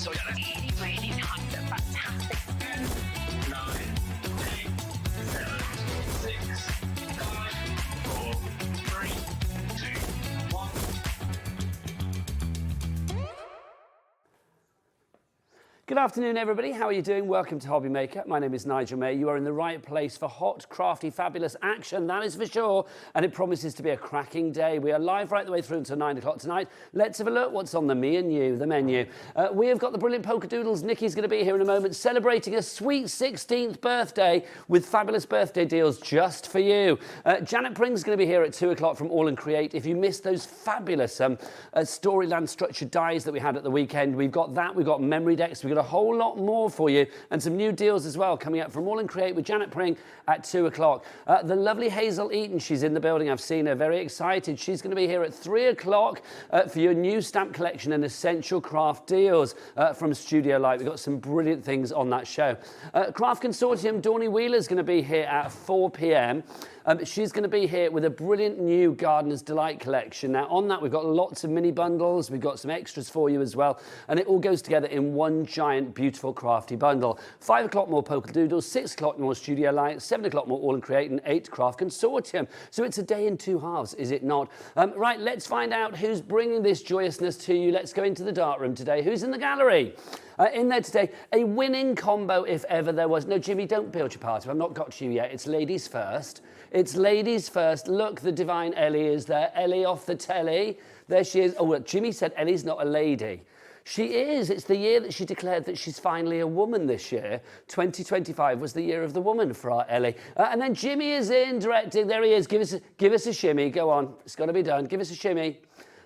So yeah, really, really nice and fantastic. 10, 9, 8, 7, 6, 5, 4, 3, 2, 1. Good afternoon, everybody. How are you doing? Welcome to Hobby Maker. My name is Nigel May. You are in the right place for hot, crafty, fabulous action, that is for sure. And it promises to be a cracking day. We are live right the way through until 9 o'clock tonight. Let's have a look what's on the me and you, the menu. We have got the brilliant Polkadoodles. Nikki's going to be here in a moment, celebrating a sweet 16th birthday with fabulous birthday deals just for you. Janet Pring's going to be here at 2 o'clock from AALL Create. If you missed those fabulous Storyland structured dies that we had at the weekend, we've got that. We've got memory decks. We've got a whole lot more for you and some new deals as well coming up from AALL Create with Janet Pring at 2 o'clock. The lovely Hazel Eaton, she's in the building. I've seen her, very excited. She's going to be here at 3 o'clock for your new stamp collection and essential craft deals from Studio Light. We've got some brilliant things on that show. Craft Consortium, Dawny Wheeler's going to be here at 4 p.m. She's going to be here with a brilliant new Gardener's Delight collection. Now, on that, we've got lots of mini bundles. We've got some extras for you as well. And it all goes together in one giant, beautiful, crafty bundle. 5 o'clock, more Polkadoodles. 6 o'clock, more Studio Light. 7 o'clock, more AALL Create. And 8, Craft Consortium. So it's a day in two halves, is it not? Right, let's find out who's bringing this joyousness to you. Let's go into the dark room today. Who's in the gallery? In there today, a winning combo if ever there was. No, Jimmy, don't build your party. I've not got to you yet. It's ladies first. It's ladies first. Look, the divine Ellie is there. Ellie off the telly. There she is. Oh, well, Jimmy said Ellie's not a lady. She is. It's the year that she declared that she's finally a woman this year. 2025 was the year of the woman for our Ellie. And then Jimmy is in directing. There he is. Give us a shimmy. Go on. It's got to be done. Give us a shimmy.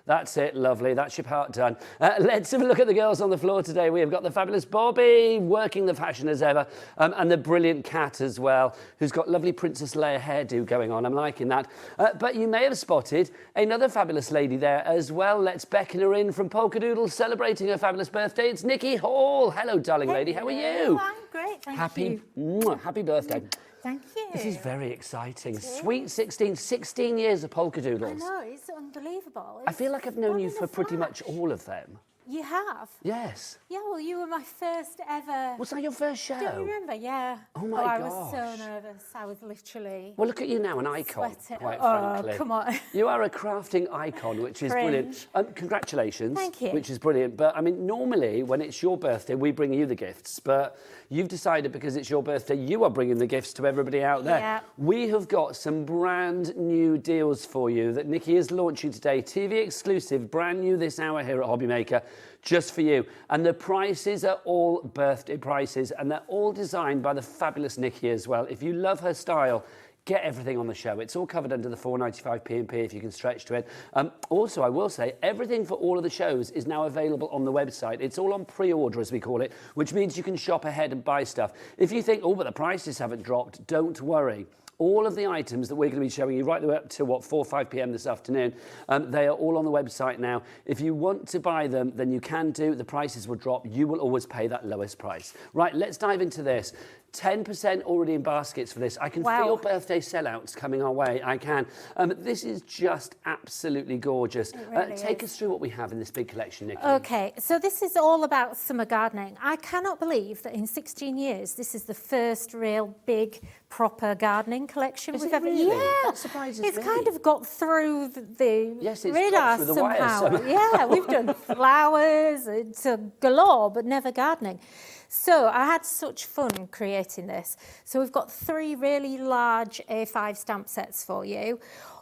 That's it, lovely. That's your part done. Let's have a look at the girls on the floor today. We have got the fabulous Bobby, working the fashion as ever, and the brilliant Kat as well, who's got lovely Princess Leia hairdo going on. I'm liking that. But you may have spotted another fabulous lady there as well. Let's beckon her in from Polkadoodles, celebrating her fabulous birthday. It's Nikky Hall. Hello, darling lady. How are you? I'm great, thank you. Happy birthday. Thank you. This is very exciting. Sweet 16 years of Polkadoodles. I know, it's unbelievable. I feel like I've known you for pretty much all of them. You have? Yes. Yeah, well, you were my first ever... Was that your first show? Don't you remember? Yeah. Oh, my I gosh. was so nervous. I was literally... Well, look at you now, an icon, sweating. quite frankly. Oh, come on. You are a crafting icon, which is brilliant. Congratulations. Thank you. Which is brilliant. But, I mean, normally, when it's your birthday, we bring you the gifts. But you've decided because it's your birthday, you are bringing the gifts to everybody out there. Yeah. We have got some brand new deals for you that Nikky is launching today. TV exclusive, brand new this hour here at Hobby Maker. Just for you. And the prices are all birthday prices, and they're all designed by the fabulous Nikky as well. If you love her style, get everything on the show. It's all covered under the £4.95 P&P if you can stretch to it. Also, I will say, everything for all of the shows is now available on the website. It's all on pre-order, as we call it, which means you can shop ahead and buy stuff. If you think, oh, but the prices haven't dropped, don't worry. All of the items that we're going to be showing you right the way up to, 4 or 5 p.m. this afternoon, they are all on the website now. If you want to buy them, then you can do. The prices will drop. You will always pay that lowest price. Right, let's dive into this. 10% already in baskets for this. I can feel birthday sellouts coming our way. I can. This is just absolutely gorgeous. Really take us through what we have in this big collection, Nikky. Okay, so this is all about summer gardening. I cannot believe that in 16 years, this is the first real big, proper gardening collection Is we've it ever... really? Yeah, That surprises it's me. kind of got through the Yes, it's radar got through the wires somehow. Yeah, we've done flowers to galore, but never gardening. So I had such fun creating this. So we've got 3 really large A5 stamp sets for you,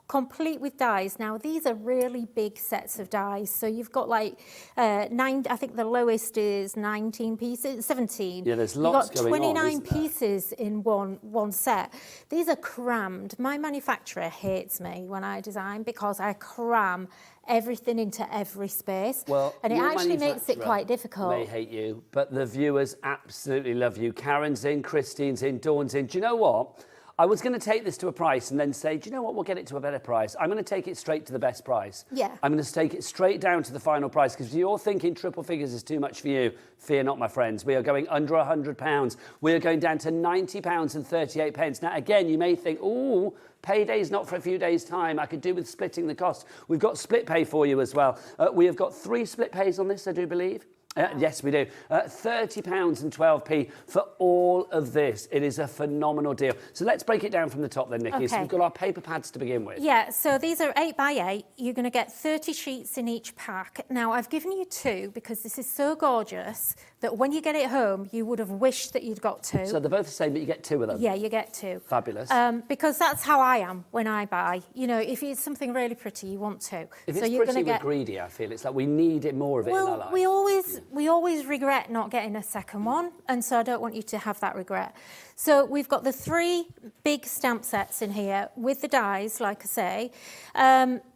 complete with dies. Now, these are really big sets of dies. So you've got like 9, I think the lowest is 19 pieces, 17. Yeah, there's lots going on, You've got 29 isn't there? pieces in one set. These are crammed. My manufacturer hates me when I design because I cram everything into every space. Well, and it your actually makes it manufacturer quite difficult. May hate you, but the viewers absolutely love you. Karen's in, Christine's in, Dawn's in. Do you know what? I was going to take this to a price and then say, do you know what, we'll get it to a better price. I'm going to take it straight to the best price. Yeah. I'm going to take it straight down to the final price, because if you're thinking triple figures is too much for you, fear not, my friends. We are going under £100. We are going down to £90 and 38 pence. Now, again, you may think, ooh, payday's not for a few days' time. I could do with splitting the cost. We've got split pay for you as well. We have got 3 split pays on this, I do believe. Yes, we do. £30 and 12p for all of this. It is a phenomenal deal. So let's break it down from the top then, Nikki. So Okay. we've got our paper pads to begin with. Yeah, so these are 8 by 8. You're going to get 30 sheets in each pack. Now, I've given you 2 because this is so gorgeous that when you get it home, you would have wished that you'd got 2. So they're both the same, but you get 2 of them. Yeah, you get 2. Fabulous. Because that's how I am when I buy. You know, if it's something really pretty, you want 2. If so it's you're pretty, going to we're get. greedy, I feel. It's like we need it more of it in our life. We always regret not getting a second one, and so I don't want you to have that regret. So we've got the 3 big stamp sets in here with the dies, like I say,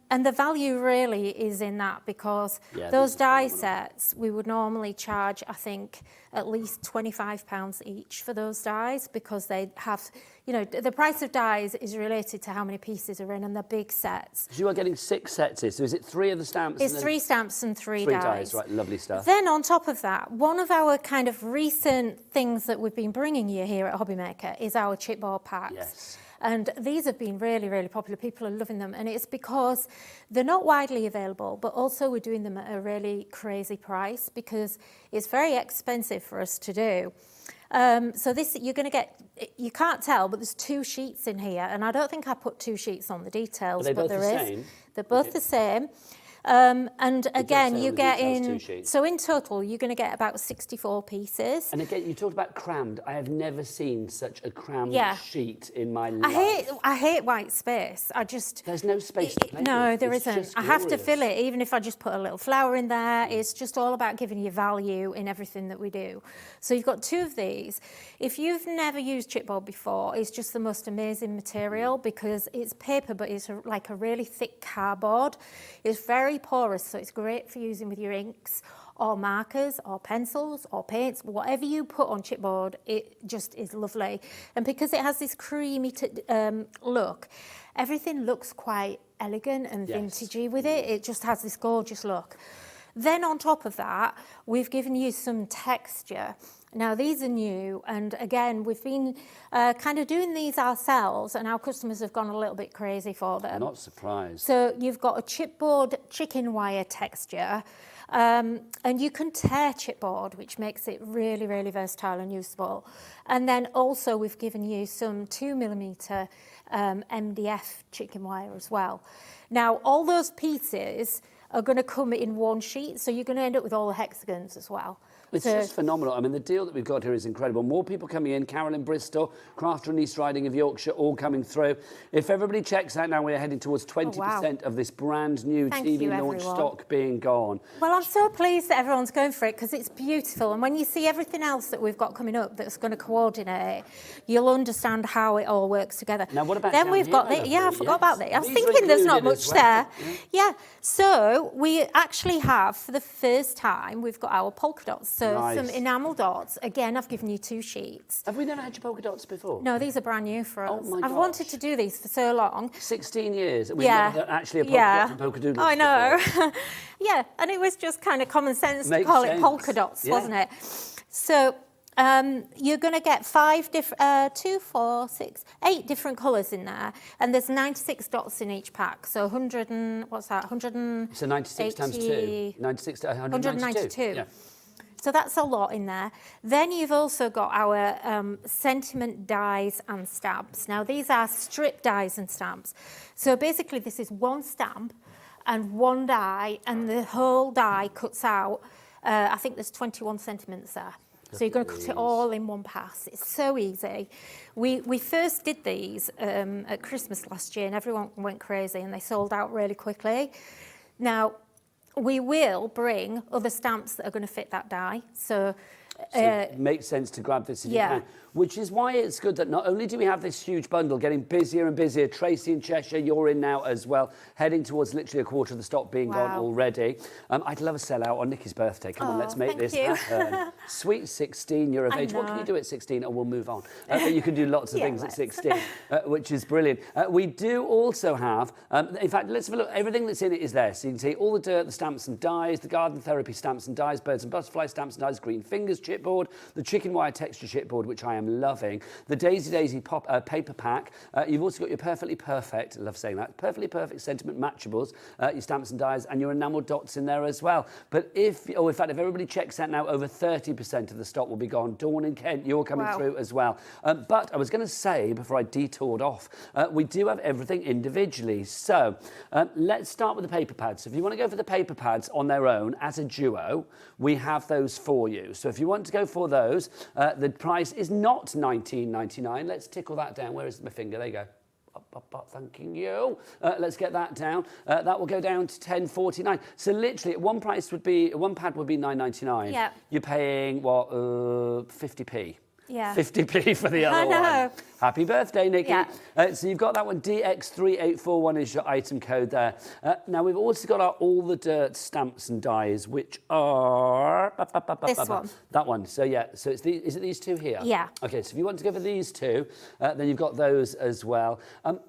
and the value really is in that because those die sets we would normally charge, I think, at least £25 each for those dies because they have, you know, the price of dies is related to how many pieces are in and the big sets. So you are getting 6 sets here. So is it 3 of the stamps? It's 3 stamps and 3 dies. Right, lovely stuff. Then on top of that, one of our kind of recent things that we've been bringing you here at Hobbymaker is our chipboard packs. Yes. And these have been really, really popular. People are loving them. And it's because they're not widely available, but also we're doing them at a really crazy price because it's very expensive for us to do. So this, you're going to get, you can't tell, but there's 2 sheets in here. And I don't think I put 2 sheets on the details, but there the is. same? They're both the same. And again, you get details, 2 in, sheets. so in total, you're going to get about 64 pieces. And again, you talked about crammed. I have never seen such a crammed sheet in my life. I hate white space. There's no space to play No, with. there It's isn't. just I have to glorious. fill it, even if I just put a little flower in there. It's just all about giving you value in everything that we do. So you've got 2 of these. If you've never used chipboard before, it's just the most amazing material because it's paper, but it's like a really thick cardboard. It's very porous, so it's great for using with your inks or markers or pencils or paints. Whatever you put on chipboard, it just is lovely. And because it has this creamy look, everything looks quite elegant and vintagey with it. It just has this gorgeous look. Then on top of that, we've given you some texture. Now, these are new, and again, we've been kind of doing these ourselves, and our customers have gone a little bit crazy for them. I'm not surprised. So you've got a chipboard chicken wire texture, and you can tear chipboard, which makes it really, really versatile and useful. And then also we've given you some 2mm MDF chicken wire as well. Now, all those pieces are going to come in one sheet, so you're going to end up with all the hexagons as well. It's just phenomenal. I mean, the deal that we've got here is incredible. More people coming in. Carol in Bristol, Crafter and East Riding of Yorkshire, all coming through. If everybody checks out now, we're heading towards 20% of this brand new TV launch stock being gone. Well, I'm so pleased that everyone's going for it because it's beautiful. And when you see everything else that we've got coming up that's going to coordinate, you'll understand how it all works together. Now, what about then down we've here, got the, I forgot about that. I was thinking there's not much there. Yeah. So we actually have, for the first time, we've got our polka dots. So some enamel dots. Again, I've given you 2 sheets. Have we never had your polka dots before? No, these are brand new for us. Oh my I've wanted to do these for so long. 16 years. We've never done actually a polka dot from Polkadoodles. I know. Yeah, and it was just kind of common sense to call it polka dots, wasn't it? So you're going to get 5 different, 2, 4, 6, 8 different colours in there, and there's 96 dots in each pack. So 100 and what's that? 100 and so 96 times 2. 96 to 192. Yeah. So that's a lot in there. Then you've also got our sentiment dies and stamps. Now these are strip dies and stamps. So basically this is 1 stamp and 1 die, and the whole die cuts out, I think there's 21 sentiments there. So you're going to cut it all in one pass. It's so easy. We first did these at Christmas last year, and everyone went crazy, and they sold out really quickly. Now, we will bring other stamps that are going to fit that die. So it makes sense to grab this if you can. Which is why it's good that not only do we have this huge bundle getting busier and busier, Tracy in Cheshire, you're in now as well, heading towards literally a quarter of the stock being gone already. I'd love a sellout on Nikki's birthday. Come on, let's make this happen. Sweet 16, you're of age. What can you do at 16? Or we'll move on. You can do lots of things at 16, which is brilliant. We do also have, in fact, let's have a look. Everything that's in it is there. So you can see all the dirt, the stamps and dies, the garden therapy stamps and dies, birds and butterfly stamps and dies, green fingers, chipboard, the chicken wire texture chipboard, which I am loving, the Daisy paper pack. You've also got your perfectly perfect, I love saying that, perfectly perfect sentiment matchables, your stamps and dies, and your enamel dots in there as well. But in fact, if everybody checks that now, over 30% of the stock will be gone. Dawn and Kent, you're coming through as well. But I was going to say, before I detoured off, we do have everything individually. So let's start with the paper pads. So if you want to go for the paper pads on their own as a duo, we have those for you. So if you want to go for those, the price is not $19.99. Let's tickle that down. Where is my finger? There you go. Up, thanking you. Let's get that down. That will go down to $10.49. So literally, one pad would be $9.99. Yeah. You're paying what, 50p. Yeah. 50p for the other one. Happy birthday, Nikki. Yeah. So you've got that one, DX3841 is your item code there. Now we've also got our All the Dirt stamps and dies, which are... This one. That one. So yeah, so is it these two here? Yeah. Okay, so if you want to go for these two, then you've got those as well.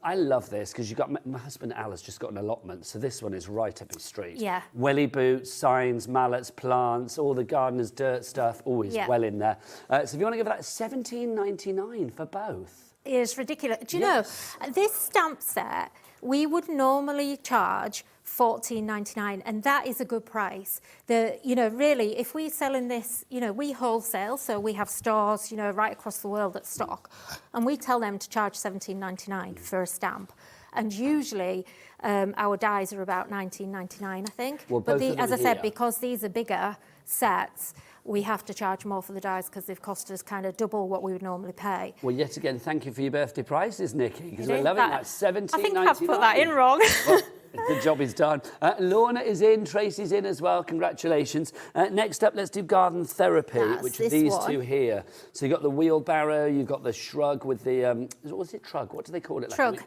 I love this because you've got... My husband Al has just got an allotment, so this one is right up his street. Yeah. Welly boots, signs, mallets, plants, all the gardener's dirt stuff, always well in there. So if you want to go for that, $17.99 for both. Is ridiculous. Do you know, this stamp set, we would normally charge $14.99, and that is a good price. Really, if we're selling this, we wholesale, so we have stores, right across the world that stock, and we tell them to charge $17.99 for a stamp. And usually our dies are about $19.99, I think. Well, but as I said, because these are bigger sets, we have to charge more for the dies because they've cost us kind of double what we would normally pay. Well, yet again, thank you for your birthday prices, Nikki, because we're loving that. $17.99. I think I've put that in wrong. Well, the job is done. Lorna is in, Tracy's in as well. Congratulations. Next up, let's do garden therapy, which are these two here. So you've got the wheelbarrow, you've got the shrug with the, what's it, trug? What do they call it? Trug.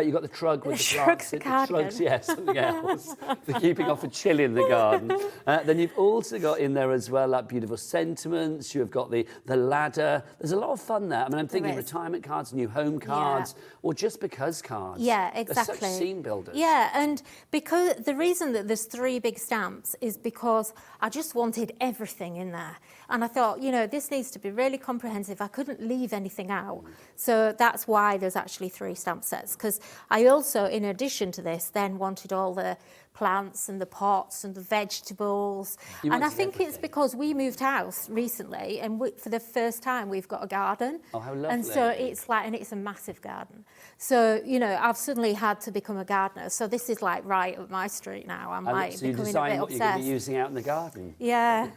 You've got the trug with the plants. The shrugs, yes, something else. For keeping off a chill in the garden. Then you've also got in there as well, like beautiful sentiments. You've got the ladder. There's a lot of fun there. I mean, I'm thinking retirement cards, new home cards, or just because cards. Yeah, exactly. They're such scene builders. Yeah. And because the reason that there's 3 big stamps is because I just wanted everything in there. And I thought, this needs to be really comprehensive. I couldn't leave anything out. So that's why there's actually 3 stamp sets. Because I also, in addition to this, then wanted all the plants and the pots and the vegetables. And I think it's because we moved house recently, and for the first time we've got a garden. Oh, how lovely. And so it's like, and it's a massive garden. So, I've suddenly had to become a gardener. So this is like right up my street now. I'm like becoming a bit obsessed. So you design what you're going to be using out in the garden? Yeah.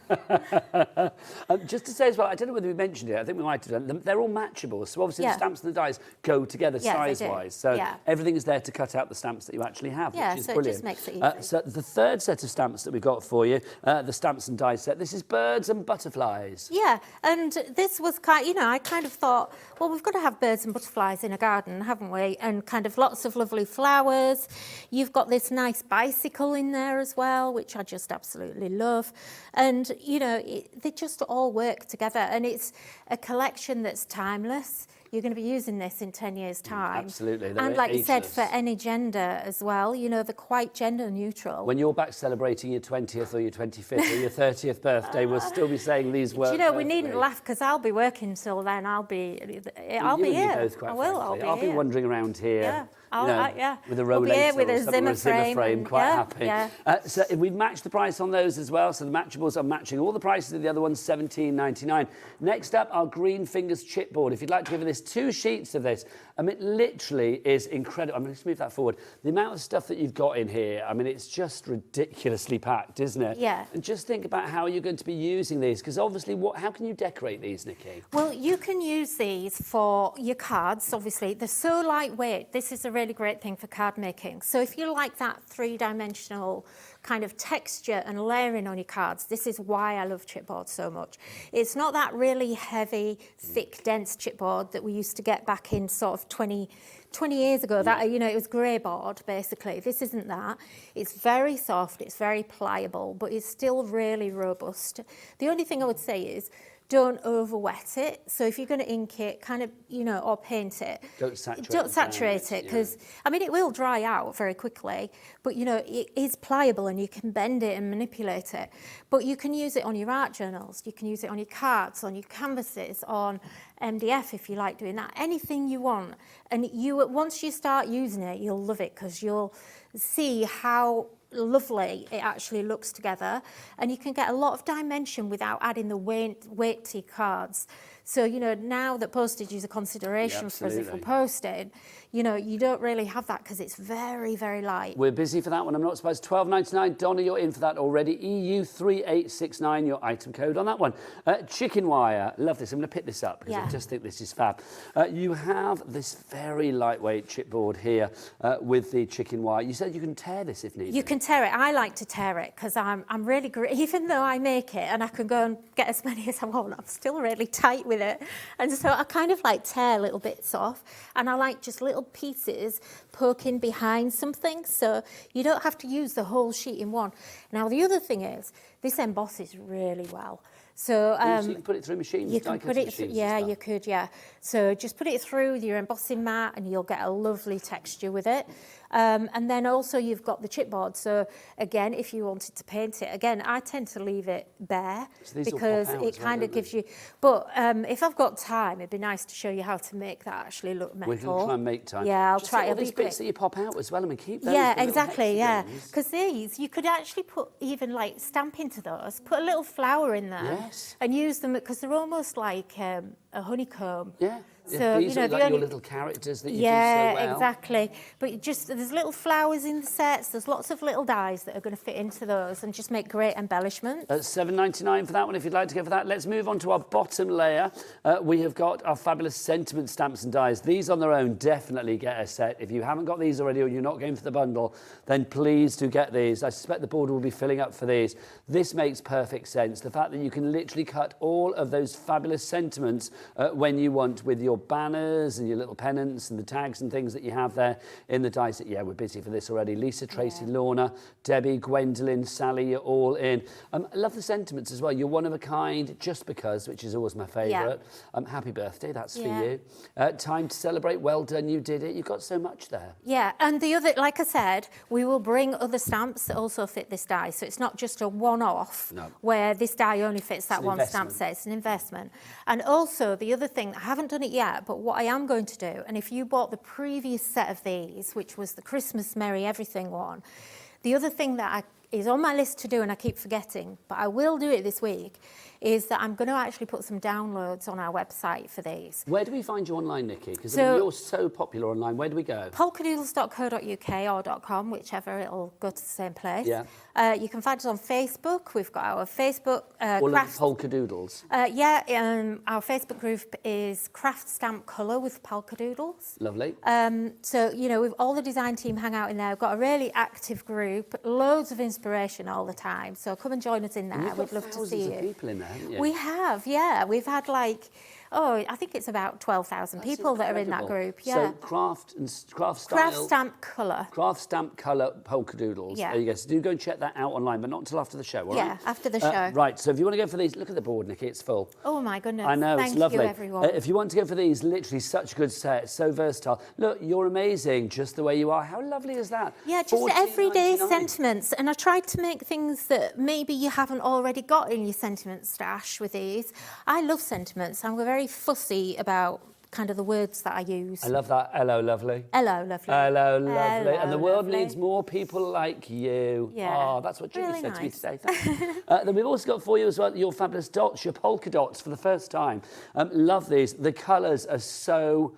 Just to say as well, I don't know whether we mentioned it, I think we might have done, they're all matchable. So obviously the stamps and the dies go together size-wise. So everything is there to cut out the stamps that you actually have, which is brilliant. It just makes it easy. So the third set of stamps that we've got for you, the stamps and dies set, this is birds and butterflies. Yeah, and this was I kind of thought, well, we've got to have birds and butterflies in a garden, haven't we? And kind of lots of lovely flowers. You've got this nice bicycle in there as well, which I just absolutely love. And, they just all work together. And it's a collection that's timeless. You're going to be using this in 10 years' time. Absolutely. And like you said, for any gender as well, they're quite gender neutral. When you're back celebrating your 20th or your 25th or your 30th birthday, we'll still be saying these words. We needn't laugh because I'll be working till then. I'll be here. I'll be wandering around here. Yeah. With a Rolex with a Zimmer frame, quite happy. Yeah. So we've matched the price on those as well. So the matchables are matching all the prices of the other ones, $17.99. Next up, our Green Fingers chipboard. If you'd like to give this 2 sheets of this, I mean, it literally is incredible. I'm going to move that forward. The amount of stuff that you've got in here, I mean, it's just ridiculously packed, isn't it? Yeah. And just think about how you're going to be using these, because obviously, how can you decorate these, Nikki? Well, you can use these for your cards, obviously. They're so lightweight. This is a really great thing for card making. So if you like that 3-dimensional kind of texture and layering on your cards, this is why I love chipboard so much. It's not that really heavy, thick, dense chipboard that we used to get back in sort of 20 years ago. That it was grey board basically. This isn't that. It's very soft, it's very pliable, but it's still really robust. The only thing I would say is don't over wet it. So if you're going to ink it, kind of, or paint it, don't saturate it, because I mean, it will dry out very quickly, but it is pliable and you can bend it and manipulate it. But you can use it on your art journals, you can use it on your cards, on your canvases, on MDF if you like doing that, anything you want. And once you start using it, you'll love it because you'll see how lovely it actually looks together, and you can get a lot of dimension without adding the weight to your cards. So, you know, now that postage is a consideration for us if we're posting, you know, you don't really have that because it's very, very light. We're busy for that one, I'm not surprised. £12.99. Donna, you're in for that already. EU3869, your item code on that one. Chicken wire. Love this. I'm going to pick this up because I just think this is fab. You have this very lightweight chipboard here with the chicken wire. You said you can tear this if needed. You can tear it. I like to tear it because I'm really great. Even though I make it and I can go and get as many as I want, I'm still really tight with it. And so I kind of like tear little bits off, and I like just little pieces poking behind something, so you don't have to use the whole sheet in one. Now the other thing is, this embosses really well. So, so you can put it through machines? You can put it through, yeah, you could, yeah. So just put it through your embossing mat and you'll get a lovely texture with it. And then also you've got the chipboard. So again, if you wanted to paint it, again, I tend to leave it bare because it kind of gives you, but if I've got time, it'd be nice to show you how to make that actually look metal. We can try and make time. Yeah, I'll just try. all these bits that you pop out as well, and we keep those. Yeah, exactly, yeah. Because these, you could actually put even like stamp into those, put a little flower in there and use them because they're almost like a honeycomb. Yeah. So, these are like your little characters that you do so well. Yeah, exactly. But there's little flowers in the sets. There's lots of little dies that are going to fit into those and just make great embellishments. £7.99 for that one if you'd like to go for that. Let's move on to our bottom layer. We have got our fabulous sentiment stamps and dies. These on their own definitely get a set. If you haven't got these already or you're not going for the bundle, then please do get these. I suspect the board will be filling up for these. This makes perfect sense. The fact that you can literally cut all of those fabulous sentiments when you want with your banners and your little pennants and the tags and things that you have there in the dice. Yeah, we're busy for this already. Lisa, Tracy, Lorna, Debbie, Gwendolyn, Sally, you're all in. I love the sentiments as well. You're one of a kind, just because, which is always my favourite. Happy birthday, that's for you. Time to celebrate, well done, you did it. You've got so much there. Yeah, and the other, like I said, we will bring other stamps that also fit this die. So it's not just a one-off where this die only fits that one stamp set. It's an investment. And also, the other thing, I haven't done it yet, but what I am going to do, and if you bought the previous set of these, which was the Christmas Merry Everything one, the other thing that is on my list to do, and I keep forgetting, but I will do it this week, is that I'm going to actually put some downloads on our website for these. Where do we find you online, Nikki? Because you're so popular online. Where do we go? Polkadoodles.co.uk or .com, whichever, it'll go to the same place. Yeah. You can find us on Facebook. We've got our Facebook... Polkadoodles? Our Facebook group is Craft Stamp Colour with Polkadoodles. Lovely. So, you know, all the design team hang out in there. We've got a really active group, loads of inspiration all the time. So come and join us in there. We'd love to see you. People in there. We have, yeah. We've had like, I think it's about 12,000 people that are in that group. Yeah. So craft stamp colour. Craft stamp colour Polkadoodles. Yeah. There you go. So do go and check that out online, but not until after the show, all right? Yeah, after the show. Right, so if you want to go for these, look at the board, Nikki, it's full. Oh my goodness. I know, it's lovely. Thank you, everyone. If you want to go for these, literally such a good set, so versatile. Look, you're amazing just the way you are. How lovely is that? Yeah, just everyday sentiments. And I tried to make things that maybe you haven't already got in your sentiment stash with these. I love sentiments. I'm very fussy about kind of the words that I use. I love that. Hello, lovely. Hello, lovely. Hello, lovely. Hello, and the world needs more people like you. Yeah. Oh, that's what Julie said to me today. Then we've also got for you as well your fabulous dots, your polka dots for the first time. Love these. The colours are so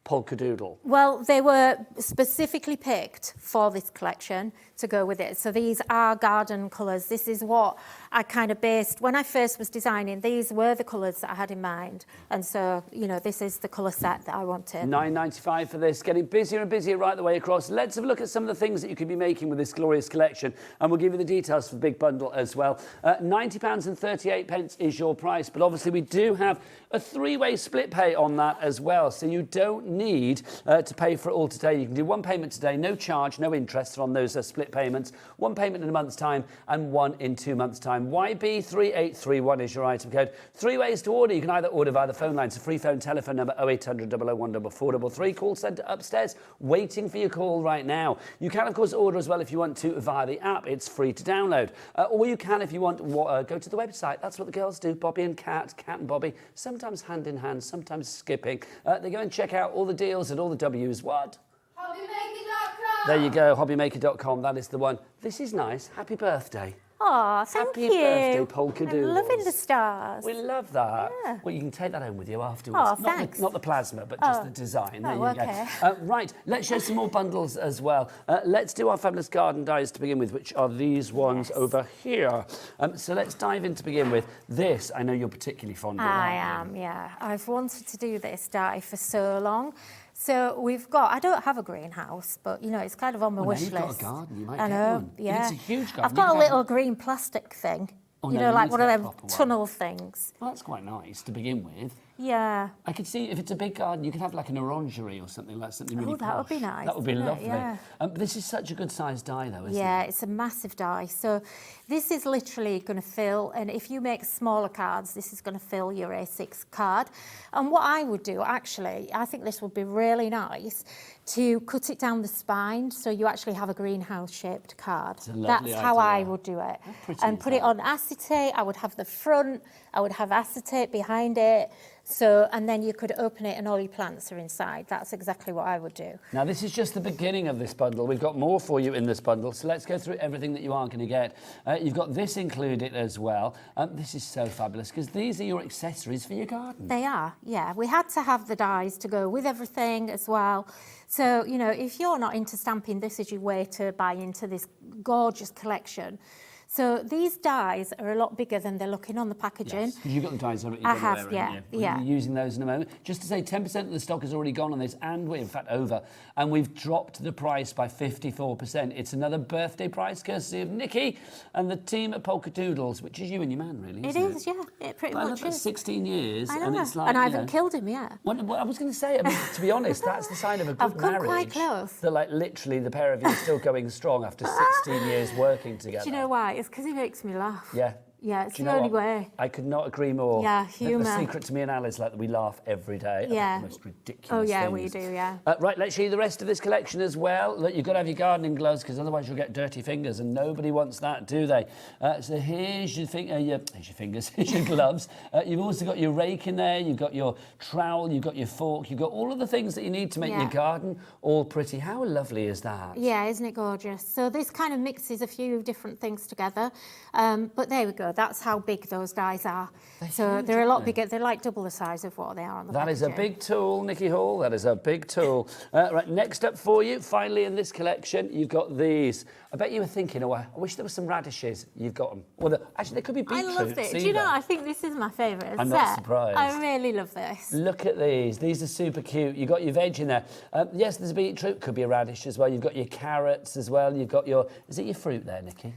Polkadoodle. Well, they were specifically picked for this collection to go with it. So these are garden colours. This is what I kind of based, when I first was designing, these were the colours that I had in mind. And so, you know, this is the colour set that I wanted. £9.95 for this, getting busier and busier right the way across. Let's have a look at some of the things that you could be making with this glorious collection. And we'll give you the details for the big bundle as well. £90.38 is your price. But obviously we do have a three-way split pay on that as well. So you don't need to pay for it all today. You can do one payment today, no charge, no interest on those split payments, one payment in a month's time and one in 2 months' time. YB3831 is your item code. 3 ways to order. You can either order via the phone line. It's a free phone telephone number 0800 001 433. Call centre upstairs, waiting for your call right now. You can, of course, order as well if you want to via the app. It's free to download. Or you can, if you want, go to the website. That's what the girls do. Bobby and Cat and Bobby, sometimes hand in hand, sometimes skipping. They go and check out all the deals and all the W's. What? Hobbymaker.com. There you go, hobbymaker.com. That is the one. This is nice. Happy birthday. Oh, thank Happy you. birthday, Polkadoodles. I'm loving the stars. We love that. Yeah. Well, you can take that home with you afterwards. Oh, thanks. Not the plasma, but just the design. There you okay. go. Right, let's show some more bundles as well. Let's do our fabulous garden dies to begin with, which are these ones over here. So let's dive in to begin with. This, I know you're particularly fond of. I am, yeah. I've wanted to do this die for so long. So we've got, I don't have a greenhouse, but you know, it's kind of on my wish list. You've got a garden, you might I get know, one. yeah. It's a huge garden. I've got a little green plastic thing. Oh, you no, know, you like need one to of get a them proper one. tunnel things. Well, that's quite nice to begin with. Yeah. I could see if it's a big garden, you could have like an orangery or something like something really that would be posh. nice, That would be wouldn't it? lovely. Yeah. This is such a good sized die though, isn't it? Yeah, it's a massive die. So this is literally going to fill, and if you make smaller cards, this is going to fill your A6 card. And what I would do, actually, I think this would be really nice to cut it down the spine so you actually have a greenhouse-shaped card. It's a lovely That's how I idea. would do it. pretty And is put it that? on acetate. I would have the front, I would have acetate behind it. So, and then you could open it and all your plants are inside. That's exactly what I would do. Now, this is just the beginning of this bundle. We've got more for you in this bundle, so let's go through everything that you are going to get. You've got this included as well. This is so fabulous because these are your accessories for your garden. They are, yeah. We had to have the dies to go with everything as well. So, you know, if you're not into stamping, this is your way to buy into this gorgeous collection. So these dies are a lot bigger than they're looking on the packaging. Yes, because you've got the dies already. I have, yeah, yeah. We'll be using those in a moment. Just to say, 10% of the stock has already gone on this, and we're in fact over. And we've dropped the price by 54%. It's another birthday price, courtesy of Nikky and the team at Polkadoodles, which is you and your man, really, isn't it? It is, yeah. It pretty I much love that, is. 16 years, I know. and it's like, and I you haven't know, killed him yet. Well, I was going to say, I mean, to be honest, that's the sign of a good I've come marriage. quite close. That, like, literally, the pair of you are still going strong after 16 years working together. Do you know why? It's because he makes me laugh. Yeah. Yeah, it's Do you the know only what? way. I could not agree more. Yeah, The humour. secret to me and Al is like that we laugh every day Yeah. about the most ridiculous Oh, yeah, things. we do, yeah. Right, let's show you the rest of this collection as well. Look, you've got to have your gardening gloves because otherwise you'll get dirty fingers, and nobody wants that, do they? So here's your fingers, here's your gloves. You've also got your rake in there, you've got your trowel, you've got your fork, you've got all of the things that you need to make Yeah. your garden all pretty. How lovely is that? Yeah, isn't it gorgeous? So this kind of mixes a few different things together. But there we go. That's how big those dies are. They're a lot bigger. They're like double the size of what they are on the That is a packaging. big tool, Nikky Hall. That is a big tool. Right, next up for you, finally in this collection, you've got these. I bet you were thinking, oh, I wish there were some radishes. You've got them. Well, actually, there could be I beetroot. love it. Do you know, I think this is my favourite I'm set. not surprised. I really love this. Look at these. These are super cute. You've got your veg in there. Yes, there's a beetroot. Could be a radish as well. You've got your carrots as well. You've got your... Is it your fruit there, Nikky?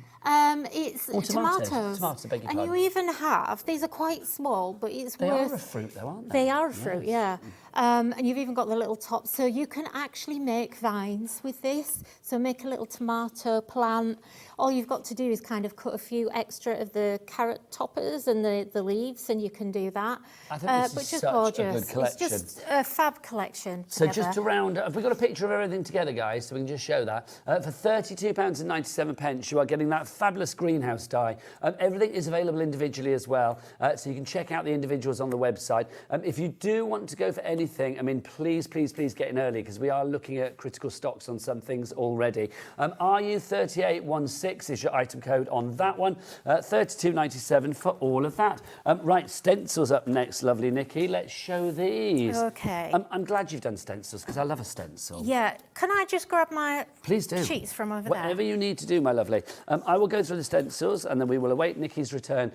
It's Or tomatoes. tomatoes. Tomatoes, beg your and pardon. you even have, these are quite small, but it's They worth... are a fruit, though, aren't they? They are a fruit, yeah. And you've even got the little tops. So you can actually make vines with this. So make a little tomato plant. All you've got to do is kind of cut a few extra of the carrot toppers and the leaves, and you can do that. I think this but is just such a gorgeous. good collection. It's just a fab collection So together. just to round up, have we got a picture of everything together, guys, so we can just show that? For £32.97, you are getting that fabulous greenhouse die. Everything is available individually as well, so you can check out the individuals on the website. If you do want to go for anything, I mean, please, please, please get in early because we are looking at critical stocks on some things already. RU3816 is your item code on that one. £32.97 for all of that. Right, stencils up next, lovely Nikky. Let's show these. Okay. I'm glad you've done stencils because I love a stencil. Yeah, can I just grab my Please do. sheets from over Whatever there? you need to do, my lovely. I will go through the stencils and then we will await Nikky's return.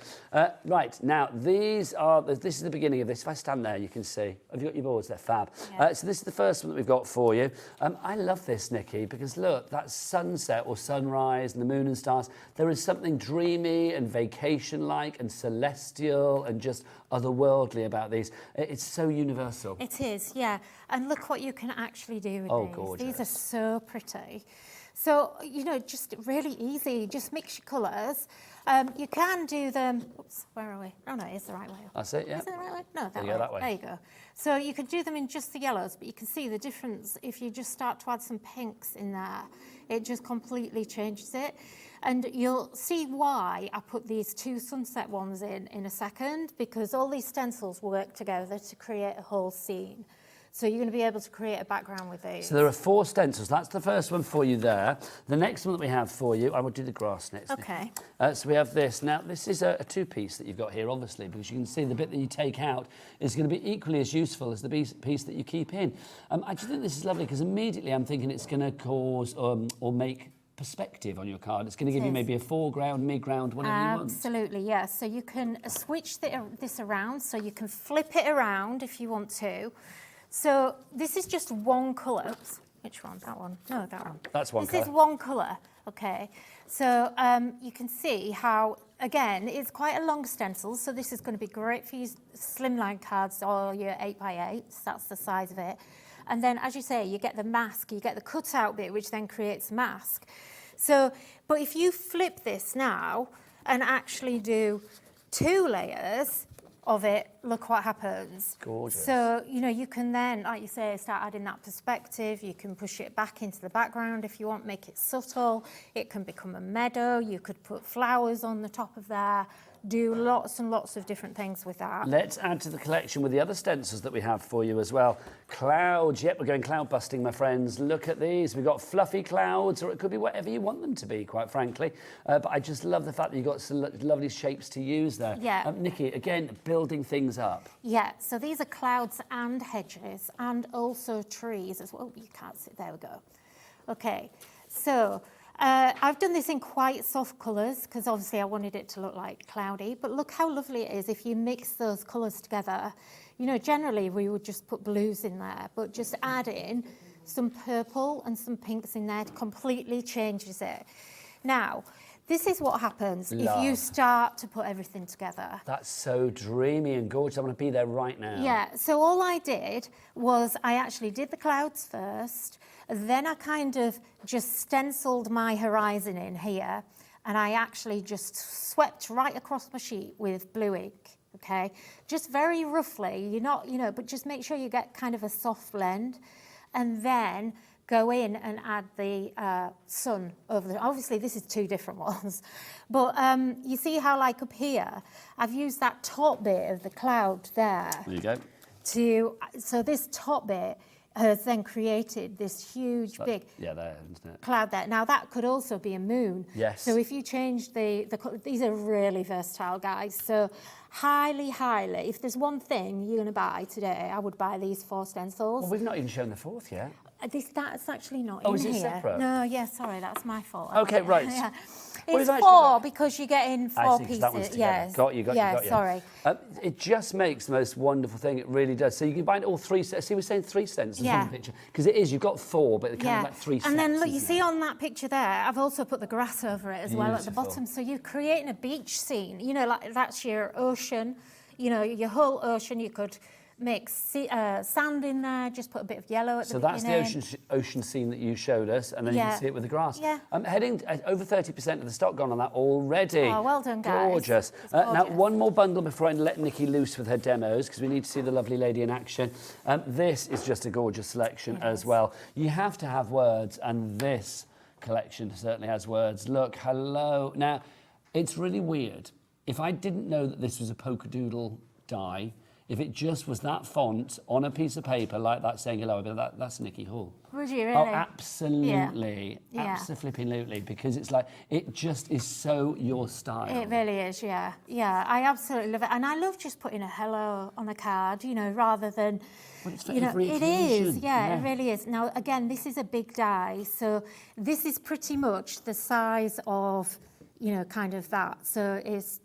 Right, now, this is the beginning of this. If I stand there, you can see. Have you got your board? boards, they're fab. Yeah. So this is the first one that we've got for you. I love this, Nikki, because look, that sunset or sunrise and the moon and stars, there is something dreamy and vacation-like and celestial and just otherworldly about these. It's so universal. It is, yeah. And look what you can actually do with these. Gorgeous. These are so pretty. So, you know, just really easy. Just mix your colours. You can do them... Oops, where are we? Oh, no, it's the right way up. That's it, yeah. Is it the right way? No, There you go, that way. There you go. So you can do them in just the yellows, but you can see the difference if you just start to add some pinks in there. It just completely changes it. And you'll see why I put these two sunset ones in a second, because all these stencils work together to create a whole scene. So you're going to be able to create a background with these. So there are 4 stencils. That's the first one for you there. The next one that we have for you, I will do the grass next. Okay. So we have this. Now, this is a 2-piece that you've got here, obviously, because you can see the bit that you take out is going to be equally as useful as the piece that you keep in. I just think this is lovely because immediately I'm thinking it's going to cause or make perspective on your card. It's going to give you maybe a foreground, mid-ground, whatever you want. Absolutely, yeah. So you can switch this around, so you can flip it around if you want to. So this is just one colour. Oops, which one? That one? No, that one. That's one colour. This is one colour, okay. So you can see how, again, it's quite a long stencil, so this is going to be great for your slimline cards or your 8x8s. That's the size of it. And then, as you say, you get the mask, you get the cutout bit, which then creates mask. So, but if you flip this now and actually do 2 layers of it, look what happens. Gorgeous. So, you know, you can then, like you say, start adding that perspective. You can push it back into the background if you want, make it subtle. It can become a meadow. You could put flowers on the top of there. Do lots and lots of different things with that. Let's add to the collection with the other stencils that we have for you as well. Clouds, yep, we're going cloud busting, my friends. Look at these. We've got fluffy clouds, or it could be whatever you want them to be, quite frankly. But I just love the fact that you've got some lovely shapes to use there. Yeah. Nikki, again, building things up. Yeah, so these are clouds and hedges and also trees as well. Oh, you can't see, there we go. Okay, so I've done this in quite soft colours because obviously I wanted it to look like cloudy, but look how lovely it is if you mix those colours together. You know, generally we would just put blues in there, but just add in some purple and some pinks in there, it completely changes it. Now, this is what happens if you start to put everything together. That's so dreamy and gorgeous. I want to be there right now. Yeah, so all I did was I actually did the clouds first, then I kind of just stenciled my horizon in here, and I actually just swept right across my sheet with blue ink, okay? Just very roughly, you're not, you know, but just make sure you get kind of a soft blend, and then go in and add the sun over the... Obviously, this is 2 different ones. But you see how, like, up here, I've used that top bit of the cloud there. There you go. So this top bit has then created this huge, big there, isn't it? cloud there. Now, that could also be a moon. Yes. So if you change these are really versatile, guys. So highly, if there's one thing you're going to buy today, I would buy these 4 stencils. Well, we've not even shown the 4th yet. That's actually not Oh, in is it here. separate? No, yeah, sorry, that's my fault. Okay, right. Yeah. Well, It's it's 4 because you get in 4 I see, 'cause pieces. that one's together. Yes. Got you. Sorry. It just makes the most wonderful thing. It really does. So you can buy all 3 sets. See, we're saying 3 stencils in the picture. Because it is, you've got 4, but they're kind of like 3 sets. And then, look, you isn't see it? on that picture there, I've also put the grass over it as well at the Beautiful. bottom. So you're creating a beach scene. You know, like that's your ocean. You know, your whole ocean. You could make sand in there, just put a bit of yellow at the beginning. So that's the ocean scene that you showed us, and then you can see it with the grass. Yeah. Heading over 30% of the stock gone on that already. Oh, well done, guys. Gorgeous. It's gorgeous. Now, one more bundle before I let Nikki loose with her demos, because we need to see the lovely lady in action. This is just a gorgeous selection as well. You have to have words, and this collection certainly has words. Look, hello. Now, it's really weird. If I didn't know that this was a Polkadoodle die, if it just was that font on a piece of paper like that saying hello, I'd be like, that's Nikki Hall. Would you really? Oh, absolutely. Yeah. Absolutely. Because it's like, it just is so your style. It really is, yeah. Yeah, I absolutely love it. And I love just putting a hello on a card, you know, rather than... Well, it's for you know, every it occasion. is, yeah, it really is. Now, again, this is a big die. So this is pretty much the size of, you know, kind of that. So it's,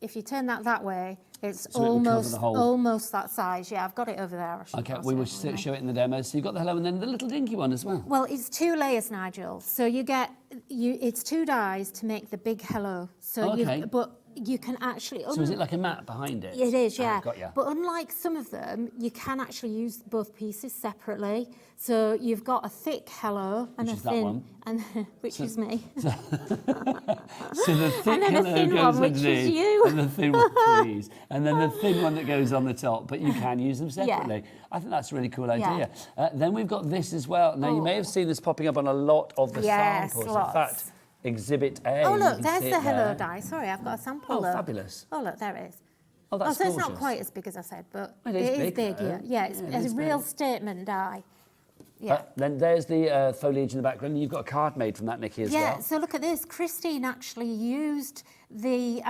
if you turn that way, It's So it would cover the whole- almost that size. Yeah, I've got it over there. Okay, we will show it in the demo. So you've got the hello and then the little dinky one as well. Well, it's 2 layers, Nigel. So it's 2 dies to make the big hello. So Okay. but you can actually. So is it like a mat behind it? It is, yeah. Got ya. But unlike some of them, you can actually use both pieces separately. So you've got a thick hello and Which a is that thin, one. and which is me. So the thick And then a hello thin goes one, which underneath, is you. and the thin one, please, and then the thin one that goes on the top. But you can use them separately. I think that's a really cool idea. Then we've got this as well. Now you may have seen this popping up on a lot of the samples. Lots. In fact, Exhibit A. Oh, you look, can there's see the it hello there. die. Sorry, I've got a sample. Oh, look. fabulous. Oh, look, there it is. Oh, that's so it's gorgeous. not quite as big as I said, but It it is is big, big, though. yeah. It's Yeah, it a is real big. statement die. Yeah. Then there's the foliage in the background. You've got a card made from that, Nikki, as Yeah, well. so look at this. Christine actually used the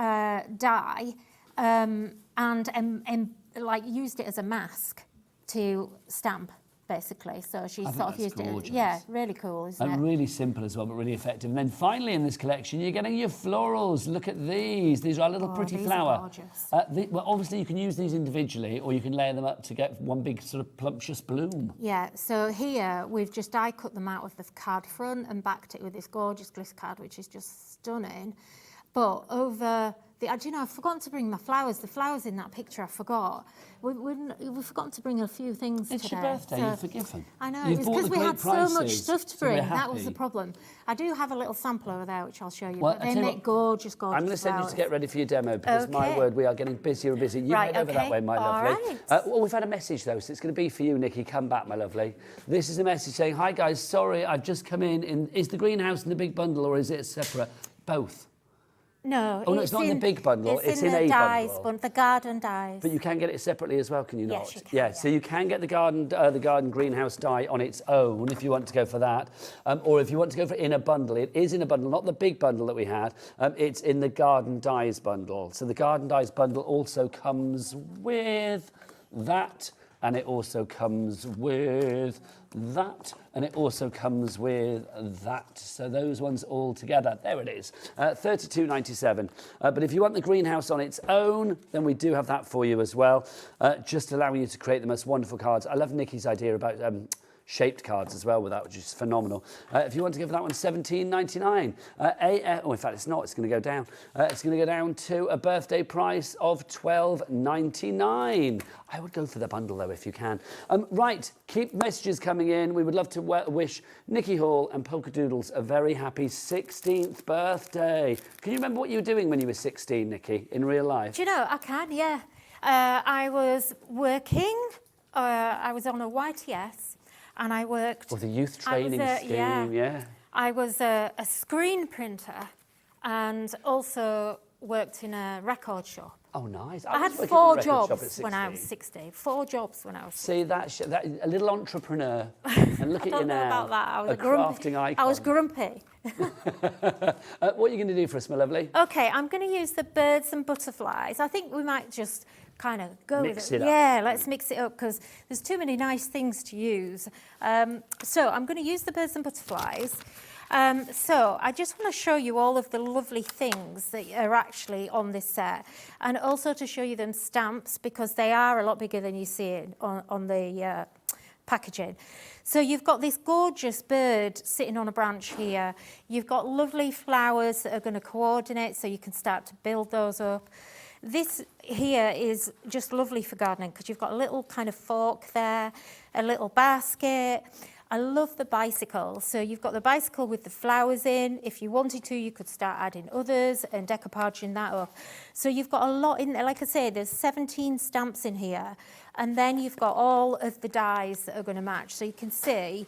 dye and like used it as a mask to stamp, basically. So she think sort of that's used gorgeous. it. Yeah, really cool, isn't it? Really simple as well, but really effective. And then finally in this collection, you're getting your florals. Look at these. These are a little pretty these are flower. gorgeous. Well, obviously you can use these individually, or you can layer them up to get one big sort of plumptious bloom. Yeah, so here we've just die cut them out of the card front and backed it with this gorgeous gliss card, which is just stunning. But over the, do you know, I've forgotten to bring my flowers. The flowers in that picture, I forgot. We've forgotten to bring a few things It's today. your birthday, you're forgiven. I know, You've it's bought because the we great had so much prices, stuff to so we're bring. That was the happy. problem. I do have a little sample over there, which I'll show you. Well, But I they tell you make what, gorgeous, gorgeous I'm going to send you flowers. to get ready for your demo because, my Okay. word, we are getting busier and busier. You Right, head over that okay. way, my All lovely. right. Well, we've had a message, though, so it's going to be for you, Nikki. Come back, my lovely. This is a message saying, hi, guys, sorry, I've just come in. Is the greenhouse in the big bundle or is it separate? Both. No, Oh, no, it's not in the big bundle, it's in the a dies bundle. the garden dies. But you can get it separately as well, can you not? Yes, you can, Yeah, yeah. so you can get the garden greenhouse dye on its own if you want to go for that. Or if you want to go for in a bundle, it is in a bundle, not the big bundle that we had. It's in the garden dyes bundle. So the garden dyes bundle also comes with that, and it also comes with that, and it also comes with that. So those ones all together, there it is, $32.97. But if you want the greenhouse on its own, then we do have that for you as well, just allowing you to create the most wonderful cards. I love Nikki's idea about shaped cards as well with that, which is phenomenal. If you want to give that one $17.99, in fact it's not, it's going to go down. It's going to go down to a birthday price of $12.99. I would go for the bundle though if you can. Right, keep messages coming in. We would love to wish Nikki Hall and Polkadoodles a very happy 16th birthday. Can you remember what you were doing when you were 16, Nikki, in real life? Do you know, I can, yeah. I was working, I was on a YTS, and I worked... Or the youth training scheme, yeah. I was a screen printer and also worked in a record shop. Oh, nice. I had was working in a 4 record shop at jobs when I was 16. 4 jobs when I was 16. See, that a little entrepreneur, and look I at don't you know now, about that. I was a crafting icon. I was grumpy. What are you going to do for us, my lovely? Okay, I'm going to use the birds and butterflies. I think we might just kind of go Mix with it. it up. Yeah, let's mix it up because there's too many nice things to use. So I'm going to use the birds and butterflies. So I just want to show you all of the lovely things that are actually on this set, and also to show you them stamps because they are a lot bigger than you see it on the packaging. So you've got this gorgeous bird sitting on a branch here. You've got lovely flowers that are going to coordinate so you can start to build those up. This here is just lovely for gardening because you've got a little kind of fork there, a little basket. I love the bicycle. So you've got the bicycle with the flowers in. If you wanted to, you could start adding others and decoupaging that up. So you've got a lot in there. Like I say, there's 17 stamps in here. And then you've got all of the dies that are going to match. So you can see,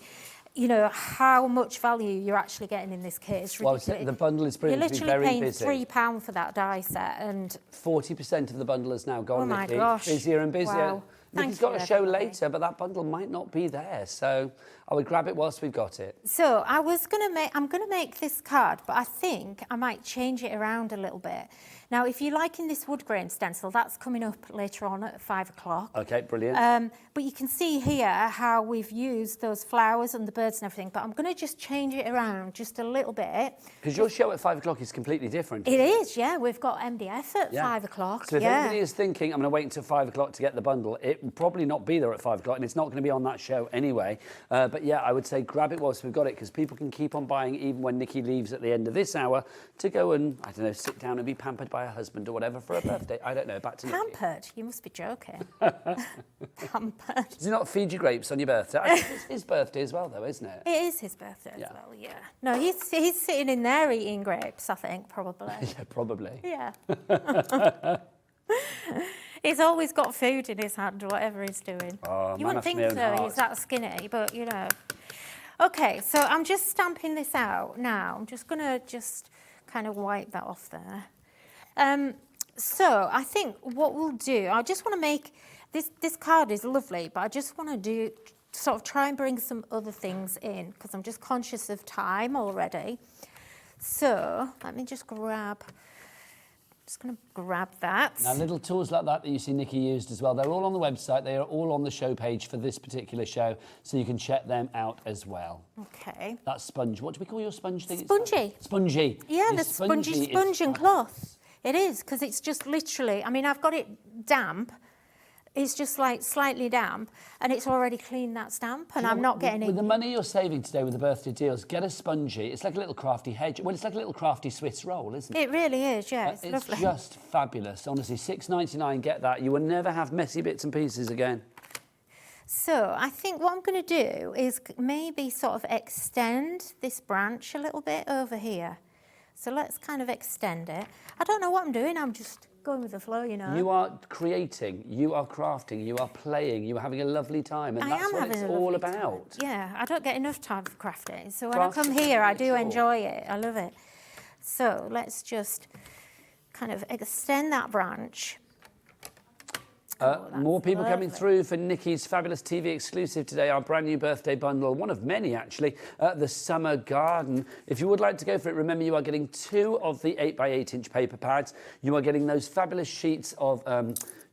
you know, how much value you're actually getting in this kit. It's ridiculous. Well, the bundle is proving You're to be literally very paying busy. £3 for that die set. And 40% of the bundle has now gone, oh my Nikki. gosh. Busier and busier. Wow. Nikki's got a show later, but that bundle might not be there, so I would grab it whilst we've got it. So I'm going to make this card, but I think I might change it around a little bit. Now, if you're liking this wood grain stencil, that's coming up later on at 5 o'clock. Okay, brilliant. But you can see here how we've used those flowers and the birds and everything, but I'm going to just change it around just a little bit. Because your show at 5 o'clock is completely different. It is, yeah. We've got MDF at 5 o'clock. So if anybody is thinking, I'm going to wait until 5 o'clock to get the bundle, it will probably not be there at 5 o'clock, and it's not going to be on that show anyway. But yeah, I would say grab it whilst we've got it, because people can keep on buying even when Nikki leaves at the end of this hour to go and, I don't know, sit down and be pampered by her husband or whatever for a birthday. I don't know, back to Nikki. Pampered? You must be joking. Pampered. Does he not feed you grapes on your birthday? I think it's his birthday as well, though, isn't it? It is his birthday as well, yeah. No, he's sitting in there eating grapes, I think, probably. Yeah, probably. Yeah. He's always got food in his hand, whatever he's doing. Oh, you wouldn't think so, he's that skinny, but you know. Okay, so I'm just stamping this out now. I'm just going to kind of wipe that off there. So I think what we'll do, I just want to make, this card is lovely, but I just want to try and bring some other things in, because I'm just conscious of time already. So let me just grab that. Now, little tools like that you see Nikki used as well, they're all on the website. They are all on the show page for this particular show, so you can check them out as well. Okay. That sponge, what do we call your sponge thing? Spongy. Spongy. Yeah, the spongy sponge and cloth. It is, because it's just literally, I mean, I've got it damp. It's just like slightly damp, and it's already cleaned that stamp, and I'm not getting it. With the money you're saving today with the birthday deals, get a spongy. It's like a little crafty hedge. Well, it's like a little crafty Swiss roll, isn't it? It really is, yeah. It's lovely. It's just fabulous. Honestly, $6.99, get that. You will never have messy bits and pieces again. So I think what I'm going to do is maybe sort of extend this branch a little bit over here. So let's kind of extend it. I don't know what I'm doing. I'm just going with the flow, you know. You are creating, you are crafting, you are playing, you are having a lovely time, and that's what it's all about. Yeah, I don't get enough time for crafting. So when I come here, I do enjoy it. I love it. So let's just kind of extend that branch. More people coming through for Nikki's fabulous TV exclusive today, our brand new birthday bundle, one of many actually, the Summer Garden. If you would like to go for it, remember you are getting 2 of the 8x8-inch paper pads. You are getting those fabulous sheets of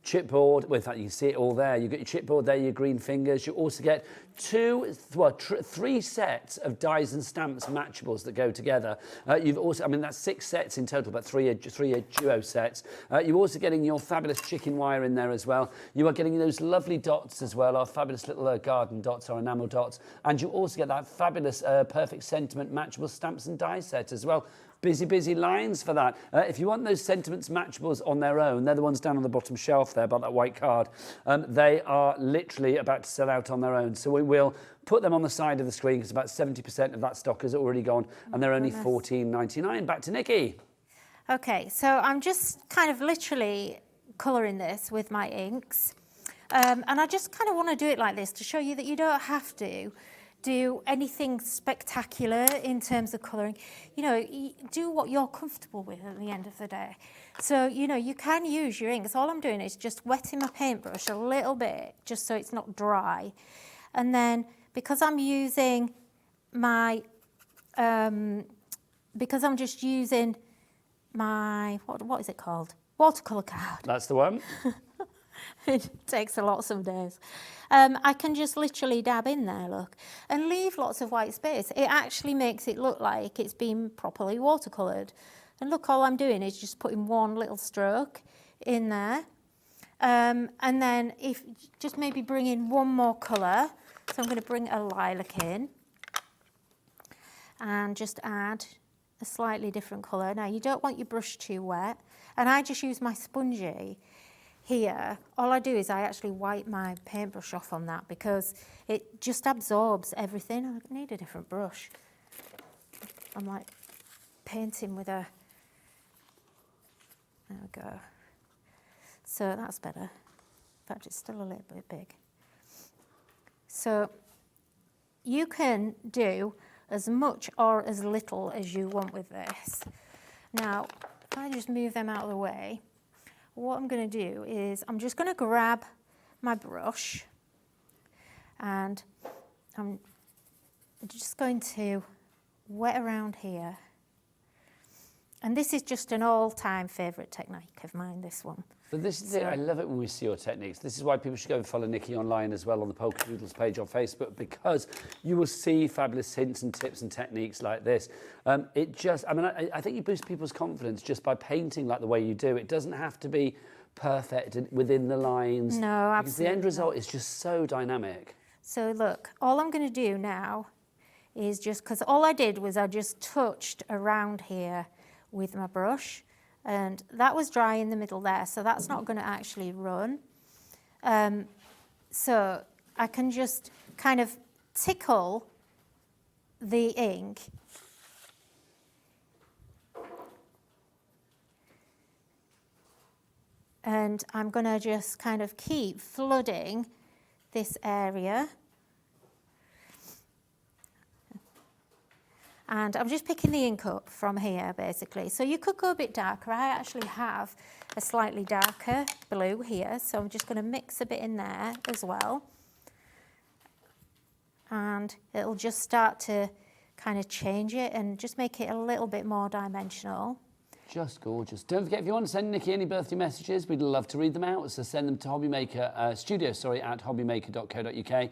chipboard. Well, in fact, you can see it all there. You get your chipboard there, your green fingers. You also get 3 sets of dies and stamps matchables that go together. You've also, I mean, that's 6 sets in total, but 3 are duo sets. You're also getting your fabulous chicken wire in there as well. You are getting those lovely dots as well, our fabulous little garden dots, our enamel dots. And you also get that fabulous Perfect Sentiment matchable stamps and die set as well. Busy lines for that. If you want those sentiments matchables on their own, they're the ones down on the bottom shelf there by that white card. They are literally about to sell out on their own. So we will put them on the side of the screen because about 70% of that stock has already gone, and they're only $14.99. Back to Nikki. Okay, so I'm just kind of literally colouring this with my inks. And I just kind of want to do it like this to show you that you don't have to do anything spectacular in terms of colouring. You know, do what you're comfortable with at the end of the day. So, you know, you can use your inks. All I'm doing is just wetting my paintbrush a little bit, just so it's not dry. And then, because I'm using my, because I'm just using my, what is it called? Watercolour card. That's the one. It takes a lot some days. I can just literally dab in there, look, and leave lots of white space. It actually makes it look like it's been properly watercoloured. And look, all I'm doing is just putting one little stroke in there. And then if just maybe bring in one more colour. So I'm going to bring a lilac in and just add a slightly different colour. Now, you don't want your brush too wet. And I just use my spongy here. All I do is I actually wipe my paintbrush off on that because it just absorbs everything. I need a different brush. I'm like painting with a, there we go. So that's better. In fact, it's still a little bit big. So you can do as much or as little as you want with this. Now, if I just move them out of the way, what I'm going to do is I'm just going to grab my brush and I'm just going to wet around here. And this is just an all-time favourite technique of mine, this one. But this is it. I love it when we see your techniques. This is why people should go and follow Nikki online as well on the Polkadoodles page on Facebook, because you will see fabulous hints and tips and techniques like this. I think you boost people's confidence just by painting like the way you do. It doesn't have to be perfect and within the lines. No, absolutely. Because the end result is just so dynamic. So look, all I'm going to do now is just, because all I did was I just touched around here with my brush, and that was dry in the middle there, so that's not going to actually run. So I can just kind of tickle the ink and I'm going to just kind of keep flooding this area. And I'm just picking the ink up from here, basically. So you could go a bit darker. I actually have a slightly darker blue here, so I'm just going to mix a bit in there as well. And it'll just start to kind of change it and just make it a little bit more dimensional. Just gorgeous. Don't forget, if you want to send Nikki any birthday messages, we'd love to read them out. So send them to at hobbymaker.co.uk.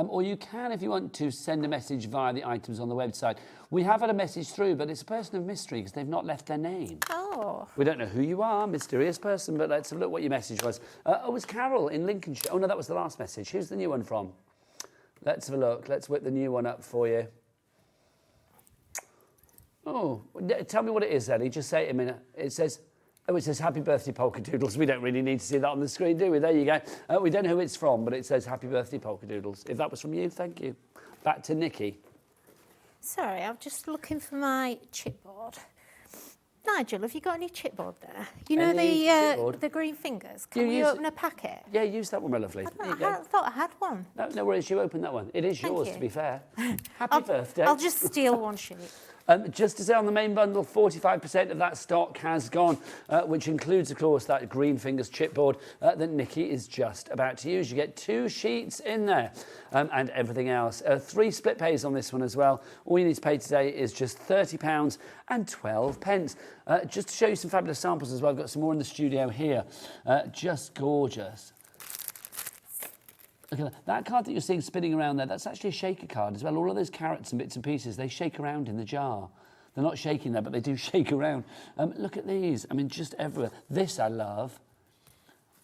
Or you can, if you want to, send a message via the items on the website. We have had a message through, but it's a person of mystery because they've not left their name. Oh. We don't know who you are, mysterious person, but let's have a look what your message was. It was Carol in Lincolnshire. Oh, no, that was the last message. Who's the new one from? Let's have a look. Let's whip the new one up for you. Oh, tell me what it is, Ellie. Just say it a minute. It says Happy Birthday Polkadoodles. We don't really need to see that on the screen, do we? There you go. We don't know who it's from, but it says Happy Birthday Polkadoodles. If that was from you, thank you. Back to Nikki. Sorry, I'm just looking for my chipboard. Nigel, have you got any chipboard there? You know the green fingers? Can we open a packet? Yeah, use that one, my lovely. I thought I had one. No worries, you open that one. It is yours, to be fair. Happy birthday. I'll just steal one sheet. Just to say on the main bundle, 45% of that stock has gone, which includes, of course, that green fingers chipboard that Nikki is just about to use. You get 2 sheets in there and everything else. 3 split pays on this one as well. All you need to pay today is just £30 and 12 pence. Just to show you some fabulous samples as well, I've got some more in the studio here. Just gorgeous. Look at that. That card that you're seeing spinning around there, that's actually a shaker card as well. All of those carrots and bits and pieces, they shake around in the jar. They're not shaking there, but they do shake around. Look at these. I mean, just everywhere. This I love.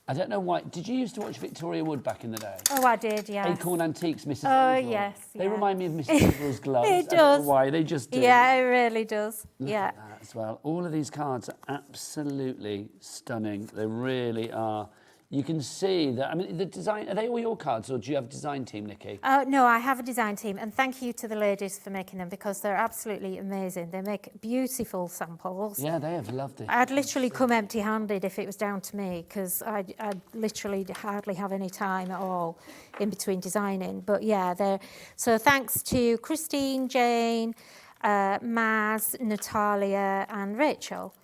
I don't know why. Did you used to watch Victoria Wood back in the day? Oh, I did, yes. Acorn Antiques, Mrs. Oh, Averill. yes. They remind me of Mrs. Averill's gloves. It I don't does. know why, they just do. Yeah, it really does. Look at that as well. All of these cards are absolutely stunning. They really are. You can see that, I mean, the design, are they all your cards or do you have a design team, Nikki? No, I have a design team, and thank you to the ladies for making them because they're absolutely amazing. They make beautiful samples. Yeah, they have loved it. I'd literally come empty-handed if it was down to me because I'd literally hardly have any time at all in between designing. But yeah, so thanks to Christine, Jane, Maz, Natalia and Rachel.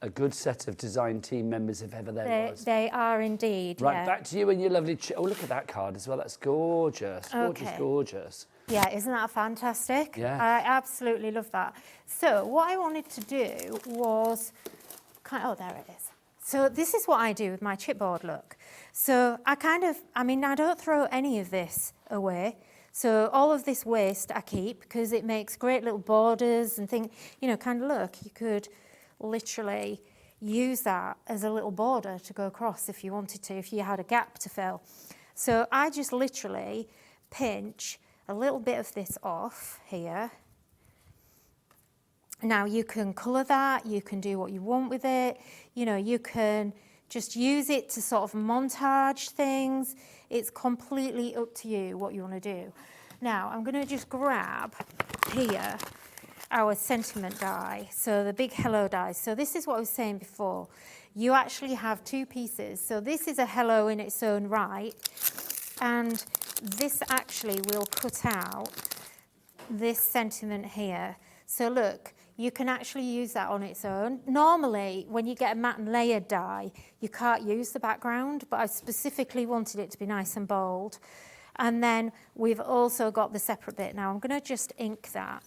A good set of design team members if ever there was. They are indeed, Right, yeah. back to you and your lovely... Oh, look at that card as well. That's gorgeous. Gorgeous, Okay. gorgeous. Yeah, isn't that fantastic? Yeah. I absolutely love that. So what I wanted to do was... Oh, there it is. So this is what I do with my chipboard look. So I don't throw any of this away. So all of this waste I keep because it makes great little borders and things. You know, kind of look, you could... literally use that as a little border to go across if you wanted to, if you had a gap to fill. So I just literally pinch a little bit of this off here. Now you can colour that, you can do what you want with it, you know, you can just use it to sort of montage things. It's completely up to you what you want to do. Now I'm going to just grab here our sentiment die, so the big hello dies. So this is what I was saying before. You actually have 2 pieces. So this is a hello in its own right, and this actually will cut out this sentiment here. So look, you can actually use that on its own. Normally, when you get a matte and layered die, you can't use the background, but I specifically wanted it to be nice and bold. And then we've also got the separate bit. Now I'm going to just ink that.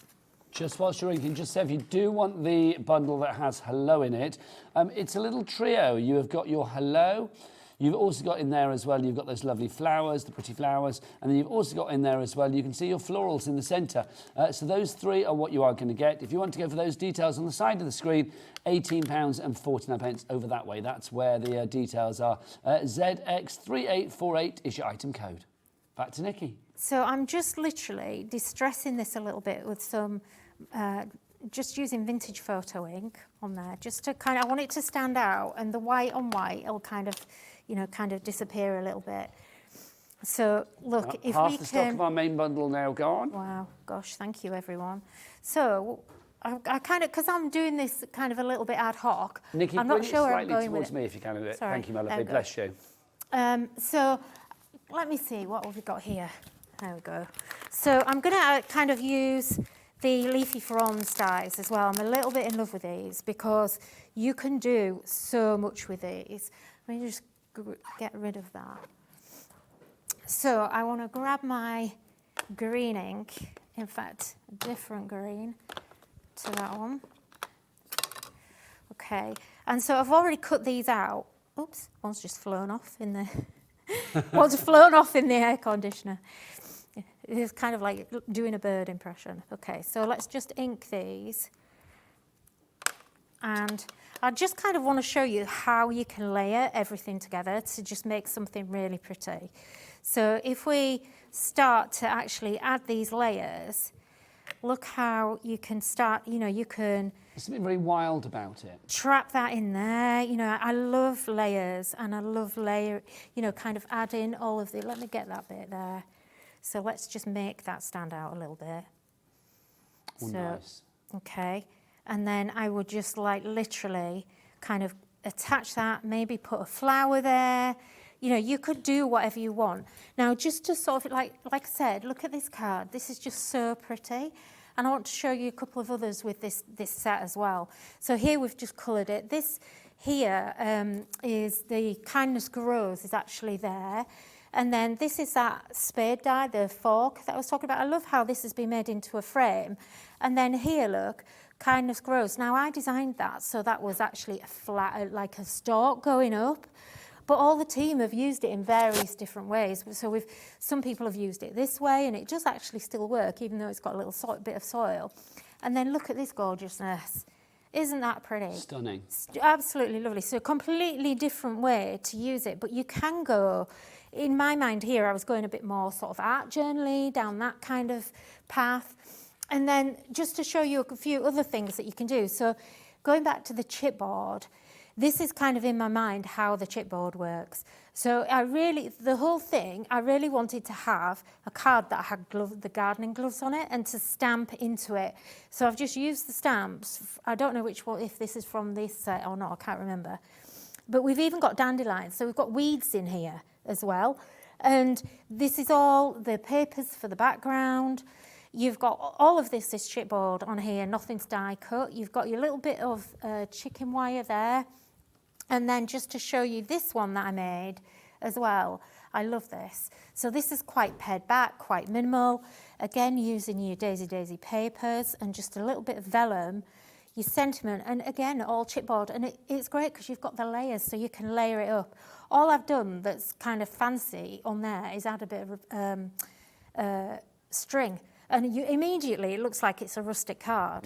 Just whilst you're inking, just say if you do want the bundle that has hello in it, it's a little trio. You have got your hello. You've also got in there as well, you've got those lovely flowers, the pretty flowers, and then you've also got in there as well, you can see your florals in the centre. So those three are what you are going to get. If you want to go for those details on the side of the screen, £18.49 over that way. That's where the details are. ZX3848 is your item code. Back to Nikki. So I'm just literally distressing this a little bit with some, just using vintage photo ink on there, just to kind of, I want it to stand out, and the white on white will kind of, you know, kind of disappear a little bit. So look, if half we the stock can, of our main bundle now gone. wow, gosh, thank you everyone. So I kind of, because I'm doing this kind of a little bit ad hoc, Nikki, I'm bring not it sure where I'm slightly going towards with me if you can a bit. Sorry, Thank you, my there lovely. we go. Bless you. So let me see, what have we got here? There we go. So I'm going to kind of use the leafy fronds dies as well. I'm a little bit in love with these because you can do so much with these. Let me just get rid of that. So I want to grab my green ink, in fact, a different green to that one. Okay, and so I've already cut these out. Oops, one's just flown off in the one's flown off in the air conditioner. It's kind of like doing a bird impression. Okay, so let's just ink these. And I just kind of want to show you how you can layer everything together to just make something really pretty. So if we start to actually add these layers, look how you can start, you know, you can... There's something very wild about it. Trap that in there. You know, I love layers, and I love you know, kind of add in all of the... Let me get that bit there. So let's just make that stand out a little bit. Oh, So, nice. okay. And then I would just like literally kind of attach that, maybe put a flower there. You know, you could do whatever you want. Now, just to sort of, like I said, look at this card. This is just so pretty. And I want to show you a couple of others with this set as well. So here we've just coloured it. This here is the Kindness Grows is actually there. And then this is that spade die, the fork that I was talking about. I love how this has been made into a frame. And then here, look, Kindness Grows. Now, I designed that, so that was actually a flat, like a stalk going up. But all the team have used it in various different ways. So some people have used it this way, and it does actually still work, even though it's got a little bit of soil. And then look at this gorgeousness. Isn't that pretty? Stunning. Absolutely lovely. So a completely different way to use it, but you can go... In my mind here, I was going a bit more sort of art journaling, down that kind of path. And then just to show you a few other things that you can do. So going back to the chipboard, this is kind of in my mind how the chipboard works. So the whole thing, I really wanted to have a card that had the gardening gloves on it and to stamp into it. So I've just used the stamps. I don't know which one, if this is from this set or not, I can't remember. But we've even got dandelions, so we've got weeds in here as well. And this is all the papers for the background. You've got all of this chipboard on here, nothing's die cut. You've got your little bit of chicken wire there. And then just to show you this one that I made as well. I love this. So this is quite pared back, quite minimal. Again, using your daisy papers and just a little bit of vellum. Your sentiment, and again, all chipboard, and it's great because you've got the layers, so you can layer it up. All I've done that's kind of fancy on there is add a bit of string, and immediately it looks like it's a rustic card.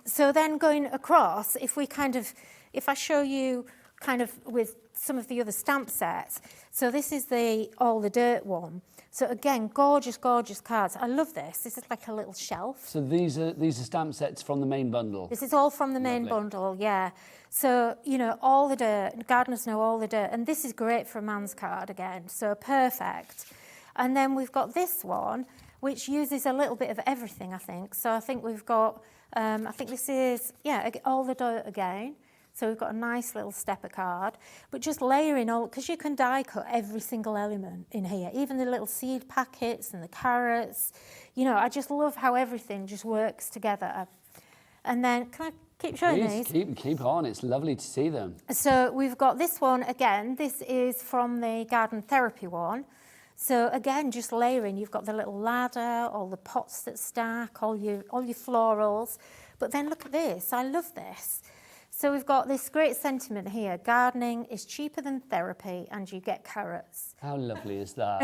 So then going across, if I show you kind of with some of the other stamp sets, so this is the All the Dirt one. So again, gorgeous, gorgeous cards. I love this. This is like a little shelf. So these are stamp sets from the main bundle. This is all from the main bundle, yeah. So, you know, all the dirt, gardeners know all the dirt. And this is great for a man's card again, so perfect. And then we've got this one, which uses a little bit of everything, I think. So I think we've got, I think this is, yeah, all the dirt again. So we've got a nice little stepper card, but just layering all, because you can die cut every single element in here, even the little seed packets and the carrots. You know, I just love how everything just works together. And then, can I keep showing these? Keep on, it's lovely to see them. So we've got this one again. This is from the garden therapy one. So again, just layering. You've got the little ladder, all the pots that stack, all your florals. But then look at this. I love this. So we've got this great sentiment here. Gardening is cheaper than therapy, and you get carrots. How lovely is that?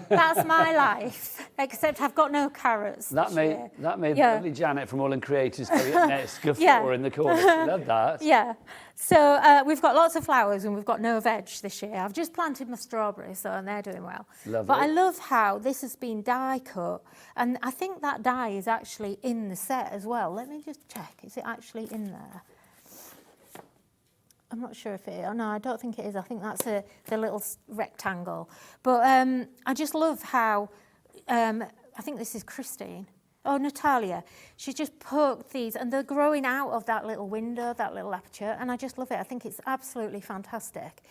That's my life, except I've got no carrots. That made lovely Janet from AALL Create next guffaw in the corner. She loved that. Yeah. So we've got lots of flowers and we've got no veg this year. I've just planted my strawberries, and they're doing well. Lovely. But I love how this has been die cut, and I think that die is actually in the set as well. Let me just check. Is it actually in there? I'm not sure if it is. Oh, no, I don't think it is. I think that's the little rectangle. But I just love how, I think this is Christine. Oh, Natalia. She just poked these, and they're growing out of that little window, that little aperture, and I just love it. I think it's absolutely fantastic.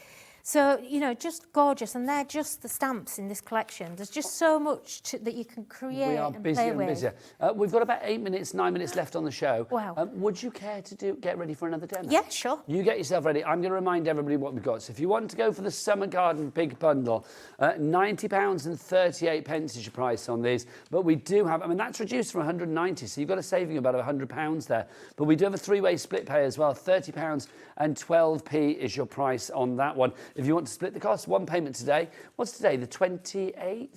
So, you know, just gorgeous, and they're just the stamps in this collection. There's just so much that you can create and play with. We are busier and busier. We've got about 9 minutes left on the show. Wow. Would you care to get ready for another demo? Yeah, sure. You get yourself ready. I'm going to remind everybody what we've got. So if you want to go for the Summer Garden Big Bundle, £90 and 38 pence is your price on these. But we do have, I mean, that's reduced from 190, so you've got a saving of about £100 there. But we do have a three-way split pay as well. £30 and 12p is your price on that one. If you want to split the cost, one payment today. What's today, the 28th?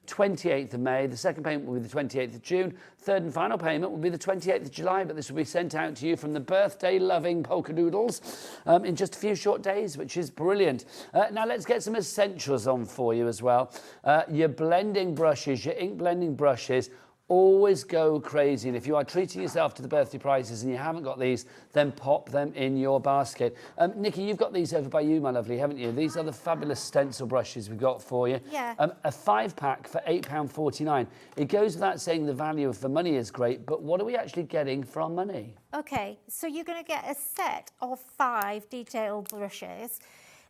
28th of May. The second payment will be the 28th of June. Third and final payment will be the 28th of July, but this will be sent out to you from the birthday-loving Polkadoodles in just a few short days, which is brilliant. Now let's get some essentials on for you as well. Your blending brushes, your ink blending brushes, always go crazy. And if you are treating yourself to the birthday prices and you haven't got these, then pop them in your basket. Nikki, you've got these over by you, my lovely, haven't you? These are the fabulous stencil brushes we've got for you. Yeah. A 5-pack for £8.49. It goes without saying the value of the money is great, but what are we actually getting for our money? Okay, so you're going to get a set of 5 detailed brushes.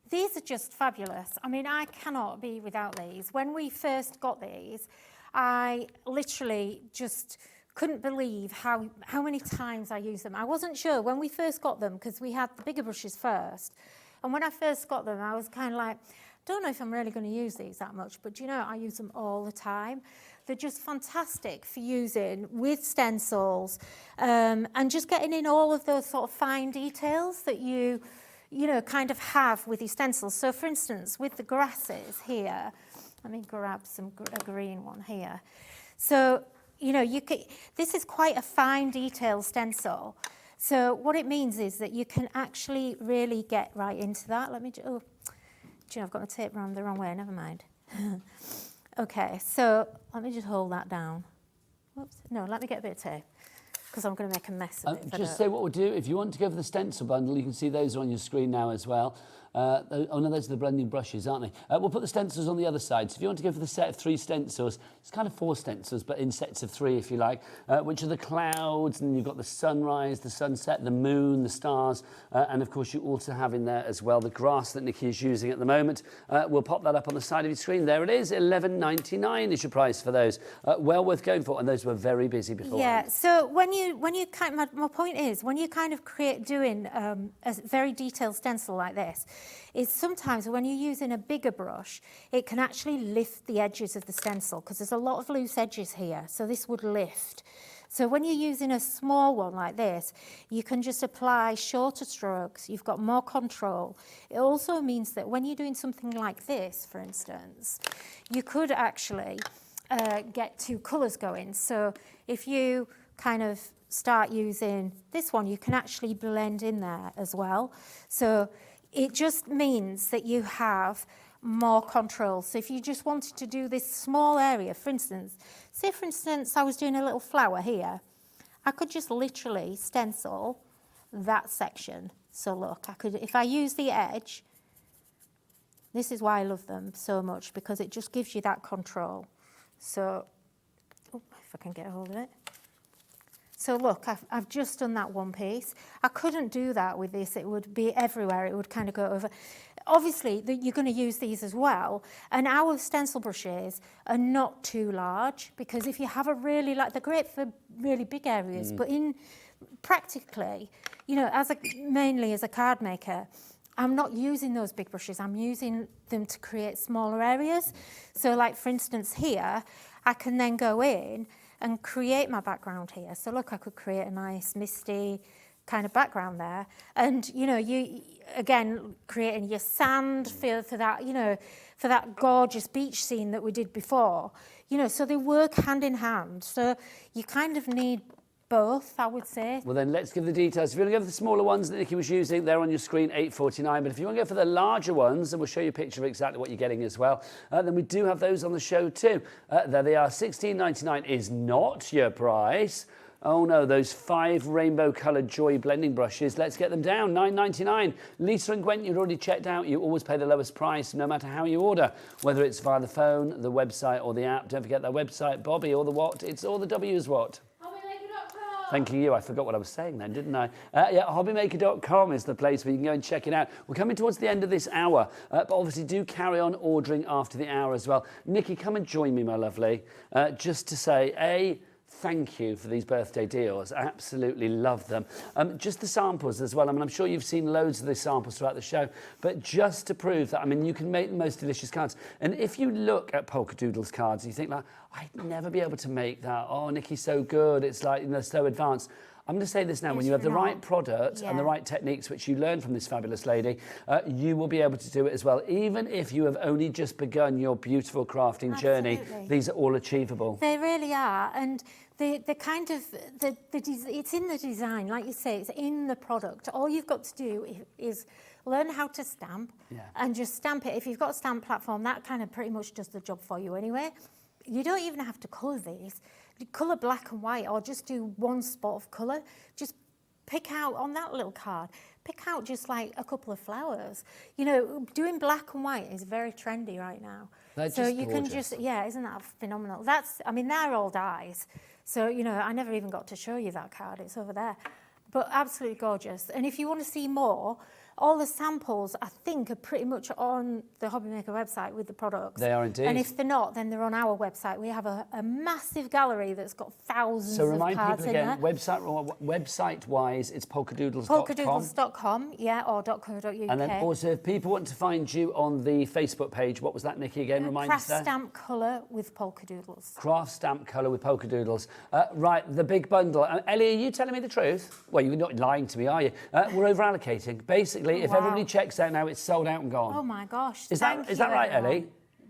These are just fabulous. I mean, I cannot be without these. When we first got these, I literally just couldn't believe how many times I used them. I wasn't sure when we first got them, because we had the bigger brushes first. And when I first got them, I was kind of like, don't know if I'm really going to use these that much, but you know, I use them all the time. They're just fantastic for using with stencils and just getting in all of those sort of fine details that you know, kind of have with your stencils. So for instance, with the grasses here, let me grab a green one here. So, you know, this is quite a fine detail stencil. So what it means is that you can actually really get right into that. Let me, do you know, I've got my tape around the wrong way, never mind. Okay, so let me just hold that down. Whoops, no, let me get a bit of tape, because I'm going to make a mess of it. Just say what we'll do. If you want to go for the stencil bundle, you can see those are on your screen now as well. Oh no, those are the blending brushes, aren't they? We'll put the stencils on the other side. So if you want to go for the set of 3 stencils, it's kind of 4 stencils, but in sets of 3 if you like, which are the clouds, and you've got the sunrise, the sunset, the moon, the stars, and of course you also have in there as well the grass that Nikki is using at the moment. We'll pop that up on the side of your screen. There it is, £11.99 is your price for those. Well worth going for, and those were very busy before. Yeah, so when you kind of, my point is, when you kind of doing a very detailed stencil like this, is sometimes when you're using a bigger brush, it can actually lift the edges of the stencil, because there's a lot of loose edges here, so this would lift. So when you're using a small one like this, you can just apply shorter strokes, you've got more control. It also means that when you're doing something like this, for instance, you could actually get 2 colours going. So if you kind of start using this one, you can actually blend in there as well. So it just means that you have more control. So if you just wanted to do this small area, for instance, say for instance I was doing a little flower here, I could just literally stencil that section. So look, I could, if I use the edge, this is why I love them so much, because it just gives you that control. So, if I can get a hold of it. So look, I've just done that one piece. I couldn't do that with this. It would be everywhere. It would kind of go over. Obviously, you're going to use these as well. And our stencil brushes are not too large, because if you have a really, they're great for really big areas, but in practically, you know, mainly as a card maker, I'm not using those big brushes. I'm using them to create smaller areas. So like, for instance, here, I can then go in and create my background here. So look, I could create a nice misty kind of background there. And, you know, you, again, creating your sand for that, you know, for that gorgeous beach scene that we did before. You know, so they work hand in hand. So you kind of need both, I would say. Well, then let's give the details. If you want to go for the smaller ones that Nikki was using, they're on your screen, $8.49. But if you want to go for the larger ones, and we'll show you a picture of exactly what you're getting as well, then we do have those on the show too. There they are. $16.99 is not your price. Oh no, those 5 rainbow coloured Joy blending brushes, let's get them down, $9.99. Lisa and Gwent, you'd already checked out. You always pay the lowest price, no matter how you order, whether it's via the phone, the website, or the app. Don't forget that website, Bobby, or the what. It's all the W's what. Thank you. I forgot what I was saying then, didn't I? Yeah, hobbymaker.com is the place where you can go and check it out. We're coming towards the end of this hour, but obviously do carry on ordering after the hour as well. Nikki, come and join me, my lovely, just to say, thank you for these birthday deals. I absolutely love them. Just the samples as well. I mean, I'm sure you've seen loads of these samples throughout the show, but just to prove that, I mean, you can make the most delicious cards. And if you look at Polkadoodles cards, you think like, I'd never be able to make that. Oh, Nikki's so good. It's like, you know, so advanced. I'm going to say this now, when you have the right product and the right techniques, which you learn from this fabulous lady, you will be able to do it as well. Even if you have only just begun your beautiful crafting journey, these are all achievable. They really are. And the kind of, it's in the design, like you say, it's in the product. All you've got to do is learn how to stamp and just stamp it. If you've got a stamp platform, that kind of pretty much does the job for you anyway. You don't even have to colour these. Colour black and white, or just do one spot of colour. Just pick out on that little card, pick out just like a couple of flowers. You know, doing black and white is very trendy right now. They're so just you gorgeous. can just, isn't that phenomenal? That's, I mean, they're all dyes. So, you know, I never even got to show you that card. It's over there. But absolutely gorgeous. And if you want to see more, all the samples, I think, are pretty much on the Hobby Maker website with the products. They are indeed. And if they're not, then they're on our website. We have a massive gallery that's got thousands So of remind cards people again, in there. website-wise, it's polkadoodles.com. Polkadoodles.com, or .co.uk. And then also, if people want to find you on the Facebook page, what was that, Nikki, again? Remind us there. Craft stamp colour with Polkadoodles. Craft stamp colour with Polkadoodles. Right, the big bundle. Ellie, are you telling me the truth? Well, you're not lying to me, are you? We're over-allocating. Basically, if everybody checks out now, it's sold out and gone. Oh, my gosh. Is that right, everyone. Ellie?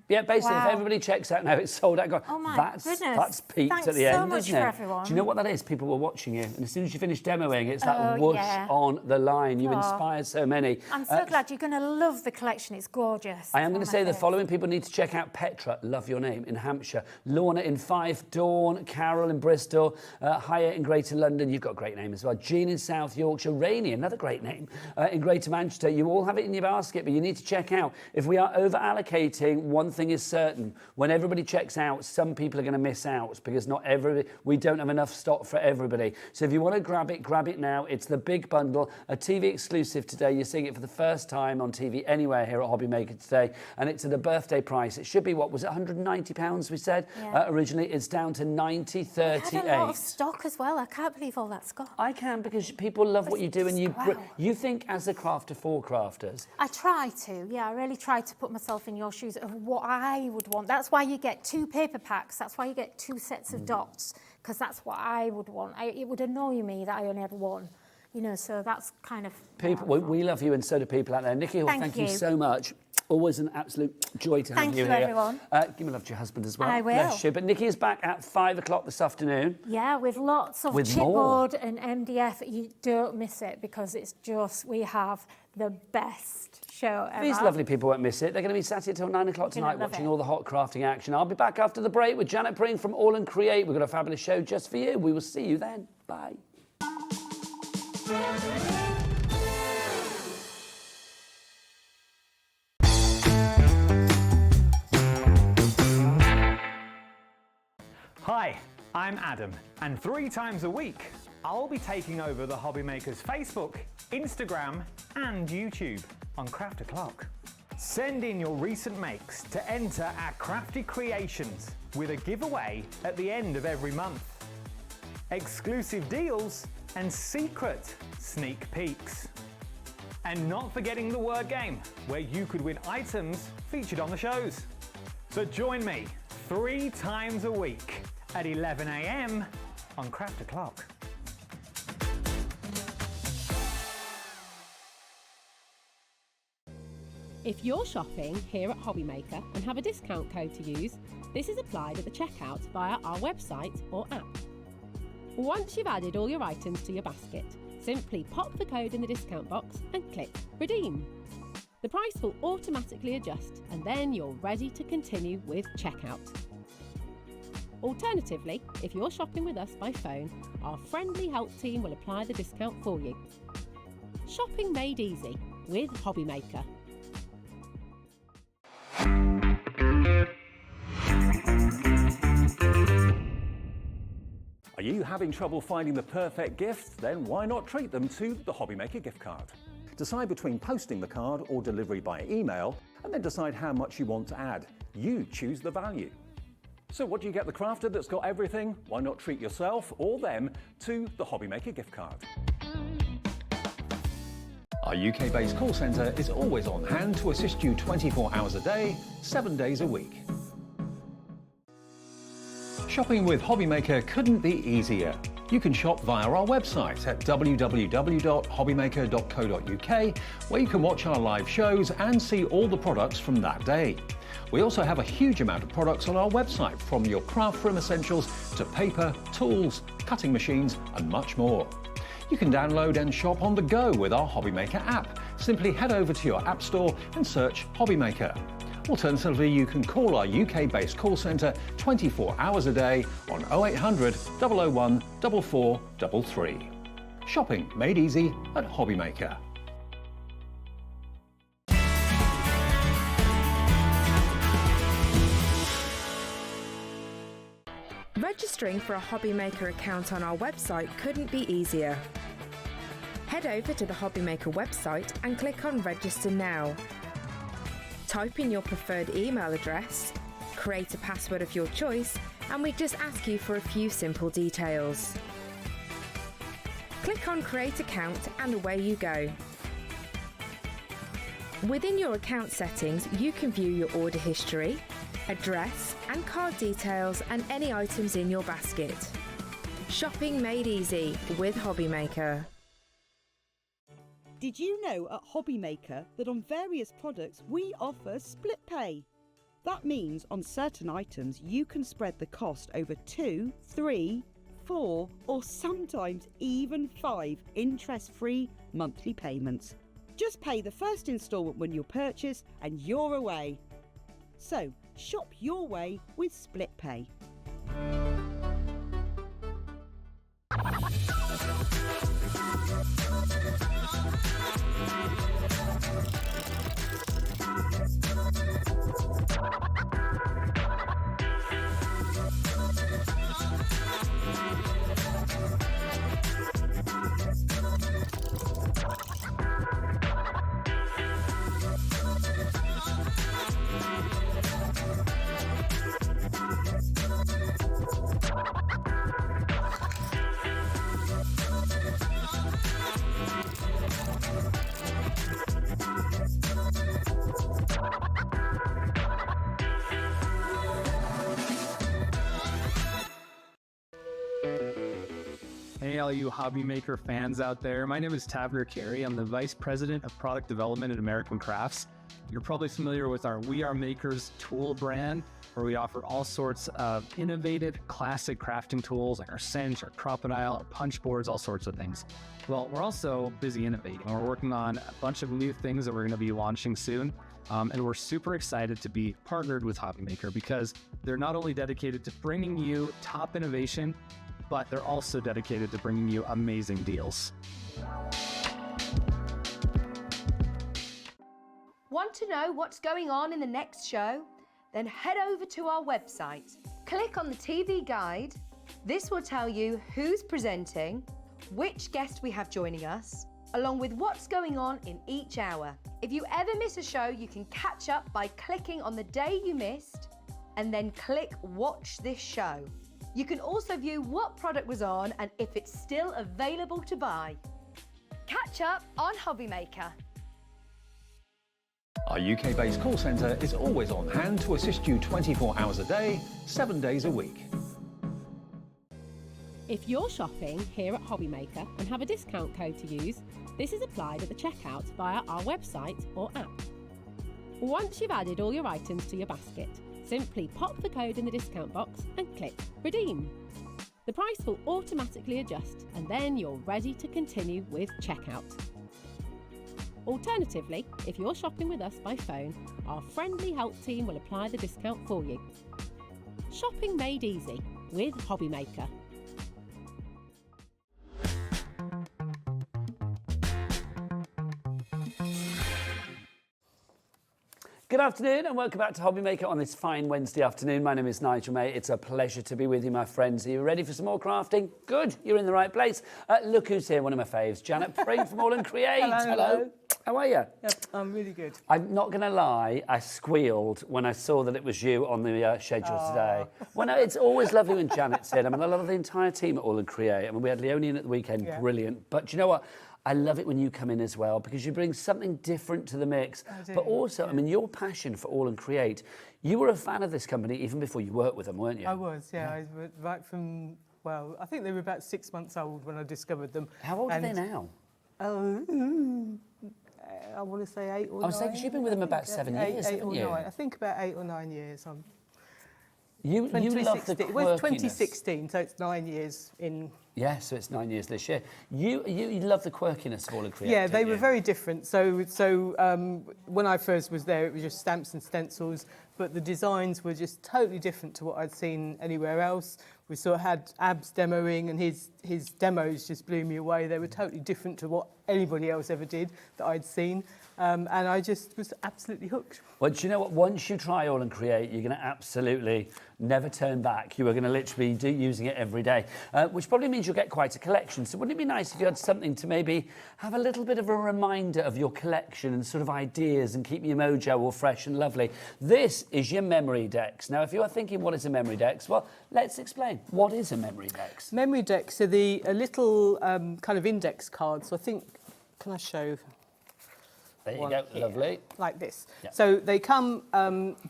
Yeah, basically, if everybody checks out now, it's sold out and gone. Oh, my goodness. That's peaked Thanks at the end, so much isn't it? for everyone. Do you know what that is? People were watching you, and as soon as you finish demoing, it's that whoosh on the line. You inspired so many. I'm so glad. You're going to love the collection. It's gorgeous. I am going to say the following people need to check out: Petra, love your name, in Hampshire; Lorna in Fife; Dawn; Carol in Bristol; Hyatt in Greater London. You've got a great name as well. Jean in South Yorkshire; Rainey, another great name, in Greater Manchester. You all have it in your basket, but you need to check out. If we are over allocating, one thing is certain: when everybody checks out, some people are going to miss out because we don't have enough stock for everybody. So if you want to grab it now. It's the big bundle, a TV exclusive today. You're seeing it for the first time on TV anywhere here at Hobby Maker today, and it's at a birthday price. It should be, what was it, £190 we said originally. It's down to $90.38. I had a lot of stock as well. I can't believe all that stock. I can, because people love what you do, and you think as a crafter for crafters. I try to, I really try to put myself in your shoes of what I would want. That's why you get 2 paper packs. That's why you get 2 sets of dots, because that's what I would want. It would annoy me that I only had one, you know, so that's kind of... People, we love you, and so do people out there. Nikki, thank you so much. Always an absolute joy to have you here. Thank you, everyone. Give me love to your husband as well. I will. Bless you. But Nikki is back at 5 o'clock this afternoon. Yeah, with lots of chipboard and MDF. You don't miss it, because it's just, we have the best show ever. These lovely people won't miss it. They're going to be sat here till 9 o'clock tonight watching all the hot crafting action. I'll be back after the break with Janet Pring from AALL Create. We've got a fabulous show just for you. We will see you then. Bye. Hi, I'm Adam, and 3 times a week I'll be taking over the Hobby Maker's Facebook, Instagram and YouTube on Craft O'Clock. Send in your recent makes to enter our crafty creations with a giveaway at the end of every month. Exclusive deals and secret sneak peeks. And not forgetting the word game, where you could win items featured on the shows. So join me 3 times a week at 11 AM on Craft O'Clock. If you're shopping here at Hobbymaker and have a discount code to use, this is applied at the checkout via our website or app. Once you've added all your items to your basket, simply pop the code in the discount box and click Redeem. The price will automatically adjust and then you're ready to continue with checkout. Alternatively, if you're shopping with us by phone, our friendly help team will apply the discount for you. Shopping made easy with Hobbymaker. Are you having trouble finding the perfect gift? Then why not treat them to the Hobbymaker gift card? Decide between posting the card or delivery by email, and then decide how much you want to add. You choose the value. So what do you get the crafter that's got everything? Why not treat yourself or them to the Hobbymaker gift card? Our UK-based call centre is always on hand to assist you 24 hours a day, 7 days a week. Shopping with Hobbymaker couldn't be easier. You can shop via our website at www.hobbymaker.co.uk, where you can watch our live shows and see all the products from that day. We also have a huge amount of products on our website, from your craft room essentials to paper, tools, cutting machines and much more. You can download and shop on the go with our Hobbymaker app. Simply head over to your app store and search Hobbymaker. Alternatively, you can call our UK-based call centre 24 hours a day on 0800 001 4433. Shopping made easy at Hobbymaker. Registering for a Hobbymaker account on our website couldn't be easier. Head over to the Hobbymaker website and click on Register Now. Type in your preferred email address, create a password of your choice, and we just ask you for a few simple details. Click on Create Account and away you go. Within your account settings, you can view your order history, address and card details and any items in your basket. Shopping made easy with Hobbymaker. Did you know at Hobbymaker that on various products we offer split pay? That means on certain items you can spread the cost over 2, 3, 4 or sometimes even 5 interest-free monthly payments. Just pay the first instalment when you purchase and you're away. So shop your way with split pay. Hey, all you Hobbymaker fans out there. My name is Taver Carey. I'm the Vice President of Product Development at American Crafts. You're probably familiar with our We Are Makers tool brand, where we offer all sorts of innovative, classic crafting tools like our cinch, our crocodile, our punch boards, all sorts of things. Well, we're also busy innovating. We're working on a bunch of new things that we're going to be launching soon. And we're super excited to be partnered with Hobbymaker because they're not only dedicated to bringing you top innovation, but they're also dedicated to bringing you amazing deals. Want to know what's going on in the next show? Then head over to our website. Click on the TV guide. This will tell you who's presenting, which guest we have joining us, along with what's going on in each hour. If you ever miss a show, you can catch up by clicking on the day you missed and then click Watch This Show. You can also view what product was on and if it's still available to buy. Catch up on Hobby Maker. Our UK-based call centre is always on hand to assist you 24 hours a day, 7 days a week. If you're shopping here at Hobby Maker and have a discount code to use, this is applied at the checkout via our website or app. Once you've added all your items to your basket, simply pop the code in the discount box and click Redeem. The price will automatically adjust and then you're ready to continue with checkout. Alternatively, if you're shopping with us by phone, our friendly help team will apply the discount for you. Shopping made easy with Hobby Maker. Good afternoon and welcome back to Hobby Maker on this fine Wednesday afternoon. My name is Nigel May. It's a pleasure to be with you, my friends. Are you ready for some more crafting? Good, you're in the right place. Look who's here, one of my faves, Janet Pring from AALL Create. Hello. How are you? Yep, I'm really good. I'm not going to lie, I squealed when I saw that it was you on the schedule today. Well, no, it's always lovely when Janet's in. I mean, I love the entire team at AALL Create. I mean, we had Leonie in at the weekend, brilliant. But do you know what? I love it when you come in as well because you bring something different to the mix. But also, I mean, your passion for AALL Create, you were a fan of this company even before you worked with them, weren't you? I was, yeah. I was right from, well, I think they were about 6 months old when I discovered them. How old are they now? I want to say 8 or 9. I was saying, 'cause you've been with them about 7 years, Eight haven't or you? 9. I think about 8 or 9 years. You love the quirkiness. It was 2016, so it's 9 years in. Yeah, so it's 9 years this year. You love the quirkiness of AALL Create. Yeah, they were very different. So when I first was there, it was just stamps and stencils, but the designs were just totally different to what I'd seen anywhere else. We sort of had Abs demoing, and his demos just blew me away. They were totally different to what anybody else ever did that I'd seen. And I just was absolutely hooked. Well, do you know what? Once you try AALL Create, you're going to absolutely never turn back. You are going to literally be using it every day, which probably means you'll get quite a collection. So wouldn't it be nice if you had something to maybe have a little bit of a reminder of your collection and sort of ideas and keep your mojo all fresh and lovely? This is your memory decks. Now, if you are thinking, what is a memory decks? Well, let's explain. What is a memory decks? Memory decks are a little kind of index card. So I think, can I show? There you go, lovely. Like this. Yeah. So they come,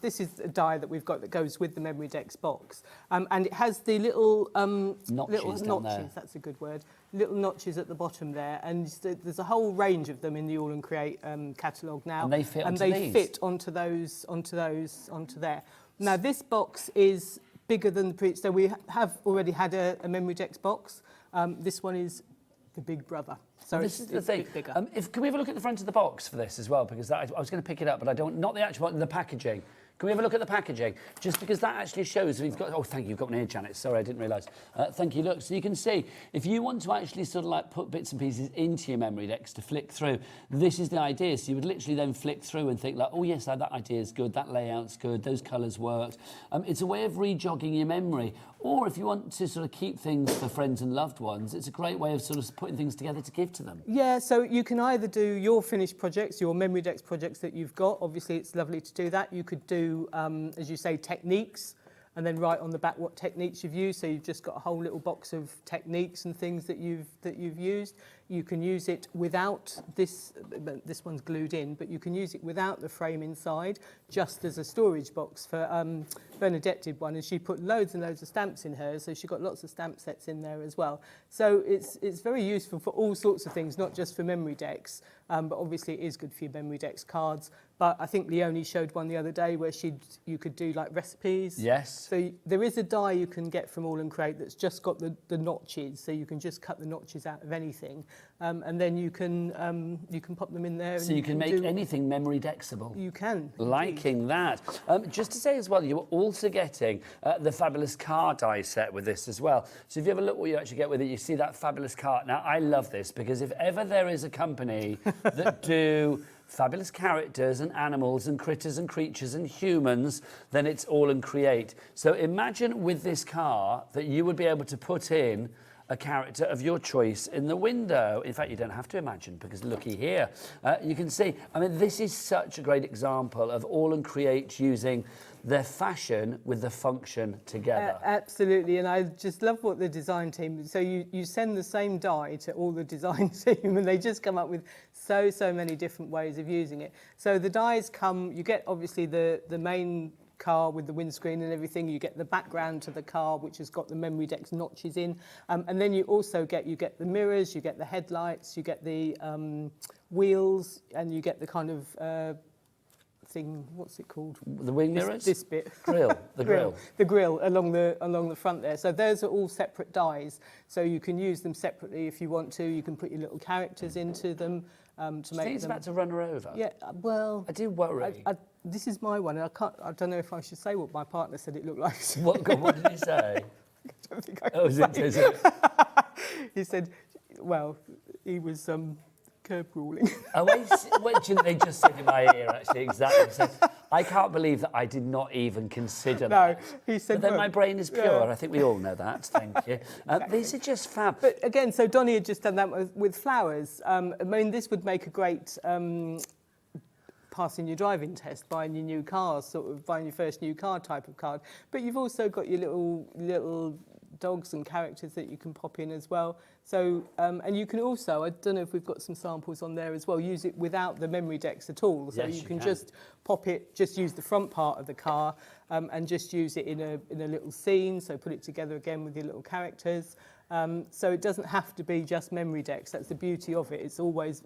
this is a die that we've got that goes with the memory decks box. And it has the little notches down there. That's a good word. Little notches at the bottom there. And there's a whole range of them in the AALL Create catalogue now. And they fit onto these. And they fit onto onto there. Now this box is bigger than the previous. So we have already had a memory decks box. This one is the big brother. So well, this is the thing. Can we have a look at the front of the box for this as well? Because I was going to pick it up, but I don't. Not the actual, the packaging. Can we have a look at the packaging? Just because that actually shows we've got. Oh, thank you. You've got one here, Janet. Sorry, I didn't realise. Thank you. Look, so you can see if you want to actually sort of like put bits and pieces into your memory decks to flick through. This is the idea. So you would literally then flick through and think like, oh yes, that idea is good. That layout's good. Those colours worked. It's a way of rejogging your memory. Or if you want to sort of keep things for friends and loved ones, it's a great way of sort of putting things together to give to them. Yeah, so you can either do your finished projects, your memory decks projects that you've got. Obviously, it's lovely to do that. You could do, as you say, techniques, and then write on the back what techniques you've used. So you've just got a whole little box of techniques and things that you've used. You can use it without this one's glued in, but you can use it without the frame inside, just as a storage box. For Bernadette did one, and she put loads and loads of stamps in hers, so she got lots of stamp sets in there as well. So it's very useful for all sorts of things, not just for memory decks, but obviously it is good for your memory decks cards. But I think Leonie showed one the other day where you could do like recipes. Yes. So there is a die you can get from AALL Create that's just got the notches, so you can just cut the notches out of anything, and then you can pop them in there. So you can make anything memory decksable. You can. Liking that. Just to say as well, you were also getting the fabulous car die set with this as well. So if you have a look what you actually get with it, you see that fabulous car. Now I love this because if ever there is a company that do fabulous characters and animals and critters and creatures and humans, then it's AALL Create. So imagine with this car that you would be able to put in a character of your choice in the window. In fact, you don't have to imagine, because looky here. You can see, I mean, this is such a great example of AALL Create using their fashion with the function together. Absolutely, and I just love what the design team, so you send the same die to all the design team and they just come up with so many different ways of using it. So the dies come, you get obviously the main car with the windscreen and everything, you get the background to the car which has got the memory decks notches in, and then you also get the mirrors, you get the headlights, you get the wheels, and you get the kind of thing, what's it called? The wing mirrors? This bit. Grill, the grill. The grill along the front there. So those are all separate dies. So you can use them separately if you want to. You can put your little characters into them to make them. It's about to run her over. Yeah, well, I do worry. This is my one, and I don't know if I should say what my partner said it looked like. What did he say? I don't think I can say is it? He said, well, he was curb ruling. Oh, wait, they just said in my ear, actually, exactly. So I can't believe that I did not even consider that. No, he said... But then my brain is pure. Yeah. I think we all know that. Thank you. Exactly. These are just fab. But again, so Donnie had just done that with flowers. I mean, this would make a great... passing your driving test, buying your new car, sort of buying your first new car type of card. But you've also got your little dogs and characters that you can pop in as well. So, and you can also, I don't know if we've got some samples on there as well, use it without the memory decks at all. So yes, you can just pop it, just use the front part of the car and just use it in a little scene. So put it together again with your little characters. So it doesn't have to be just memory decks. That's the beauty of it. It's always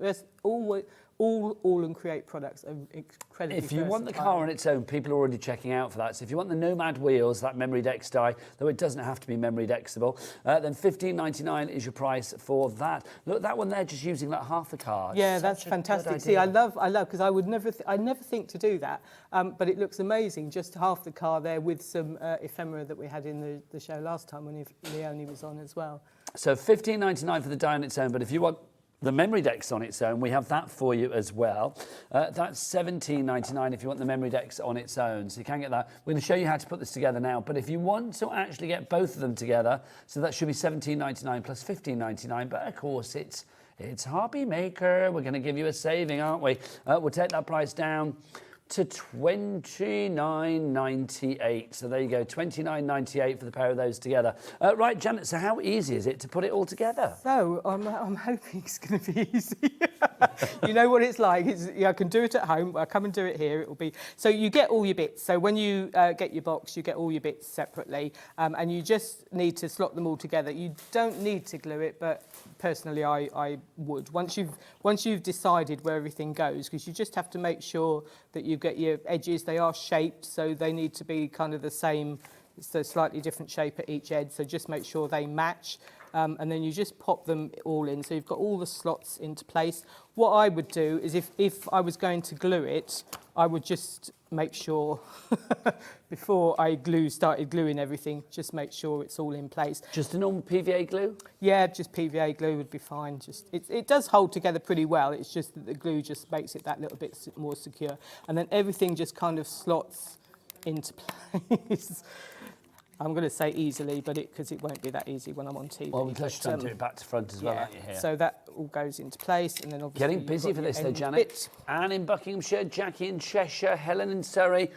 AALL Create products are incredibly If you want the car on its own, people are already checking out for that. So if you want the Nomad wheels, that memory decks die, though it doesn't have to be memory dexable, then $15.99 is your price for that. Look, that one there, just using like half the car. Yeah, that's fantastic. See, I love, because I would never, I never think to do that, but it looks amazing. Just half the car there with some ephemera that we had in the show last time when Leonie was on as well. So $15.99 for the die on its own, but if you want the memory decks on its own, we have that for you as well. That's $17.99 if you want the memory decks on its own. So you can get that. We're going to show you how to put this together now. But if you want to actually get both of them together, so that should be $17.99 plus $15.99. But of course, it's Hobby Maker. We're going to give you a saving, aren't we? We'll take that price down to $29.98. So there you go, $29.98 for the pair of those together. Right, Janet, so how easy is it to put it all together? So I'm hoping it's going to be easy. You know what it's like. I can do it at home. I'll come and do it here. It will be... So you get all your bits. So when you get your box, you get all your bits separately. And you just need to slot them all together. You don't need to glue it, but personally I would. Once you've decided where everything goes, because you just have to make sure that you get your edges. They are shaped, so they need to be kind of the same. It's a slightly different shape at each edge, so just make sure they match. And then you just pop them all in. So you've got all the slots into place. What I would do is if I was going to glue it, I would just make sure before I started gluing everything, just make sure it's all in place. Just a normal PVA glue? Yeah, just PVA glue would be fine. It does hold together pretty well. It's just that the glue just makes it that little bit more secure. And then everything just kind of slots into place. I'm going to say easily, but because it won't be that easy when I'm on TV. Well, we'll just try and do it back to front as well, aren't you, here? So that all goes into place, and then obviously... Getting busy for this, though, Janet. Anne in Buckinghamshire, Jackie in Cheshire, Helen in Surrey,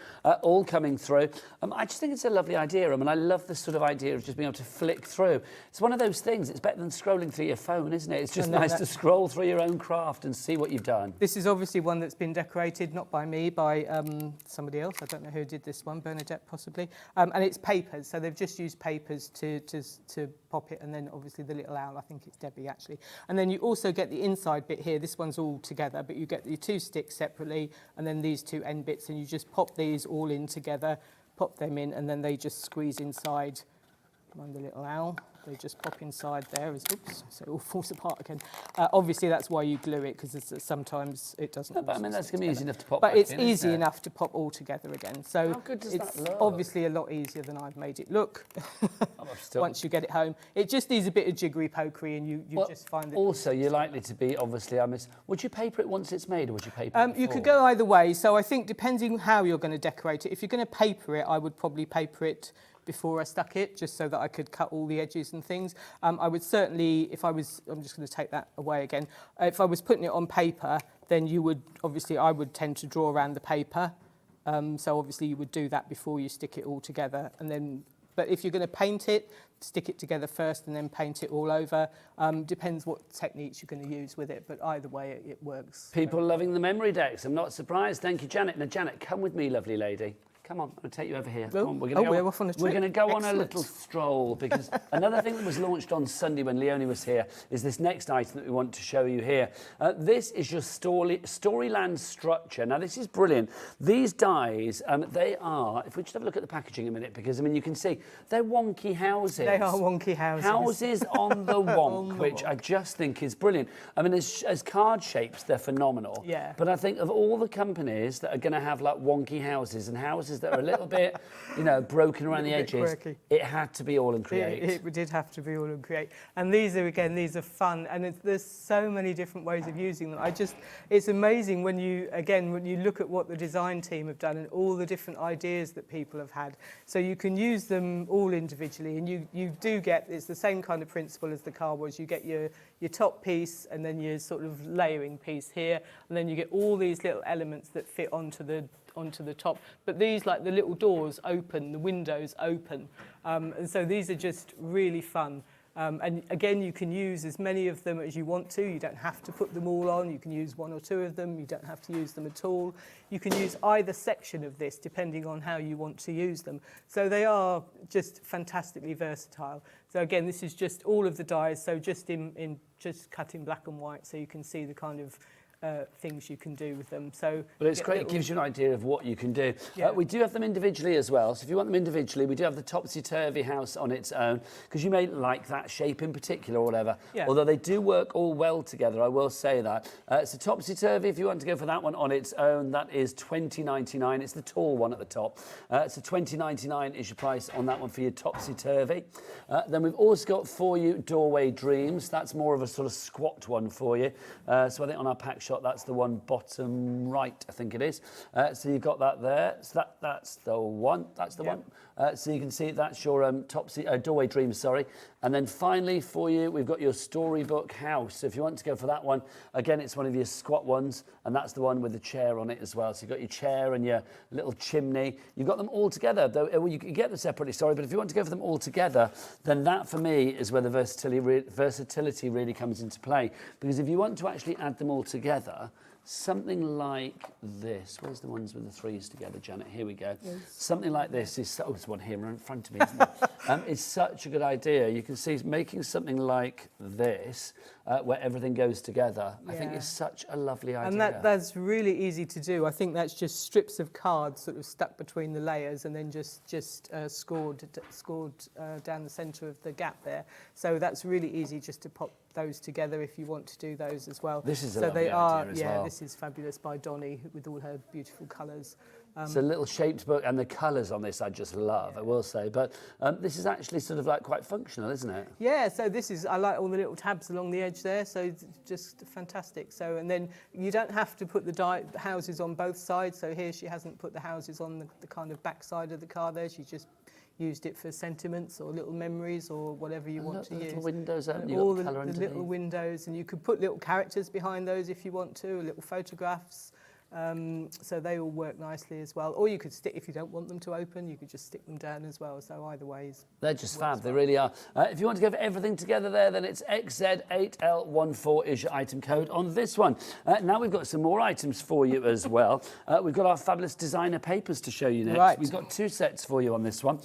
all coming through. I just think it's a lovely idea. I mean, I love this sort of idea of just being able to flick through. It's one of those things. It's better than scrolling through your phone, isn't it? It's just nice to scroll through your own craft and see what you've done. This is obviously one that's been decorated, not by me, by somebody else. I don't know who did this one, Bernadette possibly. And it's papers, so they've just used papers to pop it, and then obviously the little owl, I think it's Debbie actually. And then you also get the inside bit here. This one's all together, but you get your two sticks separately, and then these two end bits, and you just pop these all in together, pop them in, and then they just squeeze inside. Mind the little owl. They just pop inside there, oops, so it all falls apart again. Obviously, that's why you glue it, because sometimes it doesn't. No, but I mean, that's going to be easy enough to pop But back it's in, easy enough to pop all together again. So how good does it's that look? obviously a lot easier than I've made it look. Once you get it home, it just needs a bit of jiggery pokery, and you just find that. Also, you're likely to be, obviously, would you paper it once it's made, or would you paper it before? You could go either way. So I think depending how you're going to decorate it, if you're going to paper it, I would probably paper it before I stuck it, just so that I could cut all the edges and things. I would certainly, if I was, I'm just going to take that away again, if I was putting it on paper, then you would, obviously I would tend to draw around the paper. So obviously you would do that before you stick it all together, and then, but if you're going to paint it, stick it together first and then paint it all over. Depends what techniques you're going to use with it, but either way it works. People loving the memory decks. I'm not surprised. Thank you, Janet. Now, Janet, come with me, lovely lady. Come on, I'm going to take you over here. Come on, we're off on a trip. We're going to go on a Excellent. little stroll, because another thing that was launched on Sunday when Leonie was here is this next item that we want to show you here. This is your Storyland structure. Now, this is brilliant. These dies, they are, if we just have a look at the packaging a minute, because, I mean, you can see they're wonky houses. They are wonky houses. Houses on the wonk, which I just think is brilliant. I mean, as card shapes, they're phenomenal. Yeah. But I think of all the companies that are going to have, like, wonky houses and houses that are a little bit, you know, broken around the edges, quirky. it had to be AALL Create. It did have to be AALL Create. And these are, again, these are fun, and there's so many different ways of using them. It's amazing when you look at what the design team have done and all the different ideas that people have had. So you can use them all individually, and you do get, it's the same kind of principle as the card was. You get your top piece and then your sort of layering piece here, and then you get all these little elements that fit onto the top. But these, like the little doors open, the windows open, and so these are just really fun. And again, you can use as many of them as you want to. You don't have to put them all on. You can use one or two of them. You don't have to use them at all. You can use either section of this depending on how you want to use them. So they are just fantastically versatile. So again, this is just all of the dies, so just just cut in black and white, so you can see the kind of things you can do with them. So, but it's great, it gives you an idea of what you can do. Yeah. We do have them individually as well, so if you want them individually, we do have the topsy-turvy house on its own, because you may like that shape in particular or whatever, although they do work all well together, I will say that. So topsy-turvy, if you want to go for that one on its own, that is $20.99. It's the tall one at the top. So $20.99 is your price on that one for your topsy-turvy. Then we've also got for you Doorway Dreams. That's more of a sort of squat one for you. So I think on our pack shot, that's the one bottom right, I think it is. So you've got that there. So that's the one. That's the one. So you can see that's your Doorway Dreams, sorry. And then finally for you, we've got your Storybook House. So if you want to go for that one, again, it's one of your squat ones, and that's the one with the chair on it as well. So you've got your chair and your little chimney. You've got them all together, though. Well, you can get them separately, sorry, but if you want to go for them all together, then that for me is where the versatility really comes into play. Because if you want to actually add them all together, something like this. Where's the ones with the threes together, Janet? Here we go. Yes. Something like this is, oh, there's one here in front of me, isn't it? It's such a good idea. You can see making something like this, where everything goes together, I think is such a lovely idea. And that's really easy to do. I think that's just strips of cards sort of stuck between the layers and then just scored down the centre of the gap there. So that's really easy just to pop those together if you want to do those as well. This is a lovely idea as well. This is fabulous by Donnie with all her beautiful colours. It's a little shaped book, and the colours on this I just love, I will say. But this is actually sort of like quite functional, isn't it? Yeah, so this is, I like all the little tabs along the edge there, so just fantastic. So, and then you don't have to put the houses on both sides. So here she hasn't put the houses on the kind of back side of the card there. She's just used it for sentiments or little memories or whatever you want to use. Little windows out, all the little windows, and you could put little characters behind those if you want to, little photographs. So they all work nicely as well. Or you could stick, if you don't want them to open, you could just stick them down as well. So either way they're just fab, they really are. If you want to go for everything together there, then it's XZ8L14 is your item code on this one. Now we've got some more items for you as well. We've got our fabulous designer papers to show you next. Right. We've got two sets for you on this one.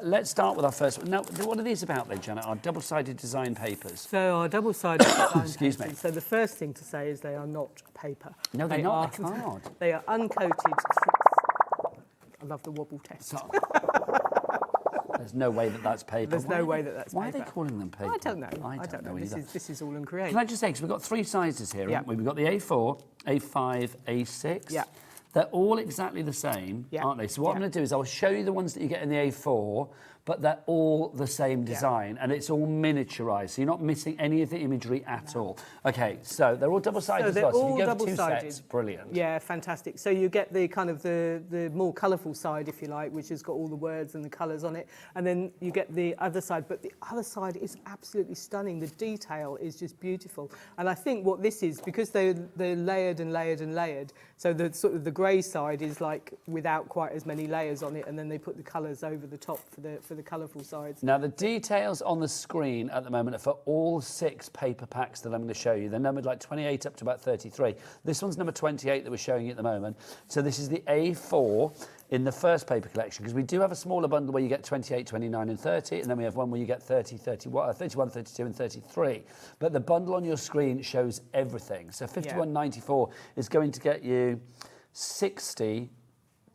Let's start with our first one. Now, what are these about then, Janet? Our double-sided design papers. So our double-sided design Excuse papers. me. So the first thing to say is they are not paper. No, they're not. They're card. They are uncoated. I love the wobble test. There's no way that that's paper. There's no way that that's paper. Why are they calling them paper? I don't know. I don't know either. This is AALL Create. Can I just say, because we've got three sizes here, haven't we? We've got the A4, A5, A6. Yeah. They're all exactly the same, aren't they? So what I'm going to do is I'll show you the ones that you get in the A4, but they're all the same design, and it's all miniaturized, so you're not missing any of the imagery at all. Okay, so they're all double-sided as well. So if you go for 2 sets, brilliant. Yeah, fantastic. So you get the kind of the more colourful side, if you like, which has got all the words and the colours on it, and then you get the other side. But the other side is absolutely stunning. The detail is just beautiful, and I think what this is, because they're layered and layered and layered. So the sort of the grey side is like without quite as many layers on it, and then they put the colours over the top for the colourful sides. Now the details on the screen at the moment are for all 6 paper packs that I'm going to show you. They're numbered like 28 up to about 33. This one's number 28 that we're showing you at the moment. So this is the A4 in the first paper collection, because we do have a smaller bundle where you get 28, 29 and 30, and then we have one where you get 30, 31, 32 and 33. But the bundle on your screen shows everything. So 51.94 is going to get you 60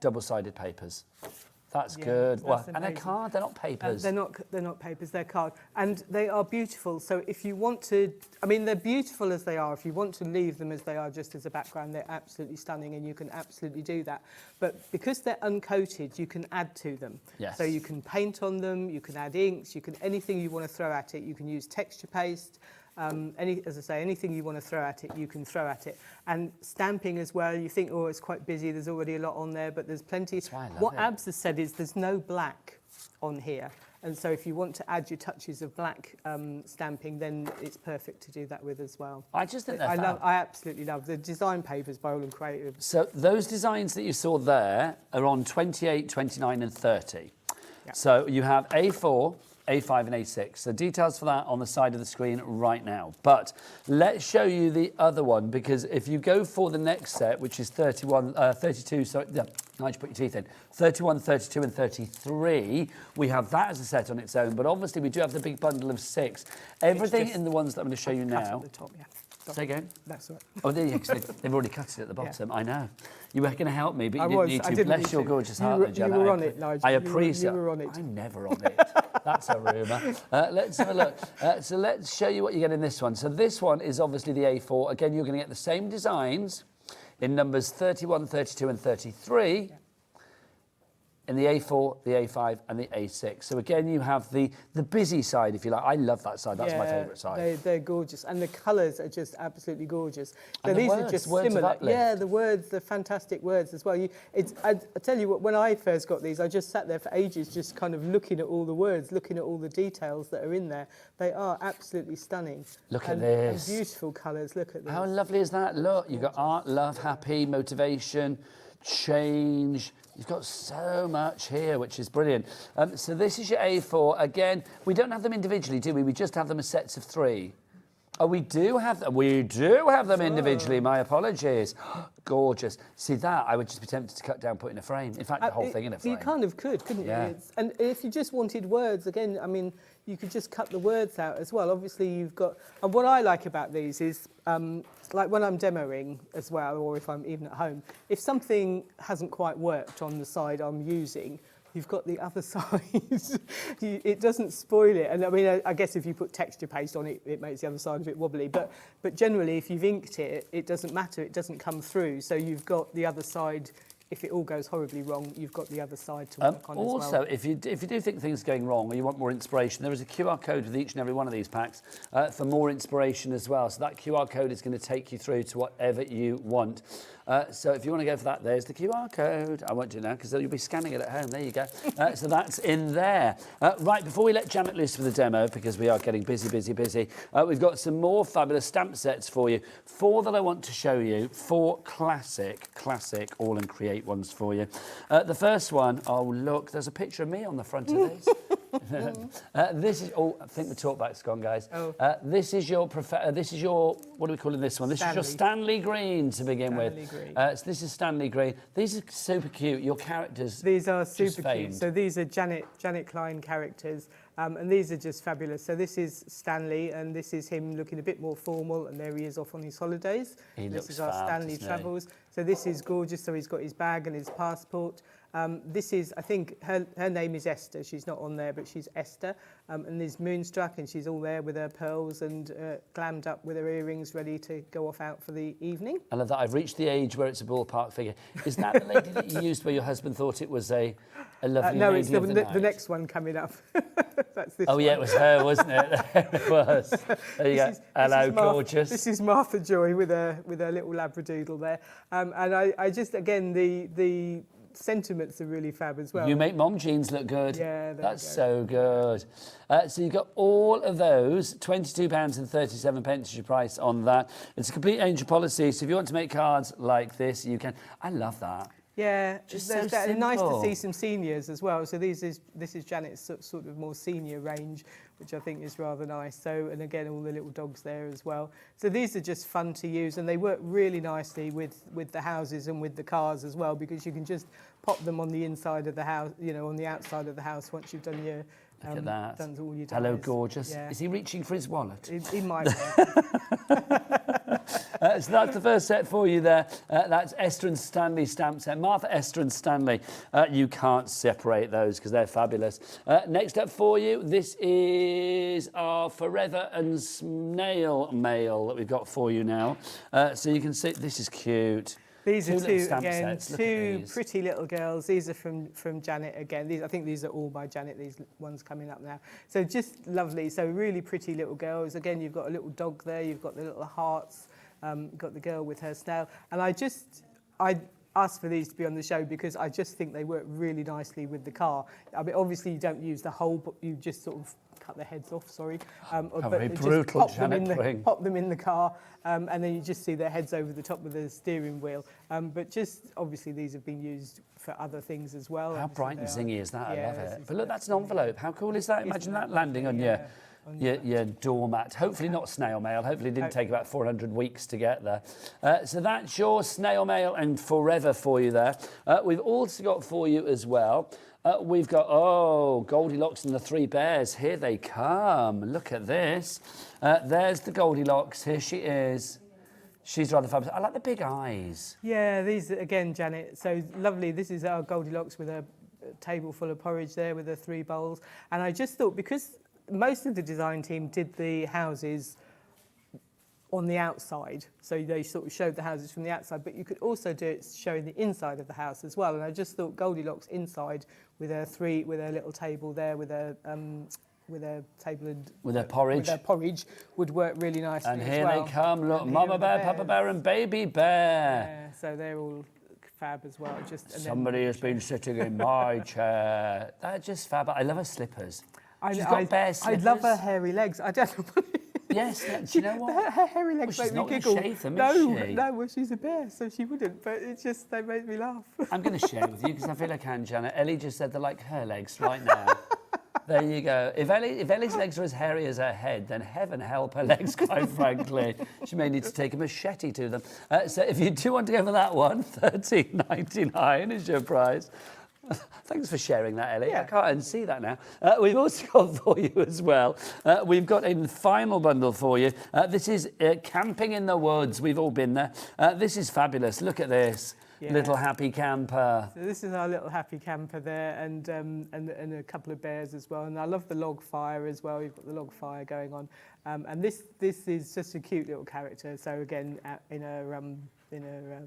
double-sided papers. That's good. That's well, and they're amazing. card, they're not papers. They're not papers, they're card. And they are beautiful. So if you want to, I mean, they're beautiful as they are. If you want to leave them as they are just as a background, they're absolutely stunning, and you can absolutely do that. But because they're uncoated, you can add to them. Yes. So you can paint on them, you can add inks, you can, anything you want to throw at it, you can use texture paste. As I say, anything you want to throw at it, you can throw at it. And stamping as well, you think, oh, it's quite busy, there's already a lot on there, but there's plenty. What Abs has said is there's no black on here. And so if you want to add your touches of black stamping, then it's perfect to do that with as well. I just think I absolutely love the design papers by AALL Create. So those designs that you saw there are on 28, 29 and 30. Yep. So you have A4, A5 and A6. So details for that on the side of the screen right now. But let's show you the other one, because if you go for the next set, which is 32, sorry, yeah, Nigel, put your teeth in, 31, 32 and 33, we have that as a set on its own. But obviously we do have the big bundle of 6. Everything in the ones that I'm going to show you now. At the top, yeah. Say again? That's right. Oh, they've already cut it at the bottom. Yeah. I know. You were going to help me, but you didn't need to. Didn't Bless need your to. gorgeous heart, You were on it, Nigel. I appreciate you were on it. I'm never on it. That's a rumour. Let's have a look. So let's show you what you get in this one. So this one is obviously the A4. Again, you're going to get the same designs in numbers 31, 32 and 33. Yeah. In the A4, the A5 and the A6. So again, you have the busy side, if you like. I love that side. That's my favourite side. They're gorgeous. And the colours are just absolutely gorgeous. So and these words, are just words similar. Of uplift. Yeah, the words, the fantastic words as well. I tell you what, when I first got these, I just sat there for ages just kind of looking at all the words, looking at all the details that are in there. They are absolutely stunning. Look at this. And beautiful colours. Look at this. How lovely is that? Look, you've got art, love, happy, motivation, change. You've got so much here, which is brilliant. So this is your A4. Again, we don't have them individually, do we? We just have them as sets of 3. Oh, we do have them. We do have them individually. My apologies. Gorgeous. See that? I would just be tempted to cut down, put in a frame. In fact, the whole thing in a frame. You kind of could, couldn't you? And if you just wanted words, again, I mean, you could just cut the words out as well. Obviously, you've got... And what I like about these is, like when I'm demoing as well, or if I'm even at home, if something hasn't quite worked on the side I'm using, you've got the other side. It doesn't spoil it. And I mean, I guess if you put texture paste on it, it makes the other side a bit wobbly. But generally, if you've inked it, it doesn't matter. It doesn't come through. So you've got the other side. If it all goes horribly wrong, you've got the other side to work on as well. Also, if you do think things are going wrong or you want more inspiration, there is a QR code with each and every one of these packs for more inspiration as well. So that QR code is going to take you through to whatever you want. So if you want to go for that, there's the QR code. I won't do it now because you'll be scanning it at home. There you go. So that's in there. Right, before we let Janet loose for the demo, because we are getting busy, we've got some more fabulous stamp sets for you. 4 that I want to show you. 4 classic AALL Create ones for you. The first one, oh look, there's a picture of me on the front of this. This is, oh, I think the talkback's gone, guys. This is your, what do we call this one? This is your Stanley Green to begin with. So this is Stanley Green. These are super cute. Your characters. These are super cute. So these are Janet Klein characters. And these are just fabulous. So this is Stanley, and this is him looking a bit more formal, and there he is off on his holidays. This is our Stanley Travels. So this is gorgeous. So he's got his bag and his passport. This is, I think, her name is Esther. She's not on there, but she's Esther. And there's Moonstruck, and she's all there with her pearls and glammed up with her earrings, ready to go off out for the evening. I love that. I've reached the age where it's a ballpark figure. Is that the lady that you used where your husband thought it was a lovely no, lady it's of the night? the next one coming up. That's this Oh, one. yeah, it was her, wasn't it? There it was. There you go. Hello, gorgeous. This is Martha Joy with her little Labradoodle there. And I just, again, the sentiments are really fab as well. You make mom jeans look good. Yeah, that's so good. So you've got all of those, £22.37 is your price on that. It's a complete angel policy, so if you want to make cards like this, you can. I love that. Yeah, Just it's so nice to simple. see some seniors as well. So this is Janet's sort of more senior range, which I think is rather nice. So, and again, all the little dogs there as well. So these are just fun to use, and they work really nicely with the houses and with the cars as well, because you can just pop them on the inside of the house, you know, on the outside of the house once you've done your Look at that. done all your Hello, dies. gorgeous. Yeah. Is he reaching for his wallet? He might. So that's the first set for you there. That's Esther and Stanley stamp set. Martha, Esther and Stanley. You can't separate those because they're fabulous. Next up for you, this is our Forever and Snail Mail that we've got for you now. So you can see, this is cute. These are little stamp again, sets. Look at two these. pretty little girls. These are from Janet again. I think these are all by Janet, these ones coming up now. So just lovely. So really pretty little girls. Again, you've got a little dog there. You've got the little hearts. Got the girl with her snail. And I asked for these to be on the show because I just think they work really nicely with the car. I mean, obviously you don't use the whole, but you just sort of cut their heads off, sorry. But very just brutal, pop Janet. pop them in the car, and then you just see their heads over the top of the steering wheel. But just, obviously these have been used for other things as well. How bright and zingy is that? Yeah, I love it. But look, that's an envelope. How cool is that? Imagine that landing on your doormat. Hopefully not snail mail. Hopefully it didn't take about 400 weeks to get there. So that's your snail mail and Forever for you there. We've also got for you as well, we've got, Goldilocks and the Three Bears. Here they come. Look at this. There's the Goldilocks. Here she is. She's rather fabulous. I like the big eyes. Yeah, these, again, Janet, so lovely. This is our Goldilocks with a table full of porridge there with the 3 bowls. And I just thought, because most of the design team did the houses on the outside, so they sort of showed the houses from the outside, but you could also do it showing the inside of the house as well. And I just thought Goldilocks inside with her little table there with her table and with her porridge. With her porridge would work really nicely. And as here well. they come. Look, And Mama here are Bear, the Papa bears. Bear, and Baby Bear. Yeah, so they're all fab as well. Somebody has been sitting in my chair. They're just fab. I love her slippers. She's got bare slippers. I love her hairy legs. I don't know. Yes, do you know what? Her hairy legs Well, she's make me not gonna giggle. shave them, no, is she? no, well, she's a bear, so she wouldn't. But they made me laugh. I'm going to share with you because I feel I can, Janet. Ellie just said they're like her legs right now. There you go. If Ellie's legs are as hairy as her head, then heaven help her legs, quite frankly. She may need to take a machete to them. So if you do want to go for that one, $13.99 is your prize. Thanks for sharing that, Ellie. I can't unsee that now. We've also got for you as well, we've got a final bundle for you. This is Camping in the Woods. We've all been there. This is fabulous. Look at this. Yeah. Little happy camper. So this is our little happy camper there, and a couple of bears as well. And I love the log fire as well. You've got the log fire going on, and this is just a cute little character. So again, in a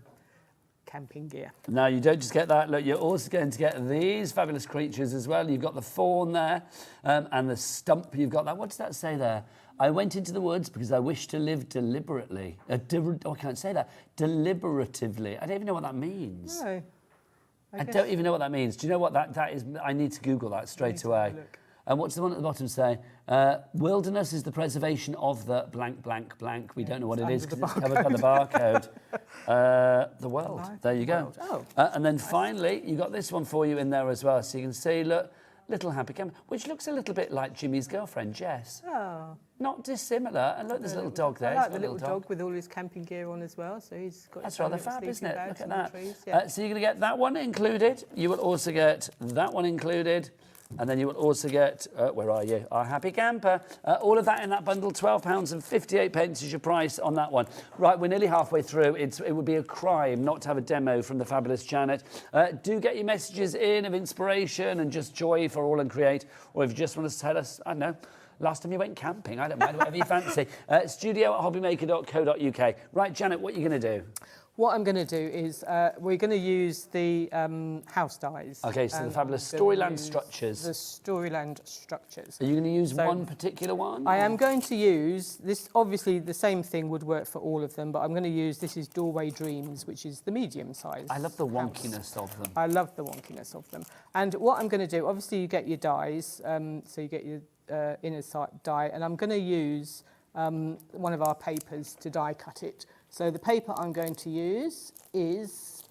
camping gear. Now, you don't just get that. Look, you're also going to get these fabulous creatures as well. You've got the fawn there, and the stump. You've got that. What does that say there? I went into the woods because I wish to live deliberately. I can't say that. Deliberatively. I don't even know what that means. No. I don't even know what that means. Do you know what that is? I need to Google that straight away. And what's the one at the bottom say? Wilderness is the preservation of the blank, blank, blank. We don't know what it is because it's covered by the barcode. The world. There you go. And then finally, you got this one for you in there as well. So you can see, look, little happy camper, which looks a little bit like Jimmy's girlfriend, Jess. Oh. Not dissimilar. And look, there's a little dog there. I like the little dog with all his camping gear on as well. So he's got. That's his own rather little fab, isn't sleeping it? Look bags at in the that. trees, yeah. So you're going to get that one included. You will also get that one included. And then you will also get, where are you? Our happy camper. All of that in that bundle, £12.58 is your price on that one. Right, we're nearly halfway through. It would be a crime not to have a demo from the fabulous Janet. Do get your messages in of inspiration and just joy for AALL Create. Or if you just want to tell us, I don't know, last time you went camping, I don't mind, whatever you fancy. studio@hobbymaker.co.uk. Right, Janet, what are you going to do? What I'm going to do is we're going to use the house dyes. Okay, so the fabulous Storyland structures. The Storyland structures. Are you going to use one particular one? I am going to use this. Obviously, the same thing would work for all of them, but I'm going to use, this is Doorway Dreams, which is the medium size. I love the wonkiness of them. I love the wonkiness of them. And what I'm going to do, obviously you get your dyes, so you get your inner side dye, and I'm going to use one of our papers to die cut it. So the paper I'm going to use is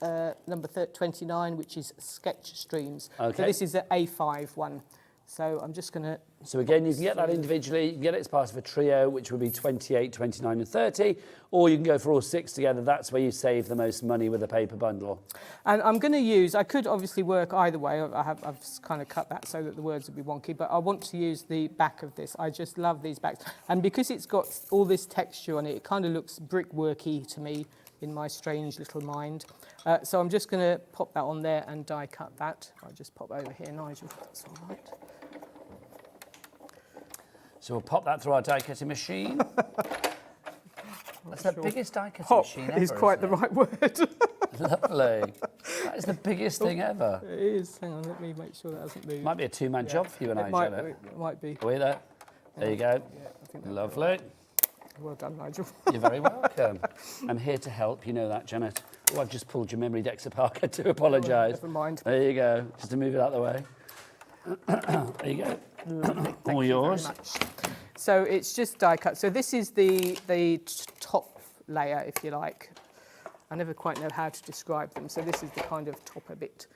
number 29, which is Sketch Streams. Okay. So this is an A5 one. So I'm just going to... So again, you can get that individually, you can get it as part of a trio, which would be 28, 29 and 30, or you can go for all 6 together. That's where you save the most money with a paper bundle. And I'm going to use, I could obviously work either way. I've kind of cut that so that the words would be wonky, but I want to use the back of this. I just love these backs. And because it's got all this texture on it, it kind of looks brickworky to me in my strange little mind. So I'm just going to pop that on there and die cut that. I'll just pop over here, Nigel, if that's all right. So we'll pop that through our die cutting machine. That's the biggest die cutting machine ever. Is quite the right word. Lovely. That is the biggest thing ever. It is. Hang on, let me make sure that hasn't moved. Might be a two-man job for you and I, Janet. It might be. Are we there? There you go. Yeah, I think Lovely. Right. Well done, Nigel. You're very welcome. I'm here to help. You know that, Janet. Oh, I've just pulled your memory decks apart. I do apologise. Never mind. There you go. Just to move it out of the way. There you go. Lovely. All yours. So it's just die cut. So this is the top layer, if you like. I never quite know how to describe them. So this is the kind of topper bit.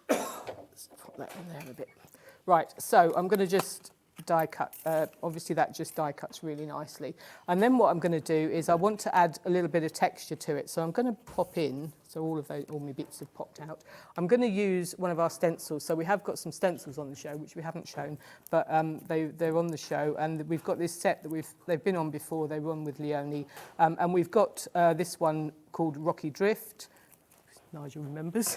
Let's put that in there a bit. Right, so I'm going to just die cut. Obviously that just die cuts really nicely. And then what I'm going to do is I want to add a little bit of texture to it. So I'm going to pop in, so all my bits have popped out. I'm going to use one of our stencils. So we have got some stencils on the show, which we haven't shown, but they're on the show. And we've got this set that they've been on before. They were on with Leonie. And we've got this one called Rocky Drift. Nigel remembers.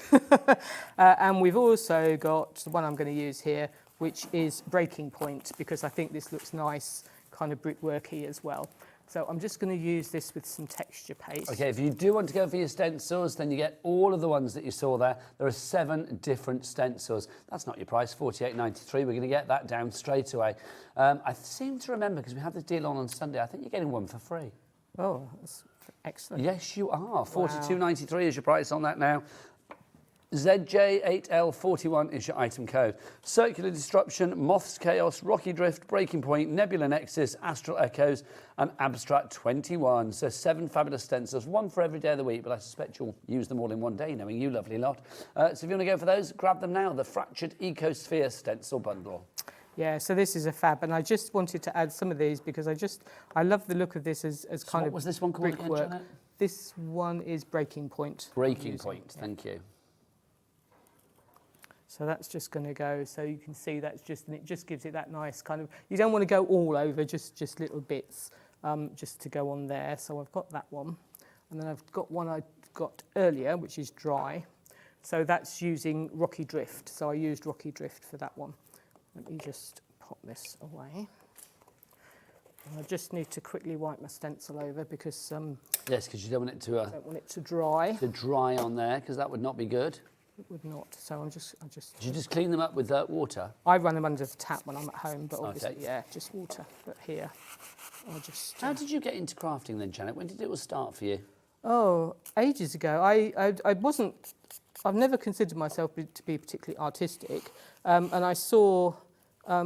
And we've also got the one I'm going to use here, which is Breaking Point, because I think this looks nice, kind of brickworky as well. So I'm just going to use this with some texture paste. Okay, if you do want to go for your stencils, then you get all of the ones that you saw there. There are 7 different stencils. That's not your price, $48.93. We're going to get that down straight away. I seem to remember, because we have this deal on Sunday, I think you're getting one for free. Oh, that's excellent. Yes, you are. $42.93 is your price on that now. ZJ8L41 is your item code. Circular Disruption, Moth's Chaos, Rocky Drift, Breaking Point, Nebula Nexus, Astral Echoes, and Abstract 21. So 7 fabulous stencils, one for every day of the week, but I suspect you'll use them all in one day, knowing you lovely lot. So if you want to go for those, grab them now, the Fractured Ecosphere Stencil Bundle. Yeah, so this is a fab, and I just wanted to add some of these because I love the look of this as kind of what was this one called again, brickwork. Janet? This one is Breaking Point. Breaking Point, thank you. So that's just going to go, so you can see that's just, and it just gives it that nice kind of, you don't want to go all over, just little bits, just to go on there. So I've got that one. And then I've got one I got earlier, which is dry. So that's using Rocky Drift. So I used Rocky Drift for that one. Let me just pop this away. And I just need to quickly wipe my stencil over because... yes, because you don't want it to... don't want it to dry. To dry on there, because that would not be good. It would not. So I just. Did you just clean them up with water? I run them under the tap when I'm at home, but obviously, okay. Yeah, just water. But here, I'll just. How did you get into crafting then, Janet? When did it all start for you? Oh, ages ago. I wasn't. I've never considered myself to be particularly artistic, and I saw a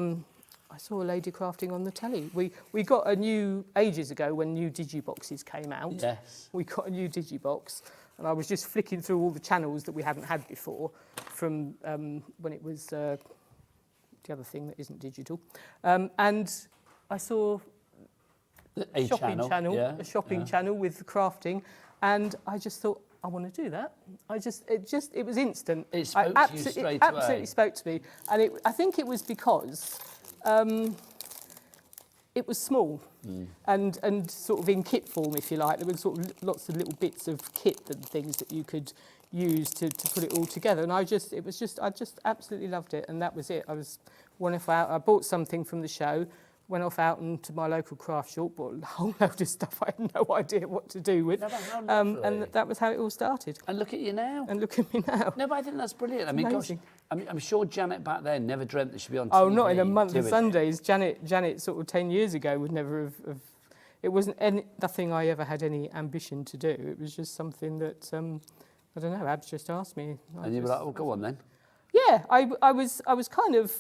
lady crafting on the telly. We got a new ages ago when new digiboxes came out. Yes. We got a new digibox. And I was just flicking through all the channels that we hadn't had before from when it was the other thing that isn't digital. And I saw a shopping channel with crafting. And I just thought, I want to do that. It was instant. It spoke to you straight away. It absolutely spoke to me. And I think it was because it was small and sort of in kit form, if you like. There were sort of lots of little bits of kit and things that you could use to put it all together. And I just absolutely loved it. And that was it. I bought something from the show, went off out into my local craft shop, bought a whole load of stuff I had no idea what to do with. And that was how it all started. And look at you now. And look at me now. No, but I think that's brilliant. I mean, gosh, I'm sure Janet back then never dreamt that she'd be on TV. Oh, not in a month of Sundays. Janet sort of 10 years ago would never have it wasn't nothing I ever had any ambition to do. It was just something that, I don't know, Abs just asked me. And you were like, oh, go on then. Yeah, I was kind of,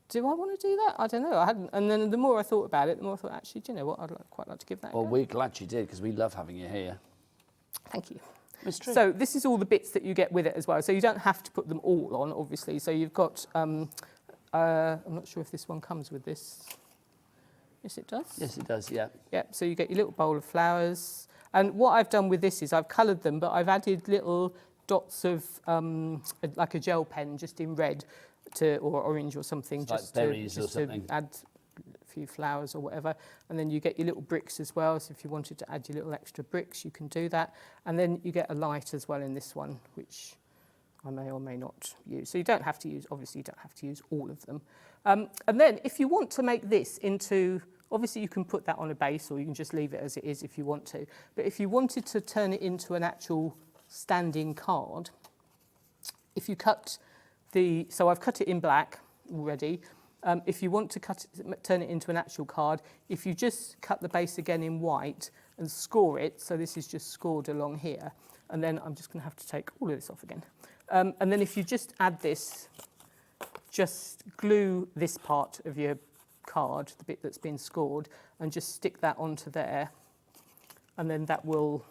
do I want to do that? I don't know. I hadn't. And then the more I thought about it, the more I thought, actually, do you know what? I'd quite like to give that a go. Well, we're glad you did, because we love having you here. Thank you. It's true. So this is all the bits that you get with it as well. So you don't have to put them all on, obviously. So you've got, I'm not sure if this one comes with this. Yes, it does. Yes, it does, yeah. Yeah, so you get your little bowl of flowers. And what I've done with this is I've coloured them, but I've added little dots of, like a gel pen, just in red, or orange or something. It's just like berries or something. To add a few flowers or whatever. And then you get your little bricks as well. So if you wanted to add your little extra bricks, you can do that. And then you get a light as well in this one, which I may or may not use. So you don't have to use, obviously you don't have to use all of them. And then if you want to make this into, obviously you can put that on a base, or you can just leave it as it is if you want to. But if you wanted to turn it into an actual standing card, if you cut so I've cut it in black already. If you want to turn it into an actual card, if you just cut the base again in white and score it, so this is just scored along here, and then I'm just going to have to take all of this off again. And then if you just add this, just glue this part of your card, the bit that's been scored, and just stick that onto there, and then that will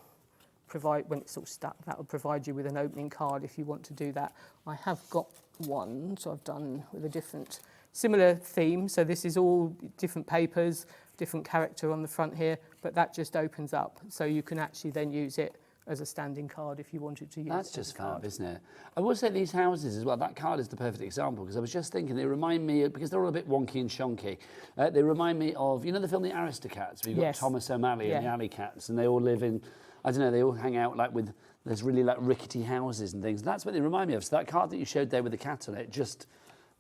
provide, when it's all stuck, that will provide you with an opening card if you want to do that. I have got one, so I've done with a different, similar theme. So this is all different papers, different character on the front here, but that just opens up. So you can actually then use it as a standing card if you wanted to use it. That's just fab, isn't it? I will say these houses as well, that card is the perfect example, because I was just thinking, they remind me, because they're all a bit wonky and shonky, they remind me of, you know the film The Aristocats? We've got Thomas O'Malley and the Alley Cats, and they all live in, I don't know, they all hang out like with, there's really like rickety houses and things. That's what they remind me of. So that card that you showed there with the cat on it just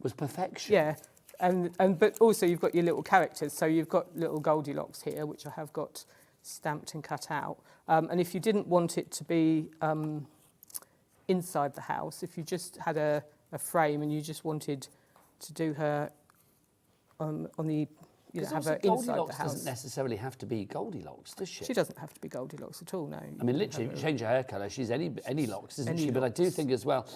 was perfection. Yeah, but also you've got your little characters. So you've got little Goldilocks here, which I have got stamped and cut out. And if you didn't want it to be inside the house, if you just had a frame and you just wanted to do her on the, you know, have her inside the house. Doesn't necessarily have to be Goldilocks, does she? She doesn't have to be Goldilocks at all, no. I mean, literally, change her hair colour, she's any locks, isn't she? But I do think as well,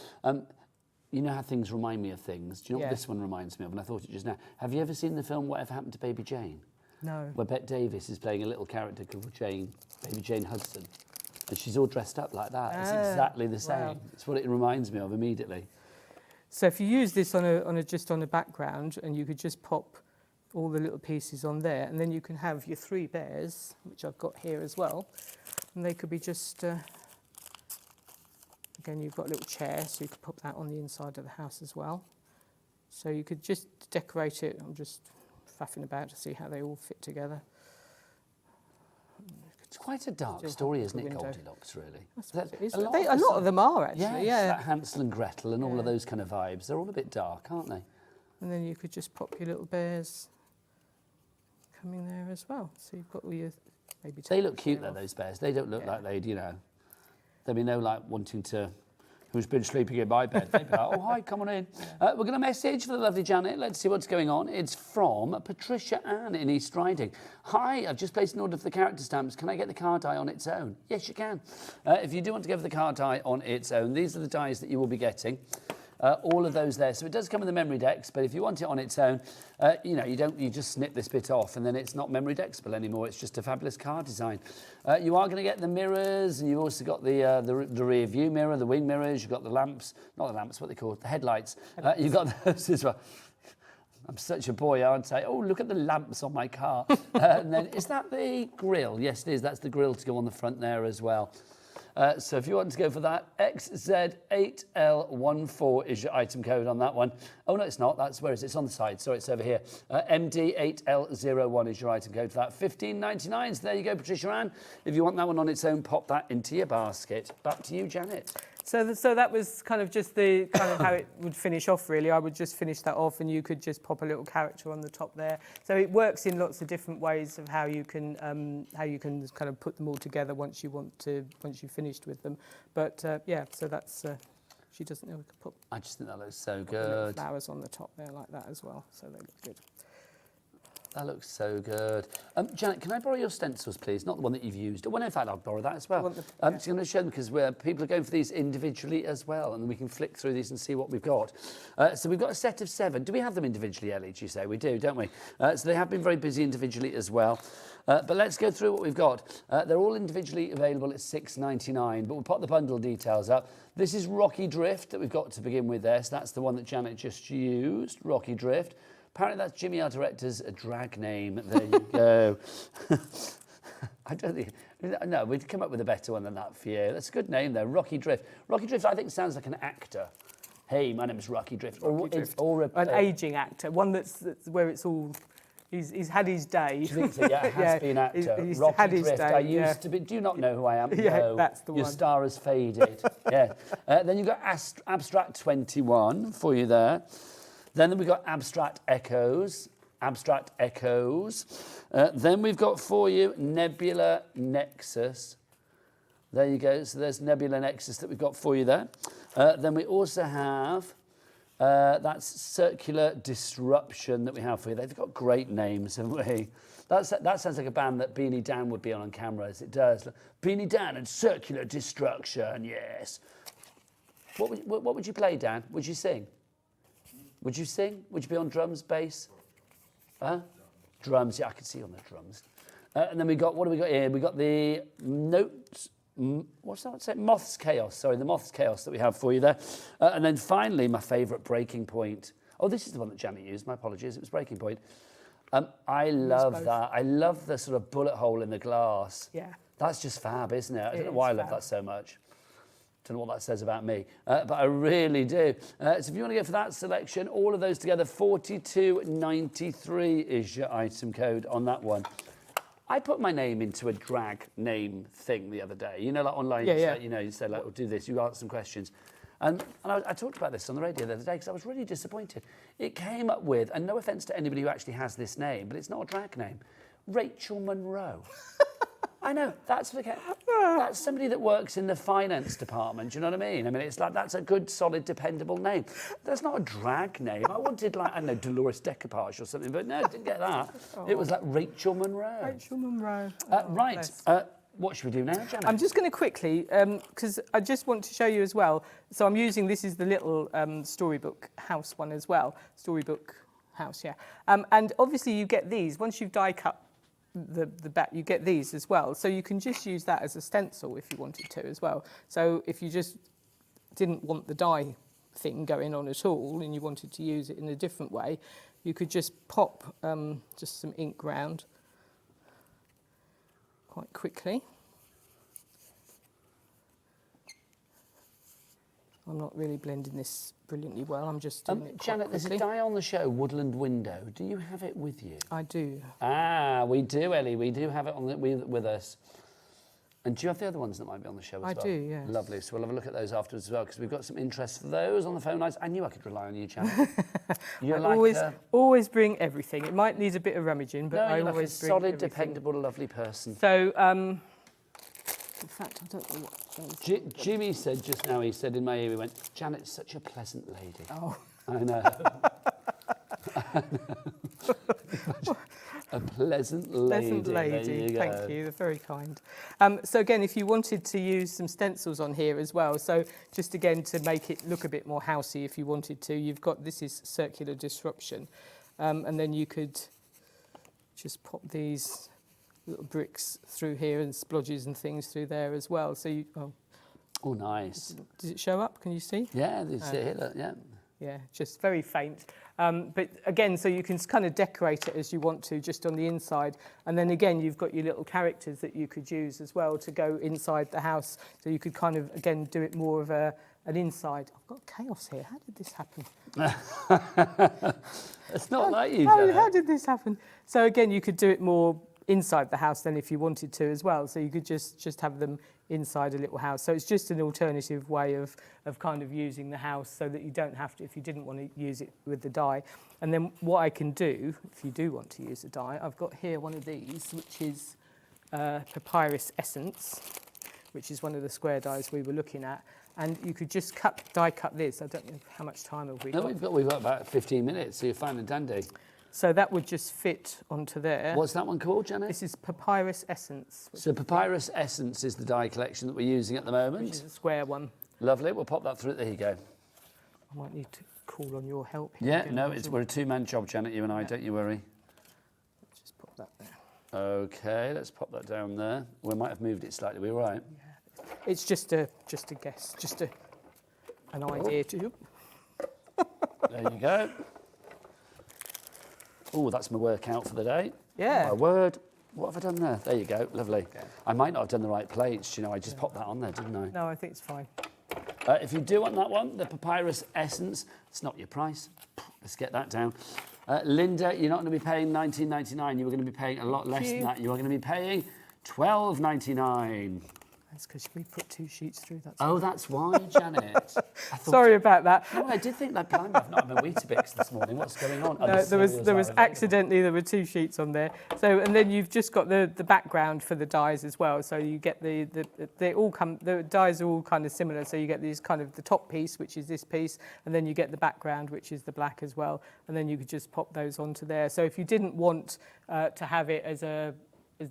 you know how things remind me of things? Do you know what this one reminds me of? And I thought it just now. Have you ever seen the film Whatever Happened to Baby Jane? No. Where Bette Davis is playing a little character called Jane, Baby Jane Hudson. And she's all dressed up like that. It's exactly the same. Wow. It's what it reminds me of immediately. So if you use this just on a background, and you could just pop all the little pieces on there, and then you can have your 3 bears, which I've got here as well, and they could be just, again, you've got a little chair, so you could pop that on the inside of the house as well. So you could just decorate it. I'm just faffing about to see how they all fit together. It's quite a dark story, isn't it, Goldilocks, really? That's what it is. A lot of them are, actually, yeah. Like Hansel and Gretel and all of those kind of vibes. They're all a bit dark, aren't they? And then you could just pop your little bears coming there as well. So you've got all your maybe. They look cute though, those bears. They don't look like they'd, you know, there'd be no like wanting to, who's been sleeping in my bed. They'd be like, oh hi, come on in. We're going to message for the lovely Janet. Let's see what's going on. It's from Patricia Ann in East Riding. Hi, I've just placed an order for the character stamps. Can I get the card die on its own? Yes, you can. If you do want to go for the card die on its own, these are the dies that you will be getting. All of those there. So it does come with the memory decks, but if you want it on its own, you know, you just snip this bit off and then it's not memory dexable anymore. It's just a fabulous card design. You are going to get the mirrors, and you've also got the rear view mirror, the wing mirrors, you've got the lamps, not the lamps, what they call the headlights. You've got those as well. I'm such a boy, aren't I? Oh, look at the lamps on my car. And then, is that the grille? Yes, it is. That's the grille to go on the front there as well. So if you want to go for that, XZ8L14 is your item code on that one. Oh, no, it's not. That's where is it? It's on the side. Sorry, it's over here. MD8L01 is your item code for that. $15.99. So there you go, Patricia Ann. If you want that one on its own, pop that into your basket. Back to you, Janet. So that was kind of just the kind of how it would finish off, really. I would just finish that off and you could just pop a little character on the top there. So it works in lots of different ways of how you can kind of put them all together once you've finished with them. But yeah, so that's, she doesn't know we could put. I just think that looks so good. Flowers on the top there like that as well, so they look good. That looks so good. Janet, can I borrow your stencils, please? Not the one that you've used. Well, in fact, I'll borrow that as well. I'm just going to show them because people are going for these individually as well, and then we can flick through these and see what we've got. So we've got a set of 7. Do we have them individually, Ellie, do you say? We do, don't we? So they have been very busy individually as well. But let's go through what we've got. They're all individually available at $6.99, but we'll pop the bundle details up. This is Rocky Drift that we've got to begin with there. So that's the one that Janet just used, Rocky Drift. Apparently that's Jimmy, our director's drag name. There you go. I don't think... No, we'd come up with a better one than that for you. That's a good name, though. Rocky Drift. Rocky Drift, I think, sounds like an actor. Hey, my name is Rocky Drift. Or an ageing actor, one that's where it's all... He's had his day. Do you think so? Yeah, has been actor. He's Rocky had his Drift. day, I used to be... Do you not know who I am? Yeah, no. that's the one. Your star has faded. Yeah. Then you've got Abstract 21 for you there. Then we've got Abstract Echoes. Then we've got for you Nebula Nexus. There you go. So there's Nebula Nexus that we've got for you there. Then we also have... that's Circular Disruption that we have for you. They've got great names, haven't we? That sounds like a band that Beanie Dan would be on cameras. It does. Beanie Dan and Circular Destruction, yes. What would you play, Dan? Would you sing? Would you sing? Would you be on drums, bass? Drums, yeah, I can see you on the drums. And then what do we got here? We got the notes. What's that say? Moth's Chaos. Sorry, the Moth's Chaos that we have for you there. And then finally, my favourite, Breaking Point. Oh, this is the one that Janet used. My apologies. It was Breaking Point. I love that. I love the sort of bullet hole in the glass. Yeah. That's just fab, isn't it? I don't know why I love that so much. Don't know what that says about me, but I really do. So if you want to go for that selection, all of those together, $42.93 is your item code on that one. I put my name into a drag name thing the other day. You know, like online, you say, like, oh, do this, you answer some questions. And I talked about this on the radio the other day because I was really disappointed. It came up with, and no offence to anybody who actually has this name, but it's not a drag name, Rachel Monroe. I know, that's somebody that works in the finance department, do you know what I mean? I mean, it's like, that's a good, solid, dependable name. That's not a drag name. I wanted, like, I don't know, Dolores Decoupage or something, but no, I didn't get that. It was like Rachel Monroe. Rachel Monroe. Right, what should we do now, Janet? I'm just going to quickly, because I just want to show you as well. So I'm using, this is the little storybook house one as well. Storybook house, yeah. And obviously you get these, once you've die cut the back, you get these as well. So you can just use that as a stencil if you wanted to as well. So if you just didn't want the die thing going on at all and you wanted to use it in a different way, you could just pop just some ink round quite quickly. I'm not really blending this brilliantly well. I'm just doing it Janet, there's a die on the show, Woodland Window. Do you have it with you? I do. Ah, we do, Ellie. We do have it on with us. And do you have the other ones that might be on the show as well? I do, yes. Lovely. So we'll have a look at those afterwards as well, because we've got some interest for those on the phone lines. I knew I could rely on you, Janet. You're always bring everything. It might need a bit of rummaging, but I always bring solid, everything. dependable, lovely person. So, in fact, I don't know what those Jimmy said just now, he said in my ear, he went, Janet's such a pleasant lady. Oh. I know. A pleasant lady. Pleasant lady, thank you, they're very kind. So again, if you wanted to use some stencils on here as well, so just again to make it look a bit more housey if you wanted to, you've got, this is Circular Disruption, and then you could just pop these little bricks through here and splodges and things through there as well. So you, oh, nice. Does it show up? Can you see? Yeah, you see it, look, yeah. Yeah, just very faint. But again, so you can kind of decorate it as you want to, just on the inside. And then again, you've got your little characters that you could use as well to go inside the house. So you could kind of, again, do it more of an inside. I've got chaos here. How did this happen? It's not like you, Janet. How did this happen? So again, you could do it more inside the house then if you wanted to as well. So you could just have them inside a little house. So it's just an alternative way of kind of using the house so that you don't have to, if you didn't want to use it with the die. And then what I can do, if you do want to use a die, I've got here one of these, which is Papyrus Essence, which is one of the square dies we were looking at. And you could just die cut this. I don't know how much time have we got. No, we've got about 15 minutes, so you're fine and dandy. So that would just fit onto there. What's that one called, Janet? This is Papyrus Essence. So Papyrus Essence is the die collection that we're using at the moment. Which is a square one. Lovely, we'll pop that through. There you go. I might need to call on your help here. Yeah, no, we're a two-man job, Janet, you and I, don't you worry. Let's just pop that there. Okay, let's pop that down there. We might have moved it slightly, we're right. Yeah. It's just a guess, just an idea to you. There you go. Oh, that's my workout for the day. Yeah. My word. What have I done there? There you go. Lovely. Okay. I might not have done the right plates. You know, I just popped that on there, didn't I? No, I think it's fine. If you do want that one, the Papyrus Essence, it's not your price. Let's get that down. Linda, you're not going to be paying $19.99. You were going to be paying a lot less than that. You are going to be paying $12.99. That's because we put 2 sheets through. That's why, Janet. Sorry about that. No, I did think that blind I've not had my Weetabix this morning. What's going on? No, there was accidentally, there were 2 sheets on there. So, and then you've just got the background for the dies as well. So you get the dies are all kind of similar. So you get these kind of the top piece, which is this piece, and then you get the background, which is the black as well. And then you could just pop those onto there. So if you didn't want to have it as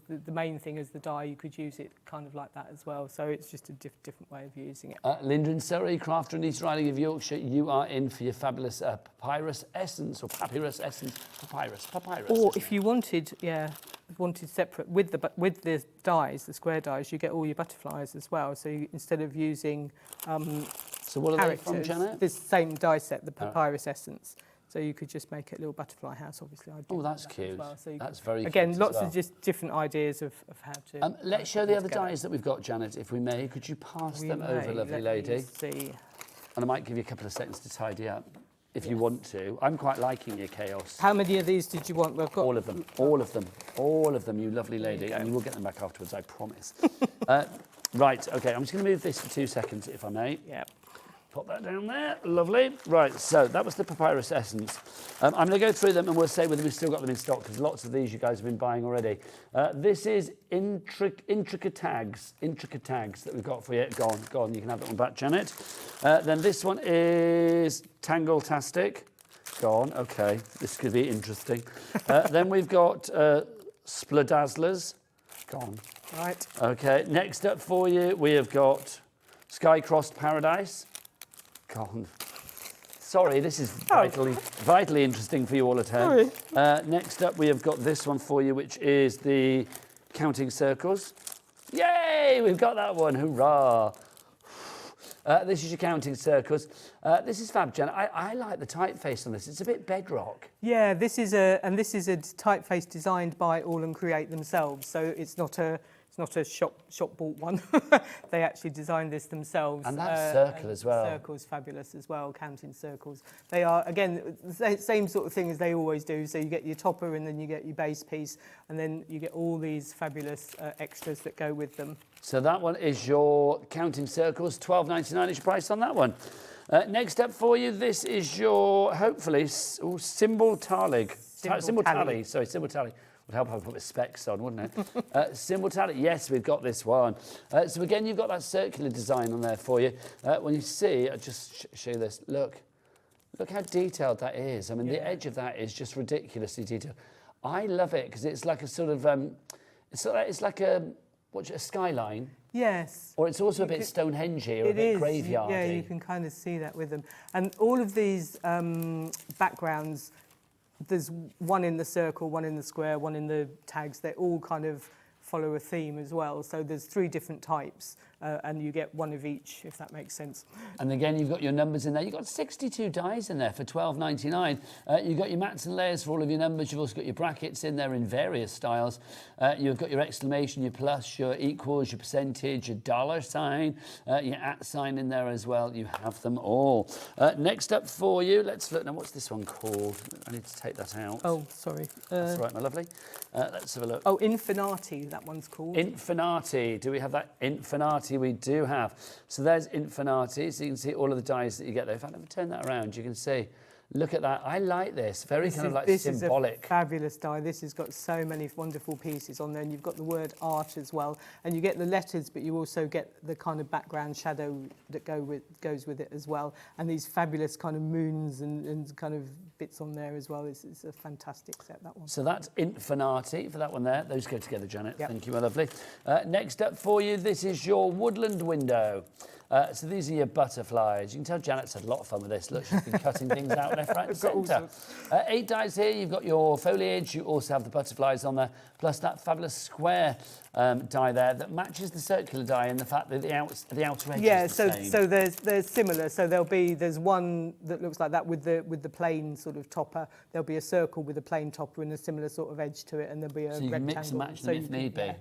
the main thing as the die, you could use it kind of like that as well. So it's just a different way of using it. Linda in Surrey, crafter in East Riding of Yorkshire, you are in for your fabulous Papyrus Essence or Papyrus Essence. Papyrus. Or if you wanted separate with the dies, the square dies, you get all your butterflies as well. So instead of using so what are they from, Janet? This same die set, the Papyrus Essence. So you could just make a little butterfly house, obviously. That's cute. As well. So that's very again, cute. lots of just different ideas of how to. Let's show the other dies that we've got, Janet, if we may. Could you pass them over, lovely lady? See. And I might give you a couple of seconds to tidy up, if you want to. I'm quite liking your chaos. How many of these did you want? We've got all of them. All of them. All of them, you lovely lady. And you will get them back afterwards, I promise. Right, OK, I'm just going to move this for 2 seconds, if I may. Yeah. Pop that down there, lovely. Right, so that was the Papyrus Essence. I'm going to go through them and we'll say whether we've still got them in stock, because lots of these you guys have been buying already. This is intricate tags that we've got for you. Go on, you can have that one back, Janet. Then this one is Tangle-tastic. Go on, OK, this could be interesting. Then we've got Spladazzlers. Go on. Right. OK, next up for you, we have got Sky-crossed Paradise. God. Sorry, this is vitally interesting for you all at home. Next up, we have got this one for you, which is the Counting Circles. Yay! We've got that one. Hurrah! This is your Counting Circles. This is fab, Jen. I like the typeface on this. It's a bit bedrock. Yeah, this is a typeface designed by AALL Create themselves. So it's not a shop bought one. They actually designed this themselves. And that circle as well. Circle's fabulous as well, counting circles. They are, again, the same sort of thing as they always do. So you get your topper and then you get your base piece and then you get all these fabulous extras that go with them. So that one is your Counting Circles, $12.99 is your price on that one. Next up for you, this is your, hopefully, Symbol Tally. Symbol Tally. Would help if I put my specs on, wouldn't it? Symbol Tally, yes, we've got this one. So again, you've got that circular design on there for you. When you see, I'll just show you this. Look how detailed that is. I mean, the edge of that is just ridiculously detailed. I love it because it's like a sort of, it's like a skyline. Yes. Or it's also a bit Stonehenge-y or a bit graveyardy. Yeah, you can kind of see that with them. And all of these backgrounds, there's one in the circle, one in the square, one in the tags. They all kind of follow a theme as well. So there's 3 different types and you get one of each, if that makes sense. And again, you've got your numbers in there. You've got 62 dies in there for $12.99. You've got your mats and layers for all of your numbers. You've also got your brackets in there in various styles. You've got your exclamation, your plus, your equals, your percentage, your dollar sign, your @ sign in there as well. You have them all. Next up for you, let's look. Now, what's this one called? I need to take that out. Oh, sorry. That's right, my lovely. Let's have a look. Oh, Infinati, that one's called. Infinati. Do we have that? Infinati we do have. So there's Infinati. So you can see all of the dies that you get there. If I never turn that around, you can see. Look at that. I like this. Very kind of like symbolic. This is a fabulous die. This has got so many wonderful pieces on there. And you've got the word art as well. And you get the letters, but you also get the kind of background shadow that goes with it as well. And these fabulous kind of moons and kind of bits on there as well. It's a fantastic set, that one. So that's Infinati for that one there. Those go together, Janet. Yep. Thank you, my lovely. Next up for you, this is your woodland window. So these are your butterflies. You can tell Janet's had a lot of fun with this. Look, she's been cutting things out left, right and centre. 8 dies here. You've got your foliage. You also have the butterflies on there, plus that fabulous square die there that matches the circular die in the fact that the outer edge is the same. So there's similar. So there's one that looks like that with the plain sort of topper. There'll be a circle with a plain topper and a similar sort of edge to it, and there'll be a so you rectangle. can mix and match them if need be. Yeah.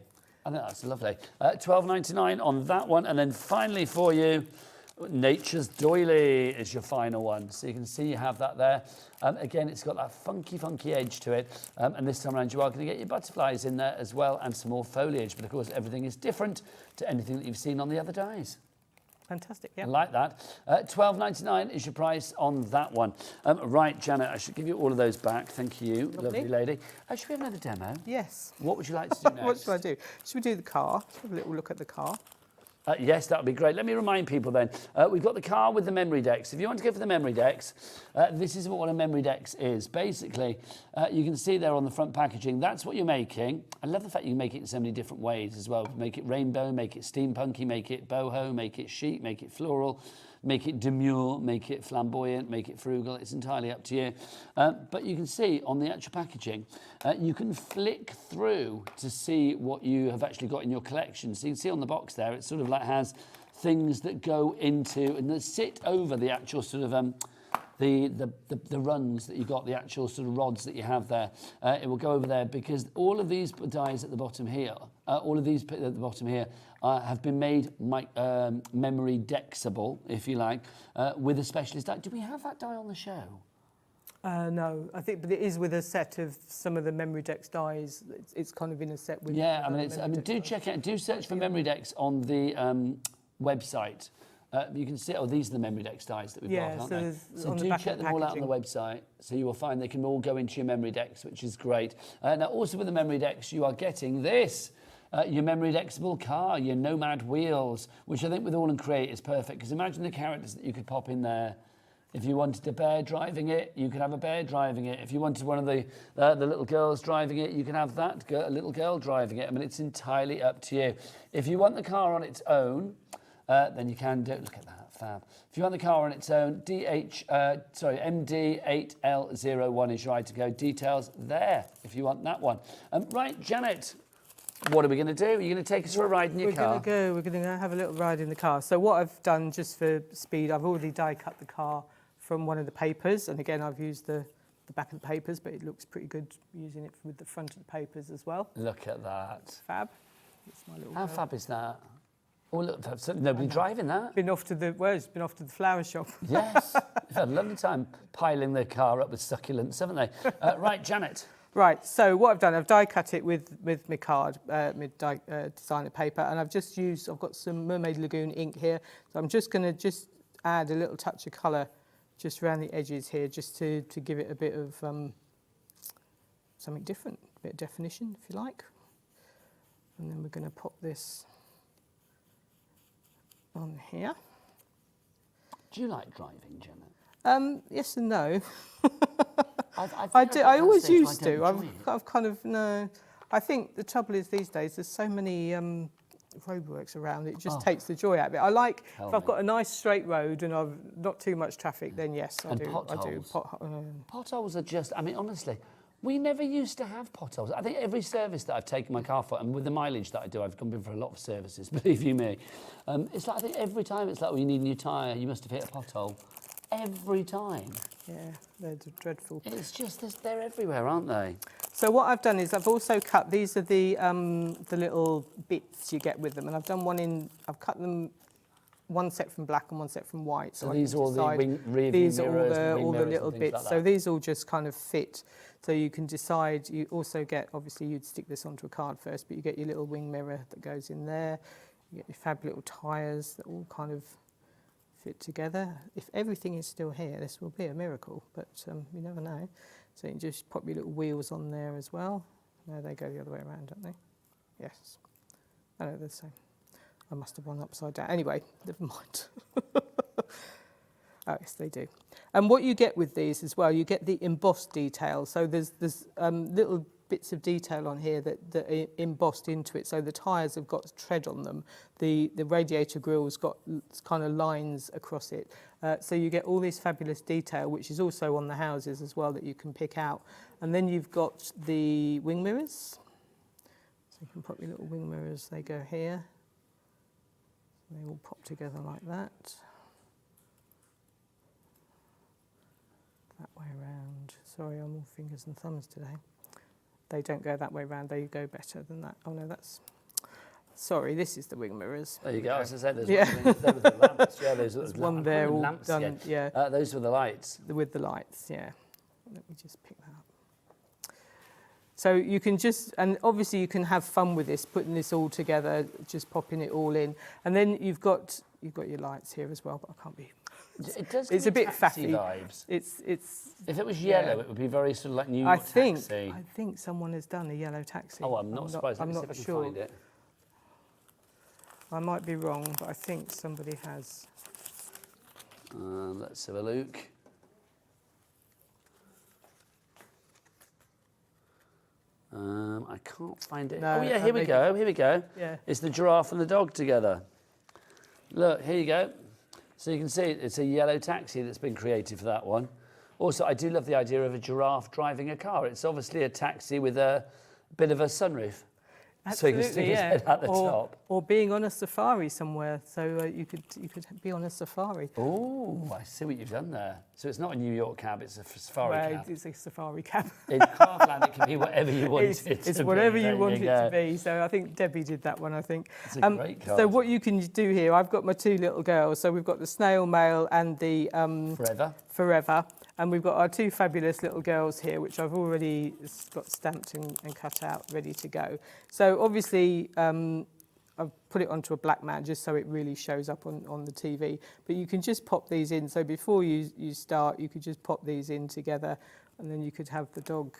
I think that's lovely. $12.99 on that one. And then finally for you, Nature's Doily is your final one. So you can see you have that there. Again, it's got that funky edge to it. And this time around, you are going to get your butterflies in there as well and some more foliage. But of course, everything is different to anything that you've seen on the other dies. Fantastic, yeah. I like that. $12.99 is your price on that one. Right, Janet, I should give you all of those back. Thank you, lovely lady. Should we have another demo? Yes. What would you like to do next? What should I do? Should we do the car? Have a little look at the car. Yes, that would be great. Let me remind people then, we've got the car with the memory decks. If you want to go for the memory decks, this is what a memory decks is. Basically, you can see there on the front packaging, that's what you're making. I love the fact you can make it in so many different ways as well. Make it rainbow, make it steampunky, make it boho, make it chic, make it floral, make it demure, make it flamboyant, make it frugal. It's entirely up to you. But you can see on the actual packaging, you can flick through to see what you have actually got in your collection. So you can see on the box there, it sort of like has things that go into and that sit over the actual sort of the rungs that you got, the actual sort of rods that you have there. It will go over there because all of these dies at the bottom here, have been made memory dexable, if you like, with a specialist die. Do we have that die on the show? No, I think, but it is with a set of some of the memory decks dies. It's kind of in a set with. Yeah, do check out. Do search for memory decks on the website. You can see. Oh, these are the memory decks dies that we've got, aren't they? So do check them all out on the website. So you will find they can all go into your memory decks, which is great. Now, also with the memory decks, you are getting this. Your memory dexable car, your Nomad wheels, which I think with AALL Create is perfect. Because imagine the characters that you could pop in there. If you wanted a bear driving it, you could have a bear driving it. If you wanted one of the little girls driving it, you can have that little girl driving it. I mean, it's entirely up to you. If you want the car on its own, then you can do it. Look at that, fab. If you want the car on its own, MD8L01 is your item code. Details there if you want that one. Right, Janet. What are we going to do? Are you going to take us for a ride in your car? We're going to have a little ride in the car. So what I've done, just for speed, I've already die cut the car from one of the papers. And again, I've used the back of the papers, but it looks pretty good using it with the front of the papers as well. Look at that. Fab. It's my little How fab is that? Oh, look, nobody driving that. It's been off to the flower shop. Yes. They've had a lovely time piling their car up with succulents, haven't they? Right, Janet. Right, so what I've done, I've die cut it with my card, my designer paper, and I've got some Mermaid Lagoon ink here, so I'm just going to add a little touch of colour just around the edges here, just to give it a bit of something different, a bit of definition, if you like. And then we're going to pop this on here. Do you like driving, Janet? Yes and no. I always used to. I've kind of, no. I think the trouble is these days there's so many roadworks around, it just takes the joy out of it. I like, if I've got a nice straight road and I've not too much traffic, then yes, I do. Potholes are just, I mean, honestly, We never used to have potholes. I think every service that I've taken my car for, and with the mileage that I do, I've gone in for a lot of services, believe you me. It's like, I think every time it's like, well, you need a new tyre, you must have hit a pothole. Every time. Yeah, they're dreadful. It's just, they're everywhere, aren't they? So what I've done is I've also cut, these are the little bits you get with them, and I've done I've cut them one set from black and one set from white. So these are all the rear view these mirrors, are all the little bits. like so these all just kind of fit. So you can decide, you also get, obviously you'd stick this onto a card first, but you get your little wing mirror that goes in there. You get your fab little tyres that all kind of fit together. If everything is still here, this will be a miracle, but you never know. So you can just pop your little wheels on there as well. No, they go the other way around, don't they? Yes. I know they're the same. I must have one upside down. Anyway, never mind. Oh, yes, they do. And what you get with these as well, you get the embossed detail. So there's little bits of detail on here that are embossed into it. So the tyres have got tread on them. The radiator grill's got kind of lines across it. So you get all this fabulous detail, which is also on the houses as well, that you can pick out. And then you've got the wing mirrors. So you can put your little wing mirrors, they go here. They all pop together like that. That way around. Sorry, I'm all fingers and thumbs today. They don't go that way round, they go better than that. Oh no, that's... Sorry, this is the wing mirrors. There you go. As I said, there's yeah. one there with the lamps. Yeah, there's one there all lamps done. again. Yeah. Those were the lights. With the lights, yeah. Let me just pick that up. So you can just, and obviously you can have fun with this, putting this all together, just popping it all in. And then you've got your lights here as well, but I can't be... It does give it's a bit taxi fatty. Vibes. It's. If it was yellow, it would be very sort of like New York taxi. I think someone has done a yellow taxi. Oh, I'm not surprised. I'm not sure. Find it. I might be wrong, but I think somebody has. Let's have a look. I can't find it. No, oh yeah, here we go. Here we go. Yeah. It's the giraffe and the dog together. Look, here you go. So you can see it's a yellow taxi that's been created for that one. Also, I do love the idea of a giraffe driving a car. It's obviously a taxi with a bit of a sunroof. Absolutely, so you can stick his head at the top. Or being on a safari somewhere, so you could be on a safari. Oh, I see what you've done there. So it's not a New York cab, it's a safari cab. It's a safari cab. In Craftland, it can be whatever you want it to be. It's whatever you want it to be. So I think Debbie did that one, I think. It's a great card. So what you can do here, I've got my two little girls. So we've got the snail mail and the... Forever. And we've got our two fabulous little girls here, which I've already got stamped and cut out, ready to go. So obviously, I've put it onto a black mat just so it really shows up on the TV. But you can just pop these in. So before you start, you could just pop these in together, and then you could have the dog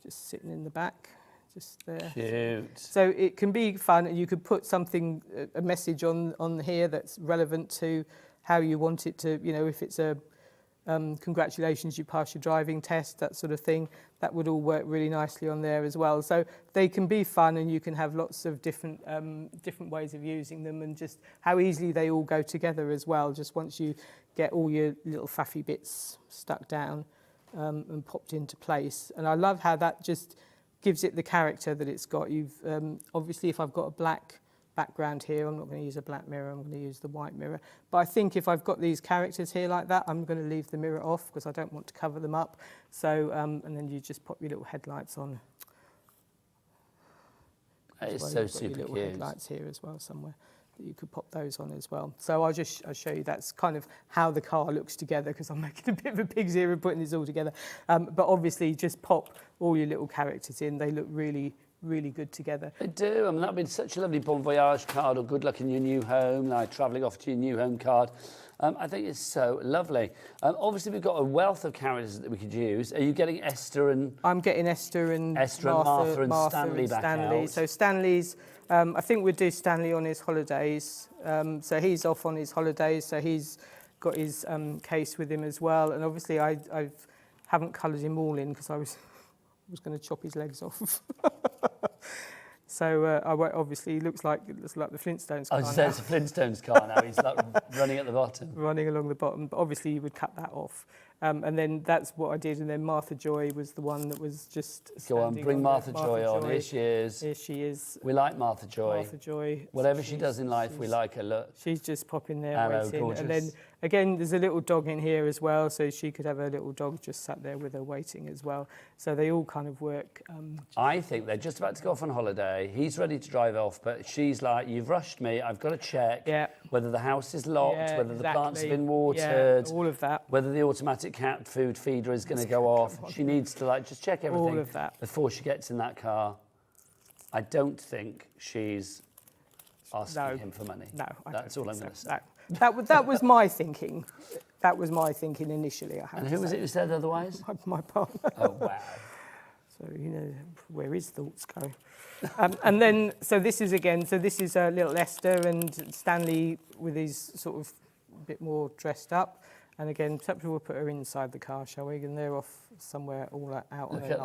just sitting in the back, just there. Cute. So it can be fun, and you could put something, a message on here that's relevant to how you want it to, you know, if it's a congratulations, you passed your driving test, that sort of thing. That would all work really nicely on there as well. So they can be fun, and you can have lots of different ways of using them, and just how easily they all go together as well, just once you get all your little faffy bits stuck down and popped into place. And I love how that just gives it the character that it's got. You've obviously, if I've got a black background here, I'm not going to use a black mirror, I'm going to use the white mirror. But I think if I've got these characters here like that, I'm going to leave the mirror off because I don't want to cover them up. So, and then you just pop your little headlights on. That is well, so you've got super your little cute. headlights here as well somewhere that you could pop those on as well. So I'll show you that's kind of how the car looks together, because I'm making a bit of a pig's ear and putting this all together. But obviously just pop all your little characters in. They look really good together. They do. I mean, that would be such a lovely bon voyage card, or good luck in your new home, like travelling off to your new home card. I think it's so lovely. Obviously, we've got a wealth of characters that we could use. Are you getting Esther and... I'm getting Esther and Martha and Stanley back out. So Stanley's, I think we'd do Stanley on his holidays. So he's off on his holidays, so he's got his case with him as well. And obviously, I haven't coloured him all in because I was going to chop his legs off. So obviously, he looks like the Flintstones car. I was saying it's a Flintstones car now. He's like running at the bottom. Running along the bottom. But obviously, you would cut that off. And then that's what I did. And then Martha Joy was the one that was just Go on, standing bring Martha there. Joy on. Here she is. Here she is. We like Martha Joy. Martha Joy. Whatever she does in life, we like her. Look. She's just popping there Hello, waiting. gorgeous. And then again, there's a little dog in here as well, so she could have her little dog just sat there with her waiting as well. So they all kind of work. I think they're just about to go off on holiday. He's ready to drive off, but she's like, you've rushed me. I've got to check whether the house is locked, whether the plants have been watered, all of that. whether the automatic cat food feeder is going to go off. She needs to like just check everything All of that. before she gets in that car. I don't think she's asking him for money. No, that's all I'm going to say. That was my thinking. That was my thinking initially. I have And to who was say. it who said otherwise? My partner. Oh wow. So you know where his thoughts go. And then, so this is little Esther and Stanley with his sort of a bit more dressed up. And again, perhaps we'll put her inside the car, shall we? And they're off somewhere all out on Look a at night.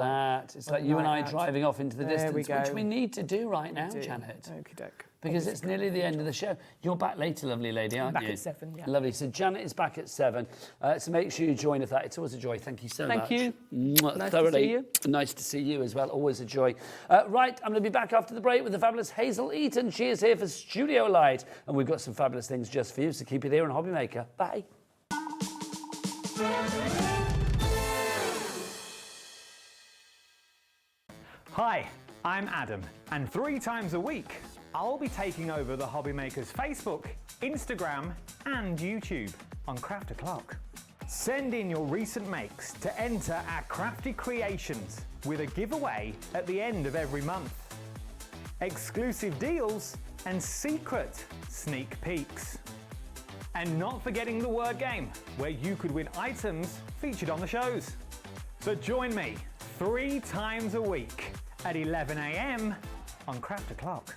that. It's like you and I driving off into the There we distance, which go. we need to do right now, Janet. Okey-doke. Because it's nearly the end of the show. You're back later, lovely lady, aren't Back you? at 7, yeah. Lovely. So Janet is back at 7. So make sure you join us. It's always a joy. Thank you so much. Thank you. Mwah, Nice to thoroughly. see you. Nice to see you as well. Always a joy. Right, I'm going to be back after the break with the fabulous Hazel Eaton. She is here for Studio Light. And we've got some fabulous things just for you. So keep it here on Hobby Maker. Bye. Hi, I'm Adam, and 3 times a week, I'll be taking over the Hobby Maker's Facebook, Instagram, and YouTube on Craft O'Clock. Send in your recent makes to enter our crafty creations with a giveaway at the end of every month. Exclusive deals and secret sneak peeks. And not forgetting the word game, where you could win items featured on the shows. So join me 3 times a week at 11 AM on Craft O'Clock.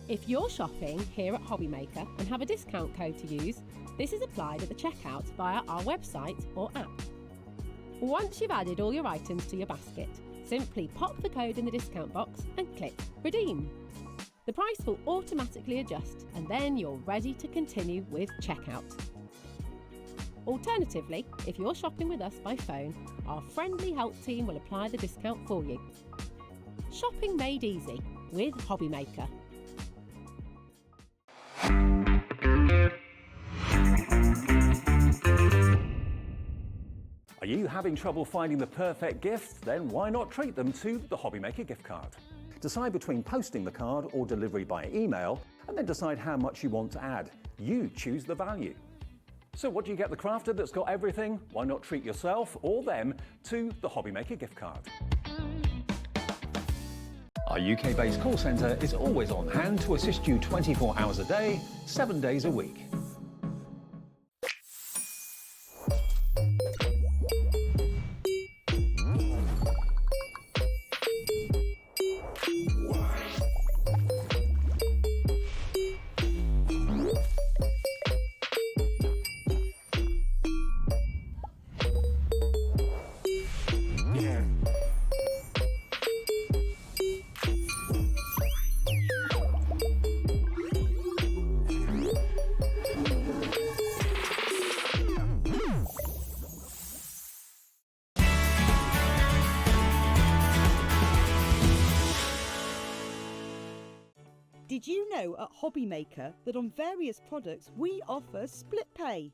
If you're shopping here at Hobby Maker and have a discount code to use, this is applied at the checkout via our website or app. Once you've added all your items to your basket, simply pop the code in the discount box and click Redeem. The price will automatically adjust and then you're ready to continue with checkout. Alternatively, if you're shopping with us by phone, our friendly help team will apply the discount for you. Shopping made easy with Hobby Maker. Are you having trouble finding the perfect gift? Then why not treat them to the Hobby Maker gift card? Decide between posting the card or delivery by email, and then decide how much you want to add. You choose the value. So what do you get the crafter that's got everything? Why not treat yourself or them to the Hobby Maker gift card? Our UK-based call centre is always on hand to assist you 24 hours a day, 7 days a week. Did you know at Hobby Maker that on various products we offer split pay?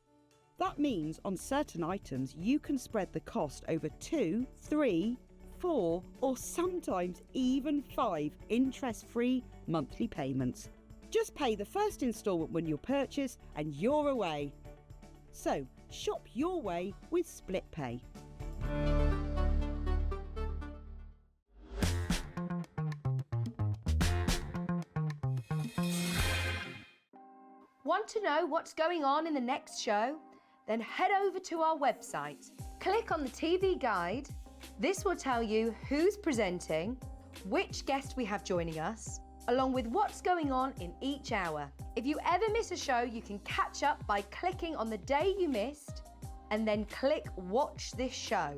That means on certain items you can spread the cost over 2, 3, 4 or sometimes even 5 interest-free monthly payments. Just pay the first instalment when you purchase and you're away. So shop your way with split pay. to know what's going on in the next show? Then head over to our website. Click on the TV guide. This will tell you who's presenting, which guest we have joining us, along with what's going on in each hour. If you ever miss a show, you can catch up by clicking on the day you missed and then click Watch This Show.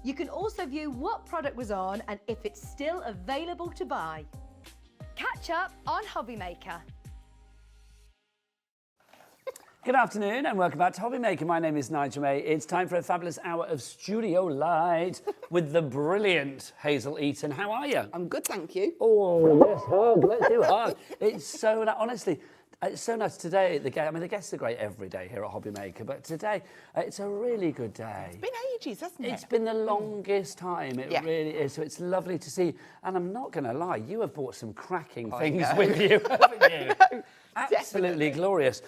You can also view what product was on and if it's still available to buy. Catch up on Hobby Maker. Good afternoon and welcome back to Hobby Maker. My name is Nigel May. It's time for a fabulous hour of studio light with the brilliant Hazel Eaton. How are you? I'm good, thank you. Oh, let's hug, let's do a hug. It's so, honestly, it's so nice today. The guests are great every day here at Hobby Maker, but today it's a really good day. It's been ages, hasn't it? It's been the longest time. It really is. So it's lovely to see. And I'm not going to lie, you have brought some cracking things with you, haven't you? Absolutely glorious.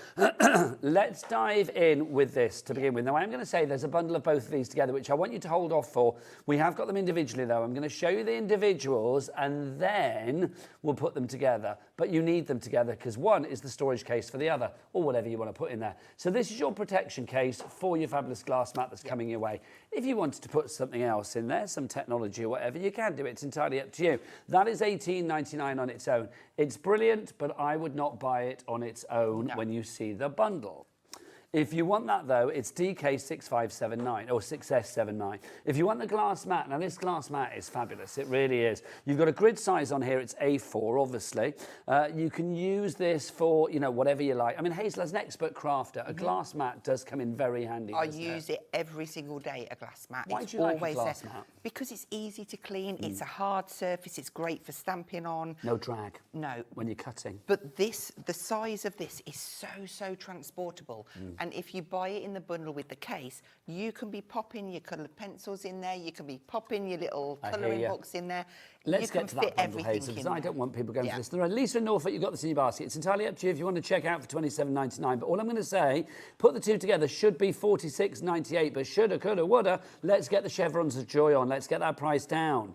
Let's dive in with this to begin with. Now, I'm going to say there's a bundle of both of these together, which I want you to hold off for. We have got them individually, though. I'm going to show you the individuals, and then we'll put them together. But you need them together because one is the storage case for the other, or whatever you want to put in there. So this is your protection case for your fabulous glass mat that's coming your way. If you wanted to put something else in there, some technology or whatever, you can do it. It's entirely up to you. That is $18.99 on its own. It's brilliant, but I would not buy it on its own when you see the bundle. If you want that, though, it's DK6579 or 6S79. If you want the glass mat, now this glass mat is fabulous. It really is. You've got a grid size on here. It's A4, obviously. You can use this for, you know, whatever you like. I mean, Hazel, as an expert crafter, a glass mat does come in very handy. I use it every single day, a glass mat. Why do you like a glass mat? Because it's easy to clean. It's a hard surface. It's great for stamping on. No drag. No. When you're cutting. But this, the size of this is so transportable. And if you buy it in the bundle with the case, you can be popping your coloured pencils in there. You can be popping your little colouring books in there. Let's get to that bundle, Hazel, because I don't want people going for this. There are Lisa in Norfolk, you've got this in your basket. It's entirely up to you if you want to check out for $27.99. But all I'm going to say, put the two together, should be $46.98, but shoulda, coulda, woulda. Let's get the chevrons of joy on. Let's get that price down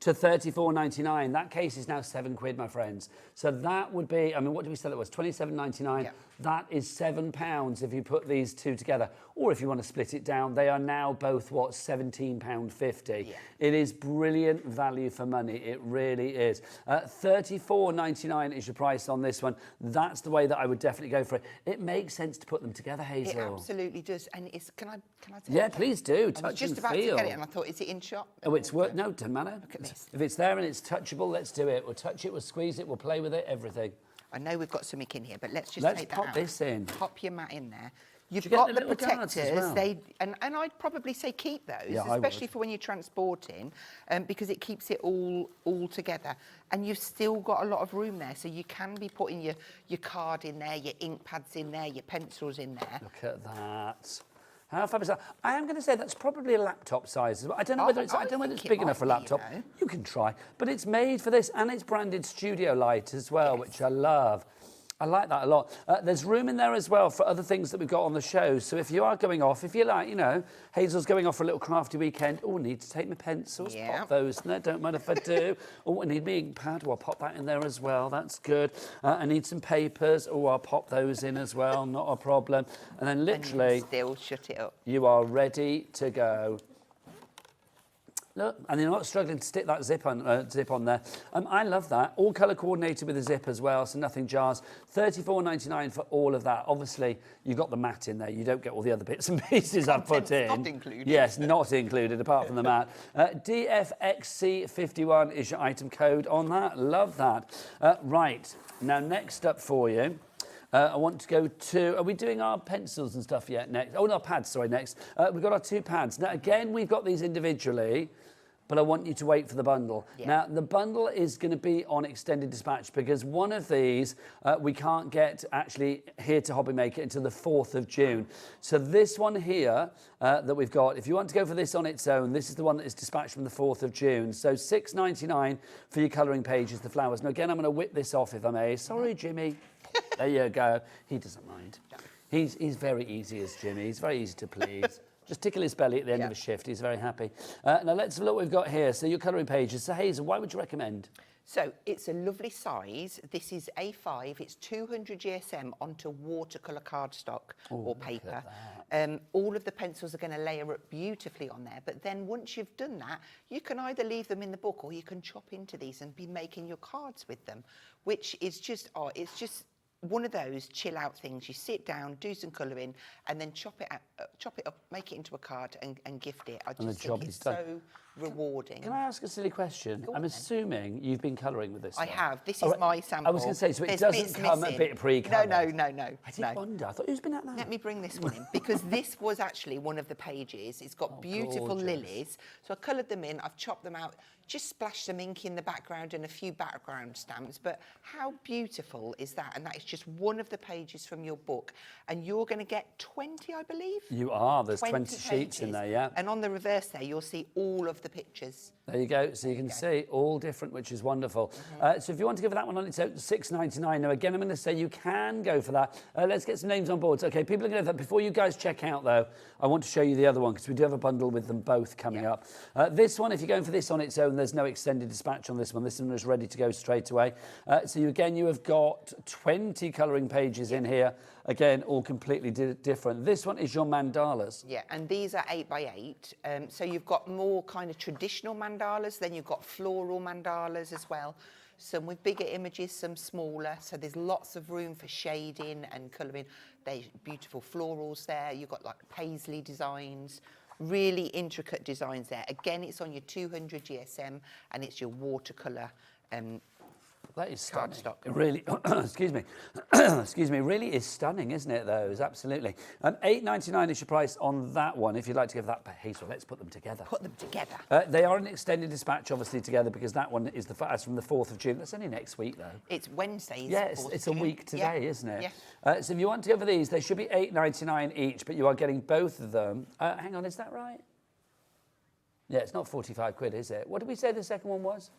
to $34.99. That case is now £7, my friends. So that would be, I mean, what did we say it was? $27.99. That is £7 if you put these two together. Or if you want to split it down, they are now both, what, £17.50. It is brilliant value for money. It really is. $34.99 is your price on this one. That's the way that I would definitely go for it. It makes sense to put them together, Hazel. It absolutely does. And it's, can I take Yeah, it? please do. Touch I was just and about feel. to get it and I thought, is it in shop? Oh, it's work. No, doesn't matter. Look at this. If it's there and it's touchable, let's do it. We'll touch it, we'll squeeze it, we'll play with it, everything. I know we've got something in here, but let's just take that out. Let's pop this in. Pop your mat in there. You've you get got the the little guards as protectors. well? And I'd probably say keep those, Yeah, I especially would. for when you're transporting, because it keeps it all together. And you've still got a lot of room there, so you can be putting your card in there, your ink pads in there, your pencils in there. Look at that. How fabulous. I am going to say that's probably a laptop size. I don't know whether it's, I don't know whether it's big enough for a laptop. You can try. But it's made for this, and it's branded Studio Light as well, which I love. I like that a lot. There's room in there as well for other things that we've got on the show. So if you are going off, if you like, you know, Hazel's going off for a little crafty weekend. Oh, I need to take my pencils, pop those in there. Don't mind if I do. Oh, I need my ink pad. Oh, I'll pop that in there as well. That's good. I need some papers. Oh, I'll pop those in as well. Not a problem. And then literally, and still shut it up. You are ready to go. Look, and you're not struggling to stick that zip on there. I love that. All colour coordinated with a zip as well, so nothing jars. $34.99 for all of that. Obviously, you've got the mat in there. You don't get all the other bits and pieces I've put in. Not included. Yes, not included, apart from the mat. DFXC51 is your item code on that. Love that. Right, now next up for you. I want to go to, are we doing our pencils and stuff yet next? Oh, no, pads, sorry, next. We've got our two pads. Now, again, we've got these individually, but I want you to wait for the bundle. Now, the bundle is going to be on extended dispatch because one of these we can't get actually here to Hobby Maker until the 4th of June. So this one here that we've got, if you want to go for this on its own, this is the one that is dispatched from the 4th of June. So $6.99 for your colouring pages, the flowers. Now, again, I'm going to whip this off, if I may. Sorry, Jimmy. There you go. He doesn't mind. He's very easy as Jimmy. He's very easy to please. Just tickle his belly at the end of a shift. He's very happy. Now, let's look what we've got here. So your colouring pages. So, Hazel, why would you recommend? So it's a lovely size. This is A5. It's 200 GSM onto watercolour cardstock or paper. All of the pencils are going to layer up beautifully on there. But then once you've done that, you can either leave them in the book or you can chop into these and be making your cards with them, which is just, it's just one of those chill out things. You sit down, do some colouring, and then chop it up, make it into a card and gift it. I just think it's so rewarding. Can I ask a silly question? I'm assuming you've been colouring with this I one. have. This is my sample. I was going to say, so it There's doesn't bits come missing. a bit pre-coloured. No. I did wonder. I thought who's been at that? Let me bring this one in, because this was actually one of the pages. It's got beautiful gorgeous. lilies. So I coloured them in, I've chopped them out, just splashed some ink in the background and a few background stamps. But how beautiful is that? And that is just one of the pages from your book. And you're going to get 20, I believe? You are. There's 20 sheets in there, yeah. And on the reverse there, you'll see all of the pictures. There you go. So you can see all different, which is wonderful. So if you want to go for that one on its own, $6.99. Now, again, I'm going to say you can go for that. Let's get some names on board. Okay, people are going to have that. Before you guys check out, though, I want to show you the other one because we do have a bundle with them both coming up. This one, if you're going for this on its own, there's no extended dispatch on this one. This one is ready to go straight away. So you have got 20 colouring pages in here. Again, all completely different. This one is your mandalas. Yeah, and these are 8 by 8. So you've got more kind of traditional mandalas, then you've got floral mandalas as well. Some with bigger images, some smaller. So there's lots of room for shading and colouring. There's beautiful florals there. You've got like paisley designs, really intricate designs there. Again, it's on your 200 GSM and it's your watercolour that is stunning. cardstock. It really, excuse me, really is stunning, isn't it? Those absolutely. $8.99 is your price on that one. If you'd like to give that, Hazel, let's put them together. Put them together. They are an extended dispatch, obviously, together because that one is that's from the 4th of June. That's only next week, though. It's Wednesday. Yeah, it's a week today, isn't it? Yeah. So if you want to go for these, they should be $8.99 each, but you are getting both of them. Hang on, is that right? Yeah, it's not 45 quid, is it? What did we say the second one was?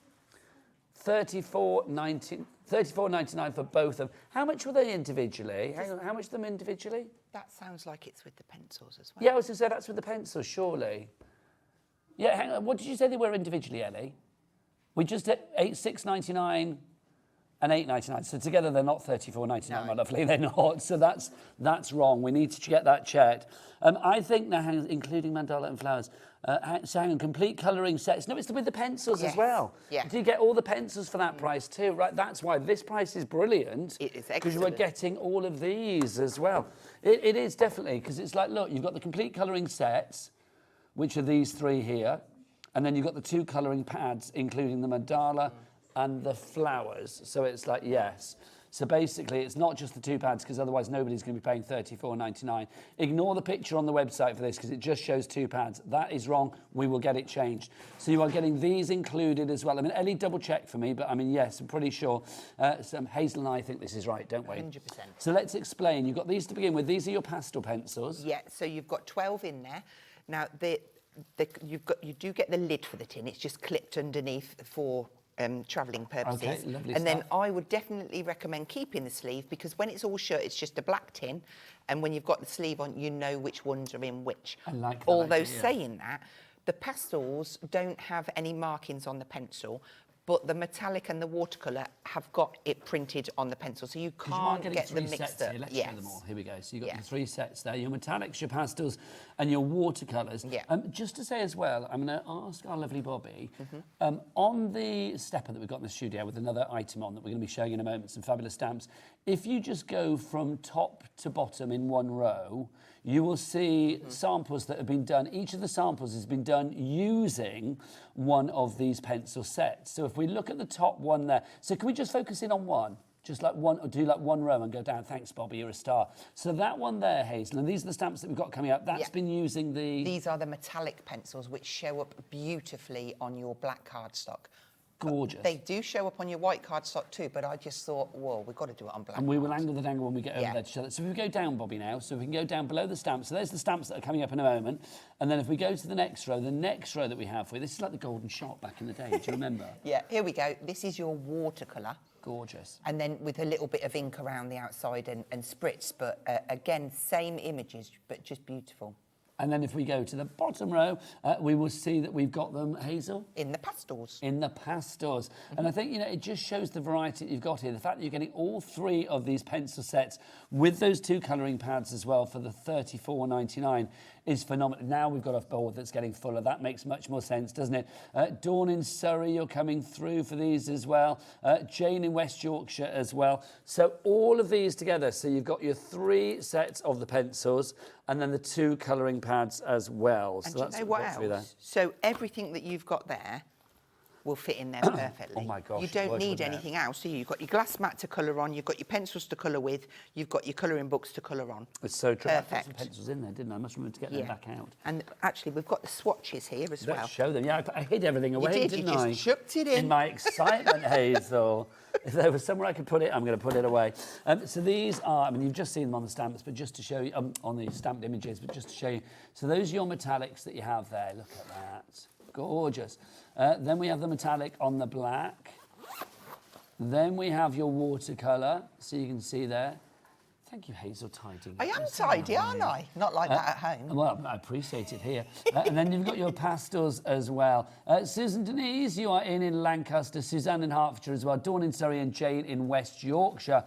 $34.99 for both of them. How much were they individually? Hang on, how much of them individually? That sounds like it's with the pencils as well. Yeah, I was going to say that's with the pencils, surely. Yeah, hang on. What did you say they were individually, Ellie? We just did $6.99 and $8.99. So together they're not $34.99, my lovely. They're not. So that's wrong. We need to get that checked. I think now, including mandala and flowers. So hang on, complete colouring sets. No, it's with the pencils as well. Yeah. Do you get all the pencils for that price too? Right. That's why this price is brilliant. It is because you are getting all of these as well. It is definitely because it's like, look, you've got the complete colouring sets, which are these three here, and then you've got the 2 colouring pads, including the mandala and the flowers. So it's like, yes. So basically, it's not just the 2 pads, because otherwise nobody's going to be paying $34.99. Ignore the picture on the website for this, because it just shows 2 pads. That is wrong. We will get it changed. So you are getting these included as well. I mean, Ellie, double check for me, but I mean, yes, I'm pretty sure. Hazel and I think this is right, don't we? 100%. So let's explain. You've got these to begin with. These are your pastel pencils. Yeah, so you've got 12 in there. Now, you do get the lid for the tin. It's just clipped underneath for travelling purposes. Okay, lovely and then stuff. I would definitely recommend keeping the sleeve, because when it's all shut, it's just a black tin, and when you've got the sleeve on, you know which ones are in which. I like that Although idea. saying that, the pastels don't have any markings on the pencil, but the metallic and the watercolour have got it printed on the pencil, so you can't get them mixed up. Here. Let's show them all. Here we go. So you've got the 3 sets there, your metallics, your pastels, and your watercolours. Yeah. Just to say as well, I'm going to ask our lovely Bobby, on the stepper that we've got in the studio with another item on that we're going to be showing in a moment, some fabulous stamps, if you just go from top to bottom in one row, you will see samples that have been done. Each of the samples has been done using one of these pencil sets. So if we look at the top one there, so can we just focus in on one? Just like one, or do like one row and go down. Thanks, Bobby, you're a star. So that one there, Hazel, and these are the stamps that we've got coming up. That's been using the... These are the metallic pencils, which show up beautifully on your black cardstock. Gorgeous. They do show up on your white cardstock too, but I just thought, whoa, we've got to do it on black. And we will angle the dangle when we get over Yeah. there to show that. So if we go down, Bobby, now, so we can go down below the stamps. So there's the stamps that are coming up in a moment. And then if we go to the next row that we have for you, this is like the golden shot back in the day. Do you remember? Yeah, here we go. This is your watercolour. Gorgeous. And then with a little bit of ink around the outside and spritz, but again, same images, but just beautiful. And then if we go to the bottom row, we will see that we've got them, Hazel? In the pastels. In the pastels. And I think, you know, it just shows the variety that you've got here. The fact that you're getting all 3 of these pencil sets with those 2 colouring pads as well for the $34.99 is phenomenal. Now we've got a board that's getting fuller. That makes much more sense, doesn't it? Dawn in Surrey, you're coming through for these as well. Jane in West Yorkshire as well. So all of these together. So you've got your 3 sets of the pencils and then the 2 colouring pads as well. And so do you know what else? So everything that you've got there will fit in there perfectly. Oh my gosh. You don't need anything else, do you? You've got your glass mat to colour on, you've got your pencils to colour with, you've got your colouring books to colour on. It's so true. Perfect. I put some pencils in there, didn't I? I must remember to get them back out. And actually, we've got the swatches here as well. Let's show them. Yeah, I hid everything away, you didn't you I? just chucked it in. In my excitement, Hazel. If there was somewhere I could put it, I'm going to put it away. So these are, I mean, you've just seen them on the stamps, but just to show you, on the stamped images, but just to show you. So those are your metallics that you have there. Look at that. Gorgeous. Then we have the metallic on the black. Then we have your watercolour, so you can see there. Thank you, Hazel, tidying. I am tidy, aren't I? Not like that at home. Well, I appreciate it here. And then you've got your pastels as well. Susan Denise, you are in Lancaster. Suzanne in Hertfordshire as well. Dawn in Surrey and Jane in West Yorkshire.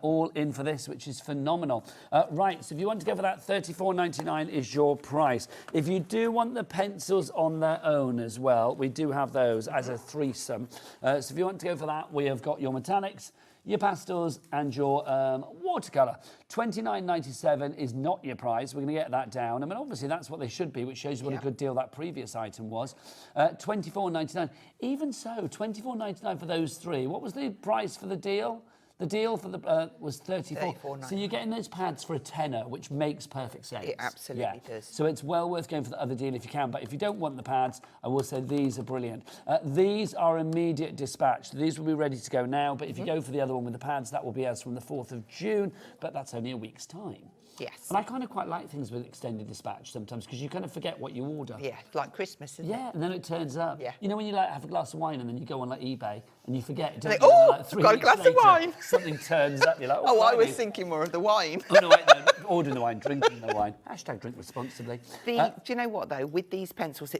All in for this, which is phenomenal. Right, so if you want to go for that, $34.99 is your price. If you do want the pencils on their own as well, we do have those as a threesome. So if you want to go for that, we have got your metallics, your pastels and your watercolour. $29.97 is not your price. We're going to get that down. I mean, obviously, that's what they should be, which shows you what a good deal that previous item was. $24.99. Even so, $24.99 for those 3. What was the price for the deal? The deal for the was $34. So you're getting those pads for a tenner, which makes perfect sense. It absolutely does. So it's well worth going for the other deal if you can. But if you don't want the pads, I will say these are brilliant. These are immediate dispatch. These will be ready to go now. But if you go for the other one with the pads, that will be as from the 4th of June. But that's only a week's time. Yes. And I kind of quite like things with extended dispatch sometimes because you kind of forget what you order. Yeah, like Christmas, isn't it? Yeah, and then it turns up. Yeah. You know when you like have a glass of wine and then you go on like eBay and you forget. Like, oh, like 3 got a weeks glass of later, wine. Something turns up. You're like, Oh, I was blimey. thinking more of the wine. Oh no, wait, no, ordering the wine, drinking the wine. Hashtag drink responsibly. Do you know what though? With these pencils,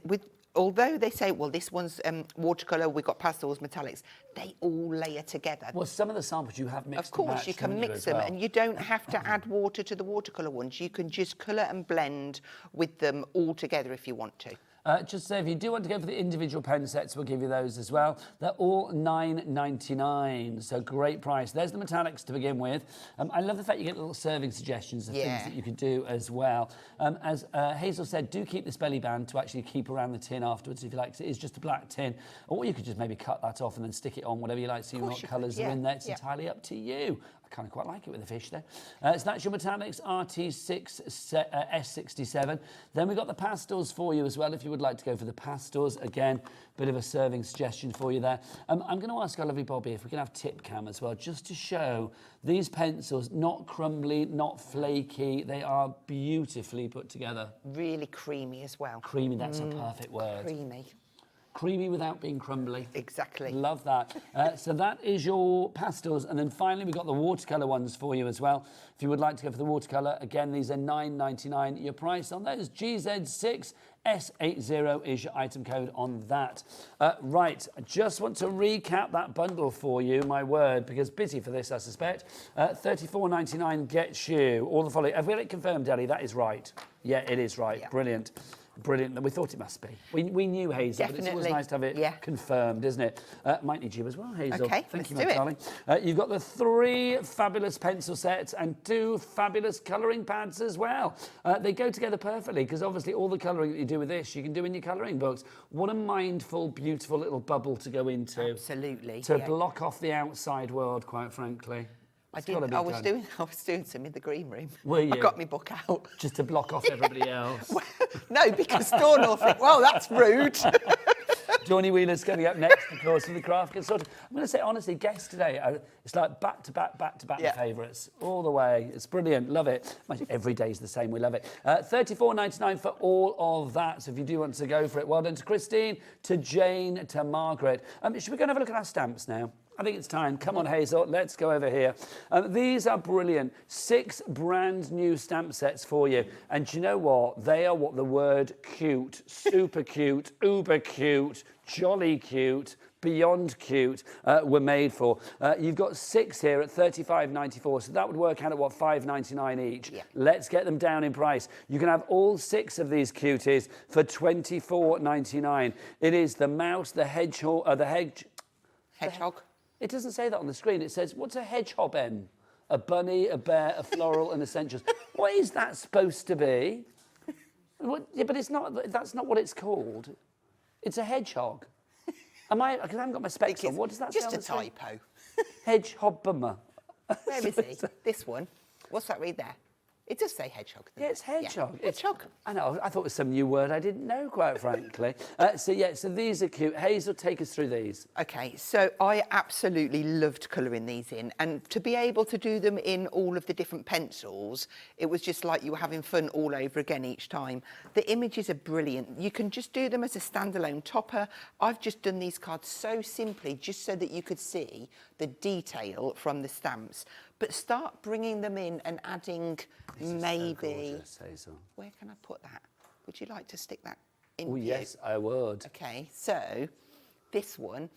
although they say, well, this one's watercolour, we've got pastels, metallics, they all layer together. Well, some of the samples you have mixed. Of course, and matched, you can haven't mix as them, well. and you don't have to add water to the watercolour ones. You can just colour and blend with them all together if you want to. Just say if you do want to go for the individual pen sets, we'll give you those as well. They're all $9.99, so great price. There's the metallics to begin with. I love the fact you get little serving suggestions of things that you could do as well. As Hazel said, do keep this belly band to actually keep around the tin afterwards if you like. It is just a black tin, or you could just maybe cut that off and then stick it on, whatever you like, so you know what colours are in there. It's entirely up to you. I kind of quite like it with the fish there. So that's your metallics RT6 S67. Then we've got the pastels for you as well, if you would like to go for the pastels. Again, bit of a serving suggestion for you there. I'm going to ask our lovely Bobby if we can have tip cam as well, just to show these pencils, not crumbly, not flaky. They are beautifully put together. Really creamy as well. Creamy, that's a perfect word. Creamy. Creamy without being crumbly. Exactly. Love that. So that is your pastels. And then finally, we've got the watercolour ones for you as well. If you would like to go for the watercolour, again, these are $9.99. Your price on those, GZ6 S80 is your item code on that. Right, I just want to recap that bundle for you, my word, because busy for this, I suspect. $34.99 gets you all the following. Have we had it confirmed, Ellie? That is right. Yeah, it is right. Yeah. Brilliant. Brilliant. We thought it must be. We knew Hazel, Definitely. but it's always nice to have it confirmed, isn't it? Might need you as well, Hazel. Okay, Thank you, let's my do darling. You've got the 3 fabulous pencil sets and 2 fabulous colouring pads as well. They go together perfectly because obviously all the colouring that you do with this, you can do in your colouring books. What a mindful, beautiful little bubble to go into. Absolutely. To block off the outside world, quite frankly. I was doing some in the green room. Were you? I got my book out. Just to block off everybody else. No, because Dawn will think, well, that's rude. Johnny Wheeler's coming up next, of course, from the Craft Consortium. I'm going to say, honestly, guests today, it's like back-to-back favourites all the way. It's brilliant. Love it. Every day's the same. We love it. $34.99 for all of that. So if you do want to go for it, well done to Christine, to Jane, to Margaret. Should we go and have a look at our stamps now? I think it's time. Come on, Hazel, let's go over here. These are brilliant. 6 brand new stamp sets for you. And do you know what? They are what the word cute, super cute, uber cute, jolly cute, beyond cute were made for. You've got 6 here at $35.94, so that would work out at what, $5.99 each. Yeah. Let's get them down in price. You can have all 6 of these cuties for $24.99. It is the mouse, the hedgehog, Hedgehog. It doesn't say that on the screen. It says, what's a hedgehog, M? A bunny, a bear, a floral, and essentials. What is that supposed to be? Yeah, but it's not. That's not what it's called. It's a hedgehog. Am I? Because I haven't got my specs on. What does that say? Just a typo. Hedgehog bummer. Where is he? This one. What's that read there? It does say hedgehog. Yeah, it's hedgehog. Yeah. Hedgehog. I know. I thought it was some new word I didn't know, quite frankly. So these are cute. Hazel, take us through these. Okay, so I absolutely loved colouring these in, and to be able to do them in all of the different pencils, it was just like you were having fun all over again each time. The images are brilliant. You can just do them as a standalone topper. I've just done these cards so simply, just so that you could see the detail from the stamps. But start bringing them in and adding maybe... So gorgeous, Hazel. Where can I put that? Would you like to stick that in? Oh, yes, I would. Okay, so this one,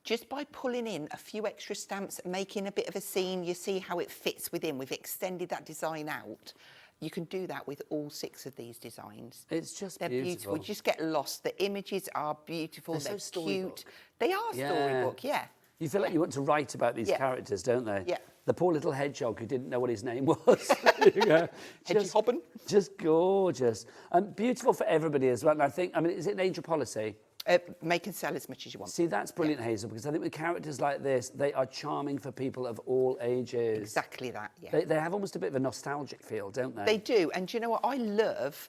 just by pulling in a few extra stamps, making a bit of a scene, you see how it fits within. We've extended that design out. You can do that with all 6 of these designs. It's just They're beautiful. You just get lost. The images are beautiful. They're so cute. storybook. They are storybook, yeah. You feel like you want to write about these characters, don't they? Yeah. The poor little hedgehog who didn't know what his name was. Hedgehog. Just gorgeous. And beautiful for everybody as well. And I think, is it an age of policy? Make and sell as much as you want. See, that's brilliant, Hazel, because I think with characters like this, they are charming for people of all ages. Exactly that, yeah. They have almost a bit of a nostalgic feel, don't they? They do. And do you know what? I love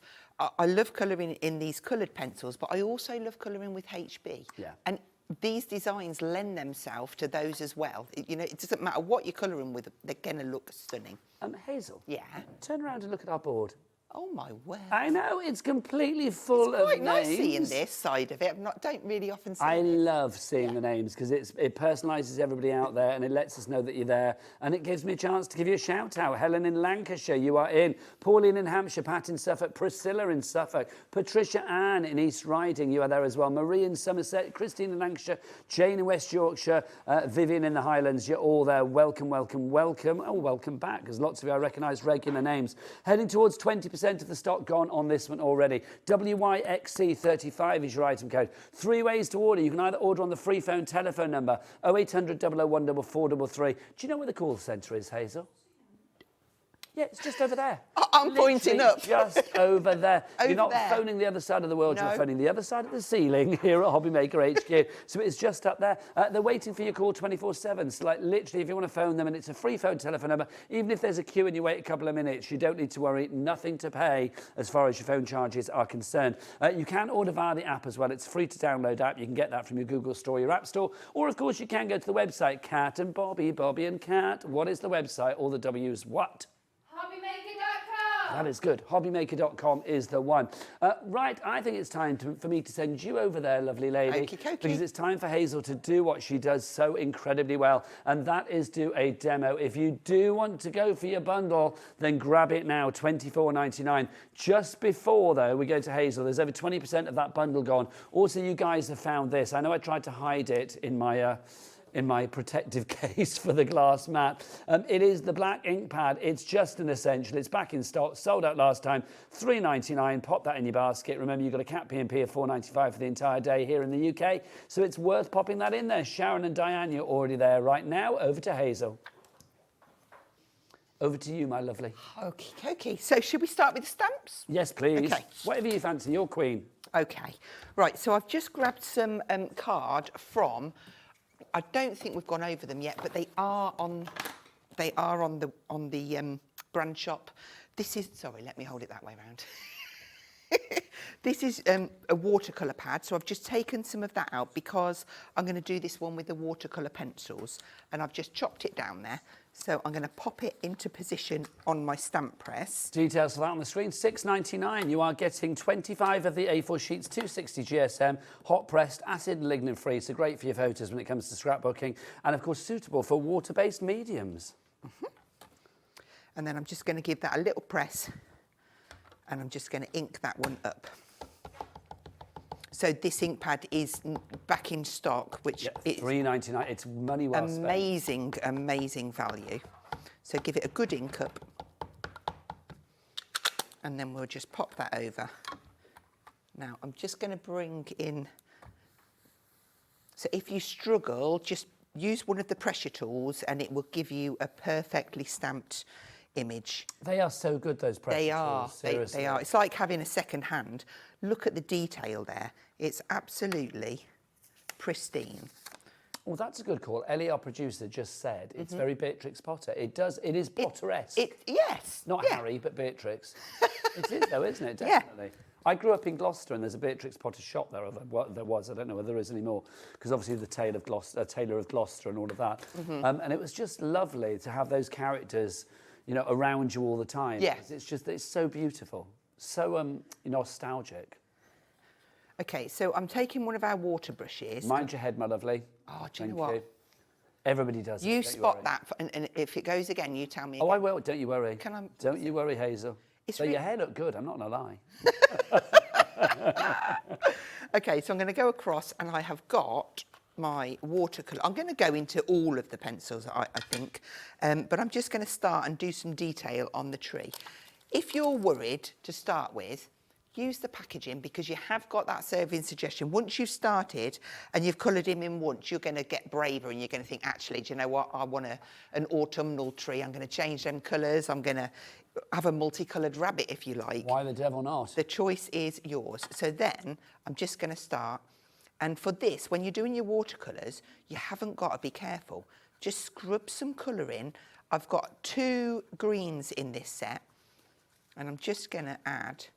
colouring in these coloured pencils, but I also love colouring with HB. Yeah. And these designs lend themselves to those as well. You know, it doesn't matter what you're colouring with, they're going to look stunning. Hazel? Yeah? Turn around and look at our board. Oh, my word. I know, it's completely full of names. It's quite nice seeing this side of it. Don't really often see it. I love seeing the names because it personalises everybody out there and it lets us know that you're there. And it gives me a chance to give you a shout out. Helen in Lancashire, you are in. Pauline in Hampshire, Pat in Suffolk, Priscilla in Suffolk, Patricia Ann in East Riding, you are there as well. Marie in Somerset, Christine in Lancashire, Jane in West Yorkshire, Vivian in the Highlands, you're all there. Welcome, welcome, welcome. Oh, welcome back, because lots of you I recognise regular names. Heading towards 20% of the stock gone on this one already. WYXC35 is your item code. 3 ways to order. You can either order on the free phone telephone number 0800 001 4433. Do you know where the call centre is, Hazel? Yeah, it's just over there. I'm pointing up. Just over there. You're not there. phoning the other side of the world, No. you're phoning the other side of the ceiling here at Hobby Maker HQ. So it's just up there. They're waiting for your call 24/7. So like literally, if you want to phone them, and it's a free phone telephone number, even if there's a queue and you wait a couple of minutes, you don't need to worry, nothing to pay as far as your phone charges are concerned. You can order via the app as well. It's free to download app. You can get that from your Google Store, your App Store, or of course you can go to the website, Cat and Bobby, Bobby and Cat. What is the website? All the W's, what? Hobbymaker.com. That is good. Hobbymaker.com is the one. Right, I think it's time for me to send you over there, lovely lady. Okey-dokey. Because it's time for Hazel to do what she does so incredibly well, and that is do a demo. If you do want to go for your bundle, then grab it now, $24.99. Just before, though, we go to Hazel, there's over 20% of that bundle gone. Also, you guys have found this. I know I tried to hide it in my protective case for the glass mat. It is the black ink pad. It's just an essential. It's back in stock, sold out last time, $3.99. Pop that in your basket. Remember, you've got a cap P&P of $4.95 for the entire day here in the UK, so it's worth popping that in there. Sharon and Diane, you're already there right now. Over to Hazel. Over to you, my lovely. Okay. So should we start with the stamps? Yes, please. Okay. Whatever you fancy, you're queen. Okay. Right, so I've just grabbed some card from... I don't think we've gone over them yet, but they are on the brand shop. This is, sorry, let me hold it that way around. This is a watercolour pad, so I've just taken some of that out because I'm going to do this one with the watercolour pencils, and I've just chopped it down there. So I'm going to pop it into position on my stamp press. Details for that on the screen. £6.99. You are getting 25 of the A4 sheets, 260 GSM, hot pressed, acid and lignin free. So great for your photos when it comes to scrapbooking, and of course suitable for water-based mediums. And then I'm just going to give that a little press, and I'm just going to ink that one up. So this ink pad is back in stock, which is £3.99. It's money well spent. Amazing, amazing value. So give it a good ink up, and then we'll just pop that over. Now I'm just going to bring in. So if you struggle, just use one of the pressure tools, and it will give you a perfectly stamped image. They are so good, those pressure tools. Seriously. They are. It's like having a second hand. Look at the detail there. It's absolutely pristine. Oh, that's a good call. Ellie, our producer, just said it's very Beatrix Potter. It is Potter-esque. Yes. Not Harry, but Beatrix. It is, though, isn't it? Definitely. Yeah. I grew up in Gloucester, and there's a Beatrix Potter shop there. There was. I don't know whether there is anymore, because obviously the Tailor of Gloucester and all of that. And it was just lovely to have those characters, you know, around you all the time. Yeah. It's so beautiful, so nostalgic. Okay, so I'm taking one of our water brushes. Mind your head, my lovely. Oh, do you know what? Everybody does. You spot that, and if it goes again, you tell me. Oh, I will. Don't you worry. Don't you worry, Hazel. So your hair looked good. I'm not going to lie. Okay, so I'm going to go across, and I have got my watercolour. I'm going to go into all of the pencils, I think, but I'm just going to start and do some detail on the tree. If you're worried to start with, use the packaging, because you have got that serving suggestion. Once you've started and you've coloured him in once, you're going to get braver, and you're going to think, actually, do you know what? I want an autumnal tree. I'm going to change them colours. I'm going to have a multicoloured rabbit, if you like. Why the devil not? The choice is yours. So then I'm just going to start. And for this, when you're doing your watercolours, you haven't got to be careful. Just scrub some colour in. I've got 2 greens in this set, and I'm just going to add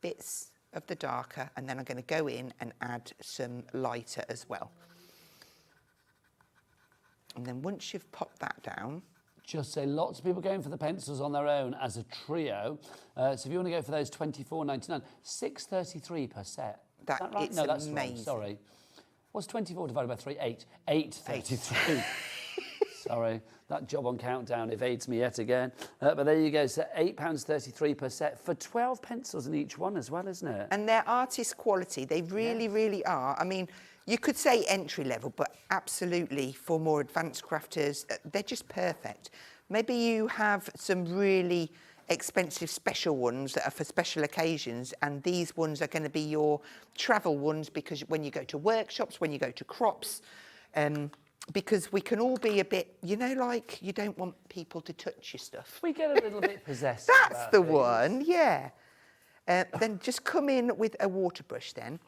bits of the darker, and then I'm going to go in and add some lighter as well. And then once you've popped that down, just say lots of people going for the pencils on their own as a trio. So if you want to go for those, £24.99, $6.33 per set. Is that right? It's no, that's amazing. wrong. Sorry. What's 24 divided by 3? 8. 8.33. Sorry, that job on Countdown evades me yet again. But there you go, so £8.33 per set for 12 pencils in each one as well, isn't it? And they're artist quality. They really, really are. I mean, you could say entry level, but absolutely for more advanced crafters, they're just perfect. Maybe you have some really expensive special ones that are for special occasions, and these ones are going to be your travel ones, because when you go to workshops, when you go to crops, because we can all be a bit, you know, like you don't want people to touch your stuff. We get a little bit possessed. That's the one, yeah. Then just come in with a water brush then.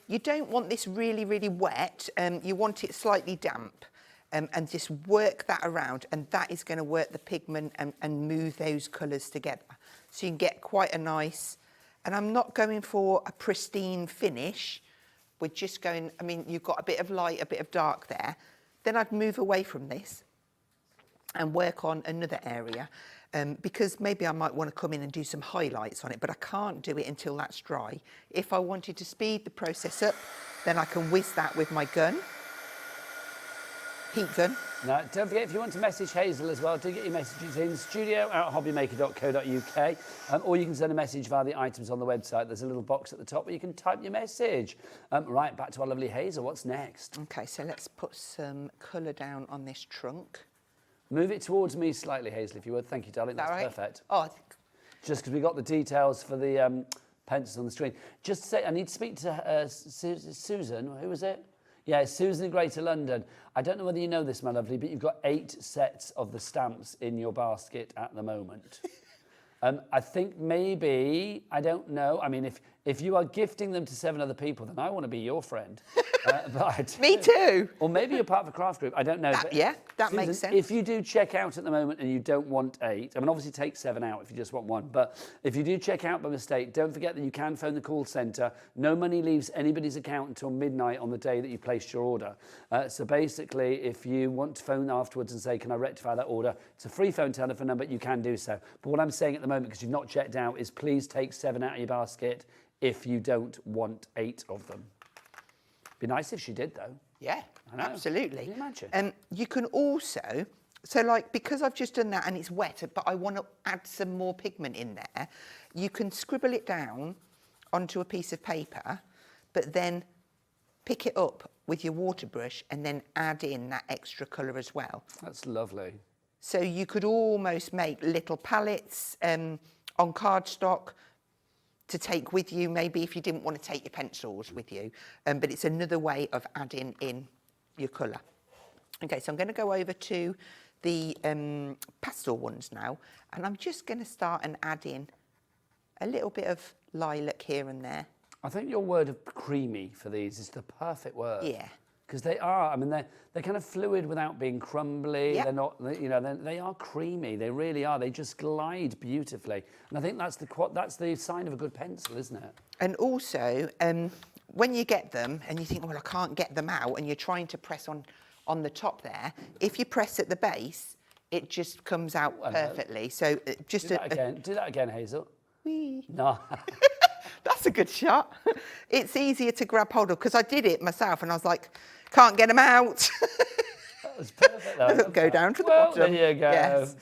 You don't want this really, really wet. You want it slightly damp, and just work that around, and that is going to work the pigment and move those colours together. So you can get quite a nice, and I'm not going for a pristine finish. We're just going, I mean, you've got a bit of light, a bit of dark there. Then I'd move away from this and work on another area, because maybe I might want to come in and do some highlights on it, but I can't do it until that's dry. If I wanted to speed the process up, then I can whiz that with my gun. Heat gun. Now, don't forget, if you want to message Hazel as well, do get your messages in studio@hobbymaker.co.uk, or you can send a message via the items on the website. There's a little box at the top where you can type your message. Right, back to our lovely Hazel. What's next? Okay, so let's put some colour down on this trunk. Move it towards me slightly, Hazel, if you would. Thank you, darling. That's right? perfect. Oh, just because we got the details for the pencils on the screen. Just to say, I need to speak to Susan. Who was it? Yeah, Susan in Greater London. I don't know whether you know this, my lovely, but you've got 8 sets of the stamps in your basket at the moment. I think maybe, I don't know, I mean, If you are gifting them to 7 other people, then I want to be your friend. Me too. Or maybe you're part of a craft group. I don't know. That makes sense. If you do check out at the moment and you don't want 8, I mean, obviously take 7 out if you just want 1. But if you do check out by mistake, don't forget that you can phone the call centre. No money leaves anybody's account until midnight on the day that you placed your order. So basically, if you want to phone afterwards and say, can I rectify that order? It's a free phone telephone number. You can do so. But what I'm saying at the moment, because you've not checked out, is please take 7 out of your basket if you don't want 8 of them. Be nice if she did, though. Yeah, absolutely. Can you imagine? You can also, so like, because I've just done that and it's wet, but I want to add some more pigment in there, you can scribble it down onto a piece of paper, but then pick it up with your water brush and then add in that extra colour as well. That's lovely. So you could almost make little palettes on cardstock to take with you, maybe if you didn't want to take your pencils with you. But it's another way of adding in your colour. Okay, so I'm going to go over to the pastel ones now, and I'm just going to start and add in a little bit of lilac here and there. I think your word of creamy for these is the perfect word. Yeah. Because they are, I mean, they're kind of fluid without being crumbly. Yep. They're not, you know, they are creamy. They really are. They just glide beautifully. And I think that's the sign of a good pencil, isn't it? And also, when you get them and you think, well, I can't get them out, and you're trying to press on the top there, if you press at the base, it just comes out perfectly. So just do that again, Hazel. Whee. No. That's a good shot. It's easier to grab hold of, because I did it myself and I was like, can't get them out. That was perfect. Though. Go down to the bottom. There you go. Yes.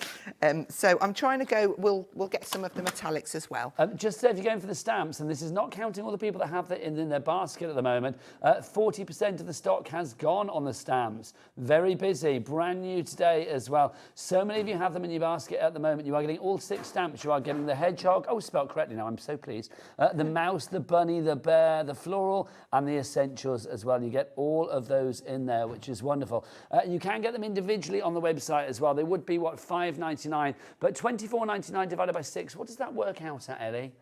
So I'm trying to go, we'll get some of the metallics as well. Just if you're going for the stamps, and this is not counting all the people that have that in their basket at the moment, 40% of the stock has gone on the stamps. Very busy, brand new today as well. So many of you have them in your basket at the moment. You are getting all 6 stamps. You are getting the hedgehog, spelled correctly now, I'm so pleased. The mouse, the bunny, the bear, the floral, and the essentials as well. You get all of those in there, which is wonderful. You can get them individually on the website as well. They would be, what, $5.99, but $24.99 divided by 6. What does that work out at, Ellie?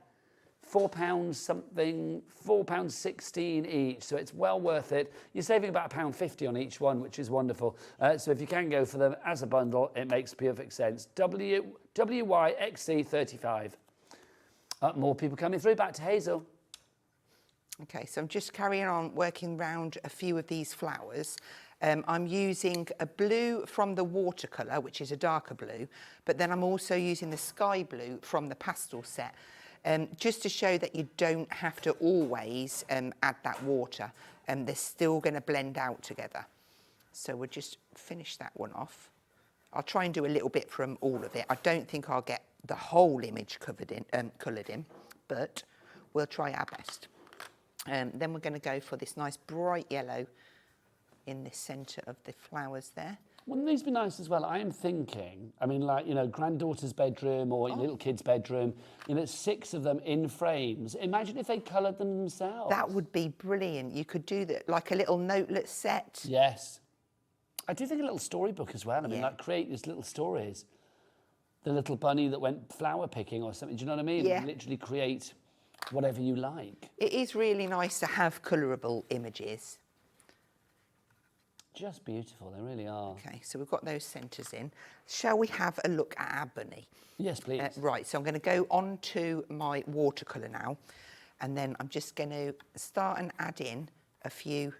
£4 something, £4.16 each. So it's well worth it. You're saving about £1.50 on each one, which is wonderful. So if you can go for them as a bundle, it makes perfect sense. WYXC35. More people coming through. Back to Hazel. Okay, so I'm just carrying on working around a few of these flowers. I'm using a blue from the watercolour, which is a darker blue, but then I'm also using the sky blue from the pastel set, just to show that you don't have to always add that water, and they're still going to blend out together. So we'll just finish that one off. I'll try and do a little bit from all of it. I don't think I'll get the whole image covered in, coloured in, but we'll try our best. Then we're going to go for this nice bright yellow in the centre of the flowers there. Wouldn't these be nice as well? I am thinking, I mean, like, you know, granddaughter's bedroom or little kid's bedroom, you know, 6 of them in frames. Imagine if they coloured them themselves. That would be brilliant. You could do that, like a little notelet set. Yes. I do think a little storybook as well. I mean, like, create these little stories. The little bunny that went flower picking or something, do you know what I mean? Yeah. Literally create whatever you like. It is really nice to have colourable images. Just beautiful, they really are. Okay, so we've got those centres in. Shall we have a look at our bunny? Yes, please. Right, so I'm going to go on to my watercolour now, and then I'm just going to start and add in a few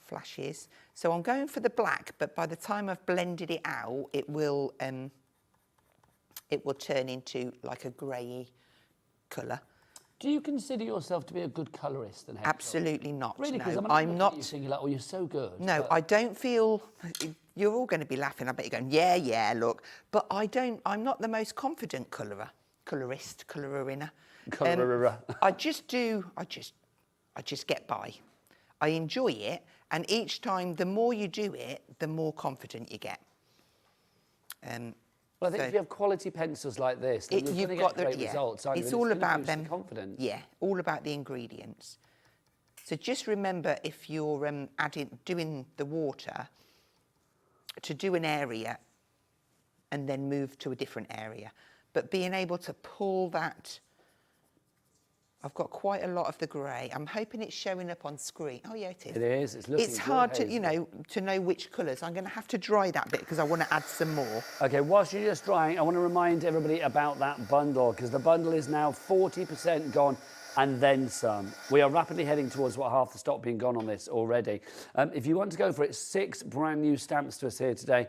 flashes. So I'm going for the black, but by the time I've blended it out, it will turn into like a grey colour. Do you consider yourself to be a good colourist? Then Absolutely not. Really? Because no, I'm not. not. You're like, oh, you're so good. No, but... I don't feel. You're all going to be laughing. I bet you're going, yeah, look. But I don't. I'm not the most confident colourer. I just do. I just get by. I enjoy it, and each time, the more you do it, the more confident you get. Well, I think if you have quality pencils like this, then you're going to get great results. It's all about them. Confidence. Yeah, all about the ingredients. So just remember, if you're doing the water, to do an area and then move to a different area, but being able to pull that I've got quite a lot of the grey. I'm hoping it's showing up on screen. Oh yeah, it is. It is. It's looking It's hard good, to, you know, to know which colours. I'm going to have to dry that bit because I want to add some more. Okay, whilst you're just drying, I want to remind everybody about that bundle because the bundle is now 40% gone and then some. We are rapidly heading towards what half the stock being gone on this already. If you want to go for it, 6 brand new stamps to us here today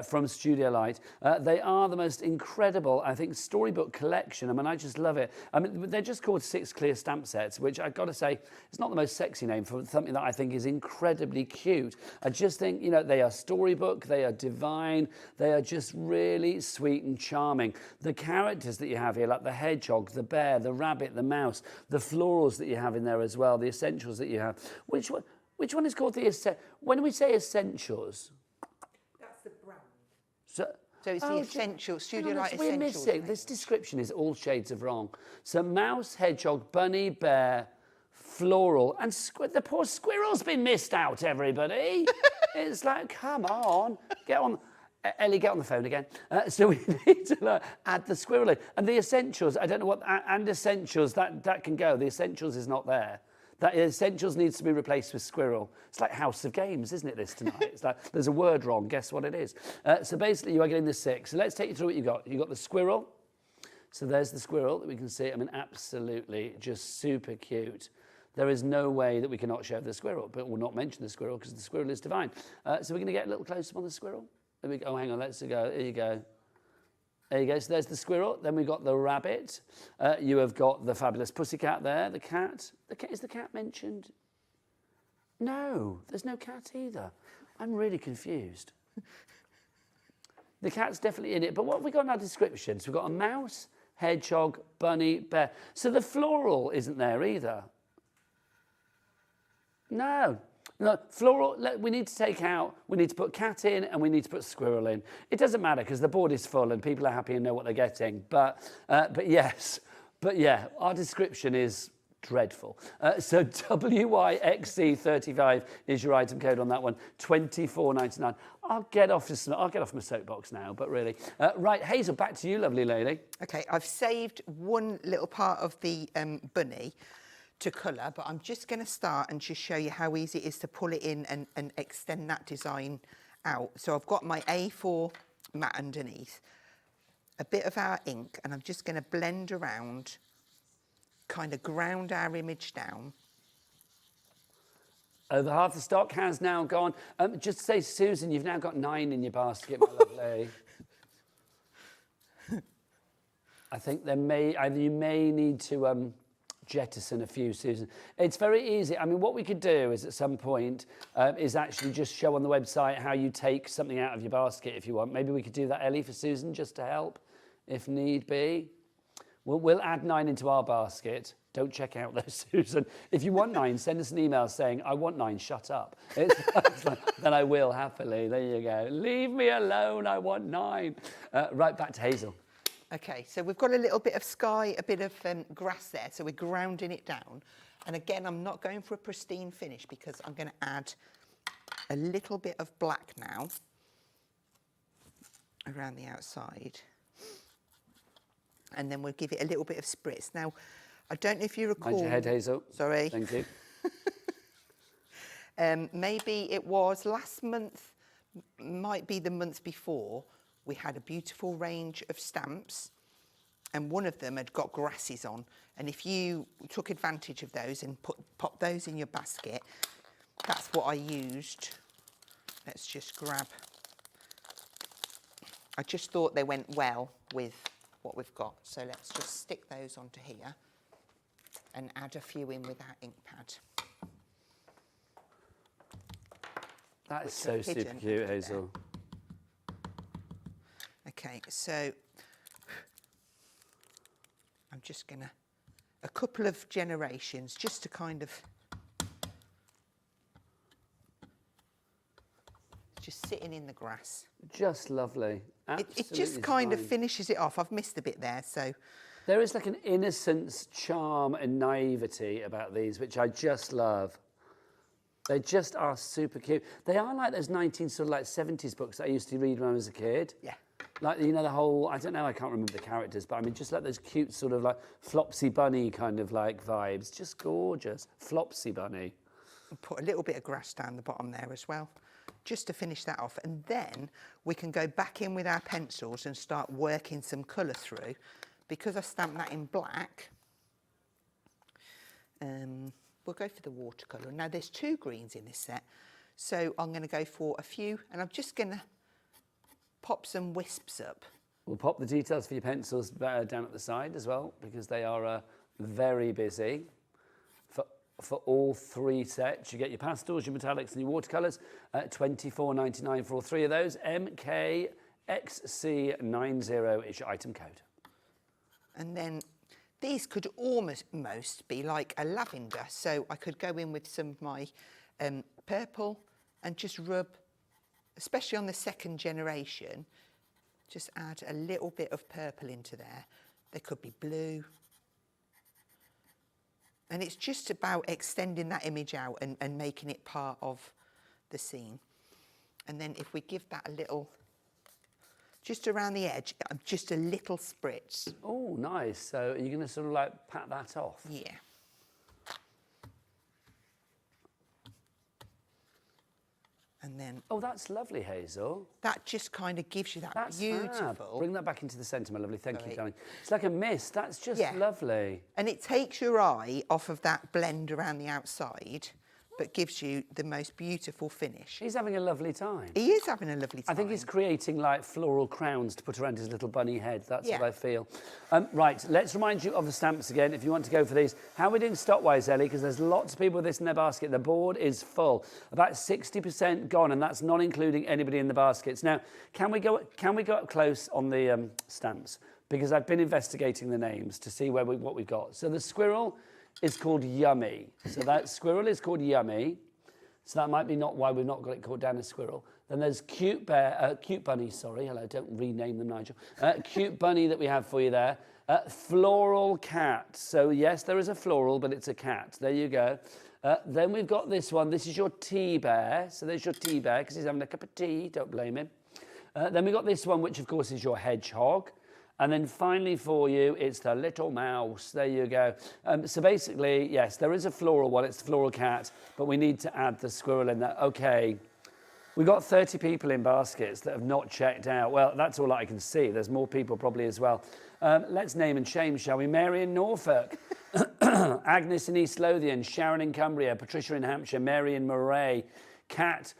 from Studio Light. They are the most incredible, I think, storybook collection. I mean, I just love it. I mean, they're just called 6 clear stamp sets, which I've got to say, it's not the most sexy name for something that I think is incredibly cute. I just think, you know, they are storybook, they are divine, they are just really sweet and charming. The characters that you have here, like the hedgehog, the bear, the rabbit, the mouse, the florals that you have in there as well, the essentials that you have. Which one is called the when we say essentials? That's the brand. So it's the essential, Studio Light we're essentials. missing. This description is all shades of wrong. So mouse, hedgehog, bunny, bear, floral, and the poor squirrel's been missed out, everybody. It's like, come on, get on. Ellie, get on the phone again. So we need to add the squirrel in. And the essentials, I don't know what, and essentials, that can go. The essentials is not there. That essentials needs to be replaced with squirrel. It's like House of Games, isn't it, this tonight? It's like, there's a word wrong, guess what it is? So basically you are getting the 6. So let's take you through what you got. You got the squirrel. So there's the squirrel that we can see. I mean, absolutely just super cute. There is no way that we cannot show the squirrel, but we'll not mention the squirrel because the squirrel is divine. So we're going to get a little close-up on the squirrel. There we go. Oh, hang on, let's go. There you go. There you go. So there's the squirrel. Then we've got the rabbit. You have got the fabulous pussycat there. The cat. Is the cat mentioned? No, there's no cat either. I'm really confused. The cat's definitely in it. But what have we got in our descriptions? We've got a mouse, hedgehog, bunny, bear. So the floral isn't there either. No. No, floral, we need to take out, we need to put cat in and we need to put squirrel in. It doesn't matter because the board is full and people are happy and know what they're getting. But yeah, our description is dreadful. So WYXC35 is your item code on that one, $24.99. I'll get off my soapbox now, but really. Right, Hazel, back to you, lovely lady. Okay, I've saved one little part of the bunny to colour, but I'm just going to start and just show you how easy it is to pull it in and extend that design out. So I've got my A4 mat underneath, a bit of our ink, and I'm just going to blend around, kind of ground our image down. Over half the stock has now gone. Just to say, Susan, you've now got 9 in your basket, my lovely. I think you may need to jettison a few, Susan. It's very easy. I mean, what we could do is at some point is actually just show on the website how you take something out of your basket if you want. Maybe we could do that, Ellie, for Susan, just to help, if need be. We'll add 9 into our basket. Don't check out those, Susan. If you want 9, send us an email saying, I want 9, shut up. It's like, then I will happily. There you go. Leave me alone, I want 9. Right, back to Hazel. Okay, so we've got a little bit of sky, a bit of grass there, so we're grounding it down. And again, I'm not going for a pristine finish because I'm going to add a little bit of black now around the outside. And then we'll give it a little bit of spritz. Now, I don't know if you recall... Mind your head, Hazel. Sorry. Thank you. Maybe it was last month, might be the month before, we had a beautiful range of stamps and one of them had got grasses on. And if you took advantage of those and pop those in your basket, that's what I used. Let's just grab... I just thought they went well with what we've got. So let's just stick those onto here and add a few in with our ink pad. That is so super cute, Hazel. Okay, so I'm just going to, a couple of generations, just to kind of, just sitting in the grass. Just lovely. It just kind of finishes it off. I've missed a bit there, so. There is like an innocence, charm and naivety about these, which I just love. They just are super cute. They are like those 70s books that I used to read when I was a kid. Yeah. Like, you know, the whole, I don't know, I can't remember the characters, but I mean, just like those cute sort of like Flopsy Bunny kind of like vibes. Just gorgeous. Flopsy Bunny. Put a little bit of grass down the bottom there as well, just to finish that off. And then we can go back in with our pencils and start working some colour through. Because I stamped that in black, we'll go for the watercolour. Now, there's 2 greens in this set, so I'm going to go for a few, and I'm just going to pop some wisps up. We'll pop the details for your pencils down at the side as well, because they are very busy. For all 3 sets, you get your pastels, your metallics and your watercolours at $24.99 for all 3 of those. MKXC90 is your item code. And then these could almost be like a lavender, so I could go in with some of my purple and just rub, especially on the 2nd generation, just add a little bit of purple into there. There could be blue. And it's just about extending that image out and making it part of the scene. And then if we give that a little, just around the edge, just a little spritz. Oh, nice. So you're going to sort of like pat that off? Yeah. And then... Oh, that's lovely, Hazel. That just kind of gives you that that's beautiful... Fab. Bring that back into the centre, my lovely. Thank you, darling. It's like a mist. That's just lovely. And it takes your eye off of that blend around the outside, but gives you the most beautiful finish. He's having a lovely time. He is having a lovely time. I think he's creating like floral crowns to put around his little bunny head. That's what I feel. Right, let's remind you of the stamps again if you want to go for these. How are we doing stock-wise, Ellie? Because there's lots of people with this in their basket. The board is full. About 60% gone, and that's not including anybody in the baskets. Now, can we go up close on the stamps? Because I've been investigating the names to see what we've got. So the squirrel is called Yummy. So that squirrel is called Yummy. So that might be not why we've not got it called down as squirrel. Then there's Cute Bunny, sorry. Hello, don't rename them, Nigel. Cute Bunny that we have for you there. Floral Cat. So yes, there is a floral, but it's a cat. There you go. Then we've got this one. This is your Tea Bear. So there's your Tea Bear because he's having a cup of tea. Don't blame him. Then we've got this one, which of course is your Hedgehog. And then finally for you, it's the Little Mouse. There you go. So basically, yes, there is a floral one. It's the Floral Cat, but we need to add the squirrel in there. Okay. We've got 30 people in baskets that have not checked out. Well, that's all I can see. There's more people probably as well. Let's name and shame, shall we? Mary in Norfolk, Agnes in East Lothian, Sharon in Cumbria, Patricia in Hampshire, Mary in Moray, Kat.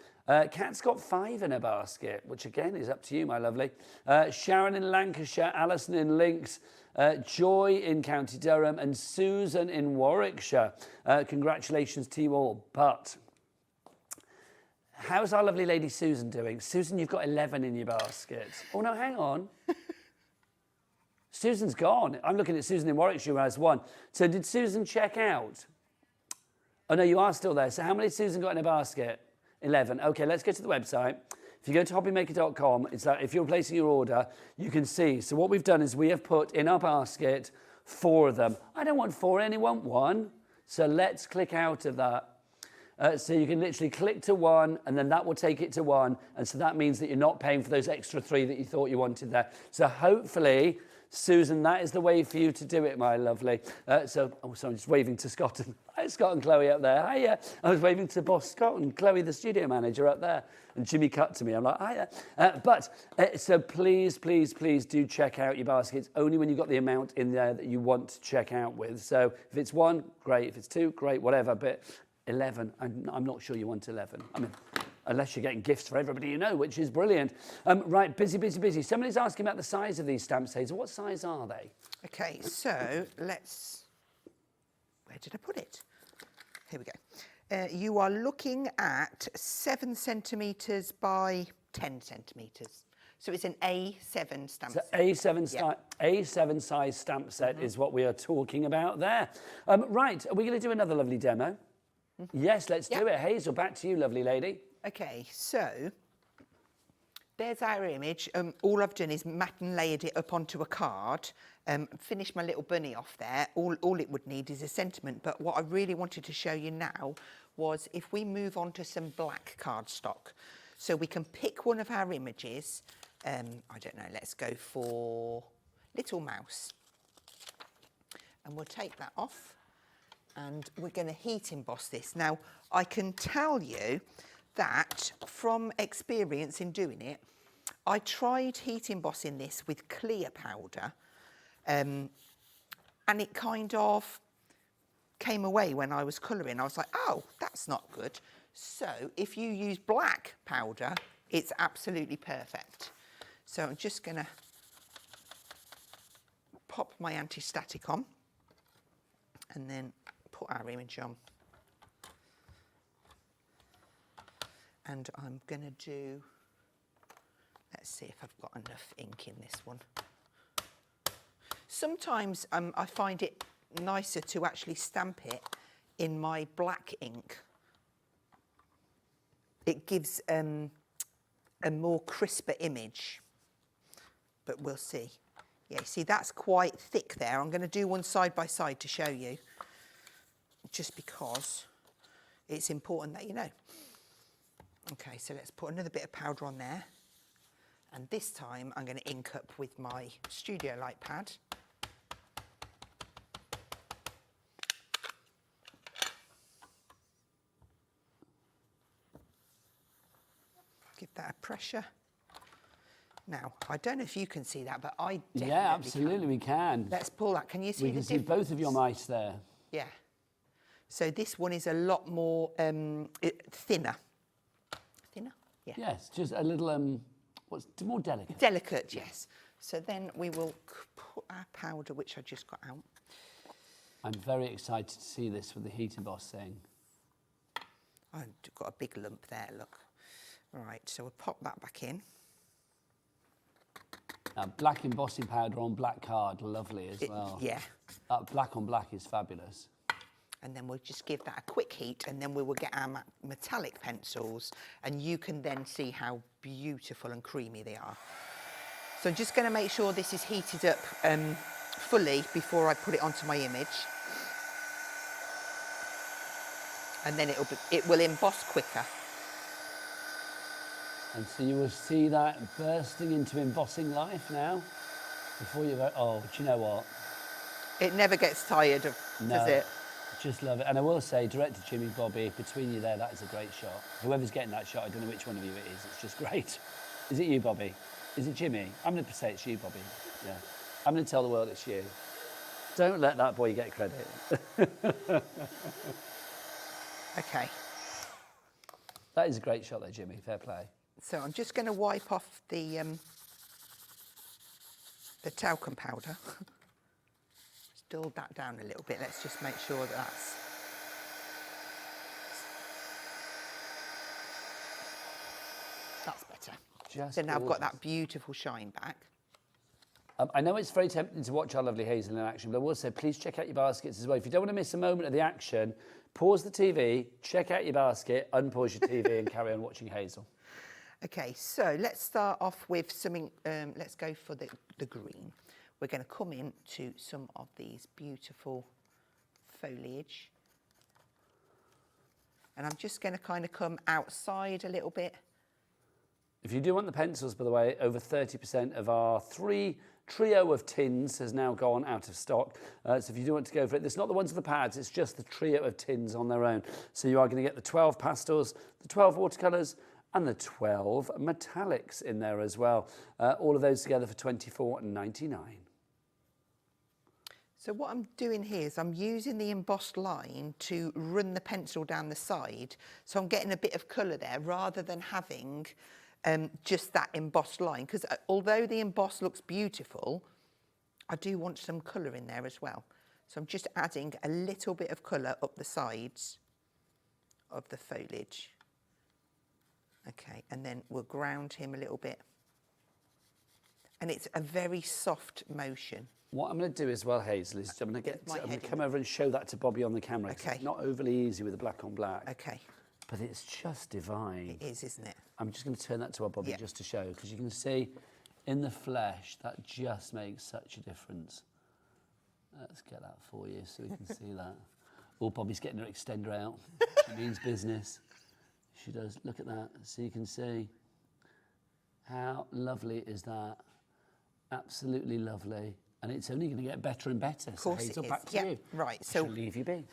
Kat's got 5 in her basket, which again is up to you, my lovely. Sharon in Lancashire, Alison in Links, Joy in County Durham, and Susan in Warwickshire. Congratulations to you all. But how's our lovely lady Susan doing? Susan, you've got 11 in your basket. Oh, no, hang on. Susan's gone. I'm looking at Susan in Warwickshire who has 1. So did Susan check out? Oh, no, you are still there. So how many has Susan got in her basket? 11. Okay, let's go to the website. If you go to hobbymaker.com, it's like if you're placing your order, you can see. So what we've done is we have put in our basket 4 of them. I don't want 4, I only want 1. So let's click out of that. So you can literally click to 1, and then that will take it to 1. And so that means that you're not paying for those extra 3 that you thought you wanted there. So hopefully, Susan, that is the way for you to do it, my lovely. So I'm just waving to Scott and, hi, Scott and Chloe up there. Hiya. I was waving to boss Scott and Chloe, the studio manager, up there. And Jimmy cut to me. I'm like, hiya. So please, please, please do check out your baskets only when you've got the amount in there that you want to check out with. So if it's 1, great. If it's 2, great, whatever. But 11, I'm not sure you want 11. I mean, unless you're getting gifts for everybody you know, which is brilliant. Right, busy. Somebody's asking about the size of these stamps, Hazel. What size are they? Okay, so let's... Where did I put it? Here we go. You are looking at 7 centimetres by 10 centimetres. So it's an A7 stamp set. A7 size stamp set is what we are talking about there. Right, are we going to do another lovely demo? Yes, let's do it. Hazel, back to you, lovely lady. Okay, so there's our image. All I've done is mat and layered it up onto a card, finished my little bunny off there. All it would need is a sentiment, but what I really wanted to show you now was if we move on to some black cardstock. So we can pick one of our images I don't know, let's go for Little Mouse. And we'll take that off and we're going to heat emboss this. Now, I can tell you that from experience in doing it, I tried heat embossing this with clear powder and it kind of came away when I was colouring. I was like, oh, that's not good. So if you use black powder, it's absolutely perfect. So I'm just going to pop my anti-static on and then put our image on. And I'm going to do, let's see if I've got enough ink in this one. Sometimes I find it nicer to actually stamp it in my black ink. It gives a more crisper image, but we'll see. Yeah, see, that's quite thick there. I'm going to do one side by side to show you, just because it's important that you know. Okay, so let's put another bit of powder on there. And this time I'm going to ink up with my Studio Light pad. Give that a pressure. Now, I don't know if you can see that, but I definitely Yeah, absolutely, we can. Let's pull that. Can you see we can see both of your mice there. Yeah. So this one is a lot more thinner. Thinner? Yeah. Yes, just a little, what's more delicate? Delicate, yes. So then we will put our powder, which I just got out. I'm very excited to see this with the heat embossing. I've got a big lump there, look. All right, so we'll pop that back in. Now, black embossing powder on black card, lovely as well. Yeah. Black on black is fabulous. And then we'll just give that a quick heat, and then we will get our metallic pencils, and you can then see how beautiful and creamy they are. So I'm just going to make sure this is heated up fully before I put it onto my image. And then it will emboss quicker. And so you will see that bursting into embossing life now. Before you go, oh, do you know what? It never gets tired of, does it? Just love it. And I will say, director Jimmy, Bobby, between you there, that is a great shot. Whoever's getting that shot, I don't know which one of you it is. It's just great. Is it you, Bobby? Is it Jimmy? I'm going to say it's you, Bobby. Yeah. I'm going to tell the world it's you. Don't let that boy get credit. Okay. That is a great shot there, Jimmy. Fair play. So I'm just going to wipe off the talcum powder. Just dull that down a little bit. Let's just make sure that that's better. Just so now I've got gorgeous. that beautiful shine back. I know it's very tempting to watch our lovely Hazel in action, but I will say, please check out your baskets as well. If you don't want to miss a moment of the action, pause the TV, check out your basket, unpause your TV and carry on watching Hazel. Okay, so let's start off with something, let's go for the green. We're going to come in to some of these beautiful foliage. And I'm just going to kind of come outside a little bit. If you do want the pencils, by the way, over 30% of our trio of tins has now gone out of stock. So if you do want to go for it, it's not the ones with the pads, it's just the trio of tins on their own. So you are going to get the 12 pastels, the 12 watercolours, and the 12 metallics in there as well. All of those together for $24.99. So what I'm doing here is I'm using the embossed line to run the pencil down the side. So I'm getting a bit of colour there rather than having just that embossed line. Because although the emboss looks beautiful, I do want some colour in there as well. So I'm just adding a little bit of colour up the sides of the foliage. Okay, and then we'll ground him a little bit. And it's a very soft motion. What I'm going to do as well, Hazel, is I'm going to come over and show that to Bobby on the camera. Okay. It's not overly easy with the black on black. Okay. But it's just divine. It is, isn't it? I'm just going to turn that to our Bobby just to show, because you can see in the flesh, that just makes such a difference. Let's get that for you so we can see that. Oh, Bobby's getting her extender out. She means business. She does. Look at that. So you can see How lovely is that? Absolutely lovely. And it's only going to get better and better. Of course, so Hazel, it is. back to you. Right. So I'll leave you be.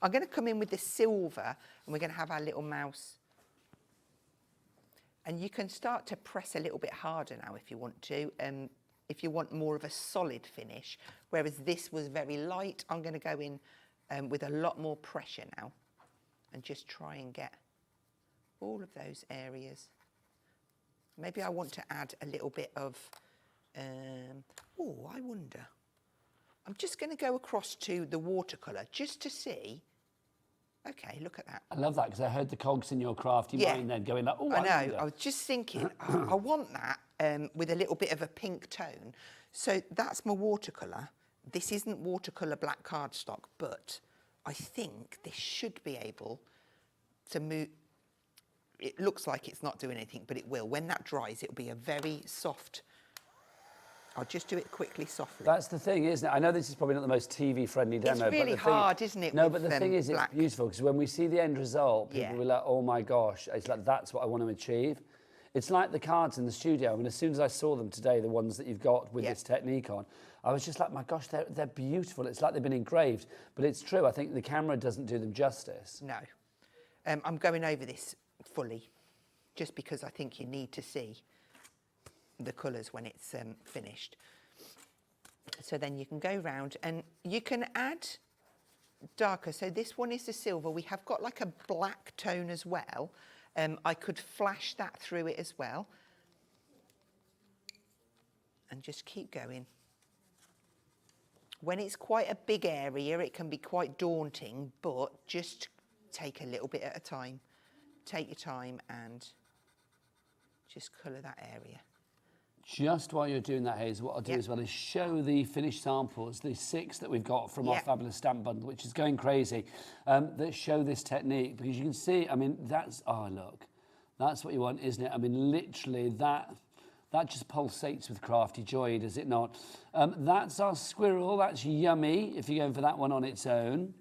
I'm going to come in with the silver, and we're going to have our little mouse. And you can start to press a little bit harder now if you want to, if you want more of a solid finish. Whereas this was very light, I'm going to go in with a lot more pressure now and just try and get all of those areas. Maybe I want to add a little bit of, oh, I wonder. I'm just going to go across to the watercolour just to see. Okay, look at that. I love that because I heard the cogs in your crafty mind then going like, oh, I know. I was just thinking, I want that with a little bit of a pink tone. So that's my watercolour. This isn't watercolour black cardstock, but I think this should be able to move. It looks like it's not doing anything, but it will. When that dries, it'll be a very soft. I'll just do it quickly, softly. That's the thing, isn't it? I know this is probably not the most TV-friendly demo. It's really hard, isn't it? No, but the thing is, it's beautiful, because when we see the end result, people will be like, oh my gosh, it's like, that's what I want to achieve. It's like the cards in the studio. I mean, as soon as I saw them today, the ones that you've got with this technique on, I was just like, my gosh, they're beautiful. It's like they've been engraved. But it's true, I think the camera doesn't do them justice. No. I'm going over this fully, just because I think you need to see the colours when it's finished. So then you can go round and you can add darker. So this one is the silver. We have got like a black tone as well. I could flash that through it as well. And just keep going. When it's quite a big area, it can be quite daunting, but just take a little bit at a time. Take your time and just colour that area. Just while you're doing that, Hazel, what I'll do as well is show the finished samples, the 6 that we've got from our fabulous stamp bundle, which is going crazy, that show this technique. Because you can see, I mean, that's, oh, look, that's what you want, isn't it? I mean, literally, that just pulsates with crafty joy, does it not? That's our squirrel. That's yummy, if you're going for that one on its own.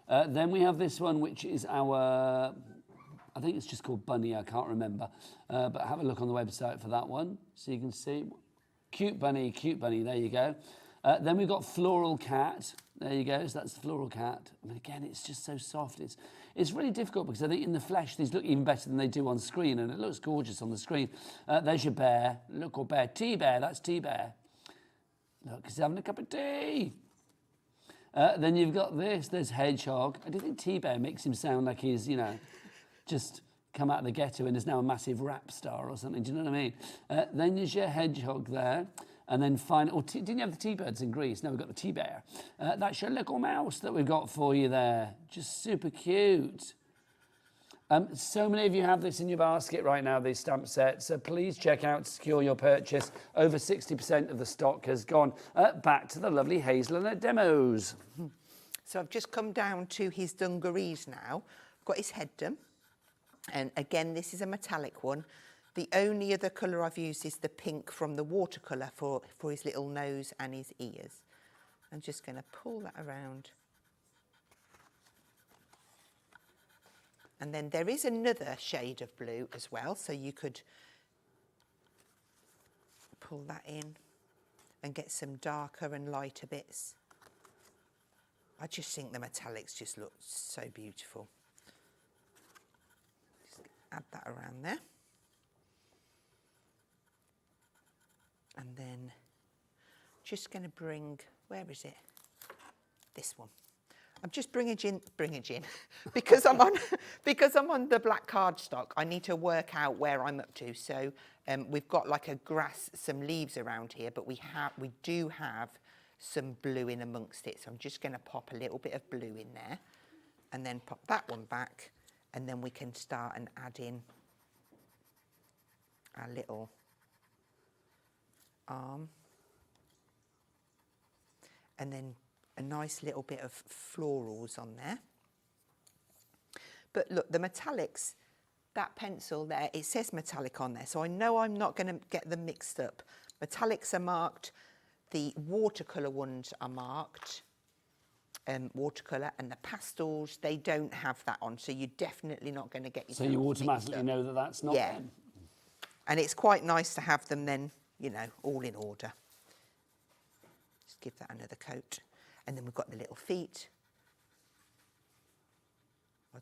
Then we have this one, which is our... I think it's just called Bunny, I can't remember. But have a look on the website for that one, so you can see. Cute bunny, there you go. Then we've got Floral Cat. There you go, so that's the Floral Cat. I mean, again, it's just so soft. It's really difficult because I think in the flesh, these look even better than they do on screen, and it looks gorgeous on the screen. There's your bear, look, bear, T-Bear, that's T-Bear. Look, he's having a cup of tea. Then you've got this, there's Hedgehog. I do think T-Bear makes him sound like he's, you know, just come out of the ghetto and is now a massive rap star or something. Do you know what I mean? Then there's your Hedgehog there. And then finally, didn't you have the T-Birds in Greece? Now we've got the T-Bear. That's your little mouse that we've got for you there. Just super cute. So many of you have this in your basket right now, these stamp sets. So please check out to secure your purchase. Over 60% of the stock has gone. Back to the lovely Hazel and her demos. So I've just come down to his dungarees now. I've got his head done. And again, this is a metallic one. The only other colour I've used is the pink from the watercolour for his little nose and his ears. I'm just going to pull that around. And then there is another shade of blue as well, so you could pull that in and get some darker and lighter bits. I just think the metallics just look so beautiful. Add that around there. And then just going to bring, where is it? This one. I'm just bring a gin, because I'm on the black cardstock. I need to work out where I'm up to. So we've got like a grass, some leaves around here, but we do have some blue in amongst it. So I'm just going to pop a little bit of blue in there, and then pop that one back. And then we can start and add in our little arm. And then a nice little bit of florals on there. But look, the metallics, that pencil there, it says metallic on there. So I know I'm not going to get them mixed up. Metallics are marked. The watercolour ones are marked. Watercolour, and the pastels, they don't have that on, so you're definitely not going to get yourself. So you automatically know that that's not them. And it's quite nice to have them then, you know, all in order. Just give that another coat. And then we've got the little feet.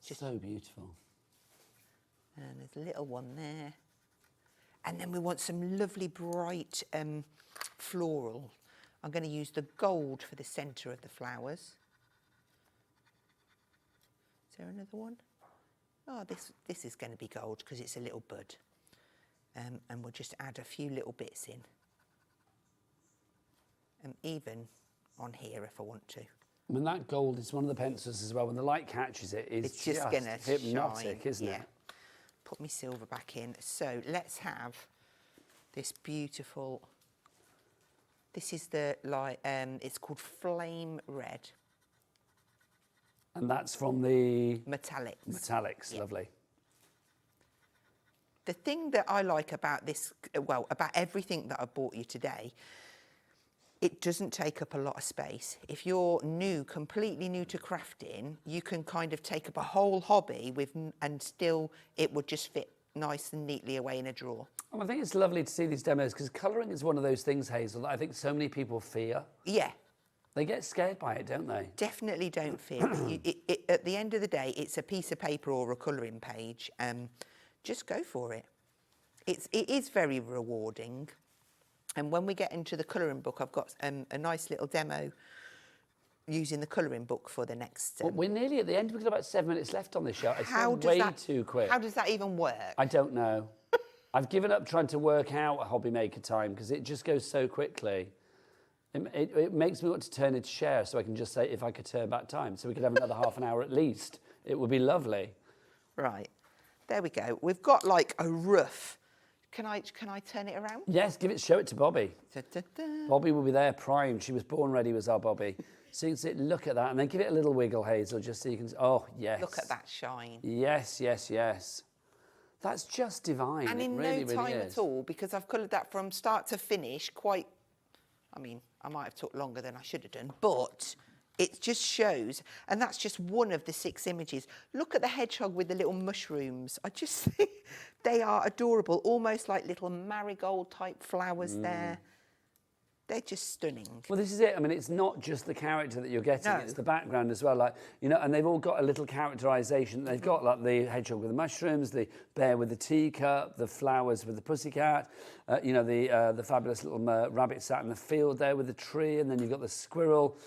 So beautiful. And there's a little one there. And then we want some lovely bright floral. I'm going to use the gold for the centre of the flowers. Is there another one? Oh, this is going to be gold because it's a little bud. And we'll just add a few little bits in. And even on here if I want to. I mean, that gold is one of the pencils as well. When the light catches it, it's just going to hypnotic, shine. isn't it? Put my silver back in. So let's have this beautiful. This is the light. It's called Flame Red. And that's from the Metallics. Metallics, yeah. Lovely. The thing that I like about this, well, about everything that I bought you today, it doesn't take up a lot of space. If you're new, completely new to crafting, you can kind of take up a whole hobby with, and still it would just fit nice and neatly away in a drawer. Well, I think it's lovely to see these demos because colouring is one of those things, Hazel, that I think so many people fear. Yeah. They get scared by it, don't they? Definitely don't fear. At the end of the day, it's a piece of paper or a colouring page. Just go for it. It is very rewarding. And when we get into the colouring book, I've got a nice little demo using the colouring book for the next... Well, we're nearly at the end. We've got about 7 minutes left on this show. It's how gone does way that, too quick. How does that even work? I don't know. I've given up trying to work out hobby maker time because it just goes so quickly. It makes me want to turn it to share so I can just say if I could turn back time so we could have another half an hour at least. It would be lovely. Right. There we go. We've got like a rough... Can I turn it around? Yes, show it to Bobby. Da, da, da. Bobby will be there primed. She was born ready, was our Bobby. So you can see, look at that, and then give it a little wiggle, Hazel, just so you can. Oh yes. Look at that shine. Yes, yes, yes. That's just divine. And in really, no time really is. at all, because I've coloured that from start to finish quite. I mean, I might have took longer than I should have done, but it just shows, and that's just one of the 6 images. Look at the hedgehog with the little mushrooms. I just think they are adorable, almost like little marigold type flowers there. They're just stunning. Well, this is it. I mean, it's not just the character that you're getting, No. it's the background as well. Like, you know, and they've all got a little characterisation. They've got like the hedgehog with the mushrooms, the bear with the teacup, the flowers with the pussycat, you know, the fabulous little rabbit sat in the field there with the tree, and then you've got the squirrel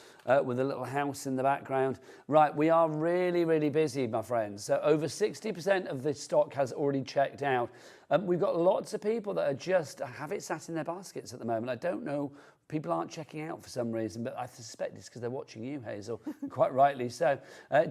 with a little house in the background. Right, we are really, really busy, my friends. So over 60% of the stock has already checked out. We've got lots of people that are just have it sat in their baskets at the moment. I don't know, people aren't checking out for some reason, but I suspect it's because they're watching you, Hazel, quite rightly so.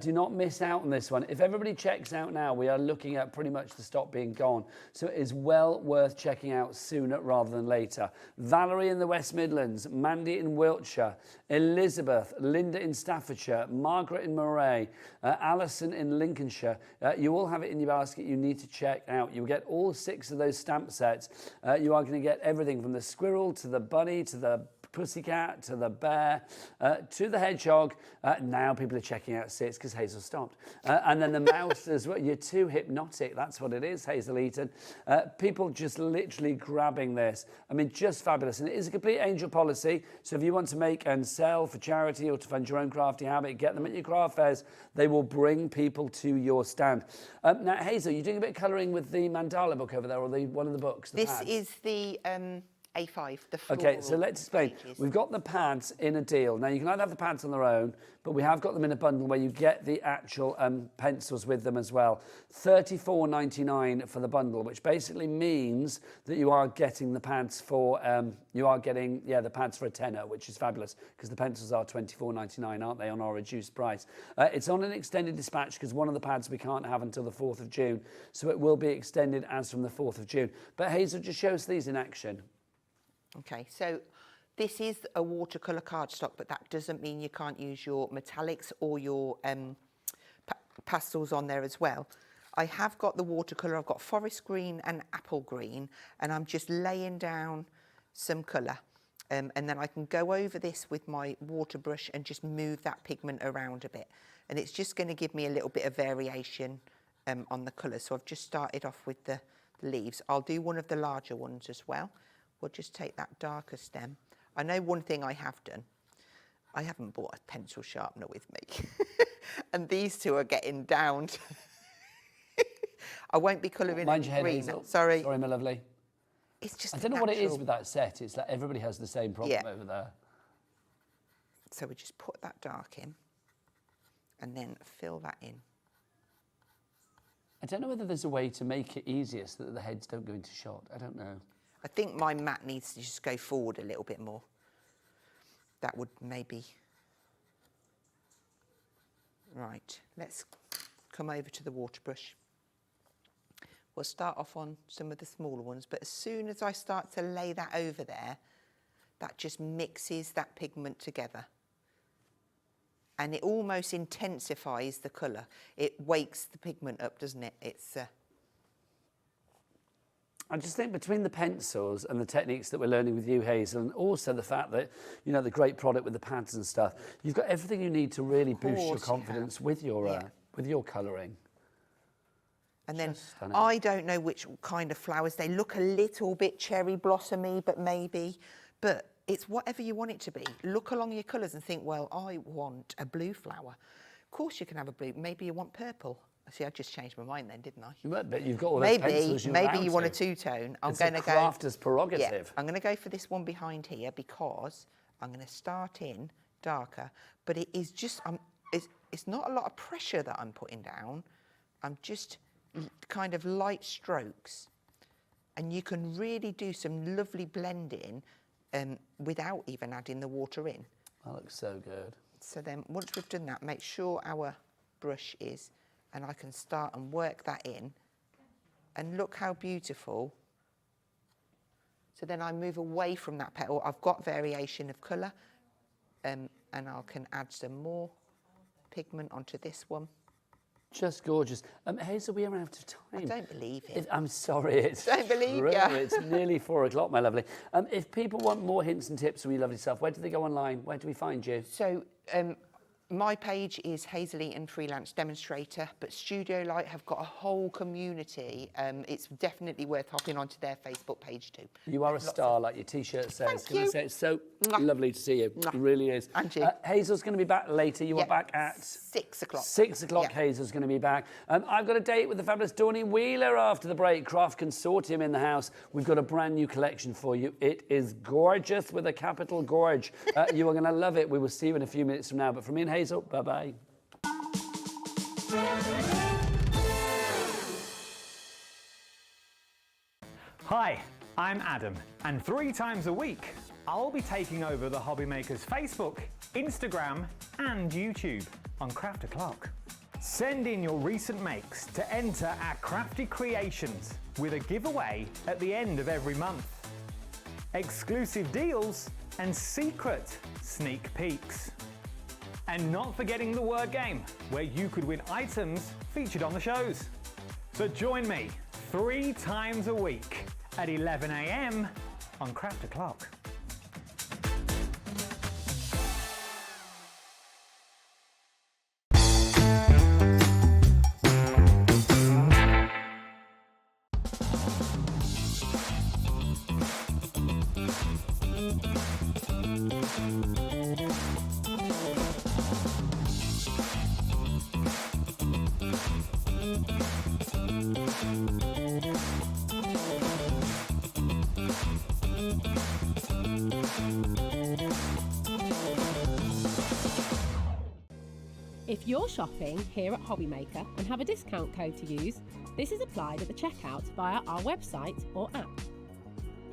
Do not miss out on this one. If everybody checks out now, we are looking at pretty much the stock being gone. So it is well worth checking out sooner rather than later. Valerie in the West Midlands, Mandy in Wiltshire, Elizabeth, Linda in Staffordshire, Margaret in Moray, Alison in Lincolnshire. You all have it in your basket. You need to check out. You'll get all 6 of those stamp sets. You are going to get everything from the squirrel to the bunny to the pussycat to the bear to the hedgehog. Now people are checking out 6 because Hazel stopped. And then the mouse as well. You're too hypnotic. That's what it is, Hazel Eaton. People just literally grabbing this. I mean, just fabulous. And it is a complete angel policy. So if you want to make and sell for charity or to fund your own crafty habit, get them at your craft fairs. They will bring people to your stand. Now, Hazel, you're doing a bit of colouring with the mandala book over there, or one of the books. This pads. is the A5, the floral. Okay, so let's explain. pages. We've got the pads in a deal. Now, you can either have the pads on their own, but we have got them in a bundle where you get the actual pencils with them as well. $34.99 for the bundle, which basically means that you are getting the pads for, the pads for a tenner, which is fabulous, because the pencils are $24.99, aren't they, on our reduced price. It's on an extended dispatch, because one of the pads we can't have until the 4th of June, so it will be extended as from the 4th of June. But Hazel, just show us these in action. Okay, so this is a watercolour cardstock, but that doesn't mean you can't use your metallics or your pastels on there as well. I have got the watercolour, I've got forest green and apple green, and I'm just laying down some colour. And then I can go over this with my water brush and just move that pigment around a bit. And it's just going to give me a little bit of variation on the colour. So I've just started off with the the leaves. I'll do one of the larger ones as well. We'll just take that darker stem. I know one thing I have done. I haven't bought a pencil sharpener with me. And these two are getting down. I won't be colouring Mind your head, green. Hazel. Sorry. Sorry, my lovely. It's just I don't know what it is with that set. It's like everybody has the same problem over there. So we just put that dark in and then fill that in. I don't know whether there's a way to make it easier so that the heads don't go into shot. I don't know. I think my mat needs to just go forward a little bit more. That would maybe... Right, let's come over to the water brush. We'll start off on some of the smaller ones, but as soon as I start to lay that over there, that just mixes that pigment together. And it almost intensifies the colour. It wakes the pigment up, doesn't it? It's... I just think between the pencils and the techniques that we're learning with you, Hazel, and also the fact that, you know, the great product with the pads and stuff, you've got everything you need to really boost your confidence with your colouring. And then I don't know which kind of flowers. They look a little bit cherry blossomy, but it's whatever you want it to be. Look along your colours and think, well, I want a blue flower. Of course you can have a blue. Maybe you want purple. See, I just changed my mind then, didn't I? But you've got all those pencils. Maybe you want a two-tone. It's a crafter's prerogative. Yeah, I'm going to go for this one behind here because I'm going to start in darker. But it is just, it's not a lot of pressure that I'm putting down. I'm just kind of light strokes. And you can really do some lovely blending without even adding the water in. That looks so good. So then once we've done that, make sure our brush is... and I can start and work that in. And look how beautiful. So then I move away from that petal. I've got variation of colour. And I can add some more pigment onto this one. Just gorgeous. Hazel, we are out of time. I don't believe it. I'm sorry, it's don't believe true. you. It's nearly 4 o'clock, my lovely. If people want more hints and tips from your lovely self, where do they go online? Where do we find you? So, my page is Hazel Eaton Freelance Demonstrator, but Studio Light have got a whole community. It's definitely worth hopping onto their Facebook page too. You are a star, like your T-shirt says. Thank Can I you. say it's so lovely to see you. It really is. And you. Hazel's going to be back later. You are back at 6 o'clock. 6 o'clock. Hazel's going to be back. I've got a date with the fabulous Dawney Wheeler after the break. Craft Consortium in the house. We've got a brand new collection for you. It is gorgeous with a capital gorge. You are going to love it. We will see you in a few minutes from now. But from me and Hazel, bye-bye. Hi, I'm Adam, and 3 times a week, I'll be taking over the Hobby Makers Facebook, Instagram, and YouTube on Craft O'Clock. Send in your recent makes to enter our crafty creations with a giveaway at the end of every month. Exclusive deals and secret sneak peeks. And not forgetting the word game, where you could win items featured on the shows. So join me 3 times a week at 11 AM on Craft O'Clock. If you're shopping here at Hobby Maker and have a discount code to use, this is applied at the checkout via our website or app.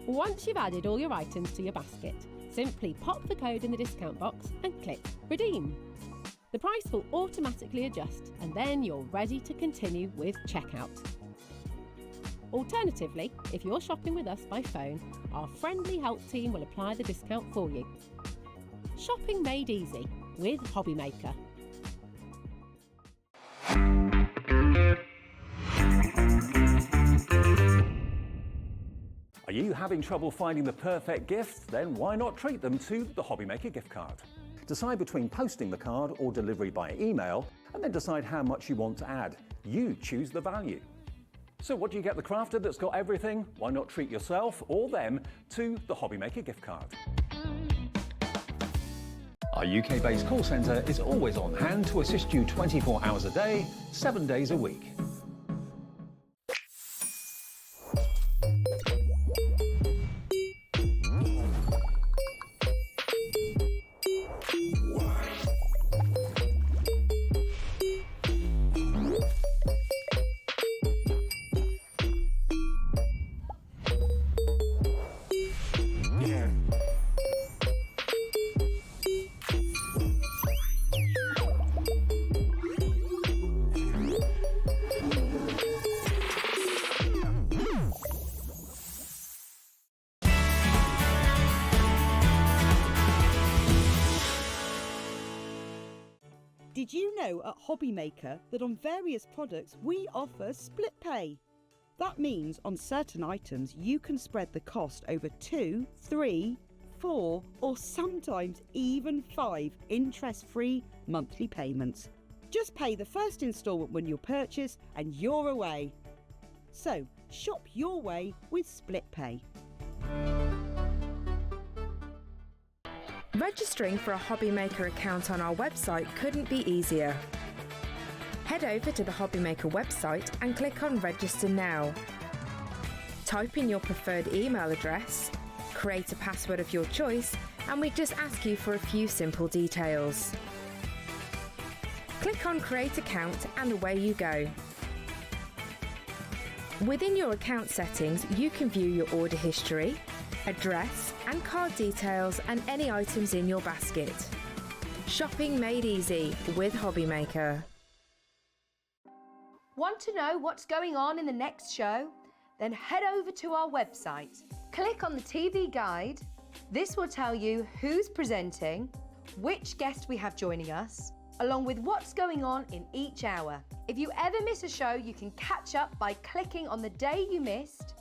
Once you've added all your items to your basket, simply pop the code in the discount box and click Redeem. The price will automatically adjust and then you're ready to continue with checkout. Alternatively, if you're shopping with us by phone, our friendly help team will apply the discount for you. Shopping made easy with Hobby Maker. Are you having trouble finding the perfect gift? Then why not treat them to the Hobby Maker gift card? Decide between posting the card or delivery by email, and then decide how much you want to add. You choose the value. So what do you get the crafter that's got everything? Why not treat yourself or them to the Hobby Maker gift card? Our UK-based call centre is always on hand to assist you 24 hours a day, 7 days a week. Did you know at Hobby Maker that on various products we offer split pay? That means on certain items you can spread the cost over 2, 3, 4 or sometimes even 5 interest-free monthly payments. Just pay the first instalment when you purchase and you're away. So shop your way with split pay. Registering for a Hobby Maker account on our website couldn't be easier. Head over to the Hobby Maker website and click on Register Now. Type in your preferred email address, create a password of your choice, and we just ask you for a few simple details. Click on Create Account and away you go. Within your account settings, you can view your order history, address and card details and any items in your basket. Shopping made easy with Hobby Maker. Want to know what's going on in the next show? Then head over to our website. Click on the TV guide. This will tell you who's presenting, which guest we have joining us, along with what's going on in each hour. If you ever miss a show, you can catch up by clicking on the day you missed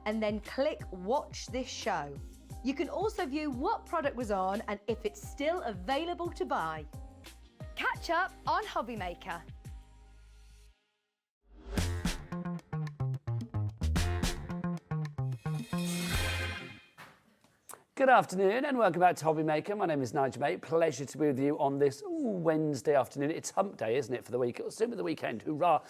and then click Watch This Show. You can also view what product was on and if it's still available to buy. Catch up on Hobby Maker. Good afternoon and welcome back to Hobby Maker. My name is Nigel Mate. Pleasure to be with you on this Wednesday afternoon. It's hump day, isn't it, for the week? It'll soon be the weekend. Hoorah.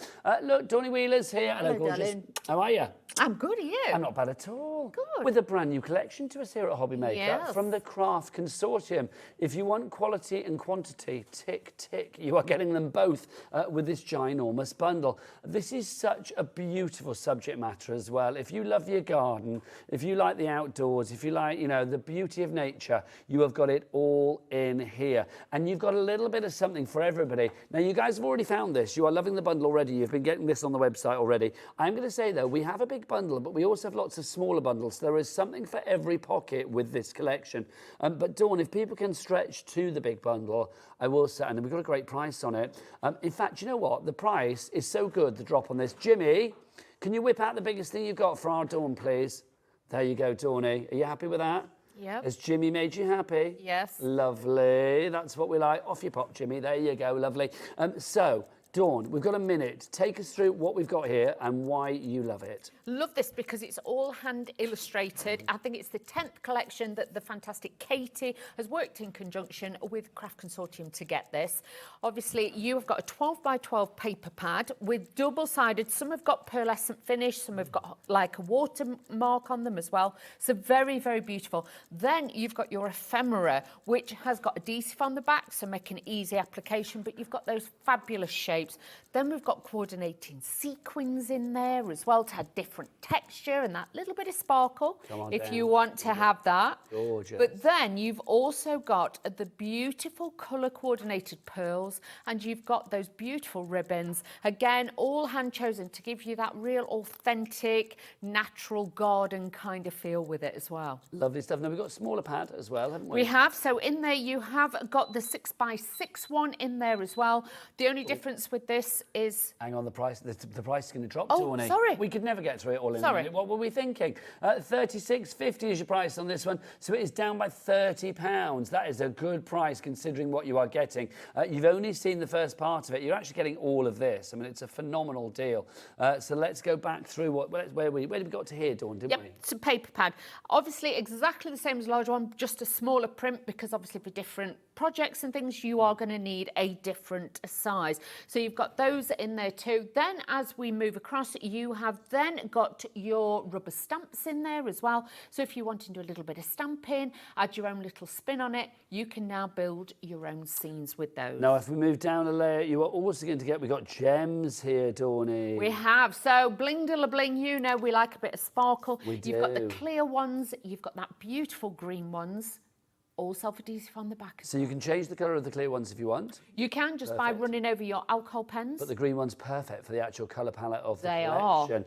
Look, Dawnny Wheeler's here. Hello, gorgeous. darling. How are you? I'm good, are you? I'm not bad at all. Good. With a brand new collection to us here at Hobby Maker Yes. from the Craft Consortium. If you want quality and quantity, tick, tick, you are getting them both with this ginormous bundle. This is such a beautiful subject matter as well. If you love your garden, if you like the outdoors, if you like, you know, the beauty of nature, you have got it all in here. And you've got a little bit of something for everybody. Now, you guys have already found this. You are loving the bundle already. You've been getting this on the website already. I'm going to say, though, we have a big bundle, but we also have lots of smaller bundles. There is something for every pocket with this collection. But Dawn, if people can stretch to the big bundle, I will say, and we've got a great price on it. In fact, you know what? The price is so good, the drop on this. Jimmy, can you whip out the biggest thing you've got for our Dawn, please? There you go, Dawny. Are you happy with that? Yep. Has Jimmy made you happy? Yes. Lovely. That's what we like. Off you pop, Jimmy. There you go. Lovely. So, Dawn, we've got a minute. Take us through what we've got here and why you love it. Love this because it's all hand illustrated. I think it's the 10th collection that the fantastic Katie has worked in conjunction with Craft Consortium to get this. Obviously, you have got a 12 by 12 paper pad with double-sided. Some have got pearlescent finish, some have got like a watermark on them as well. So very, very beautiful. Then you've got your ephemera, which has got adhesive on the back, so making easy application, but you've got those fabulous shapes. Then we've got coordinating sequins in there as well to add different texture and that little bit of sparkle if you want to have that. Gorgeous. But then you've also got the beautiful colour coordinated pearls and you've got those beautiful ribbons. Again, all hand chosen to give you that real authentic, natural garden kind of feel with it as well. Lovely stuff. Now, we've got a smaller pad as well, haven't we? We have. So in there you have got the 6 by 6 one in there as well. The only difference with this is... Hang on, the price is going to drop, Oh, Tawny. sorry. We could never get through it all in a Sorry. minute. What were we thinking? £36.50 is your price on this one, so it is down by £30. That is a good price considering what you are getting. You've only seen the first part of it. You're actually getting all of this. I mean, it's a phenomenal deal. So let's go back through where did we got to here, Dawn, didn't we? Yep, it's a paper pad. Obviously, exactly the same as a large one, just a smaller print, because obviously for different projects and things, you are going to need a different size. So you've got those in there too. Then as we move across, you have then got your rubber stamps in there as well. So if you want to do a little bit of stamping, add your own little spin on it, you can now build your own scenes with those. Now, if we move down a layer, you are also going to get, we've got gems here, Dawny. We have. So bling de la bling, you know we like a bit of sparkle. You've got the clear ones, you've got that beautiful green ones, all self-adhesive on the back. So you can change the colour of the clear ones if you want. You can just by running over your alcohol pens. But the green one's perfect for the actual colour palette of the They collection.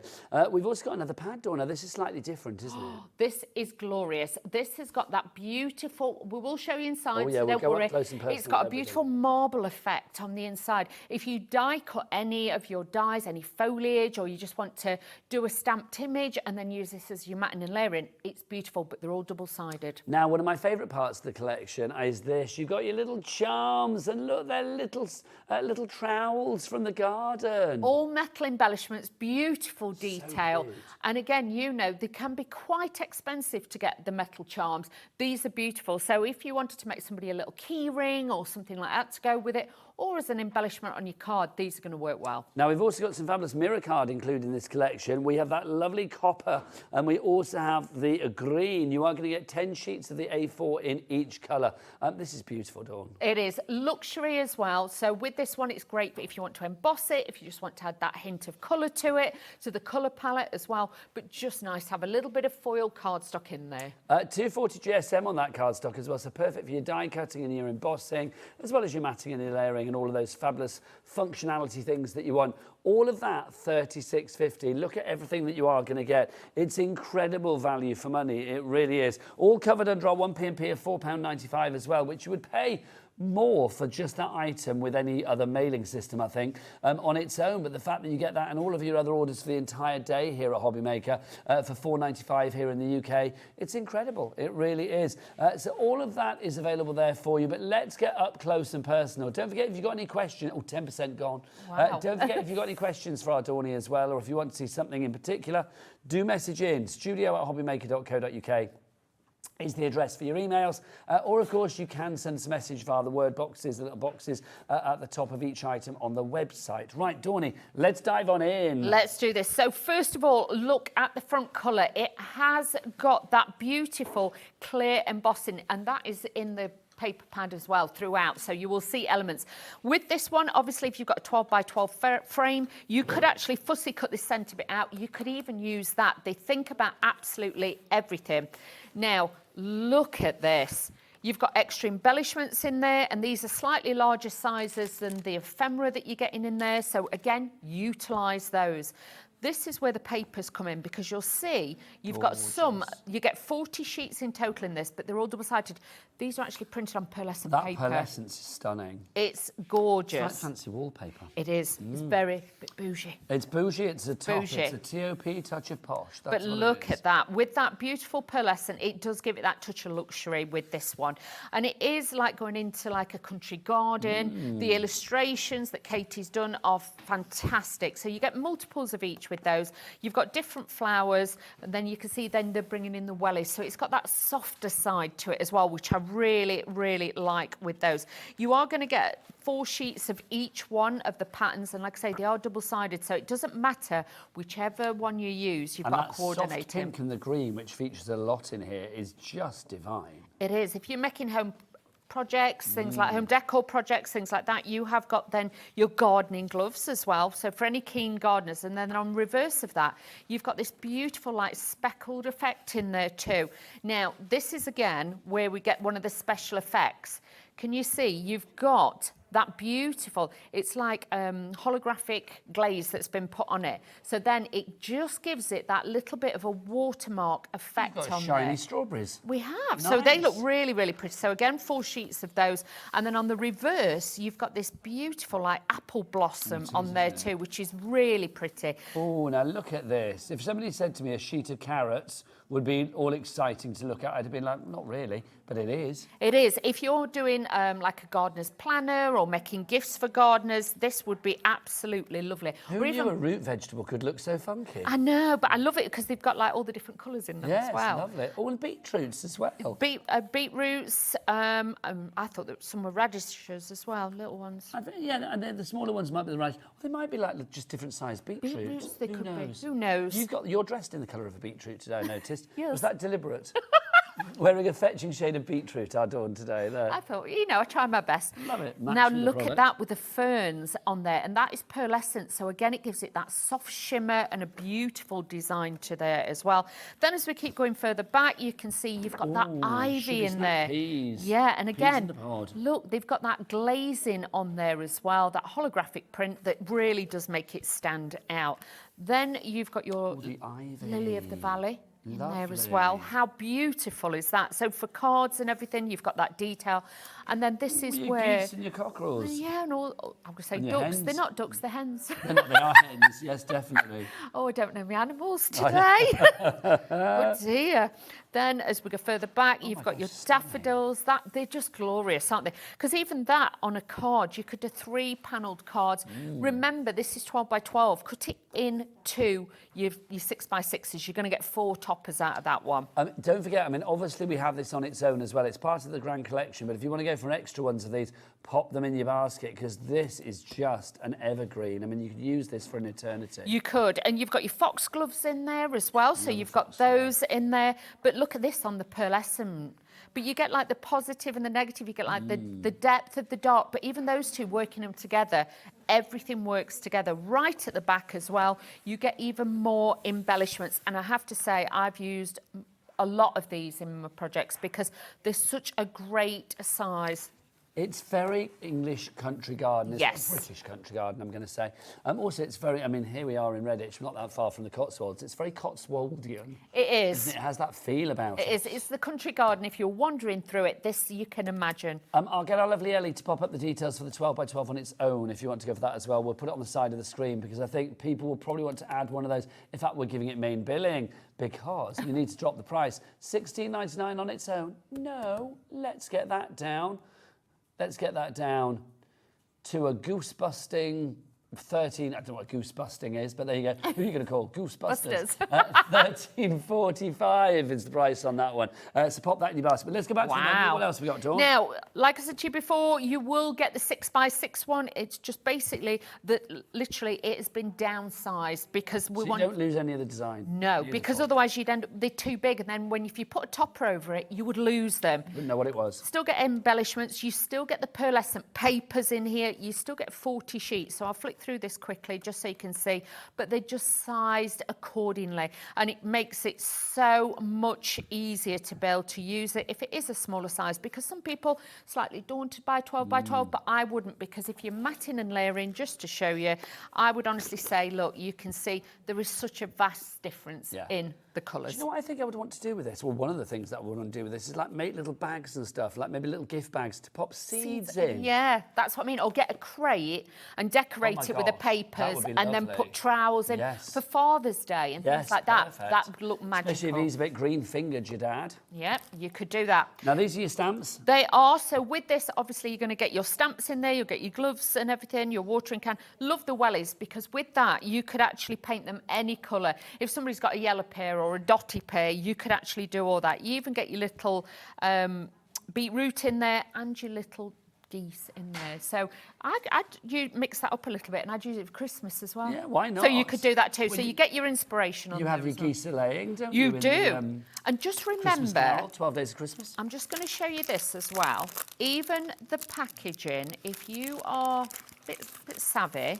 We've also got another pad, Dawn. Now, this is slightly different, isn't it? This is glorious. This has got that beautiful, we will show you inside, Oh, yeah, so we'll don't go up worry. close and personal It's got a with beautiful marble effect on the inside. If you die cut any of your dies, any foliage, or you just want to do a stamped image and then use this as your matting and layering, it's beautiful, but they're all double-sided. Now, one of my favourite parts of the collection is this. You've got your little charms, and look, they're little trowels from the garden. All metal embellishments, beautiful detail. And again, you know, they can be quite expensive to get the metal charms. These are beautiful. So if you wanted to make somebody a little key ring or something like that to go with it, or as an embellishment on your card, these are going to work well. Now, we've also got some fabulous mirror card included in this collection. We have that lovely copper, and we also have the green. You are going to get 10 sheets of the A4 in each colour. This is beautiful, Dawn. It is luxury as well. So with this one, it's great if you want to emboss it, if you just want to add that hint of colour to it, to the colour palette as well. But just nice to have a little bit of foil cardstock in there. 240 GSM on that cardstock as well, so perfect for your die cutting and your embossing, as well as your matting and your layering and all of those fabulous functionality things that you want. All of that, $36.50. Look at everything that you are going to get. It's incredible value for money. It really is. All covered under our 1p&p of £4.95 as well, which you would pay more for just that item with any other mailing system, I think, on its own. But the fact that you get that and all of your other orders for the entire day here at Hobby Maker for £4.95 here in the UK, it's incredible. It really is. So all of that is available there for you. But let's get up close and personal. Don't forget, if you've got any questions, 10% gone. Wow. Don't forget, if you've got any questions for our Dawny as well, or if you want to see something in particular, do message in studio@hobbymaker.co.uk. is the address for your emails, or of course you can send us a message via the word boxes, the little boxes at the top of each item on the website. Right, Dawny, let's dive on in. Let's do this. So first of all, look at the front colour. It has got that beautiful clear embossing, and that is in the paper pad as well throughout, so you will see elements. With this one, obviously, if you've got a 12 by 12 frame, you could actually fussy cut this centre bit out. You could even use that. They think about absolutely everything. Now, look at this. You've got extra embellishments in there, and these are slightly larger sizes than the ephemera that you're getting in there. So again, utilise those. This is where the papers come in, because you'll see you've got some, you get 40 sheets in total in this, but they're all double-sided. These are actually printed on pearlescent paper. That pearlescence is stunning. It's gorgeous. It's like fancy wallpaper. It is. It's very bit bougie. It's bougie, it's a top, Bougie. it's a TOP touch of posh. That's But what look it is. at that. With that beautiful pearlescent, it does give it that touch of luxury with this one. And it is like going into like a country garden. The illustrations that Katie's done are fantastic. So you get multiples of each with those. You've got different flowers, and then you can see then they're bringing in the wellies. So it's got that softer side to it as well, which I really, really like with those. You are going to get 4 sheets of each one of the patterns, and like I say, they are double-sided, so it doesn't matter whichever one you use, you've got to coordinate soft it. pink and the green, which features a lot in here, is just divine. It is. If you're making home projects, things like home decor projects, things like that, you have got then your gardening gloves as well. So for any keen gardeners, and then on reverse of that, you've got this beautiful like speckled effect in there too. Now, this is again where we get one of the special effects. Can you see you've got that beautiful, it's like holographic glaze that's been put on it. So then it just gives it that little bit of a watermark effect You've got on shiny there. strawberries. We have. Nice. So they look really, really pretty. So again, 4 sheets of those. And then on the reverse, you've got this beautiful like apple blossom on there too, which is really pretty. Oh, now look at this. If somebody said to me a sheet of carrots would be all exciting to look at, I'd have been like, not really, but it is. It is. If you're doing like a gardener's planner or making gifts for gardeners, this would be absolutely lovely. Who knew a root vegetable could look so funky? I know, but I love it because they've got like all the different colours in them as well. Yes, lovely. All the beetroots as well. Beetroots. I thought that some were radishes as well, little ones. Yeah, and then the smaller ones might be the radish. Or they might be like just different sized beetroots. Beetroots, they could be. Who Who knows? You're dressed in the colour of a beetroot today, I noticed. Yes. Was that deliberate? Wearing a fetching shade of beetroot, our Dawn today. There. I thought, I try my best. Love it. Now Matching the look at product. that with the ferns on there, and that is pearlescent. So again, it gives it that soft shimmer and a beautiful design to there as well. Then as we keep going further back, you can see you've got that ivy in there. Peas. Yeah, and Peas again, in the pod. look, they've got that glazing on there as well, that holographic print that really does make it stand out. Then you've got your the ivy. lily of the valley in there as Lovely. well. How beautiful is that? So for cards and everything, you've got that detail. And then this is Your where... geese and your cockerels. Yeah, and all, I'm going to say And your ducks. hens. They're not ducks, they're hens. They are hens, yes, definitely. Oh, I don't know my animals today. Oh dear. Then as we go further back, you've got your daffodils. They're just glorious, aren't they? Because even that on a card, you could do 3-panelled cards. Remember, this is 12 by 12. Cut it into your 6 by 6s. You're going to get 4 toppers out of that one. Don't forget, obviously we have this on its own as well. It's part of the grand collection, but if you want to go for extra ones of these, pop them in your basket because this is just an evergreen. You could use this for an eternity. You could. And you've got your foxgloves in there as well. So you've got those in there. But look at this on the pearlescent. But you get like the positive and the negative. You get like the depth of the dark. But even those two, working them together, everything works together. Right at the back as well, you get even more embellishments. And I have to say, I've used a lot of these in my projects because they're such a great size. It's very English country garden. It's Yes. a British country garden, I'm going to say. Also, it's very, here we are in Redditch, not that far from the Cotswolds. It's very Cotswoldian. It is. Isn't it? It has that feel about it. It is. It's the country garden. If you're wandering through it, this you can imagine. I'll get our lovely Ellie to pop up the details for the 12 by 12 on its own if you want to go for that as well. We'll put it on the side of the screen because I think people will probably want to add one of those. In fact, we're giving it main billing because you need to drop the price. $16.99 on its own. No, let's get that down. Let's get that down to a goose-busting 13. I don't know what goose-busting is, but there you go. Who are you going to call? Goose-busters. $13.45 is the price on that one. So pop that in your basket. But let's go back to the menu. What else have we got, Dawn? Now, like I said to you before, you will get the 6 by 6 one. It's just basically that literally it has been downsized because we want. You don't lose any of the design. No, because otherwise you'd end up, they're too big, and then if you put a topper over it, you would lose them. Wouldn't know what it was. Still get embellishments. You still get the pearlescent papers in here. You still get 40 sheets. So I'll flick through this quickly just so you can see, but they're just sized accordingly, and it makes it so much easier to be able to use it if it is a smaller size, because some people slightly daunted by 12 by 12, but I wouldn't, because if you're matting and layering, just to show you, I would honestly say, look, you can see there is such a vast difference in the colours. Do you know what I think I would want to do with this? Well, one of the things that I would want to do with this is like make little bags and stuff, like maybe little gift bags to pop seeds in. Yeah, that's what I mean. Or get a crate and decorate it with the papers and then put trowels in for Father's Day and things like that. Perfect. That would look magical. Especially if he's a bit green-fingered, your dad. Yeah, you could do that. Now, these are your stamps? They are. So with this, obviously, you're going to get your stamps in there. You'll get your gloves and everything, your watering can. Love the wellies, because with that, you could actually paint them any colour. If somebody's got a yellow pair or a dotty pair, you could actually do all that. You even get your little beetroot in there and your little geese in there. So you mix that up a little bit, and I'd use it for Christmas as well. Yeah, why not? So you could do that too. Well, so you get your inspiration on You have there your as well. geese laying, don't you? You do. And just Christmas remember, Carol, 12 Days of Christmas. I'm just going to show you this as well. Even the packaging, if you are a bit savvy,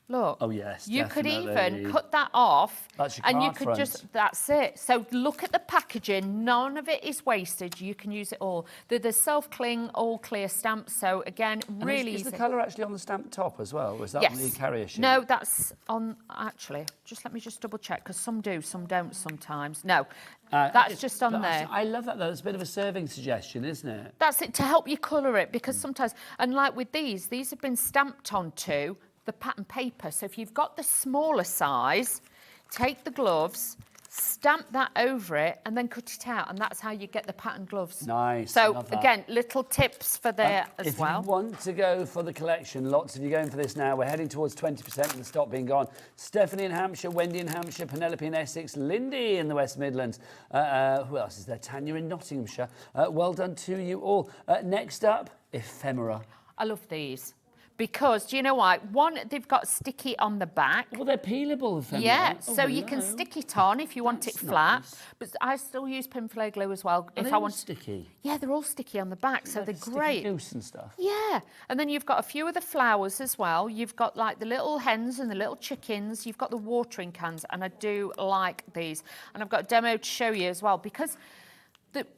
Look. Oh, yes, You could definitely. even cut that off. That's your and you card could front. just, that's it. So look at the packaging. None of it is wasted. You can use it all. They're the self-cling, all clear stamps. So again, And really is easy. the colour actually on the stamp top as well? Or is that on the carrier sheet? No, that's on, actually, just let me just double check, because some do, some don't sometimes. No, that's just on there. I love that though. It's a bit of a serving suggestion, isn't it? That's it, to help you colour it, because sometimes, and like with these have been stamped onto the pattern paper. So if you've got the smaller size, take the gloves, stamp that over it, and then cut it out, and that's how you get the pattern gloves. Nice. So love that. again, little tips for there as well. If you want to go for the collection, lots of you going for this now. We're heading towards 20% of the stock being gone. Stephanie in Hampshire, Wendy in Hampshire, Penelope in Essex, Lindy in the West Midlands. Who else is there? Tanya in Nottinghamshire. Well done to you all. Next up, ephemera. I love these. Because, do you know what? One, they've got sticky on the back. Well, they're peelable ephemera. Yeah, Oh, so you can stick it on if you want it flat. Nice. But I still use pinflay glue as well. Are if they I all want sticky? Yeah, they're all sticky on the back, so they're great. Goose and stuff. Yeah, and then you've got a few of the flowers as well. You've got like the little hens and the little chickens. You've got the watering cans, and I do like these. And I've got a demo to show you as well, because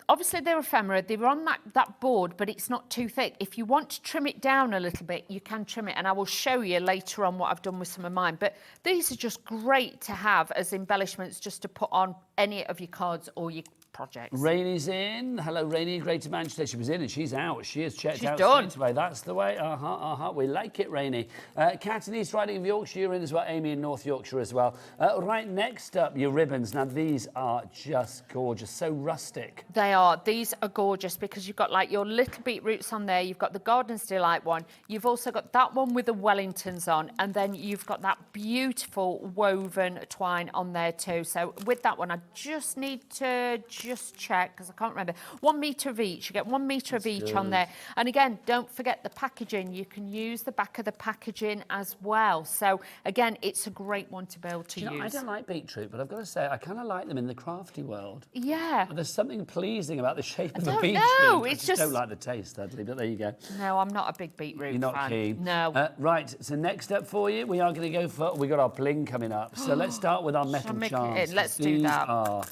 obviously they're ephemera, they're on that board, but it's not too thick. If you want to trim it down a little bit, you can trim it, and I will show you later on what I've done with some of mine. But these are just great to have as embellishments, just to put on any of your cards or your projects. Rainy's in. Hello, Rainy. Greater Manchester. She was in and she's out. She has checked out done. straight away. That's the way. We like it, Rainy. Cat in East Riding of Yorkshire. You're in as well. Amy in North Yorkshire as well. Right next up, your ribbons. Now, these are just gorgeous. So rustic. They are. These are gorgeous, because you've got like your little beetroots on there. You've got the Garden's Delight one. You've also got that one with the Wellingtons on. And then you've got that beautiful woven twine on there too. So with that one, I just need to just check, because I can't remember. 1 metre of each. You get 1 metre of each on there. And again, don't forget the packaging. You can use the back of the packaging as well. So again, it's a great one to be able to use. I don't like beetroot, but I've got to say, I kind of like them in the crafty world. Yeah. There's something pleasing about the shape of the beetroot. No, I it's just don't like the taste, sadly, but there you go. No, I'm not a big beetroot You're not fan. keen. No. Right, so next up for you, we are going to go for, we got our bling coming up. So let's start with our metal charms. Let's do that. These are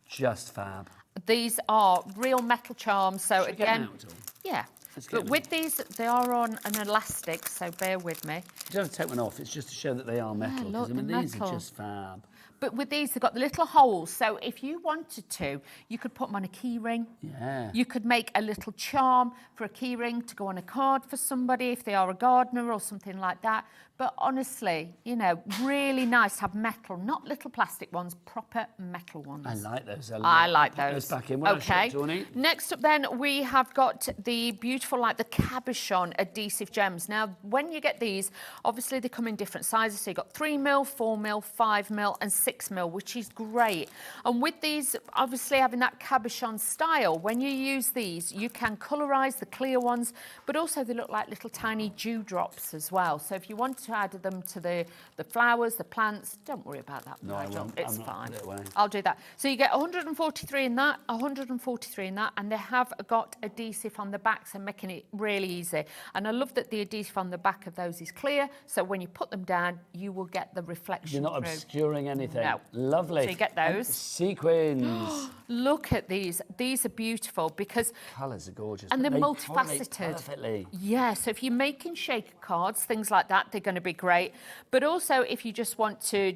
just fab. These are real metal charms. So Should we again, get out, or? yeah. Let's get But them. with these, they are on an elastic, so bear with me. You don't have to take one off, it's just to show that they are metal. look, 'cause, I mean, the these are metal. just fab. But with these, they've got the little holes. So if you wanted to, you could put them on a key ring. Yeah. You could make a little charm for a key ring to go on a card for somebody if they are a gardener or something like that. But honestly, you know, really nice to have metal, not little plastic ones, proper metal ones. I like those. I like Put those. back in. What else you Okay. got, Tony? Next up then, we have got the beautiful, like the cabochon adhesive gems. Now, when you get these, obviously they come in different sizes. So you've got 3mm, 4mm, 5mm and 6mm, which is great. And with these, obviously having that cabochon style, when you use these, you can colorise the clear ones, but also they look like little tiny dewdrops as well. So if you want to add them to the flowers, the plants, don't worry about that. No, I Nigel. won't. It's I'm not fine. put it away. I'll do that. So you get 143 in that, 143 in that, and they have got adhesive on the back, so making it really easy. And I love that the adhesive on the back of those is clear, so when you put them down, you will get the reflection You're not through. obscuring anything. No. Lovely. So you get And those. sequins. Look at these. These are beautiful because... Colours are gorgeous. And but they're they correlate multifaceted. perfectly. Yeah, so if you're making shaker cards, things like that, they're going to be great. But also if you just want to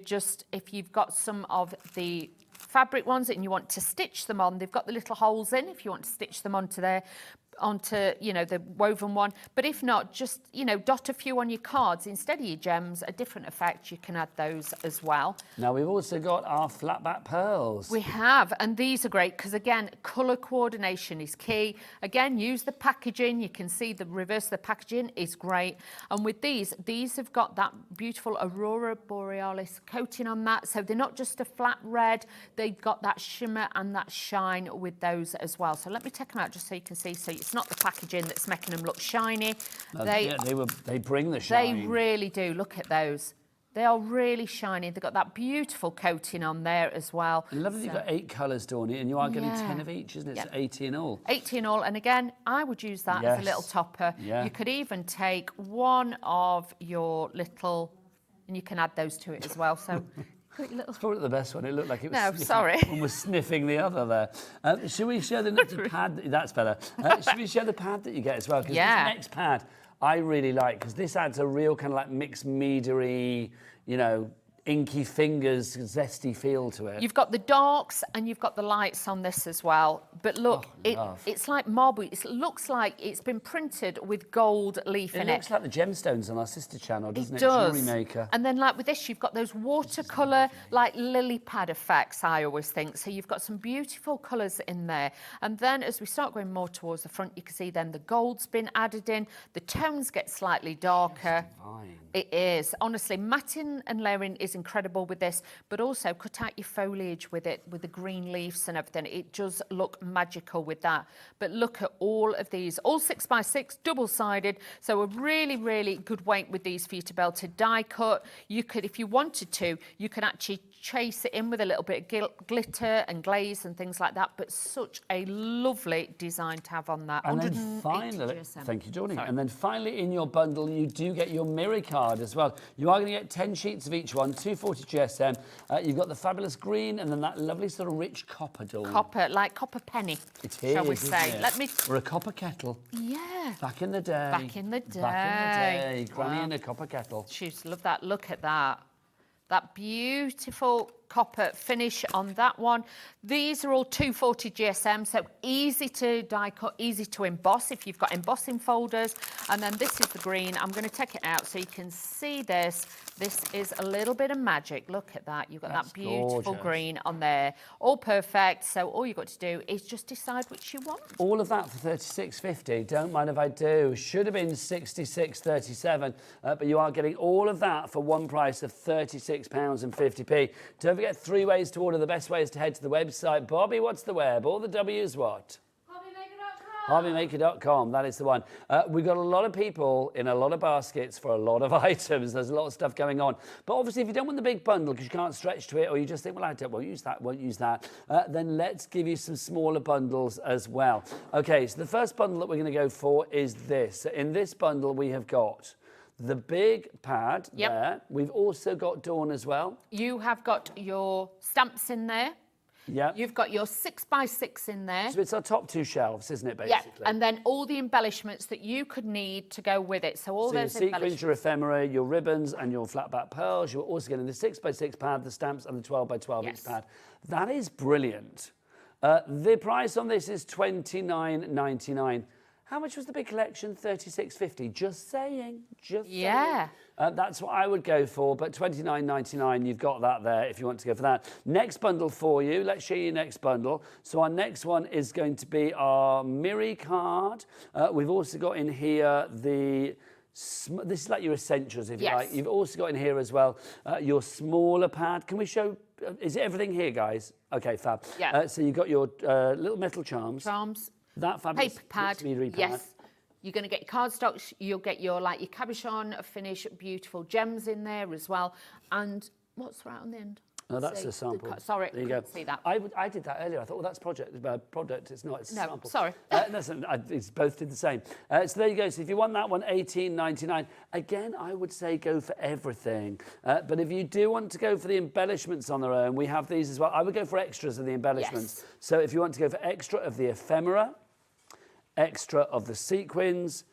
if you've got some of the fabric ones and you want to stitch them on, they've got the little holes in if you want to stitch them onto there, you know, the woven one. But if not, just, you know, dot a few on your cards instead of your gems, a different effect. You can add those as well. Now we've also got our flat back pearls. We have, and these are great because again, colour coordination is key. Again, use the packaging. You can see the reverse of the packaging is great. And with these have got that beautiful Aurora Borealis coating on that. So they're not just a flat red, they've got that shimmer and that shine with those as well. So let me take them out just so you can see. So it's not the packaging that's making them look shiny. They bring the shine. They really do. Look at those. They are really shiny. They've got that beautiful coating on there as well. I love that you've got 8 colours, Dawney, and you are getting Yeah. 10 of each, isn't it? Yeah. So 80 in all. 80 in all. And again, I would use that as a little Yes. topper. Yeah. You could even take one of your little, and you can add those to it as well. So. It's probably the best one. It looked like it was. No, sorry. One was sniffing the other there. Should we show the pad? That's better. Should we show the pad that you get as well? Because Yeah. this next pad I really like, because this adds a real kind of like mixed media-y, you know, inky fingers, zesty feel to it. You've got the darks and you've got the lights on this as well. But look, it's like marble. It looks like it's been printed with gold leaf in it. It looks like the gemstones on our sister channel, doesn't it? It does. Jewelry Maker. And then like with this, you've got those watercolour, like lily pad effects, I always think. So you've got some beautiful colours in there. And then as we start going more towards the front, you can see then the gold's been added in. The tones get slightly darker. It is. Honestly, matting and layering is incredible with this, but also cut out your foliage with it, with the green leaves and everything. It does look magical with that. But look at all of these, all 6x6, double-sided. So a really, really good weight with these for you to be able to die cut. You could, if you wanted to, you can actually chase it in with a little bit of glitter and glaze and things like that, but such a lovely design to have on that. And then finally, GSM. thank you, Jordan. Sorry. And then finally in your bundle, you do get your mirror card as well. You are going to get 10 sheets of each one, 240 GSM. You've got the fabulous green and then that lovely sort of rich copper doll. Copper, like copper penny, it is, shall we isn't say. it? Let me... Or a copper kettle. Yeah. Back in the day. Back in the day. Back in the day. Granny Wow. in a copper kettle. Jeez, love that. Look at that. That beautiful copper finish on that one. These are all 240 GSM, so easy to die cut, easy to emboss if you've got embossing folders. And then this is the green. I'm going to take it out so you can see this. This is a little bit of magic. Look at that. You've got That's that beautiful gorgeous. green on there. All perfect. So all you've got to do is just decide which you want. All of that for $36.50. Don't mind if I do. Should have been $66.37, but you are getting all of that for one price of £36.50. Don't forget 3 ways to order. The best way is to head to the website. Bobby, what's the web? All the W's what? Hobbymaker.com, that is the one. We've got a lot of people in a lot of baskets for a lot of items. There's a lot of stuff going on. But obviously, if you don't want the big bundle because you can't stretch to it, or you just think, well, I won't use that, then let's give you some smaller bundles as well. Okay, so the first bundle that we're going to go for is this. In this bundle, we have got the big pad there. We've also got Dawn as well. You have got your stamps in there. Yeah. You've got your 6x6 in there. So it's our top two shelves, isn't it, basically? Yeah, and then all the embellishments that you could need to go with it. So all So your those sequins, embellishments. your ephemera, your ribbons and your flat back pearls. You're also getting the 6x6 pad, the stamps and the 12x12 each pad. That is brilliant. The price on this is $29.99. How much was the big collection? $36.50. Just saying. Just saying. That's what I would go for, but $29.99, you've got that there if you want to go for that. Next bundle for you. Let's show you your next bundle. So our next one is going to be our Miri card. We've also got in here the... This is like your essentials, if you like. You've also got in here as well your smaller pad. Can we show... Is it everything here, guys? Okay, fab. Yeah. So you've got your little metal charms. That fabulous Paper pad, pad. yes. You're going to get your cardstocks, you'll get your like your cabochon finish, beautiful gems in there as well. And what's right on the end? No, that's a sample. Sorry, there you go. see that. I did that earlier. I thought, well, that's product. It's not. It's a No, sample. sorry. It's both did the same. So there you go. So if you want that one, $18.99. Again, I would say go for everything. But if you do want to go for the embellishments on their own, we have these as well. I would go for extras of the embellishments. Yes. So if you want to go for extra of the ephemera, extra of the sequins,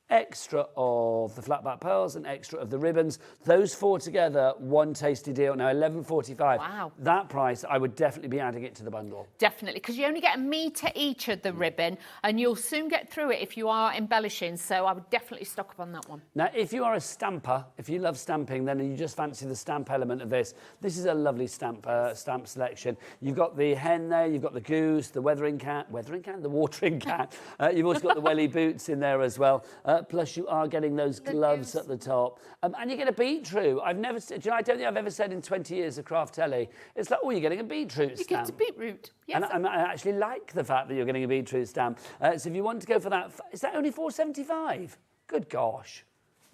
extra of the flat back pearls and extra of the ribbons. Those four together, one tasty deal. Now, $11.45. Wow. That price, I would definitely be adding it to the bundle. Definitely, because you only get a metre each of the ribbon and you'll soon get through it if you are embellishing. So I would definitely stock up on that one. Now, if you are a stamper, if you love stamping, then you just fancy the stamp element of this. This is a lovely stamp selection. You've got the hen there, you've got the goose, the the watering can. You've also got the welly boots in there as well. Plus, you are getting those gloves at the top. And you get a beetroot. I don't think I've ever said in 20 years of Craft Telly, it's like, oh, you're getting a beetroot stamp. You get a beetroot. Yes. And I actually like the fact that you're getting a beetroot stamp. So if you want to go for that, is that only $4.75? Good gosh.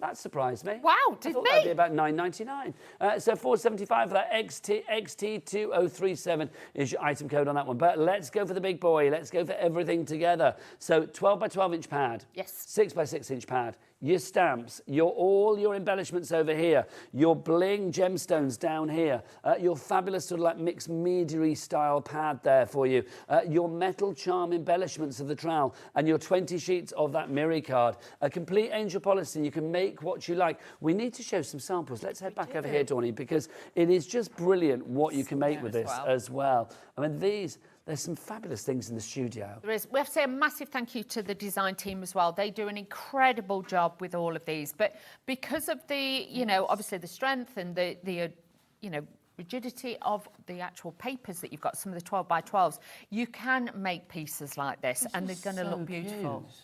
That surprised me. Wow, I didn't thought that'd be it? about £9.99. So £4.75 for that XT2037 is your item code on that one. But let's go for the big boy. Let's go for everything together. So 12 by 12 inch pad. Yes. 6 by 6 inch pad. Your stamps, all your embellishments over here, your bling gemstones down here, your fabulous sort of like mixed media style pad there for you, your metal charm embellishments of the trowel, and your 20 sheets of that mirror card. A complete angel policy. You can make what you like. We need to show some samples. Let's head back over here, Dawny, because it is just brilliant what you can make with this as well. I mean, there's some fabulous things in the studio. There is. We have to say a massive thank you to the design team as well. They do an incredible job with all of these. But because of the, obviously the strength and the rigidity of the actual papers that you've got, some of the 12 by 12s, you can make pieces like this and they're going to look beautiful. Cute.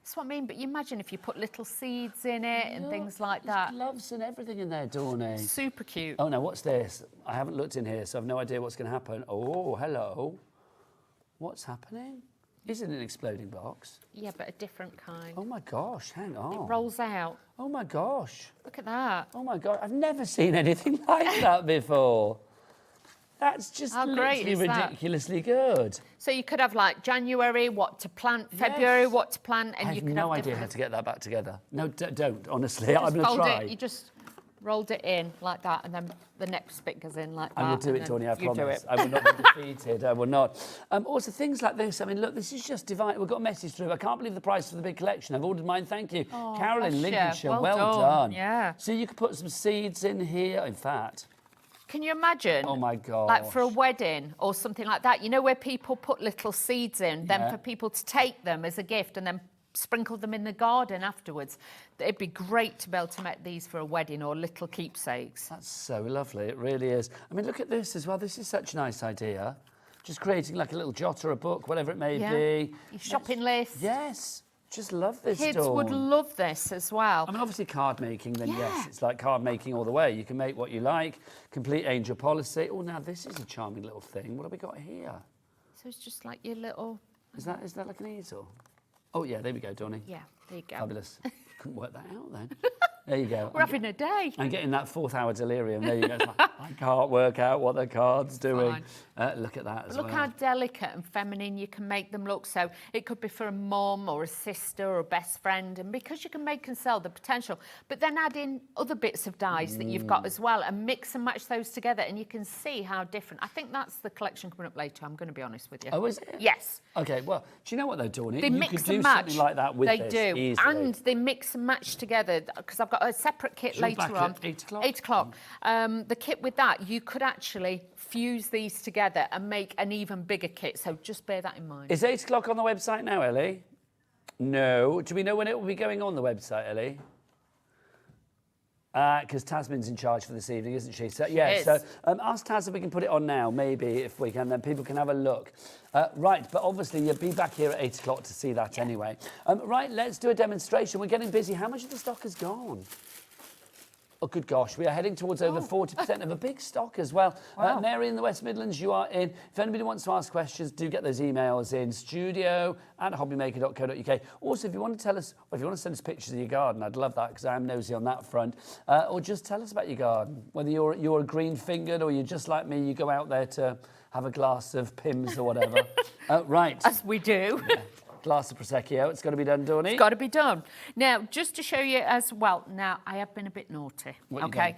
That's what I mean. But you imagine if you put little seeds in it and things like that. Gloves and everything in there, Dawny. Super cute. Oh, now what's this? I haven't looked in here, so I've no idea what's going to happen. Oh, hello. What's happening? Is it an exploding box? Yeah, but a different kind. Oh my gosh, hang on. It rolls out. Oh my gosh. Look at that. Oh my God, I've never seen anything like that before. That's just literally ridiculously good. So you could have like January, what to plant, February, what to plant, and I you have could no have idea how different... to get that back together. No, don't, honestly. I'm going to fold try. It, you just rolled it in like that, and then the next bit goes in like that. I will do it, Dawny, I promise. Do it. I will not be defeated. I will not. Also, things like this. I mean, look, this is just divine. We've got a message through. I can't believe the price for the big collection. I've ordered mine. Thank you. Oh, Carolyn, bless you. Lincolnshire. Well done. done. Yeah. So you could put some seeds in here. In fact. Can you imagine? Oh my God. Like for a wedding or something like that, where people put little seeds in, then for people to take them as a gift and then sprinkle them in the garden afterwards. It'd be great to be able to make these for a wedding or little keepsakes. That's so lovely. It really is. I mean, look at this as well. This is such a nice idea. Just creating like a little jot or a book, whatever it may be. Your shopping list. Yes. Just love this. Kids would love this as well. I mean, obviously card making, then yes, it's like card making all the way. You can make what you like. Complete angel policy. Oh, now this is a charming little thing. What have we got here? So it's just like your little... Is that like an easel? Oh, yeah, there we go, Dawny. Yeah, there you go. Fabulous. Couldn't work that out then. There you go. We're having a day. I'm getting that 4th hour delirium. There you go. It's like, I can't work out what the card's doing. Look at that as well. Look how delicate and feminine you can make them look. So it could be for a mum or a sister or a best friend. And because you can make and sell the potential, but then add in other bits of dyes that you've got as well and mix and match those together. And you can see how different. I think that's the collection coming up later. I'm going to be honest with you. Oh, is it? Yes. Okay, well, do you know what though, Dawny? They mix could do and match. something like that with they this do. easily. And they mix and match together because I've got a separate kit Should we later back on. at 8 o'clock? 8 o'clock. The kit with that, you could actually fuse these together and make an even bigger kit. So just bear that in mind. Is 8 o'clock on the website now, Ellie? No. Do we know when it will be going on the website, Ellie? Because Tasmin's in charge for this evening, isn't she? So, yeah, so ask Taz if we can put it on now, maybe, if we can, then people can have a look. Right, but obviously you'll be back here at 8 o'clock to see that anyway. Right, let's do a demonstration. We're getting busy. How much of the stock has gone? Oh, good gosh, we are heading towards over 40% of a big stock as well. Wow. Mary in the West Midlands, you are in. If anybody wants to ask questions, do get those emails in studio@hobbymaker.co.uk. Also, if you want to tell us, or if you want to send us pictures of your garden, I'd love that because I am nosy on that front. Or just tell us about your garden, whether you're a green-fingered or you're just like me, you go out there to have a glass of Pimm's or whatever. Right. As we do. Yeah. Glass of Prosecco. It's got to be done, Dawny. It's got to be done. Now, just to show you as well, now, I have been a bit naughty, okay?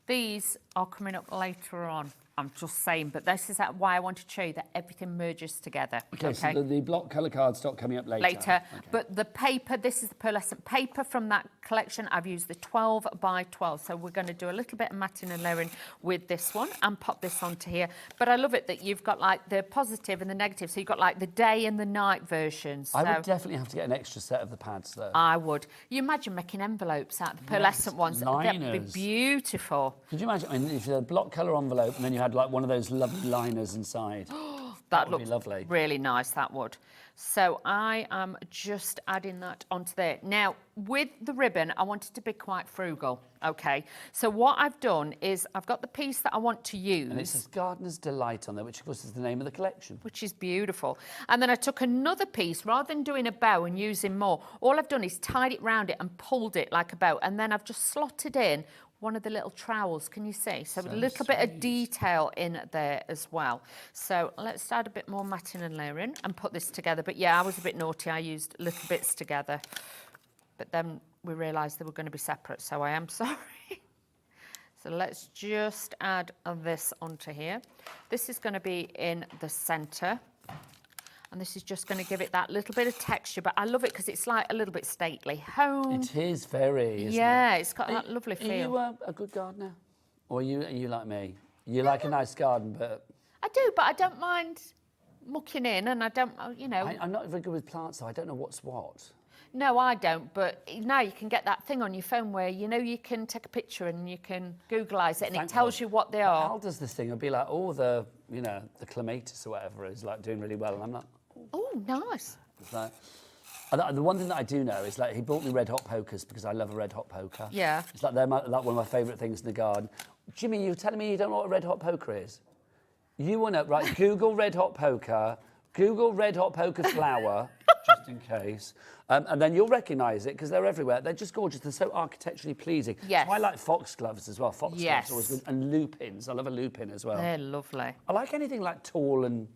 These are coming up later on. I'm just saying, but this is why I wanted to show you that everything merges together. Okay, so the block colour card stock coming up later. Okay. But the paper, this is the pearlescent paper from that collection. I've used the 12 by 12. So we're going to do a little bit of matting and layering with this one and pop this onto here. But I love it that you've got like the positive and the negative. So you've got like the day and the night versions. So I would definitely have to get an extra set of the pads though. I would. You imagine making envelopes out of the pearlescent ones. Liners. That would be beautiful. Could you imagine, I mean, if you had a block colour envelope and then you had like one of those lovely liners inside? That would be looks lovely. really nice, that would. So I am just adding that onto there. Now, with the ribbon, I wanted to be quite frugal, okay? So what I've done is I've got the piece that I want to use. And it says Gardener's Delight on there, which of course is the name of the collection. Which is beautiful. And then I took another piece, rather than doing a bow and using more, all I've done is tied it round it and pulled it like a bow. And then I've just slotted in one of the little trowels, can you see? So a little bit of detail in there as well. So let's add a bit more matting and layering and put this together. But yeah, I was a bit naughty. I used little bits together. But then we realised they were going to be separate, so I am sorry. So let's just add this onto here. This is going to be in the centre. And this is just going to give it that little bit of texture, but I love it because it's like a little bit stately. Home. It is very, isn't yeah, it? It's got that lovely feel. Are you a good gardener? Or are you like me? You like a nice garden, but... I do, but I don't mind mucking in, and I don't, you know... I'm not very good with plants, so I don't know what's what. No, I don't, but now you can get that thing on your phone where, you know, you can take a picture and you can Googleise it and it tells you what they are. Al does this thing, it'll be like, oh, the clematis or whatever is like doing really well, and I'm like... Oh, nice. It's like, the one thing that I do know is like he bought me red hot pokers because I love a red hot poker. Yeah. It's like they're like one of my favourite things in the garden. Jimmy, you're telling me you don't know what a red hot poker is? You want to, right, Google red hot poker, Google red hot poker flower, just in case, and then you'll recognise it because they're everywhere. They're just gorgeous. They're so architecturally pleasing. Yes. So I like foxgloves as well. Foxgloves yes. are always good. And lupins. I love a lupin as well. They're lovely. I like anything like tall and...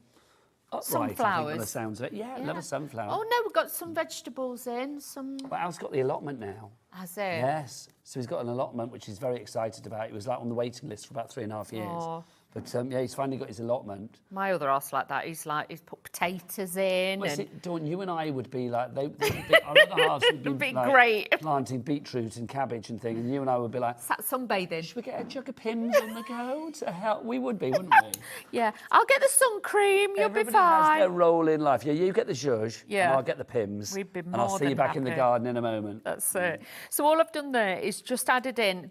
upright, sunflowers. I think, by the sounds of it. Yeah, love a sunflower. Oh, no, we've got some vegetables in, some... Well, Al's got the allotment now. Has it? Yes. So he's got an allotment, which he's very excited about. He was like on the waiting list for about 3.5 years. Oh. But yeah, he's finally got his allotment. My other house like that, he's put potatoes in. Well, and... see, Dawn, you and I would be like, our other halves would be like, great. planting beetroot and cabbage and thing, and you and I would be like... Sat sunbathing. Should we get a jug of Pimm's on the go to help? We would be, wouldn't we? Yeah, I'll get the sun cream, you'll Everybody be fine. has their role in life. Yeah, you get the zhuzh, Yeah. and I'll get the Pimm's. We'd be and I'll more see you than back in the happy. garden in a moment. That's it. So all I've done there is just added in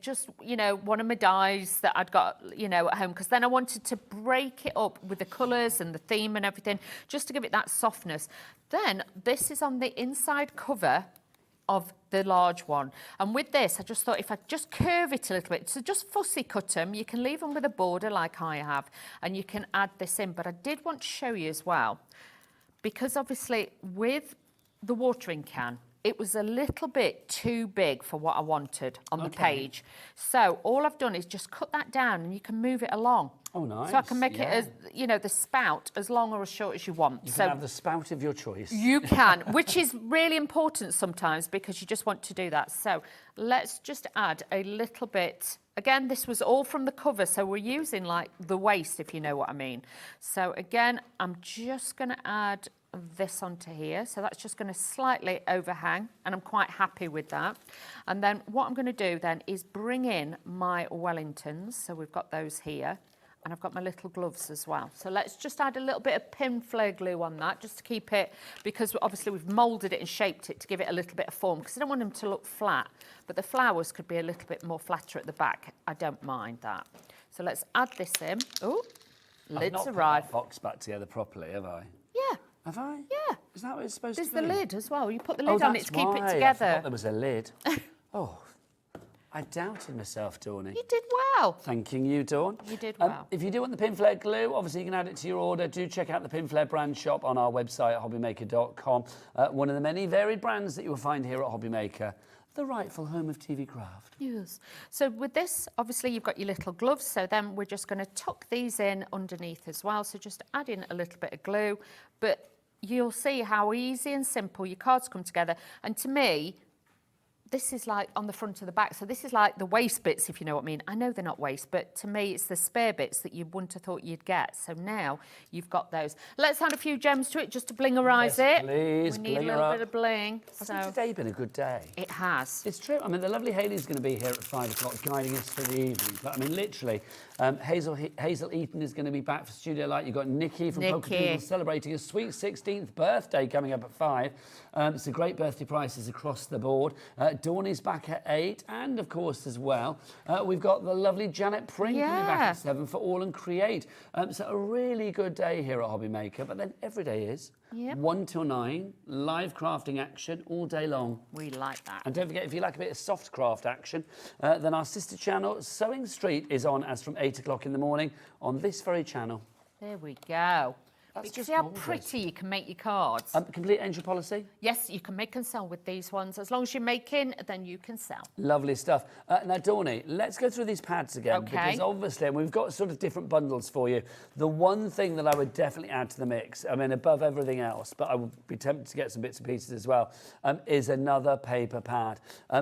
one of my dyes that I'd got, at home, because then I wanted to break it up with the colours and the theme and everything, just to give it that softness. Then this is on the inside cover of the large one. And with this, I just thought if I just curve it a little bit, so just fussy cut them, you can leave them with a border like I have, and you can add this in. But I did want to show you as well, because obviously with the watering can, it was a little bit too big for what I wanted on the page. So all I've done is just cut that down and you can move it along. Oh, nice. So I can make it as, the spout as long or as short as you want. You can have the spout of your choice. You can, which is really important sometimes because you just want to do that. So let's just add a little bit. Again, this was all from the cover, so we're using like the waste, if you know what I mean. So again, I'm just going to add this onto here. So that's just going to slightly overhang, and I'm quite happy with that. And then what I'm going to do then is bring in my Wellingtons. So we've got those here. And I've got my little gloves as well. So let's just add a little bit of pin flare glue on that, just to keep it, because obviously we've moulded it and shaped it to give it a little bit of form, because I don't want them to look flat, but the flowers could be a little bit more flatter at the back. I don't mind that. So let's add this in. Oh, lids arrive. I've not put that box back together properly, have I? Yeah. Have I? Yeah. Is that what it's supposed There's to be? the lid as well. You put the lid on it to keep it together. I forgot there was a lid. Oh, I doubted myself, Dawny. You did well. Thanking you, Dawn. You did well. If you do want the pin flare glue, obviously you can add it to your order. Do check out the Pin Flare brand shop on our website at hobbymaker.com. One of the many varied brands that you will find here at Hobbymaker, the rightful home of TV craft. Yes. So with this, obviously you've got your little gloves, so then we're just going to tuck these in underneath as well. So just add in a little bit of glue, but you'll see how easy and simple your cards come together. And to me, this is like on the front of the back. So this is like the waste bits, if you know what I mean. I know they're not waste, but to me, it's the spare bits that you wouldn't have thought you'd get. So now you've got those. Let's add a few gems to it just to blingerise it. Please, we need a little bit of bling. Hasn't today been a good day? It has. It's true. I mean, the lovely Hayley's going to be here at 5 o'clock guiding us for the evening. But I mean, literally, Hazel Eaton is going to be back for Studio Light. You've got Nikky from Polkadoodles celebrating a sweet 16th birthday coming up at 5. It's a great birthday prices across the board. Dawney's back at 8, and of course as well, we've got the lovely Janet Pring coming back at 7 for AALL Create. So a really good day here at Hobby Maker, but then every day is 1 till 9, live crafting action all day long. We like that. And don't forget, if you like a bit of soft craft action, then our sister channel, Sewing Street, is on as from 8 o'clock in the morning on this very channel. There we go. That's just See how gorgeous. pretty you can make your cards. Complete entry policy? Yes, you can make and sell with these ones. As long as you're making, then you can sell. Lovely stuff. Now, Dawney, let's go through these pads again. Okay. Because obviously, and we've got sort of different bundles for you. The one thing that I would definitely add to the mix, I mean, above everything else, but I would be tempted to get some bits and pieces as well, is another paper pad.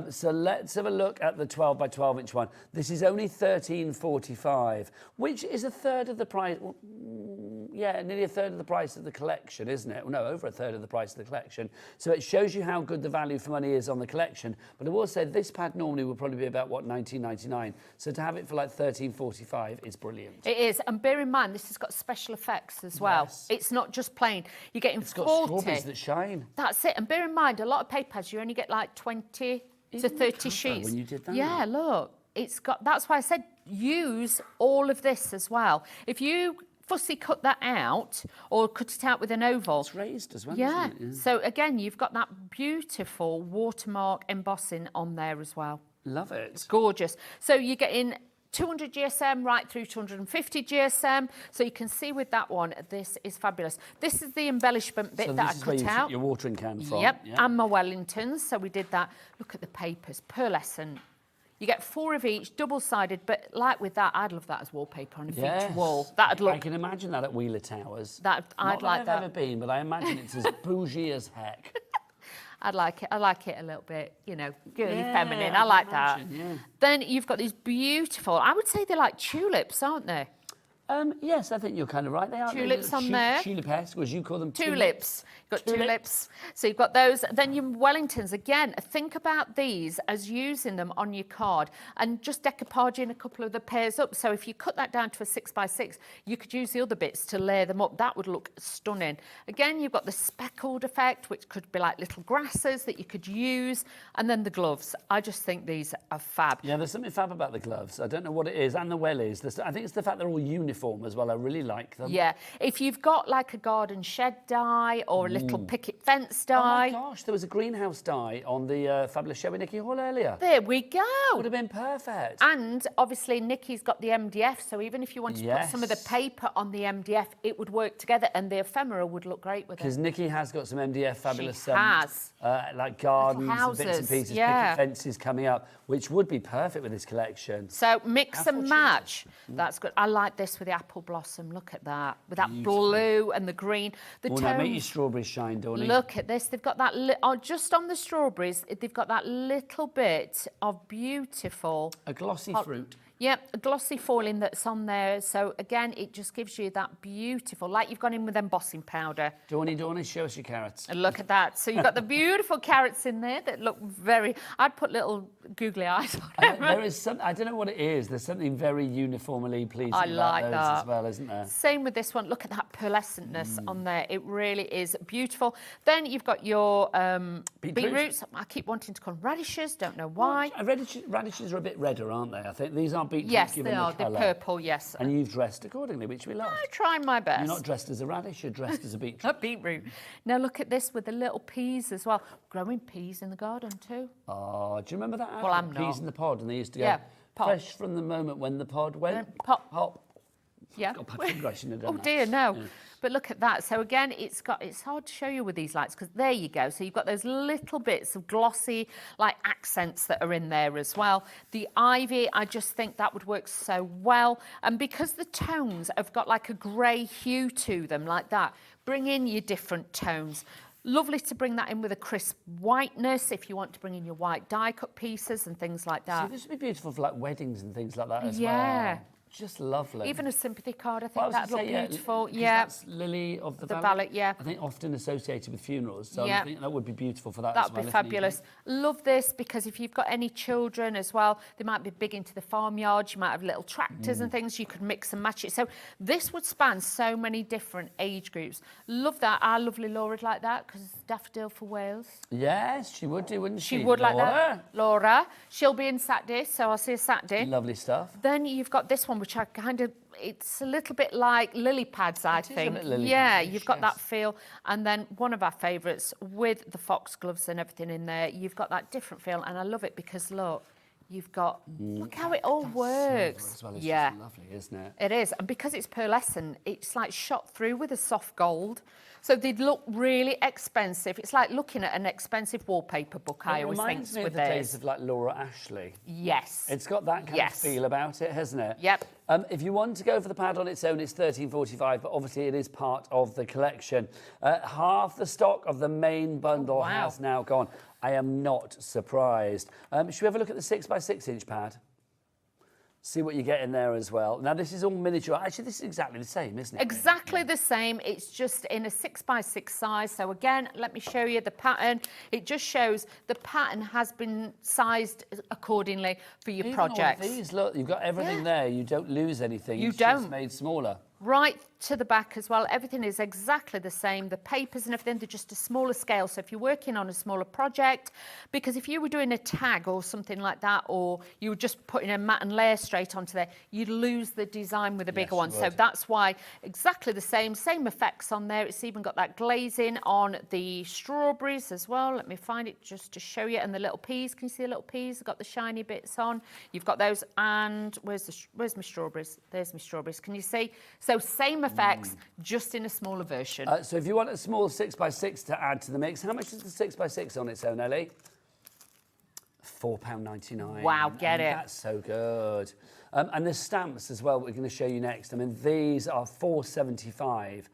So let's have a look at the 12 by 12 inch one. This is only £13.45, which is a third of the price. Well, yeah, nearly a third of the price of the collection, isn't it? Well, no, over a third of the price of the collection. So it shows you how good the value for money is on the collection. But I will say this pad normally would probably be about, what, £19.99. So to have it for like £13.45 is brilliant. It is, and bear in mind, this has got special effects as well. Yes. It's not just plain. You're getting It's got 40. strawberries that shine. That's it. And bear in mind, a lot of paper pads, you only get like 20 to 30 sheets. When you did that? Yeah, look. It's got. That's why I said use all of this as well. If you fussy cut that out or cut it out with an oval. It's raised as well, Yeah. isn't it? Yeah. So again, you've got that beautiful watermark embossing on there as well. Love it. It's gorgeous. So you're getting 200 GSM right through to 150 GSM. So you can see with that one, this is fabulous. This is the embellishment bit So that this I is where cut you out. took your watering can from. Yep, Yeah. and my Wellingtons. So we did that. Look at the papers, pearlescent. You get 4 of each, double-sided, but like with that, I'd love that as wallpaper on a feature wall. That'd look. I can imagine that at Wheeler Towers. I'd like I've that. ever been, but I imagine it's as bougie as heck. I'd like it. I like it a little bit, you know, girly, Yeah, feminine. I I can like that. imagine, yeah. Then you've got these beautiful. I would say they're like tulips, aren't they? Yes, I think you're kind of right. They are Tulips on there. Tulip-esque, as you call them. Tulips. You've got tulips. So you've got those. Then your Wellingtons, again, think about these as using them on your card and just decoupaging a couple of the pairs up. So if you cut that down to a 6x6, you could use the other bits to layer them up. That would look stunning. Again, you've got the speckled effect, which could be like little grasses that you could use. And then the gloves. I just think these are fab. Yeah, there's something fab about the gloves. I don't know what it is. And the wellies. I think it's the fact they're all uniform as well. I really like them. Yeah. If you've got like a garden shed die or a little picket fence Oh die. my gosh, there was a greenhouse die on the fabulous show with Nikky Hall earlier. There we go. Would have been perfect. And obviously Nikki's got the MDF, so even if you wanted to put some of the paper on the MDF, it would work together and the ephemera would look great with it. Because Nikky has got some MDF fabulous She has. like gardens and bits and houses, pieces, yeah. picket fences coming up, which would be perfect with this collection. So mix Apple and match. That's good. I like this with the apple blossom. Look at that. With that blue and the green. The Oh, now make your tones. strawberries shine, Dawney. Look at this. They've got that, just on the strawberries, they've got that little bit of beautiful. A glossy fruit. Yep, a glossy foiling that's on there. So again, it just gives you that beautiful, like you've gone in with embossing powder. Dawney, show us your carrots. And look at that. So you've got the beautiful carrots in there that look very, I'd put little googly eyes on them. There is some, I don't know what it is. There's something very uniformly pleasing I about like those that. as well, isn't there? Same with this one. Look at that pearlescentness on there. It really is beautiful. Then you've got your beetroots. I keep wanting to call them radishes. Don't know why. Radishes are a bit redder, aren't they? I think these aren't beetroots. Yes, given they the are. They're colour. purple, yes. And you've dressed accordingly, which we love. I try my best. You're not dressed as a radish, you're dressed as a beetroot. A beetroot. Now look at this with the little peas as well. Growing peas in the garden too. Oh, do you remember that? Well, I'm Peas not. in the pod, and they used to go Yeah, pop. fresh from the moment when the pod went Pop. pop. Yeah. Got a bad finger, I shouldn't have done Oh that. dear, no. Yeah. But look at that. So again, it's hard to show you with these lights because there you go. So you've got those little bits of glossy like accents that are in there as well. The ivy, I just think that would work so well. And because the tones have got like a grey hue to them like that, bring in your different tones. Lovely to bring that in with a crisp whiteness if you want to bring in your white die cut pieces and things like that. So this would be beautiful for like weddings and things like that as well. Yeah. just lovely. Even a sympathy card, I think Well, I that'd was look gonna say, beautiful. 'cause Yeah. That's Lily of the Valley, yeah. I think often associated with funerals, so Yeah. I think that would be beautiful for that That'd as well. be if fabulous. needed. Love this because if you've got any children as well, they might be big into the farmyard, you might have little tractors and things, you could mix and match it. So this would span so many different age groups. Love that. Our lovely Laura'd like that because daffodil for Wales. Yes, she would do, wouldn't she? She would like Laura? that. Laura. She'll be in Saturday, so I'll see her Saturday. Lovely stuff. Then you've got this one, which I kind of, it's a little bit like lily pads, I It is a think. bit lily Yeah, pad-ish, you've got that yes. feel. And then one of our favourites with the foxgloves and everything in there, you've got that different feel. And I love it because, look, you've got, look how it all works. Silver as well is Yeah. just lovely, isn't it? It is, and because it's pearlescent, it's like shot through with a soft gold. So they'd look really expensive. It's like looking at an expensive wallpaper book, I always think, reminds me with of the days this. of like Laura Ashley. Yes. It's got that kind of feel about it, hasn't it? Yep. If you want to go for the pad on its own, it's $13.45, but obviously it is part of the collection. Half the stock of the main bundle has now gone. I am not surprised. Should we have a look at the 6x6 inch pad? See what you get in there as well. Now, this is all miniature. Actually, this is exactly the same, isn't it? Exactly the same. It's just in a 6x6 size. So again, let me show you the pattern. It just shows the pattern has been sized accordingly for your projects. All of these, look, you've got everything there. You don't lose anything. You It's just don't. made smaller. Right to the back as well. Everything is exactly the same. The papers and everything, they're just a smaller scale. So if you're working on a smaller project, because if you were doing a tag or something like that, or you were just putting a matte and layer straight onto there, you'd lose the design with a bigger one. So that's why exactly the same effects on there. It's even got that glazing on the strawberries as well. Let me find it just to show you. And the little peas, can you see the little peas? They've got the shiny bits on. You've got those, and where's my strawberries? There's my strawberries. Can you see? So same effects, just in a smaller version. So if you want a small 6x6 to add to the mix, how much is the 6x6 on its own, Ellie? £4.99. Wow, get it. That's so good. And the stamps as well, we're going to show you next. I mean, these are £4.75.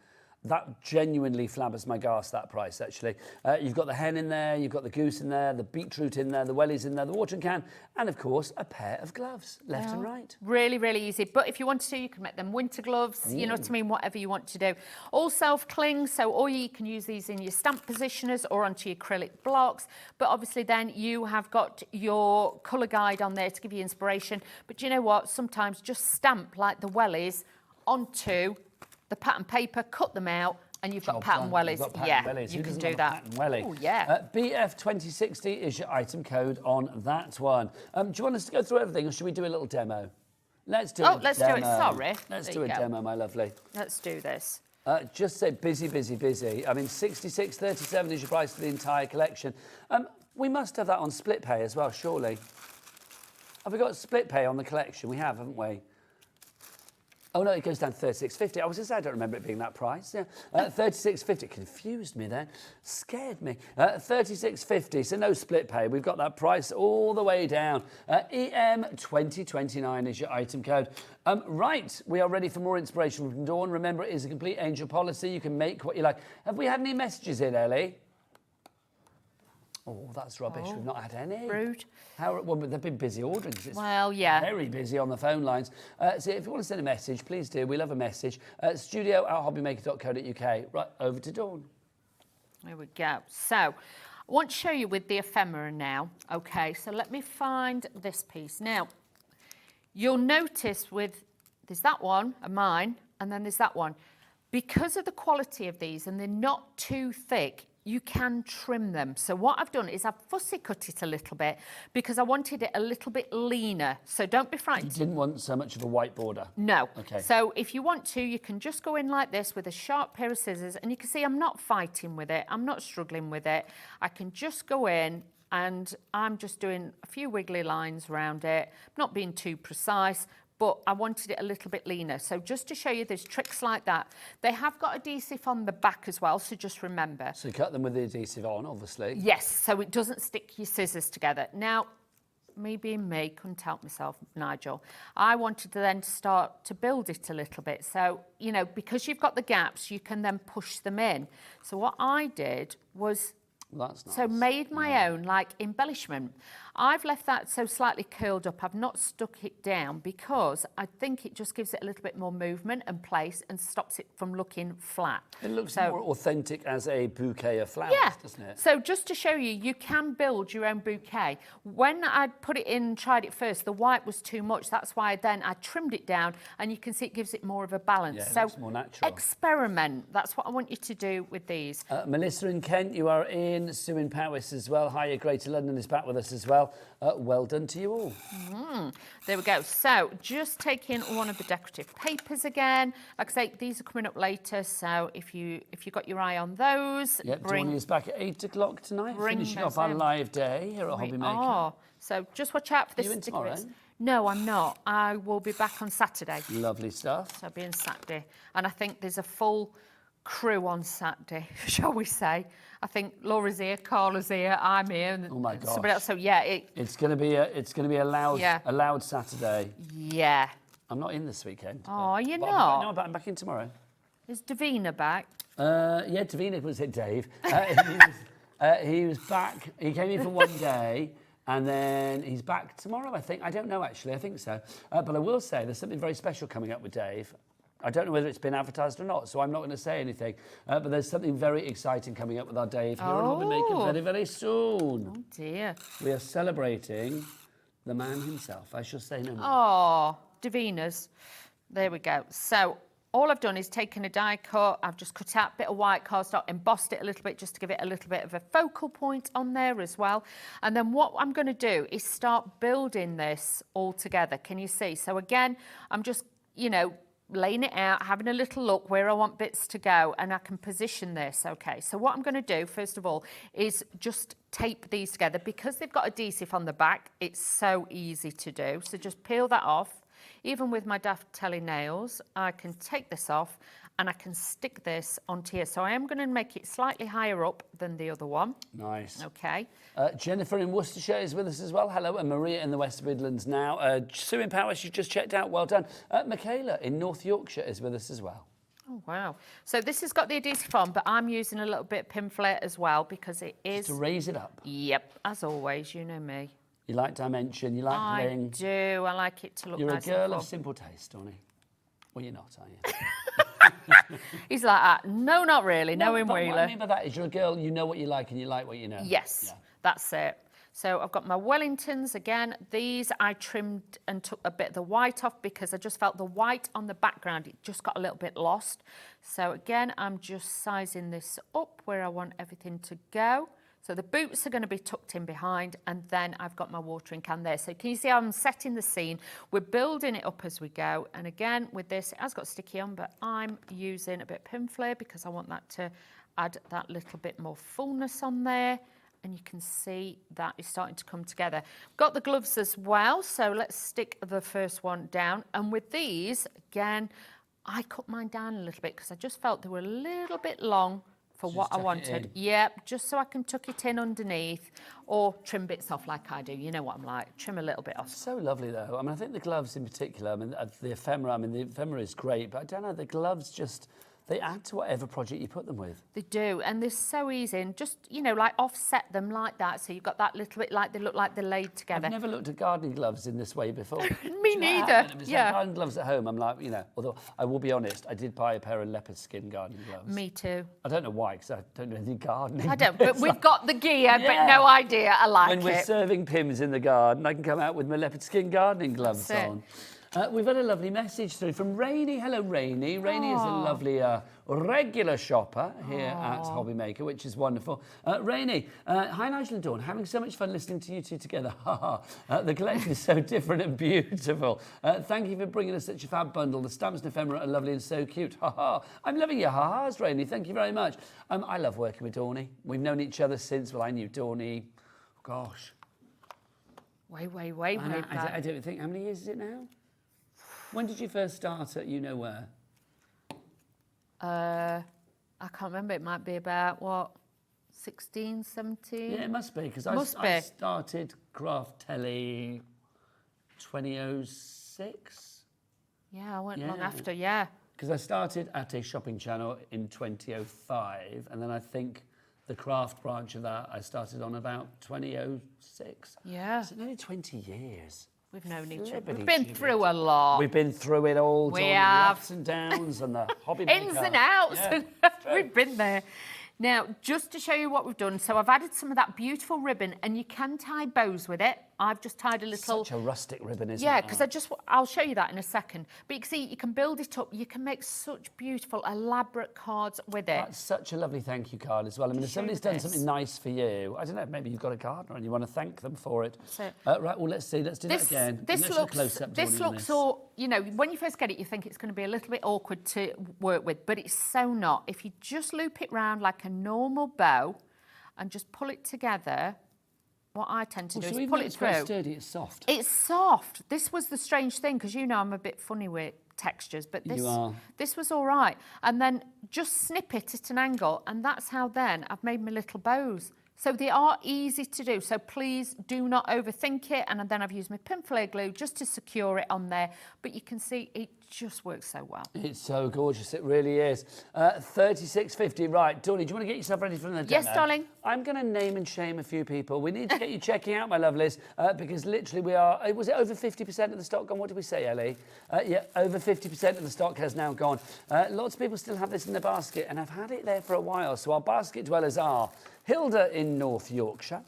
That genuinely flabbers my gas, that price, actually. You've got the hen in there, you've got the goose in there, the beetroot in there, the wellies in there, the watering can, and, of course, a pair of gloves, left and right. Really, really easy. But if you wanted to, you can make them winter gloves, you know what I mean, whatever you want to do. All self-cling, so you can use these in your stamp positioners or onto your acrylic blocks. But obviously then you have got your colour guide on there to give you inspiration. But do you know what? Sometimes just stamp like the wellies onto the pattern paper, cut them out, and you've got pattern wellies. You can do that. Oh, yeah. BF2060 is your item code on that one. Do you want us to go through everything, or should we do a little demo? Let's do a demo. Let's do it. Sorry. Let's There do you a go. demo, my lovely. Let's do this. Just say busy, busy, busy. I mean, $66.37 is your price for the entire collection. We must have that on split pay as well, surely. Have we got split pay on the collection? We have, haven't we? Oh, no, it goes down to $36.50. I was going to say, I don't remember it being that price. Yeah. $36.50. Confused me then. Scared me. $36.50, so no split pay. We've got that price all the way down. EM2029 is your item code. Right, we are ready for more inspiration from Dawn. Remember, it is a complete angel policy. You can make what you like. Have we had any messages in, Ellie? Oh, that's rubbish. We've not had any. Rude. Well, they've been busy ordering. It's very busy on the phone lines. So if you want to send a message, please do. We love a message. studio@hobbymaker.co.uk. Right, over to Dawn. There we go. So I want to show you with the ephemera now. Okay, so let me find this piece. Now, you'll notice there's that one, and mine, and then there's that one. Because of the quality of these, and they're not too thick, you can trim them. So what I've done is I've fussy cut it a little bit because I wanted it a little bit leaner. So don't be frightened. You didn't want so much of a white border? No. Okay. So if you want to, you can just go in like this with a sharp pair of scissors, and you can see I'm not fighting with it. I'm not struggling with it. I can just go in and I'm just doing a few wiggly lines around it, not being too precise, but I wanted it a little bit leaner. So just to show you, there's tricks like that. They have got adhesive on the back as well, so just remember. So you cut them with the adhesive on, obviously. Yes, so it doesn't stick your scissors together. Now, me being me, couldn't help myself, Nigel. I wanted to then start to build it a little bit. So, you know, because you've got the gaps, you can then push them in. So what I did was... That's nice. So made my own, like, embellishment. I've left that so slightly curled up. I've not stuck it down because I think it just gives it a little bit more movement and place and stops it from looking flat. It looks more authentic as a bouquet of flowers, doesn't it? So just to show you, you can build your own bouquet. When I put it in, tried it first, the white was too much. That's why then I trimmed it down, and you can see it gives it more of a balance. Yeah, it so looks more natural. Experiment. That's what I want you to do with these. Melissa in Kent, you are in. Sue in Powys as well. Hiya, Greater London is back with us as well. Well done to you all. There we go. So just taking one of the decorative papers again. Like I say, these are coming up later, so if you got your eye on those, Yep, Dawn is back at 8 o'clock tonight, finishing off our live day here at Hobby Maker. Oh, so just watch out for this. Are you in tomorrow? No, I'm not. I will be back on Saturday. Lovely stuff. So I'll be in Saturday, and I think there's a full crew on Saturday, shall we say? I think Laura's here, Carla's here, I'm here, and oh my gosh. somebody else. So yeah, it's going to be a loud Saturday. Yeah. I'm not in this weekend. Oh, you're not? No, but I'm back in tomorrow. Is Davina back? Yeah, Davina was it, Dave. He was back. He came in for one day. And then he's back tomorrow, I think. I don't know, actually. I think so. But I will say there's something very special coming up with Dave. I don't know whether it's been advertised or not, so I'm not going to say anything. But there's something very exciting coming up with our Dave here on Hobby Maker very, very soon. Oh, dear. We are celebrating the man himself. I shall say no more. Oh, Davina's. There we go. So all I've done is taken a die cut. I've just cut out a bit of white cardstock, embossed it a little bit just to give it a little bit of a focal point on there as well. And then what I'm going to do is start building this all together. Can you see? So again, I'm just, laying it out, having a little look where I want bits to go, and I can position this. Okay, so what I'm going to do, first of all, is just tape these together. Because they've got adhesive on the back, it's so easy to do. So just peel that off. Even with my Daftelli nails, I can take this off and I can stick this onto here. So I am going to make it slightly higher up than the other one. Nice. Okay. Jennifer in Worcestershire is with us as well. Hello. And Maria in the West Midlands now. Sue in Powys, you've just checked out. Well done. Michaela in North Yorkshire is with us as well. Oh, wow. So this has got the adhesive on, but I'm using a little bit of pin flare as well because it is... Just to raise it up. Yep. As always, you know me. You like dimension, you like bling. I do. I like it to look nice. You're a girl of simple taste, Donnie. Well, you're not, are you? He's like that. No, not really. No, in Wheeler. What I mean by that is you're a girl, you know what you like and you like what you know. Yes, that's it. So I've got my Wellingtons again. These I trimmed and took a bit of the white off because I just felt the white on the background, it just got a little bit lost. So again, I'm just sizing this up where I want everything to go. So the boots are going to be tucked in behind, and then I've got my watering can there. So can you see how I'm setting the scene? We're building it up as we go. And again, with this, it has got sticky on, but I'm using a bit of pin flare because I want that to add that little bit more fullness on there. And you can see that is starting to come together. Got the gloves as well, so let's stick the first one down. And with these, again, I cut mine down a little bit because I just felt they were a little bit long for what I wanted. Yep, just so I can tuck it in underneath or trim bits off like I do. You know what I'm like, trim a little bit off. So lovely though. I mean, I think the gloves in particular, I mean, the ephemera is great, but I don't know, the gloves just, they add to whatever project you put them with. They do, and they're so easy, and just, like offset them like that, so you've got that little bit like they look like they're laid together. I've never looked at gardening gloves in this way before. Me neither, yeah. Gardening gloves at home, I'm like, although I will be honest, I did buy a pair of leopard skin gardening gloves. Me too. I don't know why, because I don't do anything gardening. I don't, but we've got the gear, but no idea, I like it. When we're serving pims in the garden, I can come out with my leopard skin gardening gloves on. We've had a lovely message through from Rainey. Hello, Rainey. Rainey is a lovely regular shopper here at Hobby Maker, which is wonderful. Rainey, hi Nigel and Dawn. Having so much fun listening to you two together. The collection is so different and beautiful. Thank you for bringing us such a fab bundle. The stamps and ephemera are lovely and so cute. I'm loving your ha-has, Rainey. Thank you very much. I love working with Dawny. We've known each other since, I knew Dawny, gosh. Way back. I don't think, how many years is it now? When did you first start at you-know-where? I can't remember. It might be about, 16, 17? Yeah, it must be, because I started Craftelli 2006. Yeah, I went long after, yeah. Because I started at a shopping channel in 2005, and then I think the craft branch of that, I started on about 2006. Yeah. So nearly 20 years. We've known each other. Flippity We've been jibbit. through a lot. We've been through it all. We Dawn, the have. ups and downs and the hobby maker. Ins and outs. Yeah, We've been there. Now, just to show you what we've done, so I've added some of that beautiful ribbon, and you can tie bows with it. I've just tied a little... Such a rustic ribbon, isn't it? Yeah, because I'll show you that in a second. But you can see, you can build it up. You can make such beautiful, elaborate cards with it. That's such a lovely thank you card as well. I mean, if somebody's done something nice for you, I don't know, maybe you've got a gardener and you want to thank them for it. Right, well, let's see. Let's do that again. This looks all, you know, when you first get it, you think it's going to be a little bit awkward to work with, but it's so not. If you just loop it round like a normal bow and just pull it together, what I tend to do is pull it through. It's sturdy, it's soft. It's soft. This was the strange thing, because you know I'm a bit funny with textures, but this was all right. And then just snip it at an angle, and that's how then I've made my little bows. So they are easy to do, so please do not overthink it. And then I've used my pinflair glue just to secure it on there. But you can see it just works so well. It's so gorgeous, it really is. 36.50, right. Dawny, do you want to get yourself ready for the demo? Yes, darling. I'm going to name and shame a few people. We need to get you checking out, my lovelies, because literally we are... Was it over 50% of the stock gone? What did we say, Ellie? Yeah, over 50% of the stock has now gone. Lots of people still have this in their basket, and I've had it there for a while. So our basket dwellers are Hilda in North Yorkshire,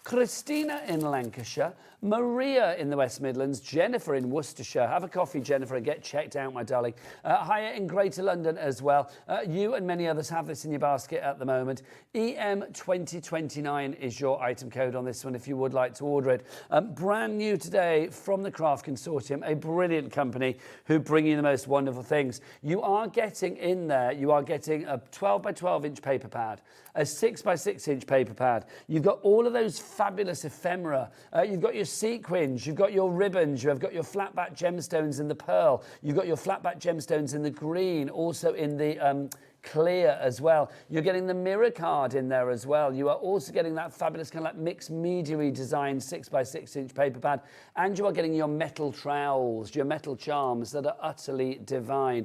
Christina in Lancashire, Maria in the West Midlands, Jennifer in Worcestershire. Have a coffee, Jennifer, and get checked out, my darling. Haya in Greater London as well. You and many others have this in your basket at the moment. EM2029 is your item code on this one if you would like to order it. Brand new today from the Craft Consortium, a brilliant company who bring you the most wonderful things. You are getting in there, you are getting a 12 by 12 inch paper pad, a 6 by 6 inch paper pad. You've got all of those fabulous ephemera. You've got your sequins, you've got your ribbons, you have got your flat back gemstones in the pearl, you've got your flat back gemstones in the green, also in the clear as well. You're getting the mirror card in there as well. You are also getting that fabulous kind of like mixed media-y design 6 by 6 inch paper pad, and you are getting your metal trowels, your metal charms that are utterly divine.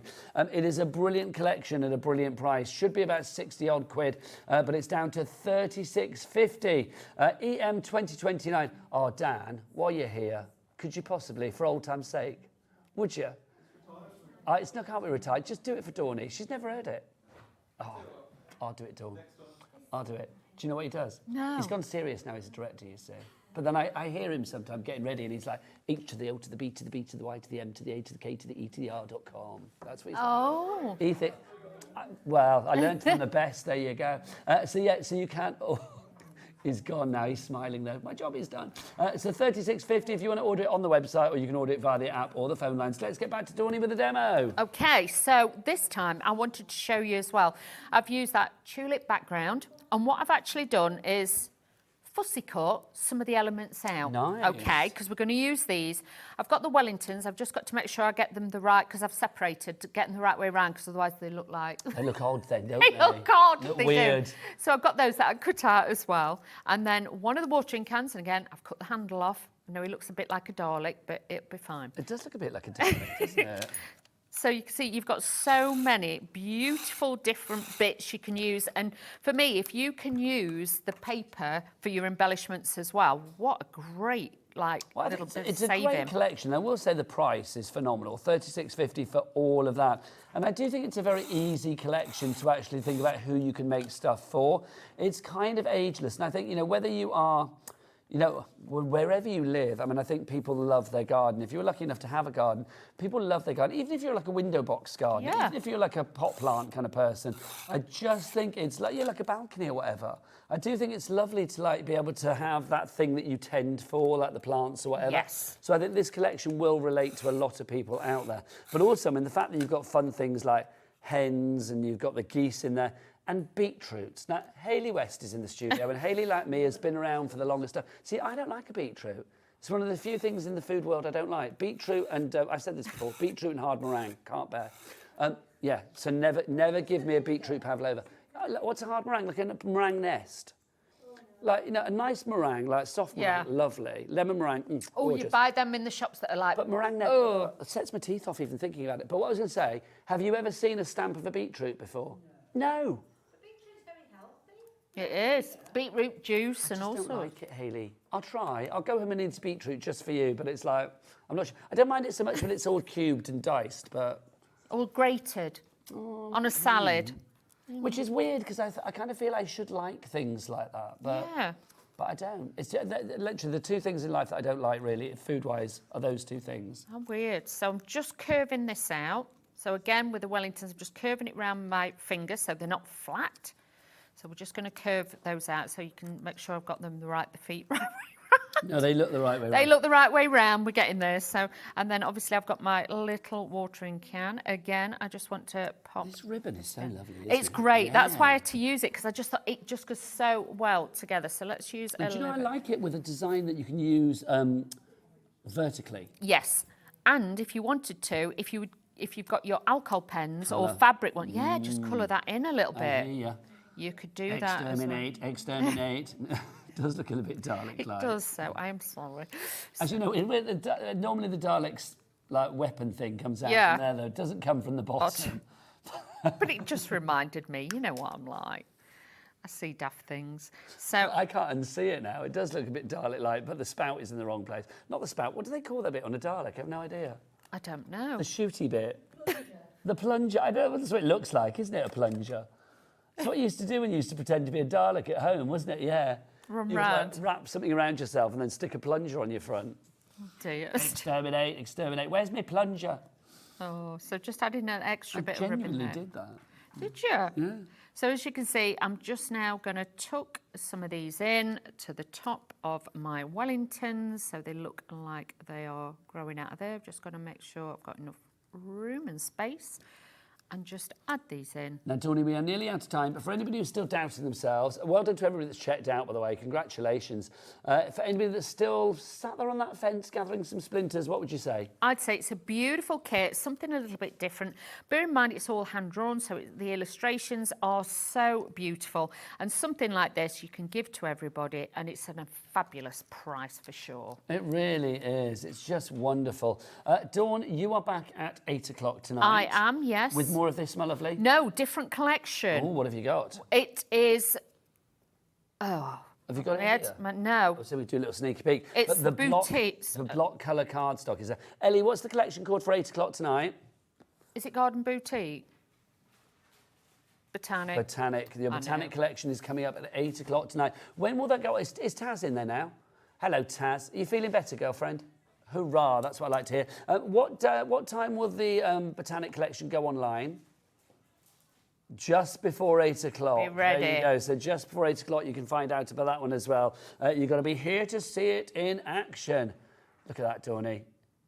It is a brilliant collection at a brilliant price. Should be about 60 odd quid, but it's down to 36.50. EM2029. Oh, Dan, while you're here, could you possibly, for old time's sake, would you? It's not, can't be retired. Just do it for Dawny. She's never heard it. Oh, I'll do it, Dawn. I'll do it. Do you know what he does? No. He's gone serious now. He's a director, you see. But then I hear him sometimes getting ready, and he's like, H to the O to the B to the B to the Y to the M to the A to the K to the E to the R.com. That's what he's Oh. like. Well, I learned from the best. There you go. So you can't... Oh. He's gone now. He's smiling though. My job is done. So 36.50 if you want to order it on the website, or you can order it via the app or the phone lines. Let's get back to Dawny with the demo. Okay, so this time I wanted to show you as well. I've used that tulip background, and what I've actually done is fussy cut some of the elements out. Nice. Okay, because we're going to use these. I've got the Wellingtons. I've just got to make sure I get them the right, because I've separated to get them the right way around, because otherwise they look like... They look odd then, don't they? They look odd. Look they weird. Do. So I've got those that I cut out as well. And then one of the watering cans, and again, I've cut the handle off. I know he looks a bit like a Dalek, but it'll be fine. It does look a bit like a Dalek, doesn't it? So you can see you've got so many beautiful different bits you can use. And for me, if you can use the paper for your embellishments as well, what a great little bit of it's a saving. great collection. I will say the price is phenomenal, $36.50 for all of that. And I do think it's a very easy collection to actually think about who you can make stuff for. It's kind of ageless. And I think, you know, whether you are... You know, wherever you live, I mean, I think people love their garden. If you're lucky enough to have a garden, people love their garden. Even if you're like a window box garden, even if you're like a pot plant kind of person, I just think it's like, you're like a balcony or whatever. I do think it's lovely to like be able to have that thing that you tend for, like the plants or whatever. Yes. So I think this collection will relate to a lot of people out there. But also, I mean, the fact that you've got fun things like hens and you've got the geese in there, and beetroots. Now, Hayley West is in the studio, and Hayley, like me, has been around for the longest time. See, I don't like a beetroot. It's one of the few things in the food world I don't like. Beetroot and, I've said this before, beetroot and hard meringue, can't bear. Yeah, so never give me a beetroot pavlova. What's a hard meringue? Like a meringue nest. Like, you know, a nice meringue, like soft meringue, lovely. Lemon meringue, gorgeous. You buy them in the shops that are like... But meringue it sets my teeth off even thinking about it. But what I was going to say, have you ever seen a stamp of a beetroot before? No. It is. Beetroot juice and all I don't sorts. like it, Hayley. I'll try. I'll go home and eat beetroot just for you, but it's like, I'm not sure. I don't mind it so much when it's all cubed and diced, but... All grated on a salad. Which is weird, because I kind of feel I should like things like that, but... Yeah. But I don't. It's literally the two things in life that I don't like, really, food-wise, are those two things. How weird. So I'm just curving this out. So again, with the Wellingtons, I'm just curving it around my fingers so they're not flat. So we're just going to curve those out so you can make sure I've got them the feet right way round. No, they look the right way round. They look the right way round. We're getting there. So, and then obviously I've got my little watering can. Again, I just want to pop. This ribbon is so lovely. It's great. That's why I had to use it, because I just thought it just goes so well together. So let's use Do you know, I like it with a design that you can use vertically. Yes. And if you wanted to, if you've got your alcohol pens or fabric one, just colour that in a little bit. I hear ya. You could do that as well. Exterminate. It does look a little bit Dalek-like. It does, so I'm sorry. As you know, normally the Dalek's like weapon thing comes out from there, though. It doesn't come from the bottom. But it just reminded me, you know what I'm like. I see daft things. So I can't unsee it now. It does look a bit Dalek-like, but the spout is in the wrong place. Not the spout. What do they call that bit on a Dalek? I have no idea. I don't know. The shooty bit. The plunger. I don't know. That's what it looks like, isn't it, a plunger? That's what you used to do when you used to pretend to be a Dalek at home, wasn't it? Yeah. Run You would, round. like, wrap something around yourself and then stick a plunger on your front. Dear. Exterminate, exterminate. Where's my plunger? Oh, so just adding an extra bit of ribbon genuinely there. did that. Did you? Yeah. So as you can see, I'm just now going to tuck some of these in to the top of my Wellingtons, so they look like they are growing out of there. I've just got to make sure I've got enough room and space, and just add these in. Now, Tony, we are nearly out of time, but for anybody who's still doubting themselves, well done to everybody that's checked out, by the way. Congratulations. For anybody that's still sat there on that fence gathering some splinters, what would you say? I'd say it's a beautiful kit, something a little bit different. Bear in mind, it's all hand-drawn, so the illustrations are so beautiful. And something like this you can give to everybody, and it's at a fabulous price for sure. It really is. It's just wonderful. Dawn, you are back at 8 o'clock tonight. I am, yes. With more of this, my lovely? No, different collection. Oh, what have you got? It is... Oh. Have you got it here? No. So we do a little sneaky peek. It's But the boutiques. The block colour cardstock is there. Ellie, what's the collection called for 8 o'clock tonight? Is it Garden Boutique? Botanic. Botanic. The Botanic collection is coming up at 8 o'clock tonight. When will that go? Is Taz in there now? Hello, Taz. Are you feeling better, girlfriend? Hurrah, that's what I like to hear. What time will the Botanic collection go online? Just before 8 o'clock. Be ready. There you go. So just before 8 o'clock, you can find out about that one as well. You've got to be here to see it in action. Look at that, Dawney.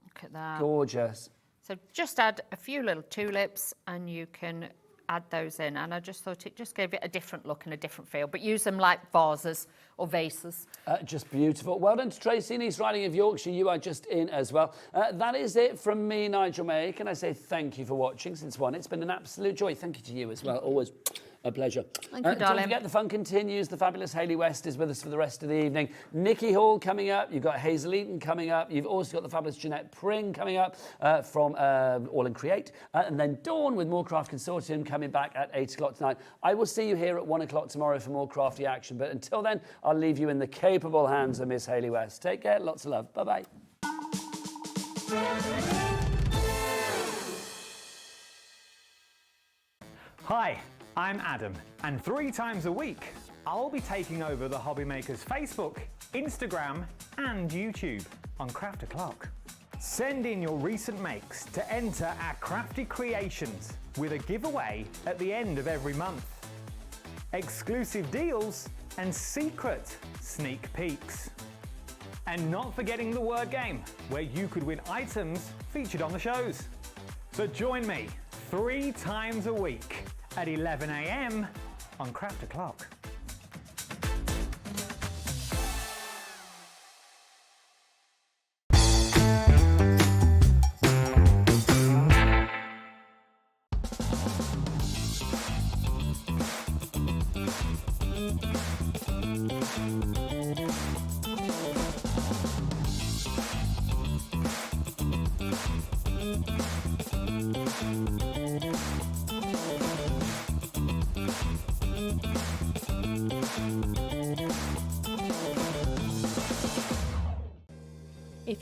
Look at that. Gorgeous. So just add a few little tulips and you can add those in. And I just thought it just gave it a different look and a different feel. But use them like vases or vases. Just beautiful. Well done to Tracy in East Riding of Yorkshire. You are just in as well. That is it from me, Nigel May. Can I say thank you for watching since one? It's been an absolute joy. Thank you to you as well. Always a pleasure. Thank you, darling. Don't forget, the fun continues. The fabulous Hayley West is with us for the rest of the evening. Nikki Hall coming up. You've got Hazel Eaton coming up. You've also got the fabulous Jeanette Pring coming up from AALL Create. And then Dawn with More Craft Consortium coming back at 8 o'clock tonight. I will see you here at 1 o'clock tomorrow for more crafty action. But until then, I'll leave you in the capable hands of Miss Hayley West. Take care. Lots of love. Bye-bye. Hi, I'm Adam, and 3 times a week, I'll be taking over the Hobbymakers Facebook, Instagram, and YouTube on Craft O'Clock. Send in your recent makes to enter our crafty creations with a giveaway at the end of every month. Exclusive deals and secret sneak peeks. And not forgetting the word game, where you could win items featured on the shows. So join me 3 times a week at 11 a.m. on Craft O'Clock.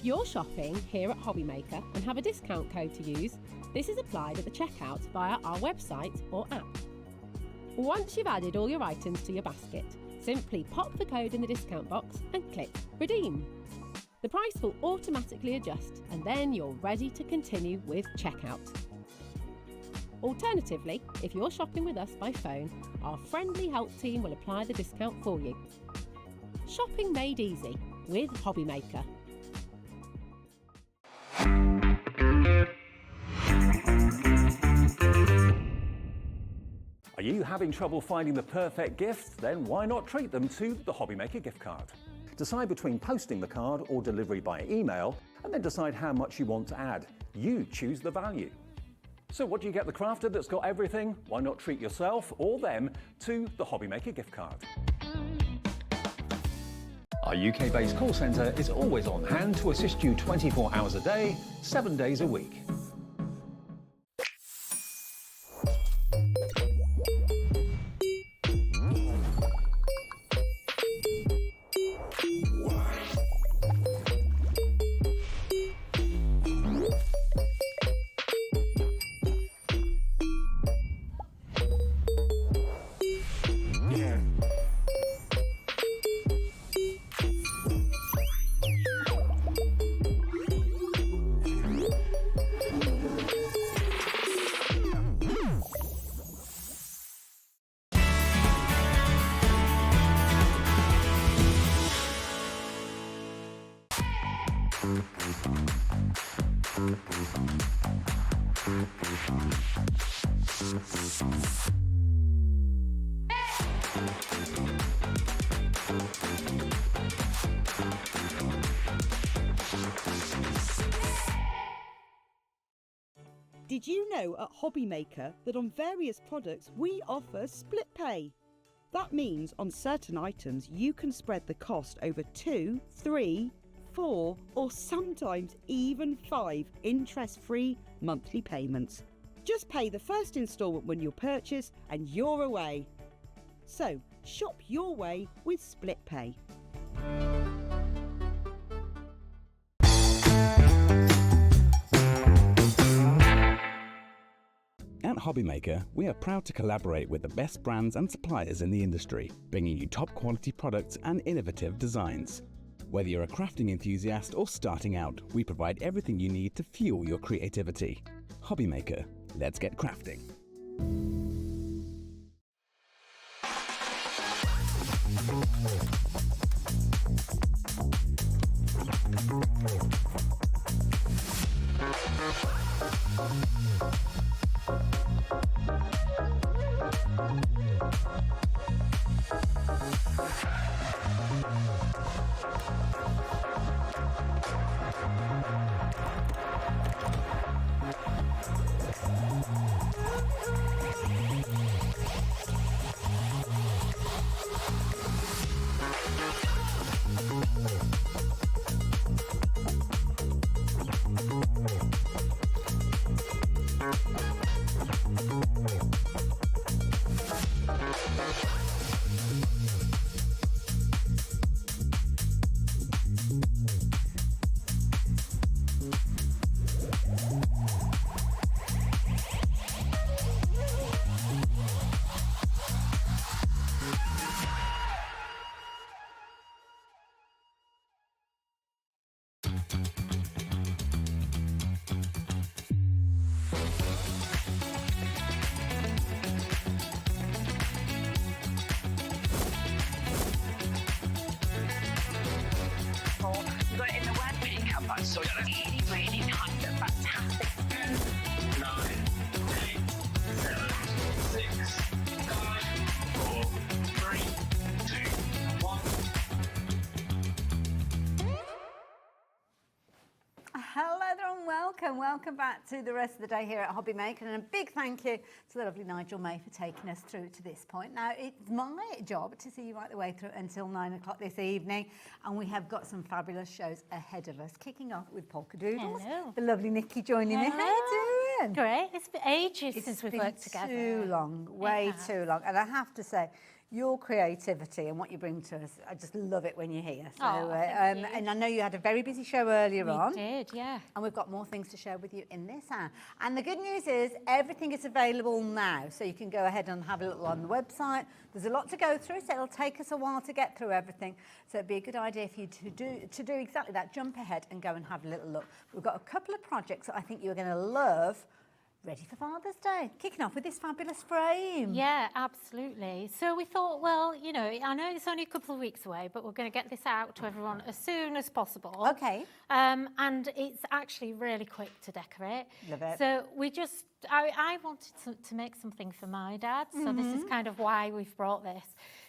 If you're shopping here at Hobbymaker and have a discount code to use, this is applied at the checkout via our website or app. Once you've added all your items to your basket, simply pop the code in the discount box and click Redeem. The price will automatically adjust and then you're ready to continue with checkout. Alternatively, if you're shopping with us by phone, our friendly help team will apply the discount for you. Shopping made easy with Hobbymaker. Are you having trouble finding the perfect gift? Then why not treat them to the Hobbymaker gift card? Decide between posting the card or delivery by email, and then decide how much you want to add. You choose the value. So what do you get the crafter that's got everything? Why not treat yourself or them to the Hobbymaker gift card? Our UK-based call centre is always on hand to assist you 24 hours a day, 7 days a week. Did you know at Hobbymaker that on various products we offer split pay? That means on certain items you can spread the cost over 2, 3, 4 or sometimes even 5 interest-free monthly payments. Just pay the first instalment when you purchase and you're away. So shop your way with split pay. At Hobbymaker, we are proud to collaborate with the best brands and suppliers in the industry, bringing you top quality products and innovative designs. Whether you're a crafting enthusiast or starting out, we provide everything you need to fuel your creativity. Hobbymaker, let's get crafting. You got it in the web makeup, but so really, really nice and fantastic. 9, 8, 7, 6, 5, 4, 3, 2, 1. Hello there and welcome. Welcome back to the rest of the day here at Hobbymaker, and a big thank you to the lovely Nigel May for taking us through to this point. Now, it's my job to see you right the way through until 9 o'clock this evening, and we have got some fabulous shows ahead of us, kicking off with Polkadoodles. Hello. The lovely Nikky joining me. How you doing? Great. It's been ages since we've worked together. Too long, way too long. And I have to say, your creativity and what you bring to us. I just love it when you're here. So, thank you. and I know you had a very busy show earlier on. We did, yeah. And we've got more things to share with you in this hour. And the good news is everything is available now. So you can go ahead and have a look on the website. There's a lot to go through, so it'll take us a while to get through everything. So it'd be a good idea for you to do exactly that. Jump ahead and go and have a little look. We've got a couple of projects that I think you're going to love, ready for Father's Day. Kicking off with this fabulous frame. Yeah, absolutely. So we thought, well, you know, I know it's only a couple of weeks away, but we're going to get this out to everyone as soon as possible. Okay. And it's actually really quick to decorate. Love it. So we just, I wanted to make something for my dad. So this is kind of why we've brought this.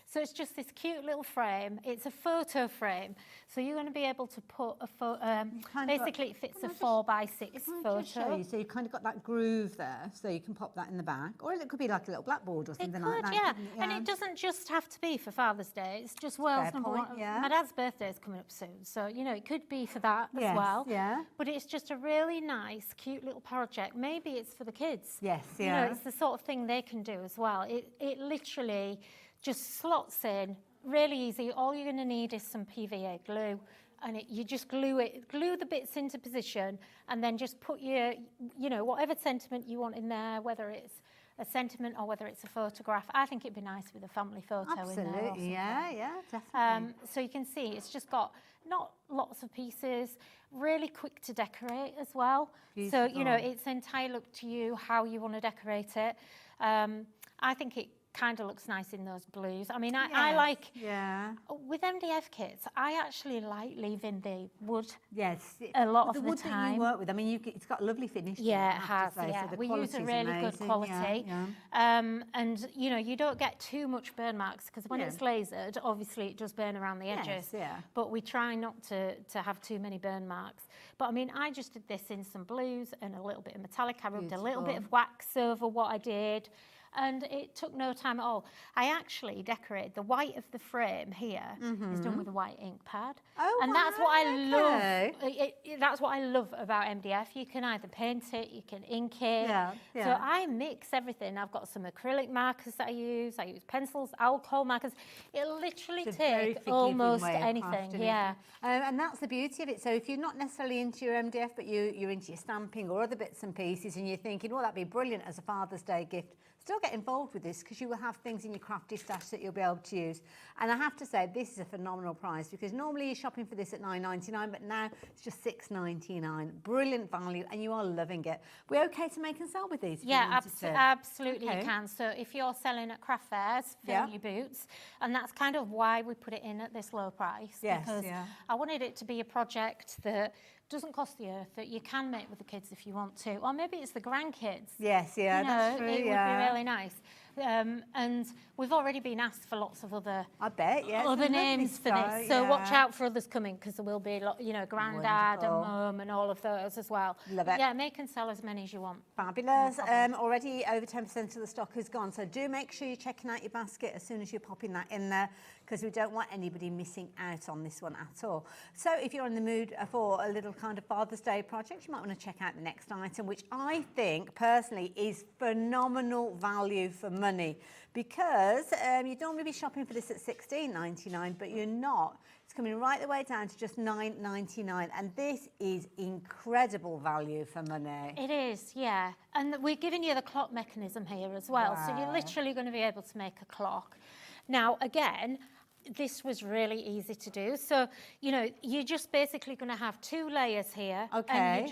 So it's just this cute little frame. It's a photo frame. So you're going to be able to put a photo, basically it fits a 4x6 photo. Just show you. So you've kind of got that groove there, so you can pop that in the back. Or it could be like a little blackboard or something like that. Yeah. couldn't it? And it doesn't just have to be for Father's Day. It's just world's Fair number point, one. yeah. My dad's birthday is coming up soon. So, you know, it could be for that Yes, as well. yeah. But it's just a really nice, cute little project. Maybe it's for the kids. Yes, You yeah. know, it's the sort of thing they can do as well. It literally just slots in, really easy. All you're going to need is some PVA glue, and you just glue the bits into position, and then just put your, you know, whatever sentiment you want in there, whether it's a sentiment or whether it's a photograph. I think it'd be nice with a family photo in there. or Absolutely, something. yeah, definitely. So you can see it's just got not lots of pieces, really quick to decorate as well. So, you know, it's entirely up to you how you want to decorate it. I think it kind of looks nice in those blues. I mean, I like, with MDF kits, I actually like leaving the wood a lot of the wood time. that you work with, I mean, it's got a lovely finish. Yeah, to it has. to say, Yeah, so the we use a quality's really good amazing, quality, and you know, you don't get too much burn marks because when it's lasered, obviously it does burn around the edges. But we try not to have too many burn marks. But I mean, I just did this in some blues and a little bit of metallic. I rubbed a little bit of wax over what I did. And it took no time at all. I actually decorated the white of the frame here is done with a white ink pad. Oh, and that's what I love. That's what I love about MDF. You can either paint it, you can ink it. So I mix everything. I've got some acrylic markers that I use pencils, alcohol markers. It'll literally take almost anything. And that's the beauty of it. So if you're not necessarily into your MDF, but you're into your stamping or other bits and pieces, and you're thinking, well, that'd be brilliant as a Father's Day gift, still get involved with this because you will have things in your crafty stash that you'll be able to use. And I have to say, this is a phenomenal price because normally you're shopping for this at $9.99, but now it's just $6.99. Brilliant value, and you are loving it. We're okay to make and sell with these? Absolutely you can. So if you're selling at craft fairs, fill your boots, and that's kind of why we put it in at this low price. Because I wanted it to be a project that doesn't cost the earth, that you can make with the kids if you want to, or maybe it's the grandkids. That's true. It would be really nice. And we've already been asked for lots of other other names for this. So watch out for others coming because there will be, you know, granddad and mum and all of those as well. Love it. Yeah, make and sell as many as you want. Fabulous. Already over 10% of the stock is gone. So do make sure you're checking out your basket as soon as you're popping that in there because we don't want anybody missing out on this one at all. So if you're in the mood for a little kind of Father's Day project, you might want to check out the next item, which I think personally is phenomenal value for money because you'd normally be shopping for this at $16.99, but you're not. It's coming right the way down to just $9.99, and this is incredible value for money. It is, yeah. And we're giving you the clock mechanism here as well, so you're literally going to be able to make a clock. Now, again, this was really easy to do. So, you know, you're just basically going to have 2 layers here. And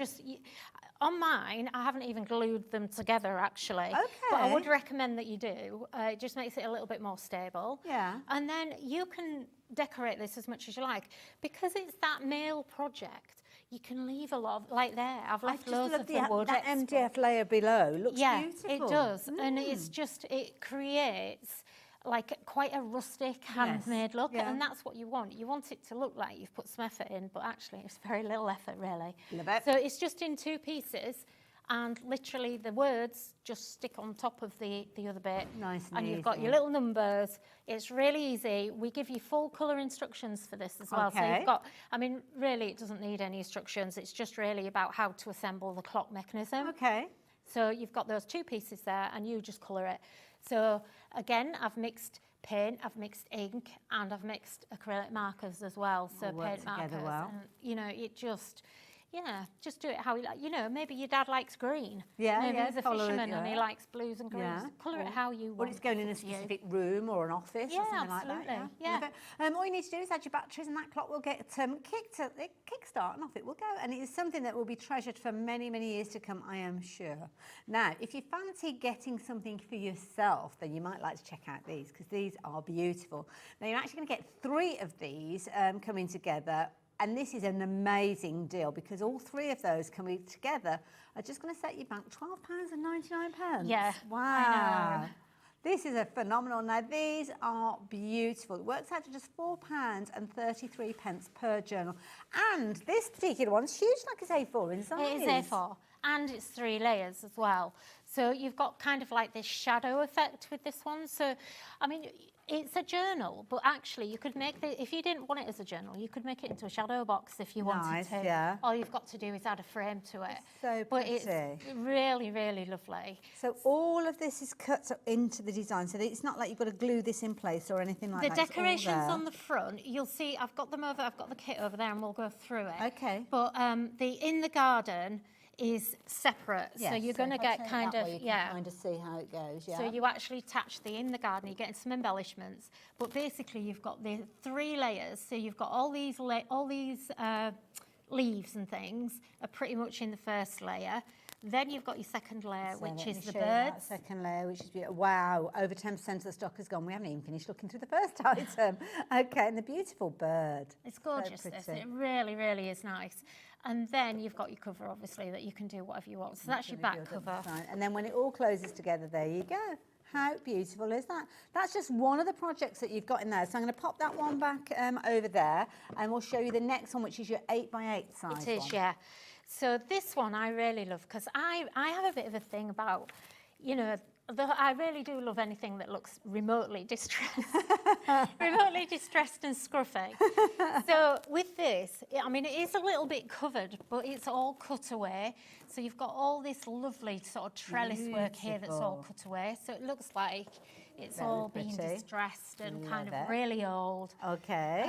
on mine, I haven't even glued them together, actually. But I would recommend that you do. It just makes it a little bit more stable. And then you can decorate this as much as you like. Because it's that male project, you can leave a lot of, like there, I've left loads of the wood. That MDF layer below looks beautiful. It does. And it's just, it creates like quite a rustic handmade look, and that's what you want. You want it to look like you've put some effort in, but actually it's very little effort, really. Love it. So it's just in 2 pieces, and literally the words just stick on top of the other bit. Nice and you've got easy. your little numbers. It's really easy. We give you full colour instructions for this as well. So you've got, I mean, really it doesn't need any instructions. It's just really about how to assemble the clock mechanism. So you've got those 2 pieces there, and you just colour it. So again, I've mixed paint, I've mixed ink, and I've mixed acrylic markers as well. So All work paint together markers, well. and you know, it just. Yeah, just do it how you like. You know, maybe your dad likes green. Yeah, maybe yeah, he's a follow it, fisherman and he yeah. likes blues and greens. Yeah. Colour it how you want. Or it's going in a It's up to you. specific room or an office Yeah, or something like absolutely. that. Yeah. But, all you need to do is add your batteries and that clock will get kickstart and off it will go. And it is something that will be treasured for many, many years to come, I am sure. Now, if you fancy getting something for yourself, then you might like to check out these because these are beautiful. Now, you're actually going to get 3 of these coming together. And this is an amazing deal because all 3 of those coming together are just going to set you back £12.99. Yeah, Wow. I know. This is a phenomenal. Now, these are beautiful. It works out to just £4.33 per journal. And this particular one's huge, like it's A4 in size. It is A4, and it's 3 layers as well. So you've got kind of like this shadow effect with this one. So, I mean, it's a journal, but actually you could make it, if you didn't want it as a journal, you could make it into a shadow box if you wanted to. Yeah. All you've got to do is add a frame to it. So but pretty. it's really, really lovely. So all of this is cut into the design, so that it's not like you've got to glue this in place or anything like The that. It's all decorations there. on the front, you'll see I've got them over, I've got the kit over there and we'll go through it. Okay. But the in the garden is separate. Yes, So you're so going to if I get turn it kind that of, way, you can yeah. kind of see how it goes, yeah. So you actually attach the in the garden, you're getting some embellishments, but basically you've got the 3 layers. So you've got all these leaves and things are pretty much in the first layer. Then you've got your second layer, So which let is me the show you that birds. second layer, which is beautiful. Wow, over 10% of the stock has gone. We haven't even finished looking through the first item. Okay, and the beautiful bird. It's gorgeous, So this. pretty. It really, really is nice. And then you've got your cover, obviously, that you can do whatever you want. So that's your back cover. And then when it all closes together, there you go. How beautiful is that? That's just one of the projects that you've got in there. So I'm going to pop that one back over there, and we'll show you the next one, which is your 8x8 size. It is, one. yeah. So this one I really love because I have a bit of a thing about, you know, I really do love anything that looks remotely distressed, remotely distressed and scruffy. So with this, I mean, it is a little bit covered, but it's all cut away. So you've got all this lovely sort of trellis work here that's all cut away. So it looks like it's Very all been pretty. distressed and kind Love of it. really old. Okay.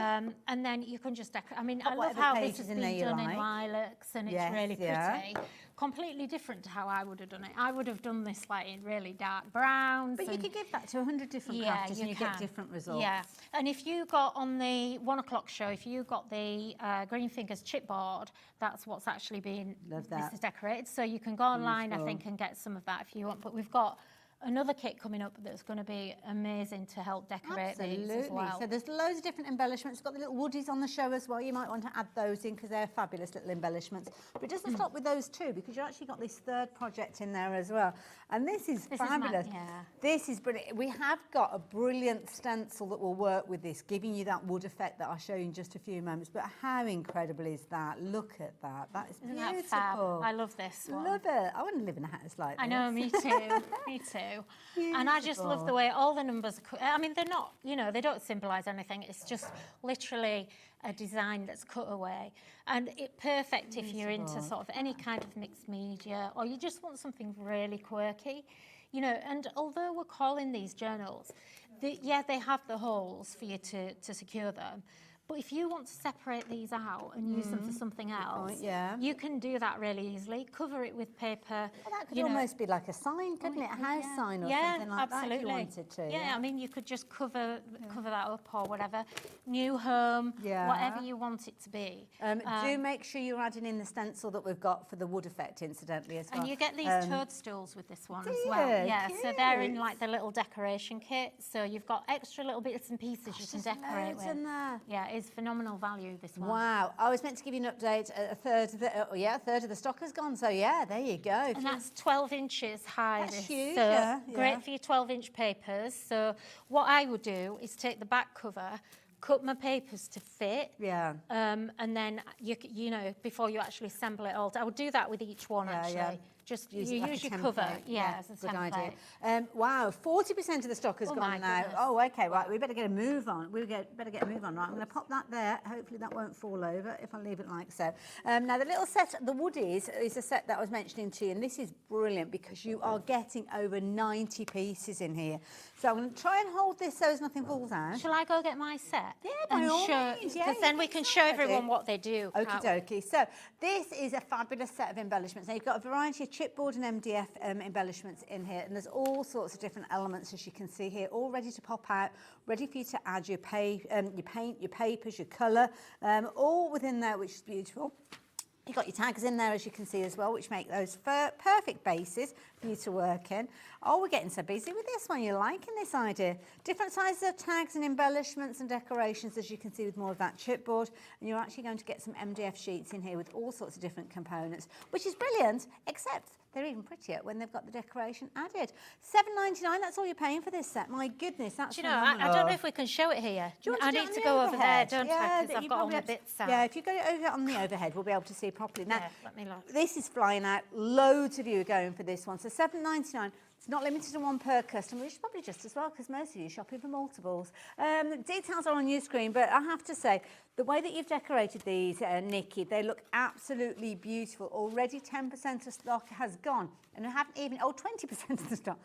And then you can just decorate. I mean, Put I love whatever how this pages has in been there you done in like. lilacs and Yes, it's really pretty. yeah. Completely different to how I would have done it. I would have done this like in really dark browns. But you and- could give that to 100 different Yeah, crafters you and you get can. different results. Yeah, and if you got on the 1 o'clock show, if you got the Green Fingers chipboard, that's what's actually been, Love this that. is decorated. So you can go online, I Beautiful. think, and get some of that if you want. But we've got another kit coming up that's going to be amazing to help decorate these as well. So there's loads of different embellishments. We've got the little woodies on the show as well. You might want to add those in because they're fabulous little embellishments. But it doesn't stop with those two because you've actually got this third project in there as well. And this is fabulous. yeah. This is brilliant. We have got a brilliant stencil that will work with this, giving you that wood effect that I'll show you in just a few moments. But how incredible is that? Look at that. That is Isn't beautiful. that fab? I love this one. Love it. I want to live in a house like this. I know, me too, me too. And I just love the way all the numbers are cut. I mean, they're not, you know, they don't symbolise anything. It's just literally a design that's cut away. And it's perfect if you're into sort of any kind of mixed media or you just want something really quirky. You know, and although we're calling these journals, they have the holes for you to secure them. But if you want to separate these out and use them for something else, you can do that really easily. Cover it with paper. Well, that could almost be like a sign, couldn't it? A house sign or something like that if you wanted to. Yeah, I mean, you could just cover that up or whatever. New home, whatever you want it to be. Do make sure you're adding in the stencil that we've got for the wood effect, incidentally, as well. And you get these toadstools with this one as you? well. Yeah, Cute. so they're in like the little decoration kit. So you've got extra little bits and pieces you can decorate with. In there. Yeah, it's phenomenal value, this one. Wow, I was meant to give you an update. A third of the stock has gone. So yeah, there you go. And that's 12 inches high. That's this. huge, So yeah. great for your 12-inch papers. So what I would do is take the back cover, cut my papers to fit. Yeah. And then you know, before you actually assemble it all, I would do that with each one actually. just Use you it like use a your cover, template. yeah, as a Good idea. template. Wow, 40% of the stock has Oh my gone now. goodness. Oh, okay, right. We better get a move on. Better get a move on. Right, I'm going to pop that there. Hopefully that won't fall over if I leave it like so. Now the little set, the Woodies, is a set that I was mentioning to you, and this is brilliant because you are getting over 90 pieces in here. So I'm going to try and hold this so as nothing falls out. Shall I go get my set? Yeah, by all means, yeah, Because then we can show everyone what they do. Okie dokie. So this is a fabulous set of embellishments. Now you've got a variety of chipboard and MDF embellishments in here, and there's all sorts of different elements, as you can see here, all ready to pop out, ready for you to add your paint, your papers, your colour, all within there, which is beautiful. You've got your tags in there, as you can see as well, which make those perfect bases for you to work in. Oh, we're getting so busy with this one. You're liking this idea. Different sizes of tags and embellishments and decorations, as you can see, with more of that chipboard. And you're actually going to get some MDF sheets in here with all sorts of different components, which is brilliant, except they're even prettier when they've got the decoration added. $7.99, that's all you're paying for this set. My goodness, that's I don't know if we can show it here. Do you want I to do need it to on go the over there, overhead? don't I? Because I've got all the bits out. Yeah, if you go over on the overhead, we'll be able to see properly. Now, Yeah, let me look. this is flying out. Loads of you are going for this one. So $7.99. It's not limited to one per customer, which is probably just as well because most of you are shopping for multiples. Details are on your screen, but I have to say, the way that you've decorated these, Nikki, they look absolutely beautiful. Already 10% of stock has gone, and I haven't even, 20% of the stock.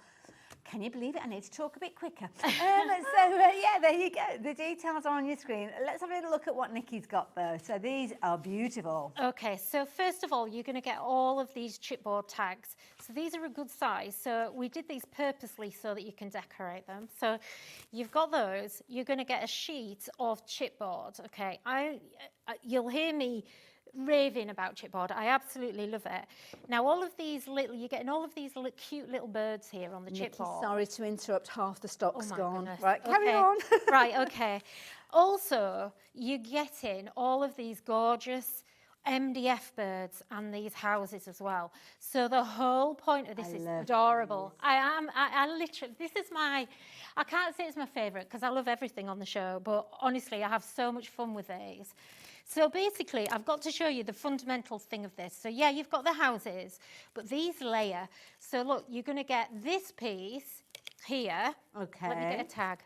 Can you believe it? I need to talk a bit quicker. Yeah, there you go. The details are on your screen. Let's have a little look at what Nikki's got though. So these are beautiful. Okay, so first of all, you're going to get all of these chipboard tags. So these are a good size. So we did these purposely so that you can decorate them. So you've got those. You're going to get a sheet of chipboard. Okay, you'll hear me raving about chipboard. I absolutely love it. Now all of these you're getting all of these cute little birds here on the chipboard. Sorry to interrupt, half the stock's gone. Goodness. Right, carry on. Right, okay. Also, you're getting all of these gorgeous MDF birds and these houses as well. So the whole point of this is adorable. I literally, I can't say it's my favourite because I love everything on the show, but honestly, I have so much fun with these. So basically, I've got to show you the fundamental thing of this. So yeah, you've got the houses, but these layer. So look, you're going to get this piece here. Okay. Let me get a tag.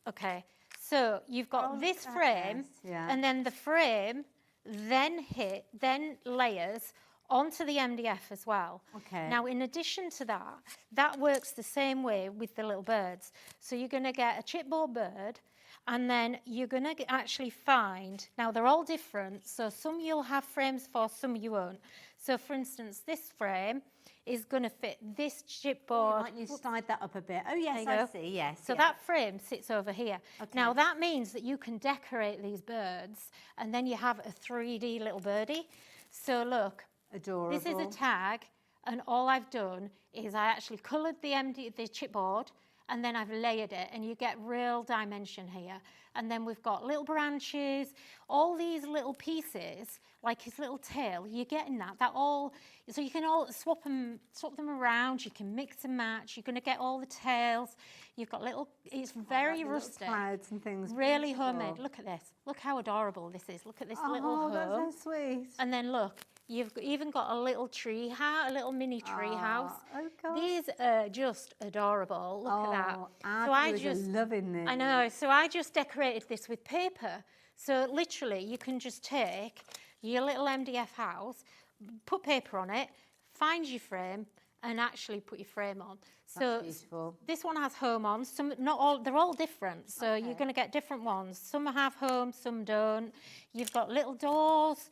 Okay. So you've got this frame, and then the frame then layers onto the MDF as well. Okay. Now, in addition to that, that works the same way with the little birds. So you're going to get a chipboard bird, and then you're going to actually find, now they're all different, so some you'll have frames for, some you won't. So for instance, this frame is going to fit this chipboard. Might you slide that up a bit? Oh yes, I see, yes. So that frame sits over here. Okay. Now that means that you can decorate these birds, and then you have a 3D little birdie. So look, adorable. This is a tag, and all I've done is I actually coloured the chipboard, and then I've layered it, and you get real dimension here. And then we've got little branches, all these little pieces, like his little tail, you're getting that all, so you can all swap them around, you can mix and match, you're gonna get all the tails, you've got little, it's very rustic. Clouds and things. Really homemade, look at this, look how adorable this is, look at this little home. Oh, that's so sweet. And then look, you've even got a little tree house, a little mini tree house. Oh, God. These are just adorable. Look at that. So I just loving this. I know. So I just decorated this with paper. So literally, you can just take your little MDF house, put paper on it, find your frame, and actually put your frame on. So beautiful. This one has home on. Some, not all. They're all different. So you're going to get different ones. Some have home, some don't. You've got little doors.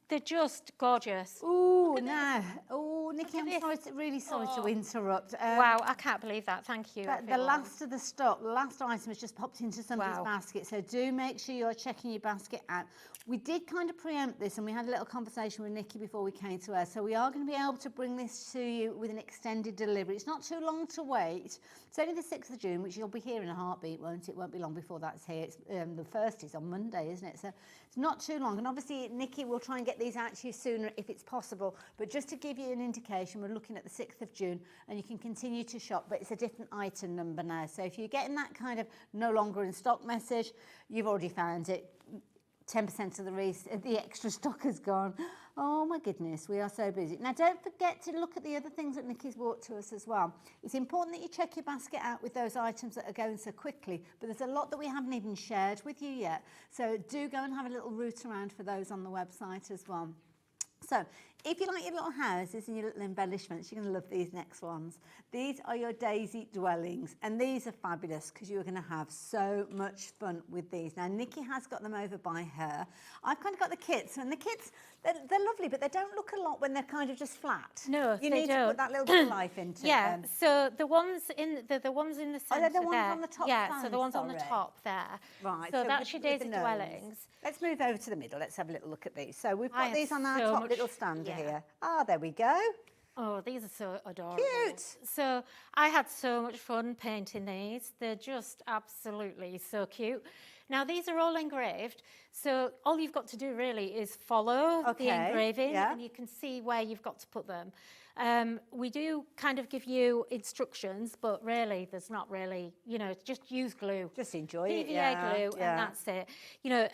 They're just gorgeous. Oh, now. Oh, Nikki, I'm really sorry to interrupt. Wow, I can't believe that. Thank you. But the last of the stock, the last item has just popped into somebody's basket. So do make sure you're checking your basket out. We did kind of preempt this, and we had a little conversation with Nikki before we came to her. So we are going to be able to bring this to you with an extended delivery. It's not too long to wait. It's only the 6th of June, which you'll be here in a heartbeat, won't it? It won't be long before that's here. It's, the 1st is on Monday, isn't it? So it's not too long. And obviously, Nikki will try and get these out to you sooner if it's possible. But just to give you an indication, we're looking at the 6th of June, and you can continue to shop, but it's a different item number now. So if you're getting that kind of no longer in stock message, you've already found it. 10% of the extra stock has gone. Oh my goodness, we are so busy. Now don't forget to look at the other things that Nikki's brought to us as well. It's important that you check your basket out with those items that are going so quickly, but there's a lot that we haven't even shared with you yet. So do go and have a little root around for those on the website as well. So if you like your little houses and your little embellishments, you're going to love these next ones. These are your daisy dwellings, and these are fabulous because you're going to have so much fun with these. Now, Nikki has got them over by her. I've kind of got the kits, and the kits, they're lovely, but they don't look a lot when they're kind of just flat. No, you they need don't. to put that little bit of life into them. So the ones in the ones in the centre they're the ones there. on the top Yeah, side, so the ones on the sorry. top there. Right. So that's with- your with daisy the gnomes. dwellings. Let's move over to the middle. Let's have a little look at these. So we've I got have these on our so top much- little stander yeah. here. Ah, there we go. Oh, these are so adorable. Cute. So I had so much fun painting these. They're just absolutely so cute. Now, these are all engraved, so all you've got to do really is follow the Okay, engraving, yeah. and you can see where you've got to put them. We do kind of give you instructions, but really, there's not really, just use glue. Just enjoy it, PVA yeah, glue, yeah. and that's it.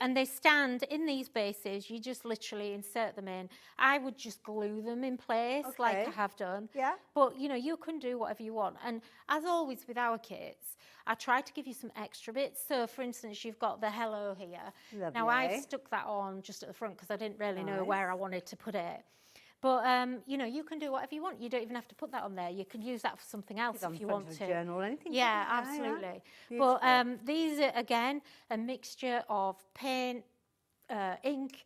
And they stand in these bases. You just literally insert them in. I would just glue them in place like I Okay. have done. Yeah. But, you can do whatever you want. And as always with our kits, I try to give you some extra bits. So, for instance, you've got the hello here. Now, I've Lovely. stuck that on just at the front because I didn't really know Nice. where I wanted to put it. But, you can do whatever you want. You don't even have to put that on there. You can use that for something else on if you front want of a to. journal or anything, Yeah, couldn't you? Yeah, yeah. absolutely. Beautiful. But these are, again, a mixture of paint, ink,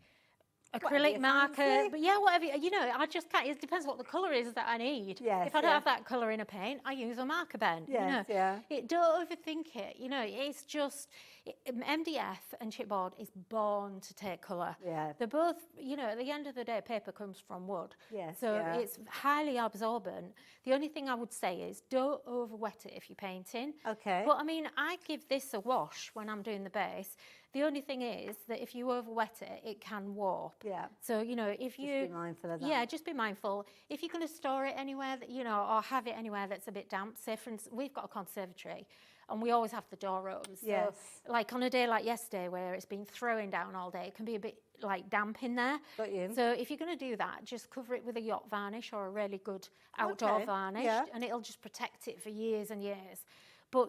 Whatever acrylic you marker, fancy. but yeah, whatever, I just can't, it depends what the colour is that I need. Yes, if I don't yeah. have that colour in a paint, I use a marker pen. Yes, yeah. Don't overthink it, it's just, MDF and chipboard is born to take colour. Yeah. They're both, at the end of the day, paper comes from wood. Yes, So yeah. it's highly absorbent. The only thing I would say is don't over-wet it if you're painting. Okay. But I give this a wash when I'm doing the base. The only thing is that if you over-wet it, it can warp. Yeah. So, if you... Just be mindful of that. Yeah, just be mindful. If you're going to store it anywhere, that, or have it anywhere that's a bit damp, say, for instance, we've got a conservatory, and we always have the door open. So, Yes. like on a day like yesterday where it's been throwing down all day, it can be a bit like damp in there. Got you. So if you're going to do that, just cover it with a yacht varnish or a really good outdoor Okay, varnish, yeah. and it'll just protect it for years and years. But,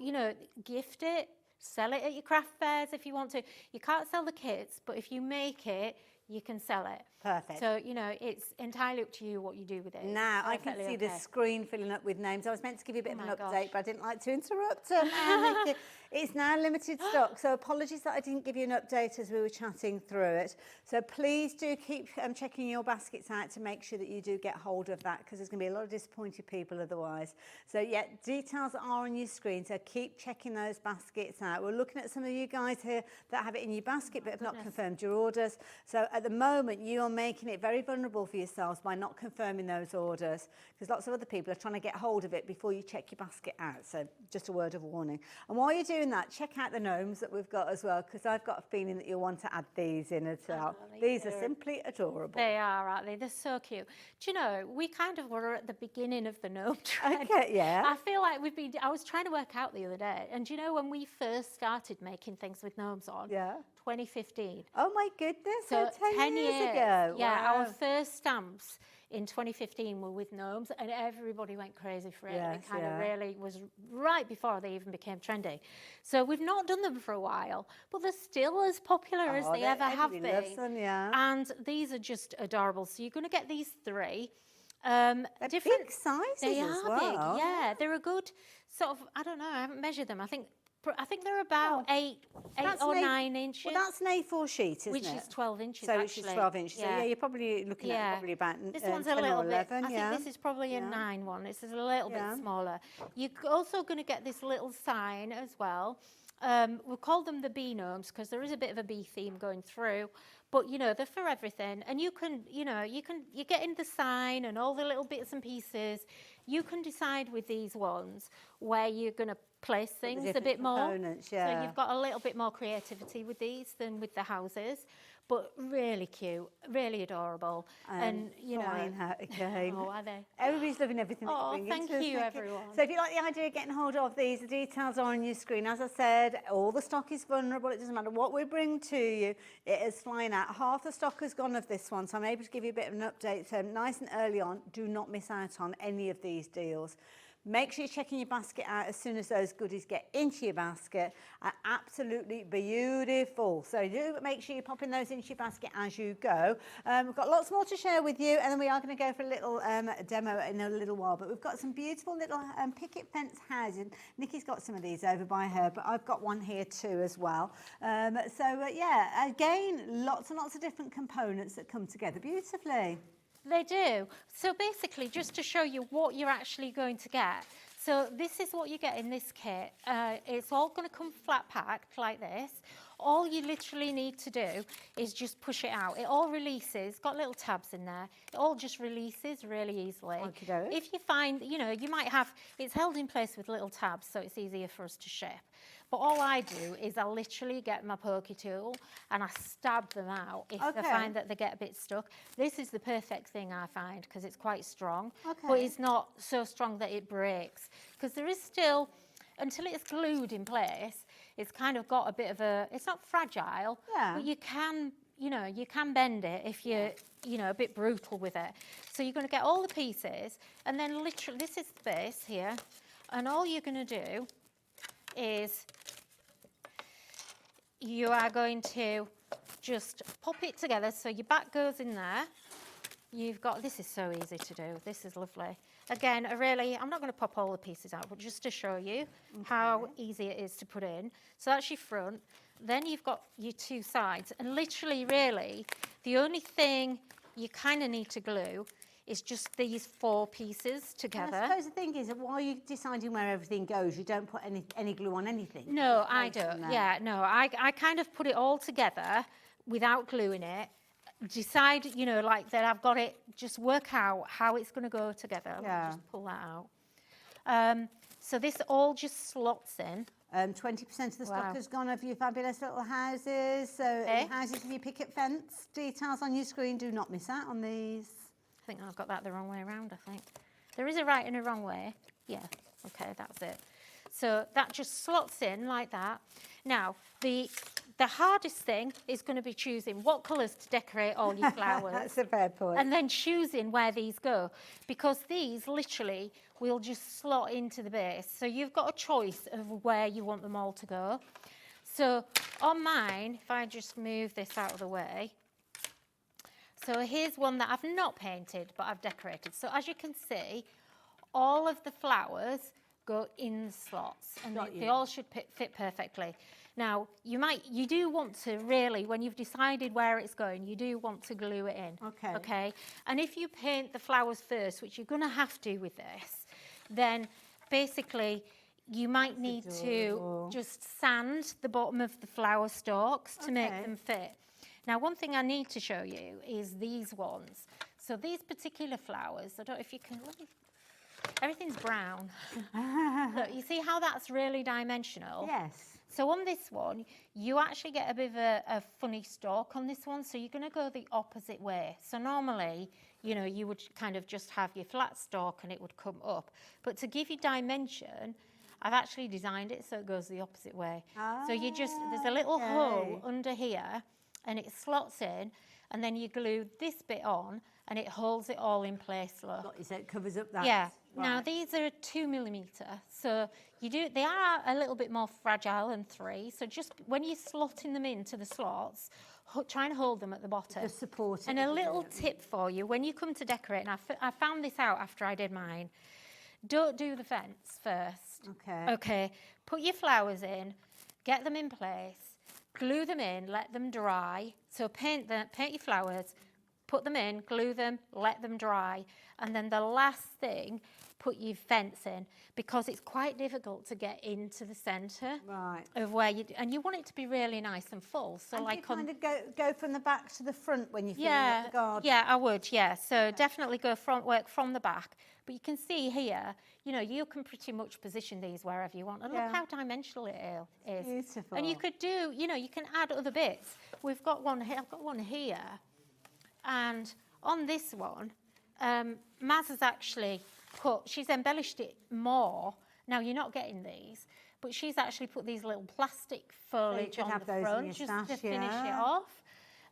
gift it, sell it at your craft fairs if you want to. You can't sell the kits, but if you make it, you can sell it. Perfect. So, it's entirely up to you what you do with it. Now, I can Perfectly see the okay. screen filling up with names. I was meant to give you a bit of Oh an my update, gosh. but I didn't like to interrupt. Nikki. It's now limited stock, so apologies that I didn't give you an update as we were chatting through it. So please do keep checking your baskets out to make sure that you do get hold of that, because there's going to be a lot of disappointed people otherwise. So yeah, details are on your screen, so keep checking those baskets out. We're looking at some of you guys here that have it in your basket but have not confirmed your orders. So at the moment, you are making it very vulnerable for yourselves by not confirming those orders, because lots of other people are trying to get hold of it before you check your basket out. So just a word of warning. And while you're doing that, check out the gnomes that we've got as well, because I've got a feeling that you'll want to add these in as well. These are simply adorable. They are, aren't they? They're so cute. Do you know, we kind of were at the beginning of the gnome trend. Okay, yeah. I feel like I was trying to work out the other day, and do you know when we first started making things with gnomes on? Yeah. 2015. Oh my goodness, so 10 years ago. Yeah, Wow. our first stamps in 2015 were with gnomes, and everybody went crazy for it. Yes, It kind yeah. of really was right before they even became trendy. So we've not done them for a while, but they're still as popular as they ever have been. Everybody loves them, yeah. And these are just adorable. So you're going to get these three. They're big sizes They as are well. big, yeah. They're a good sort of, I don't know, I haven't measured them. I think they're about eight That's or an 9 inches. Well, that's an A4 sheet, isn't Which it? is 12 inches, So actually. which is 12 inches. So yeah, you're probably looking at probably about This 10 one's a or little 11, bit, yeah. I think this is probably a 9 one. This is a little Yeah. bit smaller. You're also going to get this little sign as well. We'll call them the bee gnomes because there is a bit of a bee theme going through. But, they're for everything. And you can, you're getting the sign and all the little bits and pieces. You can decide with these ones where you're going to place things a different bit more. components, yeah. So you've got a little bit more creativity with these than with the houses. but really cute, really adorable. And you know, flying out again. Oh, are they? Everybody's loving everything that you Oh, bring thank into us, you, Nikky. everyone. So if you like the idea of getting hold of these, the details are on your screen. As I said, all the stock is vulnerable. It doesn't matter what we bring to you. It is flying out. Half the stock has gone of this one, so I'm able to give you a bit of an update. So nice and early on, do not miss out on any of these deals. Make sure you're checking your basket out as soon as those goodies get into your basket. Absolutely beautiful. So do make sure you're popping those into your basket as you go. We've got lots more to share with you, and then we are going to go for a little demo in a little while. But we've got some beautiful little picket fence houses. Nikki's got some of these over by her, but I've got one here too as well. Yeah, again, lots and lots of different components that come together beautifully. They do. So basically, just to show you what you're actually going to get. So this is what you get in this kit. It's all going to come flat packed like this. All you literally need to do is just push it out. It all releases, got little tabs in there. It all just releases really easily. Okey-doke. If you find, you know, you might have, it's held in place with little tabs, so it's easier for us to ship. But all I do is I literally get my pokey tool and I stab them out if I find that they get a bit stuck. This is the perfect thing I find because it's quite strong, but it's not so strong that it breaks. Because there is still, until it's glued in place, it's kind of got a bit of a, it's not fragile, but you can, you know, you can bend it if you're, you know, a bit brutal with it. So you're going to get all the pieces and then literally, this is the base here, and all you're going to do is you are going to just pop it together so your back goes in there. You've got, this is so easy to do, this is lovely. Again, I'm not going to pop all the pieces out, but just to show you how easy it is to put in. So that's your front. Then you've got your two sides, and literally, really, the only thing you kind of need to glue is just these 4 pieces together. And I suppose the thing is that while you're deciding where everything goes, you don't put any glue on anything. No, I don't. Yeah, no, I kind of put it all together without gluing it. Decide, you know, like that I've got it, just work out how it's going to go together. Yeah. Just pull that out. So this all just slots in. 20% of the stock has gone of your fabulous little houses. So houses with your picket fence, details on your screen. Do not miss out on these. I think I've got that the wrong way around, I think. There is a right and a wrong way. Yeah, okay, that's it. So that just slots in like that. Now, the hardest thing is going to be choosing what colours to decorate all your flowers. That's a fair point. And then choosing where these go, because these literally will just slot into the base. So you've got a choice of where you want them all to go. So on mine, if I just move this out of the way, so here's one that I've not painted, but I've decorated. So as you can see, all of the flowers go in the slots, and they all should fit perfectly. Now, you do want to really, when you've decided where it's going, you do want to glue it in. Okay. And if you paint the flowers first, which you're going to have to with this, then basically you might need to just sand the bottom of the flower stalks to make them fit. Now, one thing I need to show you is these ones. So these particular flowers, I don't know if you can, everything's brown. Look, you see how that's really dimensional? Yes. So on this one, you actually get a bit of a funny stalk on this one, so you're going to go the opposite way. So normally, you know, you would kind of just have your flat stalk and it would come up. But to give you dimension, I've actually designed it so it goes the opposite way. So you just, there's a little hole under here, and it slots in, and then you glue this bit on, and it holds it all in place, look. So it covers up that. Yeah. Right. Now, these are 2mm, so they are a little bit more fragile than 3, so just when you're slotting them into the slots, try and hold them at the bottom. Just support it. And a little tip for you, when you come to decorate, and I found this out after I did mine, don't do the fence first. Okay. Put your flowers in, get them in place, glue them in, let them dry. So paint your flowers, put them in, glue them, let them dry. And then the last thing, put your fence in, because it's quite difficult to get into the centre of where and you want it to be really nice and full. So and like you kind of go from the back to the front when you're filling up the garden. Yeah, I would, yeah. So definitely go work from the back. But you can see here, you know, you can pretty much position these wherever you want. And look how dimensional it is. Beautiful. And you could do, you know, you can add other bits. We've got one here, I've got one here. And on this one, Maz has actually she's embellished it more. Now, you're not getting these, but she's actually put these little plastic foliage on the front just to finish it off.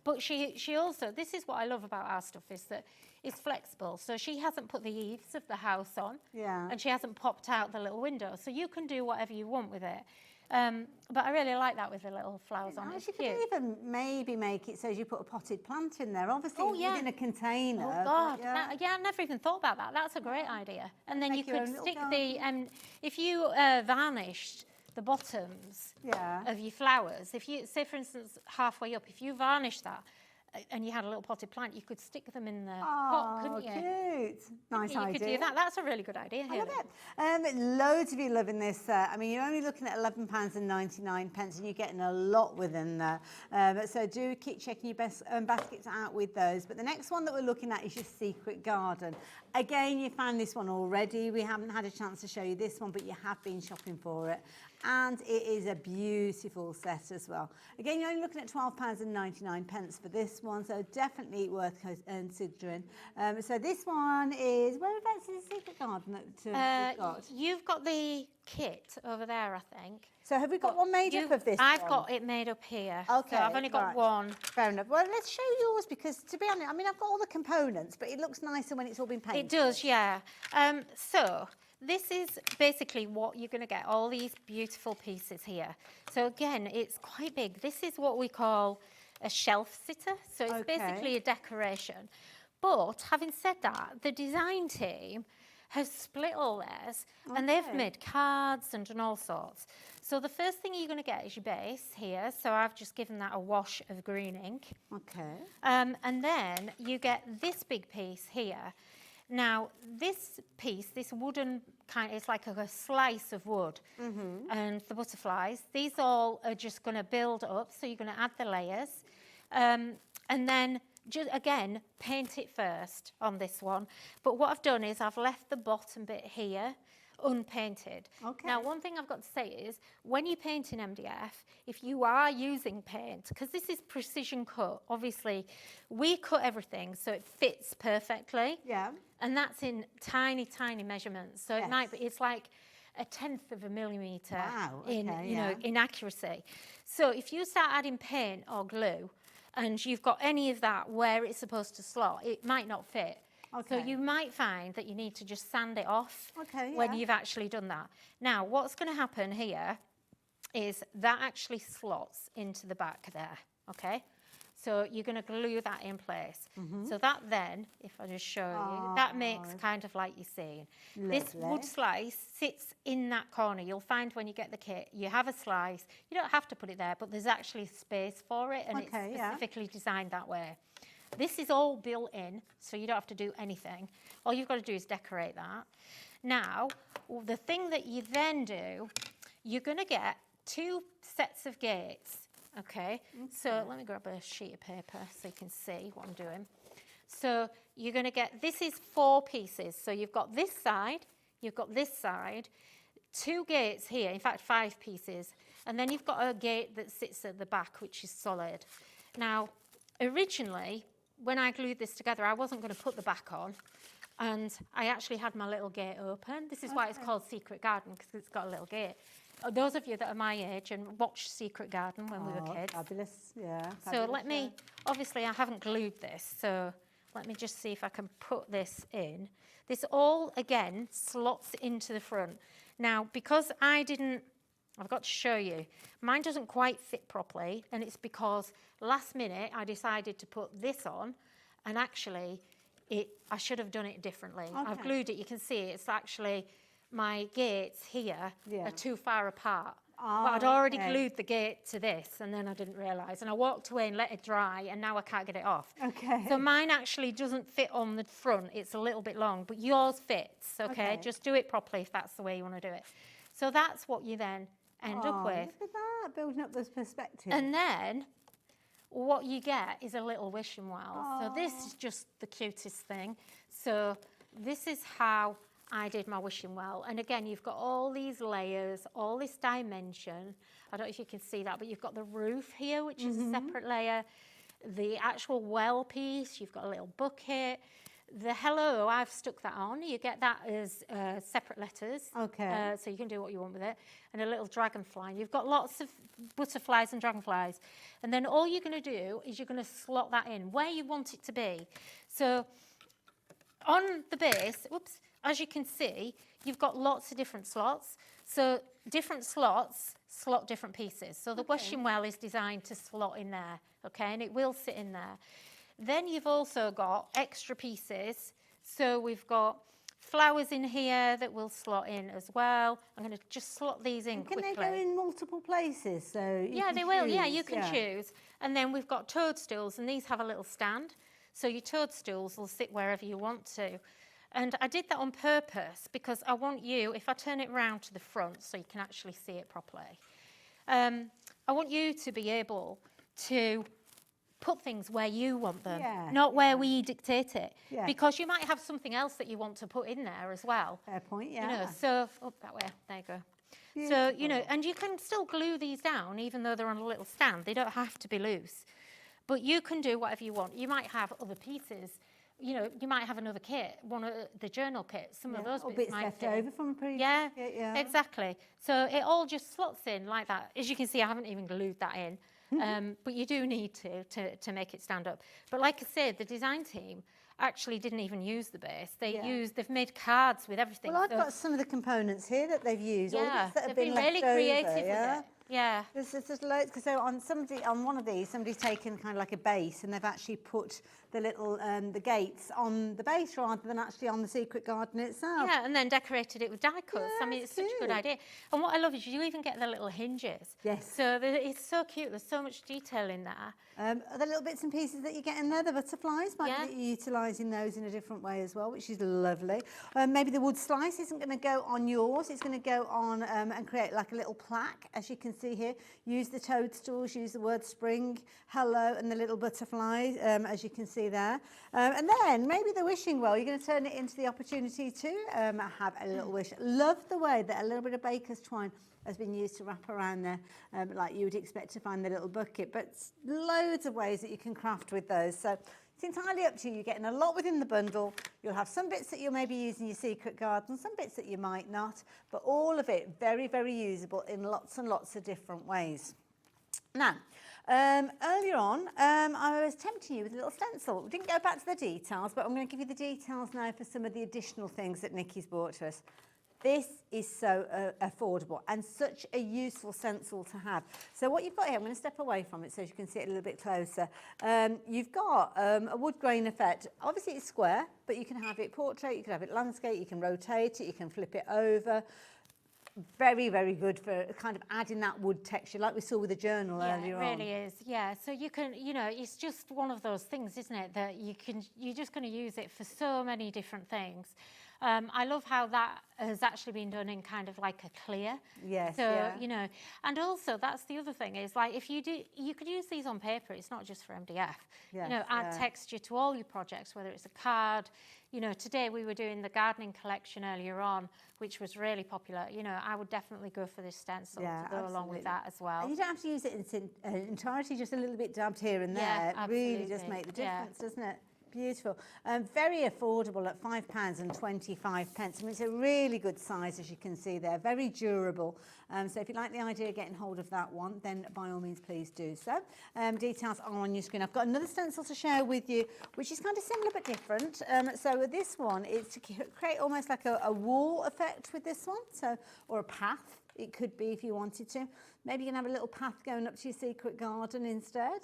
But she also, this is what I love about our stuff, is that it's flexible. So she hasn't put the eaves of the house on, and she hasn't popped out the little window. So you can do whatever you want with it. But I really like that with the little flowers on it. You could even maybe make it so you put a potted plant in there, obviously within a container. Oh God, I never even thought about that. That's a great idea. And then you could stick if you varnished the bottoms of your flowers, if you, say for instance, halfway up, if you varnish that, and you had a little potted plant, you could stick them in the pot, couldn't you? Cute. Nice idea. You could do that. That's a really good idea. I love it. Loads of you loving this. I mean, you're only looking at £11.99 and you're getting a lot within there. So do keep checking your baskets out with those. But the next one that we're looking at is your secret garden. Again, you found this one already. We haven't had a chance to show you this one, but you have been shopping for it. And it is a beautiful set as well. Again, you're only looking at £12.99 for this one, so definitely worth considering. So this one is, whereabouts is the secret garden that you've got? You've got the kit over there, I think. So have we got one made up of this I've got it made up here. Okay, so I've only got one. Fair enough. Well, let's show yours, because to be honest, I mean, I've got all the components, but it looks nicer when it's all been painted. It does, yeah. So this is basically what you're going to get, all these beautiful pieces here. So again, it's quite big. This is what we call a shelf sitter. So it's basically a decoration. But having said that, the design team has split all theirs, and they've made cards and done all sorts. So the first thing you're going to get is your base here. So I've just given that a wash of green ink. And then you get this big piece here. Now, this piece, this wooden kind, it's like a slice of wood, and the butterflies, these all are just going to build up. So you're going to add the layers, and then just again paint it first on this one. But what I've done is I've left the bottom bit here unpainted. Now, one thing I've got to say is, when you paint in MDF, if you are using paint, because this is precision cut, obviously we cut everything so it fits perfectly. And that's in tiny, tiny measurements. So it might be, it's like 1/10 of a millimetre in, you know, in accuracy. So if you start adding paint or glue, and you've got any of that where it's supposed to slot, it might not fit. So you might find that you need to just sand it off when you've actually done that. Now, what's going to happen here is that actually slots into the back there, So you're going to glue that in place. So that then, if I just show you, that makes kind of like you're seeing. This wood slice sits in that corner. You'll find when you get the kit, you have a slice. You don't have to put it there, but there's actually space for it, and it's specifically designed that way. This is all built in, so you don't have to do anything. All you've got to do is decorate that. Now, the thing that you then do, you're going to get 2 sets of gates. So let me grab a sheet of paper so you can see what I'm doing. So you're going to get, this is 4 pieces. So you've got this side, you've got this side, 2 gates here, in fact 5 pieces. And then you've got a gate that sits at the back, which is solid. Now, originally, when I glued this together, I wasn't going to put the back on. And I actually had my little gate open. This is why it's called Secret Garden, because it's got a little gate. Those of you that are my age and watched Secret Garden when we were kids. Fabulous, So let me, obviously I haven't glued this, so let me just see if I can put this in. This all, again, slots into the front. Now, because I've got to show you, mine doesn't quite fit properly, and it's because last minute I decided to put this on, and actually I should have done it differently. I've glued it, you can see it's actually, my gates here are too far apart. But I'd already glued the gate to this, and then I didn't realise. And I walked away and let it dry, and now I can't get it off. Okay. So mine actually doesn't fit on the front. It's a little bit long, but yours fits, okay? Just do it properly if that's the way you want to do it. So that's what you then end up with. Look at that, building up those perspectives. And then what you get is a little wishing well. So this is just the cutest thing. So this is how I did my wishing well. And again, you've got all these layers, all this dimension. I don't know if you can see that, but you've got the roof here, which is a separate layer. The actual well piece, you've got a little bucket. The hello, I've stuck that on. You get that as separate letters. Okay. So you can do what you want with it. And a little dragonfly. You've got lots of butterflies and dragonflies. And then all you're going to do is you're going to slot that in where you want it to be. So on the base, oops, as you can see, you've got lots of different slots. So different slots slot different pieces. So the wishing well is designed to slot in there, okay? And it will sit in there. Then you've also got extra pieces. So we've got flowers in here that will slot in as well. I'm going to just slot these in quickly. Can they go in multiple places? So yeah, they will. Yeah, you can choose. And then we've got toadstools, and these have a little stand. So your toadstools will sit wherever you want to. And I did that on purpose because I want you, if I turn it round to the front so you can actually see it properly, I want you to be able to put things where you want them, not where we dictate it. Because you might have something else that you want to put in there as well. Fair point, You know, so, that way, there you go. Beautiful. So, you know, and you can still glue these down even though they're on a little stand. They don't have to be loose. But you can do whatever you want. You might have other pieces. You know, you might have another kit, one of the journal kits. Some of those bits might left fit. over from a previous kit, Exactly. So it all just slots in like that. As you can see, I haven't even glued that in. But you do need to make it stand up. But like I said, the design team actually didn't even use the base. They've made cards with everything. Well, I've got some of the components here that they've used. Yeah, all the bits that have they've been really left creative over, with it. Yeah. There's loads, because so on one of these, somebody's taken kind of like a base and they've actually put the little the gates on the base rather than actually on the secret garden itself. Yeah, and then decorated it with die cuts. I mean, it's such a good idea. And what I love is you even get the little hinges. Yes. So it's so cute. There's so much detail in there. The little bits and pieces that you get in there, the butterflies, might be that you're utilising those in a different way as well, which is lovely. Maybe the wood slice isn't going to go on yours. It's going to go on and create like a little plaque, as you can see here. Use the toadstools, use the word spring, hello, and the little butterflies, as you can see there. And then maybe the wishing well, you're going to turn it into the opportunity to have a little wish. Love the way that a little bit of baker's twine has been used to wrap around there, like you would expect to find the little bucket, but loads of ways that you can craft with those. So it's entirely up to you. You're getting a lot within the bundle. You'll have some bits that you'll maybe use in your secret garden, some bits that you might not, but all of it very, very usable in lots and lots of different ways. Now, earlier on, I was tempting you with a little stencil. We didn't go back to the details, but I'm going to give you the details now for some of the additional things that Nikki's brought to us. This is so affordable and such a useful stencil to have. So what you've got here, I'm going to step away from it so you can see it a little bit closer. You've got a wood grain effect. Obviously it's square, but you can have it portrait, you can have it landscape, you can rotate it, you can flip it over. Very, very good for kind of adding that wood texture like we saw with the journal earlier on. Yeah, it really is. Yeah, so you can, you know, it's just one of those things, isn't it, that you're just going to use it for so many different things. I love how that has actually been done in kind of like a clear. Yes. So, you know, and also that's the other thing is like if you could use these on paper, it's not just for MDF. Yes, you know, add texture to all your projects, whether it's a card. You know, today we were doing the gardening collection earlier on, which was really popular. You know, I would definitely go for this stencil to go along with that as well. And you don't have to use it in its entirety, just a little bit dabbed here and there. Yeah, it really does make the difference, doesn't it? Beautiful. Very affordable at £5.25. I mean, it's a really good size, as you can see there. Very durable. So if you like the idea of getting hold of that one, then by all means, please do so. Details are on your screen. I've got another stencil to share with you, which is kind of similar but different. So with this one, it's to create almost like a wall effect with this one, so or a path. It could be if you wanted to. Maybe you can have a little path going up to your secret garden instead.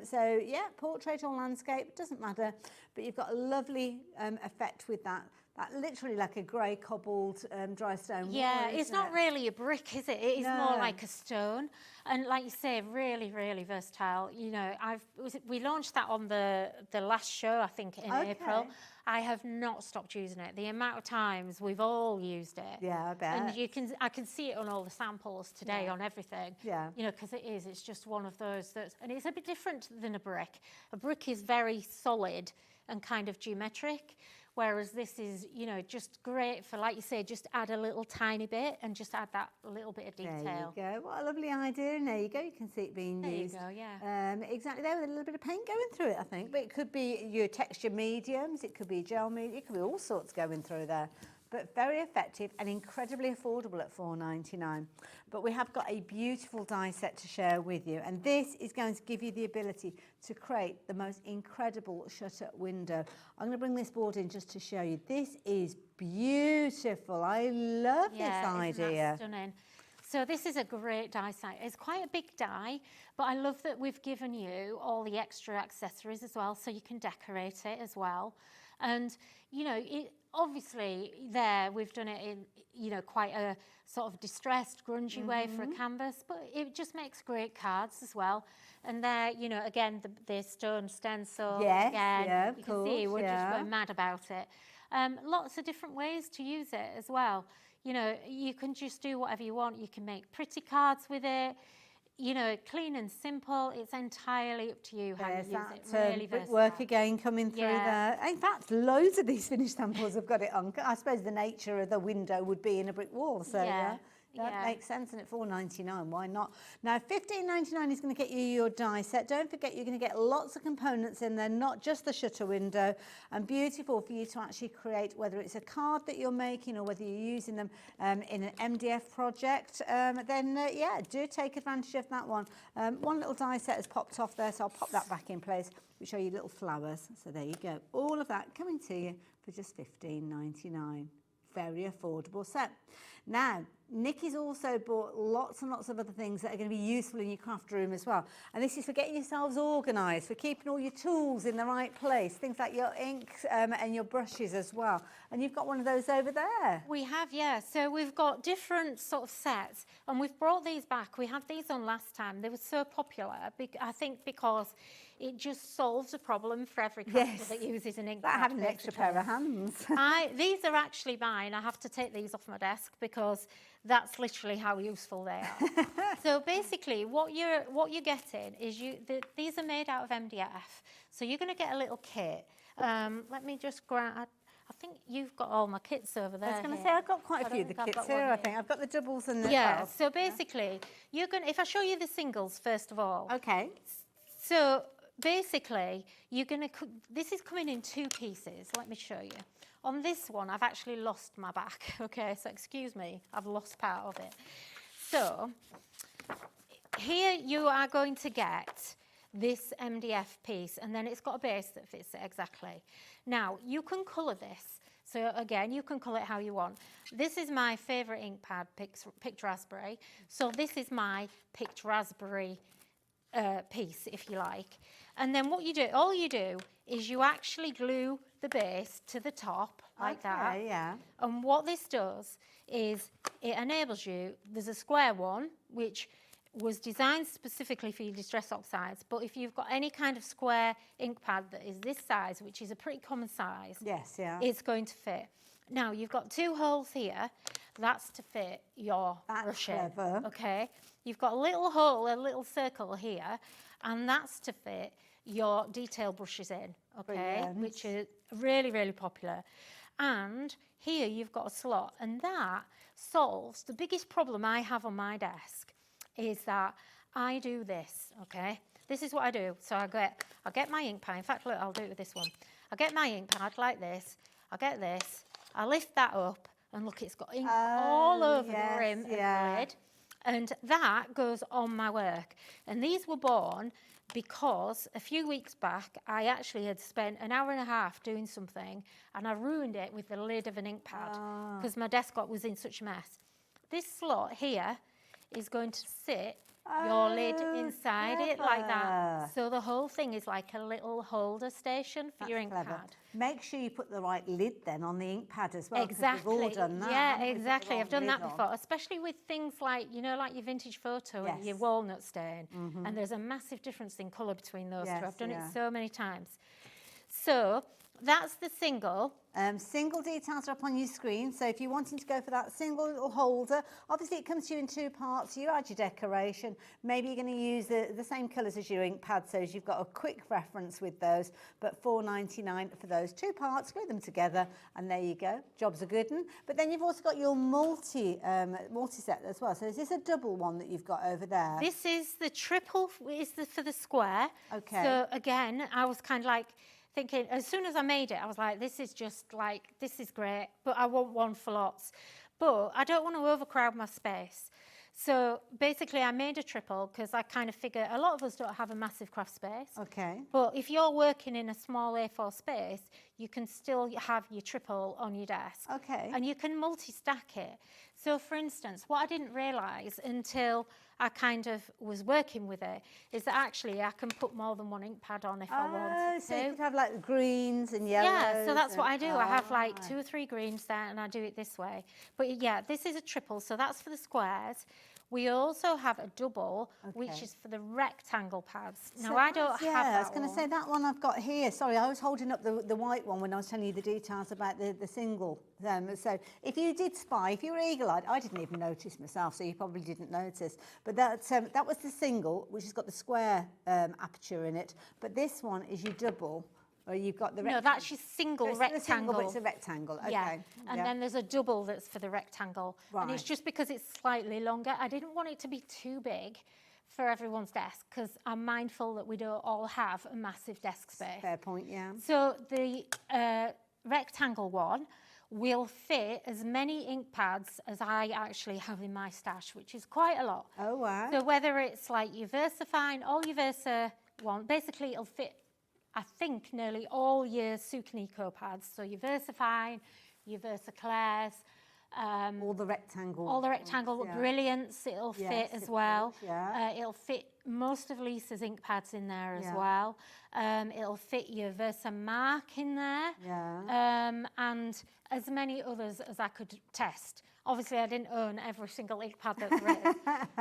So yeah, portrait or landscape, doesn't matter. But you've got a lovely effect with that. that literally like a grey cobbled dry stone wall. Yeah, it's isn't not it? really a brick, is it? It is more No. like a stone. And like you say, really, really versatile. You know, we launched that on the last show, I think, in April. I have not stopped using it. The amount of times we've all used it. Yeah, I bet. And I can see it on all the samples today, on everything. Yeah. You know, because it's just one of those and it's a bit different than a brick. A brick is very solid and kind of geometric. Whereas this is, you know, just great for, like you say, just add a little tiny bit and just add that little bit of detail. There you go. What a lovely idea. And there you go. You can see it being used. There you go, yeah. Exactly there with a little bit of paint going through it, I think. But it could be your texture mediums. It could be gel medium. It could be all sorts going through there. But very effective and incredibly affordable at $4.99. But we have got a beautiful die set to share with you. And this is going to give you the ability to create the most incredible shutter window. I'm going to bring this board in just to show you. This is beautiful. I love this idea. Isn't that stunning? So this is a great die set. It's quite a big die, but I love that we've given you all the extra accessories as well, so you can decorate it as well. And, you know, obviously there we've done it in, you know, quite a sort of distressed, grungy way for a canvas, but it just makes great cards as well. And there, you know, again, the stone stencil. Yes, again, yeah, of you can see course, we're mad about it. Lots of different ways to use it as well. You know, you can just do whatever you want. You can make pretty cards with it. You know, clean and simple. It's entirely up to you how you use it. Really versatile. Work again coming through there. In fact, loads of these finished samples have got it on. I suppose the nature of the window would be in a brick wall. So that makes sense. And at $4.99, why not? Now, $15.99 is going to get you your die set. Don't forget, you're going to get lots of components in there, not just the shutter window, and beautiful for you to actually create, whether it's a card that you're making or whether you're using them in an MDF project, then do take advantage of that one. One little die set has popped off there, so I'll pop that back in place. We'll show you little flowers. So there you go. All of that coming to you for just $15.99. Very affordable set. Now, Nikki's also bought lots and lots of other things that are going to be useful in your craft room as well. And this is for getting yourselves organised, for keeping all your tools in the right place, things like your inks and your brushes as well. And you've got one of those over there. We have, yeah. So we've got different sort of sets, and we've brought these back. We had these on last time. They were so popular, I think, because it just solves a problem for every crafter that uses an ink pad. That had an extra pair of hands. These are actually mine. I have to take these off my desk because that's literally how useful they are. So basically, what you're getting is these are made out of MDF. So you're going to get a little kit. Let me just grab. I think you've got all my kits over there. I was going to say I've got quite a few of the kits here. I think I've got the doubles and the So basically, you're going. If I show you the singles first of all. Okay. So basically, you're going to. This is coming in two pieces. Let me show you. On this one, I've actually lost my back. Okay, so excuse me, I've lost part of it. So here you are going to get this MDF piece, and then it's got a base that fits it exactly. Now, you can colour this. So again, you can colour it how you want. This is my favourite ink pad, picked raspberry. So this is my picked raspberry piece, if you like. And then what you do, all you do is you actually glue the base to the top like that. Yeah. And what this does is it enables you, there's a square one, which was designed specifically for your distress oxides, but if you've got any kind of square ink pad that is this size, which is a pretty common size, it's going to fit. Now, you've got two holes here. That's to fit your brushing. Clever. Okay? You've got a little hole, a little circle here, and that's to fit your detail brushes in, okay? Brilliant. Which is really, really popular. And here you've got a slot, and that solves the biggest problem I have on my desk is that I do this, okay? This is what I do. So I get my ink pad. In fact, look, I'll do it with this one. I get my ink pad like this. I get this. I lift that up, and look, it's got ink all over the rim of the lid. And that goes on my work. And these were born because a few weeks back, I actually had spent an hour and a half doing something, and I ruined it with the lid of an ink pad because my desk was in such a mess. This slot here is going to sit your lid inside it like that. So the whole thing is like a little holder station for your ink pad. Make sure you put the right lid then on the ink pad as well. Exactly. We've all done that. Yeah, exactly. I've done that before, especially with things like, you know, like your vintage photo and your walnut stain. And there's a massive difference in colour between those two. I've done it so many times. So that's the single. Single details are up on your screen. So if you're wanting to go for that single little holder, obviously it comes to you in two parts. You add your decoration. Maybe you're going to use the same colours as your ink pad, so you've got a quick reference with those. But $4.99 for those two parts. Glue them together, and there you go. Job's a good one. But then you've also got your multi set as well. So is this a double one that you've got over there? This is the triple. For the square. Okay. So again, I was kind of like thinking, as soon as I made it, I was like, this is great, but I want one for lots. But I don't want to overcrowd my space. So basically I made a triple because I kind of figure a lot of us don't have a massive craft space. Okay. But if you're working in a small A4 space, you can still have your triple on your desk. Okay. And you can multi-stack it. So for instance, what I didn't realise until I kind of was working with it is that actually I can put more than one ink pad on if I wanted to. So you could have like greens and yellows. Yeah, so that's what I do. I have like 2 or 3 greens there and I do it this way. But yeah, this is a triple, so that's for the squares. We also have a double, which is for the rectangle pads. Now, I don't have that. I was going to say that one I've got here. Sorry, I was holding up the white one when I was telling you the details about the single. So if you did spy, if you were eagle-eyed, I didn't even notice myself, so you probably didn't notice. But that was the single, which has got the square aperture in it. But this one is your double. Or you've got the rectangle. No, that's your single rectangle. It's a single, but it's a rectangle. Okay. Yeah. And then there's a double that's for the rectangle. Right. And it's just because it's slightly longer. I didn't want it to be too big for everyone's desk because I'm mindful that we don't all have a massive desk space. Fair point, yeah. So the rectangle one will fit as many ink pads as I actually have in my stash, which is quite a lot. Oh, wow. So whether it's like your VersaFine, all your Versa one, basically it'll fit, I think, nearly all your Sucanico pads. So your VersaFine, your VersaClares, all the rectangle. All the rectangle brilliants, it'll fit as well. It'll fit most of Lisa's ink pads in there as well. It'll fit your VersaMark in there. And as many others as I could test. Obviously, I didn't own every single ink pad that's written,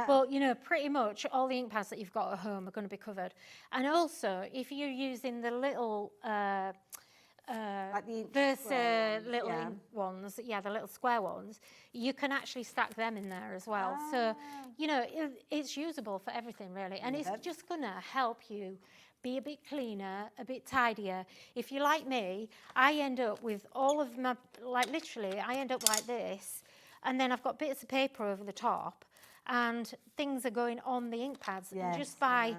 but, you know, pretty much all the ink pads that you've got at home are going to be covered. And also, if you're using the little like the Versa little ink ones, the little square ones, you can actually stack them in there as well. So, you know, it's usable for everything, really. And it's just going to help you be a bit cleaner, a bit tidier. If you're like me, I end up with all of my, like literally, I end up like this. And then I've got bits of paper over the top and things are going on the ink pads just by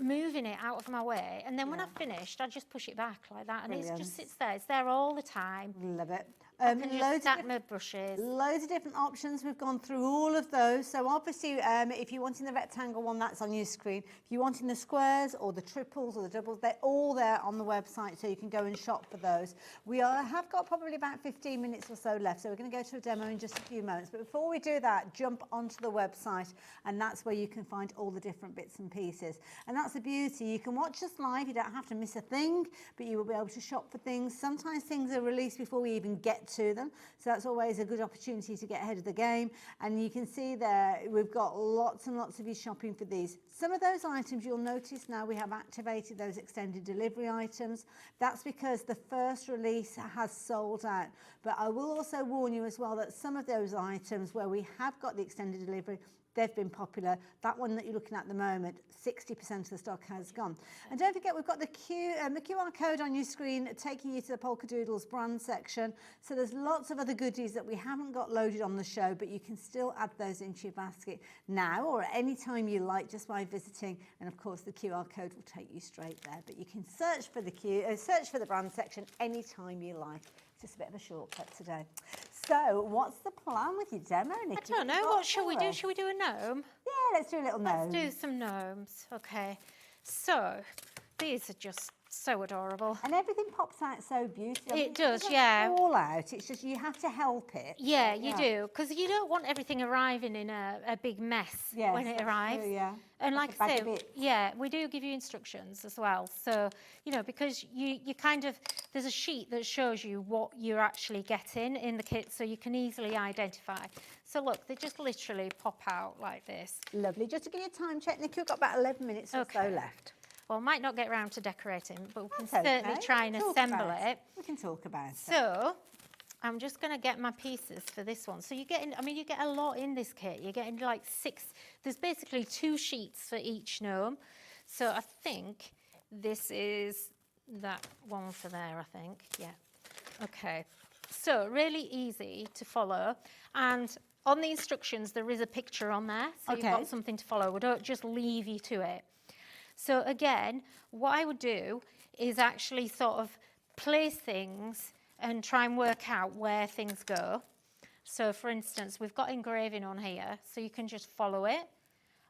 moving it out of my way. And then when I've finished, I just push it back like that and it just sits there. It's there all the time. Love it. Loads of my brushes. Loads of different options. We've gone through all of those. So obviously, if you're wanting the rectangle one, that's on your screen. If you're wanting the squares or the triples or the doubles, they're all there on the website, so you can go and shop for those. We have got probably about 15 minutes or so left, so we're going to go to a demo in just a few moments. But before we do that, jump onto the website, and that's where you can find all the different bits and pieces. And that's the beauty. You can watch us live. You don't have to miss a thing, but you will be able to shop for things. Sometimes things are released before we even get to them, so that's always a good opportunity to get ahead of the game. And you can see there we've got lots and lots of you shopping for these. Some of those items you'll notice now we have activated those extended delivery items. That's because the first release has sold out, but I will also warn you as well that some of those items where we have got the extended delivery, they've been popular. That one that you're looking at the moment, 60% of the stock has gone. And don't forget, we've got the QR code on your screen taking you to the Polkadoodles brand section. So there's lots of other goodies that we haven't got loaded on the show, but you can still add those into your basket now or at any time you like just by visiting. And of course, the QR code will take you straight there. But you can search for the brand section anytime you like. It's just a bit of a shortcut today. So, what's the plan with your demo, Nikki? I don't know. What shall we do? Shall we do a gnome? Yeah, let's do a little gnome. Let's do some gnomes. Okay. So, these are just So adorable. And everything pops out so beautifully. It does, doesn't yeah. fall out. It's just you have to help it. Yeah, you do, because you don't want everything arriving in a big mess Yes, when it that's arrives. true, yeah. And Like like a I bag say, of bits. yeah, we do give you instructions as well. So, you know, because you kind of, there's a sheet that shows you what you're actually getting in the kit, so you can easily identify. So look, they just literally pop out like this. Lovely. Just to give you a time check, Nikki, we've got about 11 minutes or so left. Well, might not get around to decorating, but we can That's certainly okay. try and We can talk assemble about it. We can talk about it. So, I'm just going to get my pieces for this one. So you're getting, I mean, you get a lot in this kit. You're getting like 6, there's basically 2 sheets for each gnome. So I think this is that one for there, I think. Yeah. Okay. So really easy to follow. And on the instructions, there is a picture on there. So you've got something to follow. We don't just leave you to it. So again, what I would do is actually sort of place things and try and work out where things go. So for instance, we've got engraving on here, so you can just follow it.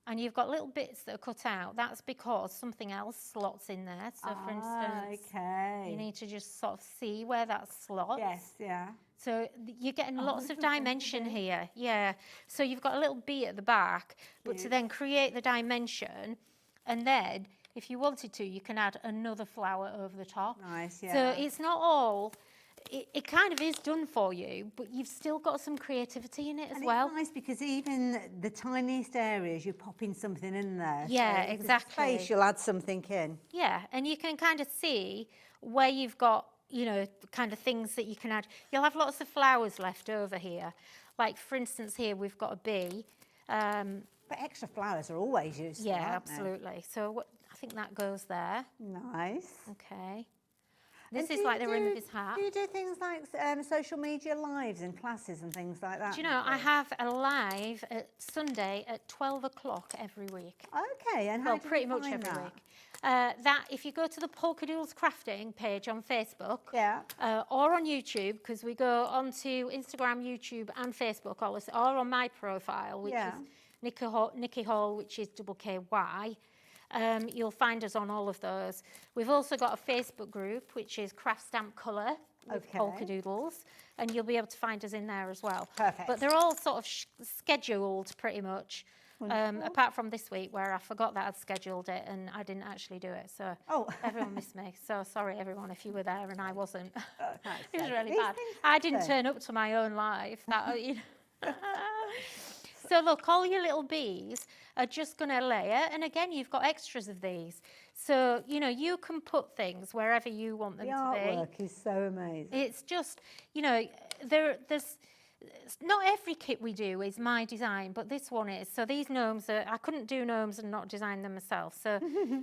And you've got little bits that are cut out. That's because something else slots in there. So for instance, you need to just sort of see where that slots. Yes, yeah. So you're getting lots of dimension here. Yeah. So you've got a little bee at the back, but to then create the dimension, and then if you wanted to, you can add another flower over the top. Nice, yeah. So it's not all, it kind of is done for you, but you've still got some creativity in it as well. It's nice because even the tiniest areas, you're popping something in there. Yeah, so exactly. The space, you'll add something in. Yeah, and you can kind of see where you've got, you know, kind of things that you can add. You'll have lots of flowers left over here. Like, for instance, here we've got a bee. But extra flowers are always useful, Yeah, aren't they? absolutely. So I think that goes there. Nice. Okay. This And is do like you the rim do- of his hat. Do you do things like social media lives and classes and things like that? Do you know, I have a live at Sunday at 12 o'clock every week. Okay, and how Well, do you pretty much find every that? week. That, if you go to the Polkadoodles crafting page on Facebook, Yeah. or on YouTube, because we go onto Instagram, YouTube and Facebook, or on my profile, which Yeah. is Nikky Hall, which is KKY. You'll find us on all of those. We've also got a Facebook group, which is Craft Stamp Colour with Okay. Polkadoodles, and you'll be able to find us in there as well. Perfect. But they're all sort of scheduled pretty much, apart from this week where I forgot that I'd scheduled it and I didn't actually do it. So everyone missed me. So sorry, everyone, if you were there and I wasn't. It was really These bad. things I didn't happen. turn up to my own live. That, you know. So look, all your little bees are just going to layer, and again, you've got extras of these. So, you know, you can put things wherever you want them The to be. artwork is so amazing. It's just, you know, there's not every kit we do is my design, but this one is. So these gnomes are, I couldn't do gnomes and not design them myself. So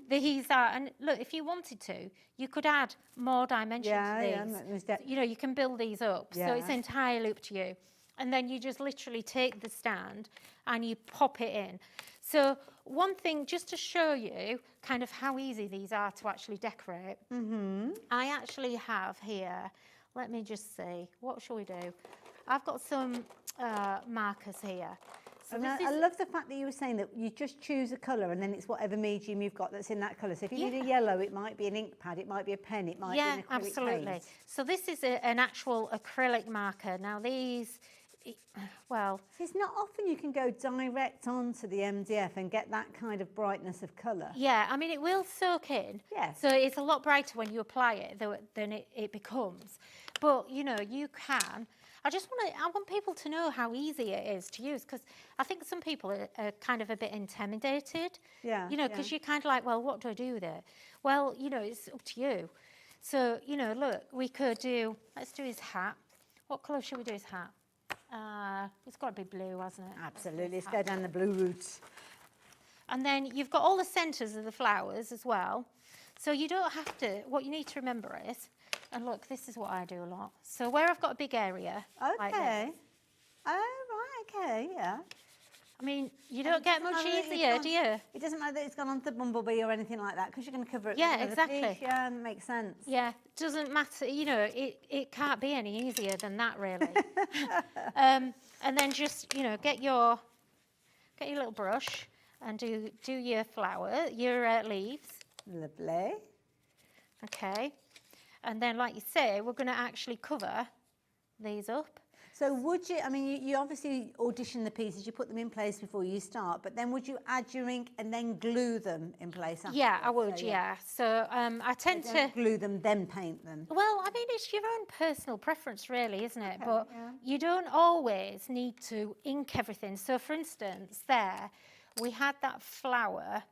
these are, and look, if you wanted to, you could add more dimensions to these. You know, you can build these up. So it's Yeah. entirely up to you. And then you just literally take the stand and you pop it in. So one thing, just to show you kind of how easy these are to actually decorate, I actually have here, let me just see, what shall we do? I've got some markers here. So And this I is, love the fact that you were saying that you just choose a colour and then it's whatever medium you've got that's in that colour. So if you need a yellow, it might be an ink pad, it might be a pen, it might be an acrylic absolutely. paint. So this is an actual acrylic marker. Now these, well, It's not often you can go direct onto the MDF and get that kind of brightness of colour. yeah, I mean, it will soak in. Yes. So it's a lot brighter when you apply it than it becomes. But, you know, you can. I want people to know how easy it is to use, because I think some people are kind of a bit intimidated. Yeah, You know, because yeah. you're kind of like, well, what do I do with it? Well, you know, it's up to you. So, you know, look, we could do, let's do his hat. What colour should we do his hat? It's got to be blue, hasn't it? Absolutely, let's go down the blue route. And then you've got all the centres of the flowers as well. So you don't have to, what you need to remember is, and look, this is what I do a lot. So where I've got a big area, like Okay. this, Oh, right, okay, yeah. I mean, you don't get much easier, do you? It doesn't matter that it's gone on the bumblebee or anything like that, because you're going to cover it Yeah, with exactly. another piece. Yeah, makes sense. Yeah, doesn't matter, you know, it can't be any easier than that, really. And then just, you know, get your little brush and do your flower, your leaves. Lovely. Okay. And then, like you say, we're going to actually cover these up. So would you, I mean, you obviously audition the pieces, you put them in place before you start, but then would you add your ink and then glue them in place afterwards? Yeah, I would, yeah. So I tend to glue them, then paint them. Well, I mean, it's your own personal preference, really, isn't it? Okay, but yeah. you don't always need to ink everything. So, for instance, there, we had that flower.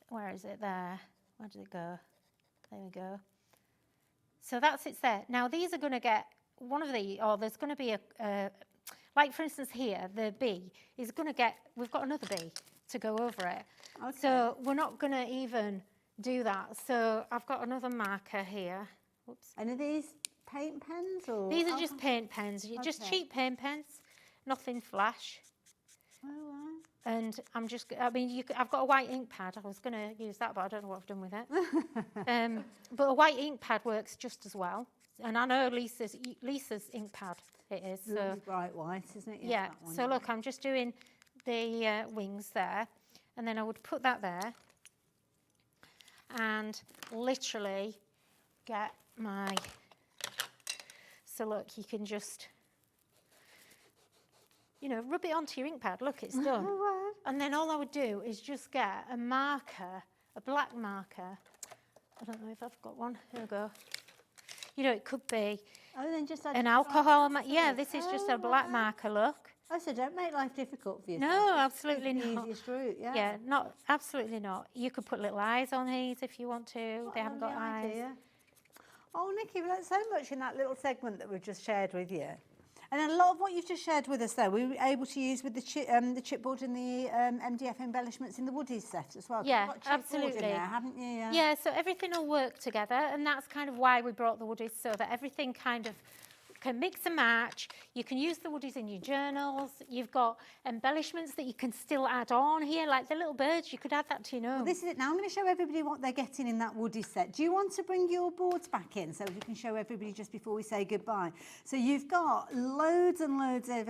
Where is it there? Where did it go? There we go. So that's it there. Now, these are going to get one of the, or there's going to be a, like for instance here, the bee is going to get, we've got another bee to go over it. Okay. So we're not going to even do that. So I've got another marker here. Oops. And are these paint pens or? These are just paint pens, just cheap paint pens, nothing flash. Oh, wow. And I'm just, I mean, I've got a white ink pad. I was going to use that, but I don't know what I've done with it. But a white ink pad works just as well. And I know Lisa's ink pad it is. So bright white, isn't it? Yes, yeah. that one, So look, I'm just doing the wings there, and then I would put that there, and literally get my. So look, you can just, you know, rub it onto your ink pad. Look, it's done. And then all I would do is just get a marker, a black marker. I don't know if I've got one. Here we go. You know, it could be then just an alcohol. Yeah, this is just a black marker, look. Oh, so don't make life difficult for yourself. No, absolutely It's the not. easiest route, yeah. Yeah, absolutely not. You could put little eyes on these if you want to. They haven't got eyes. Idea. Oh, Nikki, we learned so much in that little segment that we've just shared with you. And a lot of what you've just shared with us there, we were able to use with the chipboard and the MDF embellishments in the Woodies set as well. Yeah, You've got chipboard absolutely. in there, haven't you? Yeah, so everything will work together, and that's kind of why we brought the Woodies, so that everything kind of can mix and match. You can use the Woodies in your journals. You've got embellishments that you can still add on here, like the little birds. You could add that to your gnome. Well, this is it. Now I'm going to show everybody what they're getting in that Woody set. Do you want to bring your boards back in so you can show everybody just before we say goodbye? So you've got loads and loads of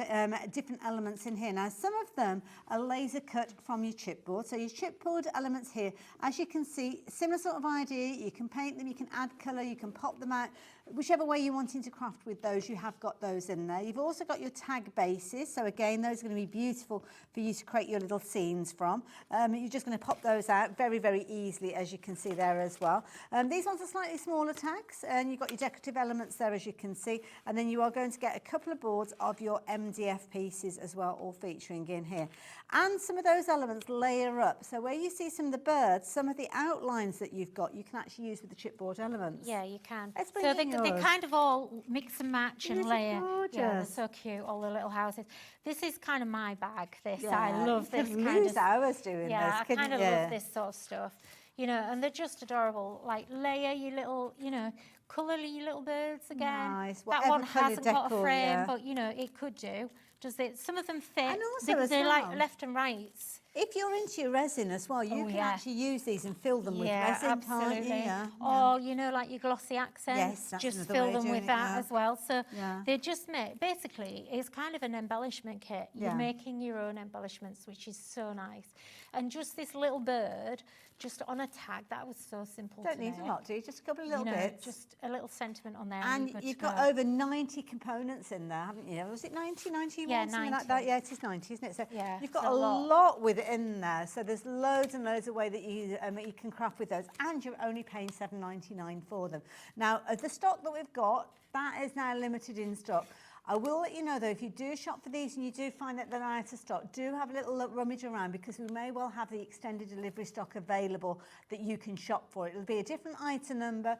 different elements in here. Now some of them are laser cut from your chipboard. So your chipboard elements here, as you can see, similar sort of idea. You can paint them, you can add colour, you can pop them out. Whichever way you're wanting to craft with those, you have got those in there. You've also got your tag bases. So again, those are going to be beautiful for you to create your little scenes from. You're just going to pop those out very, very easily, as you can see there as well. These ones are slightly smaller tags, and you've got your decorative elements there, as you can see. And then you are going to get a couple of boards of your MDF pieces as well, all featuring in here. And some of those elements layer up. So where you see some of the birds, some of the outlines that you've got, you can actually use with the chipboard elements. Yeah, you can. Let's bring So in they yours. kind of all mix and match and Isn't it layer. gorgeous? Yeah, they're so cute, all the little houses. This is kind of my bag, this. Yeah, I love you this could kind lose of... hours doing yeah, this, I couldn't kind of you? love this sort of stuff. You know, and they're just adorable. Like, layer your little, you know, colour your little birds again. Nice. That Whatever one colour hasn't got a decor, frame, yeah. but, you know, it could do. Does it? Some of them fit. And also as they're like well, left and rights. If you're into your resin as well, you can actually use these and fill them with resin, can't you? Yeah. Or, you know, like your glossy accents, Yes, that's just another fill way of them doing with it, that yeah. as well. So Yeah. they just make, basically, it's kind of an embellishment kit. You're Yeah. making your own embellishments, which is so nice. And just this little bird, just on a tag, that was so simple Don't to need a make. lot, do you? Just a couple of little You know, bits. just a little sentiment on there. And you're good you've to got go. over 90 components in there, haven't you? Was it 90, 91, Yeah, something 90. like that? Yeah, it is 90, isn't it? So Yeah, you've got it's a a lot. lot within there. So there's loads and loads of way that you can craft with those, and you're only paying $7.99 for them. Now, the stock that we've got, that is now limited in stock. I will let you know though, if you do shop for these and you do find that they're out of stock, do have a little rummage around, because we may well have the extended delivery stock available that you can shop for. It'll be a different item number,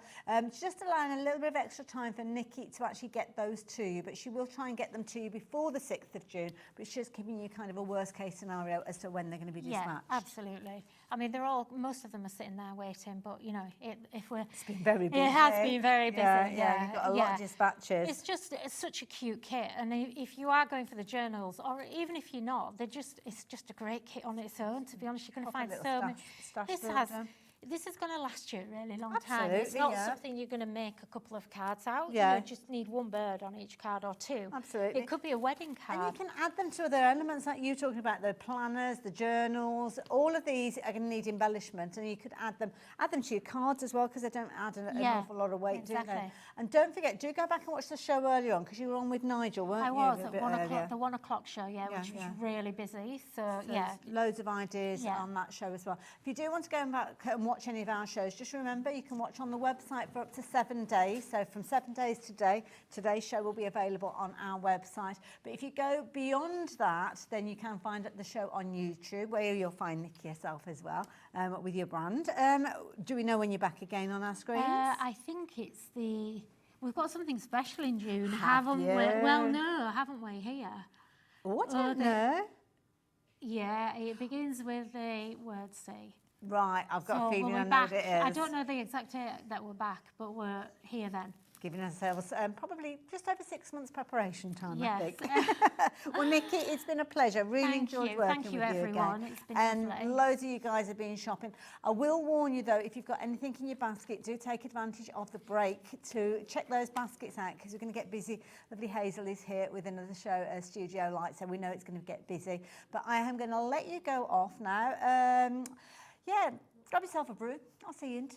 just allowing a little bit of extra time for Nikky to actually get those to you, but she will try and get them to you before the 6th of June, but she's just giving you kind of a worst case scenario as to when they're going to be dispatched. Yeah, absolutely. I mean, most of them are sitting there waiting, but, you know, it's been very busy. It has been very busy, Yeah, you've got a lot of dispatches. It's such a cute kit, and if you are going for the journals, or even if you're not, it's just a great kit on its own. To be honest, you're going to find so many. this is going to last you a really long time. It's Absolutely, not yeah. something you're going to make a couple of cards out. Yeah. You just need one bird on each card or two. Absolutely. It could be a wedding card. And you can add them to other elements like you talking about, the planners, the journals. All of these are going to need embellishment, and you could add them to your cards as well, because they don't add an awful lot of weight, do exactly. they? And don't forget, do go back and watch the show earlier on, because you were on with Nigel, weren't you? I was a at bit 1 earlier? o'clock, the 1 o'clock show, which was really busy. So yeah, there's loads of ideas on that show as well. If you do want to go back and watch any of our shows, just remember you can watch on the website for up to 7 days. So from 7 days today, today's show will be available on our website. But if you go beyond that, then you can find the show on YouTube, where you'll find Nikki herself as well, with your brand. Do we know when you're back again on our screens? I think it's we've got something special in June, Have haven't we? you? Well, no, haven't we here? Oh, I don't know. Yeah, it begins with the word C. Right, I've got a feeling we'll I be know back. what it is. I don't know the exact date that we're back, but we're here then. Giving ourselves probably just over 6 months preparation time, Yes. I think. Well, Nikki, it's been a pleasure. Really enjoyed working Thank you, with you everyone. again. It's been and lovely. loads of you guys have been shopping. I will warn you, though, if you've got anything in your basket, do take advantage of the break to check those baskets out, because we're going to get busy. Lovely Hazel is here with another show, Studio Light, so we know it's going to get busy. But I am going to let you go off now. Yeah, grab yourself a brew. I'll see you in 2.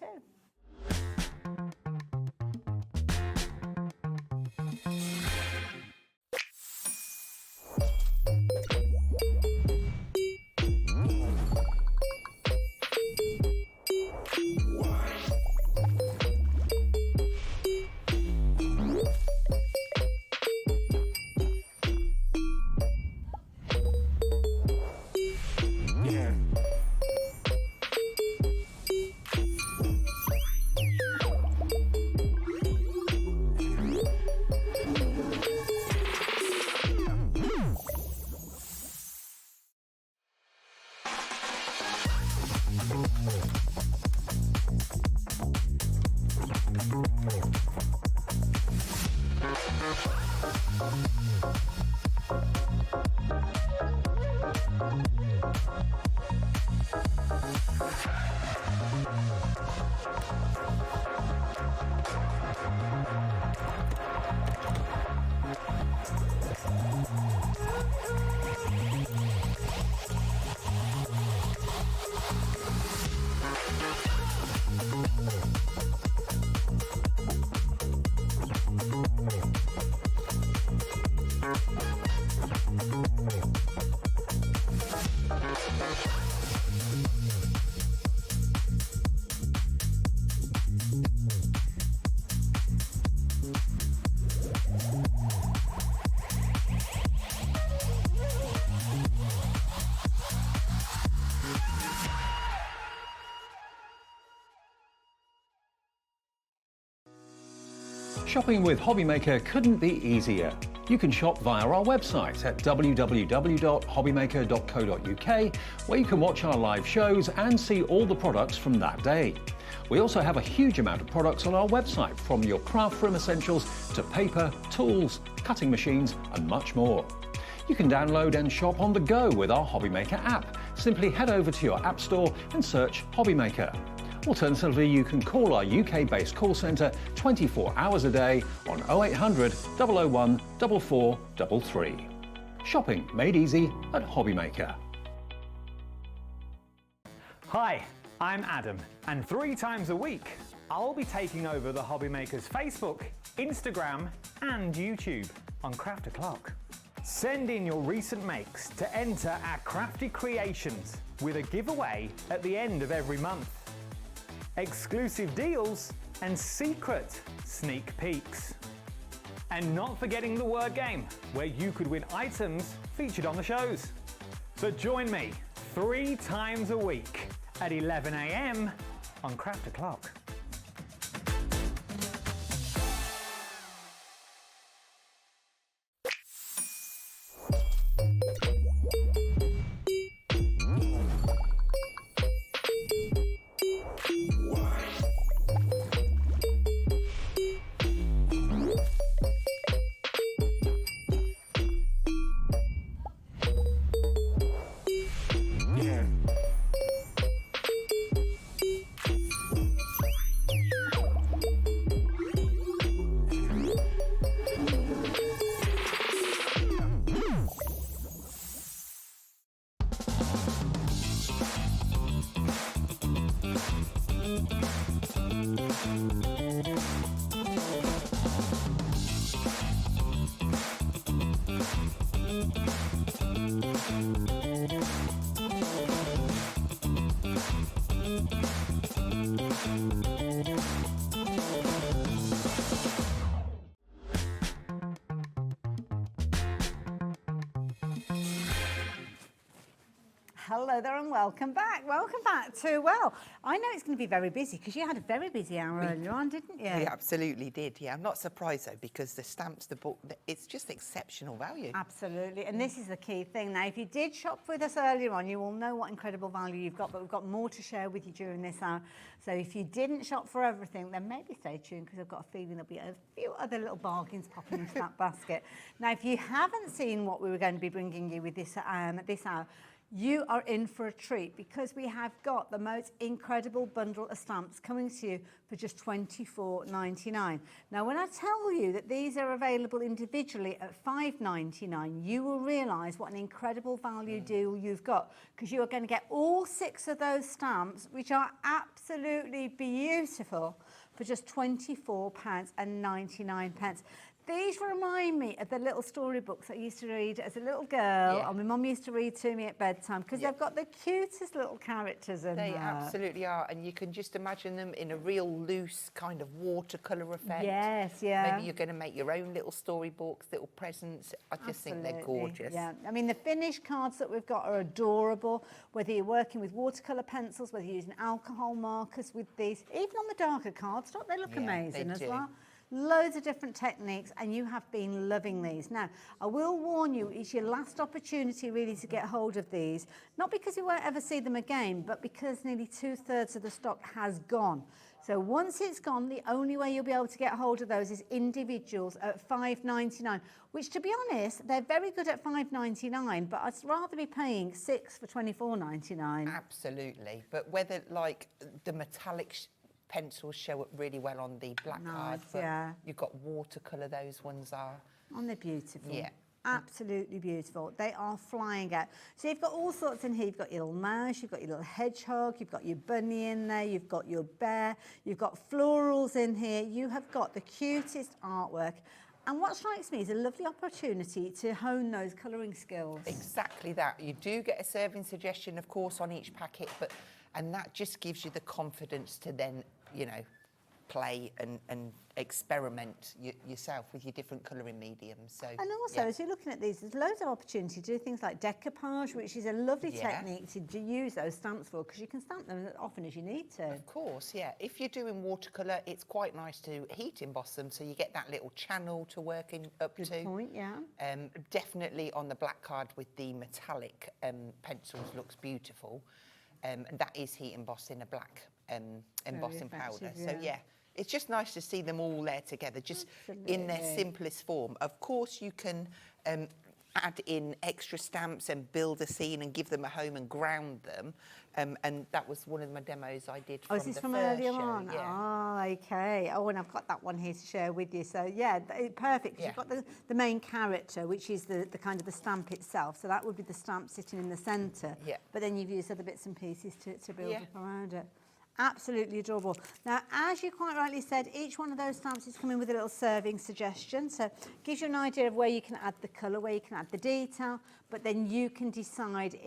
Shopping with Hobbymaker couldn't be easier. You can shop via our website at www.hobbymaker.co.uk, where you can watch our live shows and see all the products from that day. We also have a huge amount of products on our website, from your craft room essentials to paper, tools, cutting machines and much more. You can download and shop on the go with our Hobbymaker app. Simply head over to your app store and search Hobbymaker. Alternatively, you can call our UK-based call centre 24 hours a day on 0800 001 4433. Shopping made easy at Hobbymaker. Hi, I'm Adam, and 3 times a week, I'll be taking over the Hobbymakers Facebook, Instagram and YouTube on Craft O'Clock. Send in your recent makes to enter our crafty creations with a giveaway at the end of every month. Exclusive deals and secret sneak peeks. And not forgetting the word game, where you could win items featured on the shows. So join me 3 times a week at 11 AM on Craft O'Clock. Hello there and welcome back. Welcome back to, well, I know it's going to be very busy because you had a very busy hour earlier on, didn't you? We absolutely did, yeah. I'm not surprised, though, because the stamps, the book, it's just exceptional value. Absolutely, and this is the key thing. Now, if you did shop with us earlier on, you will know what incredible value you've got, but we've got more to share with you during this hour. So if you didn't shop for everything, then maybe stay tuned, because I've got a feeling there'll be a few other little bargains popping into that basket. Now, if you haven't seen what we were going to be bringing you with this hour, you are in for a treat, because we have got the most incredible bundle of stamps coming to you for just $24.99. Now, when I tell you that these are available individually at $5.99, you will realise what an incredible value deal you've got, because you are going to get all 6 of those stamps, which are absolutely beautiful, for just £24.99. These remind me of the little storybooks I used to read as a little girl, and my mum used to read to me at bedtime, because they've got the cutest little characters in there. They absolutely are, and you can just imagine them in a real loose kind of watercolour effect. Yes, yeah. Maybe you're going to make your own little storybooks, little presents. I just think they're gorgeous. Yeah, I mean, the finished cards that we've got are adorable, whether you're working with watercolour pencils, whether you're using alcohol markers with these, even on the darker cards, don't they look amazing as well? Loads of different techniques, and you have been loving these. Now, I will warn you, it's your last opportunity really to get hold of these, not because you won't ever see them again, but because nearly 2/3 of the stock has gone. So once it's gone, the only way you'll be able to get hold of those is individuals at $5.99, which, to be honest, they're very good at $5.99, but I'd rather be paying 6 for $24.99. Absolutely, but whether, like, the metallic pencils show up really well on the black card. Yeah. You've got watercolour, those ones are. And they're beautiful. Yeah. Absolutely beautiful. They are flying out. So you've got all sorts in here. You've got your little mouse, you've got your little hedgehog, you've got your bunny in there, you've got your bear, you've got florals in here. You have got the cutest artwork. And what strikes me is a lovely opportunity to hone those colouring skills. Exactly that. You do get a serving suggestion, of course, on each packet, and that just gives you the confidence to then, you know, play and experiment yourself with your different colouring mediums. So, and also, as you're looking at these, there's loads of opportunity to do things like decoupage, which is a lovely technique to use those stamps for, because you can stamp them as often as you need to. Of course, yeah. If you're doing watercolour, it's quite nice to heat emboss them, so you get that little channel to work up to. Good point, yeah. Definitely on the black card with the metallic pencils looks beautiful. And that is heat embossed in a black embossing powder. So, yeah, it's just nice to see them all there together, just in their simplest form. Of course, you can add in extra stamps and build a scene and give them a home and ground them. And that was one of my demos I did from the first show. Oh, is this from earlier on? Yeah. Oh, okay. Oh, and I've got that one here to share with you. So, yeah, perfect. You've got the main character, which is the kind of the stamp itself. So that would be the stamp sitting in the centre. Yeah. But then you've used other bits and pieces to build up around it. Absolutely adorable. Now, as you quite rightly said, each one of those stamps is coming with a little serving suggestion. So it gives you an idea of where you can add the colour, where you can add the detail, but then you can decide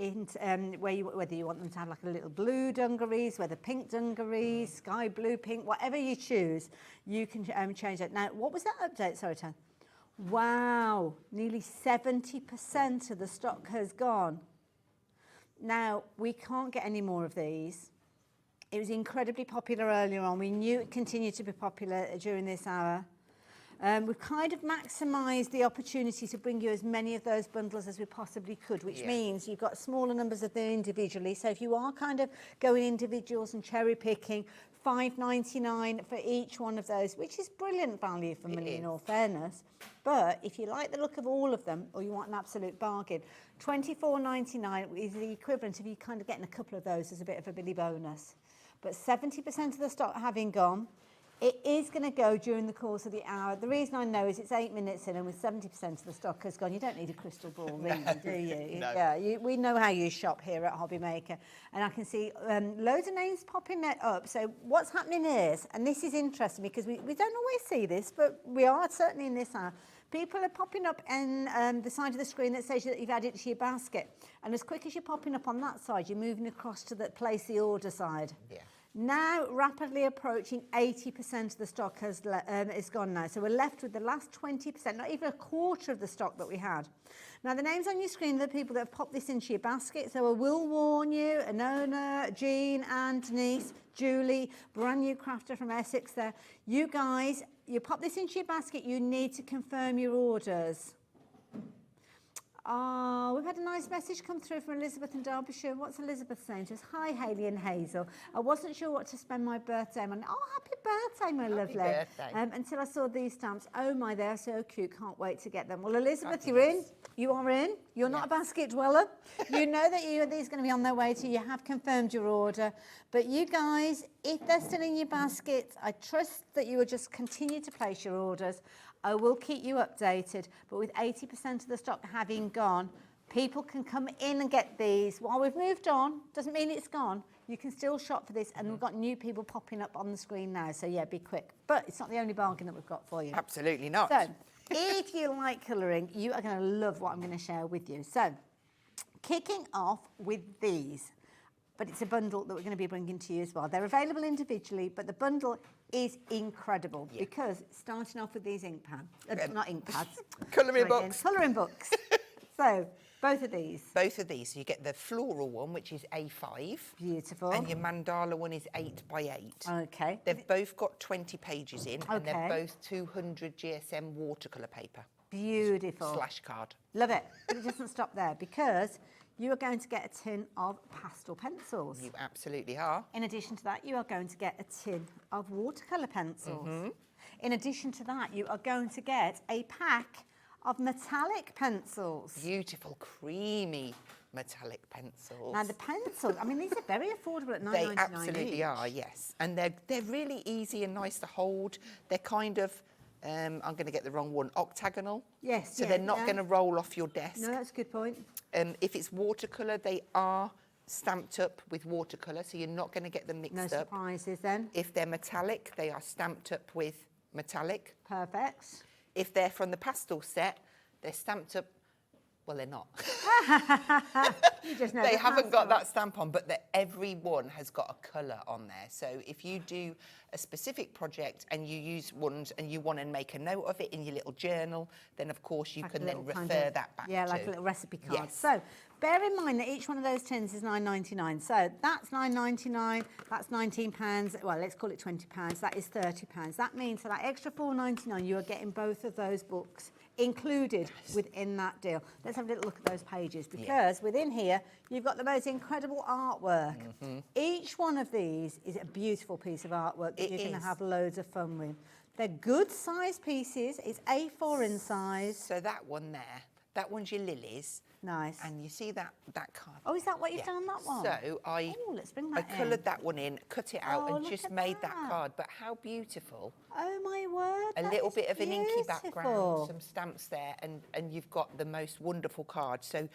whether you want them to have like a little blue dungarees, whether pink dungarees, sky blue, pink, whatever you choose, you can change that. Now, what was that update? Sorry, Tan. Wow, nearly 70% of the stock has gone. Now, we can't get any more of these. It was incredibly popular earlier on. We knew it continued to be popular during this hour. We've kind of maximised the opportunity to bring you as many of those bundles as we possibly could, which means you've got smaller numbers of them individually. So if you are kind of going individuals and cherry picking, $5.99 for each one of those, which is brilliant value for money in all fairness. But if you like the look of all of them, or you want an absolute bargain, $24.99 is the equivalent of you kind of getting a couple of those as a bit of a Billy bonus. But 70% of the stock having gone, it is going to go during the course of the hour. The reason I know is it's 8 minutes in, and with 70% of the stock has gone, you don't need a crystal ball, really, do you? No. Yeah, we know how you shop here at Hobby Maker. And I can see loads of names popping up. So what's happening is, and this is interesting because we don't always see this, but we are certainly in this hour, people are popping up on the side of the screen that says that you've added it to your basket. And as quick as you're popping up on that side, you're moving across to the place the order side. Yeah. Now, rapidly approaching 80% of the stock is gone now. So we're left with the last 20%, not even a quarter of the stock that we had. Now, the names on your screen are the people that have popped this into your basket. So I will warn you, Anona, Jean, Anne, Denise, Julie, brand new crafter from Essex there. You guys, you pop this into your basket, you need to confirm your orders. Oh, we've had a nice message come through from Elizabeth in Derbyshire. What's Elizabeth saying to us? Hi, Hayley and Hazel. I wasn't sure what to spend my birthday on. Oh, happy birthday, my lovely. Birthday. Until I saw these stamps. Oh my, they're so cute. Can't wait to get them. Well, Elizabeth, you're in. You are in. You're not a basket dweller. You know that these are going to be on their way to you. You have confirmed your order. But you guys, if they're still in your baskets, I trust that you will just continue to place your orders. I will keep you updated, but with 80% of the stock having gone, people can come in and get these. While we've moved on, doesn't mean it's gone. You can still shop for this, and we've got new people popping up on the screen now, so yeah, be quick. But it's not the only bargain that we've got for you. Absolutely not. So, if you like colouring, you are going to love what I'm going to share with you. So, kicking off with these. But it's a bundle that we're going to be bringing to you as well. They're available individually, but the bundle is incredible because starting off with these ink pads, not ink pads. Colouring books. Colouring books. So, both of these. Both of these. So you get the floral one, which is A5. Beautiful. And your mandala one is 8 by 8. Okay. They've both got 20 pages in, and Okay. they're both 200 GSM watercolour paper. Beautiful. Slash card. Love it. But it doesn't stop there because you are going to get a tin of pastel pencils. You absolutely are. In addition to that, you are going to get a tin of watercolour pencils. In addition to that, you are going to get a pack of metallic pencils. Beautiful, creamy metallic pencils. Now the pencils, I mean, these are very affordable at $9.99 They absolutely are, yes. And they're really easy and nice to hold. They're kind of, I'm going to get the wrong one, octagonal. Yes, So they're not going to roll off your desk. No, that's a good point. If it's watercolour, they are stamped up with watercolour, so you're not going to get them mixed No up. surprises then. If they're metallic, they are stamped up with metallic. Perfect. If they're from the pastel set, they're stamped up. Well, they're not. You just know They the haven't got pastel. that stamp on, but every one has got a colour on there. So if you do a specific project and you use ones and you want to make a note of it in your little journal, then of course you Like can a then little refer kind of- that back yeah, to. like a little recipe card. Yes. So bear in mind that each one of those tins is $9.99. So that's $9.99, that's £19. Well, let's call it £20. That is £30. That means for that extra $4.99, you are getting both of those books included within that deal. Let's have a little look at those pages because within here, you've got the most incredible artwork. Each one of these is a beautiful piece of artwork that you're going to have loads of fun with. They're good size pieces. It's A4 in size. So that one there, that one's your lilies. Nice. And you see that card? Oh, is that what you've done on that one? So I let's bring I that in. coloured that one in, cut it out, Oh, and look just at made that that. card. But how beautiful. Oh my word. A that little is bit of an inky background, beautiful. some stamps there, and you've got the most wonderful card. So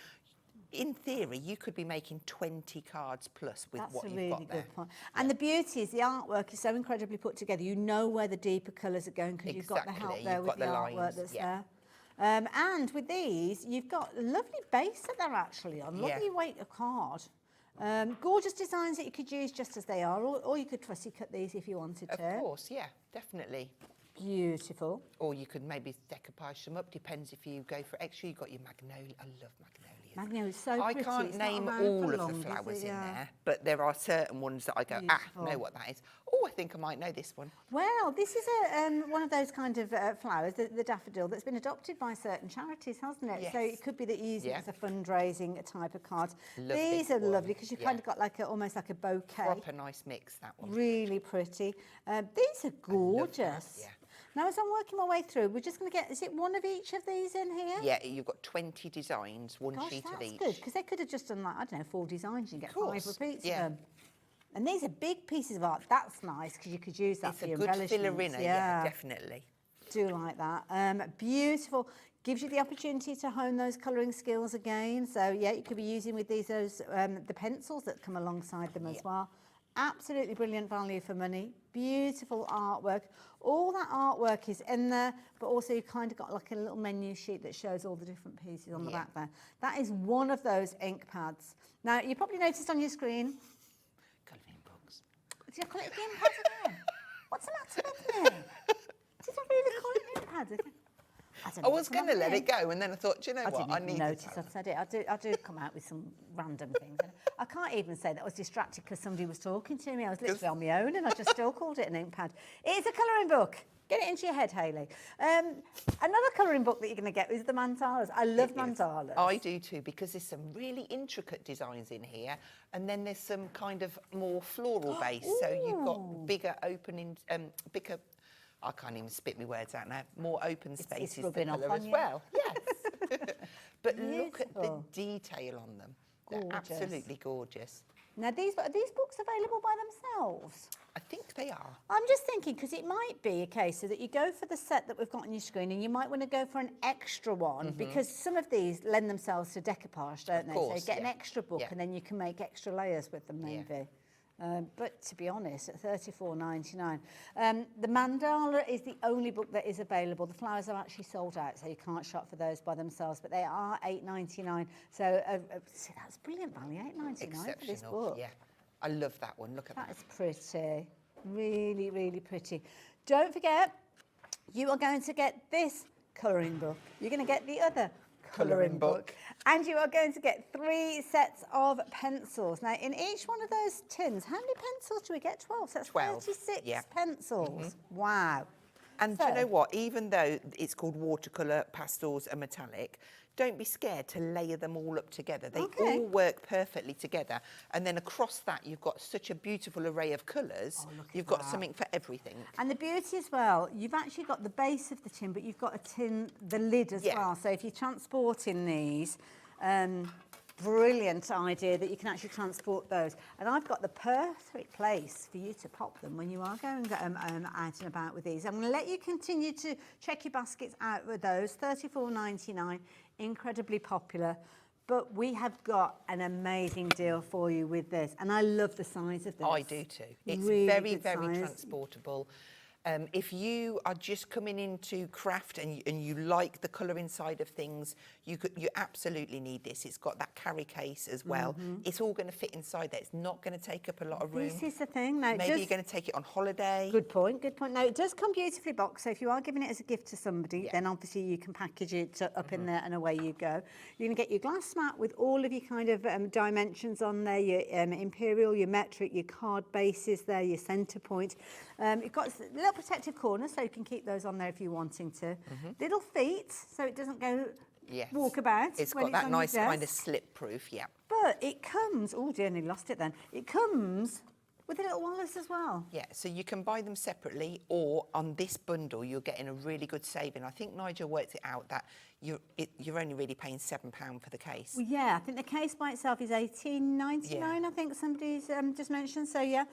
in theory, you could be making 20 cards plus with That's what a you've really got there. good point. And the beauty is the artwork is so incredibly put together. You know where the deeper colours are going because you've got the help Exactly, there you've with got the the artwork lines, that's yeah. there. And with these, you've got a lovely base that they're actually on. Yeah. Lovely weight of card. Gorgeous designs that you could use just as they are, or you could fussy cut these if you wanted to. Of course, yeah, definitely. Beautiful. Or you could maybe decoupage them up, depends if you go for extra. You've got your magnolia. I love magnolias. Magnolia is so I pretty. can't It's not name around all for of long, the is flowers it? in Yeah. there, but there are certain ones that I go, Beautiful. know what that is. Oh, I think I might know this one. Well, this is one of those kind of flowers, the daffodil, that's been adopted by certain charities, hasn't it? So Yes. it could be that you use Yeah. it as a fundraising type of card. Love These this are one. lovely because you've Yeah. kind of got like almost like a bouquet. Proper nice mix, that one. Really pretty. These are gorgeous. yeah. Now, as I'm working my way through, we're just going to get, is it one of each of these in here? Yeah, you've got 20 designs, one Gosh, sheet of that's each. good, because they could have just done like, I don't know, 4 designs, you get 5 course, repeats yeah. of them. And these are big pieces of art. That's nice, because you could use that It's for a your good embellishments. filler-inner, yeah, definitely. Do like that. Beautiful. Gives you the opportunity to hone those colouring skills again. So yeah, you could be using with these the pencils that come alongside them as well. Absolutely brilliant value for money. Beautiful artwork. All that artwork is in there, but also you've kind of got like a little menu sheet that shows all the different pieces on the back there. That is one of those ink pads. Now, you probably noticed on your screen, Colouring books. Did I call it the ink pad again? What's the matter with me? Did I really call it the ink pad again? I was going to let it go, and then I thought, do you know what? I didn't notice I'd said it. I do come out with some random things. I can't even say that I was distracted because somebody was talking to me. I was literally on my own, and I just still called it an ink pad. It's a colouring book. Get it into your head, Hayley. Another colouring book that you're going to get is the mandalas. I love mandalas. I do too, because there's some really intricate designs in here, and then there's some kind of more floral base. So you've got bigger opening, bigger. I can't even spit my words out now. More open spaces for colour as well. Yes. But look at the detail on them. They're absolutely gorgeous. Now, are these books available by themselves? I think they are. I'm just thinking, because it might be a case so that you go for the set that we've got on your screen, and you might want to go for an extra one, because some of these lend themselves to decoupage, don't they? So get an extra book, and then you can make extra layers with them, maybe. But to be honest, at $34.99, the mandala is the only book that is available. The flowers are actually sold out, so you can't shop for those by themselves, but they are $8.99. So that's brilliant value, $8.99 for this book. Yeah. I love that one. Look at that. That's pretty. Really, really pretty. Don't forget, you are going to get this colouring book. You're going to get the other colouring book. And you are going to get 3 sets of pencils. Now, in each one of those tins, how many pencils do we get? 12. So that's 12. 36 pencils. Wow. And do you know what? Even though it's called watercolour, pastels and metallic, don't be scared to layer them all up together. They all work perfectly together. And then across that, you've got such a beautiful array of colours. You've got something for everything. And the beauty as well, you've actually got the base of the tin, but you've got a tin, the lid as well. So if you're transporting these, brilliant idea that you can actually transport those. And I've got the perfect place for you to pop them when you are going out and about with these. I'm going to let you continue to check your baskets out with those. $34.99, incredibly popular. But we have got an amazing deal for you with this. And I love the size of this. I do too. It's really very, very transportable. If you are just coming into craft and you like the colouring side of things, you absolutely need this. It's got that carry case as well. It's all going to fit inside there. It's not going to take up a lot of room. This is the thing. Now, maybe you're going to take it on holiday. Good point, good point. Now, it does come beautifully boxed, so if you are giving it as a gift to somebody, then obviously you can package it up in there and away you go. You're going to get your glass mat with all of your kind of dimensions on there, your imperial, your metric, your card bases there, your centre point. You've got a little protective corner, so you can keep those on there if you're wanting to. Little feet, so it doesn't go walk about. It's got that nice kind of slip proof, But it comes, oh dear, nearly lost it then. It comes with a little wallet as well. Yeah, so you can buy them separately, or on this bundle, you're getting a really good saving. I think Nigel worked it out that you're only really paying £7 for the case. Well, yeah, I think the case by itself is $18.99. I think somebody's just mentioned. So yeah,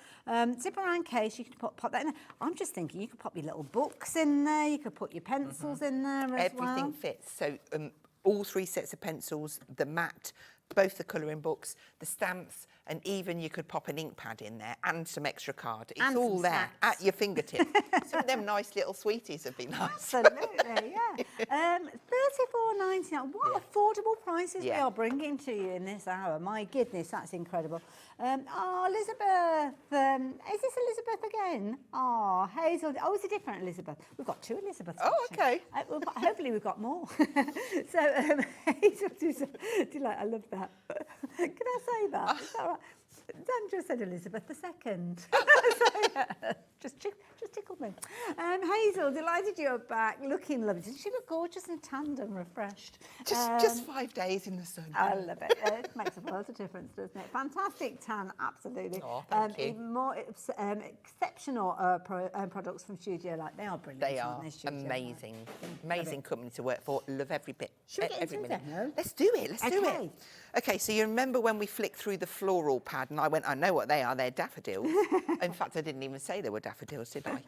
zip around case. You can pop that in there. I'm just thinking you could pop your little books in there. You could put your pencils in there as well. Everything fits. So all 3 sets of pencils, the mat, both the colouring books, the stamps, and even you could pop an ink pad in there and some extra card. It's all there at your fingertip. Some of them nice little sweeties would be nice. Absolutely, yeah. $34.99. What affordable prices we are bringing to you in this hour. My goodness, that's incredible. Oh, Elizabeth. Is this Elizabeth again? Oh, Hazel. Oh, it's a different Elizabeth. We've got 2 Elizabeths. Oh, okay. Hopefully we've got more. So, Hazel, delight. I love that. Can I say that? Is that right? Dan just said Elizabeth II. So, yeah, just tickled me. Hazel, delighted you're back, looking lovely. Did she look gorgeous and tanned and refreshed? Just 5 days in the sun. I love it. It makes a world of difference, doesn't it? Fantastic tan, absolutely. Oh, thank you. Even more exceptional products from Studio Light. They are brilliant. They are amazing. Amazing company to work for. Love every bit. Should we get into minute. it? Let's do it. Let's do it. Okay, so you remember when we flicked through the floral pad and I went, I know what they are. They're daffodils. In fact, I didn't even say they were daffodils, did I?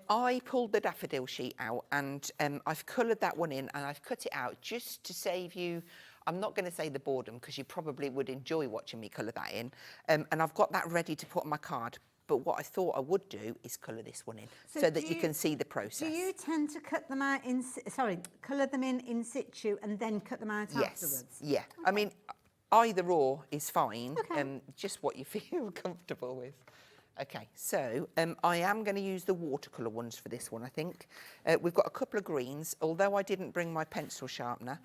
I pulled the daffodil sheet out and I've coloured that one in and I've cut it out just to save you. I'm not going to say the boredom because you probably would enjoy watching me colour that in. And I've got that ready to put on my card. But what I thought I would do is colour this one in so that you can see the process. Do you tend to cut them out colour them in situ and then cut them out afterwards? Yeah. Okay. I mean, either or is fine. Okay. Just what you feel comfortable with. Okay, so I am going to use the watercolour ones for this one, I think. We've got a couple of greens. Although I didn't bring my pencil sharpener,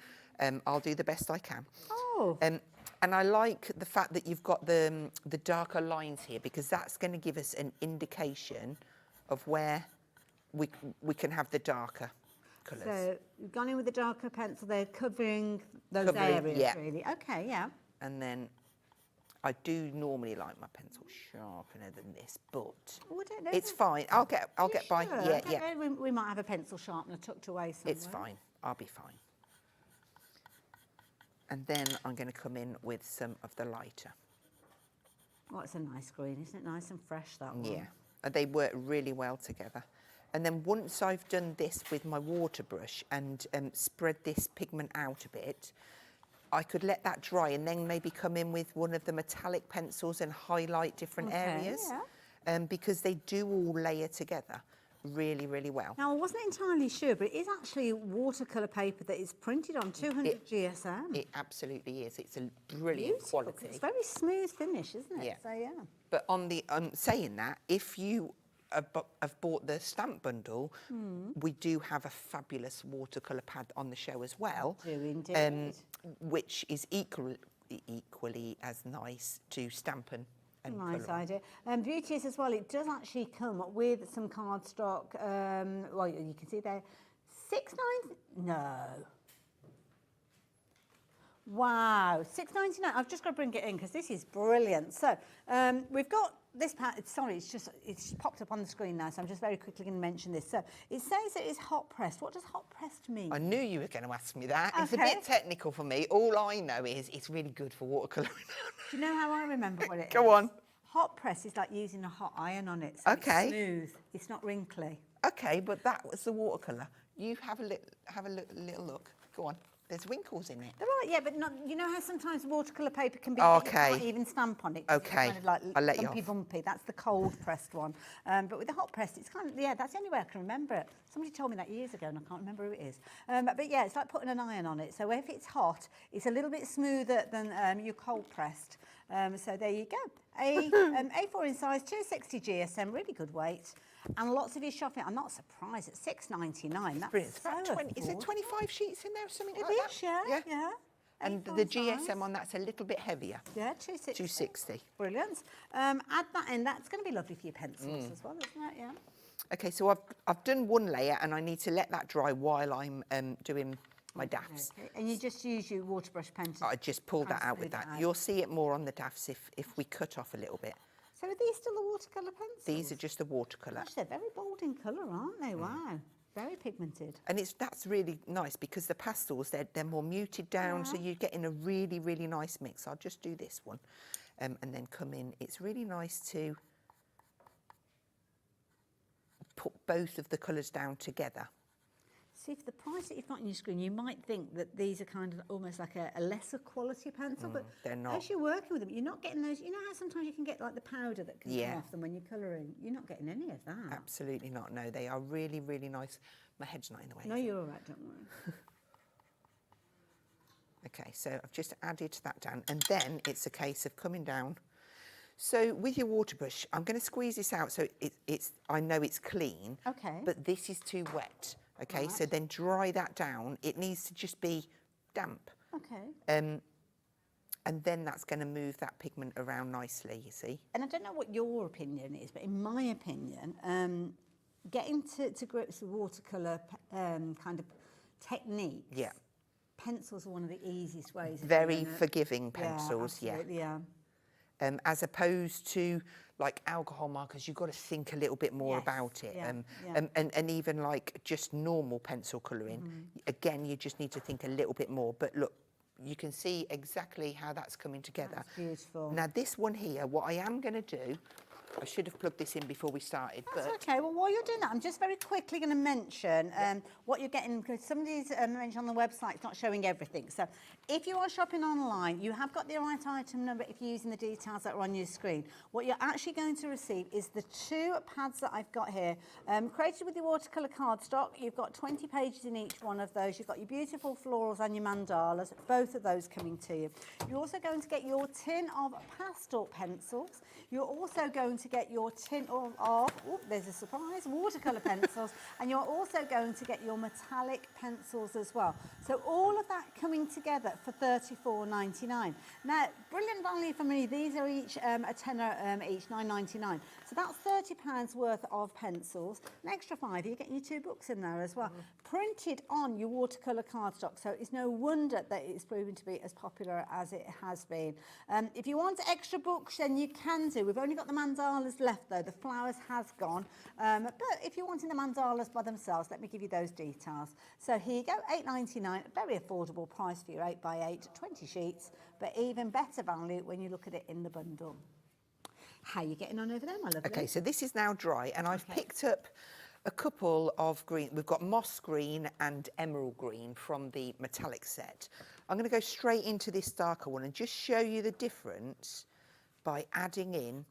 I'll do the best I can. Oh. And I like the fact that you've got the darker lines here, because that's going to give us an indication of where we can have the darker colours. So you've gone in with the darker pencil there, covering those areas, really. Okay, yeah. And then I do normally like my pencil sharpener than this, but Oh, I don't know. it's fine. I'll get by. Sure? Yeah, I don't know, we might have a pencil sharpener tucked away somewhere. It's fine. I'll be fine. And then I'm going to come in with some of the lighter. Oh, it's a nice green, isn't it? Nice and fresh, that one. Yeah, and they work really well together. And then once I've done this with my water brush and spread this pigment out a bit, I could let that dry and then maybe come in with one of the metallic pencils and highlight different areas. Because they do all layer together really, really well. Now, I wasn't entirely sure, but it is actually watercolour paper that is printed on 200 GSM. It absolutely is. It's a brilliant quality. It's very smooth finish, isn't it? Yeah. So, yeah. But on the saying that, if you have bought the stamp bundle, we do have a fabulous watercolour pad on the show as well. Do indeed. Which is equally as nice to stamp and Nice colour on. idea. Beauty is as well, it does actually come with some cardstock. Well, you can see there, $6.99. No. Wow, $6.99. I've just got to bring it in because this is brilliant. So we've got this part. Sorry, it's popped up on the screen now. So I'm just very quickly going to mention this. So it says it is hot pressed. What does hot pressed mean? I knew you were going to ask me that. It's a Okay. bit technical for me. All I know is it's really good for watercolouring. Do you know how I remember what it is? Go on. Hot press is like using a hot iron on it. So Okay. It's smooth. It's not wrinkly. Okay, but that was the watercolour. You have a little look. Go on. There's wrinkles in it. There are, yeah, but not, you know how sometimes watercolour paper can be, Okay. you can't even stamp on it. 'Cause it's Okay, kind of like I'll let you bumpy, off. bumpy. That's the cold pressed one. But with the hot pressed, it's kind of, yeah, that's the only way I can remember it. Somebody told me that years ago and I can't remember who it is. But yeah, it's like putting an iron on it. So if it's hot, it's a little bit smoother than your cold pressed. So there you go. A4 in size, 260 GSM, really good weight. And lots of your shopping. I'm not surprised at $6.99. That's Brilliant. so Is there 25 sheets in there or something It like is, that? yeah. And A4 the size. GSM on that's a little bit heavier. Yeah, 260. 260. Brilliant. Add that in. That's going to be lovely for your pencils as well, isn't it? Yeah. Okay, so I've done one layer and I need to let that dry while I'm doing my dafts. Okay. And you just use your water brush pen to I just pulled that out with smooth that. it out. You'll see it more on the dafts if we cut off a little bit. So are these still the watercolour pencils? These are just the watercolour. Gosh, they're very bold in colour, aren't they? Wow. Very pigmented. And that's really nice because the pastels, they're more muted down, so you're getting a really, really nice mix. I'll just do this one and then come in. It's really nice to put both of the colours down together. See, for the price that you've got on your screen, you might think that these are kind of almost like a lesser quality pencil, but they're not. as you're working with them, you're not getting those. You know how sometimes you can get like the powder that can Yeah. come off them when you're colouring? You're not getting any of that. Absolutely not. No, they are really, really nice. My head's not in the way. No, is it? you're all right, don't worry. Okay, so I've just added that down, and then it's a case of coming down. So with your water brush, I'm going to squeeze this out so it's. I know it's clean. Okay. But this is too wet. Okay, so then dry that down. It needs to just be damp. Okay. And then that's going to move that pigment around nicely, you see. And I don't know what your opinion is, but in my opinion, getting to grips with watercolour kind of techniques, pencils are one of the easiest ways. Very forgiving pencils, yeah. Absolutely, yeah. As opposed to like alcohol markers, you've got to think a little bit more about it. And even like just normal pencil colouring, again, you just need to think a little bit more. But look, you can see exactly how that's coming together. That's beautiful. Now this one here, what I am going to do, I should have plugged this in before we started. That's but okay. Well, while you're doing that, I'm just very quickly going to mention what you're getting, because somebody's mentioned on the website, it's not showing everything. So if you are shopping online, you have got the right item number if you're using the details that are on your screen. What you're actually going to receive is the 2 pads that I've got here. Created with your watercolour cardstock, you've got 20 pages in each one of those. You've got your beautiful florals and your mandalas, both of those coming to you. You're also going to get your tin of pastel pencils. You're also going to get your tin of, there's a surprise, watercolour pencils, and you're also going to get your metallic pencils as well. So all of that coming together for $34.99. Now, brilliant value for money. These are each a tenner each, $9.99. So that's £30 worth of pencils. An extra £5, you're getting your 2 books in there as well. Printed on your watercolour cardstock, so it's no wonder that it's proven to be as popular as it has been. If you want extra books, then you can do. We've only got the mandalas left though, the flowers has gone. But if you're wanting the mandalas by themselves, let me give you those details. So here you go, $8.99, very affordable price for your 8x8, 20 sheets, but even better value when you look at it in the bundle. How are you getting on over there, my lovely? Okay, so this is now dry, and I've picked up a couple of green. We've got moss green and emerald green from the metallic set. I'm going to go straight into this darker one and just show you the difference by adding in,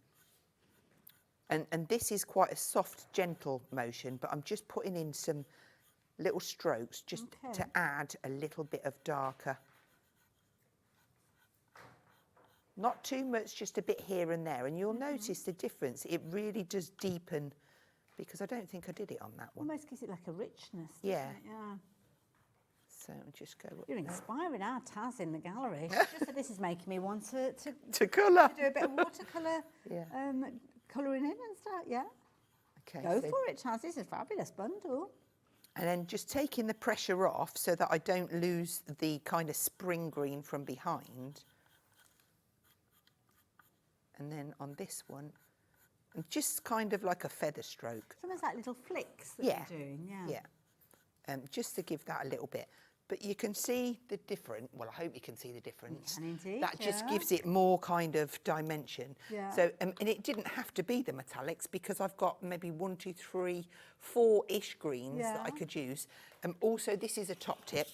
and this is quite a soft, gentle motion, but I'm just putting in some little strokes just to add a little bit of darker. Not too much, just a bit here and there, and you'll notice the difference. It really does deepen, because I don't think I did it on that one. Almost gives it like a richness. Yeah. Yeah. So I'll just go. You're inspiring our Taz in the gallery. Just that this is making me want to colour. To do a bit of watercolour, colouring in and stuff. Yeah. Okay. Go for it, Taz. This is a fabulous bundle. And then just taking the pressure off so that I don't lose the kind of spring green from behind. And then on this one, and just kind of like a feather stroke. It's almost like little flicks that you're doing, Yeah. Just to give that a little bit. But you can see the difference. Well, I hope you can see the difference. You can indeed, that just gives it more kind of dimension. Yeah. So, and it didn't have to be the metallics, because I've got maybe 1, 2, 3, 4-ish greens that I could use. Also, this is a top tip.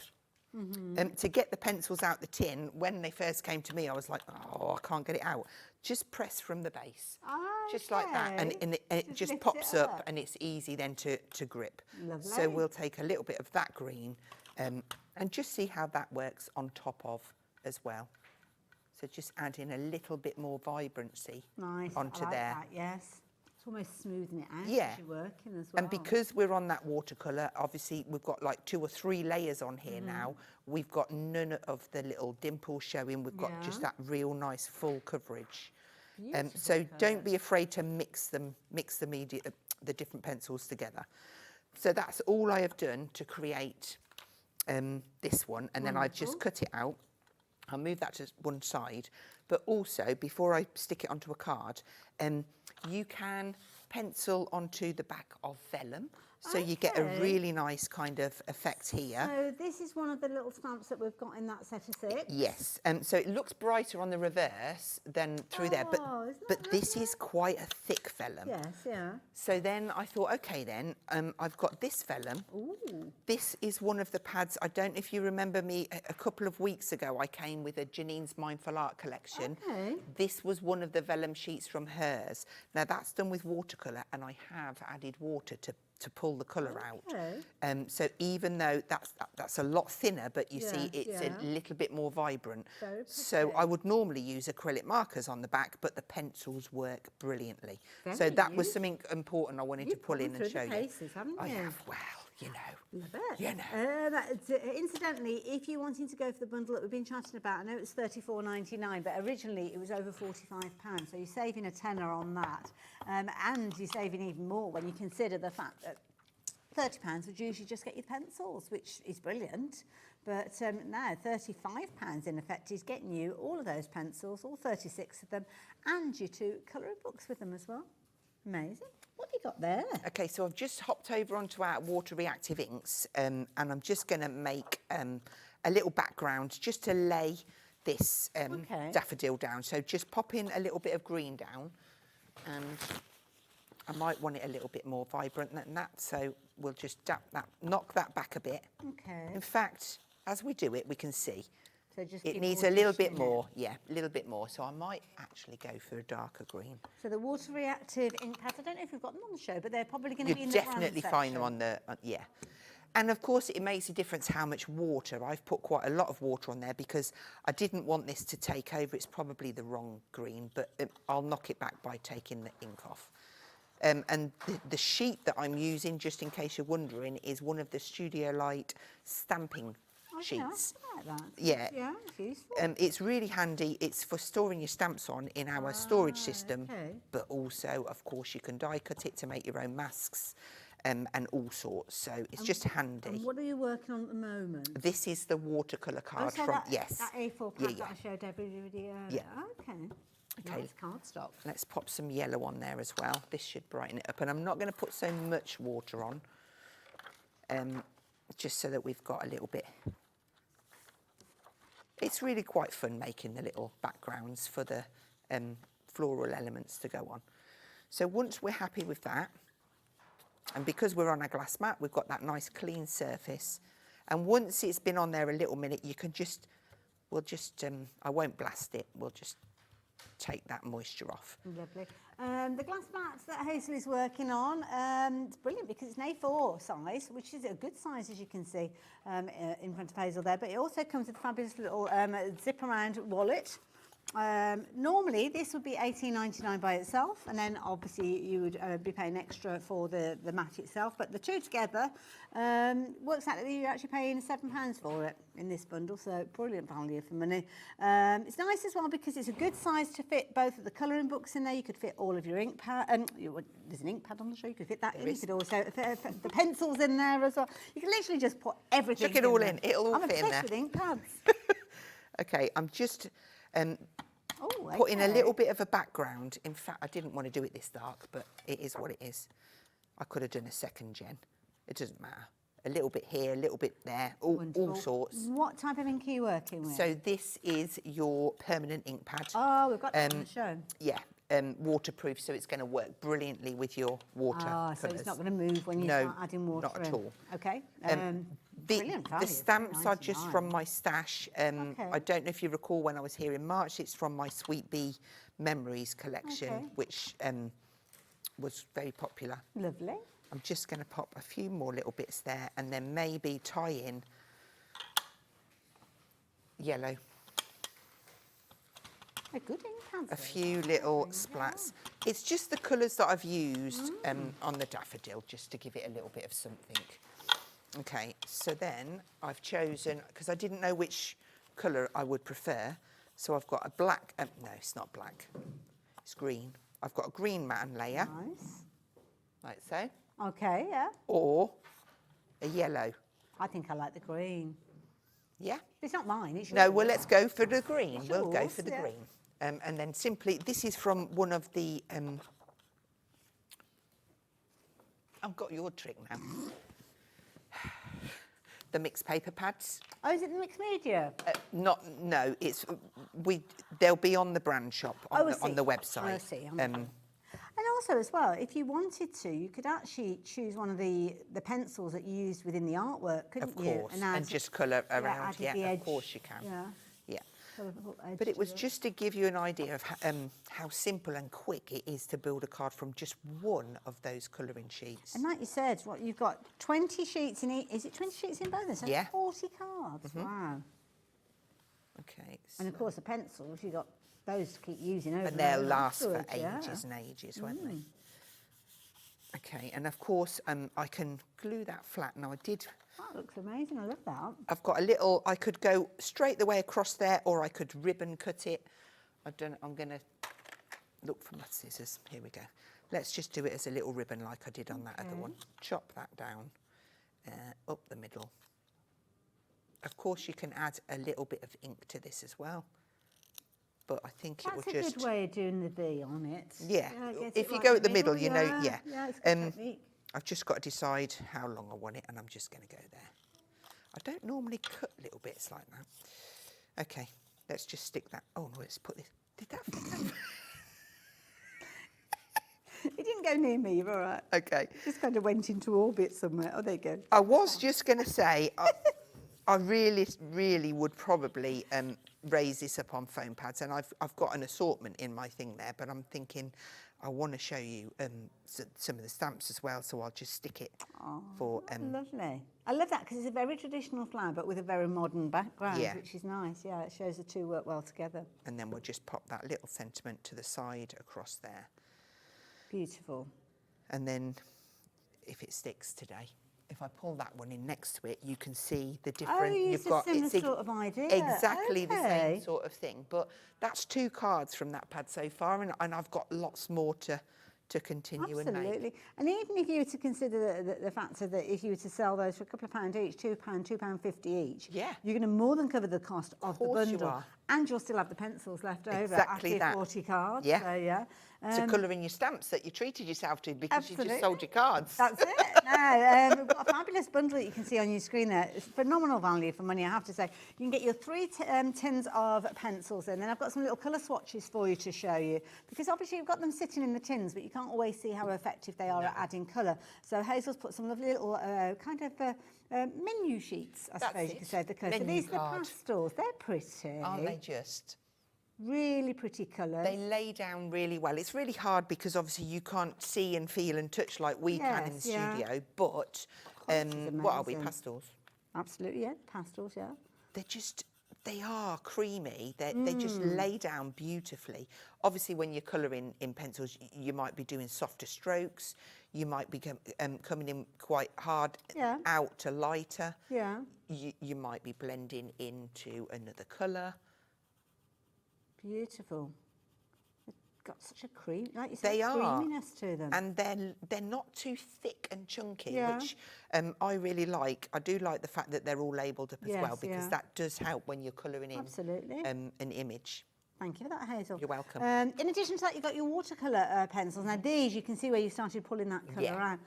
To get the pencils out the tin, when they first came to me, I was like, oh, I can't get it out. Just press from the base, just like that, and it just pops up, and it's easy then to grip. Lovely. So we'll take a little bit of that green and just see how that works on top of as well. So just add in a little bit more vibrancy onto I like there. That, yes. It's almost smoothing it out Yeah. as you're working as well. And because we're on that watercolour, obviously we've got like 2 or 3 layers on here now. We've got none of the little dimples showing. We've got just that real nice full coverage. So don't be afraid to mix the different pencils together. So that's all I have done to create this one, and then I just cut it out. I'll move that to one side, but also before I stick it onto a card, you can pencil onto the back of vellum, so you get a really nice kind of effect here. So this is one of the little stamps that we've got in that set of 6. Yes, so it looks brighter on the reverse than through there, but this is quite a thick vellum. Yes, yeah. So then I thought, okay then, I've got this vellum. Ooh. This is one of the pads. I don't know if you remember me, a couple of weeks ago I came with a Janine's Mindful Art collection. Okay. This was one of the vellum sheets from hers. Now that's done with watercolour, and I have added water to pull the colour out. So even though that's a lot thinner, but you see it's a little bit more vibrant. So I would normally use acrylic markers on the back, but the pencils work brilliantly. So that was something important I wanted to pull in and show you. Paces, haven't you? I have, well, you know. Love it. You know. Incidentally, if you're wanting to go for the bundle that we've been chatting about, I know it's $34.99, but originally it was over £45, so you're saving a tenner on that. And you're saving even more when you consider the fact that £30 would usually just get you the pencils, which is brilliant. But now £35 in effect is getting you all of those pencils, all 36 of them, and your 2 colouring books with them as well. Amazing. What have you got there? Okay, so I've just hopped over onto our water reactive inks, and I'm just going to make a little background just to lay this daffodil down. So just pop in a little bit of green down, and I might want it a little bit more vibrant than that, so we'll just knock that back a bit. Okay. In fact, as we do it, we can see so just it needs a little bit more. Yeah, a little bit more. So I might actually go for a darker green. So the water reactive ink pads, I don't know if we've got them on the show, but they're probably going to be in the You'll definitely find them on the, And of course it makes a difference how much water. I've put quite a lot of water on there because I didn't want this to take over. It's probably the wrong green, but I'll knock it back by taking the ink off. And the sheet that I'm using, just in case you're wondering, is one of the Studio Light stamping sheets. I like that. Yeah. Yeah, it's useful. It's really handy. It's for storing your stamps on in our storage system, but also, of course, you can die cut it to make your own masks and all sorts. So it's just handy. And what are you working on at the moment? This is the watercolour card so from, that, yes. that A4 pad that I showed everybody earlier. Yeah. Okay. Okay. Nice cardstock. Let's pop some yellow on there as well. This should brighten it up. And I'm not going to put so much water on, just so that we've got a little bit. It's really quite fun making the little backgrounds for the floral elements to go on. So once we're happy with that, and because we're on a glass mat, we've got that nice clean surface. And once it's been on there a little minute, you can just, I won't blast it, we'll just take that moisture off. Lovely. The glass mats that Hazel is working on, it's brilliant because it's an A4 size, which is a good size, as you can see in front of Hazel there, but it also comes with a fabulous little zip around wallet. Normally this would be £18.99 by itself, and then obviously you would be paying extra for the mat itself, but the two together works out that you're actually paying £7 for it in this bundle, so brilliant value for money. It's nice as well because it's a good size to fit both of the colouring books in there. You could fit all of your ink pad, there's an ink pad on the show, you could fit that in. You could also fit the pencils in there as well. You can literally just put everything Chuck it all in, it'll all I'm fit in there. obsessed with ink pads. Okay, I'm just putting a little bit of a background. In fact, I didn't want to do it this dark, but it is what it is. I could have done a second gen. It doesn't matter. A little bit here, a little bit there, all sorts. What type of ink are you working with? So this is your permanent ink pad. Oh, we've got that on the show. Yeah, waterproof, so it's going to work brilliantly with your water colours. So it's not going to move when you start adding water not at in. all. Okay. The stamps are just from my stash. I don't know if you recall when I was here in March, it's from my Sweet Bee Memories collection, which was very popular. Lovely. I'm just going to pop a few more little bits there and then maybe tie in yellow. A good ink pad. A few little splats. It's just the colours that I've used on the daffodil, just to give it a little bit of something. Okay, so then I've chosen, because I didn't know which colour I would prefer, so I've got a black, no, it's not black, it's green. I've got a green matte layer, like so. Okay, yeah. Or a yellow. I think I like the green. Yeah? It's not mine, it's yours. No, well, let's go for the green. It's We'll go yours, for the yeah. green. And then simply, this is from one of the, I've got your trick now. The mixed paper pads. Oh, is it the mixed media? No, it's they'll be on the brand shop on the website. I see. And also as well, if you wanted to, you could actually choose one of the pencils that you used within the artwork, couldn't you? Of course, and just colour around. Yeah, of course you can. Yeah. Yeah. But it was just to give you an idea of how simple and quick it is to build a card from just one of those colouring sheets. And like you said, what you've got 20 sheets in each. Is it 20 sheets in both? So yeah. 40 cards. Wow. Okay. And of course the pencils, you've got those to keep using over. And they'll last for afterwards, ages and ages, won't they? Okay, and of course I can glue that flat. Now I did. That looks amazing. I love that. I've got a little. I could go straight the way across there, or I could ribbon cut it. I'm going to look for my scissors. Here we go. Let's just do it as a little ribbon, like I did on that other one. Chop that down, up the middle. Of course, you can add a little bit of ink to this as well. But I think it will just... That's a good way of doing the V on it. Yeah, if you go at the middle, you know, yeah. It's a good technique. I've just got to decide how long I want it, and I'm just going to go there. I don't normally cut little bits like that. Okay, let's just stick that... Oh, no, let's put this... Did that fit? It didn't go near me, you're all right. Okay. It just kind of went into orbit somewhere. Oh, there you go. I was just going to say... I really, really would probably raise this up on foam pads, and I've got an assortment in my thing there, but I'm thinking I want to show you some of the stamps as well, so I'll just stick it for... Lovely. I love that because it's a very traditional flower, but with a very modern background, Yeah. which is nice. Yeah, it shows the two work well together. And then we'll just pop that little sentiment to the side across there. Beautiful. And then if it sticks today, if I pull that one in next to it, you can see the different. you used a similar sort of idea. Exactly the Okay. same sort of thing. But that's 2 cards from that pad so far, and I've got lots more to continue and make. Absolutely. And even if you were to consider the factor that if you were to sell those for a couple of pounds each, £2, £2.50 each, yeah, you're going to more than cover the cost of the course you bundle. are. And you'll still have the pencils left over Exactly after your that. 40 cards. Yeah. So, yeah. To colour in your stamps that you treated yourself to because you just sold Absolutely. your cards. That's it. No, we've got a fabulous bundle that you can see on your screen there. It's phenomenal value for money, I have to say. You can get your 3 tins of pencils in. Then I've got some little colour swatches for you to show you, because obviously you've got them sitting in the tins, but you can't always see how effective they are at adding colour. So Hazel's put some lovely little menu sheets, I suppose you could say. The colour. So Menu these are the card. pastels. They're pretty. Aren't they just? Really pretty colours. They lay down really well. It's really hard because obviously you can't see and feel and touch like we can in the studio, but what are we, pastels? Absolutely, yeah, pastels, yeah. They are creamy. They just lay down beautifully. Obviously, when you're colouring in pencils, you might be doing softer strokes. You might be coming in quite hard out to lighter. Yeah. You might be blending into another colour. Beautiful. They've got such a cream, like you said, They are. creaminess to them. And they're not too thick and chunky, Yeah. which I really like. I do like the fact that they're all labelled up as well, because that does help when you're colouring in an image. Thank you for that, Hazel. You're welcome. In addition to that, you've got your watercolour pencils. Now these, you can see where you started pulling that colour out.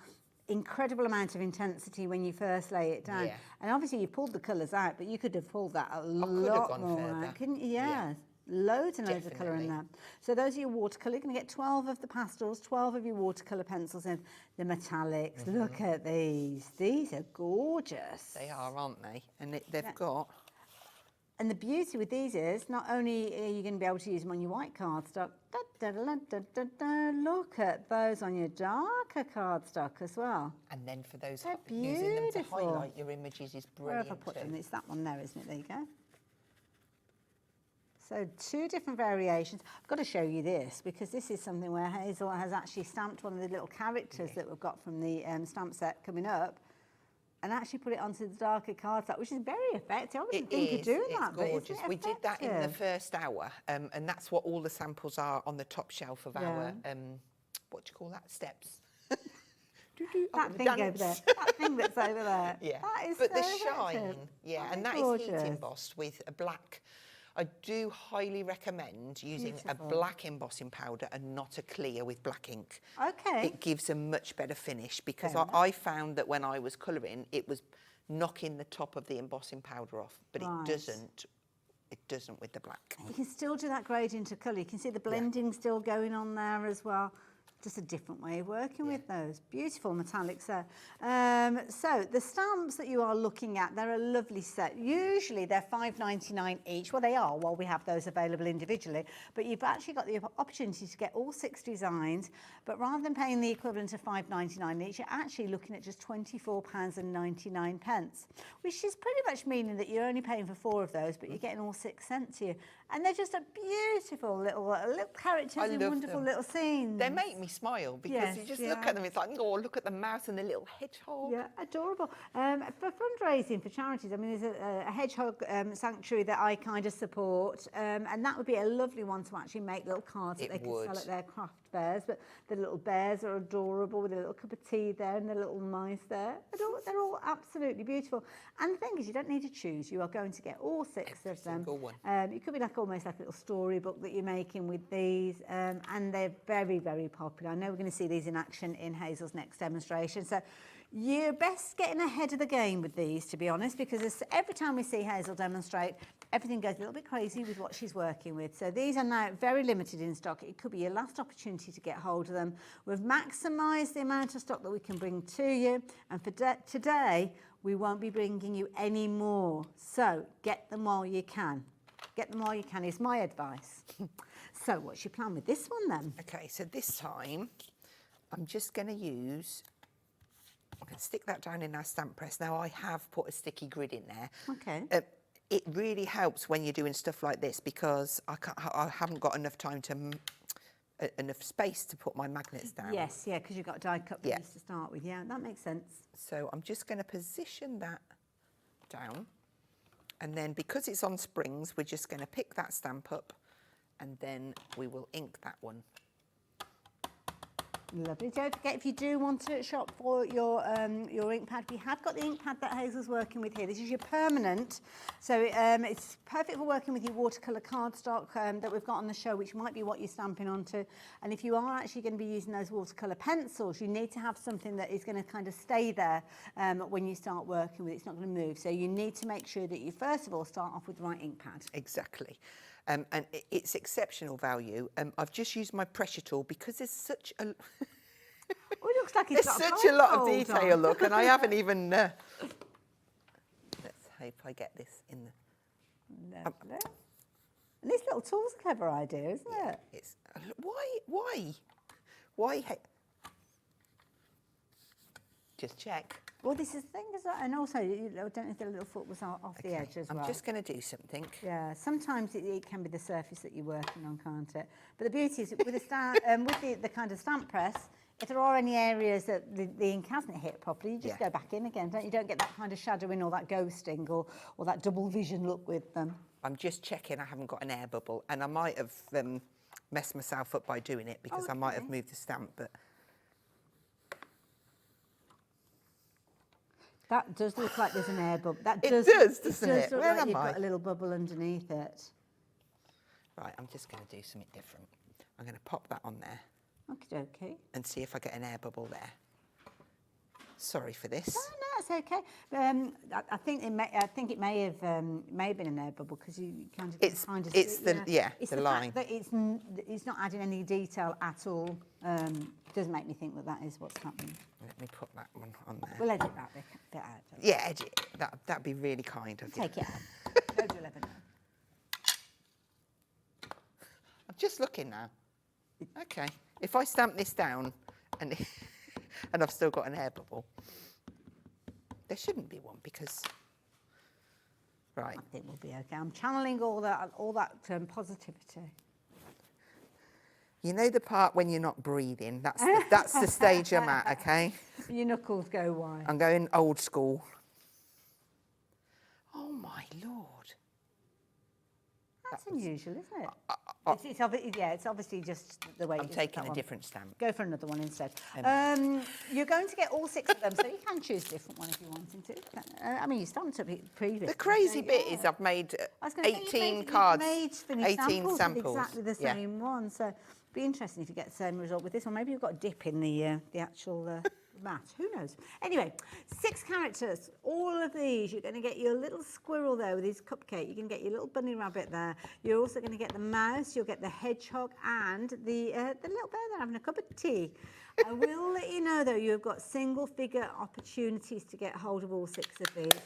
Incredible amount of intensity when you first lay it down. Yeah. And obviously you pulled the colours out, but you could have pulled that a could have lot gone more further. out, couldn't you? Yeah. Loads and loads of colour in there. So those are your watercolour. You're going to get 12 of the pastels, 12 of your watercolour pencils, and the metallics. Look at these. These are gorgeous. They are, aren't they? And they've got... And the beauty with these is not only are you going to be able to use them on your white cardstock, look at those on your darker cardstock as well. And then for those, They're using them to beautiful. highlight your images is Where have brilliant I put too. them? It's that one there, isn't it? There you go. So 2 different variations. I've got to show you this because this is something where Hazel has actually stamped one of the little characters that we've got from the stamp set coming up, and actually put it onto the darker cardstock, which is very effective. I wouldn't think of doing that, but gorgeous. isn't it We did that in the effective? first hour, and that's what all the samples are on the top shelf of our, what do you call that, steps? That thing over there. That thing that's over there. Yeah, That is but the so shine, effective. and that is heat gorgeous. embossed with a black. I do highly recommend using Beautiful. a black embossing powder and not a clear with black ink. Okay. It gives a much better finish because Fair enough. I found that when I was colouring, it was knocking the top of the embossing powder off, but Right. it doesn't with the black. You can still do that gradient of colour. You can see the blending still going on there as well. Just a different way of working with those. Beautiful metallics there. So the stamps that you are looking at, they're a lovely set. Usually they're $5.99 each. Well, they are while we have those available individually. But you've actually got the opportunity to get all 6 designs. But rather than paying the equivalent of $5.99 each, you're actually looking at just £24.99, which is pretty much meaning that you're only paying for 4 of those, but you're getting all 6 sent to you. And they're just a beautiful little characters in wonderful little scenes. They make me smile because you just look at them, it's like, oh, look at the mouse and the little hedgehog. Yeah, adorable. For fundraising for charities, I mean, there's a hedgehog sanctuary that I kind of support, and that would be a lovely one to actually make little cards that they could sell at their craft fairs. But the little bears are adorable with a little cup of tea there and the little mice there. They're all absolutely beautiful. And the thing is, you don't need to choose. You are going to get all 6 of them. It could be like almost like a little storybook that you're making with these, and they're very, very popular. I know we're going to see these in action in Hazel's next demonstration. So you're best getting ahead of the game with these, to be honest, because every time we see Hazel demonstrate, everything goes a little bit crazy with what she's working with. So these are now very limited in stock. It could be your last opportunity to get hold of them. We've maximised the amount of stock that we can bring to you, and for today, we won't be bringing you any more. So get them while you can. Get them while you can is my advice. So what's your plan with this one then? Okay, so this time I'm just going to use I'm going to stick that down in our stamp press. Now, I have put a sticky grid in there. Okay. It really helps when you're doing stuff like this because I haven't got enough time to... enough space to put my magnets down. Yes, yeah, because you've got die cut piece to start with. Yeah, that makes sense. So I'm just going to position that down. And then because it's on springs, we're just going to pick that stamp up and then we will ink that one. Lovely. Don't forget, if you do want to shop for your ink pad, we have got the ink pad that Hazel's working with here. This is your permanent, so it's perfect for working with your watercolour cardstock that we've got on the show, which might be what you're stamping onto. And if you are actually going to be using those watercolour pencils, you need to have something that is going to kind of stay there when you start working with it. It's not going to move. So you need to make sure that you first of all start off with the right ink pad. Exactly. And it's exceptional value. I've just used my pressure tool because there's such a... Oh, it looks like it's got such a lot of blindfold detail, on. look, and I haven't even... Let's hope I get this in the... Lovely. And this little tool's a clever idea, isn't it? It's... Why? Just check. Well, this is the thing, and also, I don't know if the little foot was off the edge as well. I'm just going to do something. Yeah, sometimes it can be the surface that you're working on, can't it? But the beauty is, with the kind of stamp press, if there are any areas that the ink hasn't hit properly, you just go back in again, don't you? Don't get that kind of shadowing or that ghosting or that double vision look with them. I'm just checking I haven't got an air bubble, and I might have messed myself up by doing it because I might have moved the stamp, but... That does look like there's an air bubble. It does, doesn't it? Look Where like am you've I? got a little bubble underneath it. Right, I'm just going to do something different. I'm going to pop that on there. Okie dokie. And see if I get an air bubble there. Sorry for this. No, it's okay. I think it may have been an air bubble because you kind of it's the line. Fact that it's not adding any detail at all. Does make me think that is what's happening. Let me put that one on there. We'll edit that bit out. Yeah, edit it. That'd be really kind of you. Take it out. Go to 11. I'm just looking now. Okay, if I stamp this down and and I've still got an air bubble, there shouldn't be one because. Right. I think we'll be okay. I'm channeling all that positivity. You know the part when you're not breathing? That's the stage I'm at, okay? Your knuckles go wide. I'm going old school. Oh, my Lord. That's unusual, isn't it? It's obviously just the way I'm taking a different stamp. Go for another one instead. You're going to get all 6 of them, so you can choose a different one if you wanted to. I mean, you stamped it previously. The crazy bit is I've made 18 cards, 18 samples. Exactly the same one, so it'd be interesting if you get the same result with this one. Maybe you've got a dip in the actual mat. Who knows? Anyway, 6 characters. All of these, you're going to get your little squirrel there with his cupcake. You're going to get your little bunny rabbit there. You're also going to get the mouse. You'll get the hedgehog and the little bear there having a cup of tea. I will let you know, though, you've got single figure opportunities to get hold of all 6 of these.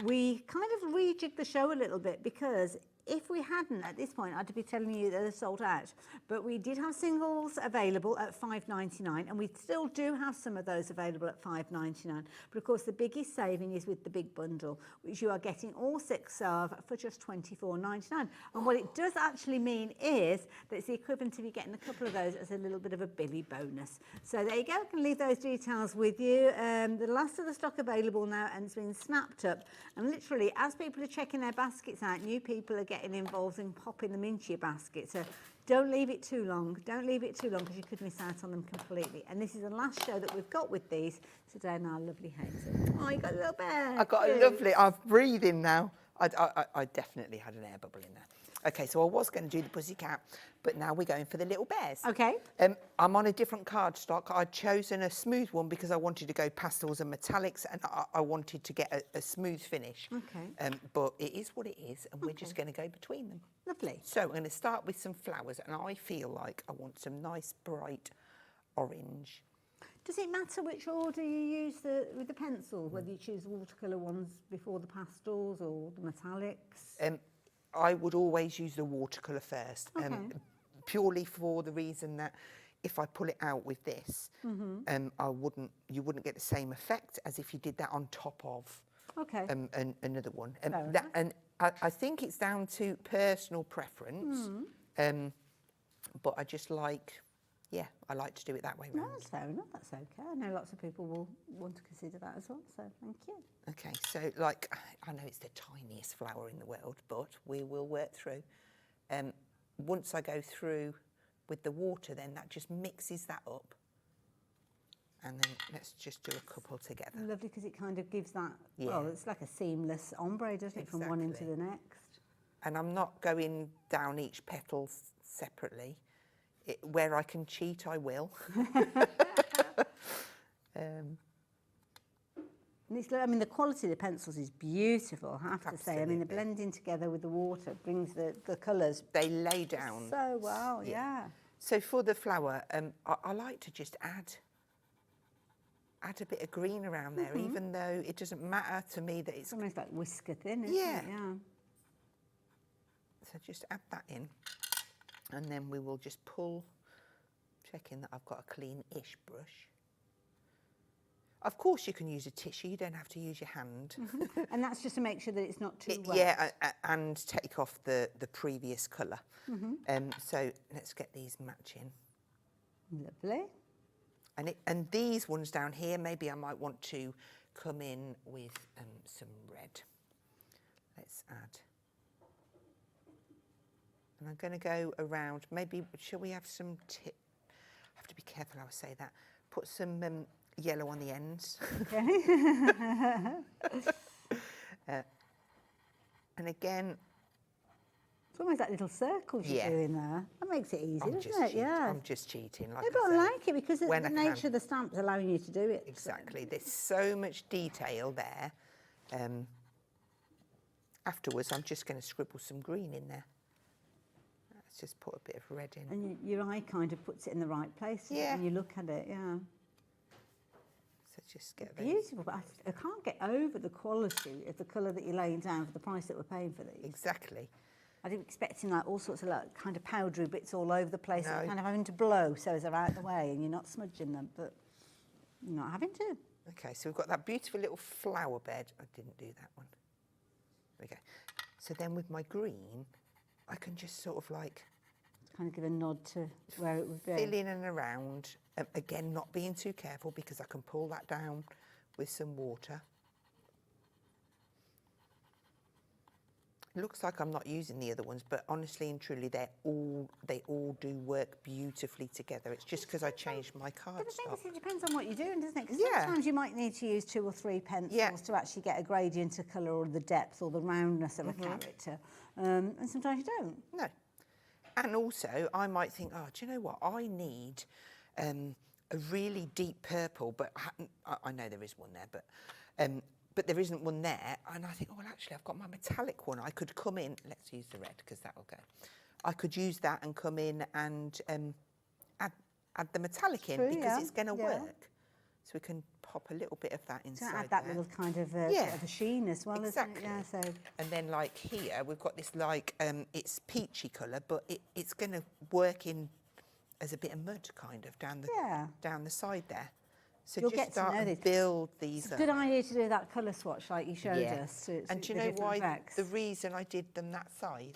We kind of rejigged the show a little bit because if we hadn't, at this point, I'd be telling you that they're sold out. But we did have singles available at $5.99, and we still do have some of those available at $5.99. But of course, the biggest saving is with the big bundle, which you are getting all 6 of for just $24.99. And what it does actually mean is that it's the equivalent of you getting a couple of those as a little bit of a Billy bonus. So there you go. I can leave those details with you. The last of the stock available now, and it's been snapped up. And literally, as people are checking their baskets out, new people are getting involved in popping them into your basket. So don't leave it too long. Don't leave it too long because you could miss out on them completely. And this is the last show that we've got with these today. Now, lovely Hazel. Oh, you got a little bear. I got a lovely. I'm breathing now. I definitely had an air bubble in there. Okay, so I was going to do the pussycat, but now we're going for the little bears. Okay. I'm on a different cardstock. I'd chosen a smooth one because I wanted to go pastels and metallics, and I wanted to get a smooth finish. Okay. But it is what it is, and we're just going to go between them. Lovely. So I'm going to start with some flowers, and I feel like I want some nice bright orange. Does it matter which order you use with the pencil, whether you choose watercolour ones before the pastels or the metallics? I would always use the watercolour first, Okay. purely for the reason that if I pull it out with this, Mm-hmm. you wouldn't get the same effect as if you did that on top of Okay. another one. Fair And I think it's down to personal preference, but I just like, yeah, I like to do it that way No, round. that's fair enough. That's okay. I know lots of people will want to consider that as well. So thank you. Okay, so like, I know it's the tiniest flower in the world, but we will work through. Once I go through with the water, then that just mixes that up. And then let's just do a couple together. Lovely, because it kind of gives that, Yeah. well, it's like a seamless ombre, doesn't it, from one into the next? And I'm not going down each petal separately. Where I can cheat, I will. And it's, I mean, the quality of the pencils is beautiful, I have to say. I mean, the blending together with the water brings the colours. They lay down. So well, yeah. So for the flower, I like to just add a bit of green around there, even though it doesn't matter to me that it's almost like whisker thin, isn't yeah. it? Yeah. So just add that in, and then we will just pull, checking that I've got a clean-ish brush. Of course, you can use a tissue. You don't have to use your hand. And that's just to make sure that it's not too wet. Yeah, and take off the previous colour. So let's get these matching. Lovely. And these ones down here, maybe I might want to come in with some red. Let's add. And I'm going to go around, maybe, shall we have some I have to be careful how I say that. Put some yellow on the ends. Okay. And again, it's almost like little circles you're doing there. That makes it easy, doesn't it? Yeah. I'm just cheating. Like Yeah, but I like it because the when I nature can. of the stamp's allowing you to do it. Exactly. There's so much detail there. Afterwards, I'm just going to scribble some green in there. Let's just put a bit of red in. And your eye kind of puts it in the right place when you look at it, yeah. So just get Beautiful, but I can't get over the quality of the colour that you're laying down for the price that we're paying for these. Exactly. I didn't expecting like all sorts of like kind of powdery bits all over the place, No. kind of having to blow so as they're out the way and you're not smudging them, but you're not having to. Okay, so we've got that beautiful little flower bed. I didn't do that one. There we go. So then with my green, I can just sort of like kind of give a nod to where it would be. Fill in and around. Again, not being too careful because I can pull that down with some water. It looks like I'm not using the other ones, but honestly and truly, they all do work beautifully together. It's just because I changed my cardstock. But the thing is, it depends on what you're doing, doesn't it? Because Yeah. sometimes you might need to use 2 or 3 pencils to actually get a gradient of colour or the depth or the roundness of a character. And sometimes you don't. No. And also, I might think, oh, do you know what? I need a really deep purple, but I know there is one there, but there isn't one there. And I think, oh, well, actually, I've got my metallic one. I could come in. Let's use the red because that will go. I could use that and come in and add the metallic in because it's going to work. So we can pop a little bit of that inside. To add that little kind of bit of a sheen as well, exactly. isn't it? Yeah, so. And then like here, we've got this like, it's peachy colour, but it's going to work in as a bit of mud kind of down the side there. So You'll just get to start know and this. build these It's a up. good idea to do that colour swatch like you showed us. And do you know why the reason I did them that size?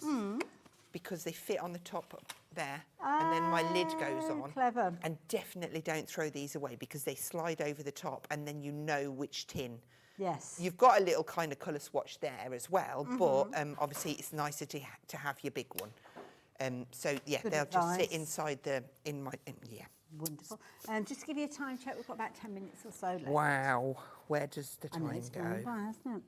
Because they fit on the top there, and then my lid goes on. Clever. And definitely don't throw these away because they slide over the top, and then you know which tin. Yes. You've got a little kind of colour swatch there as well, but obviously it's nicer to have your big one. So yeah, Good they'll just sit advice. inside yeah. Wonderful. Just to give you a time check, we've got about 10 minutes or so left. Wow, where does the I know time it's go? going by, hasn't it?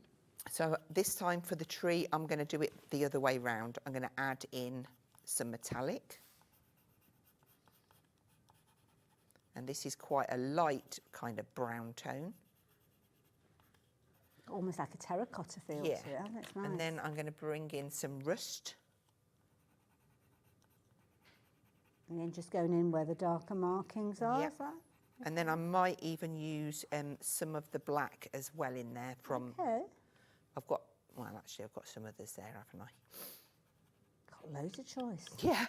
So this time for the tree, I'm going to do it the other way round. I'm going to add in some metallic. And this is quite a light kind of brown tone. Almost like a terracotta feel to it, hasn't it? It's nice. And then I'm going to bring in some rust. And then just going in where the darker markings are, Yep. is that? And then I might even use some of the black as well in there from... Okay. I've got some others there, haven't I? Got loads of choice. Yeah.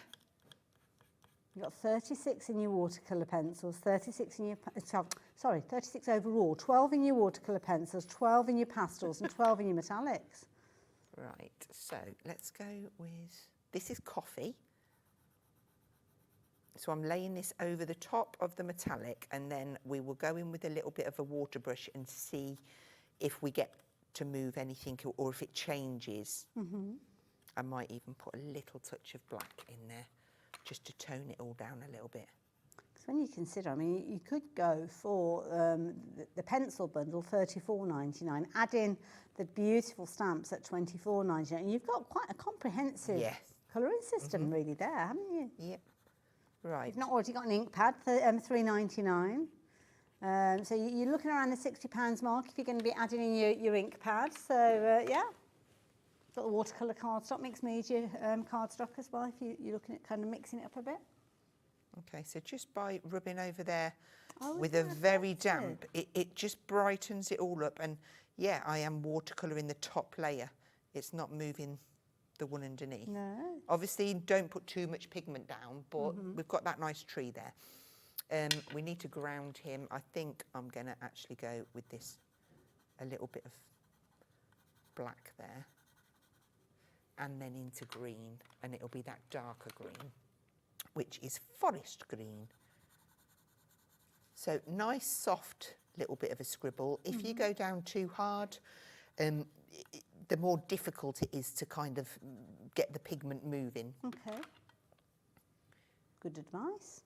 You've got 36 in your watercolour pencils, 36 in your, 36 overall, 12 in your watercolour pencils, 12 in your pastels and 12 in your metallics. Right, so let's go with, this is coffee. So I'm laying this over the top of the metallic, and then we will go in with a little bit of a water brush and see if we get to move anything or if it changes. I might even put a little touch of black in there just to tone it all down a little bit. Because when you consider, I mean, you could go for the pencil bundle, $34.99, add in the beautiful stamps at $24.99, and you've got quite a comprehensive colouring system really there, haven't you? Yep. Right. You've not already got an ink pad for $3.99. So you're looking around the £60 mark if you're going to be adding in your ink pad. So yeah, got the watercolour cardstock, mixed media cardstock as well if you're looking at kind of mixing it up a bit. Okay, so just by rubbing over there with a very damp, it just brightens it all up. And yeah, I am watercolouring the top layer. It's not moving the one underneath. No. Obviously, don't put too much pigment down, but we've got that nice tree there. We need to ground him. I think I'm going to actually go with this, a little bit of black there, and then into green, and it'll be that darker green, which is forest green. So nice, soft little bit of a scribble. If you go down too hard, the more difficult it is to kind of get the pigment moving. Okay. Good advice.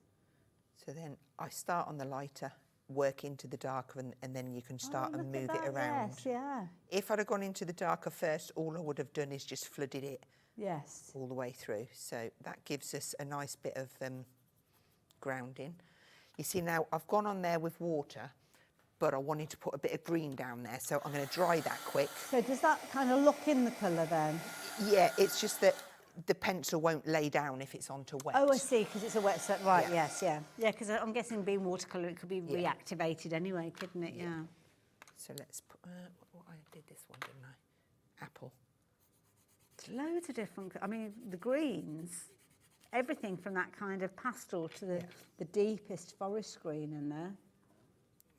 So then I start on the lighter, work into the darker, and then you can start and move it around. Yes, yeah. If I'd have gone into the darker first, all I would have done is just flooded it all the way through. So that gives us a nice bit of grounding. You see now I've gone on there with water, but I wanted to put a bit of green down there, so I'm going to dry that quick. So does that kind of lock in the colour then? Yeah, it's just that the pencil won't lay down if it's onto wet. Oh, I see, because it's a wet set. Right, yes, yeah. Yeah, because I'm guessing being watercolour, it could be reactivated anyway, couldn't it? Yeah. So let's put, what I did this one, didn't I? Apple. There's loads of different, I mean, the greens, everything from that kind of pastel to the deepest forest green in there.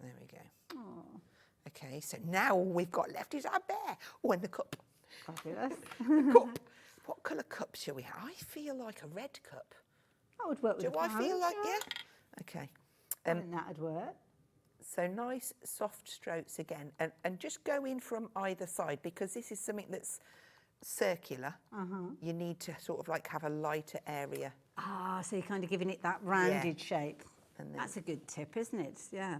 There we go. Oh. Okay, so now all we've got left is our bear. Oh, and the cup. Fabulous. The cup. What colour cup shall we have? I feel like a red cup. That would work with Do I feel like, yeah? Okay. I think that would work. So nice soft strokes again, and just go in from either side, because this is something that's circular. You need to sort of like have a lighter area. Ah, so you're kind of giving it that rounded shape. And that's a good tip, isn't it? Yeah.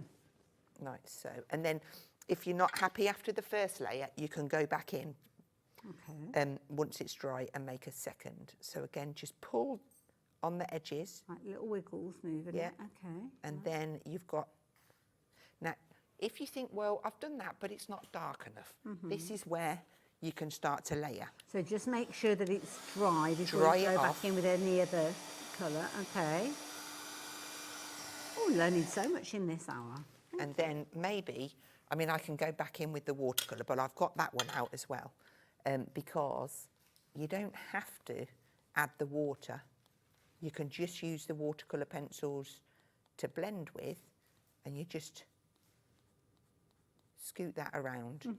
Like so. And then if you're not happy after the first layer, you can go back in once it's dry and make a second. So again, just pull on the edges. Like little wiggles moving it. Okay. And then you've got, now, if you think, well, I've done that, but it's not dark enough, this is where you can start to layer. So just make sure that it's dry before you go back in with any other colour. Okay. Oh, learning so much in this hour. And then maybe, I mean, I can go back in with the watercolour, but I've got that one out as well, because you don't have to add the water. You can just use the watercolour pencils to blend with, and you just scoot that around.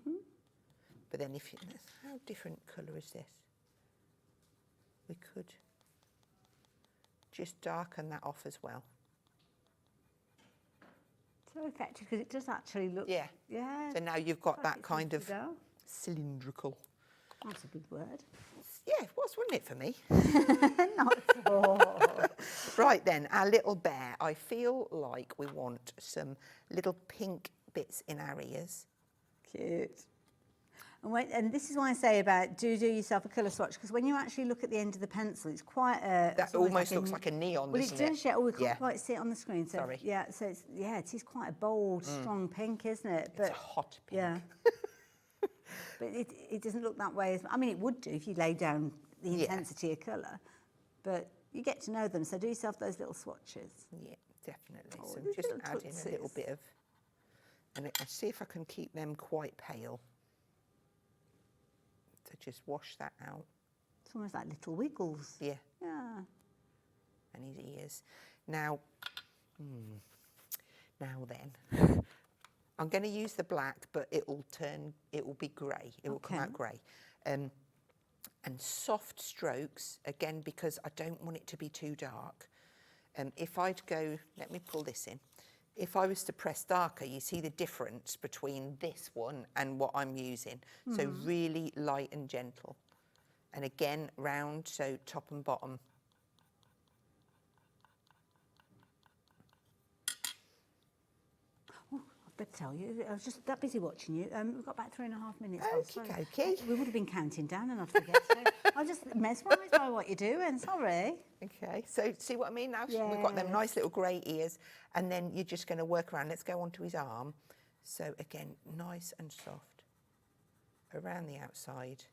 But then if you, how different colour is this? We could just darken that off as well. So effective, because it does actually look... Yeah. Yeah. So now you've got that kind of cylindrical... That's a good word. Yeah, it was, wasn't it, for me? Not at all. Right then, our little bear. I feel like we want some little pink bits in our ears. Cute. And this is why I say about do yourself a colour swatch, because when you actually look at the end of the pencil, it's quite a... That almost looks like a neon, doesn't it? Well, it does, yeah. Oh, we can't quite see it on the screen. So, Sorry. Yeah, so it's, it is quite a bold, strong pink, isn't it? But, it's a hot pink. Yeah. But it doesn't look that way. I mean, it would do if you lay down the intensity of colour, but you get to know them, so do yourself those little swatches. Yeah, definitely. So I'm just adding a little bit of... And I see if I can keep them quite pale. So just wash that out. It's almost like little wiggles. Yeah. Yeah. and his ears. Now, now then, I'm going to use the black, but it will be grey. It will come out grey. And soft strokes, again, because I don't want it to be too dark. If I'd go, let me pull this in. If I was to press darker, you see the difference between this one and what I'm using. So really light and gentle. And again, round, so top and bottom. But tell you, I was just that busy watching you. We've got about 3.5 minutes. Okay. We would have been counting down and I'd forget. So I was just mesmerised by what you're doing. Sorry. Okay, so see what I mean now? Yes. We've got them nice little grey ears, and then you're just going to work around. Let's go onto his arm. So again, nice and soft around the outside.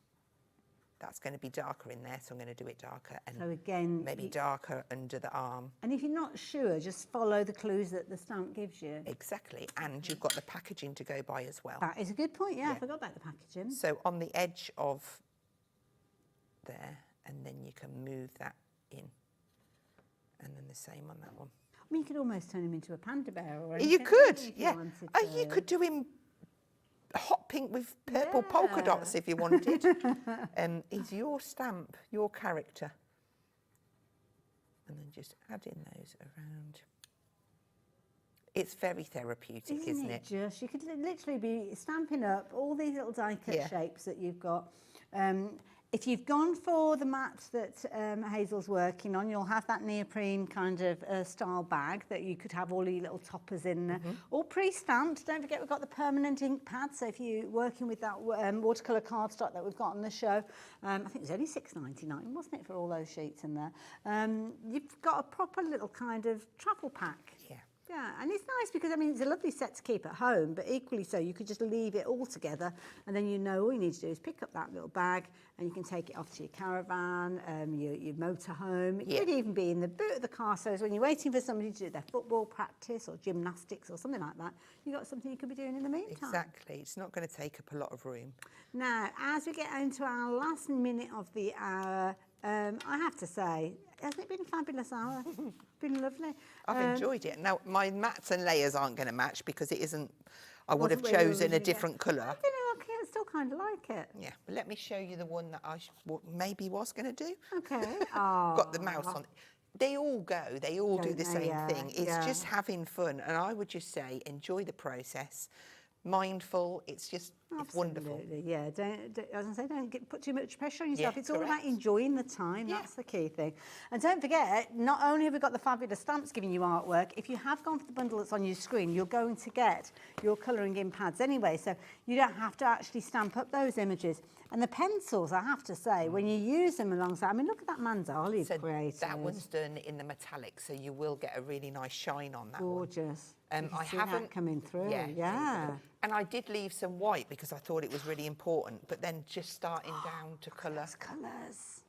That's going to be darker in there, so I'm going to do it darker, and so again, maybe darker under the arm. And if you're not sure, just follow the clues that the stamp gives you. Exactly, and you've got the packaging to go by as well. That is a good point, yeah. I forgot about the packaging. So on the edge of there, and then you can move that in. And then the same on that one. I mean, you could almost turn him into a panda bear or anything. You could, yeah. You, you could do him hot pink with purple polka dots if you wanted. He's your stamp, your character. And then just add in those around. It's very therapeutic, isn't it? Just, you could literally be stamping up all these little die-cut shapes that you've got. If you've gone for the mat that Hazel's working on, you'll have that neoprene kind of style bag that you could have all your little toppers in there. All pre-stamped. Don't forget we've got the permanent ink pad, so if you're working with that watercolour cardstock that we've got on the show, I think it was only $6.99, wasn't it, for all those sheets in there. You've got a proper little kind of travel pack. Yeah, and it's nice because, I mean, it's a lovely set to keep at home, but equally so, you could just leave it all together, and then you know all you need to do is pick up that little bag, and you can take it off to your caravan, your motorhome. It could even be in the boot of the car, so when you're waiting for somebody to do their football practice or gymnastics or something like that, you've got something you could be doing in the meantime. Exactly. It's not going to take up a lot of room. Now, as we get into our last minute of the hour, I have to say, hasn't it been a fabulous hour? Been lovely. I've enjoyed it. Now, my mats and layers aren't going to match because it isn't, I would have chosen a different colour. I don't know, okay, I still kind of like it. Yeah, but let me show you the one that I maybe was going to do. Okay. Got the mouse on it. They all go, they all do the same thing. It's just having fun. And I would just say, enjoy the process. Mindful, it's just it's wonderful. Yeah, as I say, don't put too much pressure on yourself. It's all about enjoying the time. That's the key thing. And don't forget, not only have we got the fabulous stamps giving you artwork, if you have gone for the bundle that's on your screen, you're going to get your colouring in pads anyway, so you don't have to actually stamp up those images. And the pencils, I have to say, when you use them alongside, I mean, look at that mandala you've created. That one's done in the metallic, so you will get a really nice shine on that Gorgeous. one. I haven't coming through. Yeah. And I did leave some white because I thought it was really important, but then just starting down to colour. Colours.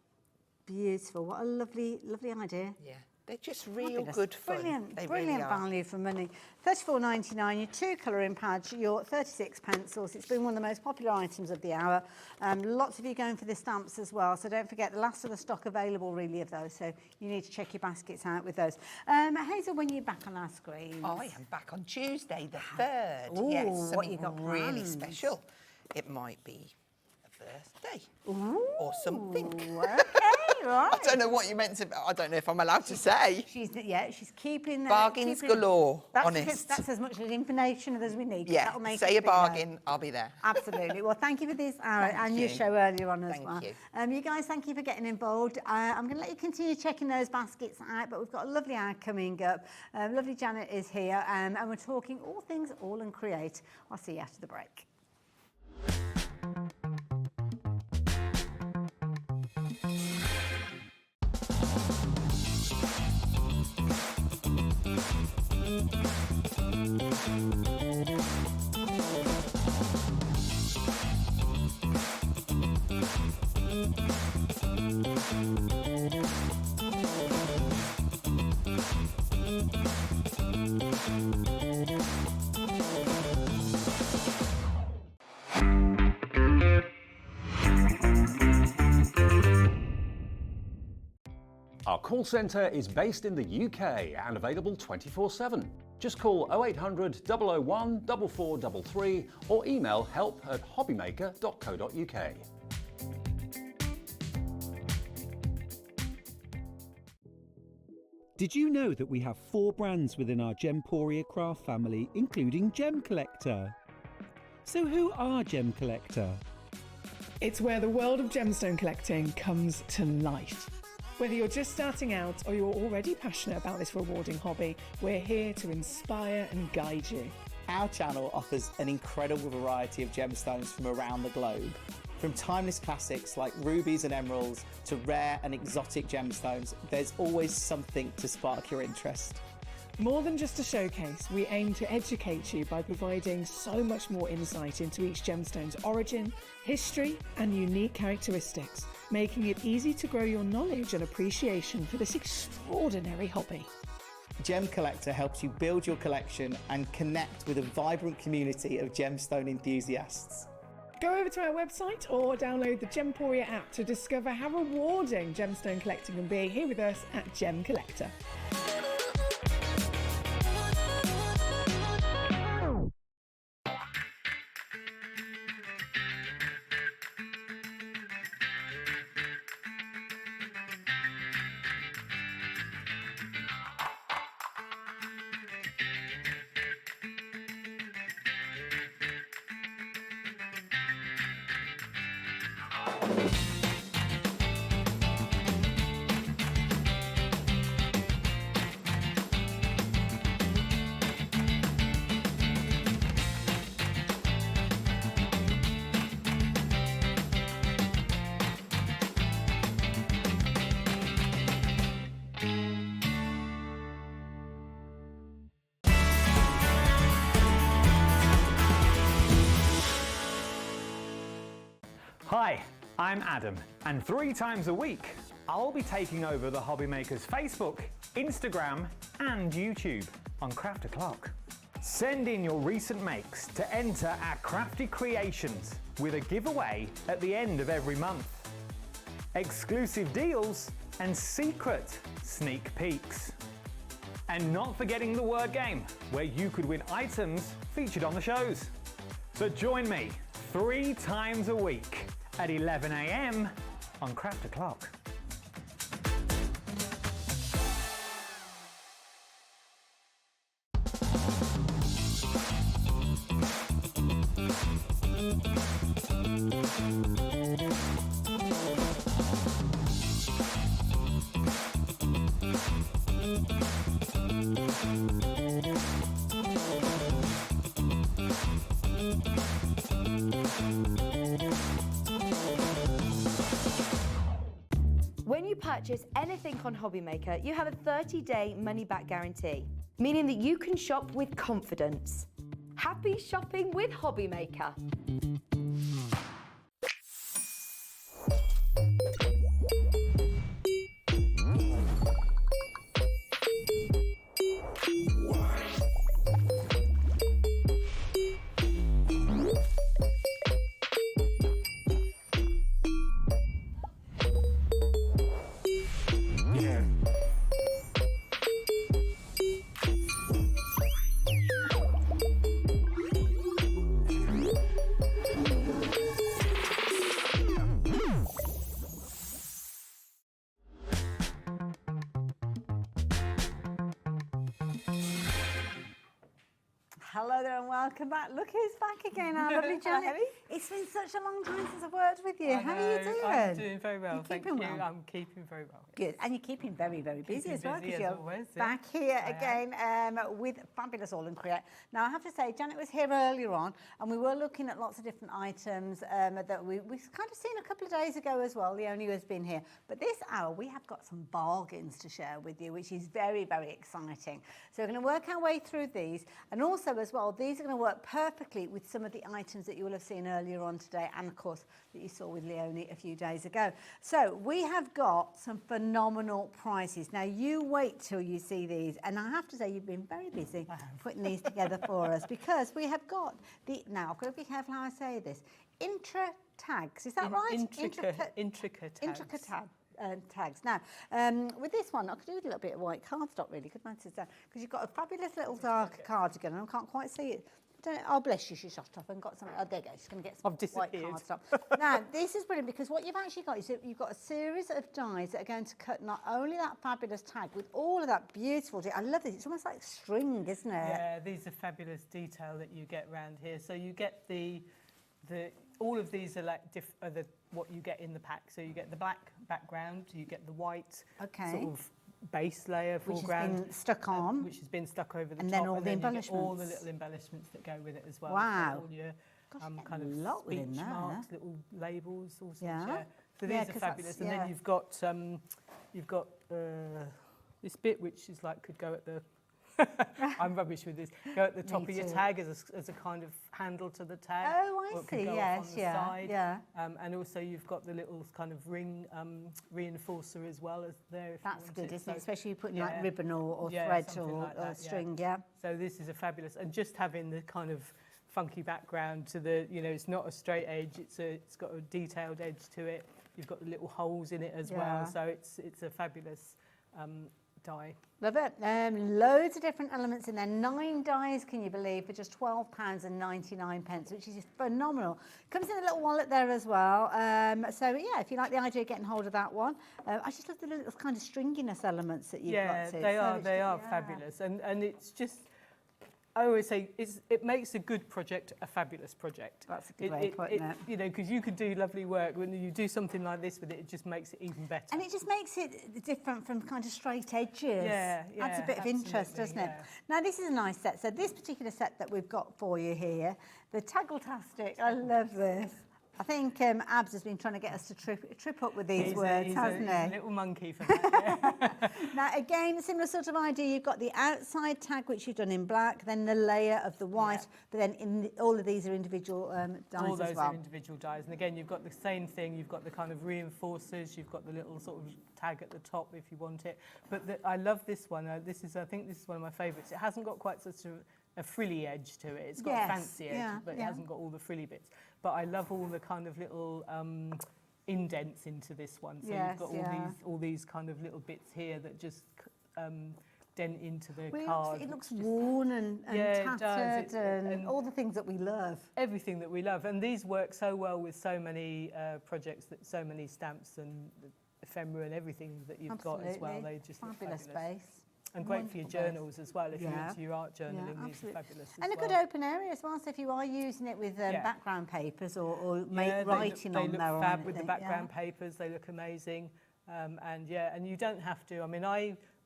Beautiful. What a lovely, lovely idea. Yeah. They're just real good fun. Brilliant, they brilliant really are. value for money. $34.99, your 2 colouring pads, your 36 pencils. It's been one of the most popular items of the hour. Lots of you going for the stamps as well, so don't forget the last of the stock available really of those, so you need to check your baskets out with those. Hazel, when you're back on our screen? I am back on Tuesday the 3rd. Ooh, yes, what you got really planned? special. It might be a birthday or something. Okay, right. I don't know what you meant to. I don't know if I'm allowed to say. She's keeping bargains galore. Honest. That's as much information as we need. Yeah, that'll make say a bargain, I'll be there. Absolutely. Well, thank you for this hour and your show earlier on as well. Thank you. You guys, thank you for getting involved. I'm going to let you continue checking those baskets out, but we've got a lovely hour coming up. Lovely Janet is here, and we're talking all things AALL Create. I'll see you after the break. Our call centre is based in the UK and available 24/7. Just call 0800 001 4433 or email help@hobbymaker.co.uk. Did you know that we have 4 brands within our Gemporia craft family, including Gem Collector? So who are Gem Collector? It's where the world of gemstone collecting comes to life. Whether you're just starting out or you're already passionate about this rewarding hobby, we're here to inspire and guide you. Our channel offers an incredible variety of gemstones from around the globe. From timeless classics like rubies and emeralds to rare and exotic gemstones, there's always something to spark your interest. More than just a showcase, we aim to educate you by providing so much more insight into each gemstone's origin, history, and unique characteristics, making it easy to grow your knowledge and appreciation for this extraordinary hobby. Gem Collector helps you build your collection and connect with a vibrant community of gemstone enthusiasts. Go over to our website or download the Gemporia app to discover how rewarding gemstone collecting can be here with us at Gem Collector. Hi, I'm Adam, and 3 times a week, I'll be taking over the Hobby Makers Facebook, Instagram, and YouTube on Craft O'Clock. Send in your recent makes to enter our crafty creations with a giveaway at the end of every month. Exclusive deals and secret sneak peeks. And not forgetting the word game, where you could win items featured on the shows. So join me 3 times a week at 11 AM on Craft O'Clock. When you purchase anything on Hobby Maker, you have a 30-day money-back guarantee, meaning that you can shop with confidence. Happy shopping with Hobby Maker. Hello there and welcome back. Look who's back again, our lovely Janet. It's been such a long time since I've worked with you. How are you doing? I'm doing very well, You're thank keeping you. well? I'm keeping very well. Good, and you're keeping very, very busy as well, busy because as you're always, yeah. back here again with fabulous AALL Create. Now, I have to say, Janet was here earlier on, and we were looking at lots of different items that we've kind of seen a couple of days ago as well. Leonie has been here. But this hour, we have got some bargains to share with you, which is very, very exciting. So we're going to work our way through these, and also as well, these are going to work perfectly with some of the items that you will have seen earlier on today, and of course, that you saw with Leonie a few days ago. So we have got some phenomenal prices. Now, you wait till you see these, and I have to say you've been very busy putting these together for us, because we have got the, now I've got to be careful how I say this, intra tags, is that right? Intricate tags. Intricate tab. tags. Now, with this one, I could do a little bit of white cardstock, really, couldn't I? Because you've got a fabulous little dark cardigan, and I can't quite see it. Oh, bless you, she shot off and got some. Oh, there you go. She's going to get some white cardstock. Now, this is brilliant because what you've actually got is you've got a series of dies that are going to cut not only that fabulous tag with all of that beautiful. I love this. It's almost like string, isn't it? Yeah, these are fabulous detail that you get around here. So you get all of these are like what you get in the pack. So you get the black background, you get the white sort of base layer, foreground, which has been stuck on, which has been stuck over the and top, then all the embellishments, all the little embellishments that go with it as well. Wow! So all your kind of lot speech there. marks, little labels, all sorts. Yeah. So these are fabulous, and then you've got this bit which is like could go at the. I'm rubbish with this. Go at the top of your tag as a kind of handle to the tag. Oh, I or it see. could go Yes, off on the side. And also you've got the little kind of ring reinforcer as well as there. That's good, isn't it? Especially you putting like ribbon or thread or string. Yeah. So this is a fabulous, and just having the kind of funky background to the, it's not a straight edge. It's got a detailed edge to it. You've got the little holes in it as well. So it's a fabulous. Die. Love it. Loads of different elements in there. 9 dies, can you believe, for just £12.99, which is just phenomenal. Comes in a little wallet there as well. So yeah, if you like the idea of getting hold of that one, I just love the little kind of stringiness elements that you've got to. They are fabulous, and it's just. I always say it makes a good project a fabulous project. That's a good way of putting it. Because you could do lovely work. When you do something like this with it, it just makes it even better. And it just makes it different from kind of straight edges. Adds a bit of interest, doesn't it? Now, this is a nice set. So this particular set that we've got for you here, the Taggletastic, I love this. I think Abs has been trying to get us to trip up with these words, hasn't he? He's a little monkey for that. Now, again, similar sort of idea. You've got the outside tag, which you've done in black, then the layer of the white, but then all of these are individual dies all those as well. are individual dies. And again, you've got the same thing. You've got the kind of reinforcers. You've got the little sort of tag at the top if you want it. But I love this one. I think this is one of my favourites. It hasn't got quite such a frilly edge to it. It's got a fancy edge, but it hasn't got all the frilly bits. But I love all the kind of little indents into this one. So you've got all these kind of little bits here that just dent into the card. It looks worn and tattered and all the things that we love. Everything that we love. And these work so well with so many projects, so many stamps and ephemera and everything that you've got as well. They just fabulous look fabulous. Space. And great for your journals as well. If you're into your art journaling, these are fabulous as well. And a good open area as well. So if you are using it with background papers or writing on there, they look fab with the background papers. They look amazing. And you don't have to. I mean,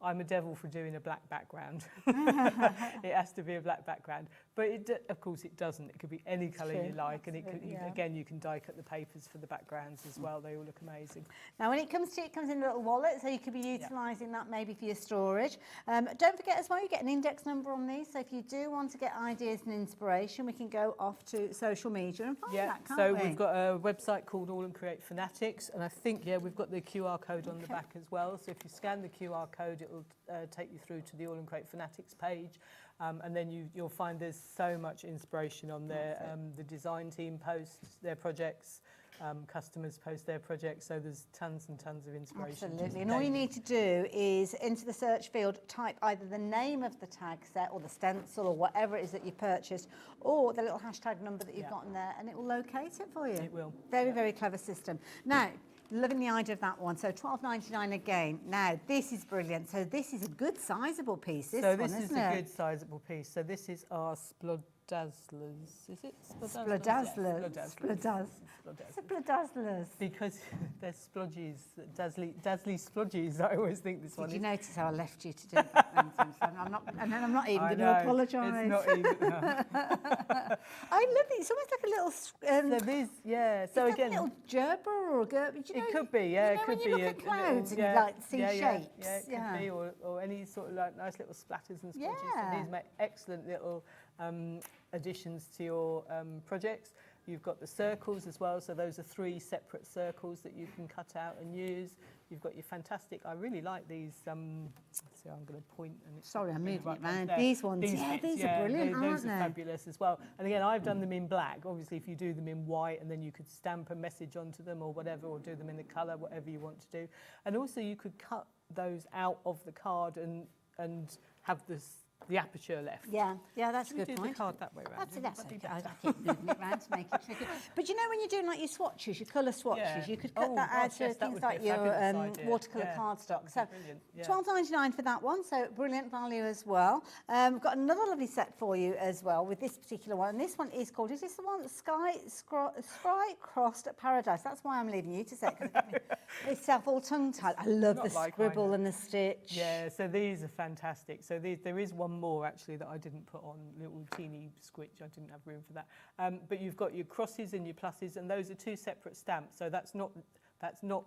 I'm a devil for doing a black background. It has to be a black background, but of course it doesn't. It could be any colour you like, and again you can die cut the papers for the backgrounds as well. They all look amazing. Now when it comes to it, comes in a little wallet, so you could be utilising that maybe for your storage. Don't forget as well, you get an index number on these, so if you do want to get ideas and inspiration, we can go off to social media and find that, can't we? We've got a website called AALL Create Fanatics, and I think we've got the QR code on the back as well. So if you scan the QR code, it will take you through to the AALL Create Fanatics page, and then you'll find there's so much inspiration on there. The design team posts their projects, customers post their projects, so there's tons and tons of inspiration. Absolutely, and all you need to do is into the search field type either the name of the tag set or the stencil or whatever it is that you purchased, or the little hashtag number that you've got in there, and it will locate it for you. It will. Very, very clever system. Now, loving the idea of that one. So £12.99 again. Now, this is brilliant. So this is a good sizable piece, this one, isn't it? So this is a good sizable piece. So this is our Splodazzlers, is it? Splodazzlers. Splodazzlers. Because they're splodgies, dazzly splodgies. I always think this one is. Did you notice how I left you to do that? And then I'm not even going to apologise. It's not even. I love it. It's almost like a little. So these, So again, like a little gerber or a gerber. It could be, it could be. When you look at clouds and you like see shapes. Yeah, it could be, or any sort of like nice little splatters and splodges. So these make excellent little additions to your projects. You've got the circles as well, so those are 3 separate circles that you can cut out and use. You've got your fantastic, I really like these, so I'm going to point and it's... Sorry, I'm moving right it round. there. These ones, These yeah, bits, these are brilliant, aren't those they? are fabulous as well. And again, I've done them in black. Obviously, if you do them in white, and then you could stamp a message onto them or whatever, or do them in the colour, whatever you want to do. And also you could cut those out of the card and have the aperture left. Yeah, that's a good do point. the card that way around? That's okay. I keep moving it around to make it tricky. But you know, when you're doing like your swatches, your colour swatches, you could cut that out to things like your watercolour cardstock. So £12.99 for that one, so brilliant value as well. We've got another lovely set for you as well with this particular one. And this one is called, is this the one, Scry Crossed Paradise? That's why I'm leaving you to say it. Myself all tongue-tied. I love the scribble and the stitch. Yeah, so these are fantastic. So there is one more actually that I didn't put on, little teeny squitch. I didn't have room for that. But you've got your crosses and your pluses, and those are 2 separate stamps. So that's not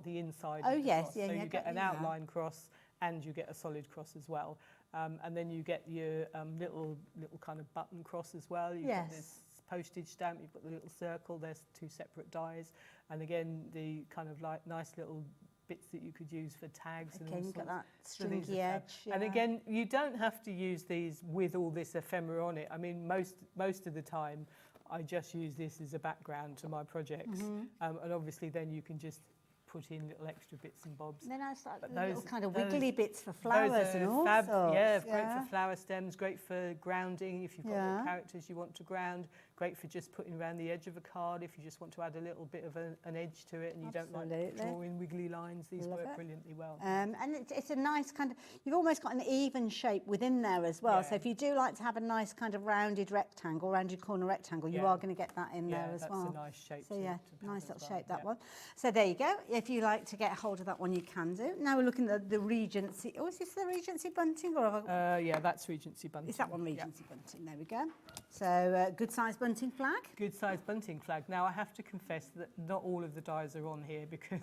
the inside. Oh of the yes, cross. yeah. So you get an outline cross, and you get a solid cross as well. And then you get your little kind of button cross as well. You've got this postage stamp. You've got the little circle. There's 2 separate dies, and again the kind of like nice little bits that you could use for tags. Okay, and you've got that so stringy edge. And again, you don't have to use these with all this ephemera on it. I mean, most of the time, I just use this as a background to my projects, and obviously then you can just put in little extra bits and bobs. And then I start little kind of wiggly bits for flowers and all sorts. Yeah, great for flower stems, great for grounding if you've got little characters you want to ground, great for just putting around the edge of a card if you just want to add a little bit of an edge to it and you don't like drawing wiggly lines. These work brilliantly well. And it's a nice kind of, you've almost got an even shape within there as well. So if you do like to have a nice kind of rounded rectangle, rounded corner rectangle, you are going to get that in there as well. That's a nice shape. So nice little shape, that one. So there you go. If you like to get a hold of that one, you can do. Now we're looking at the Regency. Oh, is this the Regency bunting? Or yeah, that's Regency bunting. Is that one Regency bunting? There we go. So good size bunting flag. Good size bunting flag. Now I have to confess that not all of the dies are on here because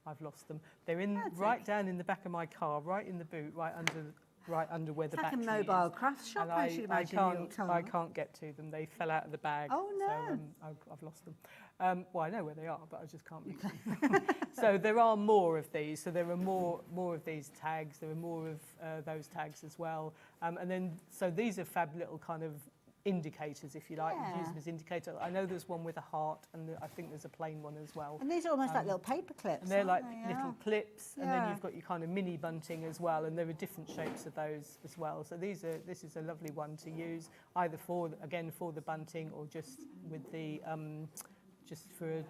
I've lost them. They're in down in the back of my car, right in the boot, right under where the battery is. Like a mobile craft shop, I should imagine. I can't get to them. They fell out of the bag. Oh no! So I've lost them. Well, I know where they are, but I just can't reach them. So there are more of these. So there are more of these tags. There are more of those tags as well. And then, so these are fab little kind of indicators, if you like. You use them as indicators. I know there's one with a heart, and I think there's a plain one as well. And these are almost like little paper clips. And they're like little clips, and then you've got your kind of mini bunting as well, and there are different shapes of those as well. So this is a lovely one to use either for the bunting or just with the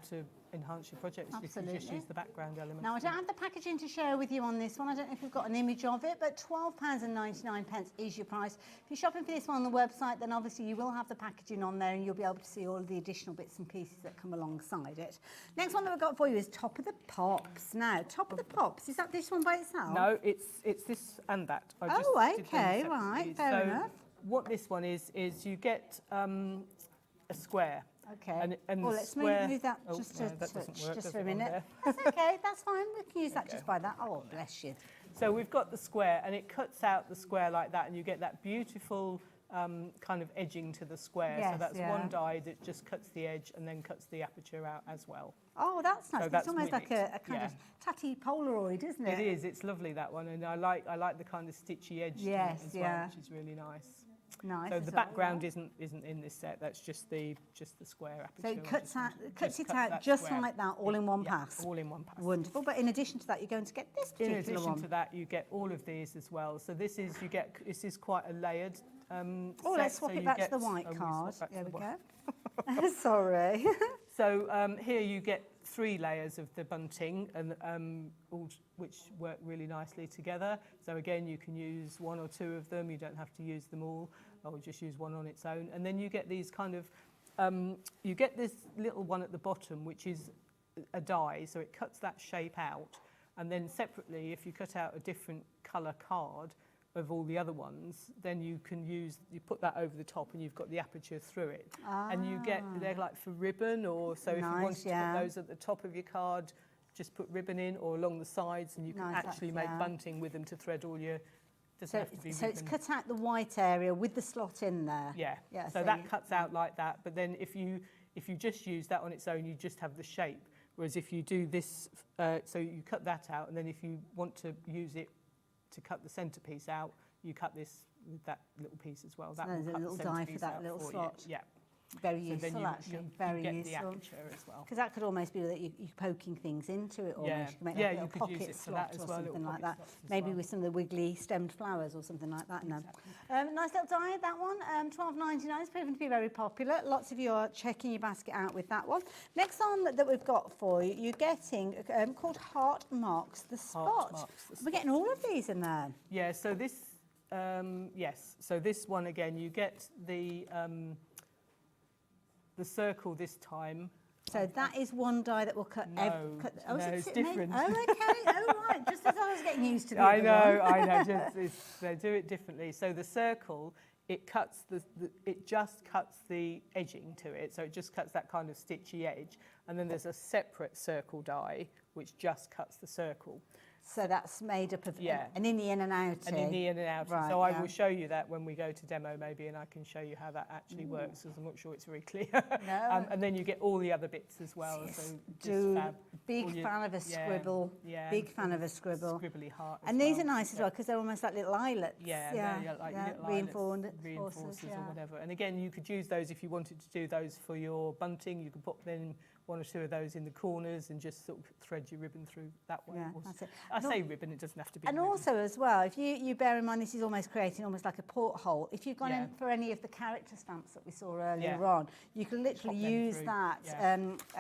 to enhance your projects. Absolutely. You can just use the background elements. Now, I don't have the packaging to share with you on this one. I don't know if we've got an image of it, but £12.99 is your price. If you're shopping for this one on the website, then obviously you will have the packaging on there and you'll be able to see all of the additional bits and pieces that come alongside it. Next one that we've got for you is Top of the Pops. Now, Top of the Pops, is that this one by itself? No, it's this and that. Okay, right, fair enough. What this one is you get a square. Okay. And well, let's move that just for a minute. That's okay, that's fine. We can use that just by that. Oh, bless you. So we've got the square, and it cuts out the square like that, and you get that beautiful kind of edging to the square. Yes, so that's one die that just cuts the edge and then cuts the aperture out as well. Oh, that's nice. So It's almost like a kind of tatty Polaroid, isn't it? It is. It's lovely, that one, and I like the kind of stitchy edge to it as well, which is really nice. Nice. So the background isn't in this set. That's just the square aperture. So it cuts it out just like that, all in one pass. All in one pass. Wonderful. But in addition to that, you're going to get this particular one. In addition to that, you get all of these as well. So this is quite a layered. Let's swap it back to the white card. There we go. Sorry. So here you get 3 layers of the bunting, and which work really nicely together. So again, you can use 1 or 2 of them. You don't have to use them all, or just use one on its own. And then you get these kind of, you get this little one at the bottom, which is a die. So it cuts that shape out. And then separately, if you cut out a different colour card of all the other ones, then you put that over the top and you've got the aperture through it. And you get, they're like for ribbon, or so if you wanted to put those at the top of your card, just put ribbon in, or along the sides, and you can actually make bunting with them to thread all your, doesn't have to be So ribbon. it's cut out the white area with the slot in there. Yeah. So that cuts out like that, but then if you if you just use that on its own, you just have the shape. Whereas if you do this, so you cut that out, and then if you want to use it to cut the centrepiece out, you cut this with that little piece as well. That So there's a will cut little the die for centrepiece that out little for you. slot. Yeah. Very So then useful, actually. Very get useful. the aperture as well. Because that could almost be that you're poking things into it almost. Yeah. You can make Yeah, like a you little could pocket use it for slot that as or well, little something like pocket that. slots as Maybe well. with some of the wiggly stemmed flowers or something like that. No. Nice little die, that one. $12.99. It's proven to be very popular. Lots of you are checking your basket out with that one. Next on that we've got for you, you're getting called Heart Marks the Spot. Marks the We're getting all of these in there. Yeah, so this, yes, so this one again, you get the circle this time. So that is one die that will cut. No, Oh, no, is it's it different. Oh, okay. Oh, right. Just as I was getting used to the I other know, one. I know. They do it differently. So the circle, it cuts it just cuts the edging to it. So it just cuts that kind of stitchy edge. And then there's a separate circle die which just cuts the circle. So that's made up of an in the in and out. And in the in and out. Right, so I will show you that when we go to demo maybe, and I can show you how that actually works, because I'm not sure it's very clear. No. And then you get all the other bits as well. Yes. So Big fan of a scribble. Yeah. Big fan of a scribble. Scribbly heart. And these are nice as well because they're almost like little eyelets. Yeah, they're like little reinforcers, or whatever. And again, you could use those if you wanted to do those for your bunting. You could put them one or two of those in the corners and just sort of thread your ribbon through that way. Yeah, that's it. I say ribbon, it doesn't have to be And ribbon. also as well, if you bear in mind this is almost creating almost like a porthole, if you've gone in for any of the character stamps that we saw earlier on, you can literally use that.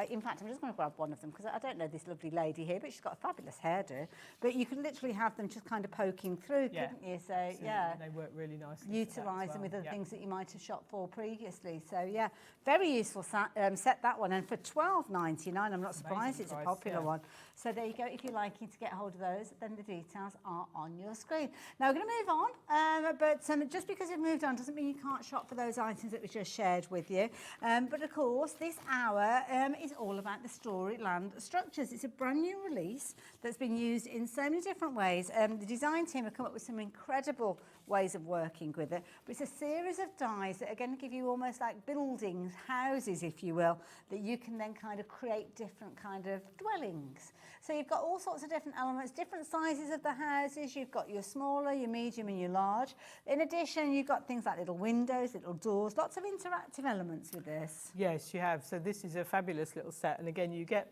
In fact, I'm just going to grab one of them because I don't know this lovely lady here, but she's got a fabulous hairdo. But you can literally have them just kind of poking through, couldn't you? So, They work really nicely. Utilise them with other things that you might have shot for previously. So, yeah, very useful set, that one. And for $12.99, I'm not surprised it's a popular one. So there you go. If you're liking to get hold of those, then the details are on your screen. Now we're going to move on, but just because we've moved on doesn't mean you can't shop for those items that we just shared with you. But of course, this hour is all about the Storyland structures. It's a brand new release that's been used in so many different ways. The design team have come up with some incredible ways of working with it, but it's a series of dies that are going to give you almost like buildings, houses, if you will, that you can then kind of create different kind of dwellings. So you've got all sorts of different elements, different sizes of the houses. You've got your smaller, your medium and your large. In addition, you've got things like little windows, little doors, lots of interactive elements with this. Yes, you have. So this is a fabulous little set. And again, you get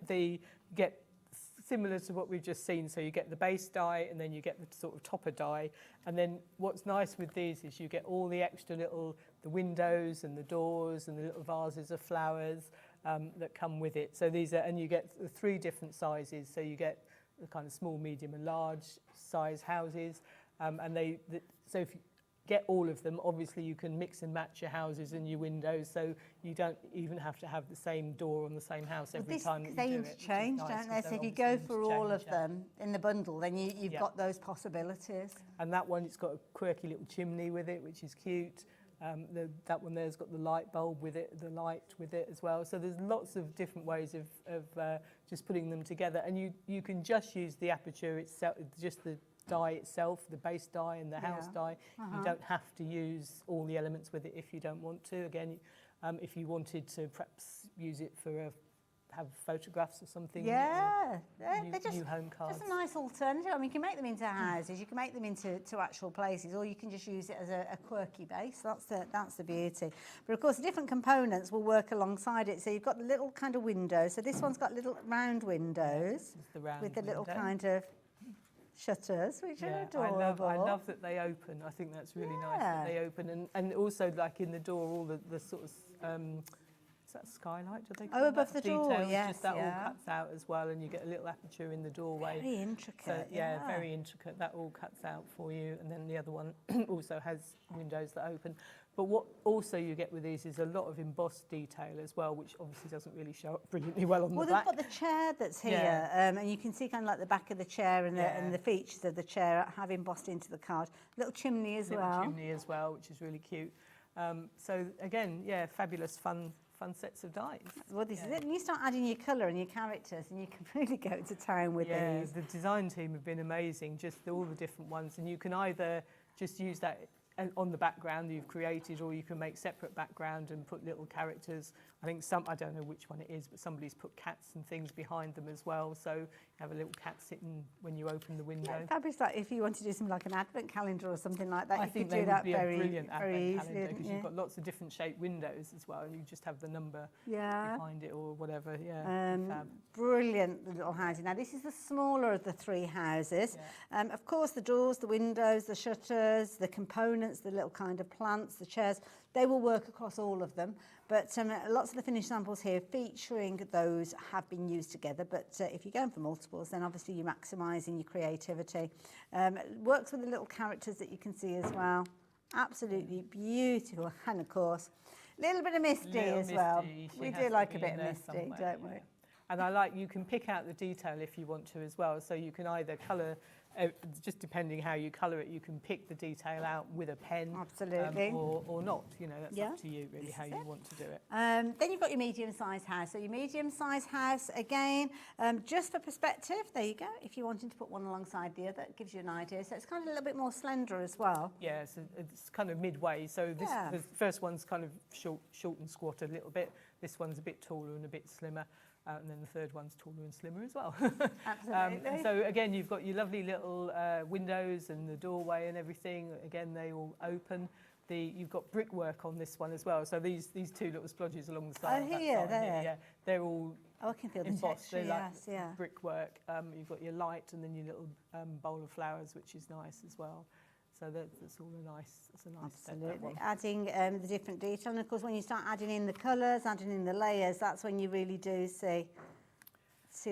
similar to what we've just seen. So you get the base die and then you get the sort of topper die. And then what's nice with these is you get all the extra little, the windows and the doors and the little vases of flowers that come with it. So these are, and you get 3 different sizes. So you get the kind of small, medium and large size houses. And so if you get all of them, obviously you can mix and match your houses and your windows, so you don't even have to have the same door on the same house every time that you do it. They interchange, don't they? So if you go for all of them in the bundle, then you've got those possibilities. And that one, it's got a quirky little chimney with it, which is cute. That one there's got the light bulb with it, the light with it as well. So there's lots of different ways of just putting them together. And you can just use the aperture itself, just the die itself, the base die and the house die. You don't have to use all the elements with it if you don't want to. Again, if you wanted to perhaps use it for have photographs or something. Yeah, they're just new home cards. Just a nice alternative. I mean, you can make them into houses, you can make them into actual places, or you can just use it as a quirky base. That's the beauty. But of course, the different components will work alongside it. So you've got the little kind of windows. So this one's got little round windows with the little kind of shutters, which are adorable. I love that they open. I think that's really nice that they open, and also like in the door, all the sort of is that skylight? Do they call above that? the door, Details, yes, just that all cuts out as well, and you get a little aperture in the doorway. Very intricate. So, very intricate. That all cuts out for you, and then the other one also has windows that open. But what also you get with these is a lot of embossed detail as well, which obviously doesn't really show up brilliantly well on the back. Well, they've got the chair that's here, and you can see kind of like the back of the chair and the features of the chair have embossed into the card. Little chimney as well. Little chimney as well, which is really cute. So again, fabulous fun sets of dies. Well, this is it. And you start adding your colour and your characters, and you can really go to town with these. The design team have been amazing, just all the different ones, and you can either just use that on the background you've created, or you can make separate background and put little characters. I think I don't know which one it is, but somebody's put cats and things behind them as well. So you have a little cat sitting when you open the window. Yeah, fabulous. Like if you want to do something like an advent calendar or something like that, I you think could do that would be very, a brilliant very advent easily. calendar, because you've got lots of different shaped windows as well. You just have the number behind it or whatever. Yeah. Fab. Brilliant little housing. Now this is the smaller of the three houses. Of course, the doors, the windows, the shutters, the components, the little kind of plants, the chairs, they will work across all of them. But lots of the finished samples here featuring those have been used together. But if you're going for multiples, then obviously you're maximising your creativity. It works with the little characters that you can see as well. Absolutely beautiful. And of course, a little bit of Misty as well. We do like a bit of Misty, don't we? And you can pick out the detail if you want to as well. So you can either colour, just depending how you colour it, you can pick the detail out with a pen. Absolutely. Or not, that's up to you really how you want to do it. Then you've got your medium-sized house. So your medium-sized house, again, just for perspective, there you go. If you're wanting to put one alongside the other, it gives you an idea. So it's kind of a little bit more slender as well. Yeah, so it's kind of midway. So the first one's kind of short and squat a little bit. This one's a bit taller and a bit slimmer. And then the third one's taller and slimmer as well. Absolutely. So again, you've got your lovely little windows and the doorway and everything. Again, they all open. You've got brickwork on this one as well. So these two little splodges along the side. They're all I can feel the embossed. texture, They're like brickwork. You've got your light and then your little bowl of flowers, which is nice as well. So that's all a nice step, that one. Adding the different detail, and of course when you start adding in the colours, adding in the layers, that's when you really do see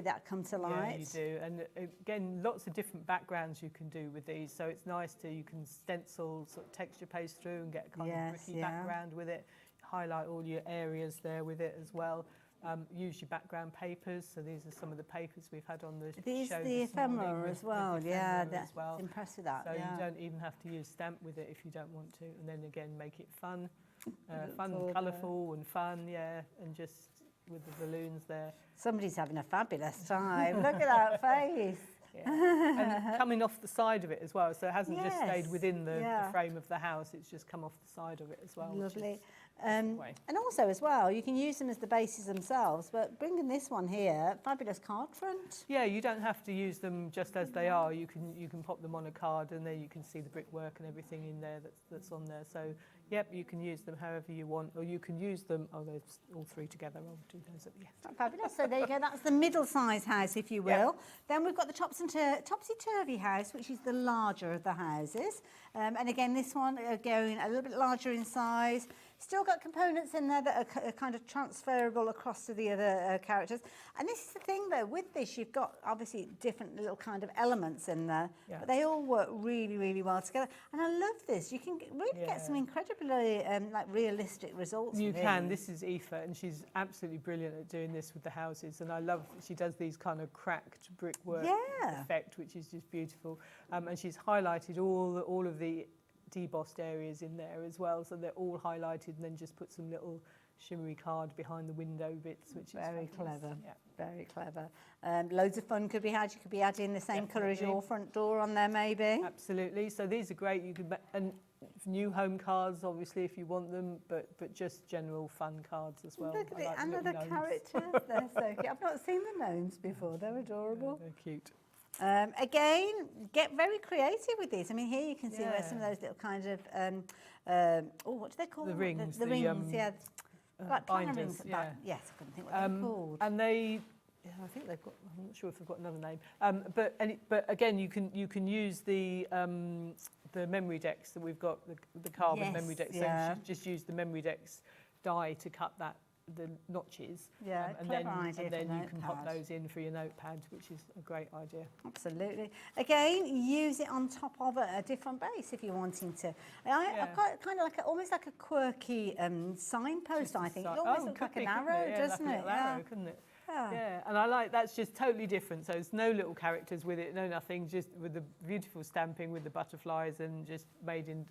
that come to light. Yeah, you do. And again, lots of different backgrounds you can do with these. So it's nice you can stencil, sort of texture paste through and get a kind of bricky background with it. Highlight all your areas there with it as well. Use your background papers. So these are some of the papers we've had on the show. The ephemera as well. That's impressed with that. So you don't even have to use stamp with it if you don't want to. And then again, make it fun, colourful and fun, and just with the balloons there. Somebody's having a fabulous time. Look at that face. And coming off the side of it as well, so it hasn't just stayed within the frame of the house, it's just come off the side of it as well. Lovely. And also as well, you can use them as the bases themselves, but bringing this one here, fabulous card front. Yeah, you don't have to use them just as they are. You can pop them on a card, and there you can see the brickwork and everything in there that's on there. So, yep, you can use them however you want, or you can use them. Oh, they're all three together. I'll do those at the end. Fabulous. So there you go. That's the middle-sized house, if you will. Then we've got the topsy-turvy house, which is the larger of the houses. And again, this one going a little bit larger in size. Still got components in there that are kind of transferable across to the other characters. And this is the thing, though, with this, you've got obviously different little kind of elements in there, but they all work really, really well together. And I love this. You can really get some incredibly realistic results. You can. This is Aoife, and she's absolutely brilliant at doing this with the houses. And I love she does these kind of cracked brickwork effect, which is just beautiful. And she's highlighted all of the debossed areas in there as well, so they're all highlighted, and then just put some little shimmery card behind the window bits, which is very clever. Very clever. Loads of fun could be had. You could be adding the same colour as your front door on there, maybe. Absolutely. So these are great. You could and new home cards, obviously, if you want them, but just general fun cards as well. Look at it, and other characters. They're so cute. I've not seen the gnomes before. They're adorable. Yeah, they're cute. Again, get very creative with these. I mean, here you can see where some of those little kind of, what do they call the them? Rings. The rings, like planner binders, rings. Yes, I couldn't think what they're called. And they, I think they've got. I'm not sure if they've got another name. But again, you can use the memory decks that we've got, the carbon memory decks. So you should just use the memory decks die to cut the notches, and then you can pop those in for your notepad, which is a great idea. Absolutely. Again, use it on top of a different base if you're wanting to. I've got kind of almost like a quirky signpost, I think. It almost looks like an arrow, doesn't it? Arrow, couldn't it? Yeah, and I like that's just totally different. So it's no little characters with it, no nothing, just with the beautiful stamping with the butterflies and just made in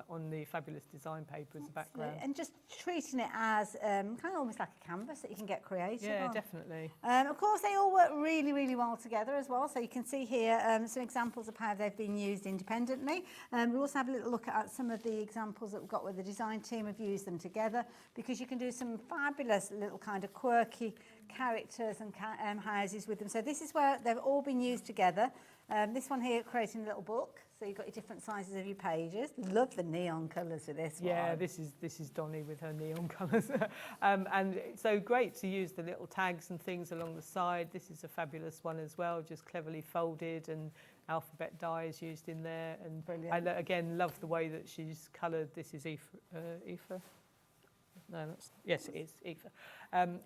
on the fabulous design paper as a background. And just treating it as kind of almost like a canvas that you can get creative Yeah, on. definitely. Of course, they all work really, really well together as well. So you can see here some examples of how they've been used independently. We'll also have a little look at some of the examples that we've got where the design team have used them together, because you can do some fabulous little kind of quirky characters and houses with them. So this is where they've all been used together. This one here, creating a little book. So you've got your different sizes of your pages. Love the neon colours with this one. Yeah, this is Donnie with her neon colours. And so great to use the little tags and things along the side. This is a fabulous one as well, just cleverly folded, and alphabet die is used in there. And brilliant. I again love the way that she's coloured. This is Aoife. No, yes, it is Aoife.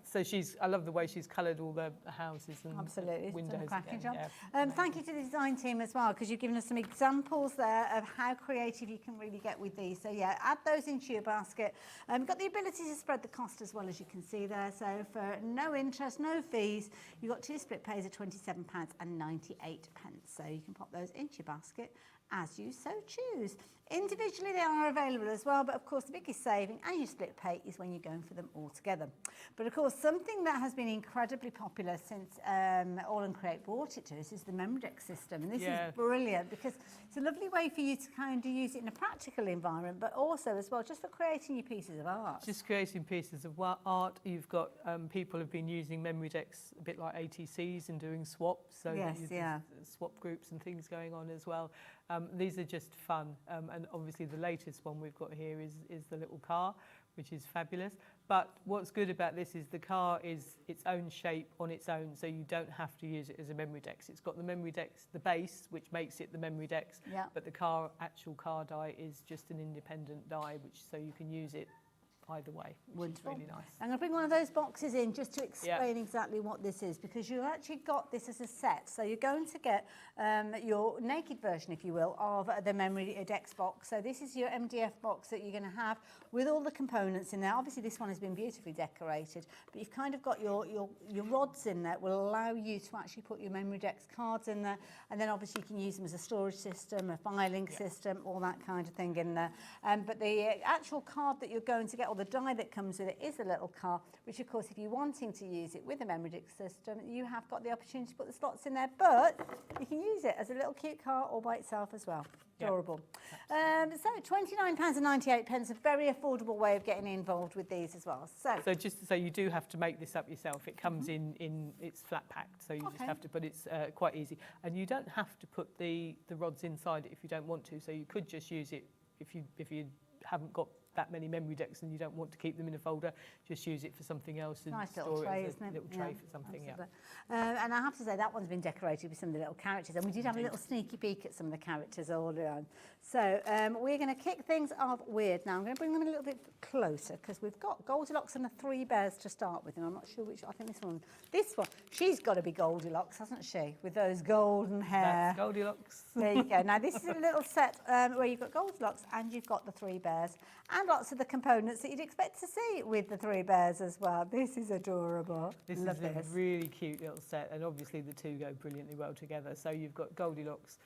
So I love the way she's coloured all the houses and Absolutely. windows. Cracking again, job. yeah. Thank you to the design team as well, because you've given us some examples there of how creative you can really get with these. So yeah, add those into your basket. You've got the ability to spread the cost as well, as you can see there. So for no interest, no fees, you've got 2 split pays of £27.98. So you can pop those into your basket as you so choose. Individually they are available as well, but of course the biggest saving and your split pay is when you're going for them all together. But of course something that has been incredibly popular since AALL Create brought it to us is the memory deck system, and this is brilliant because it's a lovely way for you to kind of use it in a practical environment, but also as well just for creating your pieces of art. Just creating pieces of art. You've got people have been using memory decks a bit like ATCs and doing swaps, so there's swap groups and things going on as well. These are just fun, and obviously the latest one we've got here is the little car, which is fabulous. But what's good about this is the car is its own shape on its own, so you don't have to use it as a memory deck. It's got the memory decks, the base, which makes it the memory decks, but the actual car die is just an independent die, so you can use it either way, which is really nice. I'm going to bring one of those boxes in just to explain exactly what this is, because you've actually got this as a set. So you're going to get your naked version, if you will, of the memory decks box. So this is your MDF box that you're going to have with all the components in there. Obviously this one has been beautifully decorated, but you've kind of got your rods in there that will allow you to actually put your memory decks cards in there, and then obviously you can use them as a storage system, a filing system, all that kind of thing in there. But the actual card that you're going to get, the die that comes with it, is a little car, which of course if you're wanting to use it with a memory deck system, you have got the opportunity to put the slots in there, but you can use it as a little cute car or by itself as well. Adorable. So £29.98, a very affordable way of getting involved with these as well. So just to say, you do have to make this up yourself. It comes in it's flat packed, so you just have to, but it's quite easy, and you don't have to put the rods inside it if you don't want to. So you could just use it if you haven't got that many memory decks and you don't want to keep them in a folder, just use it for something else and nice store tray, it as a little tray for something. And I have to say that one's been decorated with some of the little characters, and we did have a little sneaky peek at some of the characters earlier on. So we're going to kick things off weird now. I'm going to bring them a little bit closer because we've got Goldilocks and the 3 bears to start with, and I'm not sure which. I think this one, she's got to be Goldilocks, hasn't she, with those golden hair? That's Goldilocks. There you go. Now this is a little set where you've got Goldilocks and you've got the 3 bears and lots of the components that you'd expect to see with the 3 bears as well. This is adorable. This is a really cute little set, and obviously the two go brilliantly well together. So you've got Goldilocks,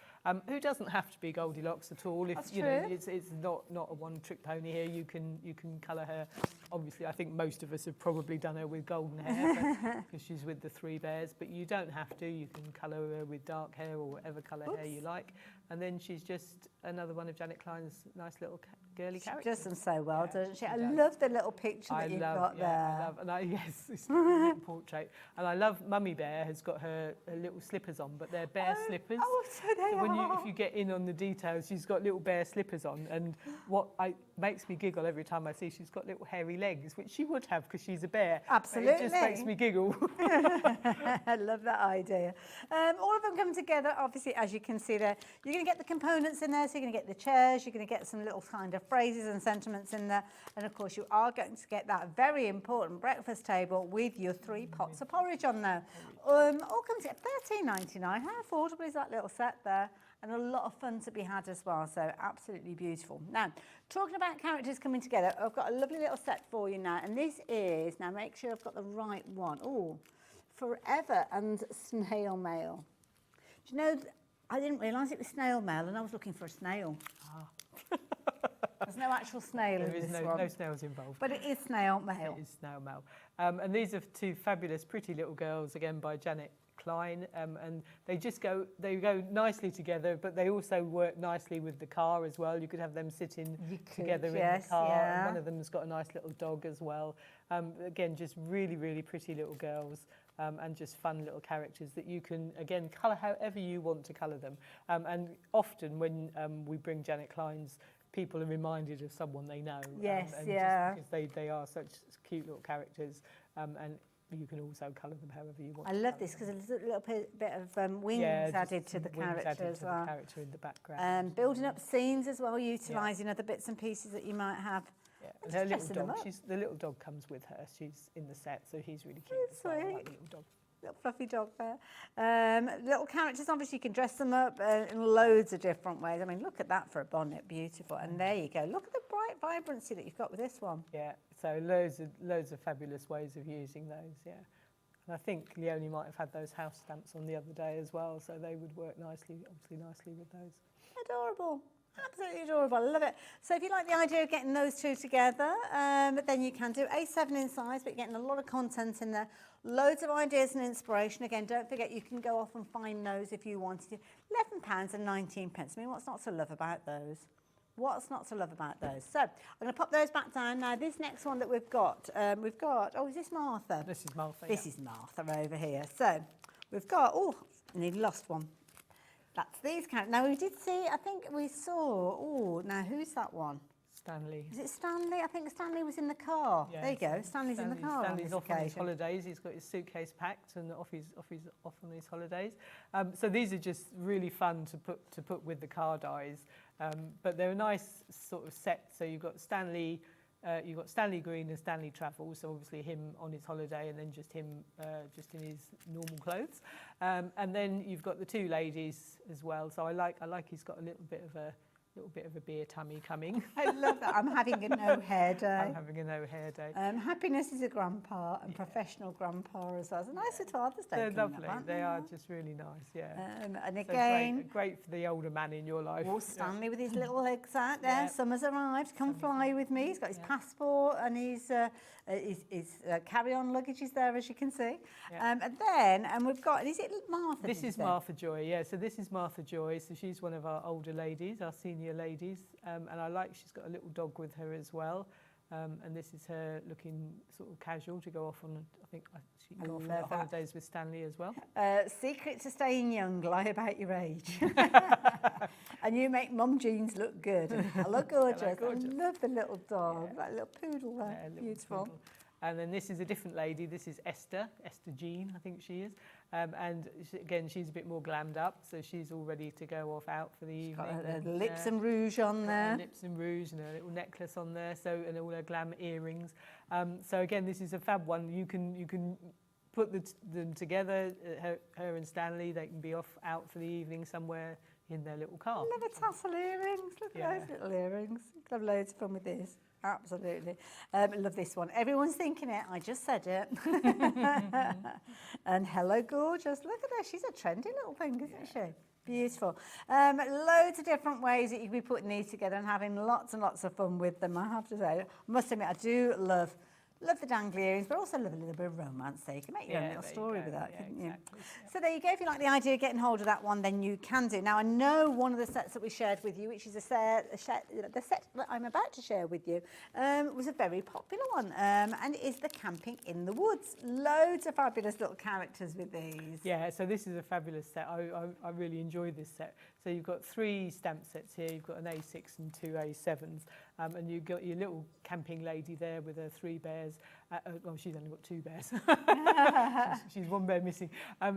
who doesn't have to be Goldilocks at all. If That's you true. know, it's not a one-trick pony here. You can colour her. Obviously, I think most of us have probably done her with golden hair because she's with the 3 bears. But you don't have to. You can colour her with dark hair or whatever colour hair you like. And then she's just another one of Janet Klein's nice little girly characters. She does them so well, doesn't she? I love the little picture that you've got there. Yes, it's a little portrait. And I love Mummy Bear has got her little slippers on, but they're bear slippers. Oh, so they are. If you get in on the details, she's got little bear slippers on. And what makes me giggle every time I see she's got little hairy legs, which she would have because she's a bear. Absolutely. It just makes me giggle. I love that idea. All of them come together, obviously, as you can see there. You're going to get the components in there, so you're going to get the chairs, you're going to get some little kind of phrases and sentiments in there, and of course you are going to get that very important breakfast table with your 3 pots of porridge on there. All comes at £13.99. How affordable is that little set there? And a lot of fun to be had as well, so absolutely beautiful. Now, talking about characters coming together, I've got a lovely little set for you now, and this is, now make sure I've got the right one. Oh, forever, and snail mail. Do you know, I didn't realise it was snail mail, and I was looking for a snail. There's no actual snail in this one. There is no snails involved. But it is snail mail. It is snail mail. And these are two fabulous Pretty Little Girls, again by Janet Klein, and they go nicely together, but they also work nicely with the car as well. You could have them sitting together in the car. Yeah. And one of them's got a nice little dog as well. Again, just really, really pretty little girls. And just fun little characters that you can, again, colour however you want to colour them. And often when we bring Janet Klein's, people are reminded of someone they know. Yes, and yeah. Just because they are such cute little characters, and you can also colour them however you want. I love this because there's a little bit of wings added to the character as well. The character in the background. Building up scenes as well, utilising other bits and pieces that you might have. Yeah, and her little dog, the little dog comes with her. She's in the set, so he's really cute as well. I like the little dog. Little fluffy dog there. Little characters, obviously you can dress them up in loads of different ways. I mean, look at that for a bonnet, beautiful. And there you go. Look at the bright vibrancy that you've got with this one. Yeah, so loads of fabulous ways of using those, yeah. And I think Leonie might have had those house stamps on the other day as well, so they would work nicely, obviously nicely with those. Adorable. Absolutely adorable. I love it. So if you like the idea of getting those two together, then you can do A7 in size, but you're getting a lot of content in there. Loads of ideas and inspiration. Again, don't forget you can go off and find those if you wanted to. £11 and 19 pence. I mean, what's not to love about those? What's not to love about those? So I'm going to pop those back down. Now, this next one that we've got, oh, is this Martha? This is Martha, This is Martha over here. So we've got, oh, and you've lost one. That's these characters. Now, we did see, I think we saw, oh, now who's that one? Stanley. Is it Stanley? I think Stanley was in the car. Yeah, there you go. Stanley's in the car. Stanley's off on his holidays. He's got his suitcase packed and off on his holidays. So these are just really fun to put with the car dies. But they're a nice sort of set. So you've got Stanley Green and Stanley Travels. So obviously him on his holiday, and then just him just in his normal clothes. And then you've got the two ladies as well. So I like he's got a little bit of a beer tummy coming. I love that. I'm having a no hair day. I'm having a no hair day. Happiness is a grandpa and professional grandpa as well. It's a nice little Father's Day. They're lovely. They are just really nice, yeah. And so again, great for the older man in your life. Oh, Stanley with his little legs out there. Summer's arrived. Come fly with me. He's got his passport and his carry-on luggage is there, as you can see. And we've got, is it Martha? This is Martha Joy, yeah. So this is Martha Joy. So she's one of our older ladies, our senior ladies, and I like she's got a little dog with her as well, and this is her looking sort of casual to go off on. I think she can go off on the holidays with Stanley as well. Secret to staying young: lie about your age, and you make Mum jeans look good. Hello, gorgeous. I love the little dog, that little poodle there, beautiful. Poodle. And then this is a different lady. This is Esther Jean, I think she is. And again, she's a bit more glammed up, so she's all ready to go off out for the evening. Got her lips and rouge on there. Lips and rouge and a little necklace on there, and all her glam earrings. So again, this is a fab one. You can put them together. Her and Stanley, they can be off out for the evening somewhere in their little car. I love a tassel earrings. Look at those little earrings. You can have loads of fun with this. Absolutely. Love this one. Everyone's thinking it. I just said it. And hello, gorgeous. Look at her. She's a trendy little thing, isn't she? Beautiful. Loads of different ways that you can be putting these together and having lots and lots of fun with them, I have to say. I must admit, I do love the dangly earrings, but also love a little bit of romance there. You can make your own little story with that, couldn't you? Exactly. So there you go. If you like the idea of getting hold of that one, then you can do. Now, I know one of the sets that we shared with you, which is the set that I'm about to share with you, was a very popular one, and it is the Camping in the Woods. Loads of fabulous little characters with these. Yeah, so this is a fabulous set. I really enjoyed this set. So you've got 3 stamp sets here. You've got an A6 and 2 A7s. And you've got your little camping lady there with her 3 bears. Well, she's only got 2 bears. she's 1 bear missing.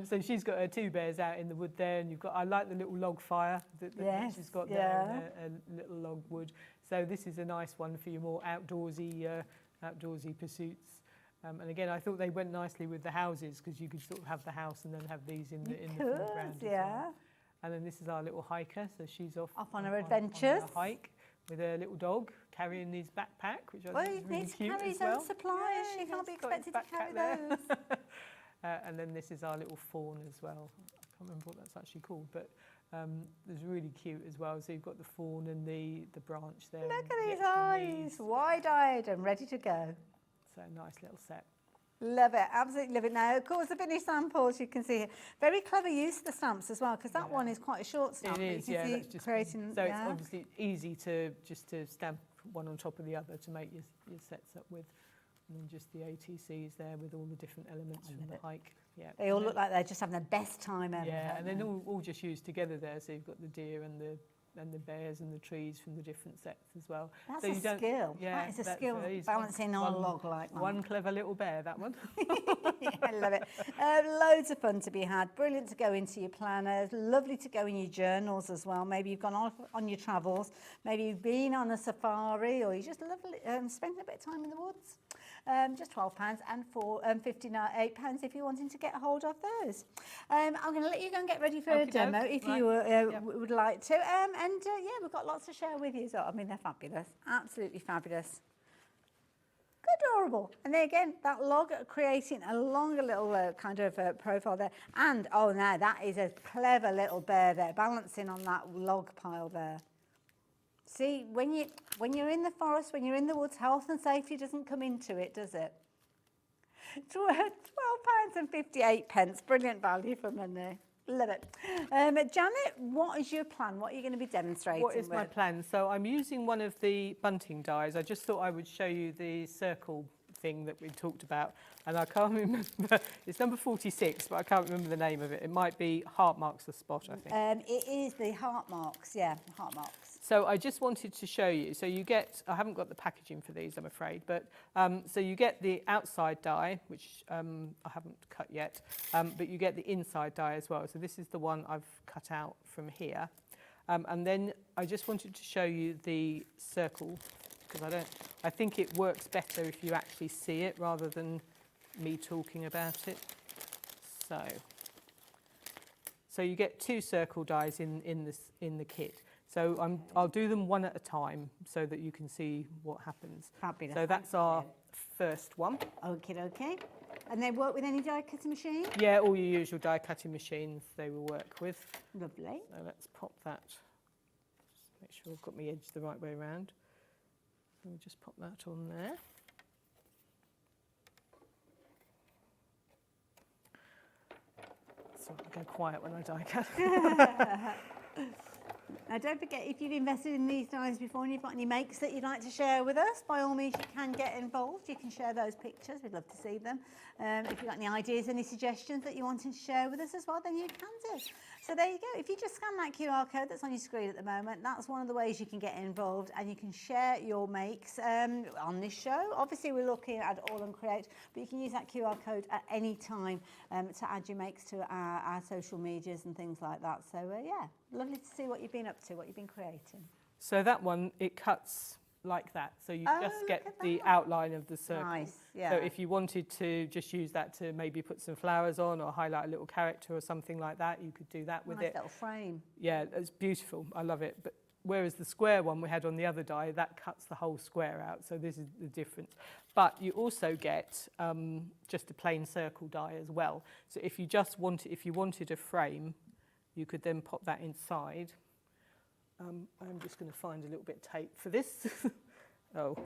So she's got her 2 bears out in the wood there. And you've got, I like the little log fire that she's got there, a little log wood. So this is a nice one for your more outdoorsy pursuits. And again, I thought they went nicely with the houses because you could sort of have the house and then have these in the foreground. Yeah. And then this is our little hiker, so she's off on her adventures. On her hike with her little dog carrying his backpack, which I think is really cute as well. He needs to carry his own supplies. She can't be expected to carry those. And then this is our little fawn as well. I can't remember what that's actually called, but it's really cute as well. So you've got the fawn and the branch there. Look and at the these extra eyes, leaves. wide-eyed and ready to go. So nice little set. Love it, absolutely love it. Now, of course, the finished samples you can see here. Very clever use of the stamps as well, because that one is quite a short stamp. It is, you can yeah. see That's just creating, so it's obviously easy to stamp one on top of the other to make your sets up with. And then just the ATCs there with all the different elements from the hike. Yeah. They all look like they're just having the best time ever. Yeah, and don't then they? all just used together there. So you've got the deer and the bears and the trees from the different sets as well. That's so a you don't, skill. Yeah, That is a that's skill, it's balancing on a log like that. One clever little bear, that one. I love it. Loads of fun to be had. Brilliant to go into your planners. Lovely to go in your journals as well. Maybe you've gone off on your travels. Maybe you've been on a safari, or you just love spending a bit of time in the woods. Just £12 and £58 if you're wanting to get a hold of those. I'm going to let you go and get ready for a demo if you would like to. Yeah, we've got lots to share with you. So, I mean, they're fabulous. Absolutely fabulous. Adorable. And then again, that log creating a longer little kind of profile there. And, oh, no, that is a clever little bear there, balancing on that log pile there. See, when you're in the forest, when you're in the woods, health and safety doesn't come into it, does it? £12 and 58. Brilliant value for money. Love it. Janet, what is your plan? What are you going to be demonstrating What is my plan? So I'm using one of the bunting dies. I just thought I would show you the circle thing that we talked about, and I can't remember. It's number 46, but I can't remember the name of it. It might be Heart Marks the Spot, I think. It is the Heart Marks, yeah, Heart Marks. So I just wanted to show you. So you get, I haven't got the packaging for these, I'm afraid, but so you get the outside die, which I haven't cut yet, but you get the inside die as well. So this is the one I've cut out from here. And then I just wanted to show you the circle, because I think it works better if you actually see it rather than me talking about it. So you get 2 circle dies in the kit. So I'll do them one at a time so that you can see what happens. Fabulous. So that's our first one. Okay. And they work with any die cutting machine? Yeah, all your usual die cutting machines they will work with. Lovely. So let's pop that. Just make sure I've got my edge the right way around. We'll just pop that on there. So I go quiet when I die cut. Now, don't forget, if you've invested in these dies before and you've got any makes that you'd like to share with us, by all means, you can get involved. You can share those pictures. We'd love to see them. If you've got any ideas, any suggestions that you want to share with us as well, then you can do. So there you go. If you just scan that QR code that's on your screen at the moment, that's one of the ways you can get involved, and you can share your makes on this show. Obviously, we're looking at AALL Create, but you can use that QR code at any time to add your makes to our social medias and things like that. So, yeah, lovely to see what you've been up to, what you've been creating. So that one, it cuts like that. So you just get the outline of the circle. Nice, yeah. So if you wanted to just use that to maybe put some flowers on or highlight a little character or something like that, you could do that with Nice it. little frame. Yeah, it's beautiful. I love it. But whereas the square one we had on the other die, that cuts the whole square out. So this is the difference. But you also get just a plain circle die as well. So if you wanted a frame, you could then pop that inside. I'm just going to find a little bit of tape for this. Oh,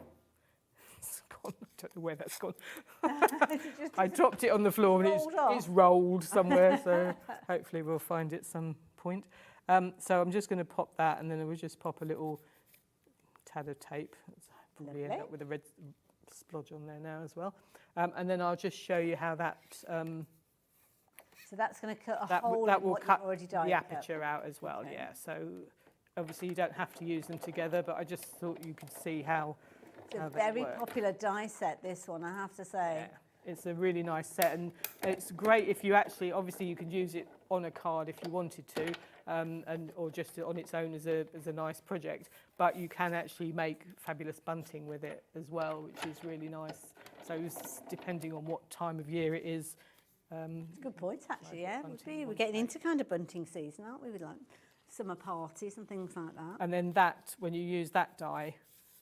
it's gone. I don't know where that's gone. I dropped it on the floor and it's rolled somewhere, so hopefully we'll find it some point. So I'm just going to pop that, and then we'll just pop a little tad of tape. Probably end up with a red splodge on there now as well. And then I'll just show you how that... So that's going to cut a hole that in will what cut you've already dyed. the aperture out as well, yeah. So obviously you don't have to use them together, but I just thought you could see how It's a they very work. popular die set, this one, I have to say. Yeah, it's a really nice set, and it's great if you actually, obviously you can use it on a card if you wanted to, or just on its own as a nice project, but you can actually make fabulous bunting with it as well, which is really nice. So it's depending on what time of year it is. It's a good point, actually, yeah. We're getting into kind of bunting season, aren't we? With like summer parties and things like that. And then that, when you use that die,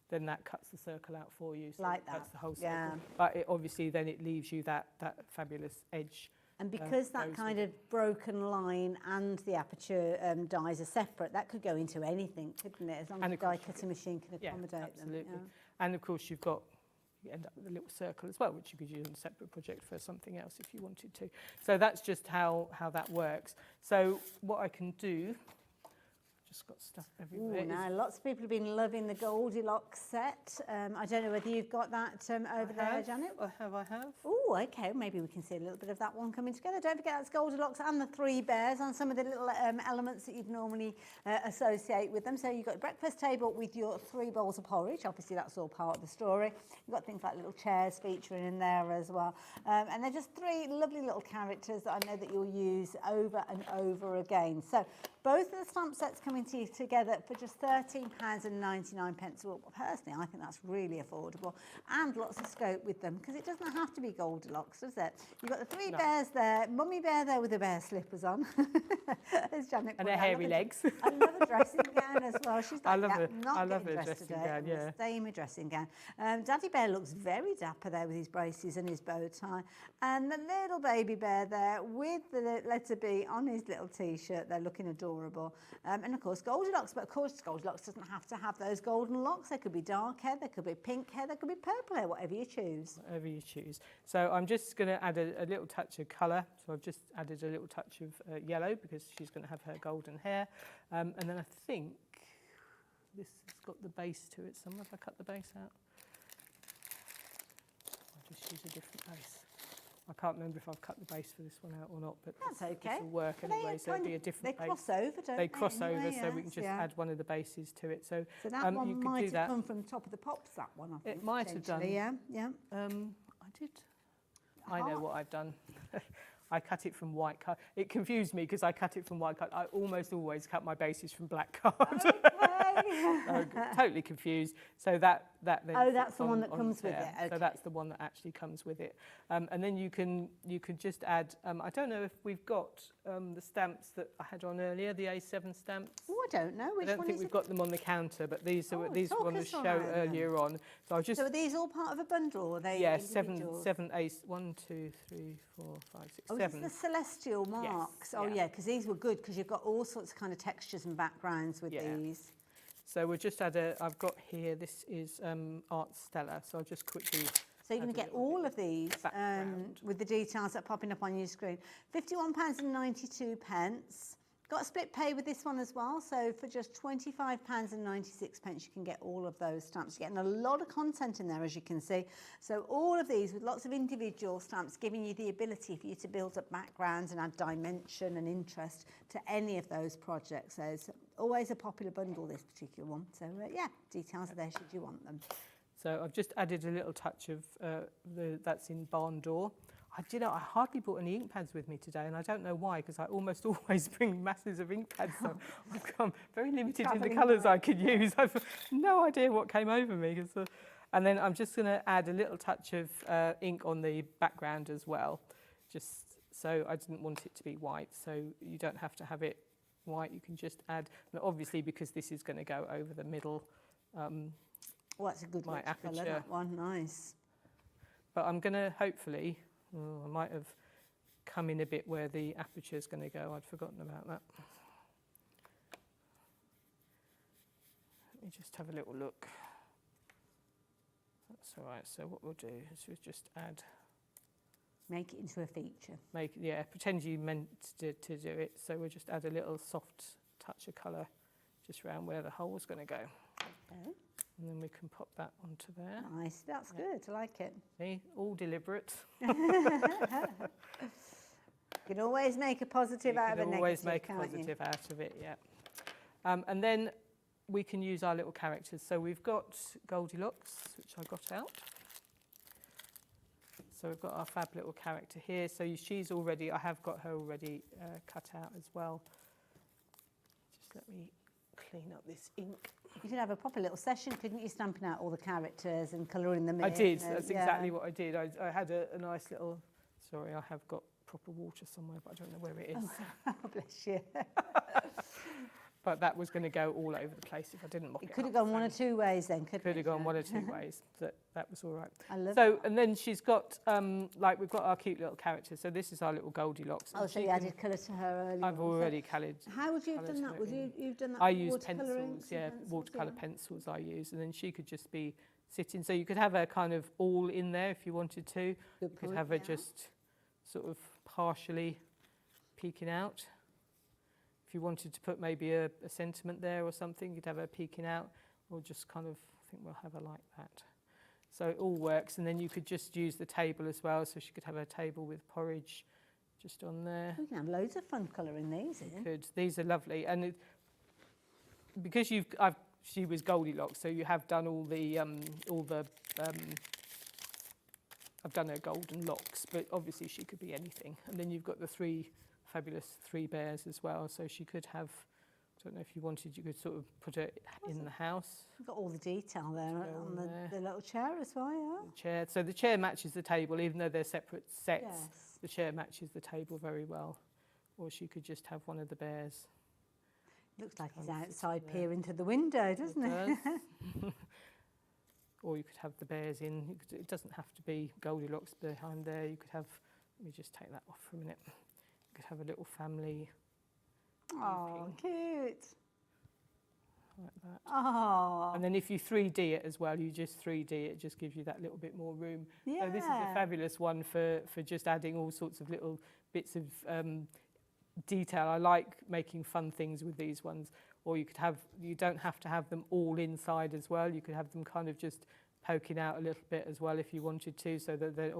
then that cuts the circle out for you. So Like it cuts that, the whole circle. yeah. But it, obviously then it leaves you that fabulous edge And because that kind of broken line and the aperture dies are separate, that could go into anything, couldn't it? As long as the die cutting machine can accommodate absolutely. them. And of course you end up with a little circle as well, which you could use on a separate project for something else if you wanted to. So that's just how that works. So what I can do, just got stuff everywhere. Ooh, now, lots of people have been loving the Goldilocks set. I don't know whether you've got that over there, Janet. I have. Oh, okay. Maybe we can see a little bit of that one coming together. Don't forget that's Goldilocks and the 3 bears on some of the little elements that you'd normally associate with them. So you've got a breakfast table with your 3 bowls of porridge. Obviously, that's all part of the story. You've got things like little chairs featuring in there as well. And they're just 3 lovely little characters that I know that you'll use over and over again. So both of the stamp sets coming to you together for just £13.99. Well, personally, I think that's really affordable and lots of scope with them because it doesn't have to be Goldilocks, does it? You've got the 3 bears there, mummy bear there with the bear slippers on. As Janet and her hairy legs. I love a dressing gown as well. She's like, I love getting a dressed dressing today. gown, yeah. Stay in my dressing gown. Daddy bear looks very dapper there with his braces and his bow tie. And the little baby bear there with the letter B on his little T-shirt. They're looking adorable. And of course Goldilocks, but of course Goldilocks doesn't have to have those golden locks. There could be dark hair, there could be pink hair, there could be purple hair, whatever you choose. Whatever you choose. So I'm just going to add a little touch of colour. So I've just added a little touch of yellow because she's going to have her golden hair. And then I think this has got the base to it somewhere. If I cut the base out, I'll just use a different base. I can't remember if I've cut the base for this one out or not, but that's okay. This will work anyway, so it'll be a different base. They cross over, don't they? They cross over, anyway, so we can just add one of the bases to it. So that one you could might do have that. come from the top of the pops, that one, I think. It might have done. Yeah, yeah. I did. I know what I've done. I cut it from white card. It confused me because I cut it from white card. I almost always cut my bases from black card. Okay. Totally confused. So that then that's the one that comes with it. Okay. So that's the one that actually comes with it. And then you can just add. I don't know if we've got the stamps that I had on earlier, the A7 stamps. Oh, I don't know. Which I don't one think is we've it? got them on the counter, but these are on the show earlier on. So I just. So are these all part of a bundle, or are they? Yeah, individuals? seven ace. 1, 2, 3, 4, 5, 6, 7. This is the celestial marks. Yes, oh yeah, because these were good because you've got all sorts of kind of textures and backgrounds with these. So we'll just add I've got here, this is Art Stella, so I'll just quickly. So you're going to get all of these with the details that are popping up on your screen. £51.92. Got a split pay with this one as well, so for just £25.96 you can get all of those stamps. You're getting a lot of content in there, as you can see. So all of these with lots of individual stamps giving you the ability for you to build up backgrounds and add dimension and interest to any of those projects. So it's always a popular bundle, this particular one. So yeah, details are there should you want them. So I've just added a little touch of that's in Barn Door. I hardly brought any ink pads with me today, and I don't know why, because I almost always bring masses of ink pads. So I've become very limited in the colours I could use. I've no idea what came over me. And then I'm just going to add a little touch of ink on the background as well, just so I didn't want it to be white. So you don't have to have it white. You can just add, and obviously because this is going to go over the middle. Well, that's a good colour, that one. Nice. But I'm going to hopefully. I might have come in a bit where the aperture is going to go. I'd forgotten about that. Let me just have a little look. That's all right. So what we'll do is we'll just add. Make it into a feature. Pretend you meant to do it. So we'll just add a little soft touch of colour just around where the hole is going to go. Okay. And then we can pop that onto there. Nice, that's good, I like it. See, all deliberate. You can always make a positive out of a negative, always make a positive out of it, yeah. And then we can use our little characters. So we've got Goldilocks, which I got out. So we've got our fab little character here. So she's already, I have got her already cut out as well. Just let me clean up this ink. You could have a proper little session, couldn't you, stamping out all the characters and colouring them in? I did, that's exactly what I did. I had a nice little, sorry, I have got proper water somewhere, but I don't know where it is. Oh, bless you. but that was going to go all over the place if I didn't mock it. It could have gone one or two ways then, couldn't it? Could have gone one or two ways. That was all right. I love so, that. and then she's got, like we've got our cute little character. So this is our little Goldilocks. Oh, so you added colour to her earlier. I've already coloured. How would you have done that? Would you've done that I with use watercolour pencils, inks yeah, and pencils, watercolour yeah? pencils I use, and then she could just be sitting. So you could have her kind of all in there if you wanted to. You could have her just sort of partially peeking out. If you wanted to put maybe a sentiment there or something, you'd have her peeking out, or just kind of, I think we'll have her like that. So it all works, and then you could just use the table as well, so she could have her table with porridge just on there. We can have loads of fun colouring these in. Could. These are lovely, and because she was Goldilocks, so you have done I've done her golden locks, but obviously she could be anything. And then you've got the fabulous three bears as well, so she could have, I don't know if you wanted, you could sort of put it in the house. We've got all the detail there on the little chair as well, yeah. The chair. So the chair matches the table, even though they're separate sets. Yes. The chair matches the table very well. Or she could just have one of the bears. Looks like he's outside peering into the window, doesn't it? Or you could have the bears in. It doesn't have to be Goldilocks behind there. You could have, let me just take that off for a minute. You could have a little family. Oh, cute. Like that. Oh. And then if you 3D it as well, you just 3D it, just gives you that little bit more room. Yeah. So this is a fabulous one for just adding all sorts of little bits of detail. I like making fun things with these ones. Or you don't have to have them all inside as well. You could have them kind of just poking out a little bit as well if you wanted to, so that they're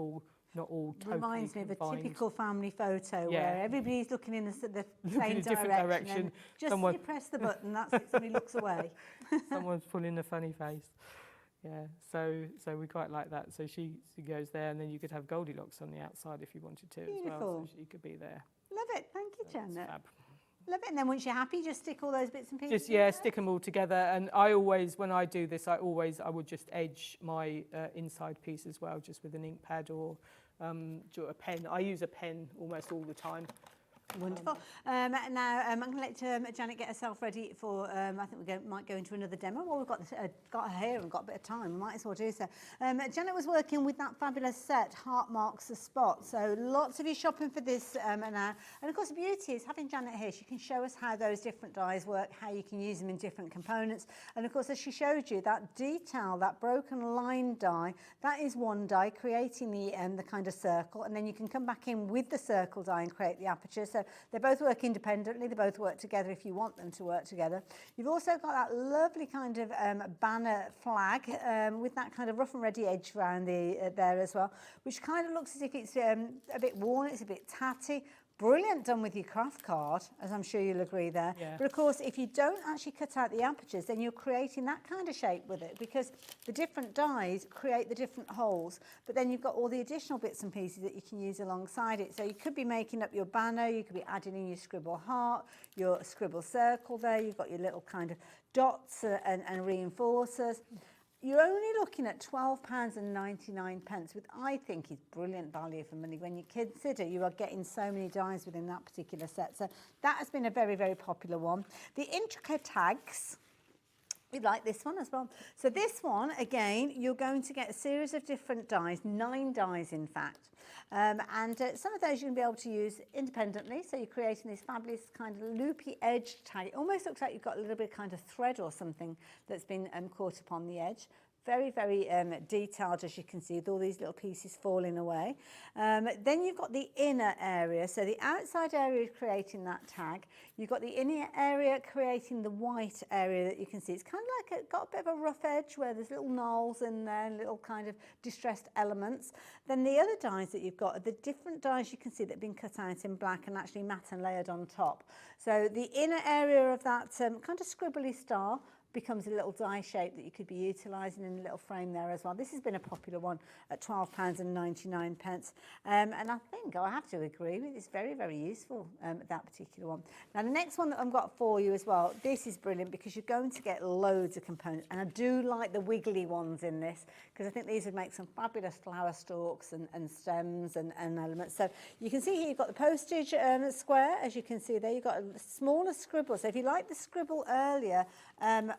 not all totally Reminds me of a confined. typical family photo where everybody's looking in the same different direction. direction. Just as you press the button, that's it, somebody looks away. Someone's pulling a funny face. Yeah, so we quite like that. So she goes there, and then you could have Goldilocks on the outside if you wanted to as well. Beautiful. So she could be there. Love it, thank you, Janet. Fab. Love it, and then once you're happy, just stick all those bits and pieces Just, yeah, stick them all together. And I always, when I do this, I would just edge my inside piece as well, just with an ink pad or a pen. I use a pen almost all the time. Wonderful. Now, I'm going to let Janet get herself ready for, I think we might go into another demo. Well, we've got her here and got a bit of time. We might as well do so. Janet was working with that fabulous set, Heart Marks the Spot. So lots of you shopping for this now. And of course, the beauty is having Janet here. She can show us how those different dies work, how you can use them in different components. And of course, as she showed you, that detail, that broken line die, that is one die creating the kind of circle. And then you can come back in with the circle die and create the aperture. So they both work independently, they both work together if you want them to work together. You've also got that lovely kind of banner flag with that kind of rough and ready edge around there as well, which kind of looks as if it's a bit worn, it's a bit tatty. Brilliant done with your craft card, as I'm sure you'll agree there. Yeah. But of course, if you don't actually cut out the apertures, then you're creating that kind of shape with it, because the different dies create the different holes, but then you've got all the additional bits and pieces that you can use alongside it. So you could be making up your banner, you could be adding in your scribble heart, your scribble circle there, you've got your little kind of dots and reinforcers. You're only looking at £12.99, which I think is brilliant value for money when you consider you are getting so many dies within that particular set. So that has been a very, very popular one. The intricate tags, we like this one as well. So this one, again, you're going to get a series of different dies, 9 dies in fact. And some of those you're going to be able to use independently. So you're creating this fabulous kind of loopy edge tag. It almost looks like you've got a little bit of kind of thread or something that's been caught upon the edge. Very, very detailed, as you can see, with all these little pieces falling away. Then you've got the inner area. So the outside area is creating that tag. You've got the inner area creating the white area that you can see. It's kind of like got a bit of a rough edge where there's little knolls in there, little kind of distressed elements. Then the other dies that you've got are the different dies you can see that have been cut out in black and actually matte and layered on top. So the inner area of that kind of scribbly star, becomes a little die shape that you could be utilising in a little frame there as well. This has been a popular one at £12.99. And I think I have to agree with it's very, very useful, that particular one. Now the next one that I've got for you as well, this is brilliant because you're going to get loads of components, and I do like the wiggly ones in this because I think these would make some fabulous flower stalks and stems and elements. So you can see here you've got the postage square, as you can see there. You've got a smaller scribble. So if you like the scribble earlier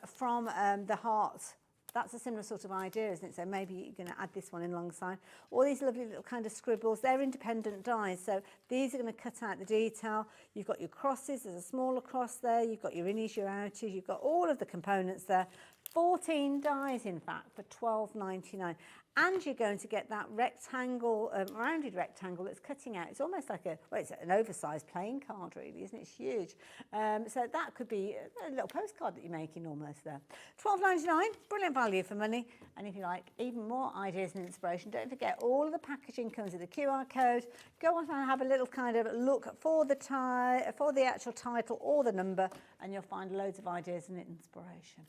from the hearts, that's a similar sort of idea, isn't it? So maybe you're going to add this one in alongside. All these lovely little kind of scribbles, they're independent dies. So these are going to cut out the detail. You've got your crosses, there's a smaller cross there. You've got your innies, your outies. You've got all of the components there. 14 dies, in fact, for £12.99. And you're going to get that rectangle, rounded rectangle that's cutting out. It's almost like it's an oversized playing card, really, isn't it? It's huge. So that could be a little postcard that you're making almost there. £12.99, brilliant value for money. And if you like even more ideas and inspiration, don't forget all of the packaging comes with a QR code. Go on and have a little kind of look for the actual title or the number, and you'll find loads of ideas and inspiration.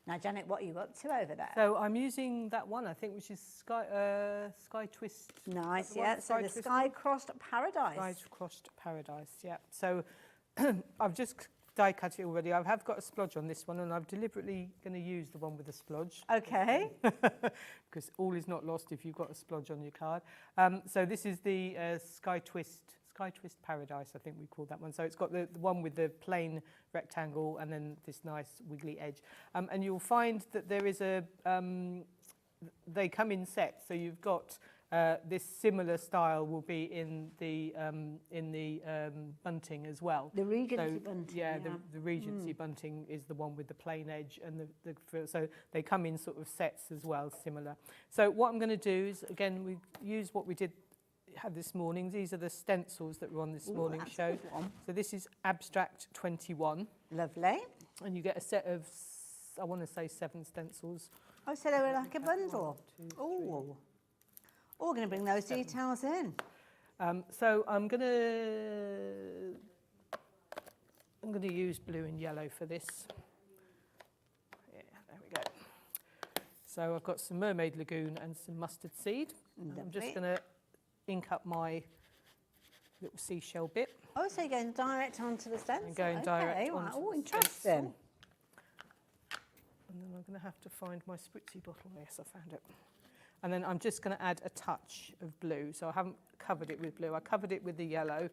Now, Janet, what are you up to over there? So I'm using that one, I think, which is Sky Twist. Nice, yeah. So the Sky Crossed Paradise. Sky Crossed Paradise, yeah. So I've just die cut it already. I have got a splodge on this one, and I'm deliberately going to use the one with the splodge. Okay. Because all is not lost if you've got a splodge on your card. So this is the Sky Twist Paradise, I think we call that one. So it's got the one with the plain rectangle and then this nice wiggly edge. And you'll find that there is they come in sets. So you've got this similar style will be in the bunting as well. The Regency bunting. Yeah, the Regency bunting is the one with the plain edge and so they come in sort of sets as well, similar. So what I'm going to do is, again, we use what we had this morning. These are the stencils that were on this morning's show. So this is Abstract 21. Lovely. And you get a set of, I want to say 7 stencils. Oh, so they were like a bundle. Oh. We're going to bring those details in. So I'm going to use blue and yellow for this. Yeah, there we go. So I've got some Mermaid Lagoon and some mustard seed. I'm just going to ink up my little seashell bit. Oh, so you're going direct onto the stencil? I'm going direct onto Oh, the interesting. stencil. And then I'm going to have to find my spritzy bottle. Yes, I found it. And then I'm just going to add a touch of blue. So I haven't covered it with blue. I covered it with the yellow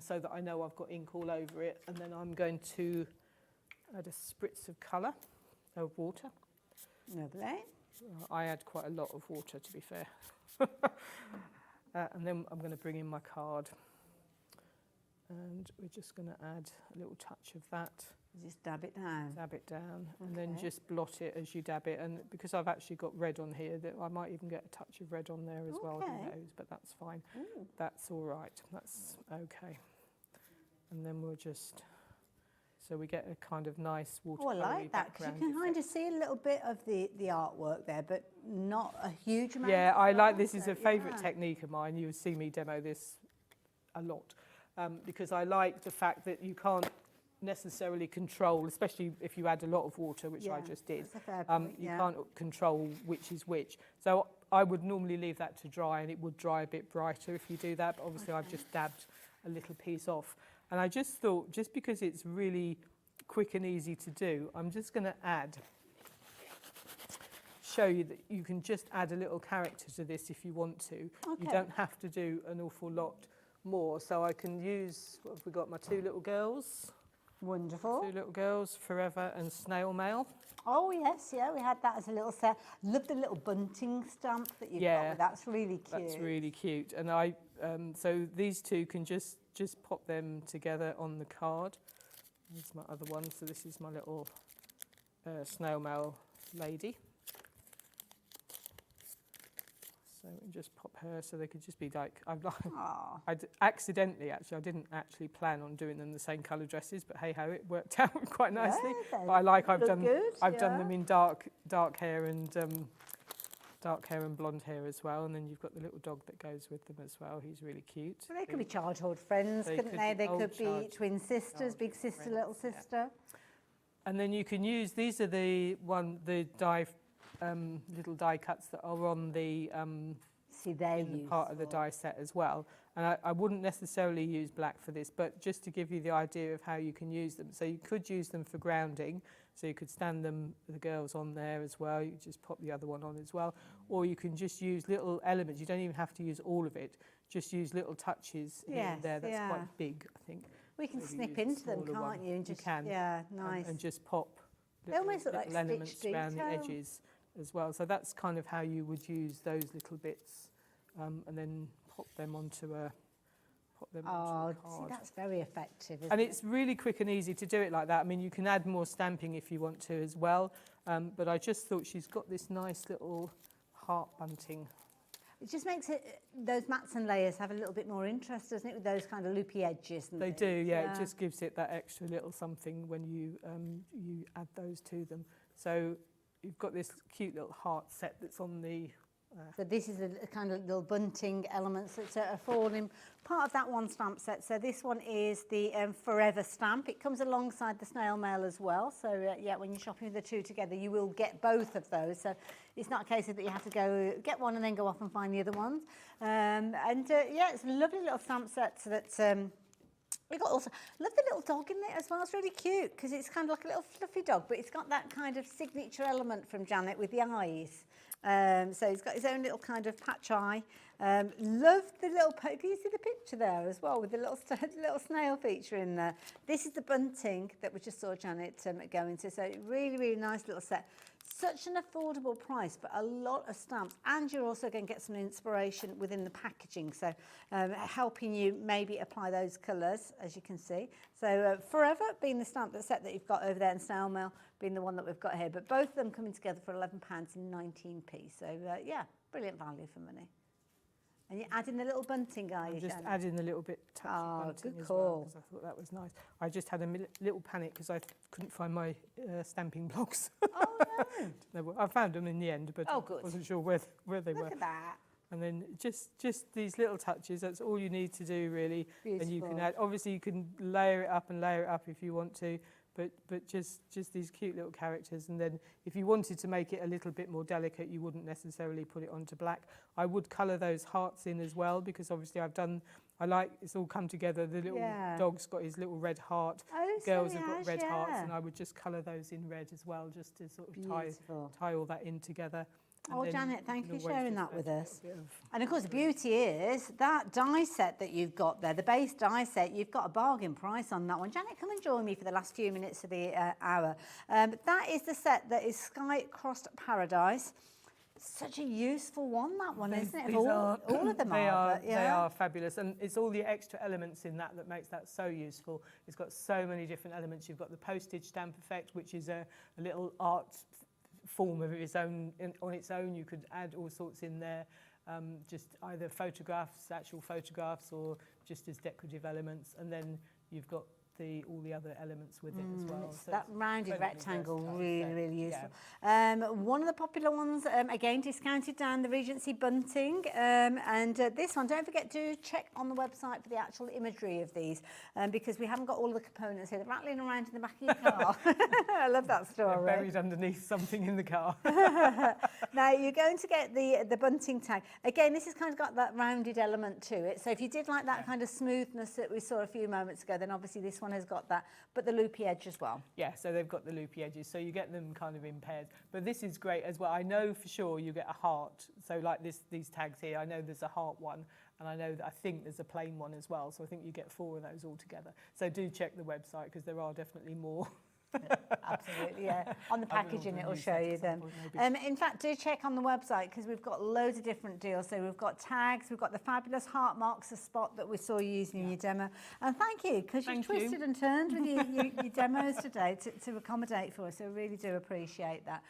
so that I know I've got ink all over it. And then I'm going to add a spritz of colour, of water. Lovely. I add quite a lot of water, to be fair. And then I'm going to bring in my card. And we're just going to add a little touch of that. Just dab it down. Dab it down, Okay. and then just blot it as you dab it. And because I've actually got red on here, that I might even get a touch of red on there as well, who knows, but that's fine. Ooh. That's all right. That's okay. And then we'll just, so we get a kind of nice watercolour background. Oh, I like that, because you can kind of see a little bit of the artwork there, but not a huge amount. Yeah, I like this. Is a favourite technique of mine. You will see me demo this a lot because I like the fact that you can't necessarily control, especially if you add a lot of water, which I just did. That's a fair point, you can't control which is which. So I would normally leave that to dry, and it would dry a bit brighter if you do that. But obviously, I've just dabbed a little piece off, and I just thought, just because it's really quick and easy to do, I'm just going to show you that you can just add a little character to this if you want to. You don't have to do an awful lot more. So I can use, what have we got, my 2 little girls. Wonderful. 2 little girls, Forever and Snail Mail. Oh, yes, yeah, we had that as a little set. Love the little bunting stamp that you've got with. That's really cute. That's really cute. And I, so these 2 can just pop them together on the card. Here's my other one. So this is my little Snail Mail lady. So we can just pop her, so they could just be like, accidentally, actually, I didn't actually plan on doing them the same colour dresses, but hey ho, it worked out quite nicely. Yeah, but I like, I've done done them in dark hair and blonde hair as well, and then you've got the little dog that goes with them as well. He's really cute. So they could be childhood friends, couldn't they? They could be twin sisters, big sister, little sister. And then you can use, these are the die, little die cuts that are on the part of the die set as well. And I wouldn't necessarily use black for this, but just to give you the idea of how you can use them. So you could use them for grounding, so you could stand them, the girls on there as well. You could just pop the other one on as well. Or you can just use little elements. You don't even have to use all of it. Just use little touches here and there. That's quite big, I think. We can Maybe snip use into them, smaller can't one. you? And just, can. Yeah, nice. And just pop They almost look like elements stitched around the detail. edges as well. So that's kind of how you would use those little bits, and then pop them onto a card. See, that's very effective, isn't And it? it's really quick and easy to do it like that. I mean, you can add more stamping if you want to as well, but I just thought she's got this nice little heart bunting. It just makes those mats and layers have a little bit more interest, doesn't it, with those kind of loopy edges? And They things. do, yeah. It just gives it that extra little something when you add those to them. So you've got this cute little heart set that's on the... So this is a kind of little bunting elements that are falling part of that one stamp set. So this one is the Forever stamp. It comes alongside the snail mail as well. So yeah, when you're shopping the two together, you will get both of those. So it's not a case of that you have to go get one and then go off and find the other ones. Yeah, it's a lovely little stamp set that we got also, love the little dog in it as well. It's really cute because it's kind of like a little fluffy dog, but it's got that kind of signature element from Janet with the eyes. So he's got his own little kind of patch eye. Love the little, can you see the picture there as well with the little snail feature in there? This is the bunting that we just saw Janet go into. So really, really nice little set. Such an affordable price, but a lot of stamps. And you're also going to get some inspiration within the packaging. So helping you maybe apply those colours, as you can see. So Forever being the stamp set that you've got over there, and snail mail being the one that we've got here. But both of them coming together for £11.19. So yeah, brilliant value for money. And you're adding the little bunting, are you, just Janet? adding the little bit touch of bunting good as call. well, 'cause I thought that was nice. I just had a little panic because I couldn't find my stamping blocks. Oh, no. I found them in the end, but good. wasn't sure where they were. Look at that. And then just these little touches, that's all you need to do really. And you can add, obviously you can layer it up and layer it up if you want to, but just these cute little characters. And then if you wanted to make it a little bit more delicate, you wouldn't necessarily put it onto black. I would colour those hearts in as well, because obviously it's all come together. The little dog's got his little red heart. The girls have got red hearts, and I would just colour those in red as well, just to sort of tie all that in together. Oh, Janet, thank you for sharing that with us. And of course, the beauty is that die set that you've got there, the base die set, you've got a bargain price on that one. Janet, come and join me for the last few minutes of the hour. That is the set that is Sky Crossed Paradise. Such a useful one, that one, isn't it? All of them are. They are fabulous, and it's all the extra elements in that makes that so useful. It's got so many different elements. You've got the postage stamp effect, which is a little art form of its own. On its own, you could add all sorts in there, just either actual photographs, or just as decorative elements. And then you've got all the other elements with it as well. So that rounded rectangle, really useful. One of the popular ones, again, discounted down, the Regency bunting. And this one, don't forget to check on the website for the actual imagery of these, because we haven't got all of the components here. They're rattling around in the back of your car. I love that story. They're buried underneath something in the car. Now, you're going to get the bunting tag. Again, this has kind of got that rounded element to it. So if you did like that kind of smoothness that we saw a few moments ago, then obviously this one has got that, but the loopy edge as well. Yeah, so they've got the loopy edges, so you get them kind of in pairs. But this is great as well. I know for sure you get a heart. So like these tags here, I know there's a heart one, and I think there's a plain one as well. So I think you get 4 of those all together. So do check the website, because there are definitely more. Absolutely, yeah. On the packaging, it'll show you them. In fact, do check on the website, because we've got loads of different deals. So we've got tags, we've got the fabulous heart marks, a spot that we saw you using in your demo. And thank you, because you twisted and turned with your demos today to accommodate for us. So we really do appreciate that.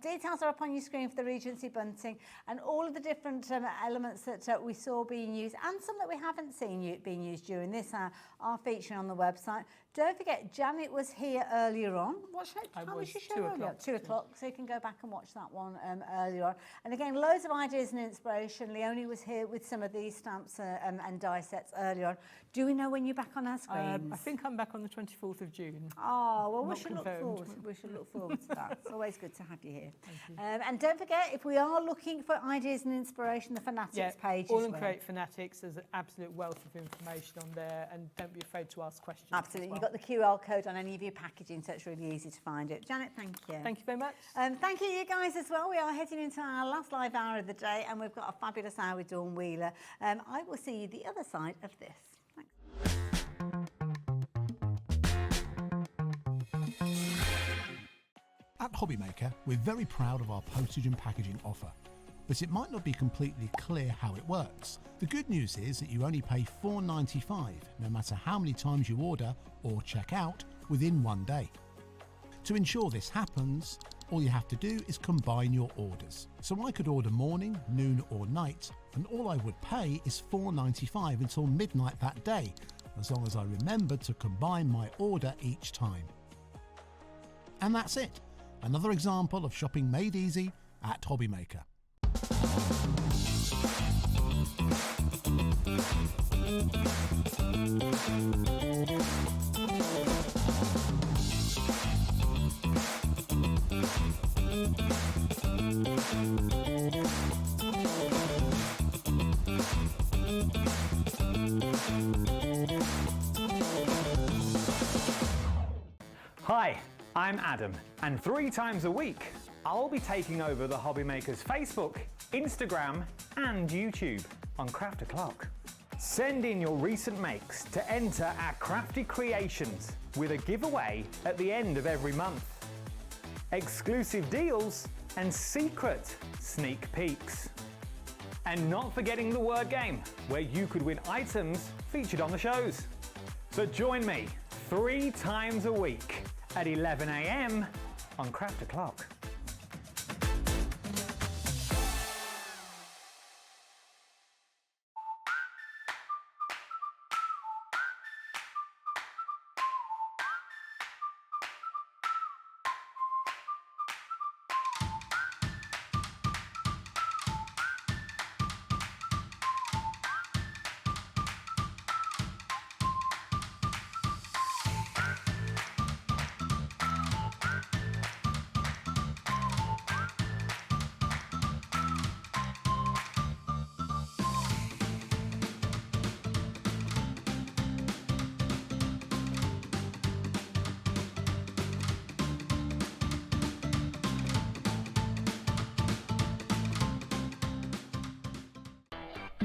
Details are up on your screen for the Regency bunting, and all of the different elements that we saw being used, and some that we haven't seen being used during this are featuring on the website. Don't forget, Janet was here earlier on. How was your show 2 earlier? o'clock. 2 o'clock, so you can go back and watch that one earlier on. And again, loads of ideas and inspiration. Leonie was here with some of these stamps and die sets earlier on. Do we know when you're back on our screens? I think I'm back on the 24th of June. Oh, well, we Not should confirmed. look forward to that. It's always good to have you here. And don't forget, if we are looking for ideas and inspiration, the Fanatics page AALL as well. Create Fanatics, there's an absolute wealth of information on there, and don't be afraid to ask questions. Absolutely. as You've got the QR code on any of your packaging, so it's really easy to find it. Janet, thank you. Thank you very much. Thank you, you guys, as well. We are heading into our last live hour of the day, and we've got a fabulous hour with Dawn Wheeler. I will see you the other side of this. At Hobbymaker, we're very proud of our postage and packaging offer, but it might not be completely clear how it works. The good news is that you only pay $4.95 no matter how many times you order or check out within 1 day. To ensure this happens, all you have to do is combine your orders. So I could order morning, noon or night, and all I would pay is $4.95 until midnight that day, as long as I remembered to combine my order each time. And that's it. Another example of shopping made easy at Hobbymaker. Hi, I'm Adam, and 3 times a week, I'll be taking over the Hobbymakers Facebook, Instagram, and YouTube on Craft O'Clock. Send in your recent makes to enter our crafty creations with a giveaway at the end of every month. Exclusive deals and secret sneak peeks. And not forgetting the word game, where you could win items featured on the shows. So join me 3 times a week at 11 AM on Craft O'Clock.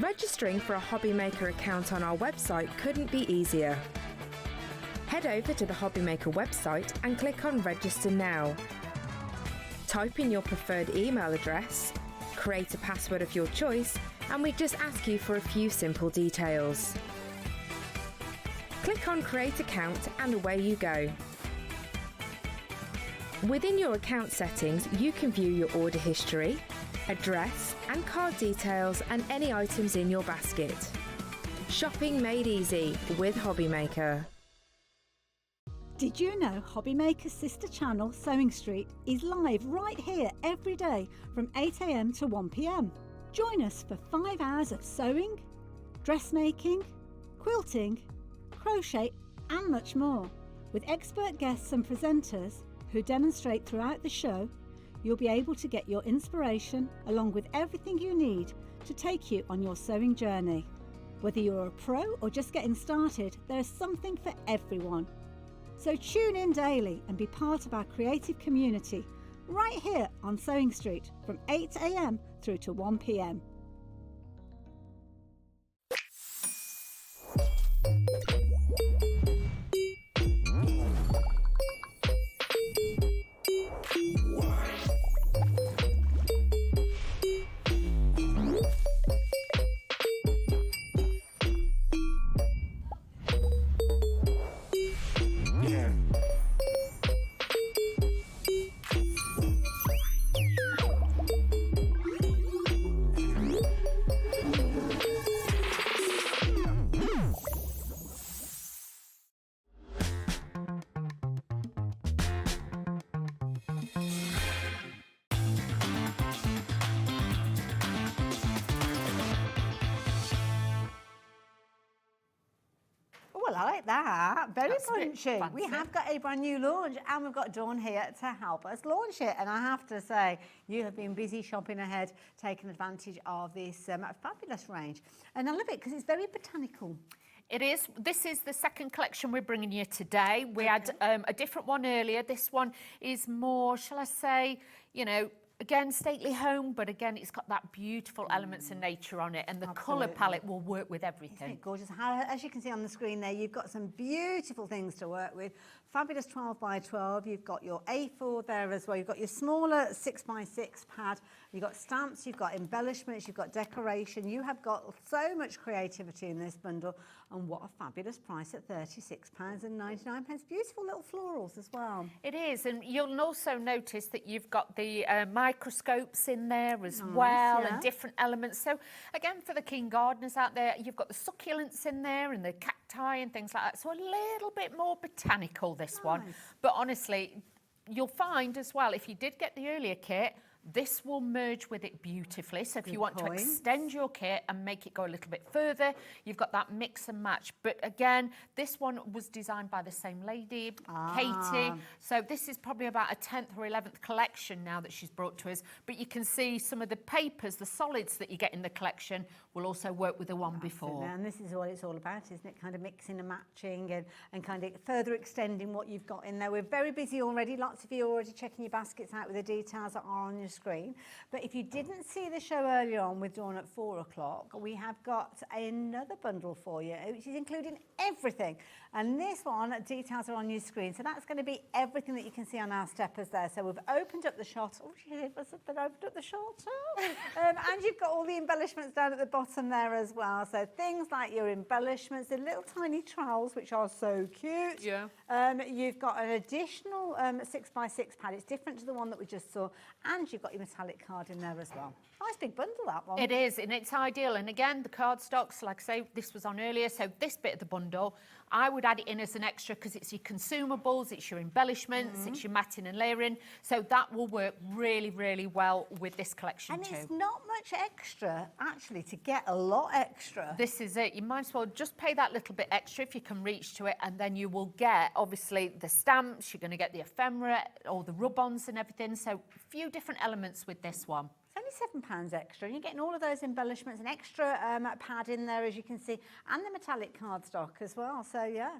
Registering for a Hobbymaker account on our website couldn't be easier. Head over to the Hobbymaker website and click on Register Now. Type in your preferred email address, create a password of your choice, and we just ask you for a few simple details. Click on Create Account and away you go. Within your account settings, you can view your order history, address and card details and any items in your basket. Shopping made easy with Hobbymaker. Did you know Hobbymaker's sister channel, Sewing Street, is live right here every day from 8 AM to 1 PM? Join us for 5 hours of sewing, dressmaking, quilting, crochet and much more. With expert guests and presenters who demonstrate throughout the show, you'll be able to get your inspiration along with everything you need to take you on your sewing journey. Whether you're a pro or just getting started, there's something for everyone. So tune in daily and be part of our creative community right here on Sewing Street from 8 AM through to 1 PM. I like that. Very That's a bit punchy. We fancy. have got a brand new launch and we've got Dawn here to help us launch it. And I have to say, you have been busy shopping ahead, taking advantage of this fabulous range. And I love it because it's very botanical. It is. This is the second collection we're bringing you today. We had a different one earlier. This one is more, shall I say, you know, again, stately home, but again, it's got that beautiful elements and nature on it, and the colour palette will work with everything. Isn't it gorgeous? As you can see on the screen there, you've got some beautiful things to work with. Fabulous 12 by 12. You've got your A4 there as well. You've got your smaller 6 by 6 pad. You've got stamps, you've got embellishments, you've got decoration. You have got so much creativity in this bundle. And what a fabulous price at £36.99. Beautiful little florals as well. It is, and you'll also notice that you've got the microscopes in there as well, and different elements. So again, for the keen gardeners out there, you've got the succulents in there and the cacti and things like that. So a little bit more botanical, this one. But honestly, you'll find as well, if you did get the earlier kit, this will merge with it beautifully. So if you want to extend your kit and make it go a little bit further, you've got that mix and match. But again, this one was designed by the same lady, Katie. So this is probably about a 10th or 11th collection now that she's brought to us. But you can see some of the papers, the solids that you get in the collection will also work with the one before. And this is what it's all about, isn't it? Kind of mixing and matching and kind of further extending what you've got in there. We're very busy already. Lots of you are already checking your baskets out with the details that are on your screen. But if you didn't see the show earlier on with Dawn at 4 o'clock, we have got another bundle for you, which is including everything. And this one, details are on your screen. So that's going to be everything that you can see on our steppers there. So we've opened up the shot. Oh, they've opened up the shot too. And you've got all the embellishments down at the bottom there as well. So things like your embellishments, the little tiny trowels, which are so cute. Yeah. You've got an additional 6 by 6 pad. It's different to the one that we just saw. And you've got your metallic card in there as well. Nice big bundle, that one. It is, and it's ideal. And again, the cardstocks, like I say, this was on earlier. So this bit of the bundle, I would add it in as an extra because it's your consumables, it's your embellishments, it's your matting and layering. So that will work really, really well with this collection and too. And it's not much extra, actually, to get a lot extra. This is it. You might as well just pay that little bit extra if you can reach to it, and then you will get, obviously, the stamps, you're going to get the ephemera, all the rub-ons and everything. So a few different elements with this one. It's only £7 extra, and you're getting all of those embellishments, an extra pad in there, as you can see, and the metallic cardstock as well. So yeah.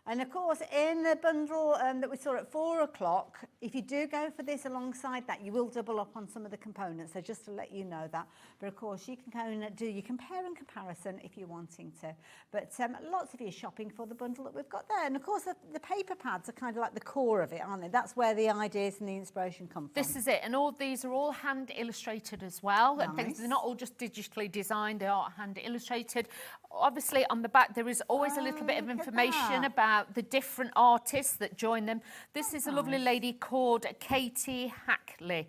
And of course, in the bundle that we saw at 4 o'clock, if you do go for this alongside that, you will double up on some of the components. So just to let you know that. But of course, you can go and do your compare and comparison if you're wanting to. But lots of you are shopping for the bundle that we've got there. And of course, the paper pads are kind of like the core of it, aren't they? That's where the ideas and the inspiration come from. This is it. And all these are all hand illustrated as well. Nice. And things, they're not all just digitally designed, they are hand illustrated. Obviously, on the back, there is always a little bit of information about the different artists that join them. This is a lovely lady called Katie Hackney,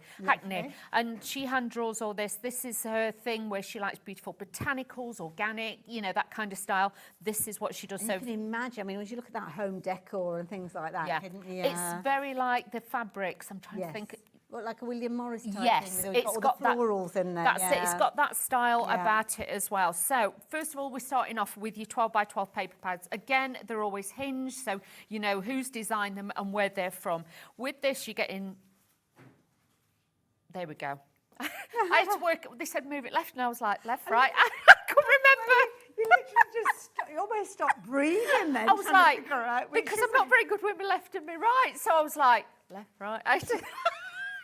and she hand draws all this. This is her thing where she likes beautiful botanicals, organic, you know, that kind of style. This is what she does. And so you can imagine, I mean, when you look at that home decor and things like that, it's very like the fabrics. I'm trying to think. Well, like a William Morris type yes, thing. It's got the florals in there. That's it. It's got that style about it as well. So first of all, we're starting off with your 12 by 12 paper pads. Again, they're always hinged, so you know who's designed them and where they're from. With this, you're getting. There we go. I had to work. They said move it left, and I was like left, right. I couldn't remember. You literally just you almost stopped breathing then. I was like, because I'm not very good with my left and my right, so I was like left, right. I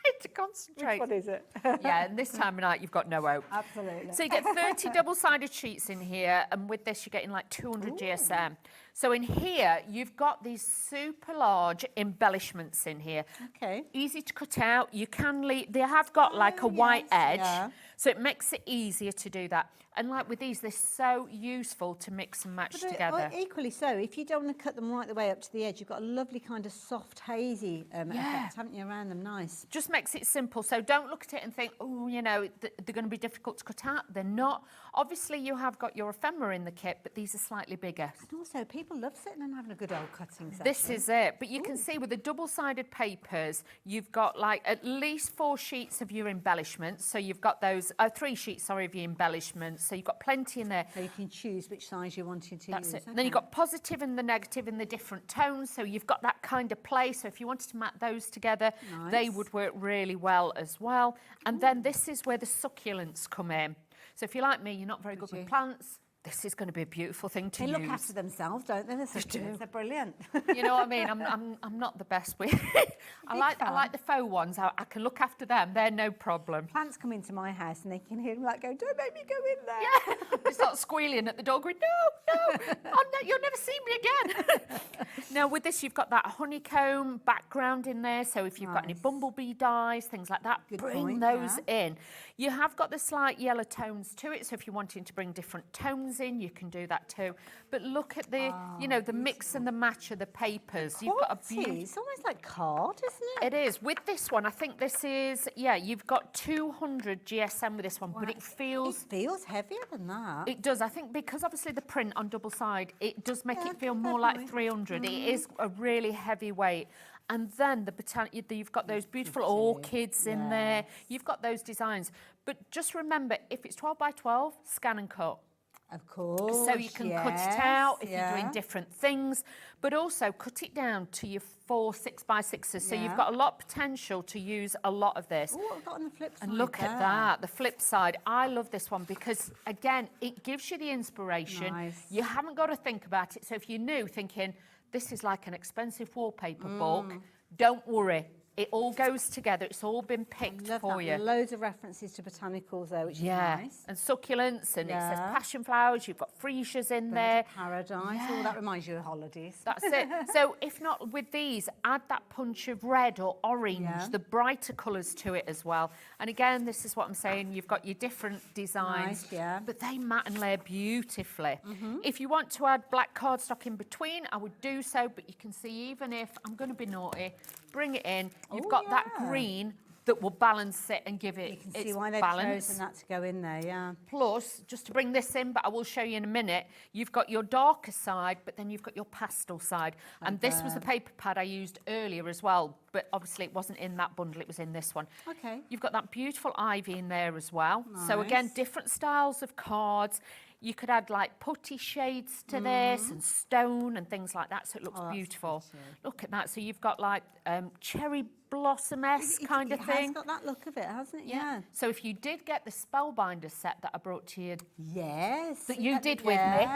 had to concentrate. Which one is it? Yeah, and this time of night you've got no hope. Absolutely. So you get 30 double-sided sheets in here, and with this you're getting like 200 GSM. So in here you've got these super large embellishments in here. Okay. Easy to cut out. You can leave. They have got like a white edge, so it makes it easier to do that. And like with these, they're so useful to mix and match together. Equally so, if you don't want to cut them right the way up to the edge, you've got a lovely kind of soft, hazy effect, haven't you, around them? Nice. Just makes it simple. So don't look at it and think, oh, you know, they're going to be difficult to cut out. They're not. Obviously, you have got your ephemera in the kit, but these are slightly bigger. And also, people love sitting and having a good old cutting session. This is it. But you can see with the double-sided papers, you've got like at least 4 sheets of your embellishments. So you've got those 3 sheets, sorry, of your embellishments. So you've got plenty in there. So you can choose which size you're wanting to That's use. it. Then you've got positive and the negative in the different tones. So you've got that kind of play. So if you wanted to mat those together, they would work really well as well. And then this is where the succulents come in. So if you're like me, you're not very good with plants, this is going to be a beautiful thing to use. They look after themselves, don't they? They're brilliant. You know what I mean? I'm not the best with. I like the faux ones. I can look after them. They're no problem. Plants come into my house and they can hear them like go, don't make me go in there. Yeah, they start squealing at the door, going, no, oh, no, you'll never see me again. Now with this, you've got that honeycomb background in there. So if you've got any bumblebee dyes, things like that, bring those in. You have got the slight yellow tones to it. So if you're wanting to bring different tones in, you can do that too. But look at the, you know, the mix and the match of the papers. You've got a beautiful. It's almost like card, isn't it? It is. With this one, I think this is, yeah, you've got 200 GSM with this one, but it feels heavier than that. It does. I think because obviously the print on double side, it does make it feel more like 300. It is a really heavy weight. And then you've got those beautiful orchids in there. You've got those designs. But just remember, if it's 12 by 12, scan and cut. Of course. So you can cut it out if you're doing different things, but also cut it down to your 4 6x6s. So you've got a lot of potential to use a lot of this. Oh, I've got on the flip side. And look at that, the flip side. I love this one because, again, it gives you the inspiration. Nice. You haven't got to think about it. So if you're new, thinking, this is like an expensive wallpaper book, don't worry. It all goes together. It's all been picked for you. Loads of references to botanicals there, which is nice. And succulents, and it says passion flowers. You've got freesias in there. Paradise. Oh, that reminds you of holidays. That's it. So if not with these, add that punch of red or orange, the brighter colours to it as well. And again, this is what I'm saying. You've got your different designs, but they matte and layer beautifully. If you want to add black cardstock in between, I would do so, but you can see even if I'm going to be naughty, bring it in. You've got that green that will balance it and give it its balance. You can see why they've chosen that to go in there, Plus, just to bring this in, but I will show you in a minute, you've got your darker side, but then you've got your pastel side. And this was the paper pad I used earlier as well, but obviously it wasn't in that bundle, it was in this one. Okay. You've got that beautiful ivy in there as well. So again, different styles of cards. You could add like putty shades to this and stone and things like that, so it looks beautiful. Look at that. So you've got like cherry blossom-esque kind of thing. It's got that look of it, hasn't it? Yeah. So if you did get the Spellbinder set that I brought to you, that you did with me,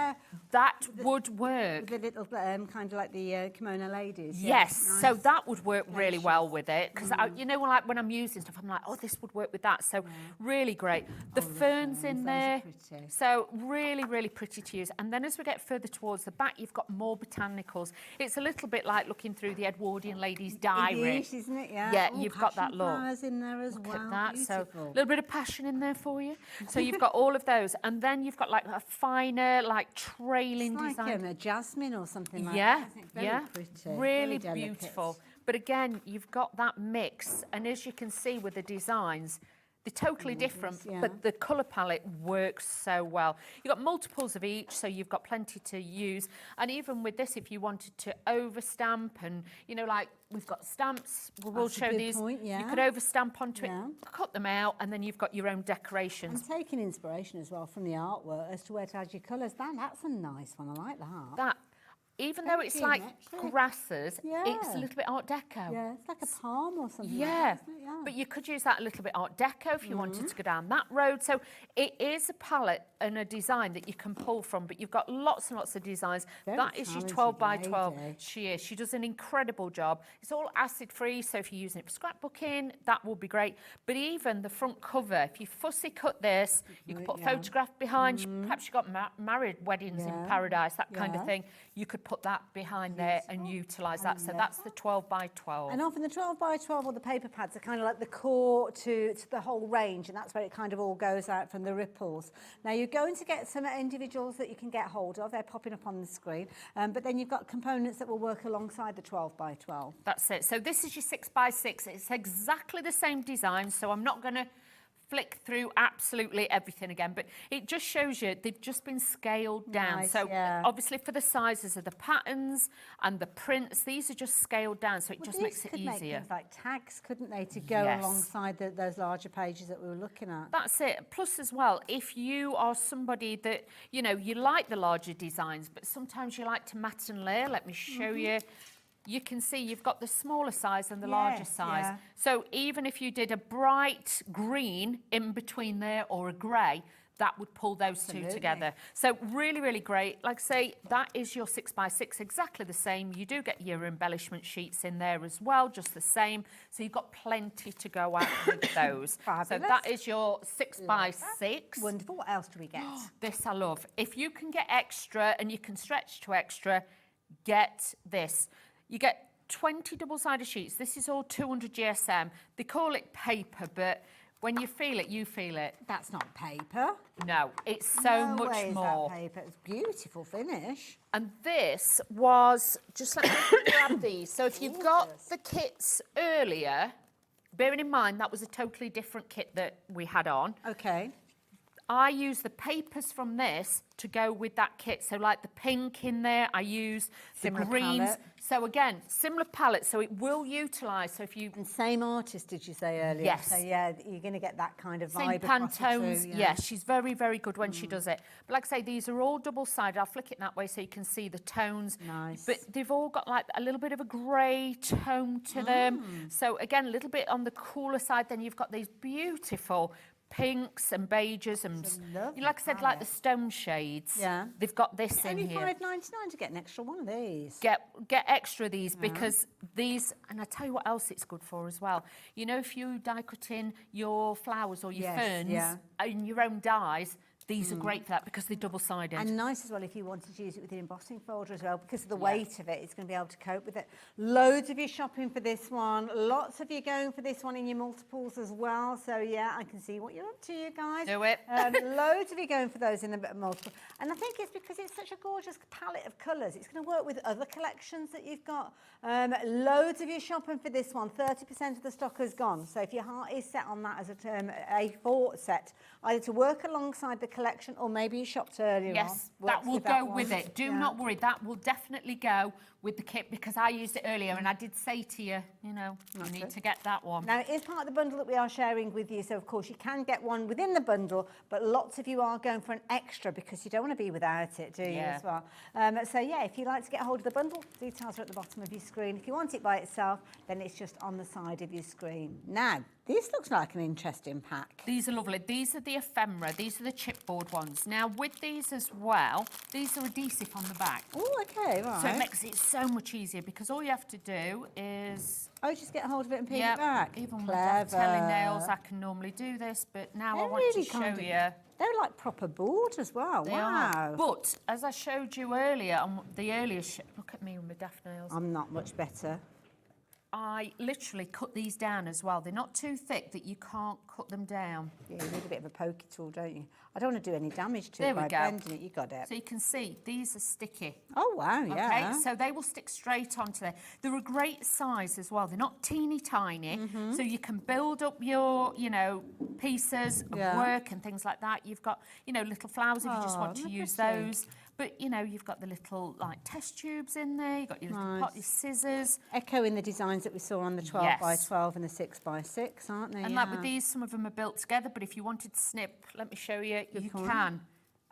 that would work. With the little kind of like the kimono ladies. Yes, so that would work really well with it because you know, like when I'm using stuff, I'm like, oh, this would work with that. So really great. The ferns in there, so really, really pretty to use. And then as we get further towards the back, you've got more botanicals. It's a little bit like looking through the Edwardian Lady's Diary. It is, isn't it? Yeah, you've got that look. Flowers in there as well. Look at that. Beautiful. So a little bit of passion in there for you. So you've got all of those, and then you've got like a finer, like trailing it's design. like a jasmine or something like that. Very pretty. Really very beautiful. But again, you've got that mix, and as you can see with the designs, they're totally different, but the colour palette works so well. You've got multiples of each, so you've got plenty to use. And even with this, if you wanted to overstamp and, you know, like we've got stamps, we'll show these. You could overstamp onto it, cut them out, and then you've got your own decorations. And taking inspiration as well from the artwork as to where to add your colours. That's a nice one, I like that. Even though it's like grasses, it's a little bit Art Deco. Yeah, it's like a palm or something. Yeah, but you could use that a little bit Art Deco if you wanted to go down that road. So it is a palette and a design that you can pull from, but you've got lots and lots of designs. That is your 12 by 12. She does an incredible job. It's all acid free, so if you're using it for scrapbooking, that will be great. But even the front cover, if you fussy cut this, you can put a photograph behind. Perhaps you've got married weddings in paradise, that kind of thing. You could put that behind there and utilise that. So that's the 12 by 12. And often the 12 by 12 or the paper pads are kind of like the core to the whole range, and that's where it kind of all goes out from the ripples. Now you're going to get some individuals that you can get hold of. They're popping up on the screen. But then you've got components that will work alongside the 12 by 12. That's it. So this is your 6 by 6. It's exactly the same design, so I'm not going to flick through absolutely everything again, but it just shows you they've just been scaled down. Nice, So yeah. obviously for the sizes of the patterns and the prints, these are just scaled down, so it just makes it These could make easier. things like tags, couldn't they, to go Yes. alongside those larger pages that we were looking at? That's it. Plus as well, if you are somebody that, you know, you like the larger designs, but sometimes you like to mat and layer, let me show you. You can see you've got the smaller size and the larger Yes, size. yeah. So even if you did a bright green in between there or a grey, that would pull those two Absolutely. together. So really, really great. Like I say, that is your 6x6, exactly the same. You do get your embellishment sheets in there as well, just the same. So you've got plenty to go out with those. So Fabulous. that is your 6x6. Wonderful. What else do we get? This I love. If you can get extra and you can stretch to extra, get this. You get 20 double-sided sheets. This is all 200 GSM. They call it paper, but when you feel it, you feel it. That's not paper. No, it's so No much way is more. that paper. It's beautiful finish. And this was, just let me grab these. So if you've got the kits earlier, bearing in mind that was a totally different kit that we had on. Okay. I use the papers from this to go with that kit. So like the pink in there, I use Similar the greens. palette. So again, similar palette, so it will utilise. So if you... And same artist, did you say earlier? Yes. So yeah, you're going to get that kind of Same vibe across the Pantones, two, yes, she's very, very good when she does it. But like I say, these are all double-sided. I'll flick it that way so you can see the tones. Nice. But they've all got like a little bit of a grey tone to them. So again, a little bit on the cooler side. Then you've got these beautiful pinks and beiges and, you know, like I said, like the stone shades. Yeah. They've got this in Only here. $5.99 to get an extra one of these. Get extra of these because these, and I tell you what else it's good for as well. You know, if you die cut in your flowers or your Yes, ferns yeah. in your own dies, these are great for that because they're double-sided. And nice as well if you wanted to use it with the embossing folder as well, because of the weight of it, it's going to be able to cope with it. Loads of you shopping for this one. Lots of you going for this one in your multiples as well. So yeah, I can see what you're up to, you guys. Do it. Loads of you going for those in the multiple. And I think it's because it's such a gorgeous palette of colours. It's going to work with other collections that you've got. Loads of you shopping for this one. 30% of the stock has gone. So if your heart is set on that as a A4 set, either to work alongside the collection or maybe you shopped earlier on. Yes, Works that will with that go with one. it. Do Yeah. not worry, that will definitely go with the kit because I used it earlier and I did say to you, you know, you need to get that one. Now, it is part of the bundle that we are sharing with you, so of course you can get one within the bundle, but lots of you are going for an extra because you don't want to be without it, do you, Yeah. as well? So yeah, if you'd like to get hold of the bundle, details are at the bottom of your screen. If you want it by itself, then it's just on the side of your screen. Now, this looks like an interesting pack. These are lovely. These are the ephemera. These are the chipboard ones. Now, with these as well, these are adhesive on the back. Oh, okay, right. So it makes it so much easier because all you have to do is... Oh, just get hold of it and peel Yep, it back. even with Clever. telling nails, I can normally do this, but now I They're want really to show kind of- you. They're like proper board as well. They wow. are. But as I showed you earlier on the earlier look at me with my daft nails. I'm not much better. I literally cut these down as well. They're not too thick that you can't cut them down. Yeah, you need a bit of a pokey tool, don't you? I don't want to do any damage to There it we by go. bending it. You got it. So you can see these are sticky. Oh, wow, yeah. Okay, so they will stick straight onto there. They're a great size as well. They're not teeny tiny, so you can build up your, you know, pieces of Yeah. work and things like that. You've got, you know, little flowers if you just Oh, want to look use at you. those. But, you know, you've got the little, like, test tubes in there. You've got your little Nice. pot, your scissors. Echoing the designs that we saw on the 12 by 12 and the 6 by 6, aren't they? And like with these, some of them are built together, but if you wanted to snip, let me show you, you point. can.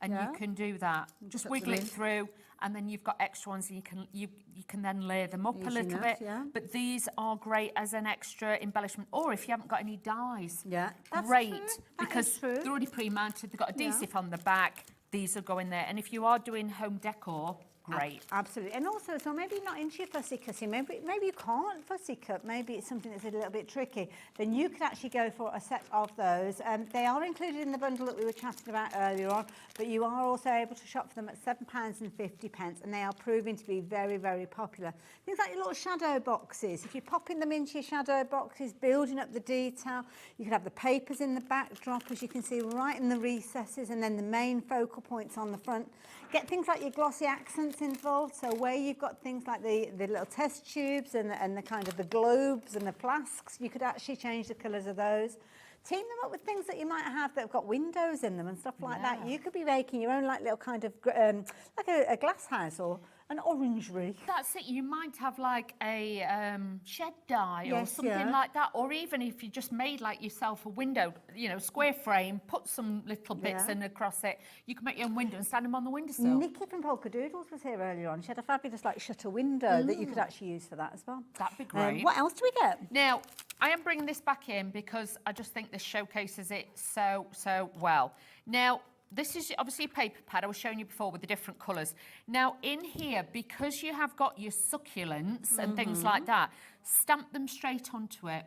And Yeah. you can do that. Just put wiggle them it in. through, and then you've got extra ones, and you can then layer them up Easy a little enough, bit. yeah. But these are great as an extra embellishment, or if you haven't got any dies. Yeah, that's great, true. That because is true. they're already pre-mounted. They've got Yeah. adhesive on the back. These will go in there, and if you are doing home decor, great. Absolutely. And also, so maybe you're not into your fussy cutting, maybe you can't fussy cut, maybe it's something that's a little bit tricky, then you could actually go for a set of those. They are included in the bundle that we were chatting about earlier on, but you are also able to shop for them at £7.50, and they are proving to be very, very popular. Things like your little shadow boxes. If you're popping them into your shadow boxes, building up the detail, you can have the papers in the backdrop, as you can see, right in the recesses, and then the main focal points on the front. Get things like your glossy accents involved, so where you've got things like the little test tubes and the kind of the globes and the flasks, you could actually change the colours of those. team them up with things that you might have that have got windows in them and stuff like that. You could be making your own like little kind of like a glass house or an orangery. That's it. You might have like a shed die or something like that, or even if you just made like yourself a window, you know, square frame, put some little bits in across it. You can make your own window and stand them on the windowsill. Nikky from Polkadoodles was here earlier on. She had a fabulous like shutter window that you could actually use for that as well. That'd be great. What else do we get? Now, I am bringing this back in because I just think this showcases it so well. Now, this is obviously a paper pad I was showing you before with the different colours. Now in here, because you have got your succulents and things like that, stamp them straight onto it.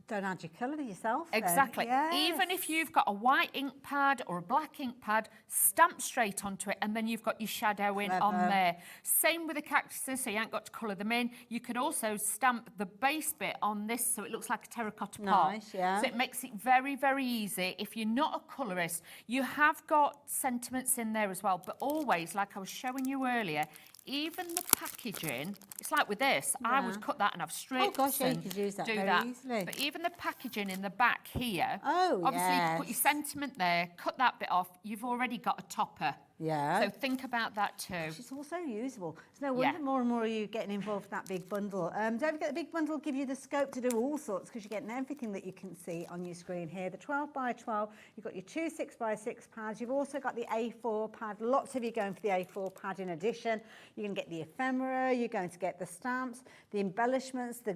Don't add your colour yourself. Exactly. Then. Even if you've got a white ink pad or a black ink pad, stamp straight onto it and then you've got your shadowing on there. Same with the cactuses, so you ain't got to colour them in. You could also stamp the base bit on this so it looks like a terracotta pot. Nice, yeah. So it makes it very, very easy. If you're not a colourist, you have got sentiments in there as well, but always, like I was showing you earlier, even the packaging, it's like with this, I would cut that and have strips. Oh gosh, yeah, you could use that do very that. easily. But even the packaging in the back here, oh, obviously you can put your sentiment there, cut that bit off, you've already got a topper. Yeah. So think about that too. It's also usable. It's no wonder more and more of you getting involved in that big bundle. Don't forget the big bundle will give you the scope to do all sorts because you're getting everything that you can see on your screen here. The 12 by 12, you've got your 2 6 by 6 pads. You've also got the A4 pad. Lots of you going for the A4 pad in addition. You're going to get the ephemera. You're going to get the stamps, the embellishments, the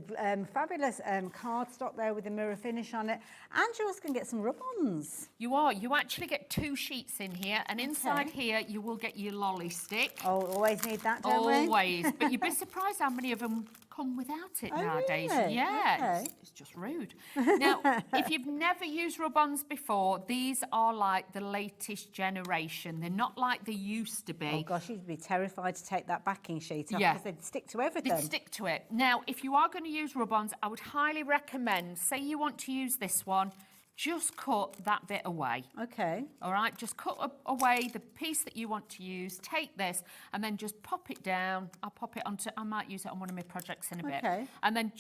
fabulous cardstock there with the mirror finish on it. And you're also going to get some rub-ons. You are. You actually get 2 sheets in here, and inside here you will get your lolly stick. Oh, always need that, don't we? Always. But you'd be surprised how many of them come without it nowadays. Really? Yeah, Okay. it's just rude. Now, if you've never used rub-ons before, these are like the latest generation. They're not like they used to be. Oh gosh, you'd be terrified to take that backing sheet off Yeah. because they'd stick to everything. They'd stick to it. Now, if you are going to use rub-ons, I would highly recommend, say you want to use this one, just cut that bit away. Okay. All right, just cut away the piece that you want to use, take this, and then just pop it down. I'll pop it onto, I might use it on one of my projects in a bit. Okay. And then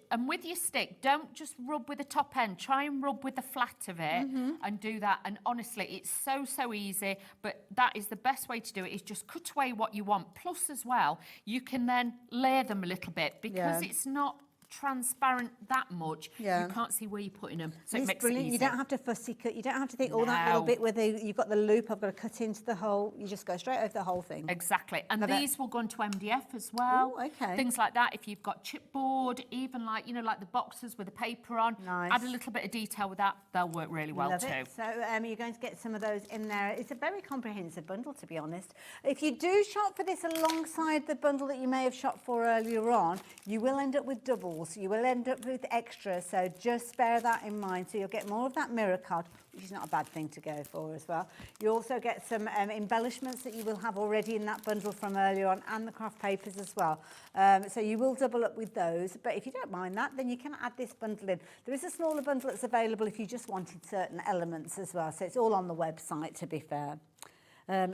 and with your stick, don't just rub with the top end, try and rub with the flat of it and do that. And honestly, it's so easy, but that is the best way to do it, is just cut away what you want. Plus as well, you can then layer them a little bit because it's not transparent that much, you can't see where you're putting them, so it makes it easy. You don't have to fussy cut, you don't have to think, oh, that little bit where you've got the loop, I've got to cut into the hole, you just go straight over the whole thing. Exactly, and these will go into MDF as well. Ooh, okay. Things like that, if you've got chipboard, even like, you know, like the boxes with the paper on, add a little bit of detail with that, they'll work really well Love too. it. So you're going to get some of those in there. It's a very comprehensive bundle, to be honest. If you do shop for this alongside the bundle that you may have shopped for earlier on, you will end up with doubles, you will end up with extras, so just bear that in mind. So you'll get more of that mirror card, which is not a bad thing to go for as well. You also get some embellishments that you will have already in that bundle from earlier on, and the craft papers as well. So you will double up with those, but if you don't mind that, then you can add this bundle in. There is a smaller bundle that's available if you just wanted certain elements as well, so it's all on the website, to be fair.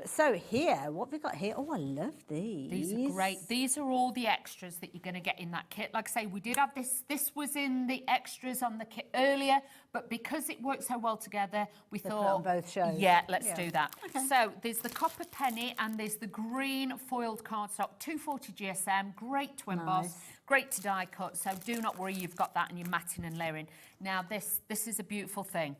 So here, what have we got here? Oh, I love these. These are great. These are all the extras that you're going to get in that kit. Like I say, we did have this. This was in the extras on the kit earlier, but because it worked so well together, we thought, put it on both shows. yeah, let's do that. Okay. So there's the copper penny and there's the green foiled cardstock, 240 GSM, great to emboss, great to die cut. So do not worry, you've got that and you're matting and layering. Now this is a beautiful thing.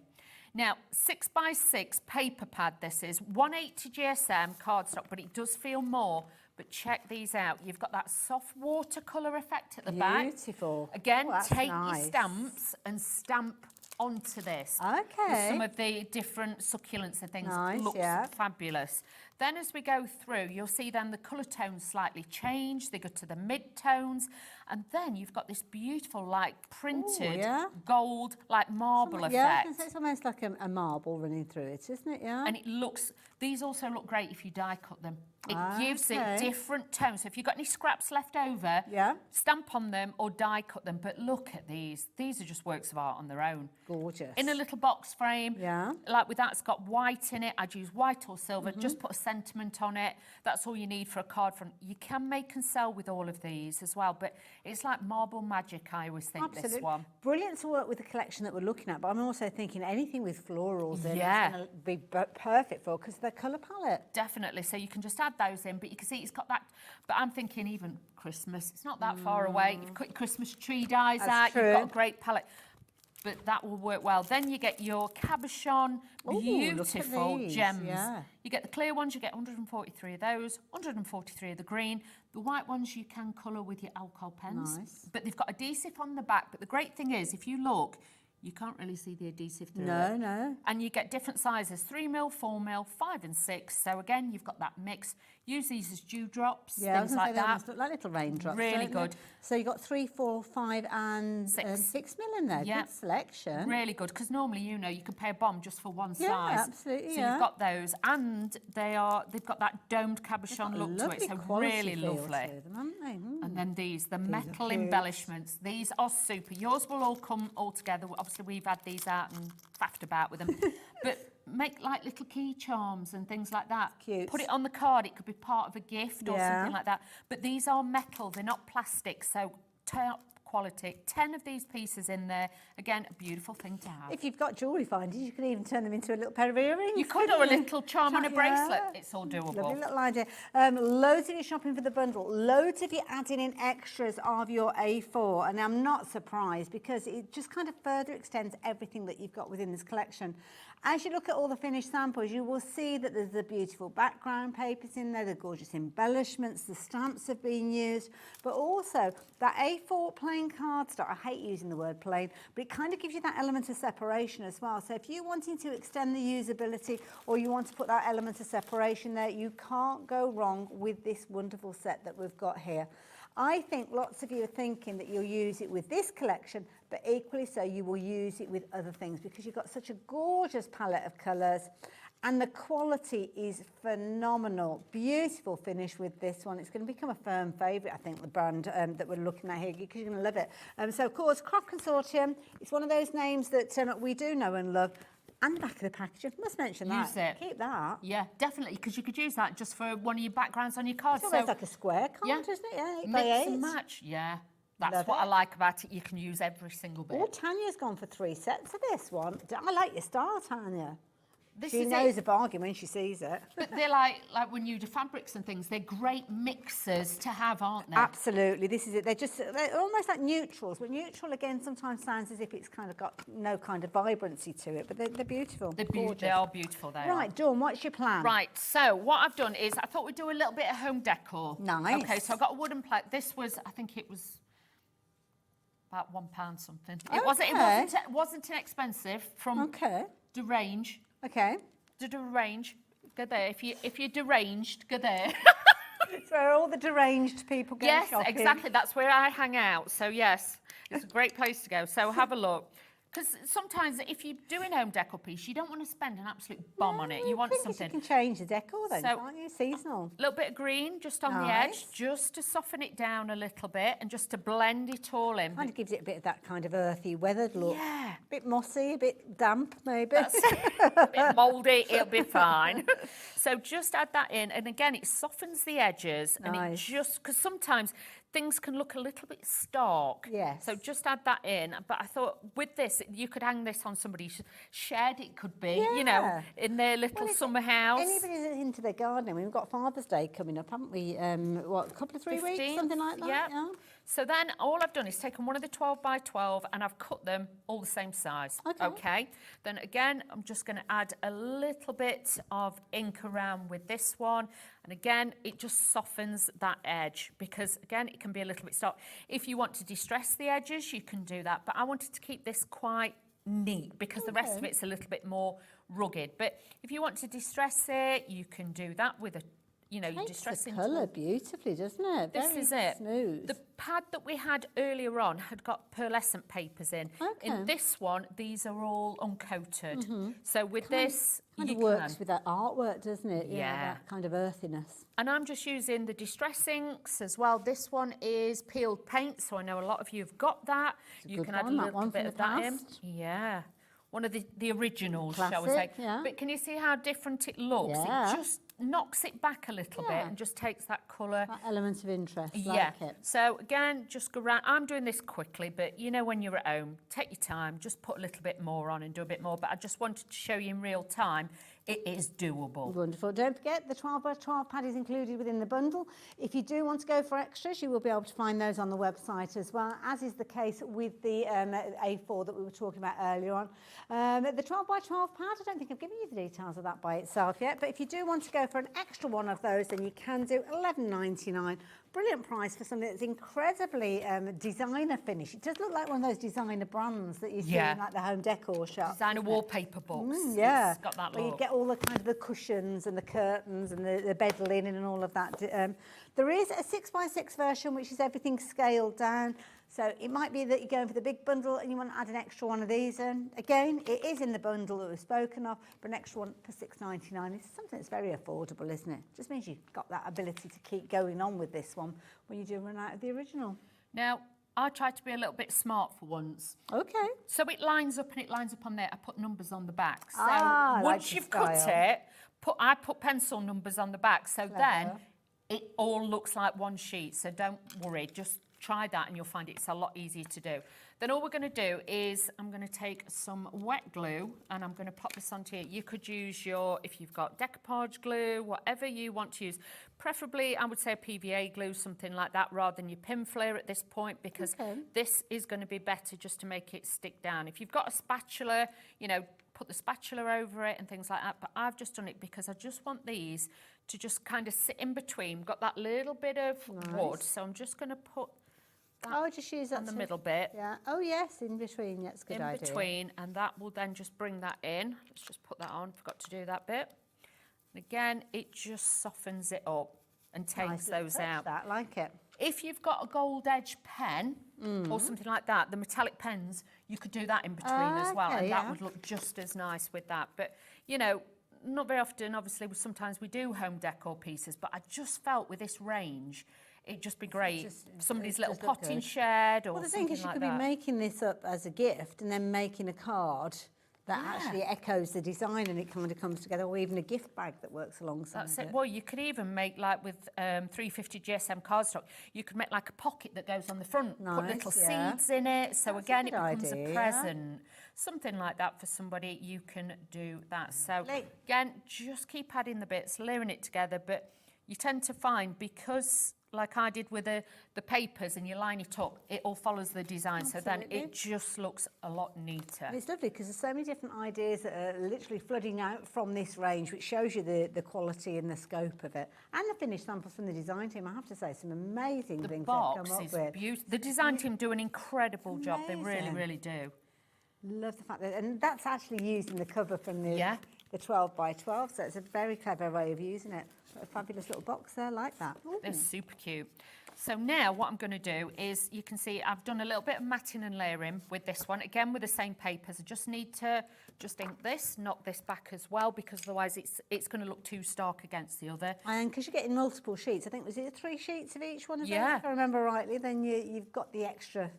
Now, 6 by 6 paper pad this is, 180 GSM cardstock, but it does feel more. But check these out. You've got that soft watercolour effect at the back. Beautiful. Again, Oh, take nice. your stamps and stamp onto this. Okay. With some of the different succulents and things. Nice, Looks yeah. fabulous. Then as we go through, you'll see then the colour tones slightly change. They go to the mid-tones. And then you've got this beautiful, like, printed gold, like marble effect. Yeah, it's almost like a marble running through it, isn't it? Yeah. And it looks, these also look great if you die cut them. It gives it different tones. So if you've got any scraps left over, stamp on them or die cut them. But look at these. These are just works of art on their own. Gorgeous. In a little box frame. Yeah. Like with that, it's got white in it. I'd use white or silver. Just put a sentiment on it. That's all you need for a card front. You can make and sell with all of these as well, but it's like marble magic, I always think, Absolutely. this one. Brilliant to work with the collection that we're looking at, but I'm also thinking anything with florals in Yeah. is going to be perfect for, because of their colour palette. Definitely. So you can just add those in, but you can see it's got that. But I'm thinking even Christmas, it's not that far away. You've cut your Christmas tree dies out, true. you've got a great palette. But that will work well. Then you get your cabochon, beautiful these, gems. yeah. You get the clear ones, you get 143 of those, 143 of the green. The white ones you can colour with your alcohol pens. Nice. But they've got adhesive on the back. But the great thing is, if you look, you can't really see the adhesive through it. No. And you get different sizes, 3mm, 4mm, 5 and 6. So again, you've got that mix. Use these as dewdrops, Yeah, things like that. Look like little raindrops. Really don't they? good. So you got 3, 4, 5 and 6 mil in there. Yeah. Good selection. Really good, because normally, you know, you can pay a bomb just for one Yeah, size. absolutely, So yeah. you've got those, and they've got that domed cabochon look to it, so really lovely. And then these, the metal cute. embellishments. These are super. Yours will all come all together. Obviously, we've had these out and faffed about with them. But make like little key charms and things like that. Cute. Put it on the card. It could be part of a gift or Yeah. something like that. But these are metal. They're not plastic. So top quality. 10 of these pieces in there. Again, a beautiful thing to have. If you've got jewellery finders, you can even turn them into a little pair of earrings. You could, or a little charm on a bracelet. It's all doable. Lovely little idea. Loads of you shopping for the bundle. Loads of you adding in extras of your A4. And I'm not surprised, because it just kind of further extends everything that you've got within this collection. As you look at all the finished samples, you will see that there's the beautiful background papers in there, the gorgeous embellishments, the stamps have been used, but also that A4 plain cardstock. I hate using the word plain, but it kind of gives you that element of separation as well. So if you're wanting to extend the usability, or you want to put that element of separation there, you can't go wrong with this wonderful set that we've got here. I think lots of you are thinking that you'll use it with this collection, but equally so you will use it with other things, because you've got such a gorgeous palette of colours, and the quality is phenomenal. Beautiful finish with this one. It's going to become a firm favourite, I think, the brand that we're looking at here, because you're going to love it. So, of course, Craft Consortium, it's one of those names that we do know and love. And the back of the package, I must mention that. Use it. Keep that. Yeah, definitely, because you could use that just for one of your backgrounds on your card. It's almost like a square card, isn't it? Yeah, 8 by 8. Mix and match, yeah. That's Love what I it. like about it. You can use every single bit. Oh, Tanya's gone for 3 sets of this one. I like your style, Tanya. This She is knows it. a bargain when she sees it. But they're like when you do fabrics and things, they're great mixers to have, aren't they? Absolutely, this is it. They're almost like neutrals, but neutral again sometimes sounds as if it's kind of got no kind of vibrancy to it, but they're beautiful. They gorgeous. are beautiful, they are. Right, Dawn, what's your plan? Right, so what I've done is I thought we'd do a little bit of home decor. Nice. Okay, so I've got a wooden plate. This was, I think it was about £1 something. It wasn't inexpensive from Derange. Okay. Derange, go there. If you're deranged, go there. It's where all the deranged people go shopping. Yes, exactly. That's where I hang out. So yes, it's a great place to go. So have a look. Because sometimes if you're doing home decor piece, you don't want to spend an absolute bomb on it. You want something. You can change the decor then, So- can't you? Seasonal. A little bit of green just on the edge, just to soften it down a little bit and just to blend it all in. Kind of gives it a bit of that kind of earthy, weathered look. Yeah. A bit mossy, a bit damp, maybe. A bit mouldy, it'll be fine. So just add that in, and again, it softens the edges, and it just, because sometimes things can look a little bit stark. Yes. So just add that in. But I thought with this, you could hang this on somebody's shed, it could be, you know, Yeah. in their little summer house. Anybody that's into their gardening, we've got Father's Day coming up, haven't we? What, a couple of 3 weeks, 15th, something like that? yeah. So then all I've done is taken one of the 12 by 12 and I've cut them all the same size. Okay. Then again, I'm just going to add a little bit of ink around with this one. And again, it just softens that edge because again, it can be a little bit stark. If you want to distress the edges, you can do that. But I wanted to keep this quite neat because the rest of it's a little bit more rugged. But if you want to distress it, you can do that with a you know, your Takes distressing the colour tool. beautifully, doesn't it? This Very is it. smooth. The pad that we had earlier on had got pearlescent papers in. Okay. In this one, these are all uncoated. So with Kind- this, kind you of works can. with that artwork, doesn't it? Yeah. That kind of earthiness. And I'm just using the distress inks as well. This one is peeled paint, so I know a lot of you have got that. You good can add a one, that little one bit from of the that in. past. Yeah. One of the originals, shall we say. Classic, yeah. But can you see how different it looks? Yeah. It just knocks it back a little bit and just takes that colour. That element of interest, Yeah. like it. So again, just go around. I'm doing this quickly, but you know when you're at home, take your time, just put a little bit more on and do a bit more. But I just wanted to show you in real time, it is doable. Wonderful. Don't forget the 12 by 12 pad is included within the bundle. If you do want to go for extras, you will be able to find those on the website as well, as is the case with the A4 that we were talking about earlier on. The 12 by 12 pad, I don't think I've given you the details of that by itself yet, but if you do want to go for an extra one of those, then you can do $11.99. Brilliant price for something that's incredibly designer finish. It does look like one of those designer brands that you see in like the home decor shop. Designer wallpaper books. Yeah, It's got that where you look. get all the kind of the cushions and the curtains and the bed linen and all of that. There is a 6x6 version which is everything scaled down. So it might be that you're going for the big bundle and you want to add an extra one of these in. Again, it is in the bundle that we've spoken of, but an extra one for $6.99 is something that's very affordable, isn't it? Just means you've got that ability to keep going on with this one when you do run out of the original. Now, I tried to be a little bit smart for once. Okay. So it lines up and it lines up on there. I put numbers on the back. So I like once the you've cut style. it, I put pencil numbers on the back. So then it all looks like one sheet. So don't worry, just try that and you'll find it's a lot easier to do. Then all we're going to do is I'm going to take some wet glue and I'm going to pop this onto here. You could use your, if you've got decoupage glue, whatever you want to use. Preferably, I would say a PVA glue, something like that, rather than your pin flare at this point, because this is going to be better just to make it stick down. If you've got a spatula, you know, put the spatula over it and things like that. But I've just done it because I just want these to just kind of sit in between. Got that little bit of wood, so I'm just going to put that just use that on the middle bit. Yeah. Oh, yes, in between. That's a good idea. In between, and that will then just bring that in. Let's just put that on. Forgot to do that bit. And again, it just softens it up and takes Nice those touch, out. that, like it. If you've got a gold edge pen or something like that, the metallic pens, you could do that in between as well, and that would look just as nice with that. But, you know, not very often, obviously, sometimes we do home decor pieces, but I just felt with this range, it'd just be great. Somebody's little potting shed or well, the something thing is, you like could that. be making this up as a gift and then making a card that actually echoes the design and it kind of comes together, or even a gift bag that works alongside That's it. Well, you could even make, like with 350 GSM cardstock, you could make like a pocket that goes on the front, put little seeds in it. So That's again, a it good becomes idea, a present. Something like that for somebody, you can do that. So again, just keep adding the bits, layering it together. But you tend to find, because like I did with the papers and you line it up, it all follows the design. So then it just looks a lot neater. And it's lovely because there's so many different ideas that are literally flooding out from this range, which shows you the quality and the scope of it. And the finished samples from the design team, I have to say, some amazing things they've come up with. Beautiful. The design team do an incredible job. They really, really do. Love the fact that, and that's actually used in the cover from the 12 by 12, so it's a very clever way of using it. A fabulous little box there like that. They're super cute. So now what I'm going to do is, you can see I've done a little bit of matting and layering with this one, again with the same papers. I just need to just ink this, knock this back as well, because otherwise it's going to look too stark against the other. And because you're getting multiple sheets, I think, was it 3 sheets of each one of those, Yeah. if I remember rightly, then you've got the extra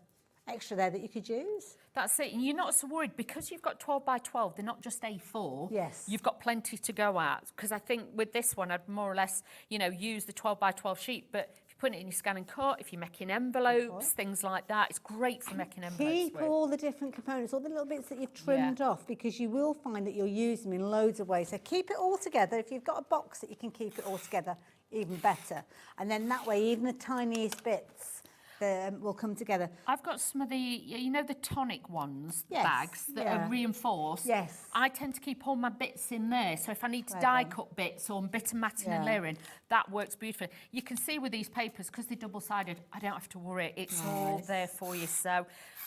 there that you could use. That's it. And you're not so worried because you've got 12 by 12. They're not just A4. Yes. You've got plenty to go at. Because I think with this one, I'd more or less, you know, use the 12 by 12 sheet. But if you put it in your scan and cut, if you're making envelopes, things like that, it's great for making envelopes Keep with. all the different components, all the little bits that you've trimmed off, because you will find that you'll use them in loads of ways. So keep it all together. If you've got a box that you can keep it all together, even better. And then that way, even the tiniest bits will come together. I've got some of the, you know, the tonic ones, Yes, bags that are reinforced. Yes. I tend to keep all my bits in there. So if I need to die cut bits or a bit of matting and layering, that works beautifully. You can see with these papers, because they're double-sided, I don't have to worry. It's all there for you. So,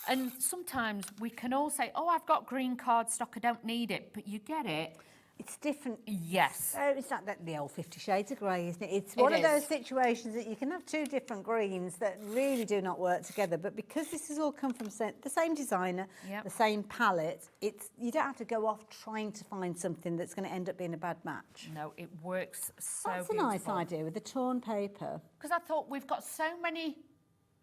and sometimes we can all say, oh, I've got green cardstock, I don't need it. But you get it. It's different. Yes. So it's like the old 50 Shades of Grey, isn't it? It's one of those situations that you can have two different greens that really do not work together. But because this has all come from the same designer, the same palette, you don't have to go off trying to find something that's going to end up being a bad match. No, it works so That's a nice idea with the torn paper. Because I thought we've got so many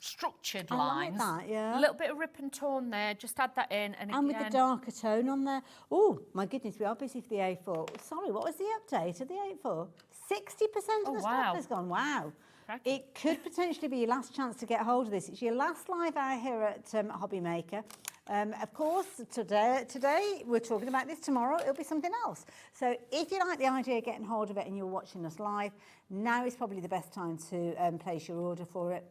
structured I lines. like that, yeah. A little bit of rip and torn there, just add that in. And with the darker tone on there. Oh, my goodness, we are busy for the A4. Sorry, what was the update of the A4? 60% of the stock has gone. Wow. It could potentially be your last chance to get hold of this. It's your last live hour here at Hobby Maker. Of course, today we're talking about this. Tomorrow it'll be something else. So if you like the idea of getting hold of it and you're watching us live, now is probably the best time to place your order for it.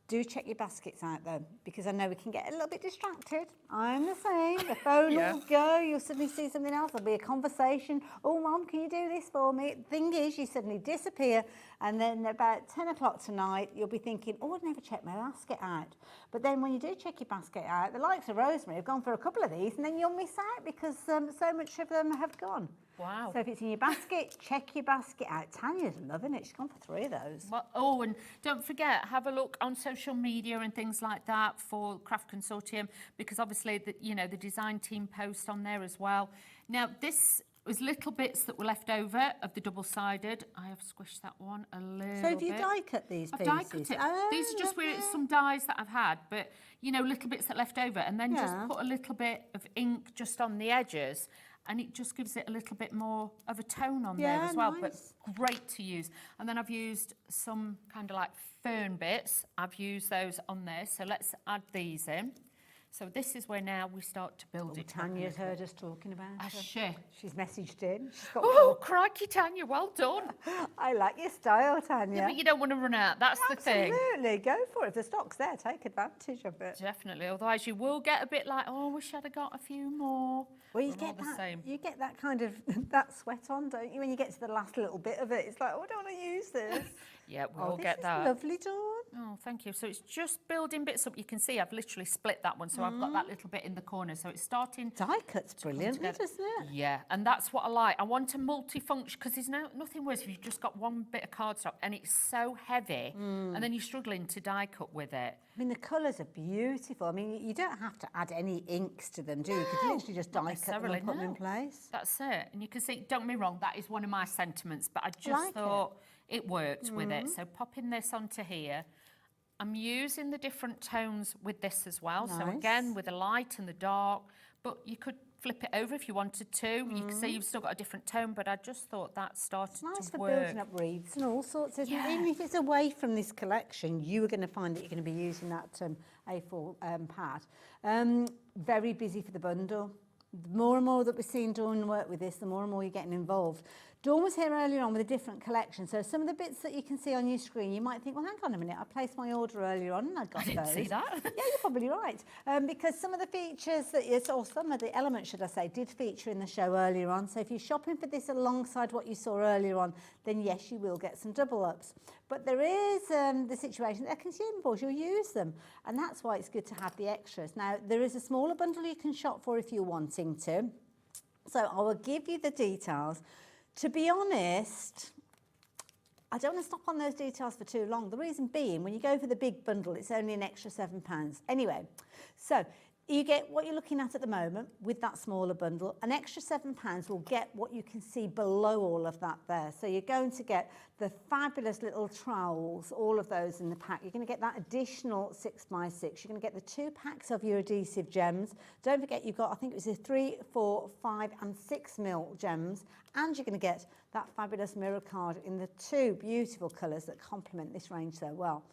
Do check your baskets out though, because I know we can get a little bit distracted. I'm the same. The phone will go, you'll suddenly see something else, there'll be a conversation. Oh, Mum, can you do this for me? Thing is, you suddenly disappear, and then about 10 o'clock tonight, you'll be thinking, oh, I'd never checked my basket out. But then when you do check your basket out, the likes of Rosemary have gone for a couple of these, and then you'll miss out because so much of them have gone. Wow. So if it's in your basket, check your basket out. Tanya's loving it. She's gone for 3 of those. Well, oh, and don't forget, have a look on social media and things like that for Craft Consortium, because obviously, the design team post on there as well. Now, this was little bits that were left over of the double-sided. I have squished that one a little bit. So have you die cut these pieces? I've die cut it. Oh, these are just some dies that I've had, but, little bits that left over, and then just put a little bit of ink just on the edges, and it just gives it a little bit more of a tone on there as well, but great to use. And then I've used some kind of like fern bits. I've used those on there, so let's add these in. So this is where now we start to build it. Tanya's heard us talking about her. She? She's messaged in. She's got crikey, Tanya, well done. I like your style, Tanya. Yeah, but you don't want to run out, that's the thing. Absolutely, go for it. If the stock's there, take advantage of it. Definitely, otherwise you will get a bit like, oh, I wish I'd have got a few more. Well, you get that kind of, that sweat on, don't you? When you get to the last little bit of it, it's like, oh, I don't want to use this. Yeah, we'll get that. Lovely, Dawn. Oh, thank you. So it's just building bits up. You can see I've literally split that one, so I've got that little bit in the corner. So it's starting. Die cut's brilliant, isn't it? Yeah, and that's what I like. I want a multifunction, because there's nothing worse if you've just got one bit of cardstock and it's so heavy, and then you're struggling to die cut with it. I mean, the colours are beautiful. I mean, you don't have to add any inks to them, do you? You could literally just die cut them and put them in place. That's it. And you can see, don't get me wrong, that is one of my sentiments, but I just thought it worked with it. So popping this onto here. I'm using the different tones with this as well. So again, with the light and the dark, but you could flip it over if you wanted to. You can see you've still got a different tone, but I just thought that started to work. Nice for building up wreaths and all sorts, isn't it? Even if it's away from this collection, you are going to find that you're going to be using that A4 pad. Very busy for the bundle. The more and more that we're seeing Dawn work with this, the more and more you're getting involved. Dawn was here earlier on with a different collection, so some of the bits that you can see on your screen, you might think, well, hang on a minute, I placed my order earlier on and I got those. I didn't see that. Yeah, you're probably right. Because some of the features, or some of the elements, should I say, did feature in the show earlier on. So if you're shopping for this alongside what you saw earlier on, then yes, you will get some double ups. But there is the situation that they're consumables, you'll use them. And that's why it's good to have the extras. Now, there is a smaller bundle you can shop for if you're wanting to. So I will give you the details. To be honest, I don't want to stop on those details for too long. The reason being, when you go for the big bundle, it's only an extra £7. Anyway, so you get what you're looking at the moment with that smaller bundle. An extra £7 will get what you can see below all of that there. So you're going to get the fabulous little trowels, all of those in the pack. You're going to get that additional 6x6. You're going to get the 2 packs of your adhesive gems. Don't forget you've got, I think it was a 3, 4, 5 and 6 mil gems. And you're going to get that fabulous mirror card in the 2 beautiful colours that complement this range so well.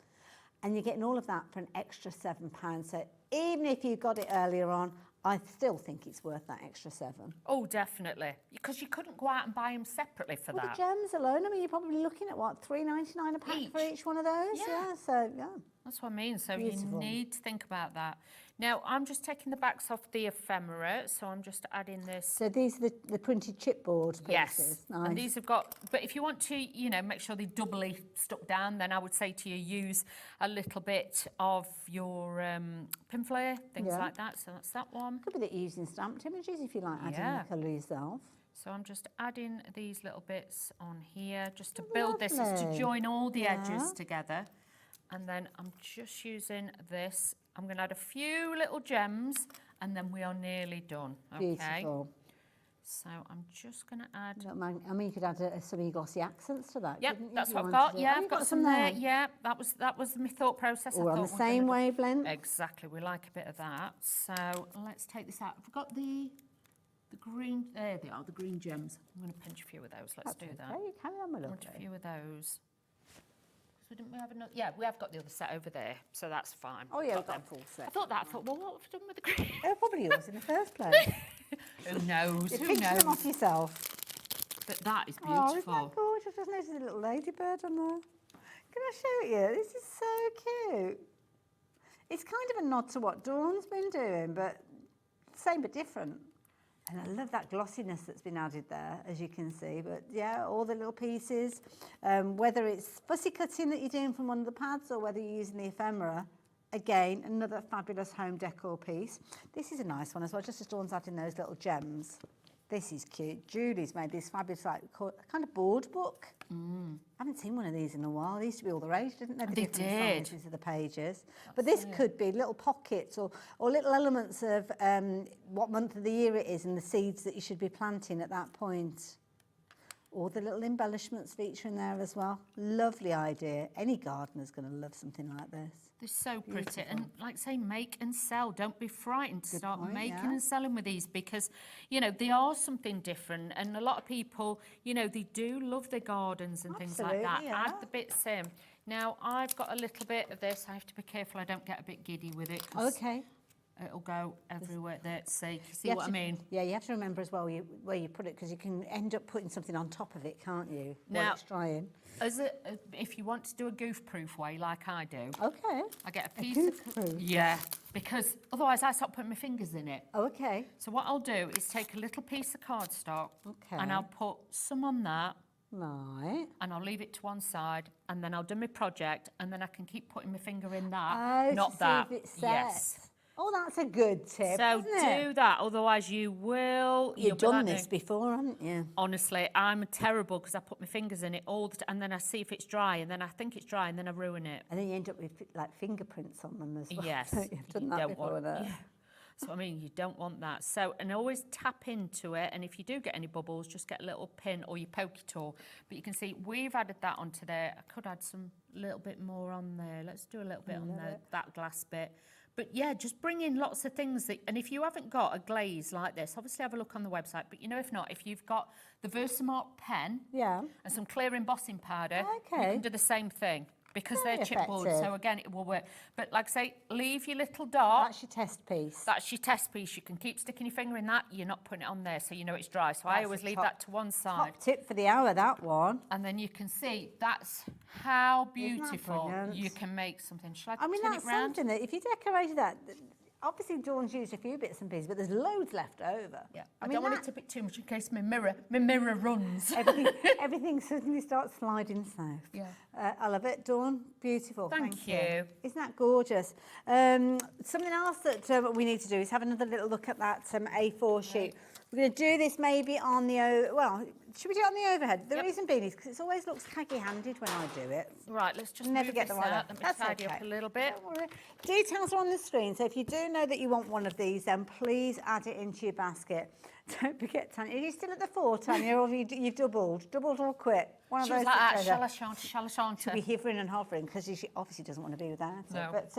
And you're getting all of that for an extra £7. So even if you got it earlier on, I still think it's worth that extra 7. Oh, definitely. Because you couldn't go out and buy them separately for that. The gems alone, I mean, you're probably looking at, what, $3.99 a pack for each one of those? Yeah, so, yeah. That's what I mean. So you need to think about that. Now, I'm just taking the backs off the ephemera, so I'm just adding this. So these are the printed chipboard pieces? Yes. Nice. And these have got, but if you want to, make sure they're doubly stuck down, then I would say to you, use a little bit of your pinflayer, things like that. So that's that one. Could be that you're using stamped images if you like adding the colour yourself. So I'm just adding these little bits on here just to build this, is to join all the edges together. And then I'm just using this. I'm going to add a few little gems and then we are nearly done. Okay. Beautiful. So I'm just going to add... I mean, you could add some glossy accents to that. Yep, couldn't you, that's if what you I've wanted got. to? Yeah, Oh, I've you've got some there. Yeah, that was my thought process. We're on the same wavelength. Exactly, we like a bit of that. So let's take this out. I've got the green, there they are, the green gems. I'm going to pinch a few of those. Let's do that. Okay, carry on, my I lovely. want a few of those. So didn't we have another? Yeah, we have got the other set over there, so that's fine. Oh yeah, we've got them. a full set. I thought, well, what have I done with the green? They were probably yours in the first place. Who knows? You're Who pinching knows? them off yourself. But that is Oh, isn't beautiful. that gorgeous? Just noticed a little ladybird on there. Can I show it you? This is so cute. It's kind of a nod to what Dawn's been doing, but same but different. And I love that glossiness that's been added there, as you can see. But yeah, all the little pieces, whether it's fussy cutting that you're doing from one of the pads or whether you're using the ephemera, again, another fabulous home decor piece. This is a nice one as well, just as Dawn's adding those little gems. This is cute. Julie's made this fabulous, like, kind of board book. I haven't seen one of these in a while. They used to be all the rage, didn't they? The They different did. sizes of the pages. But this could be little pockets or little elements of what month of the year it is and the seeds that you should be planting at that point. Or the little embellishments featuring there as well. Lovely idea. Any gardener's going to love something like this. They're so pretty. Beautiful. And like I say, make and sell. Don't be frightened to start point, making yeah. and selling with these because, you know, they are something different. And a lot of people, you know, they do love their gardens and things like that. Absolutely, yeah. Add the bits in. Now, I've got a little bit of this. I have to be careful I don't get a bit giddy with it. 'Cause Okay. it'll go everywhere there. See You have what I to- mean? Yeah, you have to remember as well where you put it because you can end up putting something on top of it, can't you? While Now- it's drying. If you want to do a goof-proof way like I do, Okay. I get a A piece goof-proof? of... Yeah, because otherwise I start putting my fingers in it. Oh, okay. So what I'll do is take a little piece of cardstock Okay. and I'll put some on that Right. and I'll leave it to one side and then I'll do my project and then I can keep putting my finger in that, Oh, not to see that. if it sets. Yes. Oh, that's a good tip, So isn't it? do that, otherwise you will... You've done this before, haven't you? Honestly, I'm terrible because I put my fingers in it all the time and then I see if it's dry and then I think it's dry and then I ruin it. And then you end up with like fingerprints on them as well. Yes. don't you? I've done you that don't before. want- that. yeah. So, I mean, you don't want that. So, and always tap into it. And if you do get any bubbles, just get a little pin or your pokey tool. But you can see we've added that onto there. I could add some little bit more on there. Let's do a little bit on that glass bit. But yeah, just bring in lots of things that, and if you haven't got a glaze like this, obviously have a look on the website. But you know, if not, if you've got the Versamark pen and some clear embossing powder, you can do the same thing. Because Very they're chipboard, effective. so again, it will work. But like I say, leave your little dot. That's your test piece. That's your test piece. You can keep sticking your finger in that. You're not putting it on there, so you know it's dry. So I That's always a leave top- that to one side. Top tip for the hour, that one. And then you can see that's how Isn't that beautiful brilliant? you can make something. Shall I I mean, turn that's it round? something that if you decorated that, obviously Dawn's used a few bits and pieces, but there's loads left over. Yeah, I I mean, don't want it to be too much in case my mirror runs. everything suddenly starts sliding south. Yeah. I love it, Dawn. Beautiful. Thank you. Isn't that gorgeous? Something else that we need to do is have another little look at that A4 sheet. We're going to do this maybe on the, should we do it on the overhead? The reason being is because it always looks khaki-handed when I do it. Right, let's just Never move get this the right out. one. Let me tidy up a little bit. Don't worry. Details are on the screen, so if you do know that you want one of these, then please add it into your basket. Don't forget, Tanya. Are you still at the 4, Tanya, or have you've doubled? Doubled or quit? One She of was those. like, together. shall I shan't? She'll be hovering and hovering because she obviously doesn't want to be without it. No. But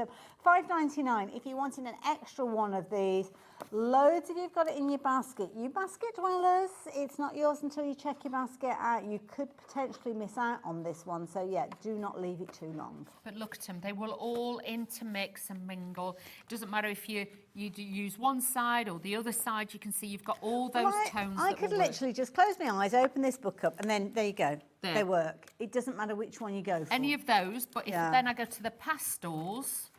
£5.99 if you wanted an extra one of these. Loads of you've got it in your basket. You basket dwellers, it's not yours until you check your basket out. You could potentially miss out on this one. So yeah, do not leave it too long. But look at them, they will all intermix and mingle. It doesn't matter if you do use one side or the other side, you can see you've got all those tones I that could will work. literally just close my eyes, open this book up, and then there you go. There. They work. It doesn't matter which one you go for. Any of those, but if Yeah. then I go to the pastels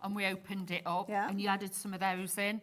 and we opened it up and you added some of those in,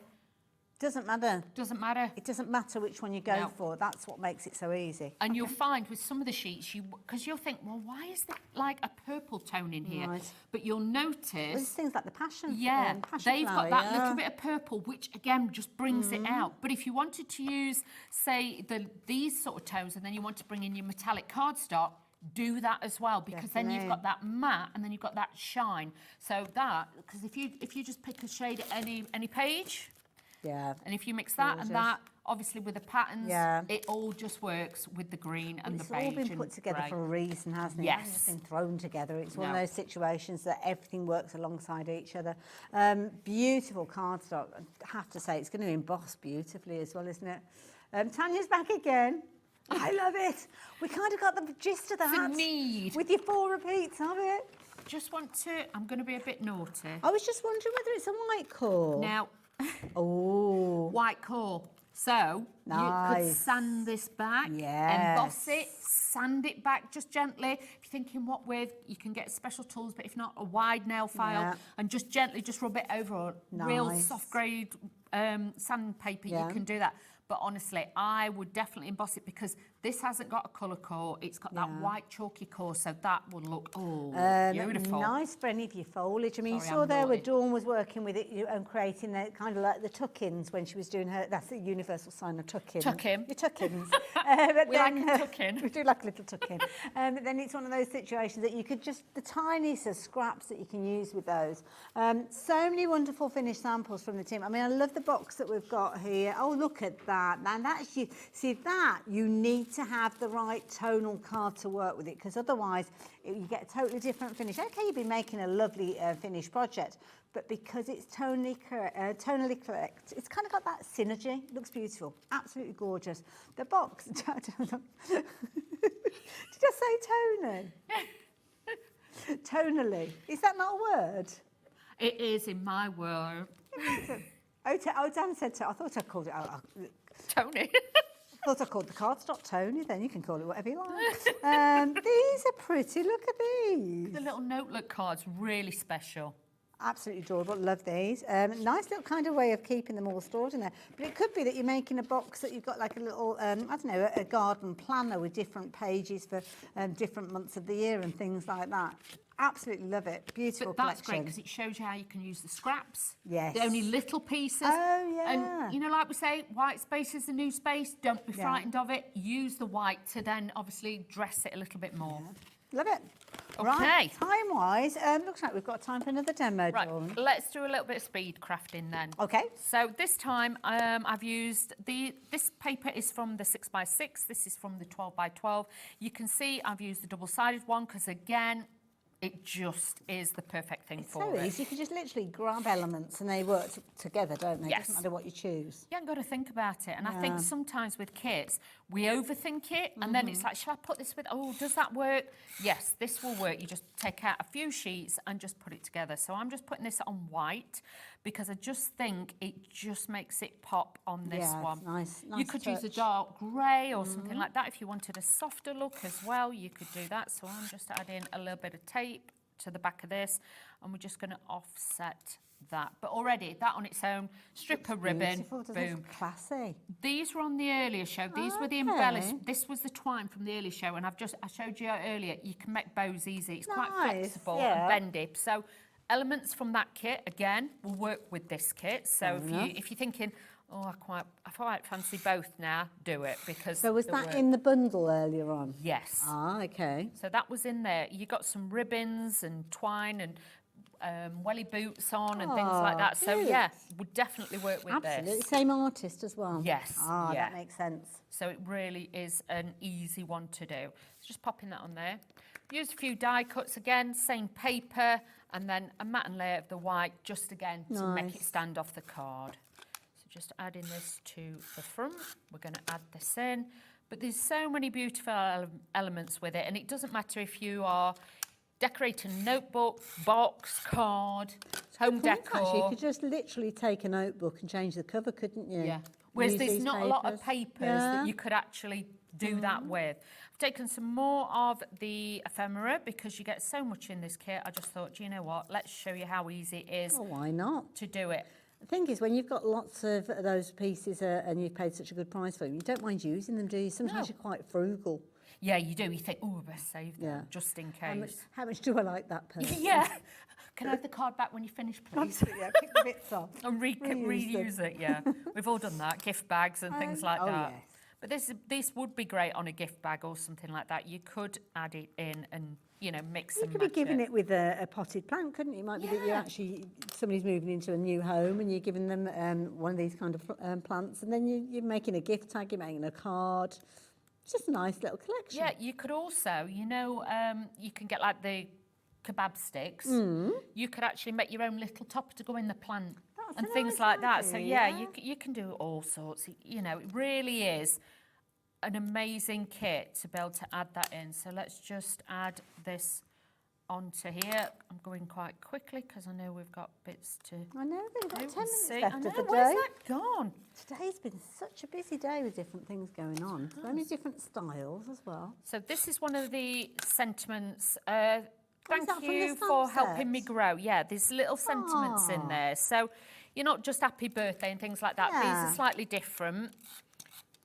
Doesn't matter. Doesn't matter. It doesn't matter which one you go No. for. That's what makes it so easy. And you'll find with some of the sheets, because you'll think, well, why is there like a purple tone in here? Right. But you'll notice... Well, there's things like the passion. Yeah, passion they've flower, got that yeah. little bit of purple, which again just brings it out. But if you wanted to use, say, these sort of tones, and then you want to bring in your metallic cardstock, do that as well, because then you've got that matte and then you've got that shine. So that, because if you just pick a shade at any page, and if you mix that and that, obviously with the patterns, it all just works with the green and the beige. It's all been put together for a reason, hasn't it? Yes. It hasn't just been thrown together. It's one of No. those situations that everything works alongside each other. Beautiful cardstock. I have to say, it's going to emboss beautifully as well, isn't it? Tanya's back again. I love it. We kind of got the gist of that. It's a need. With your 4 repeats of it. Just want to, I'm going to be a bit naughty. I was just wondering whether it's a white core. Now, oh, white core. So you could sand this back, emboss it, sand it back just gently. If you're thinking what with, you can get special tools, but if not, a wide nail file, and just gently just rub it over real soft grade sandpaper. You can do that. But honestly, I would definitely emboss it because this hasn't got a colour core. It's got that white chalky core, so that will look beautiful. Nice for any of your foliage. I mean, Sorry, you saw I'm there where naughty. Dawn was working with it and creating the kind of like the tuck-ins when she was doing her. That's the universal sign of tuck-in. Tuck-in. Your tuck-ins. We like a tuck-in. We do like a little tuck-in. But then it's one of those situations that you could just the tiniest of scraps that you can use with those. So many wonderful finished samples from the team. I mean, I love the box that we've got here. Oh, look at that. Now that's you. See that you need to have the right tonal card to work with it, because otherwise you get a totally different finish. Okay, you've been making a lovely finished project, but because it's tonally correct, it's kind of got that synergy. It looks beautiful, absolutely gorgeous. The box. Did I say tonal? Tonally. Is that not a word? It is in my world. Oh, Dan said so. I thought I called it Tony. I thought I called the cardstock Tony, then you can call it whatever you like. These are pretty, look at these. The little notebook card's really special. Absolutely adorable, love these. Nice little kind of way of keeping them all stored in there. But it could be that you're making a box that you've got like a little, I don't know, a garden planner with different pages for different months of the year and things like that. Absolutely love it. Beautiful But that's collection. great because it shows you how you can use the scraps. Yes. The only little pieces. Oh, yeah. And, you know, like we say, white space is the new space. Don't be frightened of it. Use the white to then obviously dress it a little bit more. Love it. Okay. Right, time-wise, looks like we've got time for another demo, Right, Dawn. let's do a little bit of speed crafting then. Okay. So this time I've used this paper is from the 6x6. This is from the 12x12. You can see I've used the double-sided one because again, it just is the perfect thing for So it. easy, you can just literally grab elements and they work together, don't they? Yes. Doesn't matter what you choose. You haven't got to think about it. And I think sometimes with kits, we overthink it and then it's like, shall I put this with, oh, does that work? Yes, this will work. You just take out a few sheets and just put it together. So I'm just putting this on white because I just think it just makes it pop on this one. Nice You could use a touch. dark grey or something like that. If you wanted a softer look as well, you could do that. So I'm just adding a little bit of tape to the back of this and we're just going to offset that. But already that on its own, strip a ribbon, Beautiful, doesn't boom. it? Classy. These were on the earlier show. These were the embellished. This was the twine from the earlier show, and I showed you earlier. You can make bows easy. It's quite flexible and bendy. So elements from that kit again will work with this kit. So if you're thinking, oh, I quite fancy both now, do it because. So was that in the bundle earlier on? Yes. Ah, okay. So that was in there. You got some ribbons and twine and welly boots on and things like that. So cute. yeah, would definitely work with Absolutely. this. Same artist as well. Yes. Ah, yeah. that makes sense. So it really is an easy one to do. So just popping that on there. Use a few die cuts again, same paper, and then a matte and layer of the white, just again to make it stand off the card. So just adding this to the front. We're going to add this in. But there's so many beautiful elements with it, and it doesn't matter if you are decorating notebook, box, card, home decor. Actually, you could just literally take a notebook and change the cover, couldn't you? Yeah. Whereas Use there's these not a lot of papers that you could actually do that with. I've taken some more of the ephemera because you get so much in this kit. I just thought, do you know what? Let's show you how easy it is. Oh, why not? To do it. The thing is, when you've got lots of those pieces and you've paid such a good price for them, you don't mind using them, do you? Sometimes you're quite frugal. Yeah, you do. You think, oh, I best save them just in case. How much do I like that person? Yeah. Can I have the card back when you finish, please? Yeah, pick the bits off. And reuse it, yeah. We've all done that, gift bags and things like that. Yes. But this would be great on a gift bag or something like that. You could add it in and, you know, mix and match. You could be giving it with a potted plant, couldn't you? It might be that you actually, somebody's moving into a new home and you're giving them one of these kind of plants, and then you're making a gift tag, you're making a card. It's just a nice little collection. Yeah, you could also, you know, you can get like the kebab sticks. You could actually make your own little topper to go in the plant and things like that. So yeah, you can do all sorts. You know, it really is an amazing kit to be able to add that in. So let's just add this onto here. I'm going quite quickly because I know we've got bits to. I know, we've got 10 minutes see. left I know, of the day. where's that gone? Today's been such a busy day with different things going on. So many different styles as well. So this is one of the sentiments. that Thank from the you stamp for helping set? me grow. Yeah, there's little sentiments in there. So you're not just happy birthday and things like that. These Yeah. are slightly different.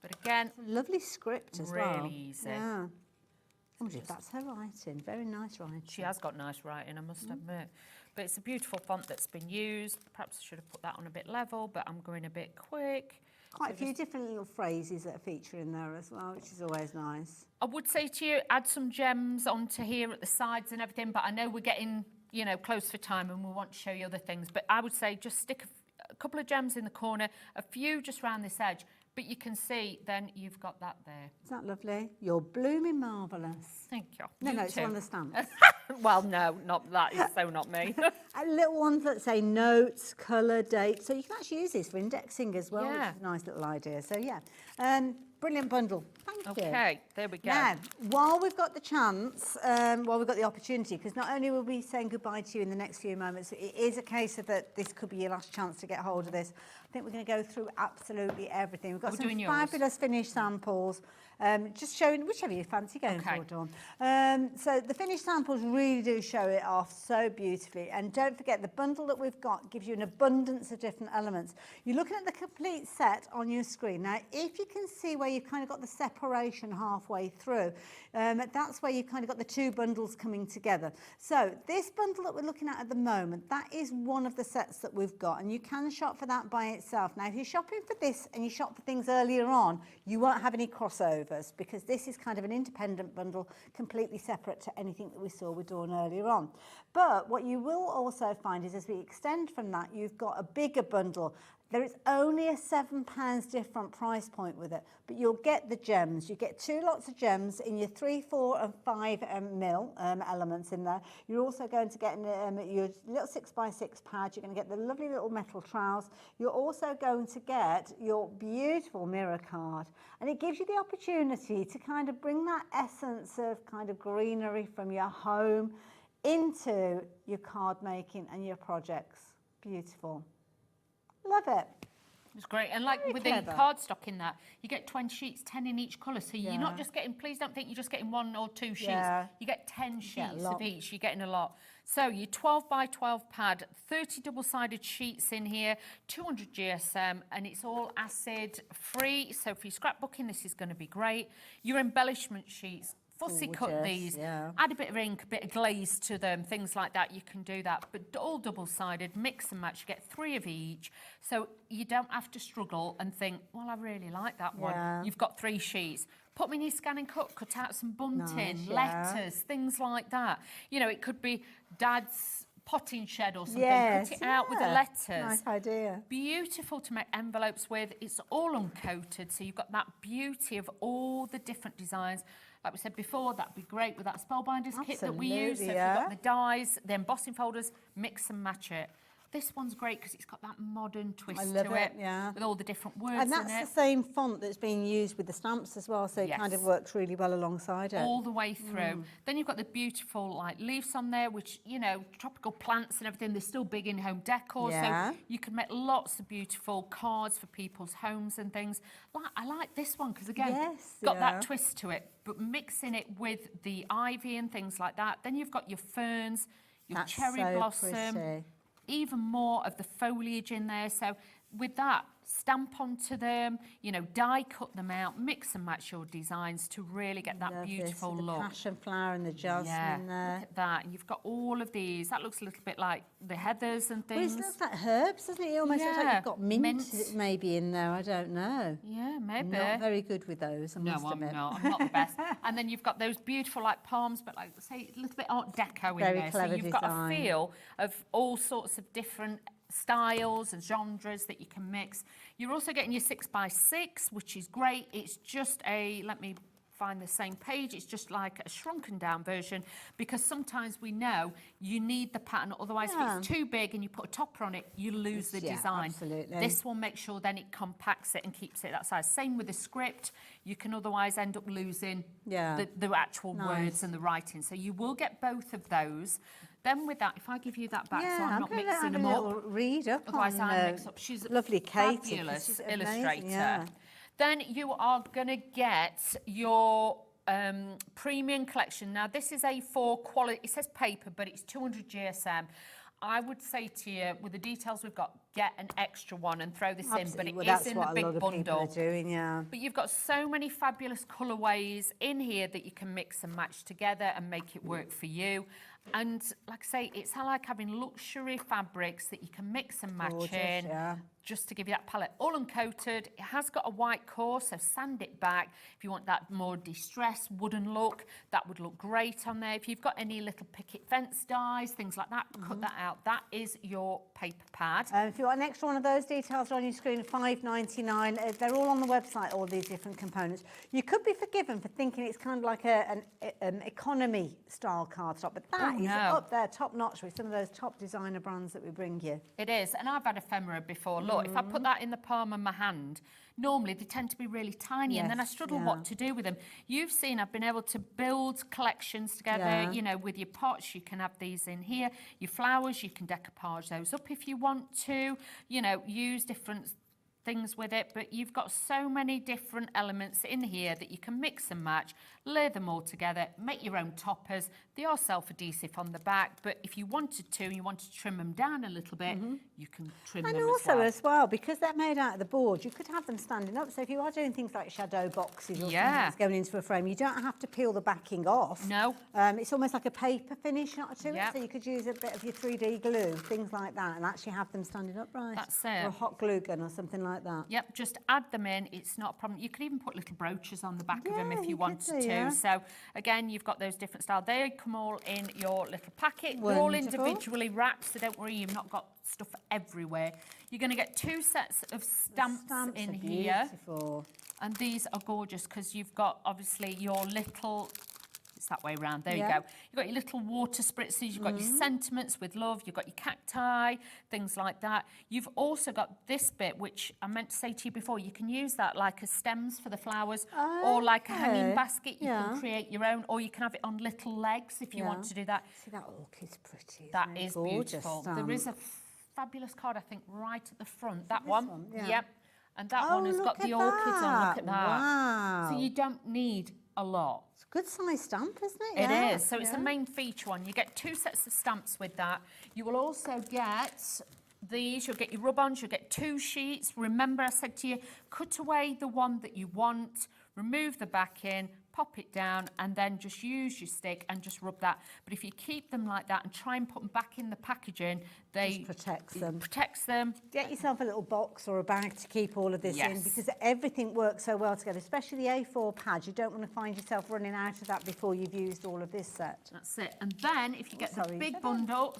But again, lovely script as well. Really easy. Yeah. I wonder if that's her writing. Very nice writing. She has got nice writing, I must admit. But it's a beautiful font that's been used. Perhaps I should have put that on a bit level, but I'm going a bit quick. Quite a few different little phrases that feature in there as well, which is always nice. I would say to you, add some gems onto here at the sides and everything, but I know we're getting, you know, close for time and we want to show you other things. But I would say just stick a couple of gems in the corner, a few just around this edge, but you can see then you've got that there. Is that lovely? You're blooming marvellous. Thank you. No, You no, it's too. one of the stamps. Well, no, not that is so not me. Little ones that say notes, colour, date. So you can actually use this for indexing as well, Yeah. which is a nice little idea. So yeah, brilliant bundle. Thank you. Okay, there we go. Now, while we've got the chance, while we've got the opportunity, because not only will we be saying goodbye to you in the next few moments, it is a case of that this could be your last chance to get hold of this. I think we're going to go through absolutely everything. We've got We're some doing yours. fabulous finished samples, just showing whichever you fancy going for, Dawn. So the finished samples really do show it off so beautifully. And don't forget, the bundle that we've got gives you an abundance of different elements. You're looking at the complete set on your screen. Now, if you can see where you've kind of got the separation halfway through, that's where you've kind of got the two bundles coming together. So this bundle that we're looking at the moment, that is one of the sets that we've got, and you can shop for that by itself. Now, if you're shopping for this and you shop for things earlier on, you won't have any crossovers because this is kind of an independent bundle, completely separate to anything that we saw with Dawn earlier on. But what you will also find is as we extend from that, you've got a bigger bundle. There is only a £7 different price point with it, but you'll get the gems. You get two lots of gems in your 3, 4 and 5 mil elements in there. You're also going to get your little 6x6 pad. You're going to get the lovely little metal trowels. You're also going to get your beautiful mirror card. And it gives you the opportunity to kind of bring that essence of kind of greenery from your home into your card making and your projects. Beautiful. Love it. It's great. And like with the cardstock in that, you get 20 sheets, 10 in each colour. So you're not just getting, please don't think you're just getting 1 or 2 sheets. Yeah. You get 10 sheets get a lot. of each. You're getting a lot. So your 12x12 pad, 30 double-sided sheets in here, 200 GSM, and it's all acid free. So for your scrapbooking, this is going to be great. Your embellishment sheets, fussy cut these, add a bit of ink, a bit of glaze to them, things like that, you can do that. But all double-sided, mix and match, you get 3 of each. So you don't have to struggle and think, well, I really like that one. You've got 3 sheets. Put them in your scan and cut out some bunting, letters, things like that. You know, it could be Dad's potting shed or something. Cut it out with the letters. Nice idea. Beautiful to make envelopes with. It's all uncoated, so you've got that beauty of all the different designs. Like we said before, that'd be great with that Spellbinders kit that we use. So if you've got the dies, the embossing folders, mix and match it. This one's great because it's got that modern twist to it, with all the different words in it. And that's the same font that's being used with the stamps as well, so it kind of works really well alongside it. All the way through. Then you've got the beautiful like leaves on there, which, you know, tropical plants and everything, they're still big in home decor, so you can make lots of beautiful cards for people's homes and things. I like this one because, again, got that twist to it, but mixing it with the ivy and things like that. Then you've got your ferns, your cherry blossom. Pretty. even more of the foliage in there. So with that, stamp onto them, you know, die cut them out, mix and match your designs to really get that beautiful the look. passion flower and the jasmine there. Look at that. And you've got all of these. That looks a little bit like the heathers and things. Well, it looks like herbs, doesn't it? It almost looks like you've got mint maybe in there. I don't know. Yeah, maybe. Not very good with those, I must admit. No, I'm not the best. And then you've got those beautiful like palms, but like say a little bit Art Deco in Very there. clever So you've got a design. feel of all sorts of different styles and genres that you can mix. You're also getting your 6x6, which is great. It's just a, let me find the same page, it's just like a shrunken down version, because sometimes we know you need the pattern, otherwise if it's too big and you put a topper on it, you lose the design. Absolutely. This will make sure then it compacts it and keeps it that size. Same with the script, you can otherwise end up losing the actual words and the writing. So you will get both of those. Then with that, if I give you that back, so I'm not mixing them up. Read up Otherwise on I mix up. She's a lovely Katie, fabulous she's illustrator. amazing, Then you are going to get your premium collection. Now this is A4 quality, it says paper, but it's 200 GSM. I would say to you, with the details we've got, get an extra one and throw this in, but it is in the big bundle. But you've got so many fabulous colourways in here that you can mix and match together and make it work for you. And like I say, it's like having luxury fabrics that you can mix and match in, just to give you that palette. All uncoated, it has got a white core, so sand it back. If you want that more distressed wooden look, that would look great on there. If you've got any little picket fence dies, things like that, cut that out. That is your paper pad. If you want an extra one of those, details are on your screen, $5.99. They're all on the website, all these different components. You could be forgiven for thinking it's kind of like an economy style cardstock, but that is up there, top notch with some of those top designer brands that we bring you. It is, and I've had ephemera before. Look, if I put that in the palm of my hand, normally they tend to be really tiny, and then I struggle what to do with them. You've seen I've been able to build collections together, you know, with your pots, you can have these in here. Your flowers, you can decoupage those up if you want to, you know, use different things with it, but you've got so many different elements in here that you can mix and match, layer them all together, make your own toppers. They are self-adhesive on the back, but if you wanted to, and you wanted to trim them down a little bit, you can trim them as well, because they're made out of the board, you could have them standing up. So if you are doing things like shadow boxes or something that's going into a frame, you don't have to peel the backing off. No. It's almost like a paper finish to it, so you could use a bit of your 3D glue, things like that, and actually have them standing upright. That's it. Or a hot glue gun or something like that. Yep, just add them in. It's not a problem. You could even put little brooches on the back of them if you wanted to. So again, you've got those different styles. They come all in your little packet. They're all individually wrapped, so don't worry, you've not got stuff everywhere. You're going to get 2 sets of stamps in here. Beautiful. And these are gorgeous because you've got obviously your little... It's that way around. There you go. You've got your little water spritzers. You've got your sentiments with love. You've got your cacti, things like that. You've also got this bit, which I meant to say to you before. You can use that like as stems for the flowers or like a hanging basket. You can create your own, or you can have it on little legs if you want to do that. See, that orchid's pretty. That is beautiful. There is a fabulous card, I think, right at the front. That one. Yep. And that one has got the orchids on. Look at that. Wow. So you don't need a lot. It's a good size stamp, isn't it? It is. So it's a main feature one. You get 2 sets of stamps with that. You will also get these. You'll get your rub-ons. You'll get 2 sheets. Remember, I said to you, cut away the one that you want, remove the backing, pop it down, and then just use your stick and just rub that. But if you keep them like that and try and put them back in the packaging, they protects them. Get yourself a little box or a bag to keep all of this in, because everything works so well together, especially the A4 pads. You don't want to find yourself running out of that before you've used all of this set. That's it. And then if you get the big bundle,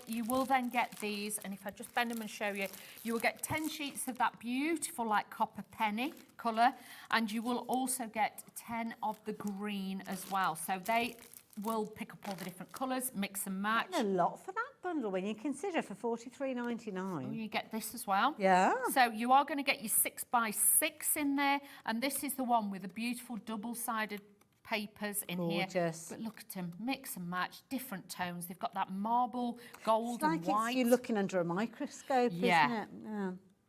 you will then get these, and if I just bend them and show you, you will get 10 sheets of that beautiful like copper penny colour, and you will also get 10 of the green as well. So they will pick up all the different colours, mix and match. That's a lot for that bundle when you consider for $43.99. You get this as well. Yeah. So you are going to get your 6x6 in there, and this is the one with the beautiful double-sided papers in here. But look at them, mix and match, different tones. They've got that marble, gold and white. You're looking under a microscope, isn't it? Yeah.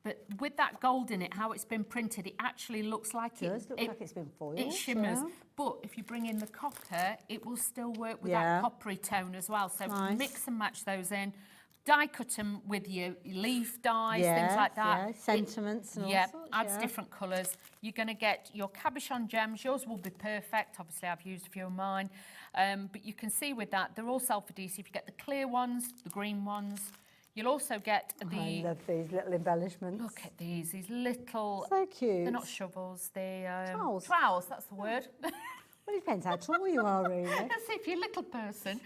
But with that gold in it, how it's been printed, it actually looks like it does look like it's been foiled. It shimmers. But if you bring in the copper, it will still work with that coppery tone as well. So mix and match those in. die cut them with your leaf dies, things like that. Yeah, sentiments and all sorts. Adds different colours. You're going to get your cabochon gems. Yours will be perfect. Obviously, I've used a few of mine. But you can see with that, they're all self-adhesive. You get the clear ones, the green ones. You'll also get the... I love these little embellishments. Look at these little... So cute. They're not shovels, they're... Trowels. Trowels, that's the word. Well, it depends how tall you are, really. Let's see if you're a little person.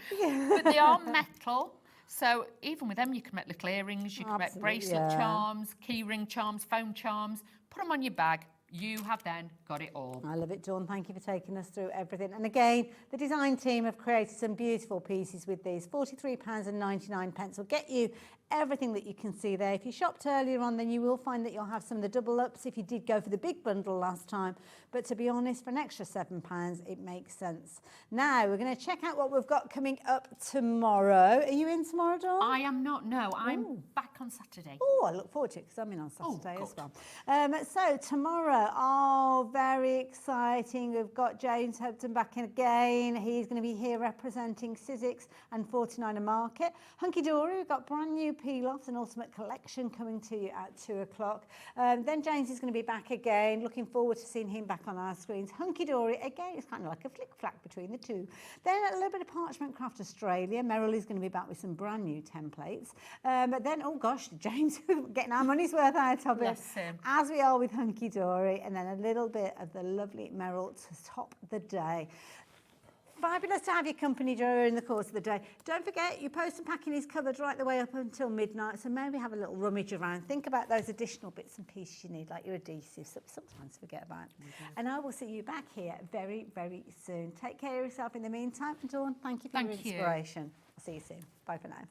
But they are metal. So even with them, you can make little earrings, you can make bracelet charms, key ring charms, phone charms. Put them on your bag. You have then got it all. I love it, Dawn. Thank you for taking us through everything. And again, the design team have created some beautiful pieces with these. £43.99 will get you everything that you can see there. If you shopped earlier on, then you will find that you'll have some of the double ups if you did go for the big bundle last time. But to be honest, for an extra £7, it makes sense. Now, we're going to check out what we've got coming up tomorrow. Are you in tomorrow, Dawn? I am not, no. I'm back on Saturday. Oh, I look forward to it because I'm in on Saturday as well. So tomorrow, very exciting. We've got James Hopton back in again. He's going to be here representing Sizzix and 49er Market. Hunky Dory, we've got brand new peel-offs and ultimate collection coming to you at 2 o'clock. Then James is going to be back again. Looking forward to seeing him back on our screens. Hunky Dory, again, it's kind of like a flick-flack between the two. Then a little bit of Parchment Craft Australia. Merrill is going to be back with some brand new templates. But then, oh gosh, James, getting our money's worth out of it. As we are with Hunky Dory. And then a little bit of the lovely Merrill to top the day. Fabulous to have your company during the course of the day. Don't forget, your post and packing is covered right the way up until midnight, so maybe have a little rummage around. Think about those additional bits and pieces you need, like your adhesives, that we sometimes forget about. And I will see you back here very, very soon. Take care of yourself in the meantime. And Dawn, thank you for your inspiration. I'll see you soon. Bye for now.